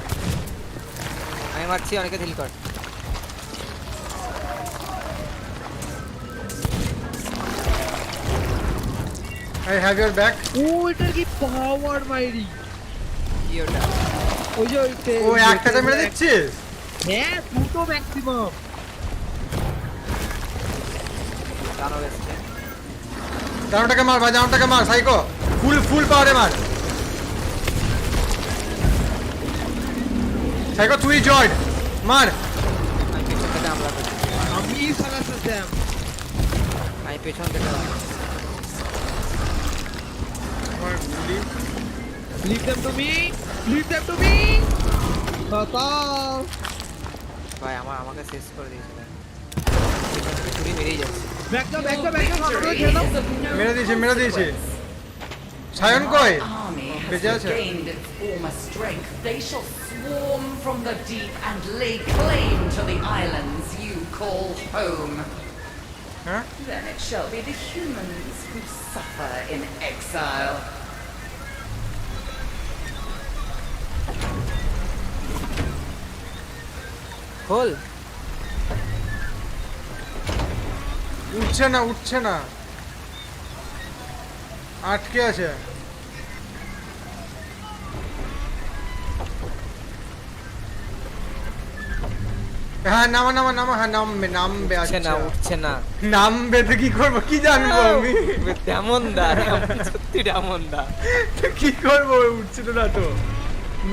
আমি মারছি, অনেকে হিল কর। I have your back. ও এটা কি পাওয়ার মাইরি! কি ওটা? ওই যে ও একটাতে মেরে দিচ্ছিস? হ্যাঁ, দুটো ম্যাক্সিমাম। জানোটাকে মার ভাই, জানোটাকে মার সাইকো। ফুল পাওয়ারে মার। সাইকো তুই জয়েড মার। আমি সালাসা স্যাম। আমি পেছন থেকে Leave them to me. Leave them to me. Tata. ভাই আমাকে শেষ করে দিয়েছিল। ছুরি মেরেই যাচ্ছে। Back up. মেরে দিয়েছে। সায়ন কই? বেঁচে আছে? Gained its former strength. They shall swarm from the deep and lay claim to the islands you call home. Huh? Then it shall be the humans who suffer in exile. খোল। উঠছে না। আটকে আছে। হ্যাঁ নামা হ্যাঁ নামবে। উঠছে না। নামবে তো কি করবো কি জানবো আমি? সত্যি ডামন্দা। কি করবো, উঠছিল না তো।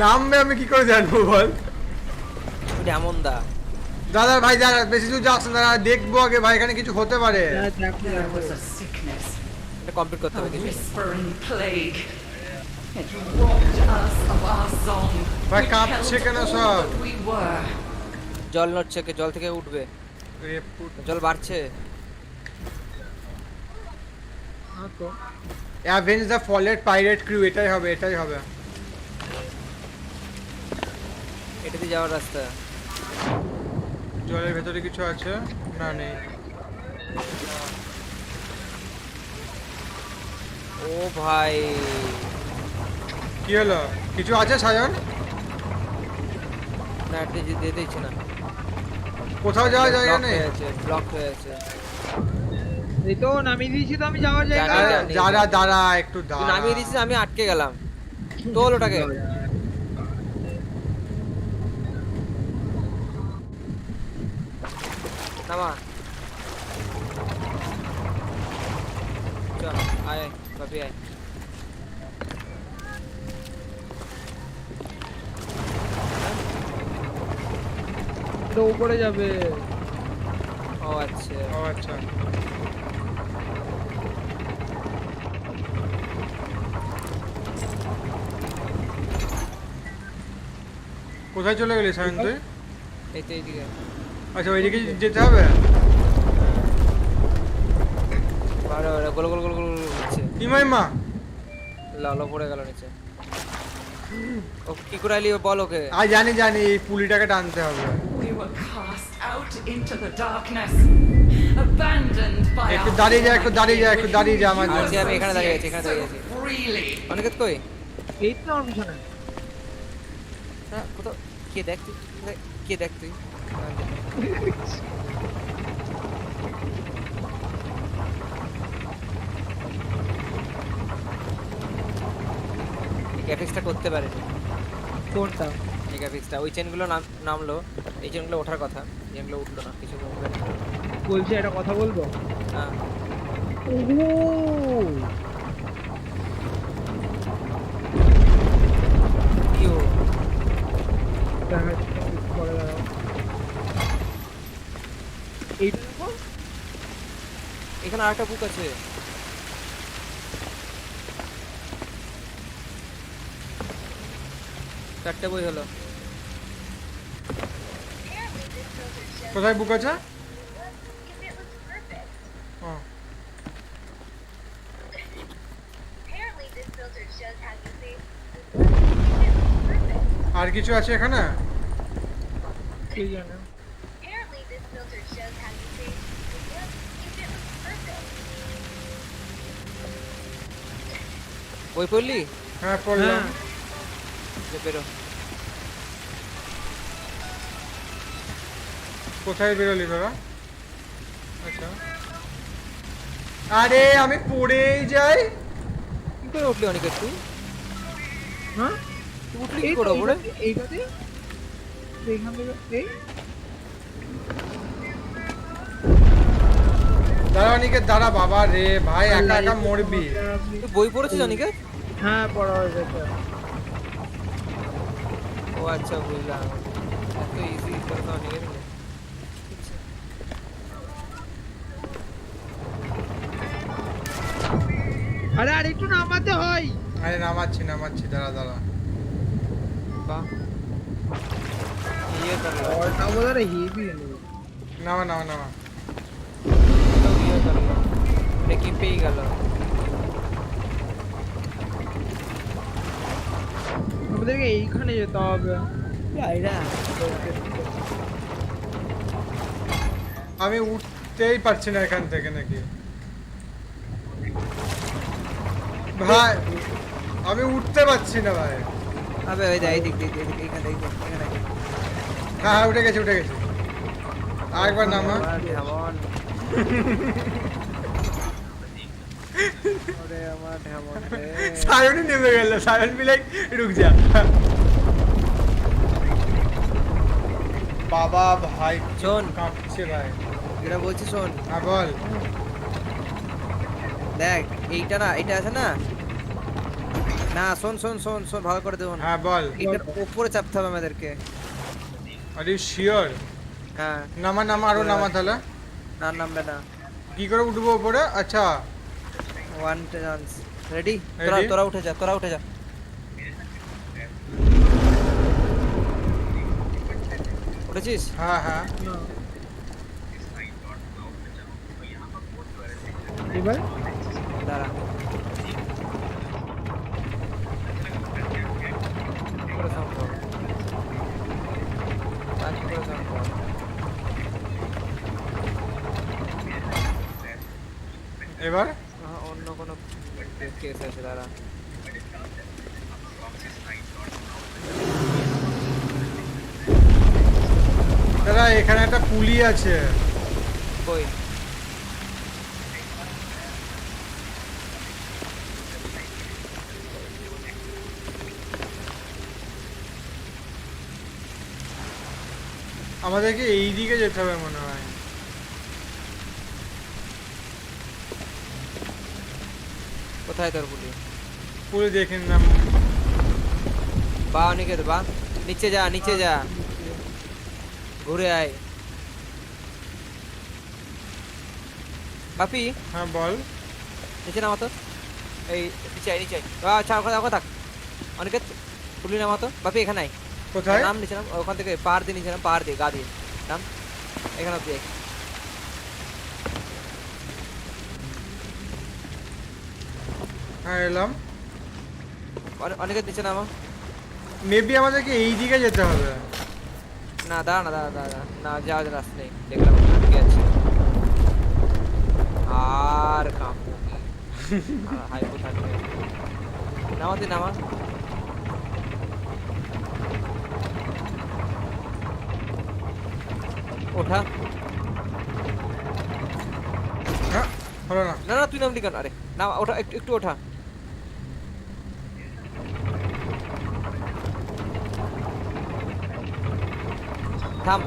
নামবে আমি কি করে জানবো বল? ডামন্দা। দাদা ভাই যারা বেশি দূর যাচ্ছে না, দেখবো আগে ভাই, এখানে কিছু হতে পারে। There was a sickness, এটা কমপ্লিট করতে হবে a কিছু। whispering plague. It robbed us of our song. ভাই which কাঁপছে held কেন all সব? that we were. জল নড়ছে, জল থেকে উঠবে। জল বাড়ছে। অ্যাভেঞ্জ দ্য ফলেড পাইরেট ক্রু, এটাই হবে। এটাতে যাওয়ার রাস্তা। জলের ভেতরে কিছু আছে? না নেই। ও ভাই কি হলো? কিছু আছে সায়ন? না, এটা যেতে দিচ্ছে না। কোথাও যাওয়ার জায়গা নেই। ব্লক হয়ে আছে। এই তো নামিয়ে দিয়েছি তো আমি যাওয়ার জায়গা। দাঁড়া একটু দাঁড়া। নামিয়ে দিয়েছিস, আমি আটকে গেলাম। তোল ওটাকে। নামা। চল আয় বাপি আয়। এটা উপরে যাবে। ও আচ্ছা। কোথায় চলে গেলি সায়ন তুই? এইদিকে। আচ্ছা ওইদিকে যেতে হবে। গোল হচ্ছে। ইমাইমা লালো পড়ে গেল নিচে। ও কি করে আইলি বল ওকে। জানি এই পুলিটাকে টানতে হবে। We were cast out into the darkness, abandoned by একটু দাঁড়িয়ে যা আমার জন্য। আচ্ছা আমি এখানে দাঁড়িয়ে আছি। অনেক কই? এই তো আমার পিছনে। কোথাও কে দেখ তুই? গ্রাফিক্সটা করতে পারে কোনটা? এই গ্রাফিক্সটা ওই চেনগুলো নামলো, এই চেনগুলো ওঠার কথা, চেনগুলো উঠলো না। কিছু বলছি একটা কথা বলবো? হ্যাঁ। এখানে আরেকটা বুক আছে। চারটে বই হলো। কোথায় বুক আছে? আর কিছু আছে এখানে? কি জানো বই পড়লি? হ্যাঁ পড়লাম। বেরো। কোথায় বেরোলি তোরা? আচ্ছা আরে আমি পড়েই যাই। কি করে উঠলি অনেক তুই? হ্যাঁ তুই উঠলি কি করে ওপরে? এইটাতে এইখান থেকে এই দাঁড়া অনিকেত দাঁড়া বাবা রে ভাই একা একা মরবি। তুই বই পড়েছিস অনিকেত? হ্যাঁ পড়া হয়ে গেছে। ও আচ্ছা বুঝলাম। এত ইজি করে তো অনিকেত। আরে আর একটু নামাতে হয়। আরে নামাচ্ছি দাঁড়া দাঁড়া। বাহ ये कर लो और ना वो रे हेवी है নামা तो ये कर लो लेकिन पे ही कर लो আমাদেরকে এইখানে যেতে হবে আইরা আমি উঠতেই পারছি না এখান থেকে নাকি ভাই আমি উঠতে পারছি না ভাই। আবে ওই দেখ দেখ এখানে হ্যাঁ উঠে গেছে আরেকবার নামা। সায়নই নেমে গেল। সায়ন বি লাইক রুক যা। বাবা ভাই শোন কাঁপছে ভাই। যেটা বলছি শোন। হ্যাঁ বল। দেখ এইটা না এটা আছে না না শোন ভালো করে দেবো। হ্যাঁ বল। এটার উপরে চাপতে হবে আমাদেরকে। Are you sure? হ্যাঁ নামা আরো নামা তাহলে। না নামবে না। কি করে উঠবো উপরে? আচ্ছা ওয়ান চান্স রেডি? তোরা উঠে যা উঠেছিস? হ্যাঁ এবার দাঁড়া এবার অন্য কোনো কেস আছে দাঁড়া। দাদা এখানে একটা পুলি আছে। কই? আমাদেরকে এই দিকে যেতে হবে মনে হয়। কোথায় তোর পুলি দেখেন না। বা অনিকেত বা নিচে যা ঘুরে আয়। বাপি হ্যাঁ বল। নিচে নামা তো। এই নিচে আচ্ছা ওখানে থাক। অনিকেত পুলি নামা তো। বাপি এখানে আয়। কোথায়? নাম নিচে নাম। ওখান থেকে পাহাড় দিয়ে নিচে নাম। পাহাড় দিয়ে গা দিয়ে নাম। এখানে অব্দি হ্যাঁ এলাম। অনিকেত নিচে নামা। মেবি আমাদেরকে এই দিকে যেতে হবে। না দাঁড়া না যাওয়ার রাস্তা নেই। দেখলাম কি আছে আর কাঁপো হাইপো থাকবে। নামা ওঠা। হ্যাঁ হলো না। না তুই নামলি কেন? আরে না ওঠা একটু ওঠা। থাম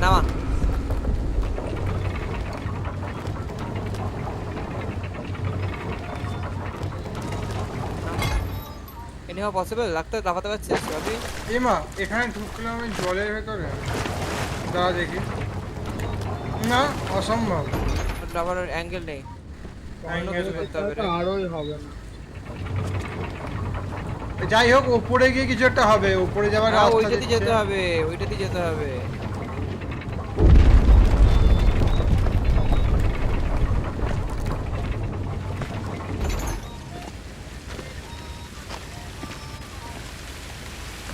নামা। এনিহাও পসিবল লাফাতে পারছিস ভাবি? এমা এখানে ঢুকলাম আমি জলের ভেতরে। দাঁড়া দেখি। না অসম্ভব। লাফানোর অ্যাঙ্গেল নেই। আরোই হবে না। যাই হোক উপরে গিয়ে কিছু একটা হবে, উপরে যাওয়ার রাস্তা ওইটাতে যেতে হবে, ওইটাতে যেতে হবে।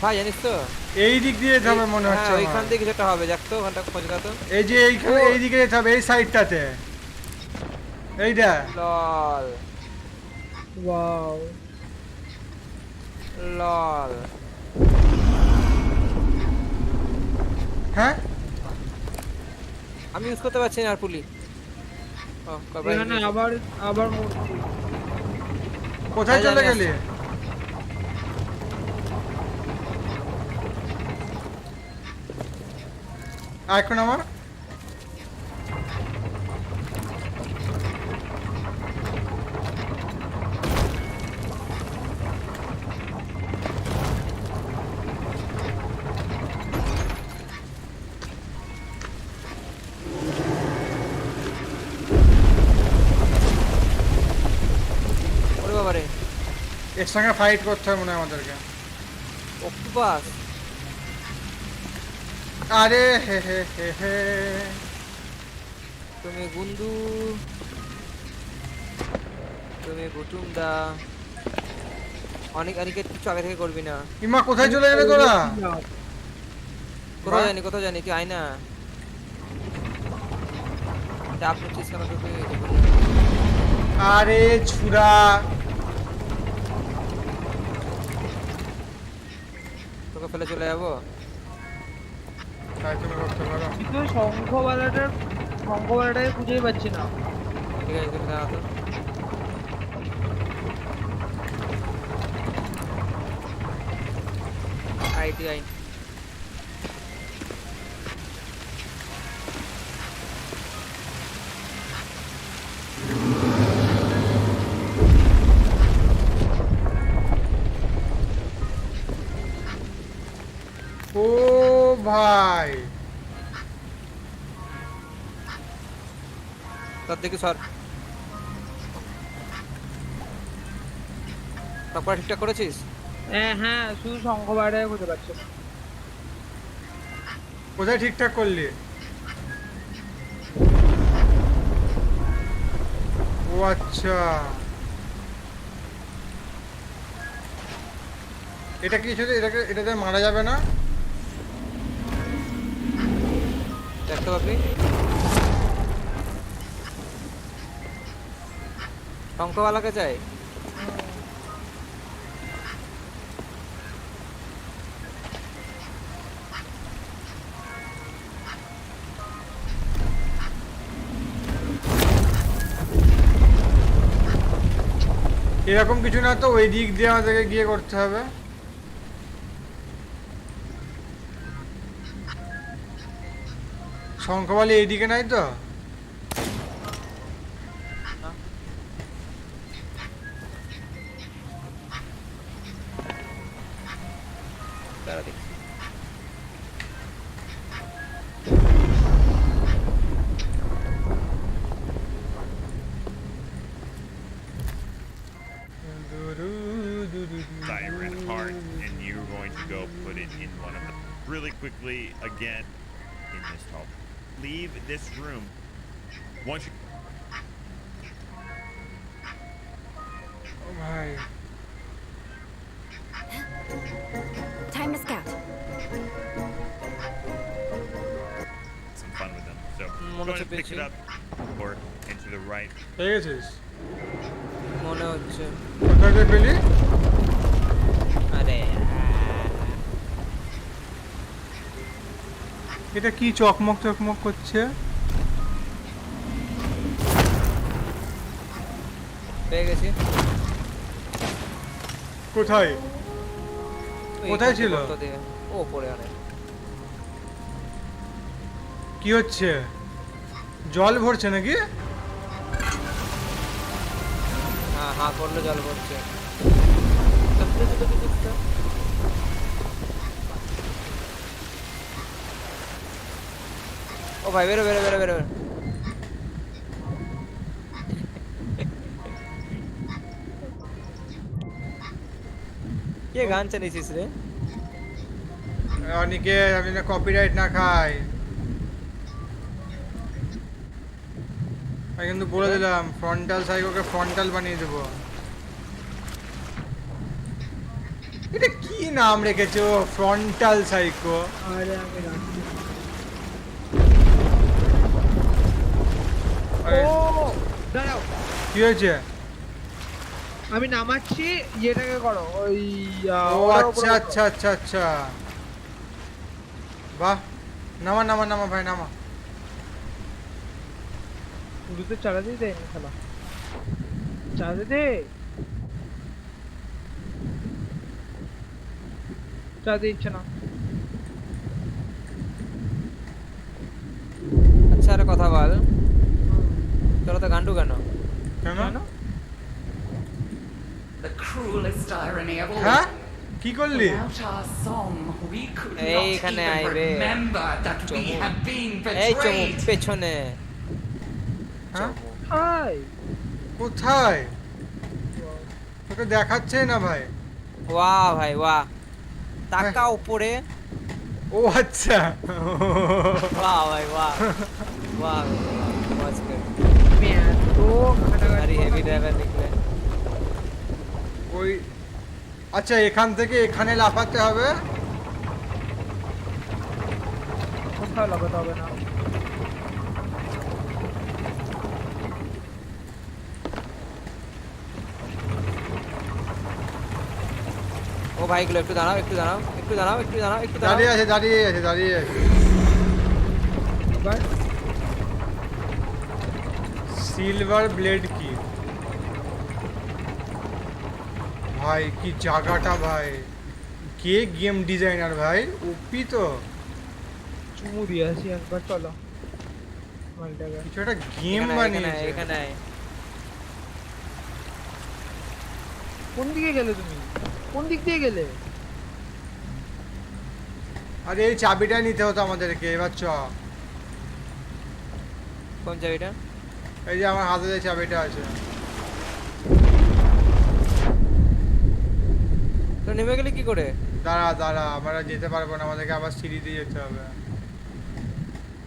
ভাই জানিস তো এই দিক দিয়ে যেতে হবে মনে হচ্ছে। ওইখান থেকে কিছু একটা হবে, দেখ তো ওখানটা খোঁজ না তো। এই যে এইখানে এই দিকে যেতে হবে, এই সাইডটাতে। এইটা লল ওয়াও লল। হ্যাঁ আমি ইউজ করতে পারছি না আর পুলি। এখানে আবার কোথায় চলে গেলি? এখন আমার এর সঙ্গে ফাইট করতে হবে মনে হয় আমাদেরকে। অক্টোপাস আরে হে হে হে হে তুমি গুন্দু, তুমি বুটুমদা, অনেক কিছু আগে থেকে করবি না। ইমা কোথায় চলে গেলে তোরা? কোথায় জানি তুই আয় না। চাপ নিচ্ছিস কেন তুই? আরে ছুরা তোকে ফেলে চলে যাবো। তাই তুমি করতে পারো। কিন্তু শঙ্খবালাটাকে খুঁজেই পাচ্ছি না। ঠিক আছে তুমি দাঁড়া তো। আইটি ও ভাই তার দেখি স্যার তারপর ঠিকঠাক করেছিস? হ্যাঁ শুধু শঙ্খবালাটাকে খুঁজে পাচ্ছি না। কোথায় ঠিকঠাক করলি? ও আচ্ছা এটা কি শুধু এটাতে মারা যাবে না? দেখতে পাবি শঙ্খবালাকে চাই। এরকম কিছু না তো, ওই দিক দিয়ে আমাদেরকে গিয়ে করতে হবে। শঙ্খবালি এইদিকে নাই তো? Really quickly again in this hall. Leave this room. Once you Oh my. Time to scout. some fun with them. So go ahead and pick it up or into the right. Hey, it is. মনে হচ্ছে কোথায় পেলি? আরে এটা কি চকমক করছে? পেয়ে গেছি। কোথায় ছিল? ও পড়ে আরে কি হচ্ছে? জল ভরছে নাকি? হ্যাঁ করলে জল ভরছে। ও ভাই বেরো কে গান চালিয়েছিস রে? অনেকে আমি না কপিরাইট না খাই। আমি কিন্তু বলে দিলাম ফ্রন্টাল সাইকোকে ফ্রন্টাল বানিয়ে দেবো। এটা কি নাম রেখেছো ফ্রন্টাল সাইকো? আরে আমি রাখি। ও দাঁড়াও, কি হয়েছে? আমি নামাচ্ছি, ইয়েটাকে করো ওই ও আচ্ছা আচ্ছা আচ্ছা আচ্ছা, বাহ, নামা নামা নামা ভাই নামা। পুরোতে চালাতে দেয় না খেলা, চালাতে দে, চালাতে ইচ্ছে না। আচ্ছা আর কথা বল, তোরা তো গান্ডু কেন? কেন? The cruelest irony of all. হ্যাঁ কি করলি? Without our song, we could not এইখানে even আইবে remember that we have been এই চমক betrayed. পেছনে। হ্যাঁ হাই কোথায়? তোকে দেখাচ্ছে না ভাই। বাহ ভাই বাহ, টাকা উপরে। ও আচ্ছা, বাহ ভাই বাহ বাহ, মজ কর। তো আরে হেভি ড্রাইভার নিকলে। ওই আচ্ছা এখান থেকে এখানে লাফাতে হবে। কোথাও লাগাতে হবে না। ও ভাইগুলো একটু দাঁড়াও, একটু দাঁড়াও, একটু দাঁড়াও, একটু দাঁড়াও, একটু দাঁড়াও। দাঁড়িয়ে আছে দাঁড়িয়ে আছে দাঁড়িয়ে আছে। সিলভার ব্লেড কি ভাই, কি জায়গাটা ভাই, কে গেম ডিজাইনার ভাই, ওপি তো। চুমু দিয়ে আসি একবার, চলো মালটাকে কিছু একটা গেম বানিয়েছে। এখানে কোন দিকে গেলে তুমি? কোন দিক দিয়ে গেলে? আরে এই চাবিটা নিতে হতো আমাদেরকে, এবার চ। কোন চাবিটা? এই যে আমার হাতে যে চাবিটা আছে। তো নেমে গেলে কি করে? দাঁড়া দাঁড়া, আমরা যেতে পারবো না, আমাদেরকে আবার সিঁড়ি দিয়ে যেতে হবে।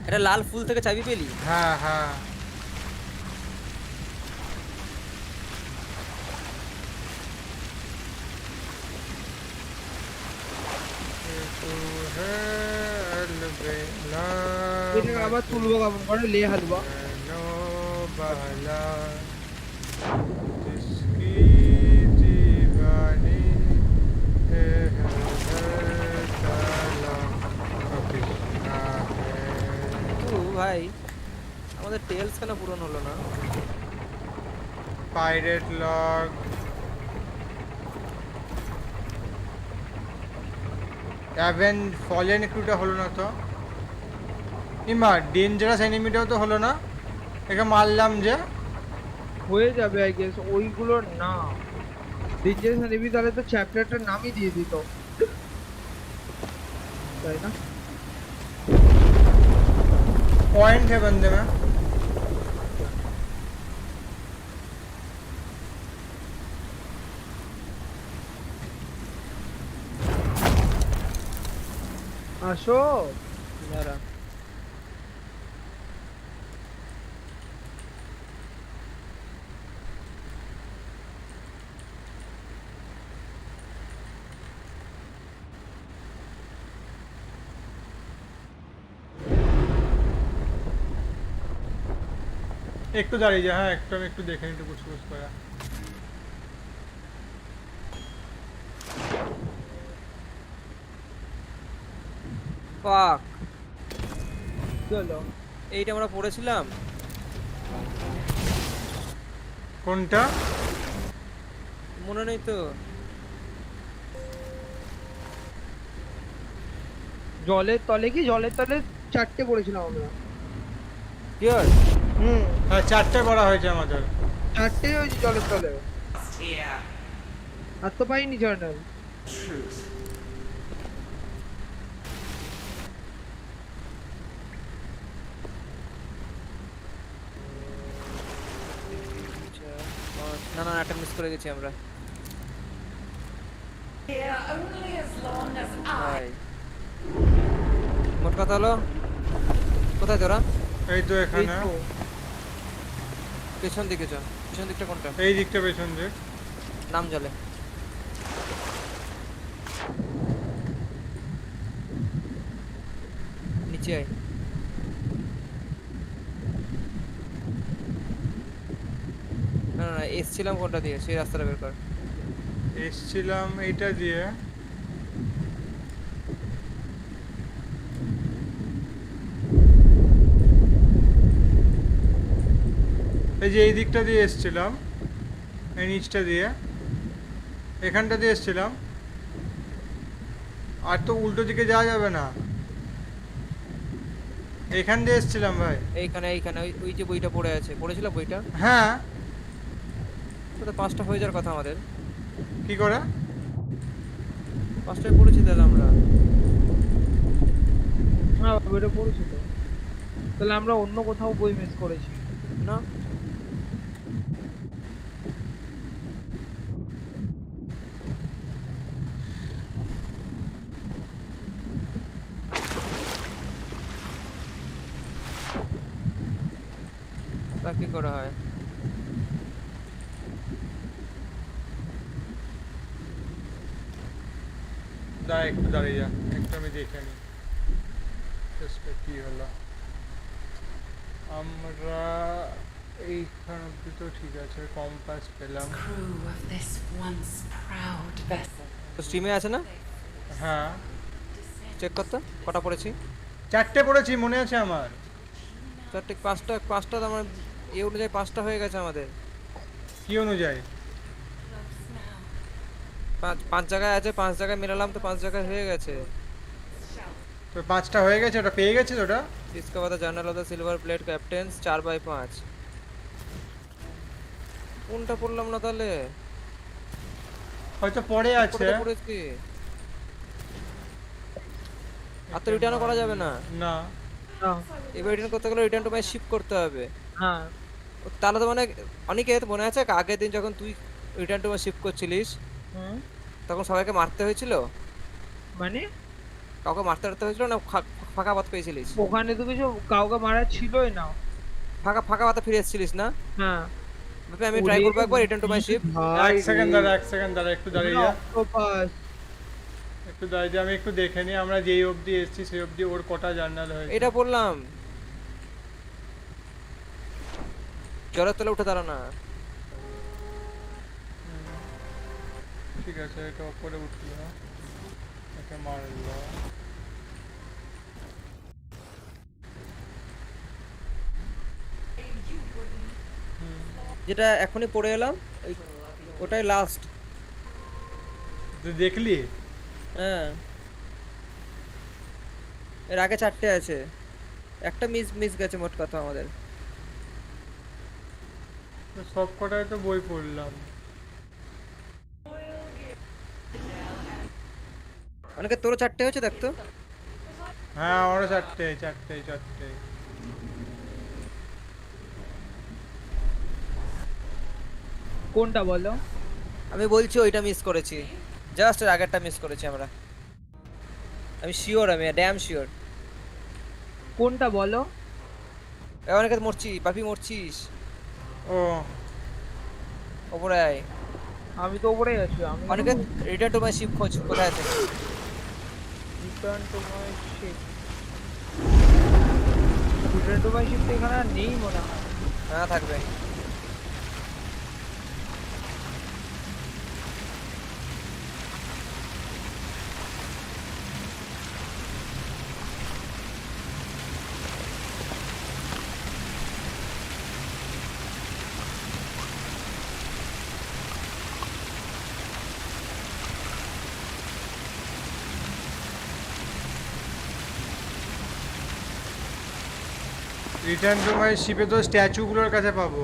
এটা লাল ফুল থেকে চাবি পেলি? হ্যাঁ হ্যাঁ, এটাকে আবার তুলবো কেমন করে? লে হালবা ভাই আমাদের টেলস কেন পূরণ হলো না? পাইরেট লগ, অ্যাভেন ফলেন ক্রুটা হলো না তো। ইমা ডেঞ্জারাস এনিমিটাও তো হলো না, একে মারলাম যে। হয়ে যাবে আই গেস। ওইগুলো না, ডেঞ্জারাস এনিমি তাহলে তো চ্যাপ্টারটার নামই দিয়ে দিত, তাই না? पॉइंट है बंदे में। আসো যারা একটু দাঁড়িয়ে যা। হ্যাঁ একটু আমি একটু দেখে নিতে পুছপুছ করে। ফাক, চলো এইটা আমরা পড়েছিলাম। কোনটা মনে নেই তো। জলের তলে কি? জলের তলে চারটে পড়েছিলাম আমরা। শিওর? হ্যাঁ চারটে পড়া হয়েছে আমাদের। চারটেই হয়েছে জলের তলে। আর তো পাইনি জার্নাল। না না, একটা মিস করে গেছি আমরা। ভাই মোট কথা হলো কোথায় তোরা? এই তো এখানে পেছন দিকে যা। পেছন দিকটা কোনটা? এই দিকটা পেছন দিক। নাম জলে নিচে আয়। না না এসছিলাম কোনটা দিয়ে? সেই রাস্তাটা বের কর। এসছিলাম এইটা দিয়ে। এই যে এই দিকটা দিয়ে এসছিলাম, এই নিচটা দিয়ে, এখানটা দিয়ে এসছিলাম। আর তো উল্টো দিকে যাওয়া যাবে না, এখান দিয়ে এসছিলাম ভাই। এইখানে এইখানে ওই যে বইটা পড়ে আছে, পড়েছিল বইটা? হ্যাঁ তো 5টা হয়ে যাওয়ার কথা আমাদের। কি করে 5টায় পড়েছি তাহলে আমরা? হ্যাঁ বইটা পড়েছি তো। তাহলে আমরা অন্য কোথাও বই মিস করেছি না? তা কি করা হয়? দাঁড়া একটু দাঁড়িয়ে যা, একটু আমি দেখে নিই চেষ্টা কি হলো। আমরা এইখান অব্দি তো ঠিক আছে, কম্পাস পেলাম। তো স্ট্রিমে আছে না? হ্যাঁ চেক কর তো কটা পড়েছি। 4টে পড়েছি মনে আছে আমার। 4টে 5টা তো আমার এই অনুযায়ী 5টা হয়ে গেছে আমাদের। কি অনুযায়ী? 5 জায়গায় আছে, 5 জায়গায় মেলালাম তো 5 জায়গায় হয়ে গেছে। তো 5টা হয়ে গেছে, ওটা পেয়ে গেছিস ওটা? Discover the journal of the silver plate captain's 4/5। কোনটা পড়লাম না তাহলে? হয়তো পড়ে আছে। পড়েছি। আর তো রিটার্নও করা যাবে না। না এবার রিটার্ন করতে গেলে রিটার্ন টু মাই শিপ করতে হবে। হ্যাঁ তাহলে তো মানে অনেকে মনে আছে আগের দিন যখন তুই রিটার্ন টু মাই শিপ করছিলিস তখন সবাইকে মারতে হয়েছিল? মানে কাউকে মারতে হয়েছিল না ফাঁকা পথ পেয়েছিলিস? ওখানে তো কিছু কাউকে মারা ছিলই না, ফাঁকা পথে ফিরে এসেছিলিস না? হ্যাঁ আমি ট্রাই করব একবার রিটার্ন টু মাই শিপ। এক সেকেন্ড দাঁড়া একটু দাঁড়িয়ে যা। একটু দাঁড়িয়ে যা, আমি একটু দেখে নিই আমরা যেই অবধি এসেছি সেই অবধি ওর কটা জার্নাল হয়েছে। এটা বললাম জলের তলে উঠে দাঁড়া না। ঠিক আছে এটা উপরে উঠলো, একে মারলো। যেটা এখনই পড়ে এলাম ওটাই লাস্ট। তুই দেখলি? হ্যাঁ এর আগে 4টে আছে, একটা মিস গেছে মোট কথা আমাদের। সব কটাই তো বই পড়লাম। অনেকে তোরও 4টে হয়েছে দেখতো। হ্যাঁ আমারও 4টে। কোনটা বলো? আমি বলছি ওইটা মিস করেছি, জাস্ট এর আগেরটা মিস করেছি আমরা। আমি শিওর, আমি ড্যাম শিওর। কোনটা বলো? অনেকে মরছি, পাপি মরছিস। ও ওপরে আয়। আমি তো ওপরেই আছি। আমি অনেকে রিটার্ন টু মাই শিপ খোঁজ, কোথায় আছে? রিটার্ন টু মাই শিপ তো এখানে নেই মনে হয়। হ্যাঁ থাকবে। রিটার্ন টু মাই শিপে তো স্ট্যাচুগুলোর কাছে পাবো।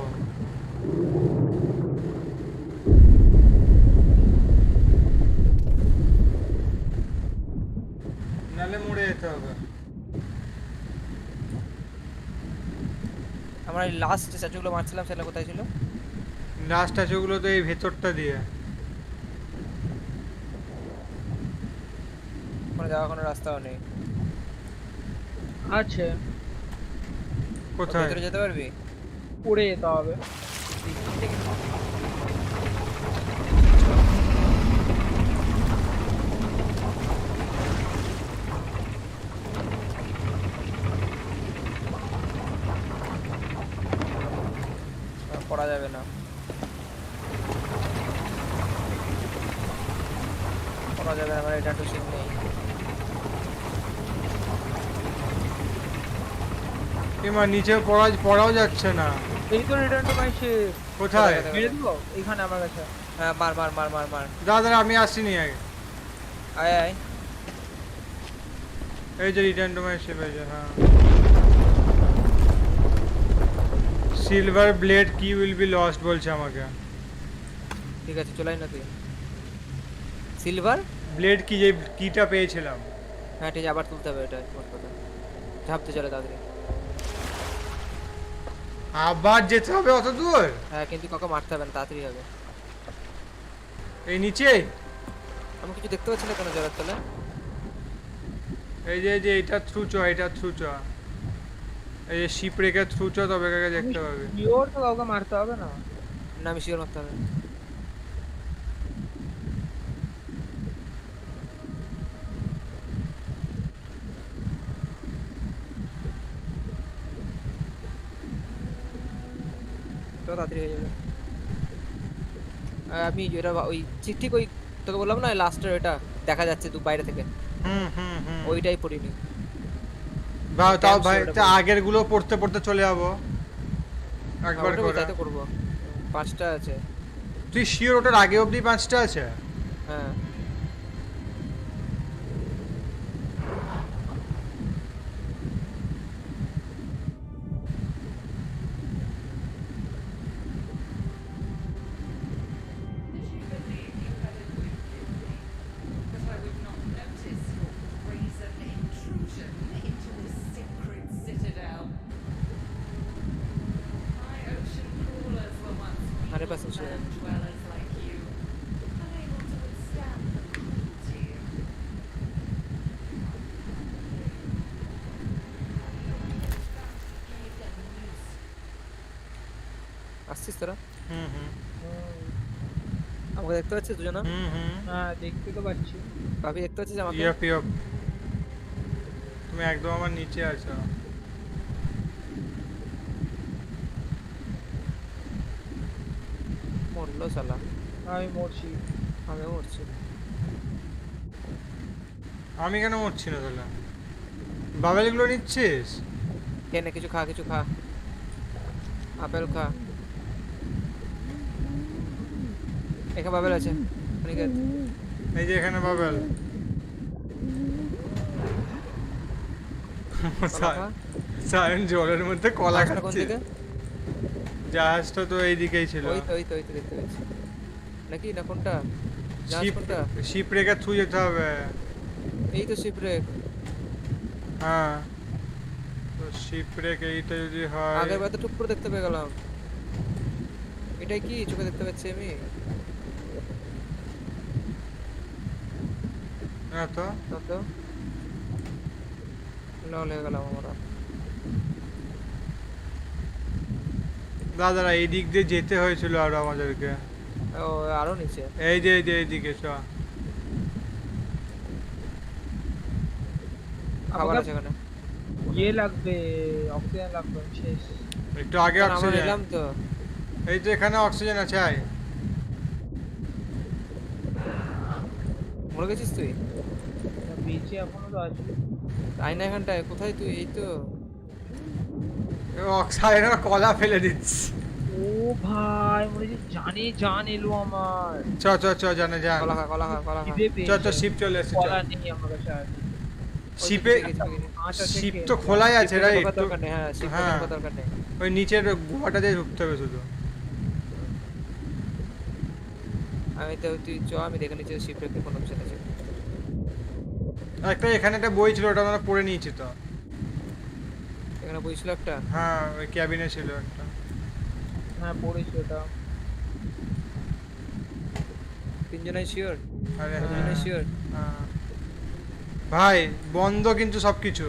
নালে মরে যেতে হবে। আমরা লাস্ট স্ট্যাচুগুলো মারছিলাম সেটা কোথায় ছিল? লাস্ট স্ট্যাচুগুলো তো এই ভেতরটা দিয়ে। কোনো যাওয়ার কোনো রাস্তাও নেই। আছে কোথায় ভিতরে যেতে পারবি? পড়ে যেতে হবে। পড়া যাবে না, পড়া যাবে না, আমার এটা তো সিম নেই। এমা নিচে পড়াও যাচ্ছে না। এই তো রিটার্ন টু মাই শিপ। কোথায়? মেরে দিব এইখানে আমার কাছে। হ্যাঁ মার মার মার মার মার। দাদা আমি আসিনি আগে। আয় আয়। এই যে রিটার্ন টু মাই শিপ, এই যে হ্যাঁ। সিলভার ব্লেড কি উইল বি লস্ট বলছে আমাকে। ঠিক আছে চলাই না তুই। সিলভার ব্লেড কি যে কিটা পেয়েছিলাম। হ্যাঁ ঠিক আছে, আবার তুলতে হবে এটা মোট কথা। ঝাপতে চলে তাড়াতাড়ি। আবার যেতে হবে অত দূর? হ্যাঁ কিন্তু কাউকে মারতে হবে না, তাড়াতাড়ি হবে। এই নিচে আমি কিছু দেখতে পাচ্ছি না কেন জলের তলে? এই যে এটা থ্রু চ, এটা থ্রু চ, এই যে শিপ রেখে থ্রু চ, তবে কাকে দেখতে পাবে। শিওর তো কাউকে মারতে হবে না? না আমি শিওর মারতে হবে। তাড়াতাড়ি হয়ে যাবে। আমি যেটা ওই ঠিক ওই তোকে বললাম না লাস্টের এটা দেখা যাচ্ছে তুই বাইরে থেকে, ওইটাই পড়িনি। তাও ভাই আগের গুলো পড়তে পড়তে চলে যাবো একবার করে। ওটাই তো করব। 5টা আছে। তুই শিওর ওটার আগে অবধি 5টা আছে? হ্যাঁ আসছিস তোরা? আমাকে দেখতে পাচ্ছিস দুজনা? হ্যাঁ দেখতে তো পাচ্ছি। ভাবি দেখতে পাচ্ছিস আমাকে? ইয়প তুমি একদম আমার নিচে আছো। মরলো শালা। আমি মরছি। আমিও মরছি। আমি কেন মরছি না তাহলে? বাবেলগুলো নিচ্ছিস? কেন কিছু খা, কিছু খা, আপেল খা। এখানে বাবেল আছে। এই যে এখানে বাবেল। সায়ন জলের মধ্যে কলা খাচ্ছে। জাহাজটা তো এইদিকেই ছিল। ওই তো দেখতে পাচ্ছি। নাকি না কোনটা? জাহাজ কোনটা? শিপ রেখে থ্রু যেতে হবে। এই তো শিপ রেক। হ্যাঁ তো শিপ রেক এইটা যদি হয়। আগের বার তো টুক করে দেখতে পেয়ে গেলাম। এটাই কি চোখে দেখতে পাচ্ছি আমি? হ্যাঁ তো লল হয়ে গেলাম আমরা। দাদারা এই দিক দিয়ে যেতে হয়েছিল আরো আমাদেরকে। ও আরো নিচে? এই যে এইদিকে চ। আবার আছে এখানে। ইয়ে লাগবে, অক্সিজেন লাগবে। শেষ একটু আগে অক্সিজেন নিলাম তো। এই যে এখানে অক্সিজেন আছে। আয় মরে গেছিস তুই? বেঁচে এখনো তো আছি। আয় না এখানটায়। কোথায় তুই? এই তো অক্সাইডের কলা ফেলে দিচ্ছি। ও ভাই মনে হচ্ছে জান এলো আমার। চ জানে জান। কলা খা। চ শিপ চলে এসেছে। কলা নেই আমার কাছে আর। শিপ তো খোলাই আছে রাইট? হ্যাঁ শিপ দরকার নেই। ওই নিচের গুহাটা দিয়ে ঢুকতে হবে শুধু। আমি তো তুই চ, আমি দেখে নিচ্ছি শিপ রেখে কোন অপশন আছে। একটা এখানে একটা বই ছিল, ওটা আমরা পড়ে নিয়েছি তো। এখানে বই ছিল একটা? হ্যাঁ ওই ক্যাবিনে ছিল একটা। হ্যাঁ পড়েছি ওটা। তিনজনই শিওর? আরে তিনজনই শিওর? হ্যাঁ ভাই বন্ধ কিন্তু সবকিছু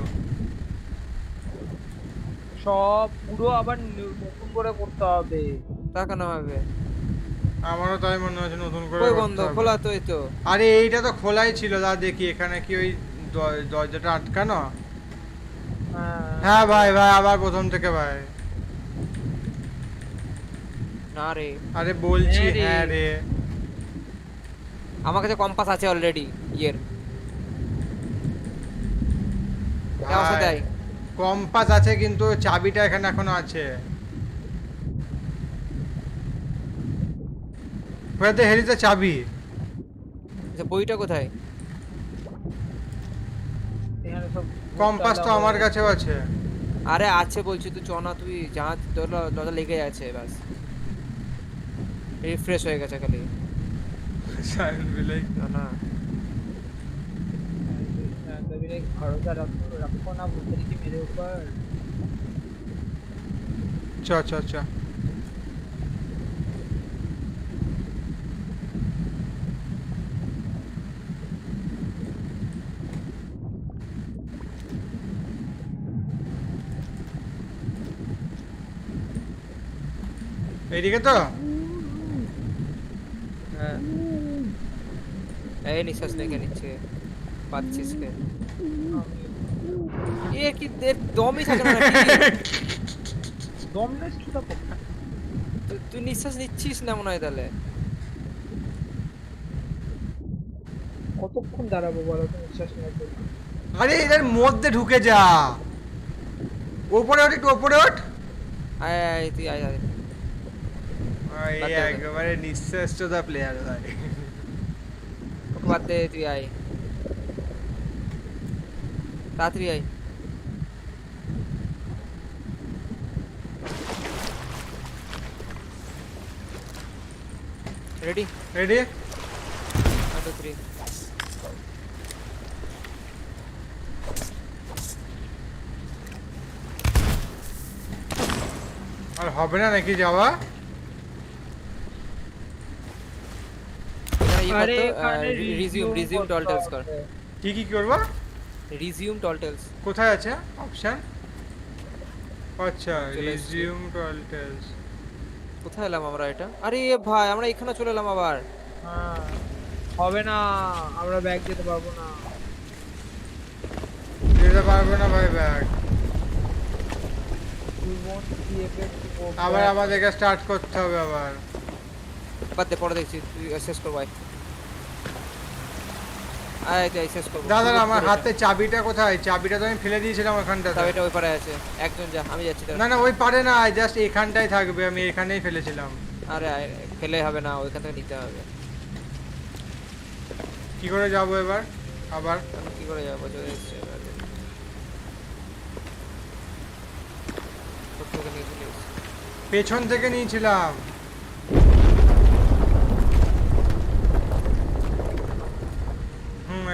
সব পুরো আবার নতুন করে করতে হবে। তা কেন হবে? আমারও তাই মনে হচ্ছে নতুন করে কই করতে বন্ধ? হবে। খোলা তো এই তো। আরে এইটা তো খোলাই ছিল, দা দেখি এখানে কি ওই দরজাটা আটকানো? হ্যাঁ ভাই ভাই আবার প্রথম থেকে ভাই। না রে, আরে বলছি হ্যাঁ রে। আমার কাছে কম্পাস আছে অলরেডি ইয়ের। কেমন সাথে আই? কম্পাস আছে কিন্তু চাবিটা এখানে এখনো আছে। ওটাতে হেরিতে চাবি। আচ্ছা বইটা কোথায়? কম্পাস তো আমার কাছেও আছে। আরে আছে বলছি তো, চ না তুই যা, তোর দরজা লেগে আছে বাস। রিফ্রেশ হয়ে গেছে খালি। সাইলেন্ট বিলাই না না তবে ভরসা রাখো না বুঝতে কি মেরে উপর। চ চ চ এইদিকে তো। হ্যাঁ এই নিঃশ্বাস নিয়ে নিচ্ছে পাচ্ছিস কে? এ কি দমই থাকে না নাকি? দম নেই তো। তুই নিঃশ্বাস নিচ্ছিস না মনে হয় তাহলে। কতক্ষণ দাঁড়াবো বলো তো নিঃশ্বাস নেওয়ার জন্য? আরে এর মধ্যে ঢুকে যা। উপরে ওঠ, একটু উপরে ওঠ। আয় আয় তুই আয় আয়। এই একেবারে নিঃশ্বাস তো দা প্লেয়ার ভাই। বাদ দে তুই আয় তাড়াতাড়ি আয়। রেডি রেডি 1 2 3 আর হবে না নাকি যাওয়া? আরে রিজিউম টল টেলস কর। কি কি করবা? রিজিউম টল টেলস কোথায় আছে অপশন? আচ্ছা রিজিউম টল টেলস। কোথায় এলাম আমরা এটা? আরে ভাই আমরা এখানে চলে এলাম আবার। হ্যাঁ হবে না, আমরা ব্যাগ যেতে পারবো না। যেতে পারবো না ভাই ব্যাগ। আবার আমাদেরকে স্টার্ট করতে হবে আবার। বাদ দে পরে দেখছি, তুই শেষ কর ভাই। আয় তুই শেষ কর। দাদা আমার হাতে চাবিটা কোথায়? চাবিটা তো আমি ফেলে দিয়েছিলাম ওখানটাতে। চাবিটা ওই পারে আছে। একজন যা, আমি যাচ্ছি। না না ওই পারে না, জাস্ট এখানটাই থাকবে, আমি এখানেই ফেলেছিলাম। আরে ফেলে হবে না, ওইখান থেকে নিতে হবে। কি করে যাবো এবার? আবার কি করে যাবো? চলে এসেছে এবার। পেছন থেকে নিয়েছিলাম।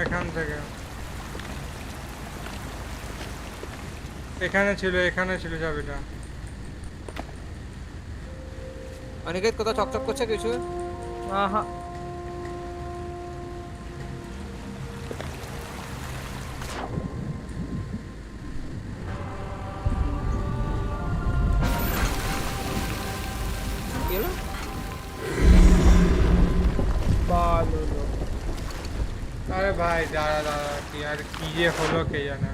এখান থেকে এখানে ছিল চাবিটা। অনিকেত কোথাও চকচক করছে কিছু? আহা আরে ভাই দাঁড়া দাঁড়া, কি আর কি যে হলো কে জানে।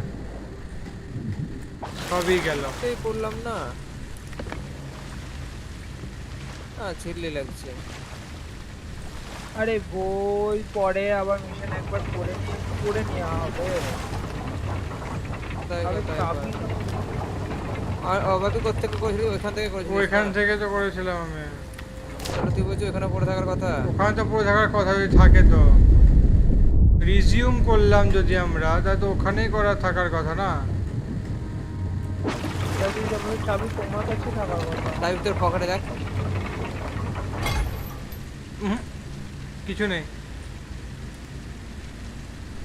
সবই গেল। এই করলাম না। ছিড়লি লাগছে। আরে বই পরে আবার মিশন একবার করে নিয়ে হবে। আর অবাবি করতে করেছিলি? ওইখান থেকে করেছিলি? ওইখান থেকে তো করেছিলাম আমি। তাহলে তুই বলছিস ওখানে পড়ে থাকার কথা? ওখানে তো পড়ে থাকার কথা যদি থাকে তো রিজিউম করলাম যদি আমরা, তাহলে তো ওখানেই করা থাকার কথা না? চাবি তোমার কাছে থাকার কথা। চাবি তোর পকেটে দেখ। কিছু নেই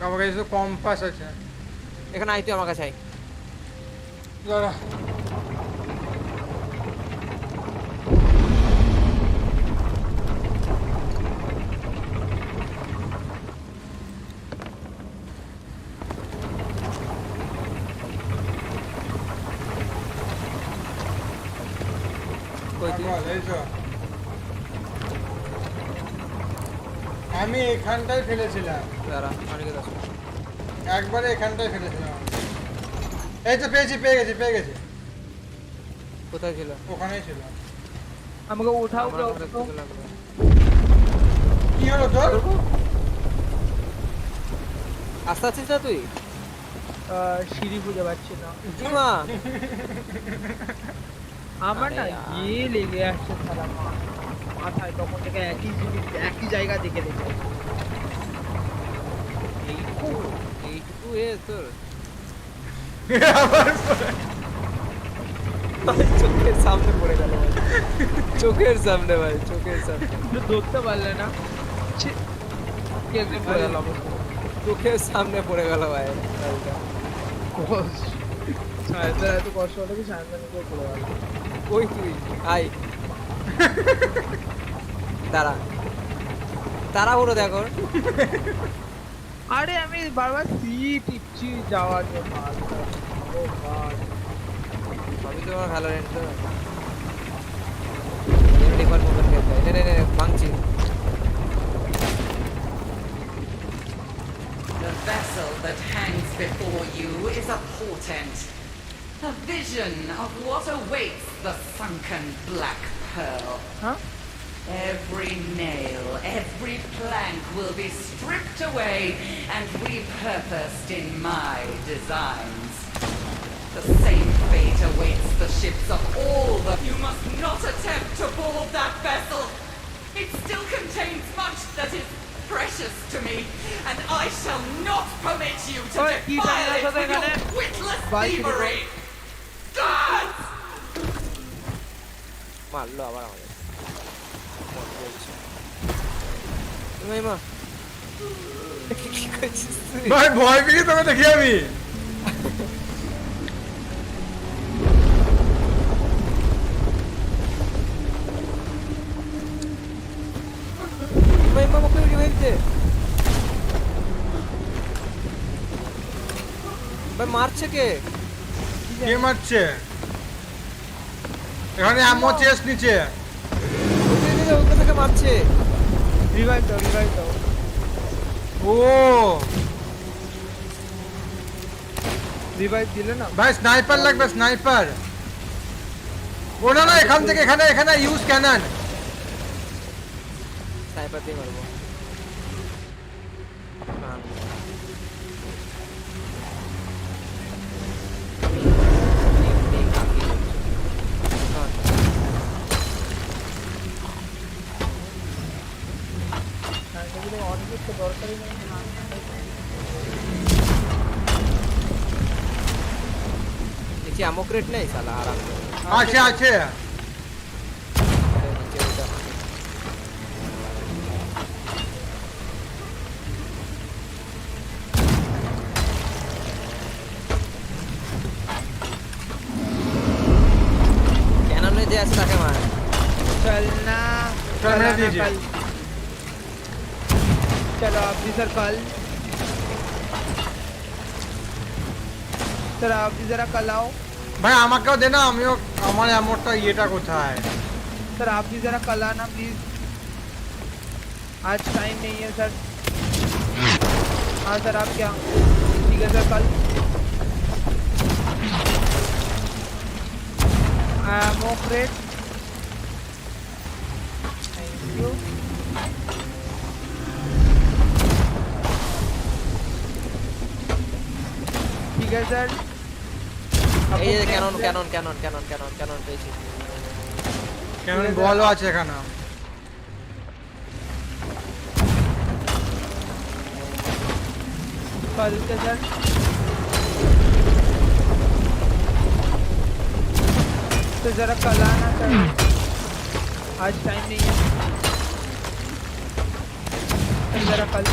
আমার কাছে, তো কম্পাস আছে। এখানে আই, তুই আমার কাছে আই। দাঁড়া এই তো আমি এখানটাই ফেলেছিলাম দাঁড়া অনেকে দাও একবারে এখানটাই ফেলেছিলাম এই তো পেয়ে গেছি কোথায় ছিল ওখানেই ছিল আমাকে উঠাও তো কি হলো তোর আস্তে আছিস না তুই সিঁড়ি খুঁজে পাচ্ছি না মা আমার না গিয়ে লেগে আসছে সারা মাথায় তখন থেকে একই জিনিস একই জায়গা দেখে এইটুকু এ তোর চোখের সামনে পড়ে গেল চোখের সামনে ভাই চোখের সামনে ধরতে পারলে না পড়ে গেল চোখের সামনে পড়ে গেল ভাই এত কষ্ট হলো কি সায়ন্দার পড়ে গেল ওই তুই আই তাড়াহুড়ো দেখো আরে আমি বারবার সি টিপছি যাওয়ার জন্য সবই তোমার ভালো রেন্ট তো ডিফার মোবাইল খেলতে নে ভাঙছি The vessel that hangs before you is a portent, a vision of what awaits the sunken black pearl. Huh? Every nail, every plank will be stripped away and repurposed in my designs. The same fate awaits the ships of all the... You must not attempt to board that vessel. It still contains much that is precious to me, and I shall not permit you to defile it with your witless thievery. God! মারলো আবার আমাদের তুমি মা কি করছিস ভাই ভয় পেয়ে তোকে দেখি আমি ভাই মামা কই গেছে ভাই মারছে কে মারছে এখানে আমো চেস নিচে ওকে থেকে মারছে রিভাইভ দাও ও রিভাইভ দিলে না ভাই স্নাইপার লাগবে স্নাইপার ও না এখান থেকে এখানে ইউজ ক্যানন স্নাইপার দিয়ে মারবো নিচে আমো ক্রেট নেই শালা আরাম আছে ক্যানন में जैसे ताके मार चलना चलो अपनी सर्कल सर आप भी जरा कल आओ भाई আমাকেও দে না আমিও আমার অ্যামোরটা ইয়েটা কোথায় सर आप भी जरा कल आना प्लीज आज टाइम नहीं है सर हाँ सर आप क्या ठीक है सर कल एमो क्रेट थैंक यू ठीक है सर এই যে ক্যানন পেয়েছি ক্যানন বলও আছে এখানে कल के सर तो जरा कल आना सर आज टाइम नहीं है तो जरा कल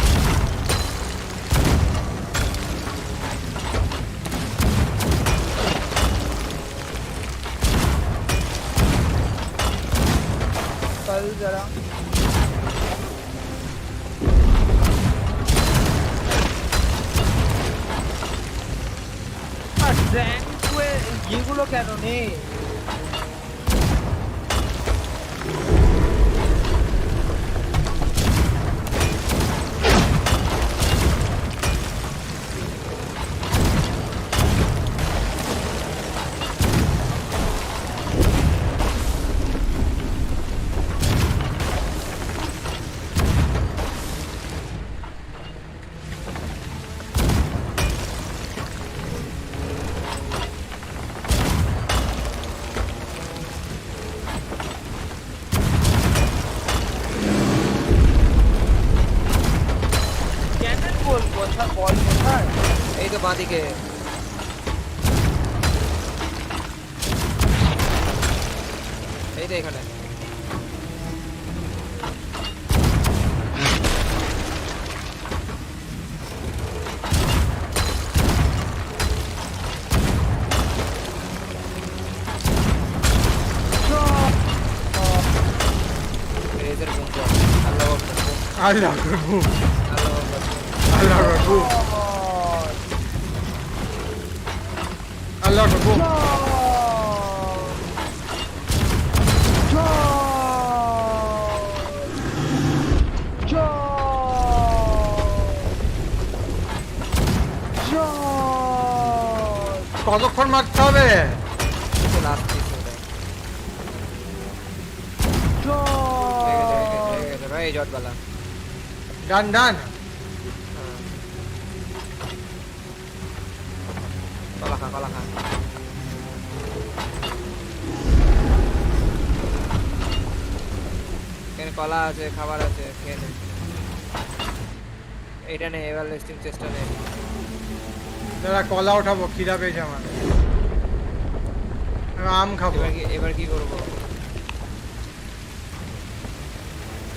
जरा रैंक ये गुलो क्या नो ने বাঁদিকে এই তো এখানে Razer boom job. Allah boom. Allah boom. Allah boom. কতক্ষণ মারতে হবে? ভাই জট বালা ডান ডান কলা খা এখানে কলা আছে খাবার আছে খেয়ে নে এইটা নে এবার লিস্টিং চেষ্টা নে দাদা কলা উঠাবো খিদা পেয়েছে আমার আম খাবো এবার কি করবো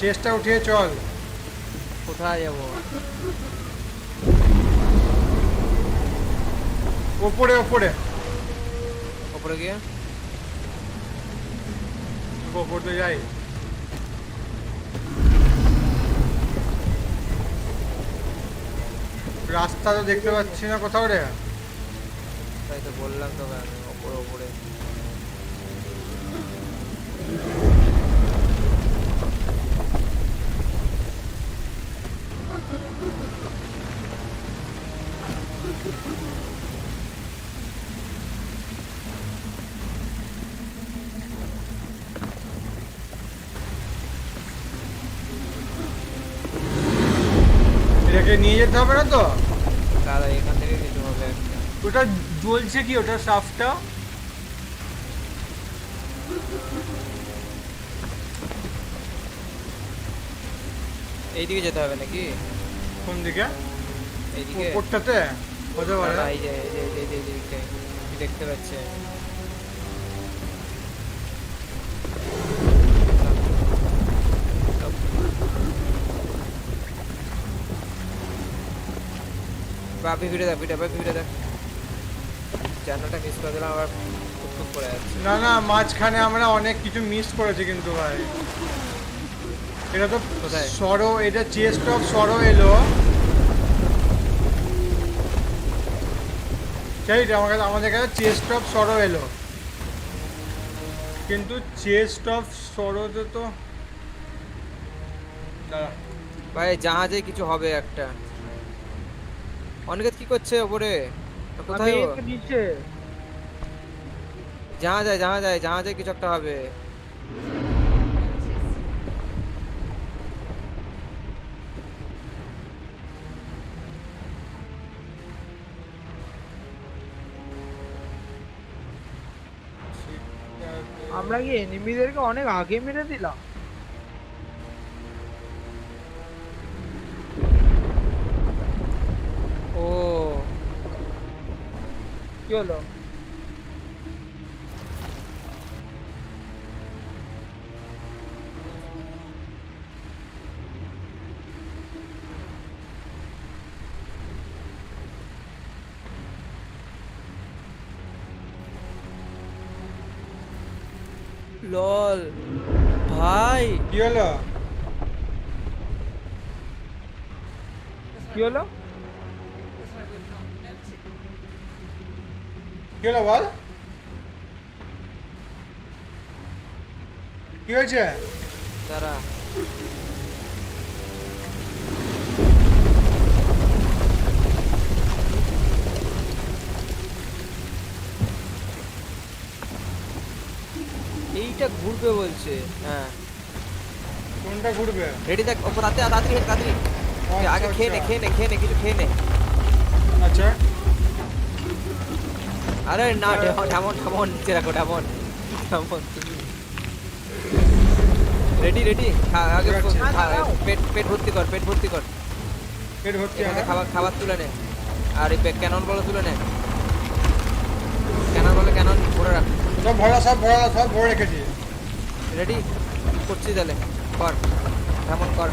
চেষ্টা উঠিয়ে চল কোথায় যাবো ওপরে ওপরে ওপরে গিয়ে ওপরে যাই রাস্তা তো দেখতে পাচ্ছি না কোথাও রে তাই তো বললাম তো ওপরে ওপরে এটাকে নিয়ে যেতে হবে না তো দাদা এখান থেকে কিছু হবে ওটা জ্বলছে কি ওটা শাফটটা এইদিকে যেতে হবে নাকি কোন দিকে এইদিকে ওপরটাতে হতে পারে এই যে দেখতে পাচ্ছে বাপি ভিডিও দেখ চ্যানেলটা মিস করে দিলাম আবার খুব পড়ে যাচ্ছে না মাঝখানে আমরা অনেক কিছু মিস করেছি কিন্তু ভাই এটা তো সরো এটা চেস্ট অফ সরো এলো সেইটা আমাদের কাছে চেস্ট অফ সরো এলো কিন্তু চেস্ট অফ সরোতে তো ভাই জাহাজে কিছু হবে একটা অনেক কি করছে ওপরে কোথায় নিচে জাহাজে কিছু একটা হবে আমরা কি এনিমিদেরকে অনেক আগে মেরে দিলাম ও কি হলো লল ভাই কি হলো কি হলো বল কি হয়েছে দাঁড়া এইটা ঘুরবে বলছে হ্যাঁ কোনটা ঘুরবে রেডি দেখ ওপর তাড়াতাড়ি আগে খেয়ে নে কিছু খেয়ে নে আচ্ছা আরে না ঢামন নিচে রাখো ঢামন রেডি আগে পেট ভর্তি কর খাবার খাবার তুলে নে আর এই ক্যানন বলে তুলে নে, ক্যানন বলে ক্যানন ভরে রাখ, সব ভরে রেখেছি। রেডি করছি তাহলে, কর এমন কর।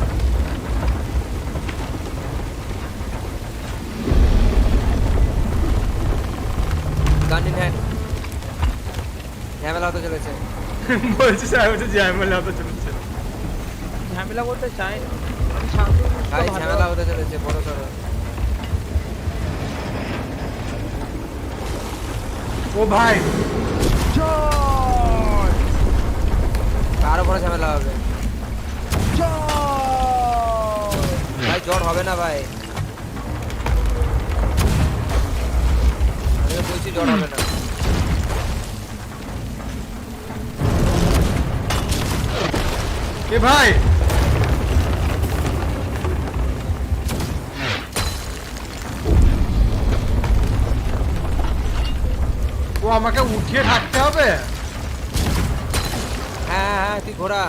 গান ইন হ্যান্ড, ঝামেলা হতে চলেছে। বলছি স্যার ওটা ঝামেলা হতে চলেছে। ঝামেলা করতে চাই না আমি, শান্তি ভাই ঝামেলা হতে চলেছে বড় সড়ো। ও ভাই কার উপরে ঝামেলা হবে ভাই? জ্বর হবে না ভাই, আমি বলছি জ্বর হবে না। এ ভাই ও আমাকে উঠিয়ে থাকতে হবে। হ্যাঁ হ্যাঁ তুই ঘোড়া।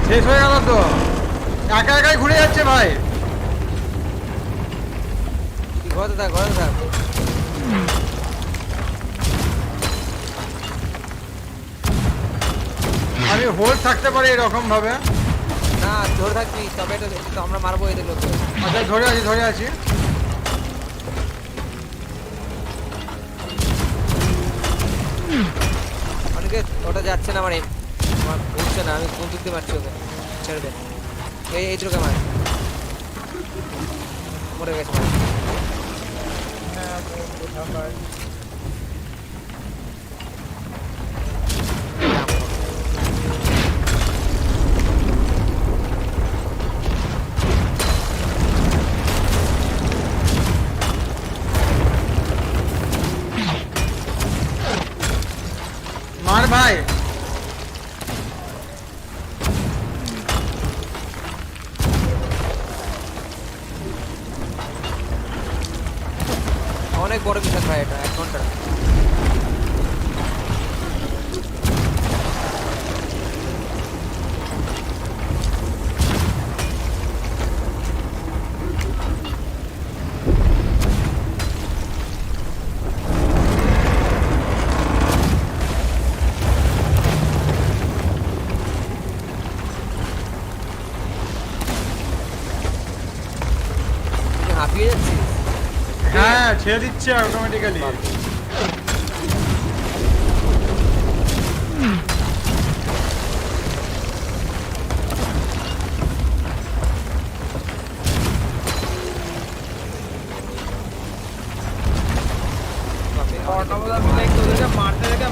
শেষ হয়ে গেল তো, একা একাই ঘুরে যাচ্ছে ভাই। তুই ঘোরাতে থাক, ঘোরাতে থাক। আমি হোল্ড থাকতে পারি এরকম ভাবে না, ধরে থাকবি তবে এটা তো আমরা মারবো এদের লোককে। আচ্ছা ধরে আছি। অনেকে ওটা যাচ্ছে না, আমার ঘুরছে না, আমি কোন দিক দিয়ে মারছি ওকে, ছেড়ে দে। এই তোকে মার, মরে গেছে। মার ভাই। অনেক বড় মিশন ভাই এটা, 1 ঘন্টা। হাঁপিয়ে যাচ্ছিস? হ্যাঁ ছেড়ে দিচ্ছে অটোমেটিক্যালি।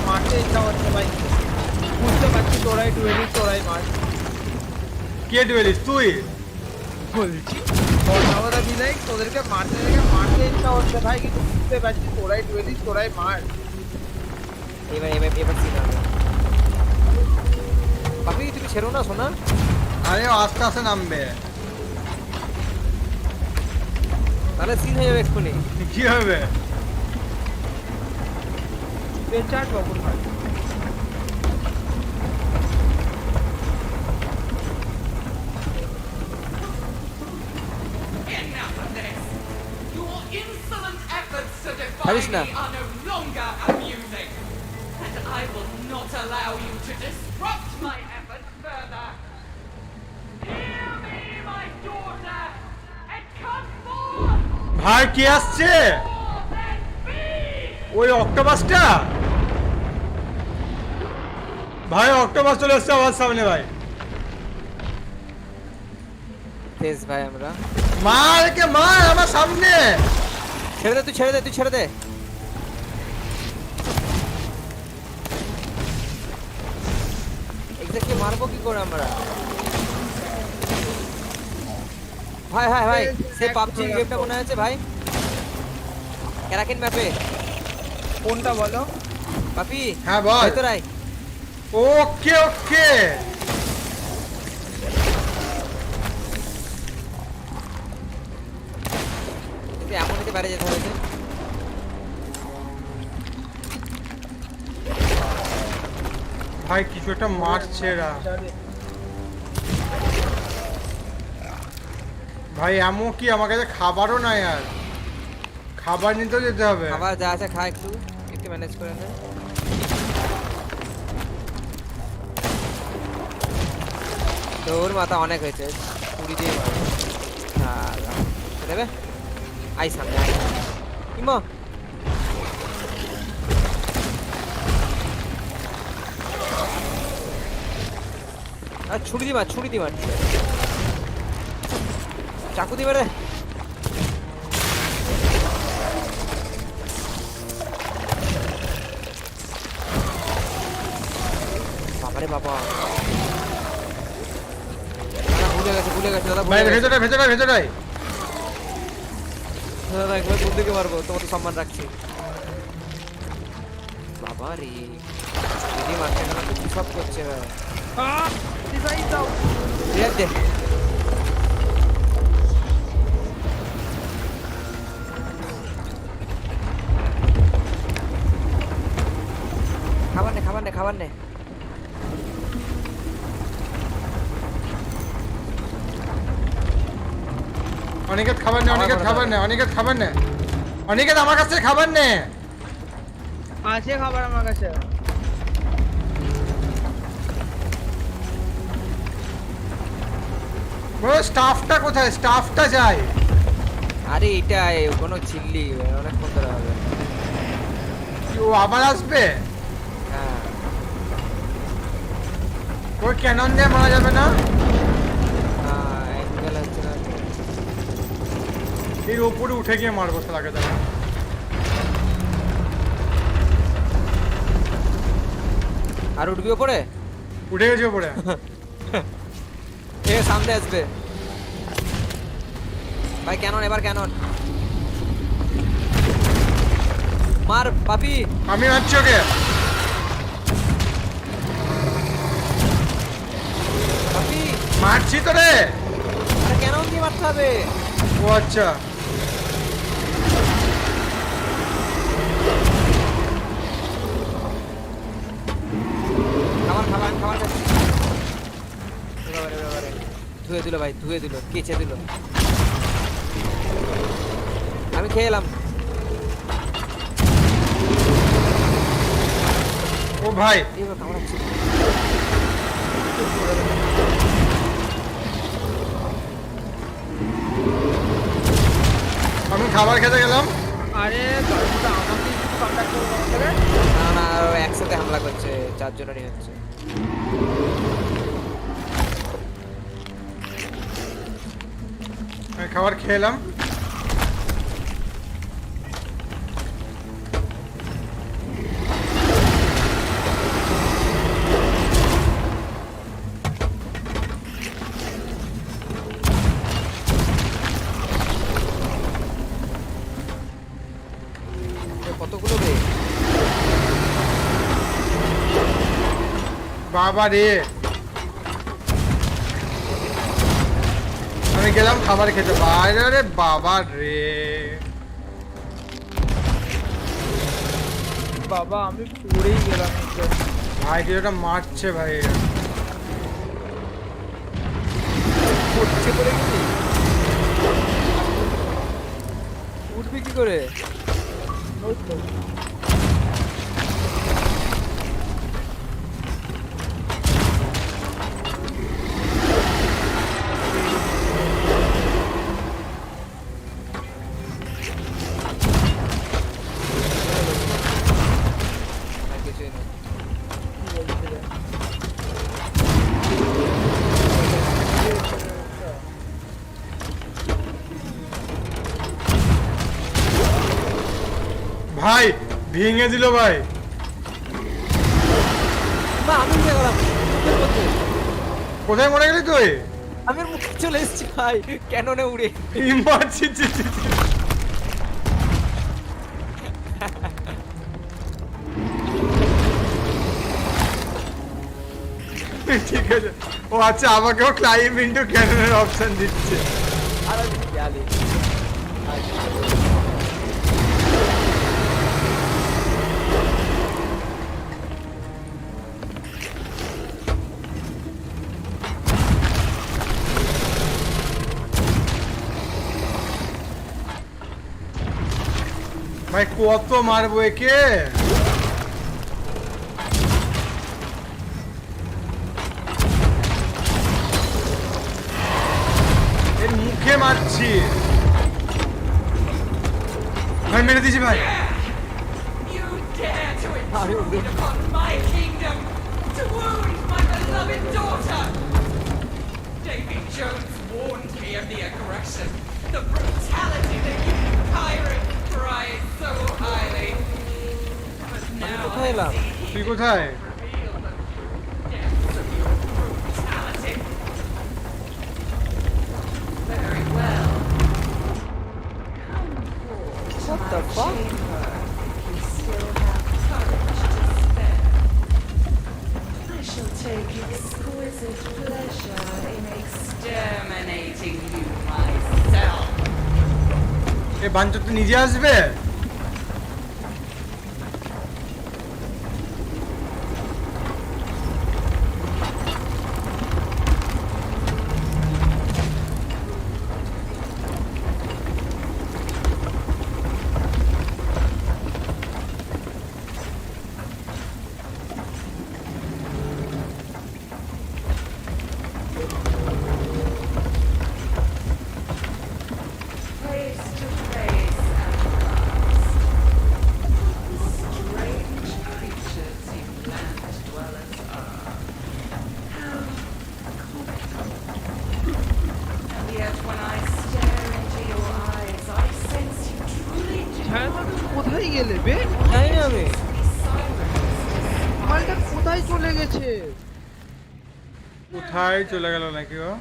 মারতে ইচ্ছা হচ্ছে ভাই, বুঝতে পারছি তোরাই ডুয়েলিস, তোরাই মার। কে ডুয়েলিস? তুই বলছি তোদেরকে মারতে ইচ্ছা হচ্ছে ভাই, কিন্তু বুঝতে পারছি তোরাই ডুয়েলিস, তোরাই মার। এবার সিন হবে। পাপি তুমি ছেড়ো না সোনা। আরে আস্তে আস্তে নামবে, তাহলে সিন হয়ে যাবে এক্ষুনি। কি হবে? বেচার বকুল ভাই। পারিস না। ভাই কে আসছে? ওই অক্টোপাসটা ভাই, অক্টোপাস চলে আসছে আমার সামনে ভাই। তেজ ভাই আমরা মার কে মার আমার সামনে। ছেড়ে দে, তুই ছেড়ে দে, তুই ছেড়ে দে। এক্স্যাক্টলি মারবো কি করে আমরা? ভাই ভাই ভাই সে পাবজি গেমটা মনে আছে ভাই, ক্রাকেন ম্যাপে। কোনটা বলো পাপি? হ্যাঁ বল। ভেতর আয়। ওকে ওকে। এমন বাইরে যেতে হয়েছে। ভাই কিছু একটা মারছে এরা ভাই এমন কি আমার কাছে খাবারও নাই আর খাবার নিতেও যেতে হবে খাবার যা আছে খা একটু একটু ম্যানেজ করে নে তোর মাথা অনেক হয়েছে 20 দিয়ে মারো দেবে আই সামনে আই ইমো আর ছুরি দি মার চাকু দি মেরে বাবারে বাবা ভুলে গেছে দাদা ভাই ভেতরে দাদা একবার বন্ধুকে মারবো তোমার তো সম্মান রাখছি বাবা রে দিদি মারছে না তো সব করছে ভাই দাও দে খাবার নে অনিকেত খাবার নে অনিকেত আমার কাছে খাবার নে আছে খাবার আমার কাছে বড় স্টাফটা কোথায় স্টাফটা চাই আরে এটা কোনো চিল্লি অনেক ফোন করা হবে ও আবার আসবে হ্যাঁ ওই ক্যানন দিয়ে মারা যাবে না অ্যাঙ্গেল হচ্ছে না এর উপরে উঠে গিয়ে মারবো শালাকে দাঁড়া আর উঠবি উপরে উঠে গেছে উপরে এ সামনে আসবে ভাই এবার ক্যানন মার পাপি আমি মারছি ওকে পাপি মারছি তো রে আরে ক্যানন দিয়ে মারতে হবে ও আচ্ছা খাবার ধুয়ে দিল ভাই কেচে দিল আমি খেয়ে এলাম ও ভাই এবার খাবার আছে আমি খাবার খেতে গেলাম আরে আমাকে একটু কন্টাক্ট করবে না একসাথে হামলা করছে চারজনেরই হচ্ছে আমি খাবার খেলাম কতগুলো রে বাবা রে আমি গেলাম খাবার খেতে বাইরে রে বাবা রে বাবা আমি পড়েই গেলাম ভাই কিছুটা মারছে ভাই উঠবি কি করে ভাই ভেঙে দিল ভাই আমি উঠে গেলাম কোথায় মরে গেলি তুই আমি মুখে চলে এসেছি ভাই ক্যাননে উড়ে মারছি ঠিক আছে ও আচ্ছা আমাকেও ক্লাইম ইনটু ক্যাননের অপশন দিচ্ছে আরে ইয়ালি ভাই কত মারবো একে? এর মুখে মারছি ভাই, মেরে দিয়েছি ভাই। You dare to intrude upon my kingdom, to wound my beloved daughter! Davy Jones warned me of the aggression, the brutality that you pirate prize so highly. But now I see তুই কোথায়? brutality. Very well. What the fuck? You still have courage to spare. I shall take exquisite pleasure in exterminating you myself. এ বাঞ্চর তো নিজে আসবে। Face to face at last. Strange creatures you land dwellers are. How comical. And yet when I stare into your eyes, I sense you truly do. কোথায় গেলে বে? জানি না আমি। মালটা কোথায় চলে গেছে? কোথায় চলে গেল নাকি ও?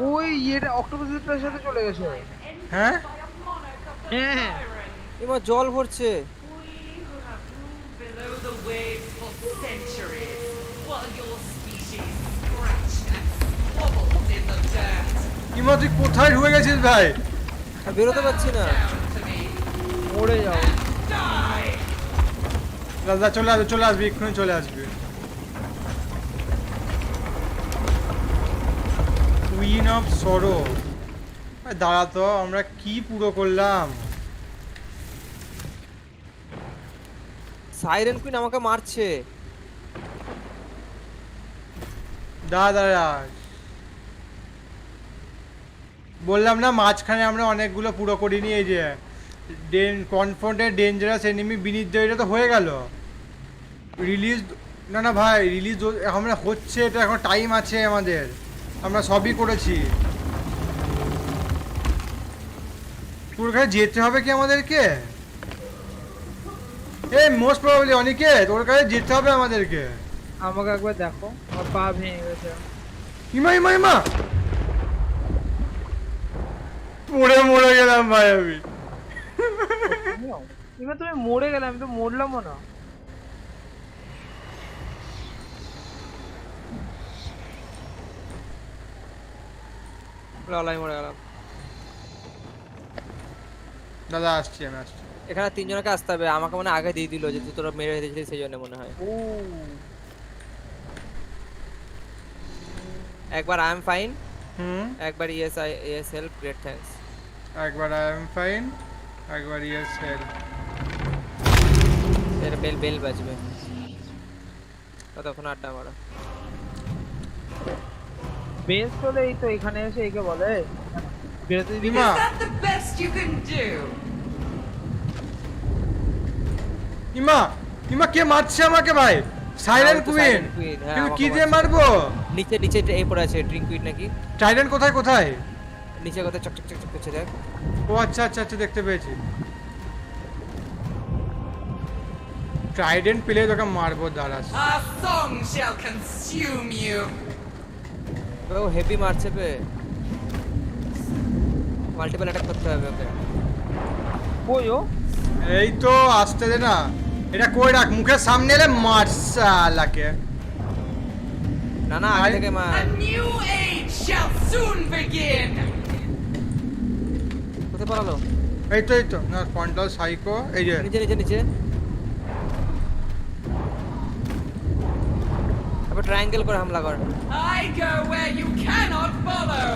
ওই এটা অক্টোপাসের সাথে চলে গেছে। হ্যাঁ হ্যাঁ এবার জল ভরছে। Below the waves for centuries, while your species scratched and wobbled in the dirt. ইমা তুই কোথায় ঢুকে গেছিস ভাই? বেরোতে পারছি না। মরে যাও। দাদা চলে আসবি, এক্ষুনি চলে আসবি। কুইন অফ সরো, দাঁড়া তো, আমরা কি পুরো করলাম? সাইরেন কুইন আমাকে মারছে। দাদা বললাম না মাঝখানে আমরা অনেকগুলো পুরো করিনি। এই যে কনফ্রন্টেড ডেঞ্জারাস এনিমি বিনিদ্ধ, এটা তো হয়ে গেল রিলিজ। না ভাই রিলিজ আমরা হচ্ছে, এটা এখন টাইম আছে আমাদের, আমরা সবই করেছি। তোর কাছে যেতে হবে কি আমাদেরকে? মোস্ট প্রবাবলি অনেকে তোর কাছে যেতে হবে আমাদেরকে। আমাকে একবার দেখো, আমার পা ভেঙে গেছে। ইমা মরে গেলাম ভাই আমি। এবার তুমি মরে গেলে, আমি তো মরলামও না। ললাই মরে গেলাম। দাদা আসছি, আমি আসছি। এখানে তিনজনকে আসতে হবে, আমাকে মনে আগে দিয়ে দিল যে তোরা মেরে দিয়েছিস সেই জন্য মনে হয়। একবার আই এম ফাইন, একবার ইয়েস হেল্প, গ্রেট থ্যাঙ্কস। একবার আই এম ফাইন, একবার ইয়েস হেল্প। এর বেল বাজবে, ততক্ষণ আড্ডা মারো। বেস চলে এই তো এখানে এসে একে বলে বেরোতে দিবি। Is that the best you can do? ইমা কে মারছে আমাকে ভাই? Siren queen. কিন্তু কি দিয়ে মারবো? নিচে এই পড়ে আছে ড্রিঙ্ক কুইন নাকি? ট্রাইডেন্ট কোথায়? নিচে কোথায় চক করছে দেখ। ও আচ্ছা দেখতে পেয়েছি। ট্রাইডেন্ট পেলে তোকে মারবো, দাঁড়া। A song shall consume you. ও হেভি মারছে বে, মাল্টিপল অ্যাটাক করতে হবে ওকে। ওইও এই তো আসতে দে না, এটা কই রাখ, মুখের সামনে এলে মারসালাকে। না আগে থেকে মার। A new age shall soon begin. কোথায় পালালো? এই তো না, ফন্টাল সাইকো, এই যে নিচে। আবার ট্রায়াঙ্গেল করে হামলা কর। I go where you cannot follow.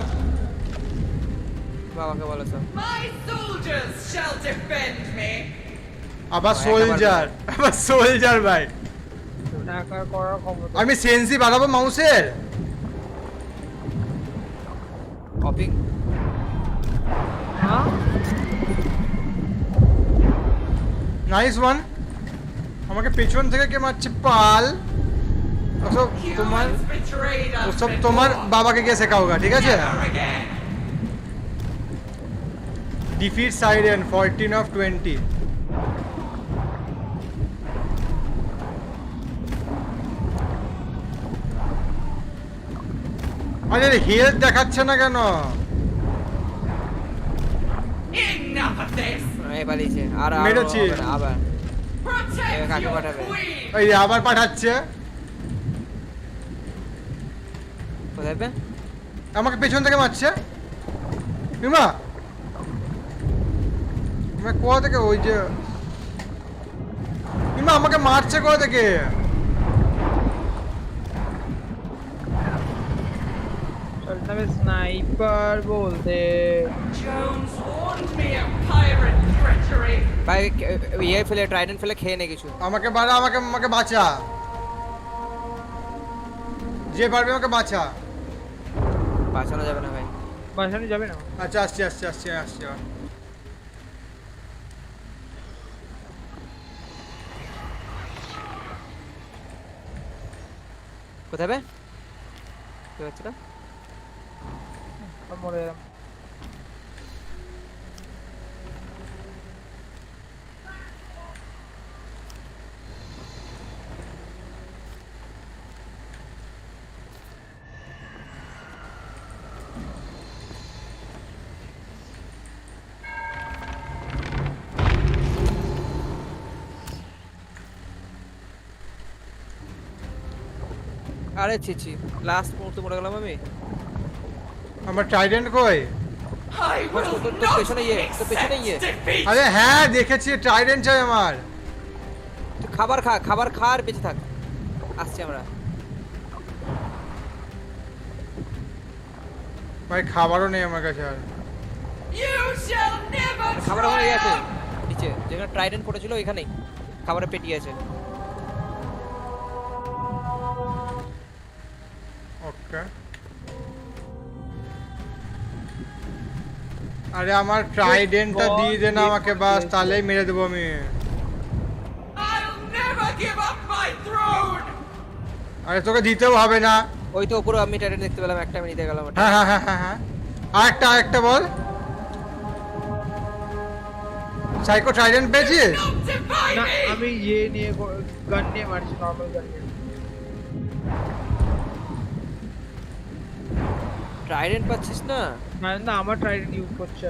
বাবাকে বলো সব My soldiers shall defend me. আবার সোলজার ভাই টাকা করার ক্ষমতা আমি সেন্সি বাড়াবো মাউসের কপিং হ্যাঁ নাইস ওয়ান আমাকে পেছন থেকে কে মারছে পাল ওসব তোমার বাবাকে গিয়ে শেখাওগা ঠিক আছে ডিফিট সাইরেন 14 of 20 আরে হেলথ দেখাচ্ছে না কেন Enough of this. এই পালিয়েছে আর মেরেছি আবার কাকে পাঠাবে এই আবার পাঠাচ্ছে কোথায় বে আমাকে পেছন থেকে মারছে ইমা আমি কোথা থেকে ওই যে ইমা আমাকে মারছে কোথা থেকে चलता है स्नाइपर बोलते Jones warned me of pirate treachery. ভাই ये ফেলে ট্রাইডেন্ট ফেলে খেয়ে নে কিছু আমাকে বাড়া আমাকে বাঁচা যে পারবে আমাকে বাঁচা বাঁচানো যাবে না ভাই বাঁচানো যাবে না আচ্ছা আসছি কোথায় বে কি হচ্ছে না মরে গেলাম আরে ছি লাস্ট মুহূর্তে মরে গেলাম আমি আমার ট্রাইডেন্ট কই তো পেছনে defeat. আরে হ্যাঁ দেখেছি ট্রাইডেন্ট চাই আমার খাবার খা আর বেঁচে থাক আসছি আমরা ভাই খাবারও নেই আমার কাছে আর You shall never খাবার আমার এই আছে নিচে যেখানে ট্রাইডেন্ট পড়েছিল ওইখানেই খাবারের পেটি আছে ওকে আরে আমার ট্রাইডেন্টটা দিয়ে দে না আমাকে বাস তাহলেই মেরে দেবো আমি I'll never give up my throne. আরে তোকে দিতেও হবে না ওই তো উপরে আমি ট্রাইডেন্ট দেখতে পেলাম একটা আমি নিতে গেলাম হ্যাঁ আরেকটা বল সাইকো ট্রাইডেন্ট পেয়েছিস না আমি নিয়ে গান নিয়ে মারছি নরমাল গান নিয়ে ট্রাইডেন্ট পাচ্ছিস না না আমার ট্রাইডেন্ট ইউজ করছে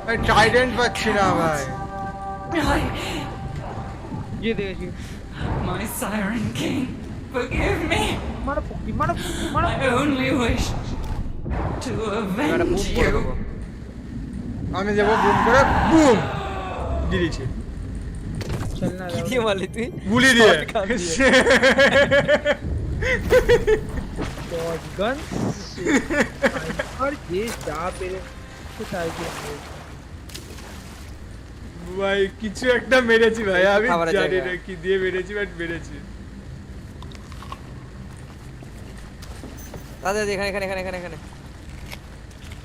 ভাই ট্রাইডেন্ট পাচ্ছি না ভাই দেখেছি My Siren King, forgive me. I only wish to avenge you. আমি যাবো বুম করে বুম দিয়ে দিয়েছি চল না কি দিয়ে মারলি তুই গুলি দিয়ে গান আর যে যা পেরে কোথায় গিয়ে ভাই কিছু একটা মেরেছি ভাই আমি জানি না কি দিয়ে মেরেছি বাট মেরেছি দাদা এখানে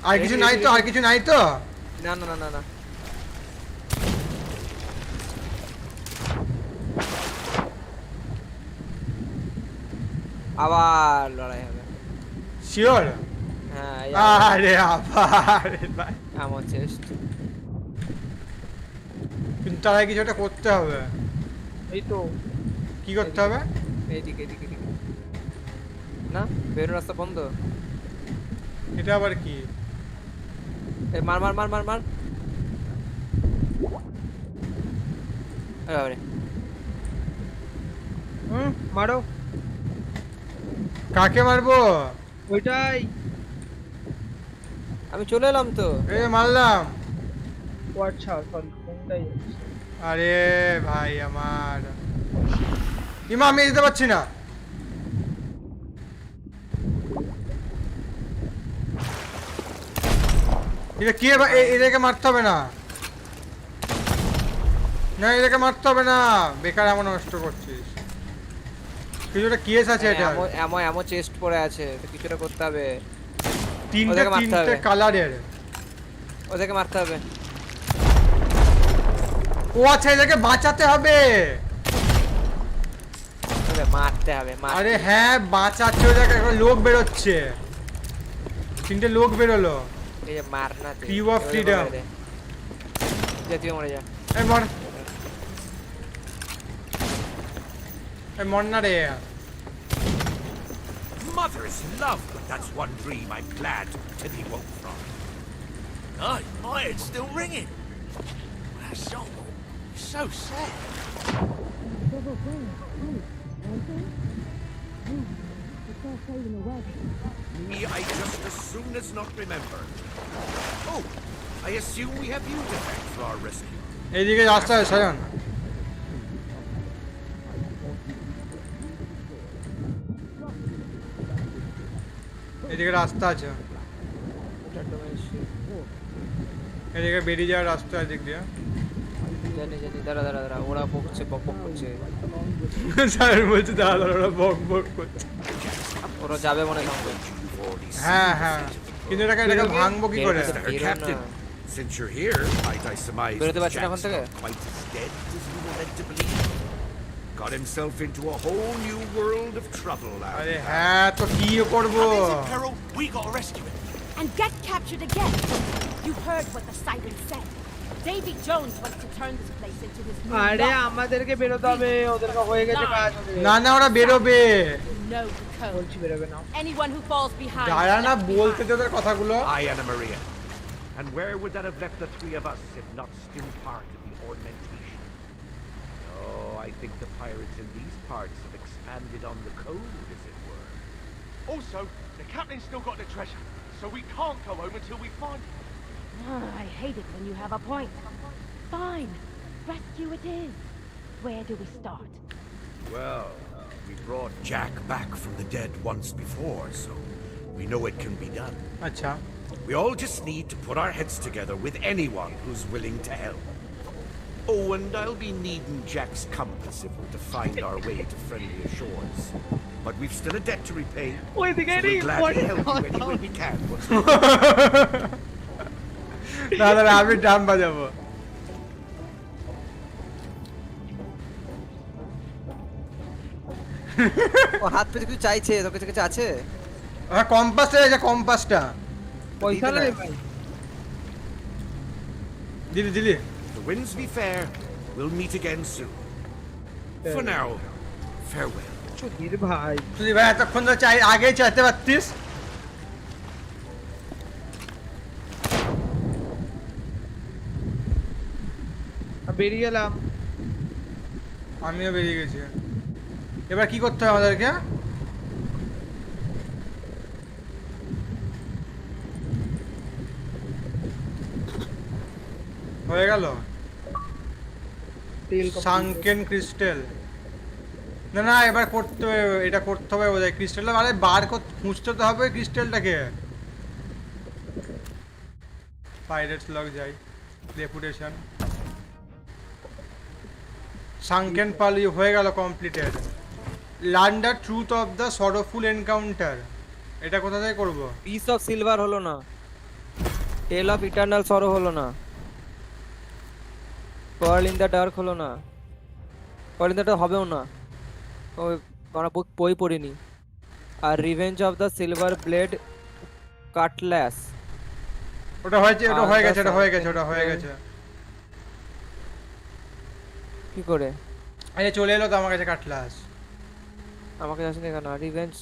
আর কিছু নাই তো না আবার লড়াই হবে শিওর হ্যাঁ আরে আবার ভাই আমার চেস্ট কিন্তু তার আগে কিছু একটা করতে হবে এই তো কি করতে হবে এইদিকে না বেরোর রাস্তা বন্ধ এটা আবার কি এই মার আরে মারো কাকে মারবো ওইটাই আমি চলে এলাম তো এই মারলাম ও আচ্ছা সরি কোনটাই আরে ভাই আমার ইমা আমি দিতে পারছি না এটা কি এদেরকে মারতে হবে না, না এদেরকে মারতে হবে না, বেকার এমন নষ্ট করছিস। কিছুটা কেস আছে এটা, এমন চেস্ট পড়ে আছে, তো কিছুটা করতে হবে। তিনটে কালারের, ওদেরকে মারতে হবে। ও আচ্ছা, এদেরকে বাঁচাতে হবে, মারতে হবে। আরে হ্যাঁ বাঁচাচ্ছে, ওদেরকে লোক বেরোচ্ছে, 3টে লোক বেরোলো। এই যে মার না, ক্রিউ অফ ফ্রিডম। তুই মরে যা, এই মর, এই মর না রে। Mother's love, but that's one dream I'm glad to be woke from. Oh, my head's still ringing. So sad. I just as soon as not remember. Oh, I assume we have you to thank for our rescue. এইদিকে রাস্তা আছে সায়ন, এদিকে রাস্তা আছে, এদিকে বেরিয়ে যাওয়ার রাস্তা এদিক দিয়ে। জানি দাঁড়া, ওরা বকছে, বক করছে। স্যার বলছে দাঁড়া, ওরা বক করছে, ওরা যাবে মনে হয়। হ্যাঁ, কিন্তু এটাকে ভাঙবো কি করে? Since you're here, I surmise Jack's not quite as dead as we were led to believe. Got himself into a whole new world of trouble now. আরে হ্যাঁ, তো কি করবো? We gotta rescue him. And get captured again. You heard what the siren said. Davy Jones wants to turn this place into his new আরে আমাদেরকে বেরোতে হবে, ওদেরকে হয়ে গেছে কাজ। না ওরা বেরোবে, no code. বলছি বেরোবে না। Anyone who falls behind. দাঁড়া না, বলতে দে ওদের কথাগুলো। Anna Maria. And where would that have left the three of us if not still part of the ornamentation? Oh, I think the pirates in these parts have expanded on the code, as it were. Also, the captain's still got the treasure, so we can't go home until we find it. I hate it when you have a point. Fine, rescue it is. Where do we start? Well, we brought Jack back from the dead once before, so we know it can be done. Acha. We all just need to put our heads together with anyone who's willing to help. Oh, and I'll be needing Jack's compass if we're to find our way to friendlier shores. But we've still a debt to repay, so we'll gladly help you any way we can. দাদা আমি drum বাজাবো। ও হাত পেতে কিছু চাইছে, তোর কাছে আছে? হ্যাঁ, কম্পাসটা আছে, কম্পাসটা পয়সা না রে ভাই। দিলি The winds be fair, we'll meet again soon. For now, farewell. Sudhir ভাই, তুই ভাই এতক্ষণ তো আগে চাইতে পারতিস। বেরিয়ে গেলাম, আমিও বেরিয়ে গেছি। এবার কি করতে হবে আমাদেরকে? হয়ে গেল সানকেন ক্রিস্টাল। না এবার করতে হবে, এটা করতে হবে বোধহয় ক্রিস্টালটা। আরে বার খুঁজতে তো হবে ক্রিস্টালটাকে। পাইরেটস লগ যাই, রেপুটেশন, সানকেন পালি হয়ে গেল completed. Learn the truth of the sorrowful encounter, এটা কোথা থেকে করব? পিস অফ সিলভার হলো না, টেল অফ ইটারনাল সরো হলো না, পার্ল ইন দ্য ডার্ক হলো না, পার্ল ইন দ্য ডার্ক হবেও না, আমরা বই পড়িনি। আর revenge of the silver blade cutlass, ওটা হয়েছে, ওটা হয়ে গেছে, ওটা হয়ে গেছে, ওটা হয়ে গেছে। কি করে? আরে চলে এলো তো আমার কাছে কাটলাস। আমাকে আসেনি কেন? Revenge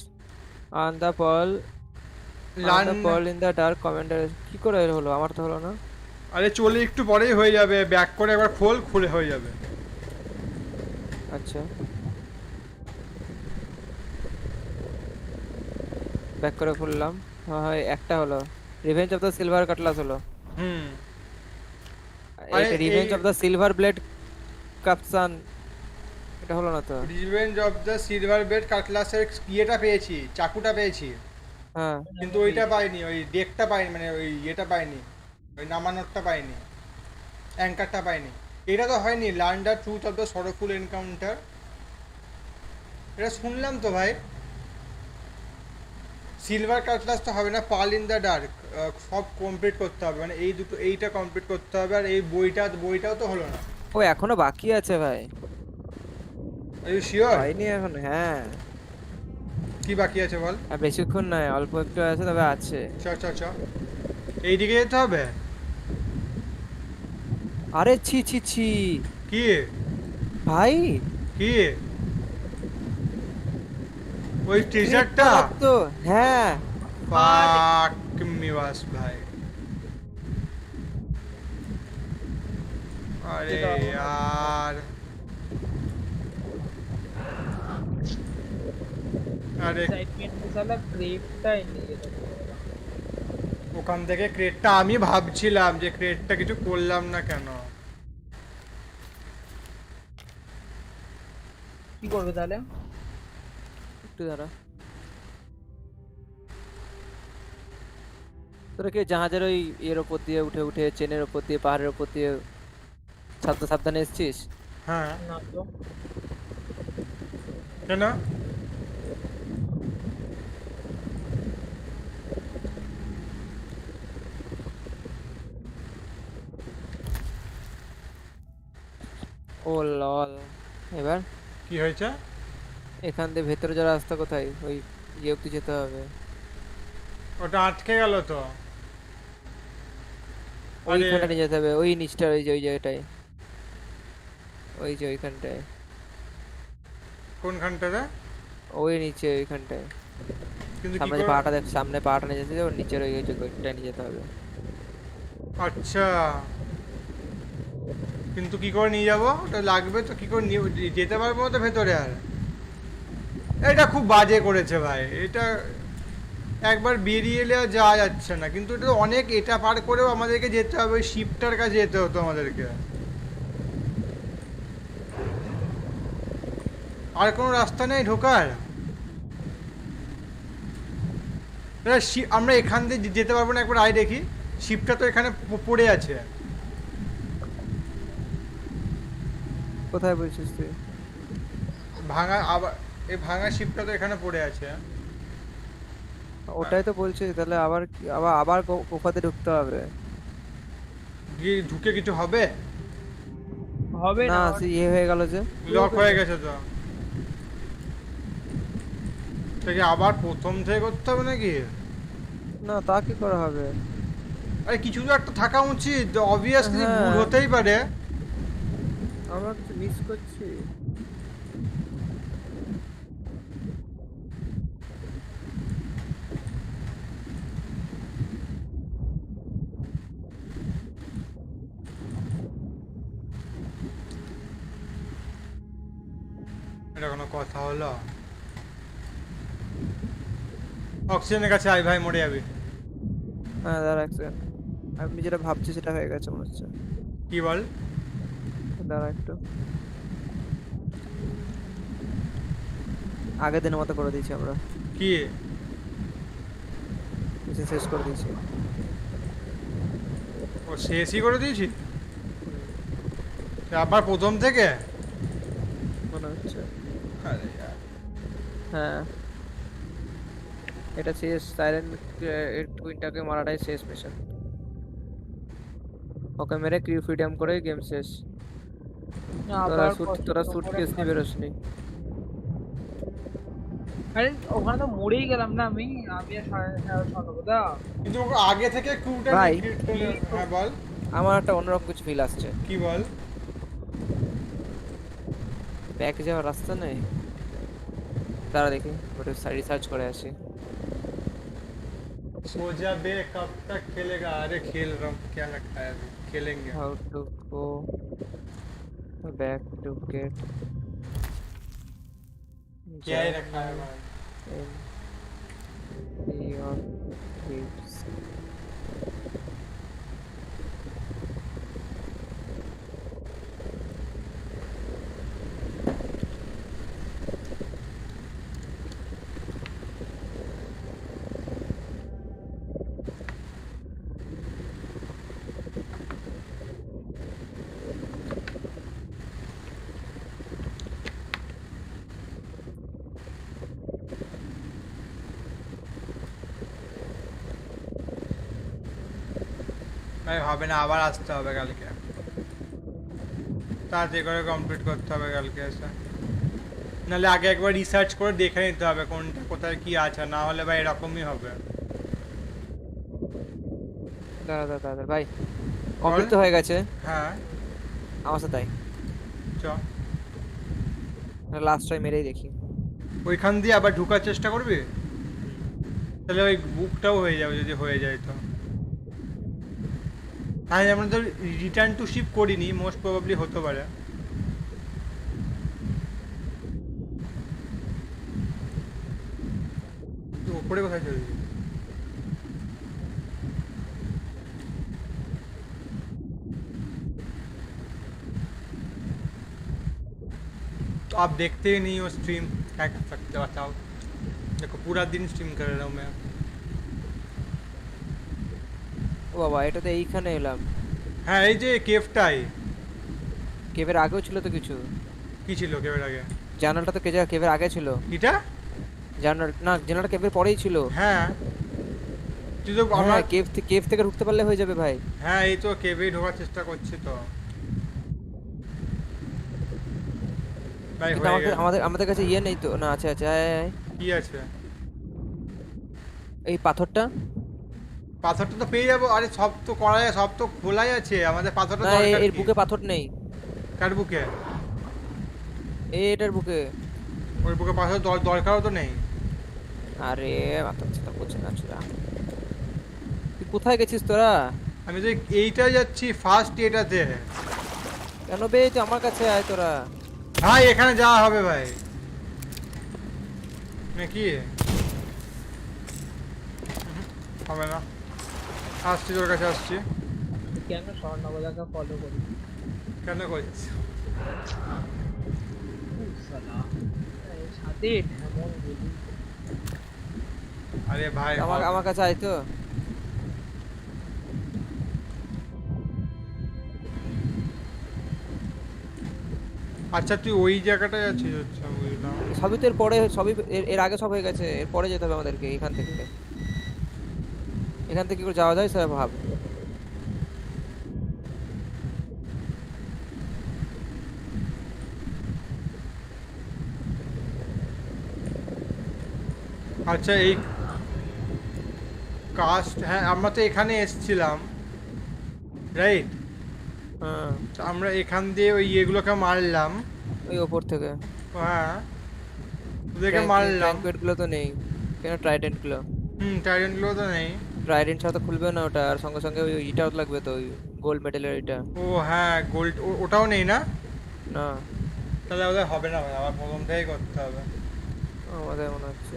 on the pearl, learn the pearl in the dark commander, কি করে হলো? আমার তো হলো না। আরে চলে একটু পরেই হয়ে যাবে, ব্যাক করে একবার খুলে হয়ে যাবে। আচ্ছা, ব্যাক করে খুললাম। হ্যাঁ, একটা হলো, revenge of the silver cutlass হলো। এটা revenge of the silver blade কাপসান, এটা হলো না তো। Revenge of the silver blade কাটলাসের ইয়েটা পেয়েছি, চাকুটা পেয়েছি। হ্যাঁ, কিন্তু ওইটা পাইনি, ওই ডেকটা পাইনি, মানে ওই ইয়েটা পাইনি, ওই নামানোরটা পাইনি, অ্যাঙ্কারটা পাইনি। এটা তো হয়নি learn the truth of the sorrowful encounter, এটা শুনলাম তো ভাই। সিলভার কাটলাস তো হবে না, পার্ল ইন দ্য ডার্ক সব কমপ্লিট করতে হবে, মানে এই দুটো, এইটা কমপ্লিট করতে হবে। আর এই বইটাও তো হলো না। ও এখনো বাকি আছে ভাই। Are you sure? হয়নি এখন। হ্যাঁ, কি বাকি আছে বল? আর বেশিক্ষণ নয়, অল্প একটু আছে, তবে আছে। চ চ চ, এইদিকে যেতে হবে। আরে ছি ছি ছি, কি ভাই কি ওই টি-শার্টটা তো? হ্যাঁ, পাক মিওয়াস ভাই। আরে यार, আরে ওখান থেকে ক্রেটটা আমি ভাবছিলাম যে ক্রেটটা কিছু করলাম না কেন। কি করবে তাহলে? একটু দাঁড়া। তোরা কি জাহাজের ওই এর উপর দিয়ে উঠে উঠে, চেনের উপর দিয়ে, পাহাড়ের উপর দিয়ে সাবধানে এসেছিস? হ্যাঁ। না তো কেন? ও লল, এবার কি হয়েছে? এখান দিয়ে ভেতরে যাওয়ার রাস্তা কোথায়? ওই ইয়ে অব্দি যেতে হবে। ওটা আটকে গেল তো। ওইখানটা নিয়ে যেতে হবে, ওই নিচটা, ওই যে ওই জায়গাটায়, ওই যে ওইখানটায়। কোনখানটাতে? ওই নিচে ওইখানটায়। কিন্তু সামনে যে পাহাড়টা দেখ, সামনে পাহাড়টা নিয়ে যেতে হবে, ওর নিচের ওই জায়গাটায় নিয়ে যেতে হবে। আচ্ছা, কিন্তু কি করে নিয়ে যাবো? ওটা লাগবে তো, কি করে যেতে পারবো তো ভেতরে? আর এটা খুব বাজে করেছে ভাই, এটা একবার বেরিয়ে এলে আর যাওয়া যাচ্ছে না। কিন্তু এটা অনেক, এটা পার করেও আমাদেরকে যেতে হবে, ওই শিপটার কাছে যেতে হতো আমাদেরকে। আর কোনো রাস্তা নেই ঢোকার? আমরা এখান দিয়ে যেতে পারবো না? একবার আয় দেখি, শিপটা তো এখানে পড়ে আছে। কোথায় বলছিস তুই? ভাঙা, আবার এই ভাঙা শিপটা তো এখানে পড়ে আছে। ওটাই তো বলছি, তাহলে আবার আবার কোফাতে ঢুকতে হবে। ঢুকে কিছু হবে? হবে না, ইয়ে হয়ে গেল যে, লক হয়ে গেছে তো। তাকে আবার প্রথম থেকে করতে হবে নাকি? না, তা কি করা হবে? আরে কিছু তো একটা থাকা উচিত, অবভিয়াসলি ভুল হতেই পারে। আমরা কিছু মিস করছি। এটা কোনো কথা হলো? অক্সিজেনের কাছে আয় ভাই, মরে যাবি। হ্যাঁ দাঁড়া এক সেকেন্ড, আমি যেটা ভাবছি সেটা হয়ে গেছে মনে হচ্ছে। কি বল? দাঁড়া একটু, আগের দিনের মতো করে দিয়েছি আমরা। কি শেষ করে দিয়েছি। ও শেষই করে দিয়েছি? আবার প্রথম থেকে মনে হচ্ছে। আরে হ্যাঁ, এটা শেষ। সাইলেন্ট টুইনটাকে মারাটাই শেষ মিশন। ওকে মেরে ক্রিউ ফ্রিডম করে গেম শেষ। তোরা সুটকেস নিয়ে বেরোসনি? আরে ওখানে তো মরেই গেলাম না আমি আর সর্বদা। কিন্তু আগে থেকে ক্রুটা ভাই, হ্যাঁ বল। আমার একটা অন্যরকম কিছু ফিল আসছে। কি বল? ব্যাক যাওয়ার রাস্তা নেই? দাঁড়া দেখি, ওটা রিসার্চ করে আসি। सोचा बे कब तक खेलेगा? अरे खेल रहा हूँ, क्या रखा है अभी, खेलेंगे। How to go back to get क्या ही रखा है भाई? your Thieves. ভাই হবে না, আবার আসতে হবে কালকে, তাড়াতাড়ি করে কমপ্লিট করতে হবে কালকে এসে, নাহলে আগে একবার রিসার্চ করে দেখে নিতে হবে কোনটা কোথায় কি আছে, না হলে ভাই এরকমই হবে। দাদা ভাই কমপ্লিট তো হয়ে গেছে। হ্যাঁ আমার সাথে তাই চ লাস্ট টাইম মেরেই দেখি। ওইখান দিয়ে আবার ঢোকার চেষ্টা করবি, তাহলে ওই বুকটাও হয়ে যাবে যদি হয়ে যায় তো। হ্যাঁ আমরা তো রিটার্ন টু শিপ করিনি, মোস্ট প্রবাবলি হতে পারে। ওপরে কোথায় চলবি? तो आप देखते ही नहीं हो स्ट्रीम, क्या कर सकते हो बताओ? देखो पूरा दिन स्ट्रीम कर रहा हूँ मैं। ও বাবা এটা তো এইখানে এলাম। হ্যাঁ এই যে কেভটাই। কেভের আগেও ছিল তো কিছু। কি ছিল কেভের আগে? জার্নালটা তো কেভের আগে ছিল। এটা জার্নাল না, জার্নালটা কেভের পরেই ছিল। হ্যাঁ তুই তো আমরা কেভ থেকে ঢুকতে পারলে হয়ে যাবে ভাই। হ্যাঁ এই তো কেভেই ঢোকার চেষ্টা করছি তো ভাই। আমাদের কাছে ইয়ে নেই তো না? আছে আছে কি আছে? এই পাথরটা তো পেয়ে যাবো। আরে সব তো করা যায়, সব তো খোলাই আছে, আমাদের পাথরটা দরকার। এর বুকে পাথর নেই। কার বুকে? এটার বুকে। ওই বুকে পাথর দরকারও তো নেই। আরে মাথা চিন্তা করছে না চুরা। তুই কোথায় গেছিস তোরা? আমি তো এইটা যাচ্ছি ফার্স্ট এটাতে। কেন বে তুই আমার কাছে আয় তোরা। ভাই এখানে যাওয়া হবে ভাই নাকি? হবে না, আসছি তোর কাছে আসছি। কেন স্বর্ণবদাকে ফলো করি? কেন করিস? সাথে এমন বলি। আরে ভাই আমার কাছে আয় তো। আচ্ছা তুই ওই জায়গাটায় আছিস? আচ্ছা বুঝলাম। সবই তো এর পরে, সবই এর আগে সব হয়ে গেছে, এর পরে যেতে হবে আমাদেরকে। এখান থেকে কি করে যাওয়া যায় সেটা ভাব। আচ্ছা এই কাস্ট, হ্যাঁ আমরা তো এখানে এসেছিলাম রাইট? হ্যাঁ আমরা এখান দিয়ে ওই ইয়েগুলোকে মারলাম ওই উপর থেকে। হ্যাঁ ওদেরকে মারলাম। গুলো তো নেই কেন? ট্রাইডেন্ট গুলো তো নেই। ট্রাইডেন্ট ছাড়া তো খুলবে না ওটা, আর সঙ্গে সঙ্গে ওই ইটাও লাগবে তো, ওই গোল্ড মেডেলের এটা। ও হ্যাঁ গোল্ড, ওটাও নেই না? না তাহলে ওদের হবে না ভাই, আবার প্রথম থেকেই করতে হবে আমাদের মনে হচ্ছে।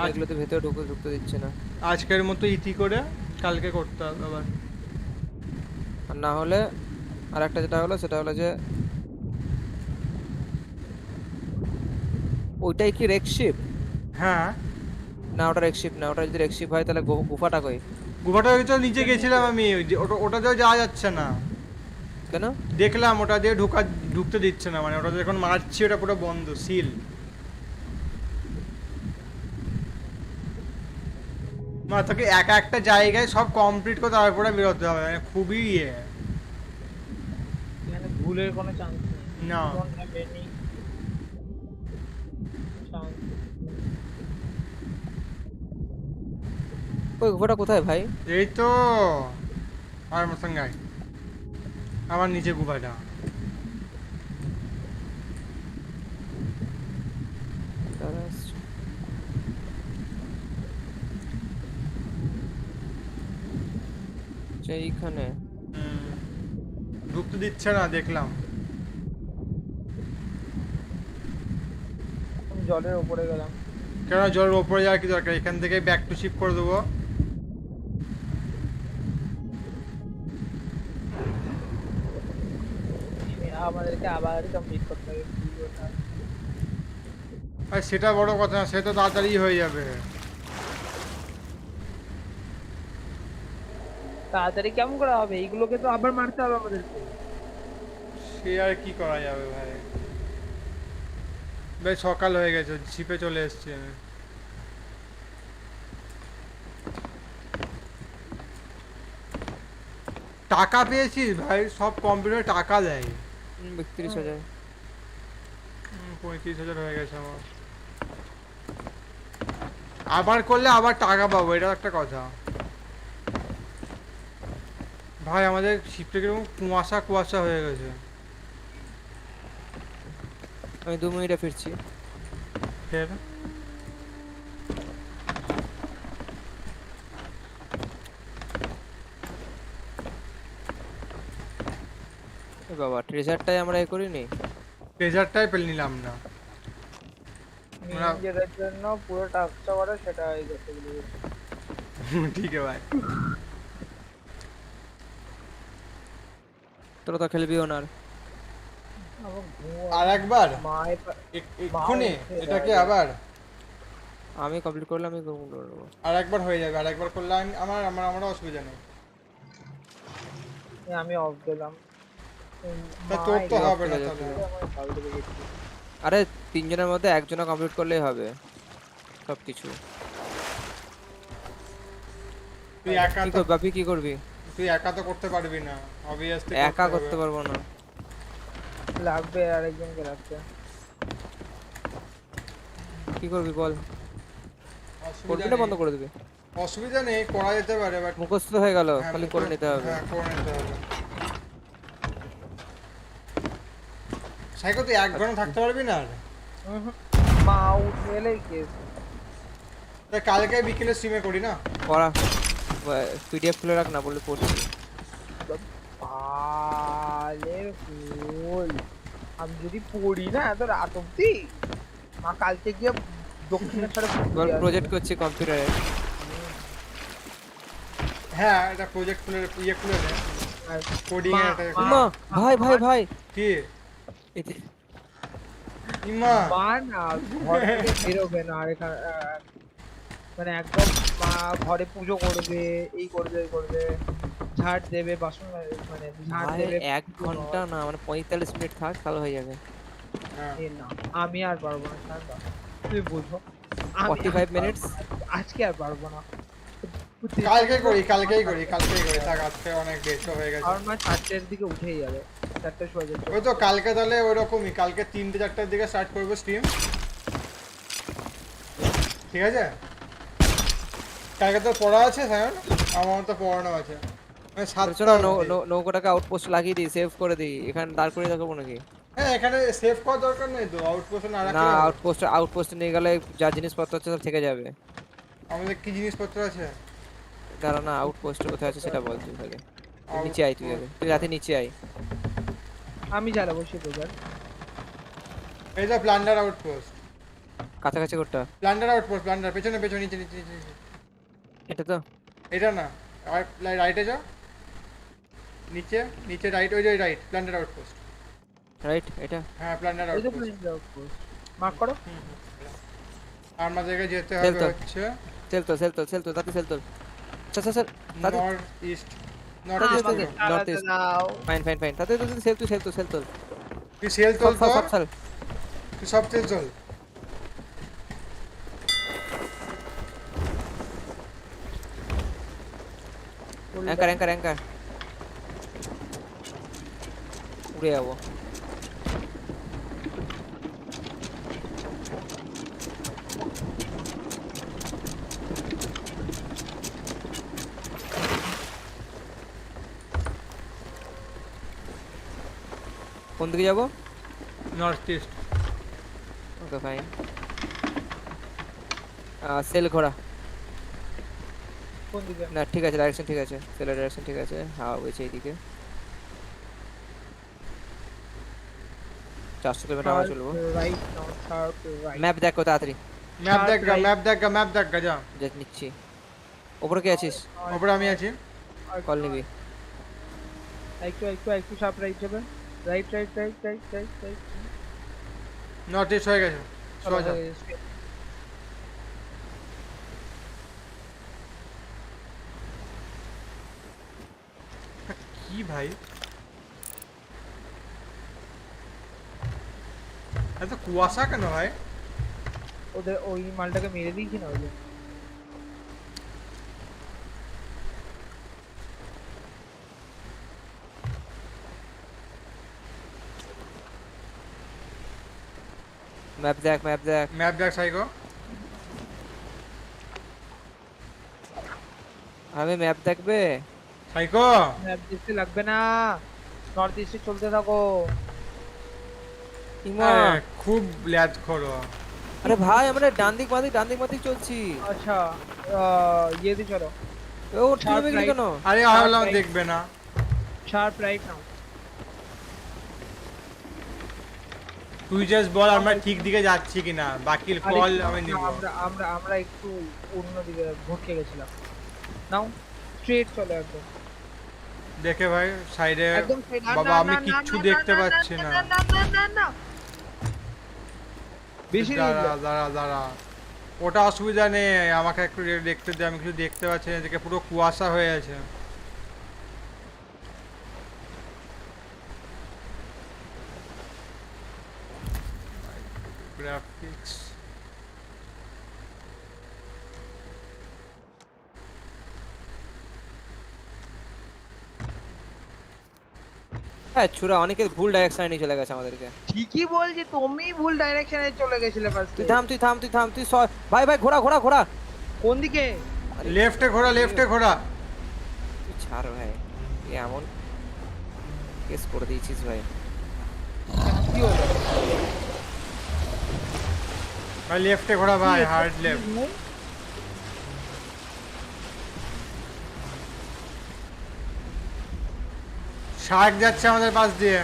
এগুলোতে ভেতরে ঢুকতে দিচ্ছে না। আজকের মতো ইতি করে কালকে করতে হবে আবার। আর না হলে আর একটা যেটা হলো সেটা হলো যে ওইটাই কি রেকশিপ? হ্যাঁ না ওটা রেকশিপ না, ওটা যদি রেকশিপ হয় তাহলে গুফাটা কই? গুফাটা তো নিচে গেছিলাম আমি, ওটাতেও যাওয়া যাচ্ছে না। কেন? দেখলাম ওটা দিয়ে ঢুকতে দিচ্ছে না, মানে ওটা যখন মারছি ওটা পুরো বন্ধ, সিল। মানে তোকে একটা জায়গায় সব কমপ্লিট করে তারপরে বেরোতে হবে, মানে খুবই ইয়ে। মানে ভুলের কোনো চান্স নেই না। ওই গুফাটা কোথায় ভাই? এই তো আমার সঙ্গে আমার নিচে গুফাটা। এইখানে ঢুকতে দিচ্ছে না দেখলাম। জলের উপরে গেলাম। কেন জলের উপরে যাওয়ার কি দরকার? এখান থেকে ব্যাক টু শিপ করে দেবো। আমাদেরকে আবার কমপ্লিট করতে হবে। আর সেটা বড় কথা না, সেটা তাড়াতাড়ি হয়ে যাবে। তাড়াতাড়ি কেমন করে হবে? এইগুলোকে তো আবার মারতে হবে আমাদেরকে। সে আর কি করা যাবে ভাই? ভাই সকাল হয়ে গেছে, শিপে চলে এসেছি আমি। টাকা পেয়েছিস ভাই, সব কম্পিউটার টাকা দেয়। 32,000 35,000 হয়ে গেছে আমার। আবার করলে আবার টাকা পাবো, এটা একটা কথা ভাই। আমাদের শিফটে কিরকম কুয়াশা কুয়াশা হয়ে গেছে। আমি 2 মিনিটে ফিরছি। ফের বাবা ট্রেজারটাই আমরা এ করিনি, ট্রেজারটাই পেল নিলাম না। নিজেদের জন্য পুরো টাস্কটা করে সেটা হয়ে গেছে। ঠিক আছে ভাই, তোরা তো খেলবিও না। আর একবার এক্ষুনি এটাকে আবার আমি কমপ্লিট করলাম, আমি আর একবার হয়ে যাবে। আর একবার করলে আমার অসুবিধা নেই। আমি অফ দিলাম। তোর তো হবে না তাহলে। আরে তিনজনের মধ্যে একজনা কমপ্লিট করলেই হবে সবকিছু। তুই একা কি করবি বাপি, কি করবি? তুই একা তো করতে পারবি না অবভিয়াসলি। একা করতে পারবো না, লাগবে আরেকজনকে রাখতে। কি করবি বল? করবিটা বন্ধ করে দিবি। অসুবিধা নেই, করা যেতে পারে বাট মুখস্থ হয়ে গেল, খালি করে নিতে হবে। হ্যাঁ করে নিতে হবে। সাইকো তুই 1 ঘন্টা থাকতে পারবি না? আর মাউস এলেই কেস। তাই কালকে বিকেলে স্ট্রিমে করি না। পড়া পিডিএফ খুলে রাখ না, বললে পড়ছি। আলে ফুল আমি যদি পড়ি না এত রাত অবধি, মা কালকে গিয়ে দক্ষিণেশ্বরে প্রজেক্ট করছি কম্পিউটারে। হ্যাঁ এটা প্রজেক্ট খুলে খুলে নে কোডিং এর একটা। ভাই ভাই ভাই কি ইমা না ঘর থেকে বেরোবে না। আর মানে একদম মা ঘরে পুজো করবে, এই করবে এই করবে, ঝাড় দেবে, বাসন মানে ঝাড় দেবে। 1 ঘন্টা না মানে 45 মিনিট থাক, তাহলে হয়ে যাবে। না আমি আর পারবো না, তুই বুঝো। 45 মিনিটস আজকে আর পারবো না। কালকেই করি থাক, আজকে অনেক বেশি হয়ে গেছে। আর মা 4টার দিকে উঠেই যাবে, 4টার সময় যাবে। ওই তো কালকে তাহলে ওইরকমই, কালকে 3-4টার দিকে স্টার্ট করবো স্ট্রিম, ঠিক আছে? কালকে তো পড়া আছে স্যার, আমার তো পড়ানো আছে। মানে 7টা নৌকোটাকে আউটপোস্ট লাগিয়ে দিই, সেভ করে দিই। এখানে দাঁড় করে রাখবো নাকি? হ্যাঁ এখানে সেভ করার দরকার নেই তো, আউটপোস্ট না রাখলে। না আউটপোস্ট নিয়ে গেলে যা জিনিসপত্র আছে সব থেকে যাবে। আমাদের কি জিনিসপত্র আছে? দাঁড়া না, আউটপোস্ট কোথায় আছে সেটা বল তুই আগে। নিচে আয় তুই আগে, তুই রাতে নিচে আয়। আমি জ্বালাবো সে প্রজার। এই যে প্ল্যান্ডার আউটপোস্ট কাছাকাছি কোটটা? প্ল্যান্ডার আউটপোস্ট, প্ল্যান্ডার পেছনে নিচে। এটা তো? এটা না, আর রাইটে যা, নিচে রাইট, ওই যে রাইট প্ল্যান্ডার আউটপোস্ট। রাইট এটা? হ্যাঁ প্ল্যান্ডার আউটপোস্ট মার্ক করো। আমাদেরকে যেতে হবে হচ্ছে সেল তো তাতে সেল তো। স্যার নর্থ ইস্ট ফাইন তাতে তো সেল তো তুই সেল তোল তো, তুই সব সেল চল। অ্যাঙ্কার উড়ে যাবো। কোন দিকে যাবো? North east. Okay fine. Sail ঘোরা কোন দিকে? না ঠিক আছে, ডাইরেকশন ঠিক আছে, সেলের ডাইরেকশন ঠিক আছে। হ্যাঁ ওইছে এইদিকে 400 কিলোমিটার আমরা চলবো। Right now, sharp right. Map দেখো তাড়াতাড়ি। ম্যাপ দেখ যা। যেত নিচ্ছি। উপরে কে আছিস? উপরে আমি আছি। কল নিবি? একটু শার্প রাইট যাবে। রাইট নর্থ ইস্ট হয়ে গেছে। সোজা কি ভাই এত কুয়াশা কেন ভাই? ওদের ওই মালটাকে মেরে দিয়েছি না ওই। ম্যাপ দেখ সাইকো। আমি ম্যাপ দেখবে সাইকো ম্যাপ দেখতে লাগবে না, নর্থ ইস্টে চলতে থাকো। খুব ল্যাদ করো। আরে ভাই আমরা ডান দিক বাদিক চলছি। আচ্ছা ইয়েতে চলো। ও ঠিক হয়ে গেল কেন? আরে আহলাম দেখবে না। Sharp right now. তুই জাস্ট বল আমরা ঠিক দিকে যাচ্ছি কিনা, বাকি কল আমি নিব। আমরা একটু অন্য দিকে ভটকে গেছিলাম। নাও স্ট্রেট চলো একদম। দেখে ভাই সাইডে বাবা আমি কিচ্ছু দেখতে পাচ্ছি না। না বেশি দাঁড়া ওটা অসুবিধা নেই, আমাকে একটু দেখতে দে, আমি কিছু দেখতে পাচ্ছি না, এদিকে পুরো কুয়াশা হয়ে আছে। গ্রাফিক্স হ্যাঁ ছুরা অনেকে ভুল ডাইরেকশনে নিয়ে চলে গেছে আমাদেরকে। ঠিকই বলছি, তুমি ভুল ডাইরেকশনে চলে গেছিলে ফার্স্ট। তুই থাম ভাই ঘোড়া কোন দিকে? লেফটে ঘোড়া। ছাড় ভাই, এমন কেস করে দিয়েছিস ভাই। কি হলো ভাই? লেফটে ঘোড়া ভাই, হার্ড লেফট। শার্ক যাচ্ছে আমাদের পাশ দিয়ে।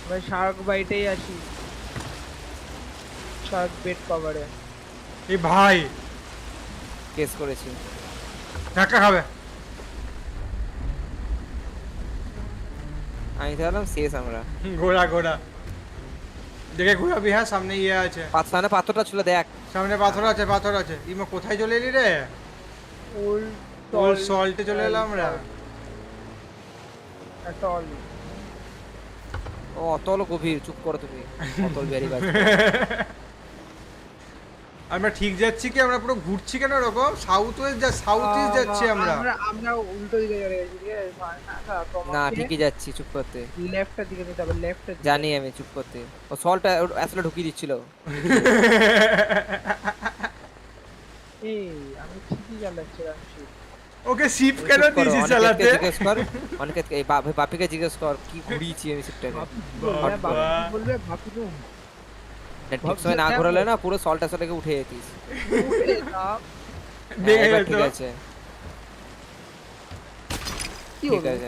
ভাই শার্ক বাইটেই আছি, শার্ক বেট কভারে। এই ভাই কেস করেছি, ধাক্কা খাবে। আমি তাহলে শেষ আমরা। ঘোড়া দেখে ঘোরাবি। হ্যাঁ সামনে ইয়ে আছে, সামনে পাথরটা ছিল দেখ, সামনে পাথর আছে। ইমো কোথায় চলে এলি রে? ওল সল্টে চলে এলাম আমরা। অতল গভীর, চুপ করো তুমি। অতল বেরি বাজ। আমরা ঠিক যাচ্ছি কি? আমরা পুরো ঘুরছি কেন এরকম? সাউথ ইস্ট যাচ্ছি আমরা। আমরা উল্টো দিকে চলে গেছি। না ঠিকই যাচ্ছি, চুপ করতে। লেফটের দিকে নিতে হবে, লেফটের দিকে। জানি আমি, চুপ করতে। ও সল্টটা আসলে ঢুকিয়ে দিচ্ছিল। এই আমি ঠিকই চালাচ্ছিলাম। ওকে শিপ কেন দিয়েছিস চালাতে? জিজ্ঞেস কর অনেকে, এই বাপিকে জিজ্ঞেস কর কি ঘুরিয়েছি আমি শিপটাকে। বলবে বাপি তো ঠিক সময় না ঘোরালে না পুরো সল্ট আসলে উঠে যেতিস। ঠিক আছে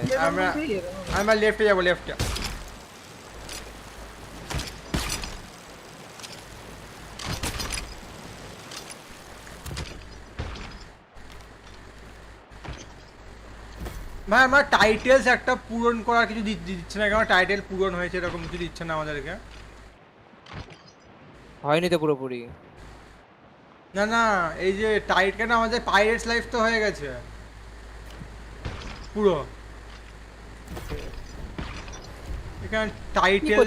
আমরা লেফটে যাবো, লেফটে। ভাই আমার টাইটেলস একটা পূরণ করার কিছু দিচ্ছে না, আমার টাইটেল পূরণ হয়েছে এরকম কিছু দিচ্ছে না আমাদেরকে। হয়নি তো পুরোপুরি। না এই যে টাইট কেন আমাদের পাইরেটস লাইফ তো হয়ে গেছে পুরো। এখানে টাইটেল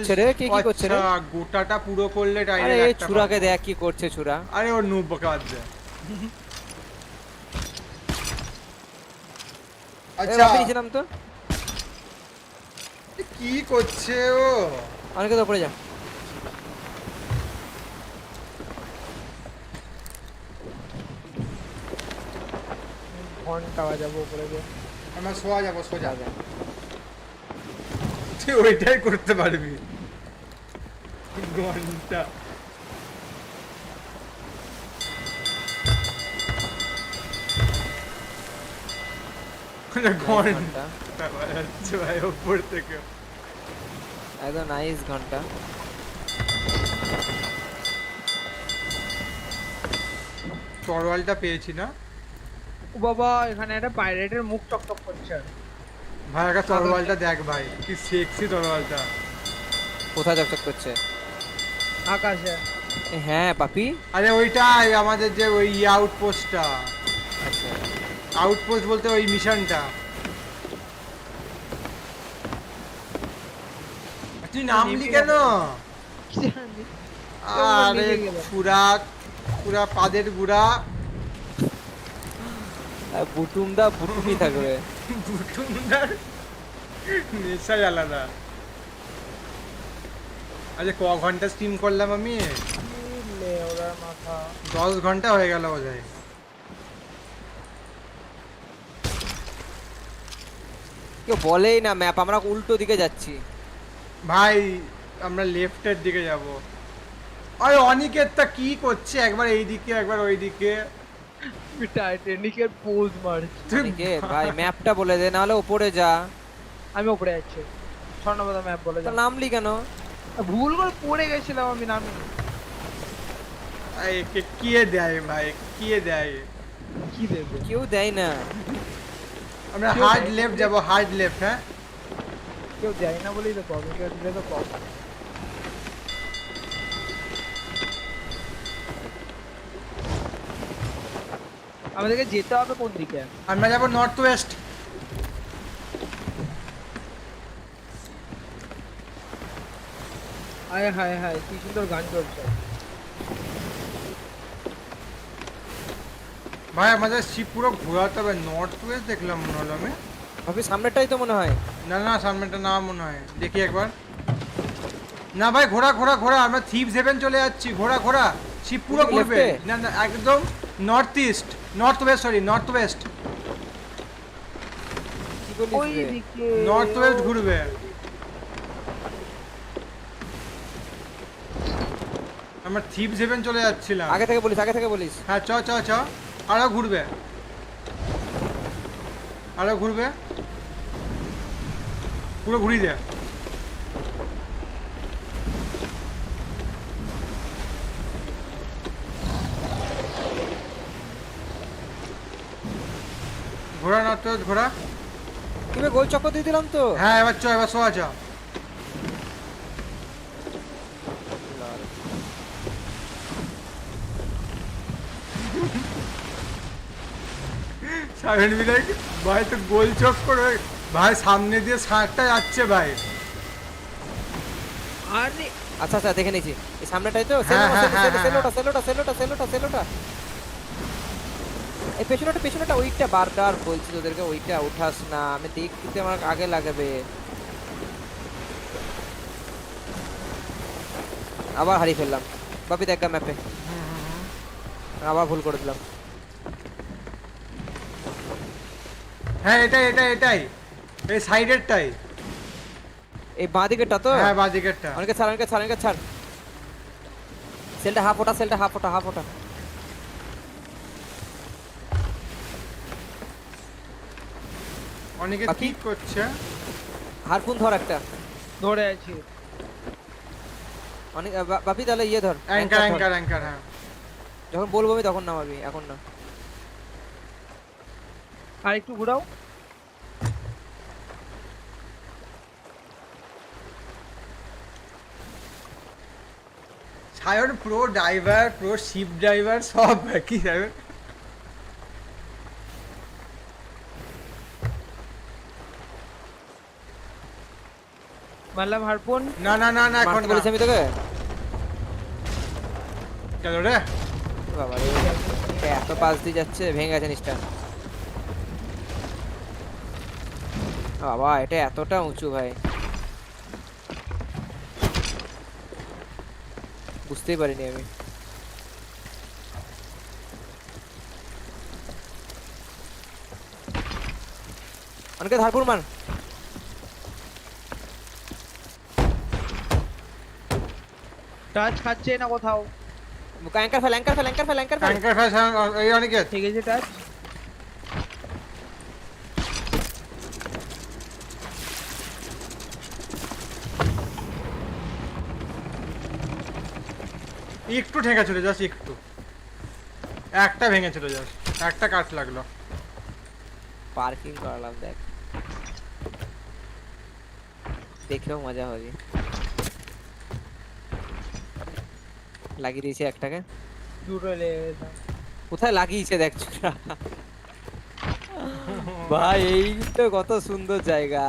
কি করছে রে? গোটাটা পুরো করলে টাইটেল। আরে এই ছুরাকে দেখ কি করছে ছুরা। আরে ওর নুব বকা বাজছে। আচ্ছা পেয়েছিলাম তো। কি করছে ও? অনেকে তো পড়ে যা। ঘন্টা বাজাবো উপরে গিয়ে। আমরা সোজা যাবো, সোজা তুই ওইটাই করতে পারবি। ঘন্টা ঘন্টা ভাই উপর থেকে একদম নাইস ঘন্টা। তরোয়ালটা পেয়েছি না? ও বাবা এখানে একটা পাইরেটের মুখ চকচক করছে। ভাই একটা তরোয়ালটা দেখ ভাই, কি সেক্সি তরোয়ালটা। কোথায় চকচক করছে? আকাশে। হ্যাঁ পাপি। আরে ওইটাই আমাদের যে ওই আউটপোস্টটা। আচ্ছা আউটপোস্ট বলতে ওই মিশনটা। তুই নামলি কেন? আরে পুরা পাদের গুড়া। বুটুমদা বুটুমি থাকবে। বুটুমদার নেশাই আলাদা। আরে ক ঘন্টা স্ট্রিম করলাম আমি? লে ওরা মাথা 10 ঘন্টা হয়ে গেল বোধহয়। কেউ বলেই না ম্যাপ, আমরা উল্টো দিকে যাচ্ছি ভাই আমরা লেফটের দিকে যাব। আরে অনিকেতটা কি করছে, একবার এইদিকে একবার ওইদিকে। টাইটানিকের পোজ মারছে। অনিকে ভাই ম্যাপটা বলে দে, নাহলে উপরে যা। আমি উপরে যাচ্ছি, স্বর্ণপদা ম্যাপ বলে যা। নামলি কেন? ভুল করে পড়ে গেছিলাম আমি, নামি। একে কি দেয় ভাই, কি দেয়? কি দেবে? কেউ দেয় না। আমরা হার্ড লেফট যাব, হার্ড লেফট। হ্যাঁ কেউ দেয় না বলেই তো প্রবলেম, কেউ দিলে তো প্রবলেম। আমাদেরকে যেতে হবে কোন দিকে? আমরা যাব নর্থ ওয়েস্ট। হায় হায় হায় কি সুন্দর গান চলছে। ভাই আমাদের শিপ পুরো ঘোরাতে হবে। নর্থ ওয়েস্ট দেখলাম মনে হলো আমি। ভাবি সামনেটাই তো মনে হয়। না না সামনেটা না মনে হয়, দেখি একবার। না ভাই ঘোরা ঘোরা ঘোরা, আমরা থিভস হেভেন চলে যাচ্ছি। ঘোরা ঘোরা, শিপ পুরো ঘুরবে। না না একদম north east, north West, sorry north West. ওই দিকে নর্থ ওয়েস্ট ঘুরবে। আমরা থিভস হেভেন চলে যাচ্ছিলাম। আগে থেকে বলিস, আগে থেকে বলিস। হ্যাঁ চ চ চ, আরো ঘুরবে, আরো ঘুরবে, পুরো ঘুরিয়ে দে। ঘোরা নর্থ ওয়েস্ট ঘোরা। তুমি গোল চক্কর দিয়ে দিলাম তো। হ্যাঁ এবার চ, এবার শোয়া চ। সাইলেন্ট মিলাইক ভাই তো গোল চক্কর ভাই, সামনে দিয়ে শার্টটা যাচ্ছে ভাই। আরে আচ্ছা আচ্ছা দেখে নিয়েছি, এই সামনেটাই তো। সেলোটা সেলোটা সেলোটা সেলোটা সেলোটা, এই পেছনেটা পেছনেটা, ওইটা বারবার বলছি তোদেরকে ওইটা উঠাস না, আমি দেখতে আমার আগে লাগবে। আবার হারিয়ে ফেললাম বাপি, দেখ ম্যাপে আবার ভুল করে দিলাম। হ্যাঁ এটাই এটাই এটাই, এই সাইডেরটাই, এই বাঁ দিকেরটা তো। হ্যাঁ বাঁ দিকেরটা। অনেকে ছাড়, অনেকে ছাড়, অনেকে ছাড়। সেলটা হাফ ওটা, সেলটা হাফ ওটা, হাফ ওটা। অনেকে কি করছে? হারপুন ধর একটা। ধরে আছি। অনেক বাপি তাহলে ইয়ে ধর, অ্যাঙ্কার অ্যাঙ্কার অ্যাঙ্কার। হ্যাঁ যখন বলবো আমি তখন নামাবি, এখন না। আর একটু ঘোরাও। Sayan pro driver, pro ship driver সব একই যাবে। মারলাম হারপুন। না না না না এখন বলেছি আমি তোকে। কেন রে বাবা রে, এত পাশ দিয়ে যাচ্ছে, ভেঙে গেছে নিচটা। বাবা এটা এতটা উঁচু ভাই, বুঝতেই পারিনি আমি। অনেকে ধারপুর মান। টাচ খাচ্ছে না কোথাও। Anchor fail, anchor fail, anchor fail, anchor fail. Anchor fail, এই অনেকে ঠিক আছে টাচ। একটু ঠেকা ছিল, জাস্ট একটু, একটা ভেঙে ছিল, জাস্ট একটা কাট লাগলো। পার্কিং করলাম দেখ, দেখেও মজা হবে। লাগিয়ে দিয়েছে একটাকে, দুটো লেগে কোথায় লাগিয়েছে দেখছো ভাই? এই তো কত সুন্দর জায়গা,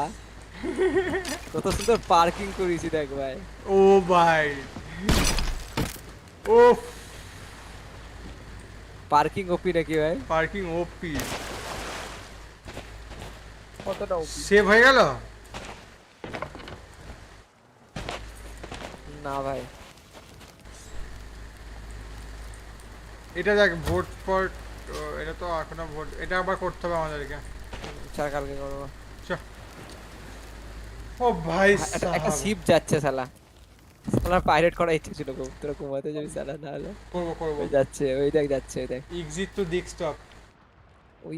কত সুন্দর পার্কিং করেছি দেখ ভাই। ও ভাই ও পার্কিং ওপি নাকি ভাই? পার্কিং ওপি। কতটা ওপি? সেভ হয়ে গেল? না না ভাই এটা দেখ ভোট ফর এটা তো এখনো ভোট এটা আবার করতে হবে আমাদেরকে চার কালকে করব ও ভাই একটা শিপ যাচ্ছে শালা শালা পাইরেট করা ইচ্ছে ছিল খুব তোরা ঘুমাতে যাবি শালা না হলে করব ওই যাচ্ছে ওই যাচ্ছে ওই দেখ এক্সিট টু ডেস্কটপ ওই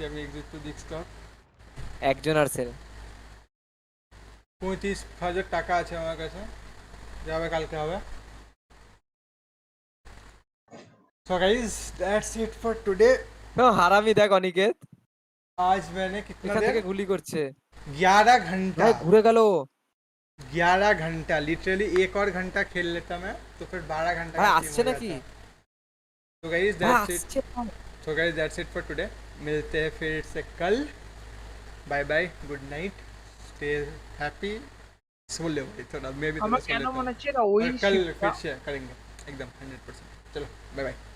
আমি এক্সিট টু ডেস্কটপ একজন আর সেল 35,000 টাকা আছে আমার কাছে যাবে কালকে হবে So guys, that's it for today. হারামি দেখ অনিকেত आज मैंने कितना এখান থেকে গুলি করছে 11 घंटा ভাই ঘুরে গেল 11 घंटा लिटरली एक और घंटा खेल लेता मैं तो फिर 12 घंटा ভাই আসছে নাকি तो guys that's it for today मिलते हैं फिर से कल bye bye good night stay happy सो ले भाई थोड़ा मैं भी थोड़ा सो लेता हूं कल फिर से करेंगे एकदम 100% चलो बाय बाय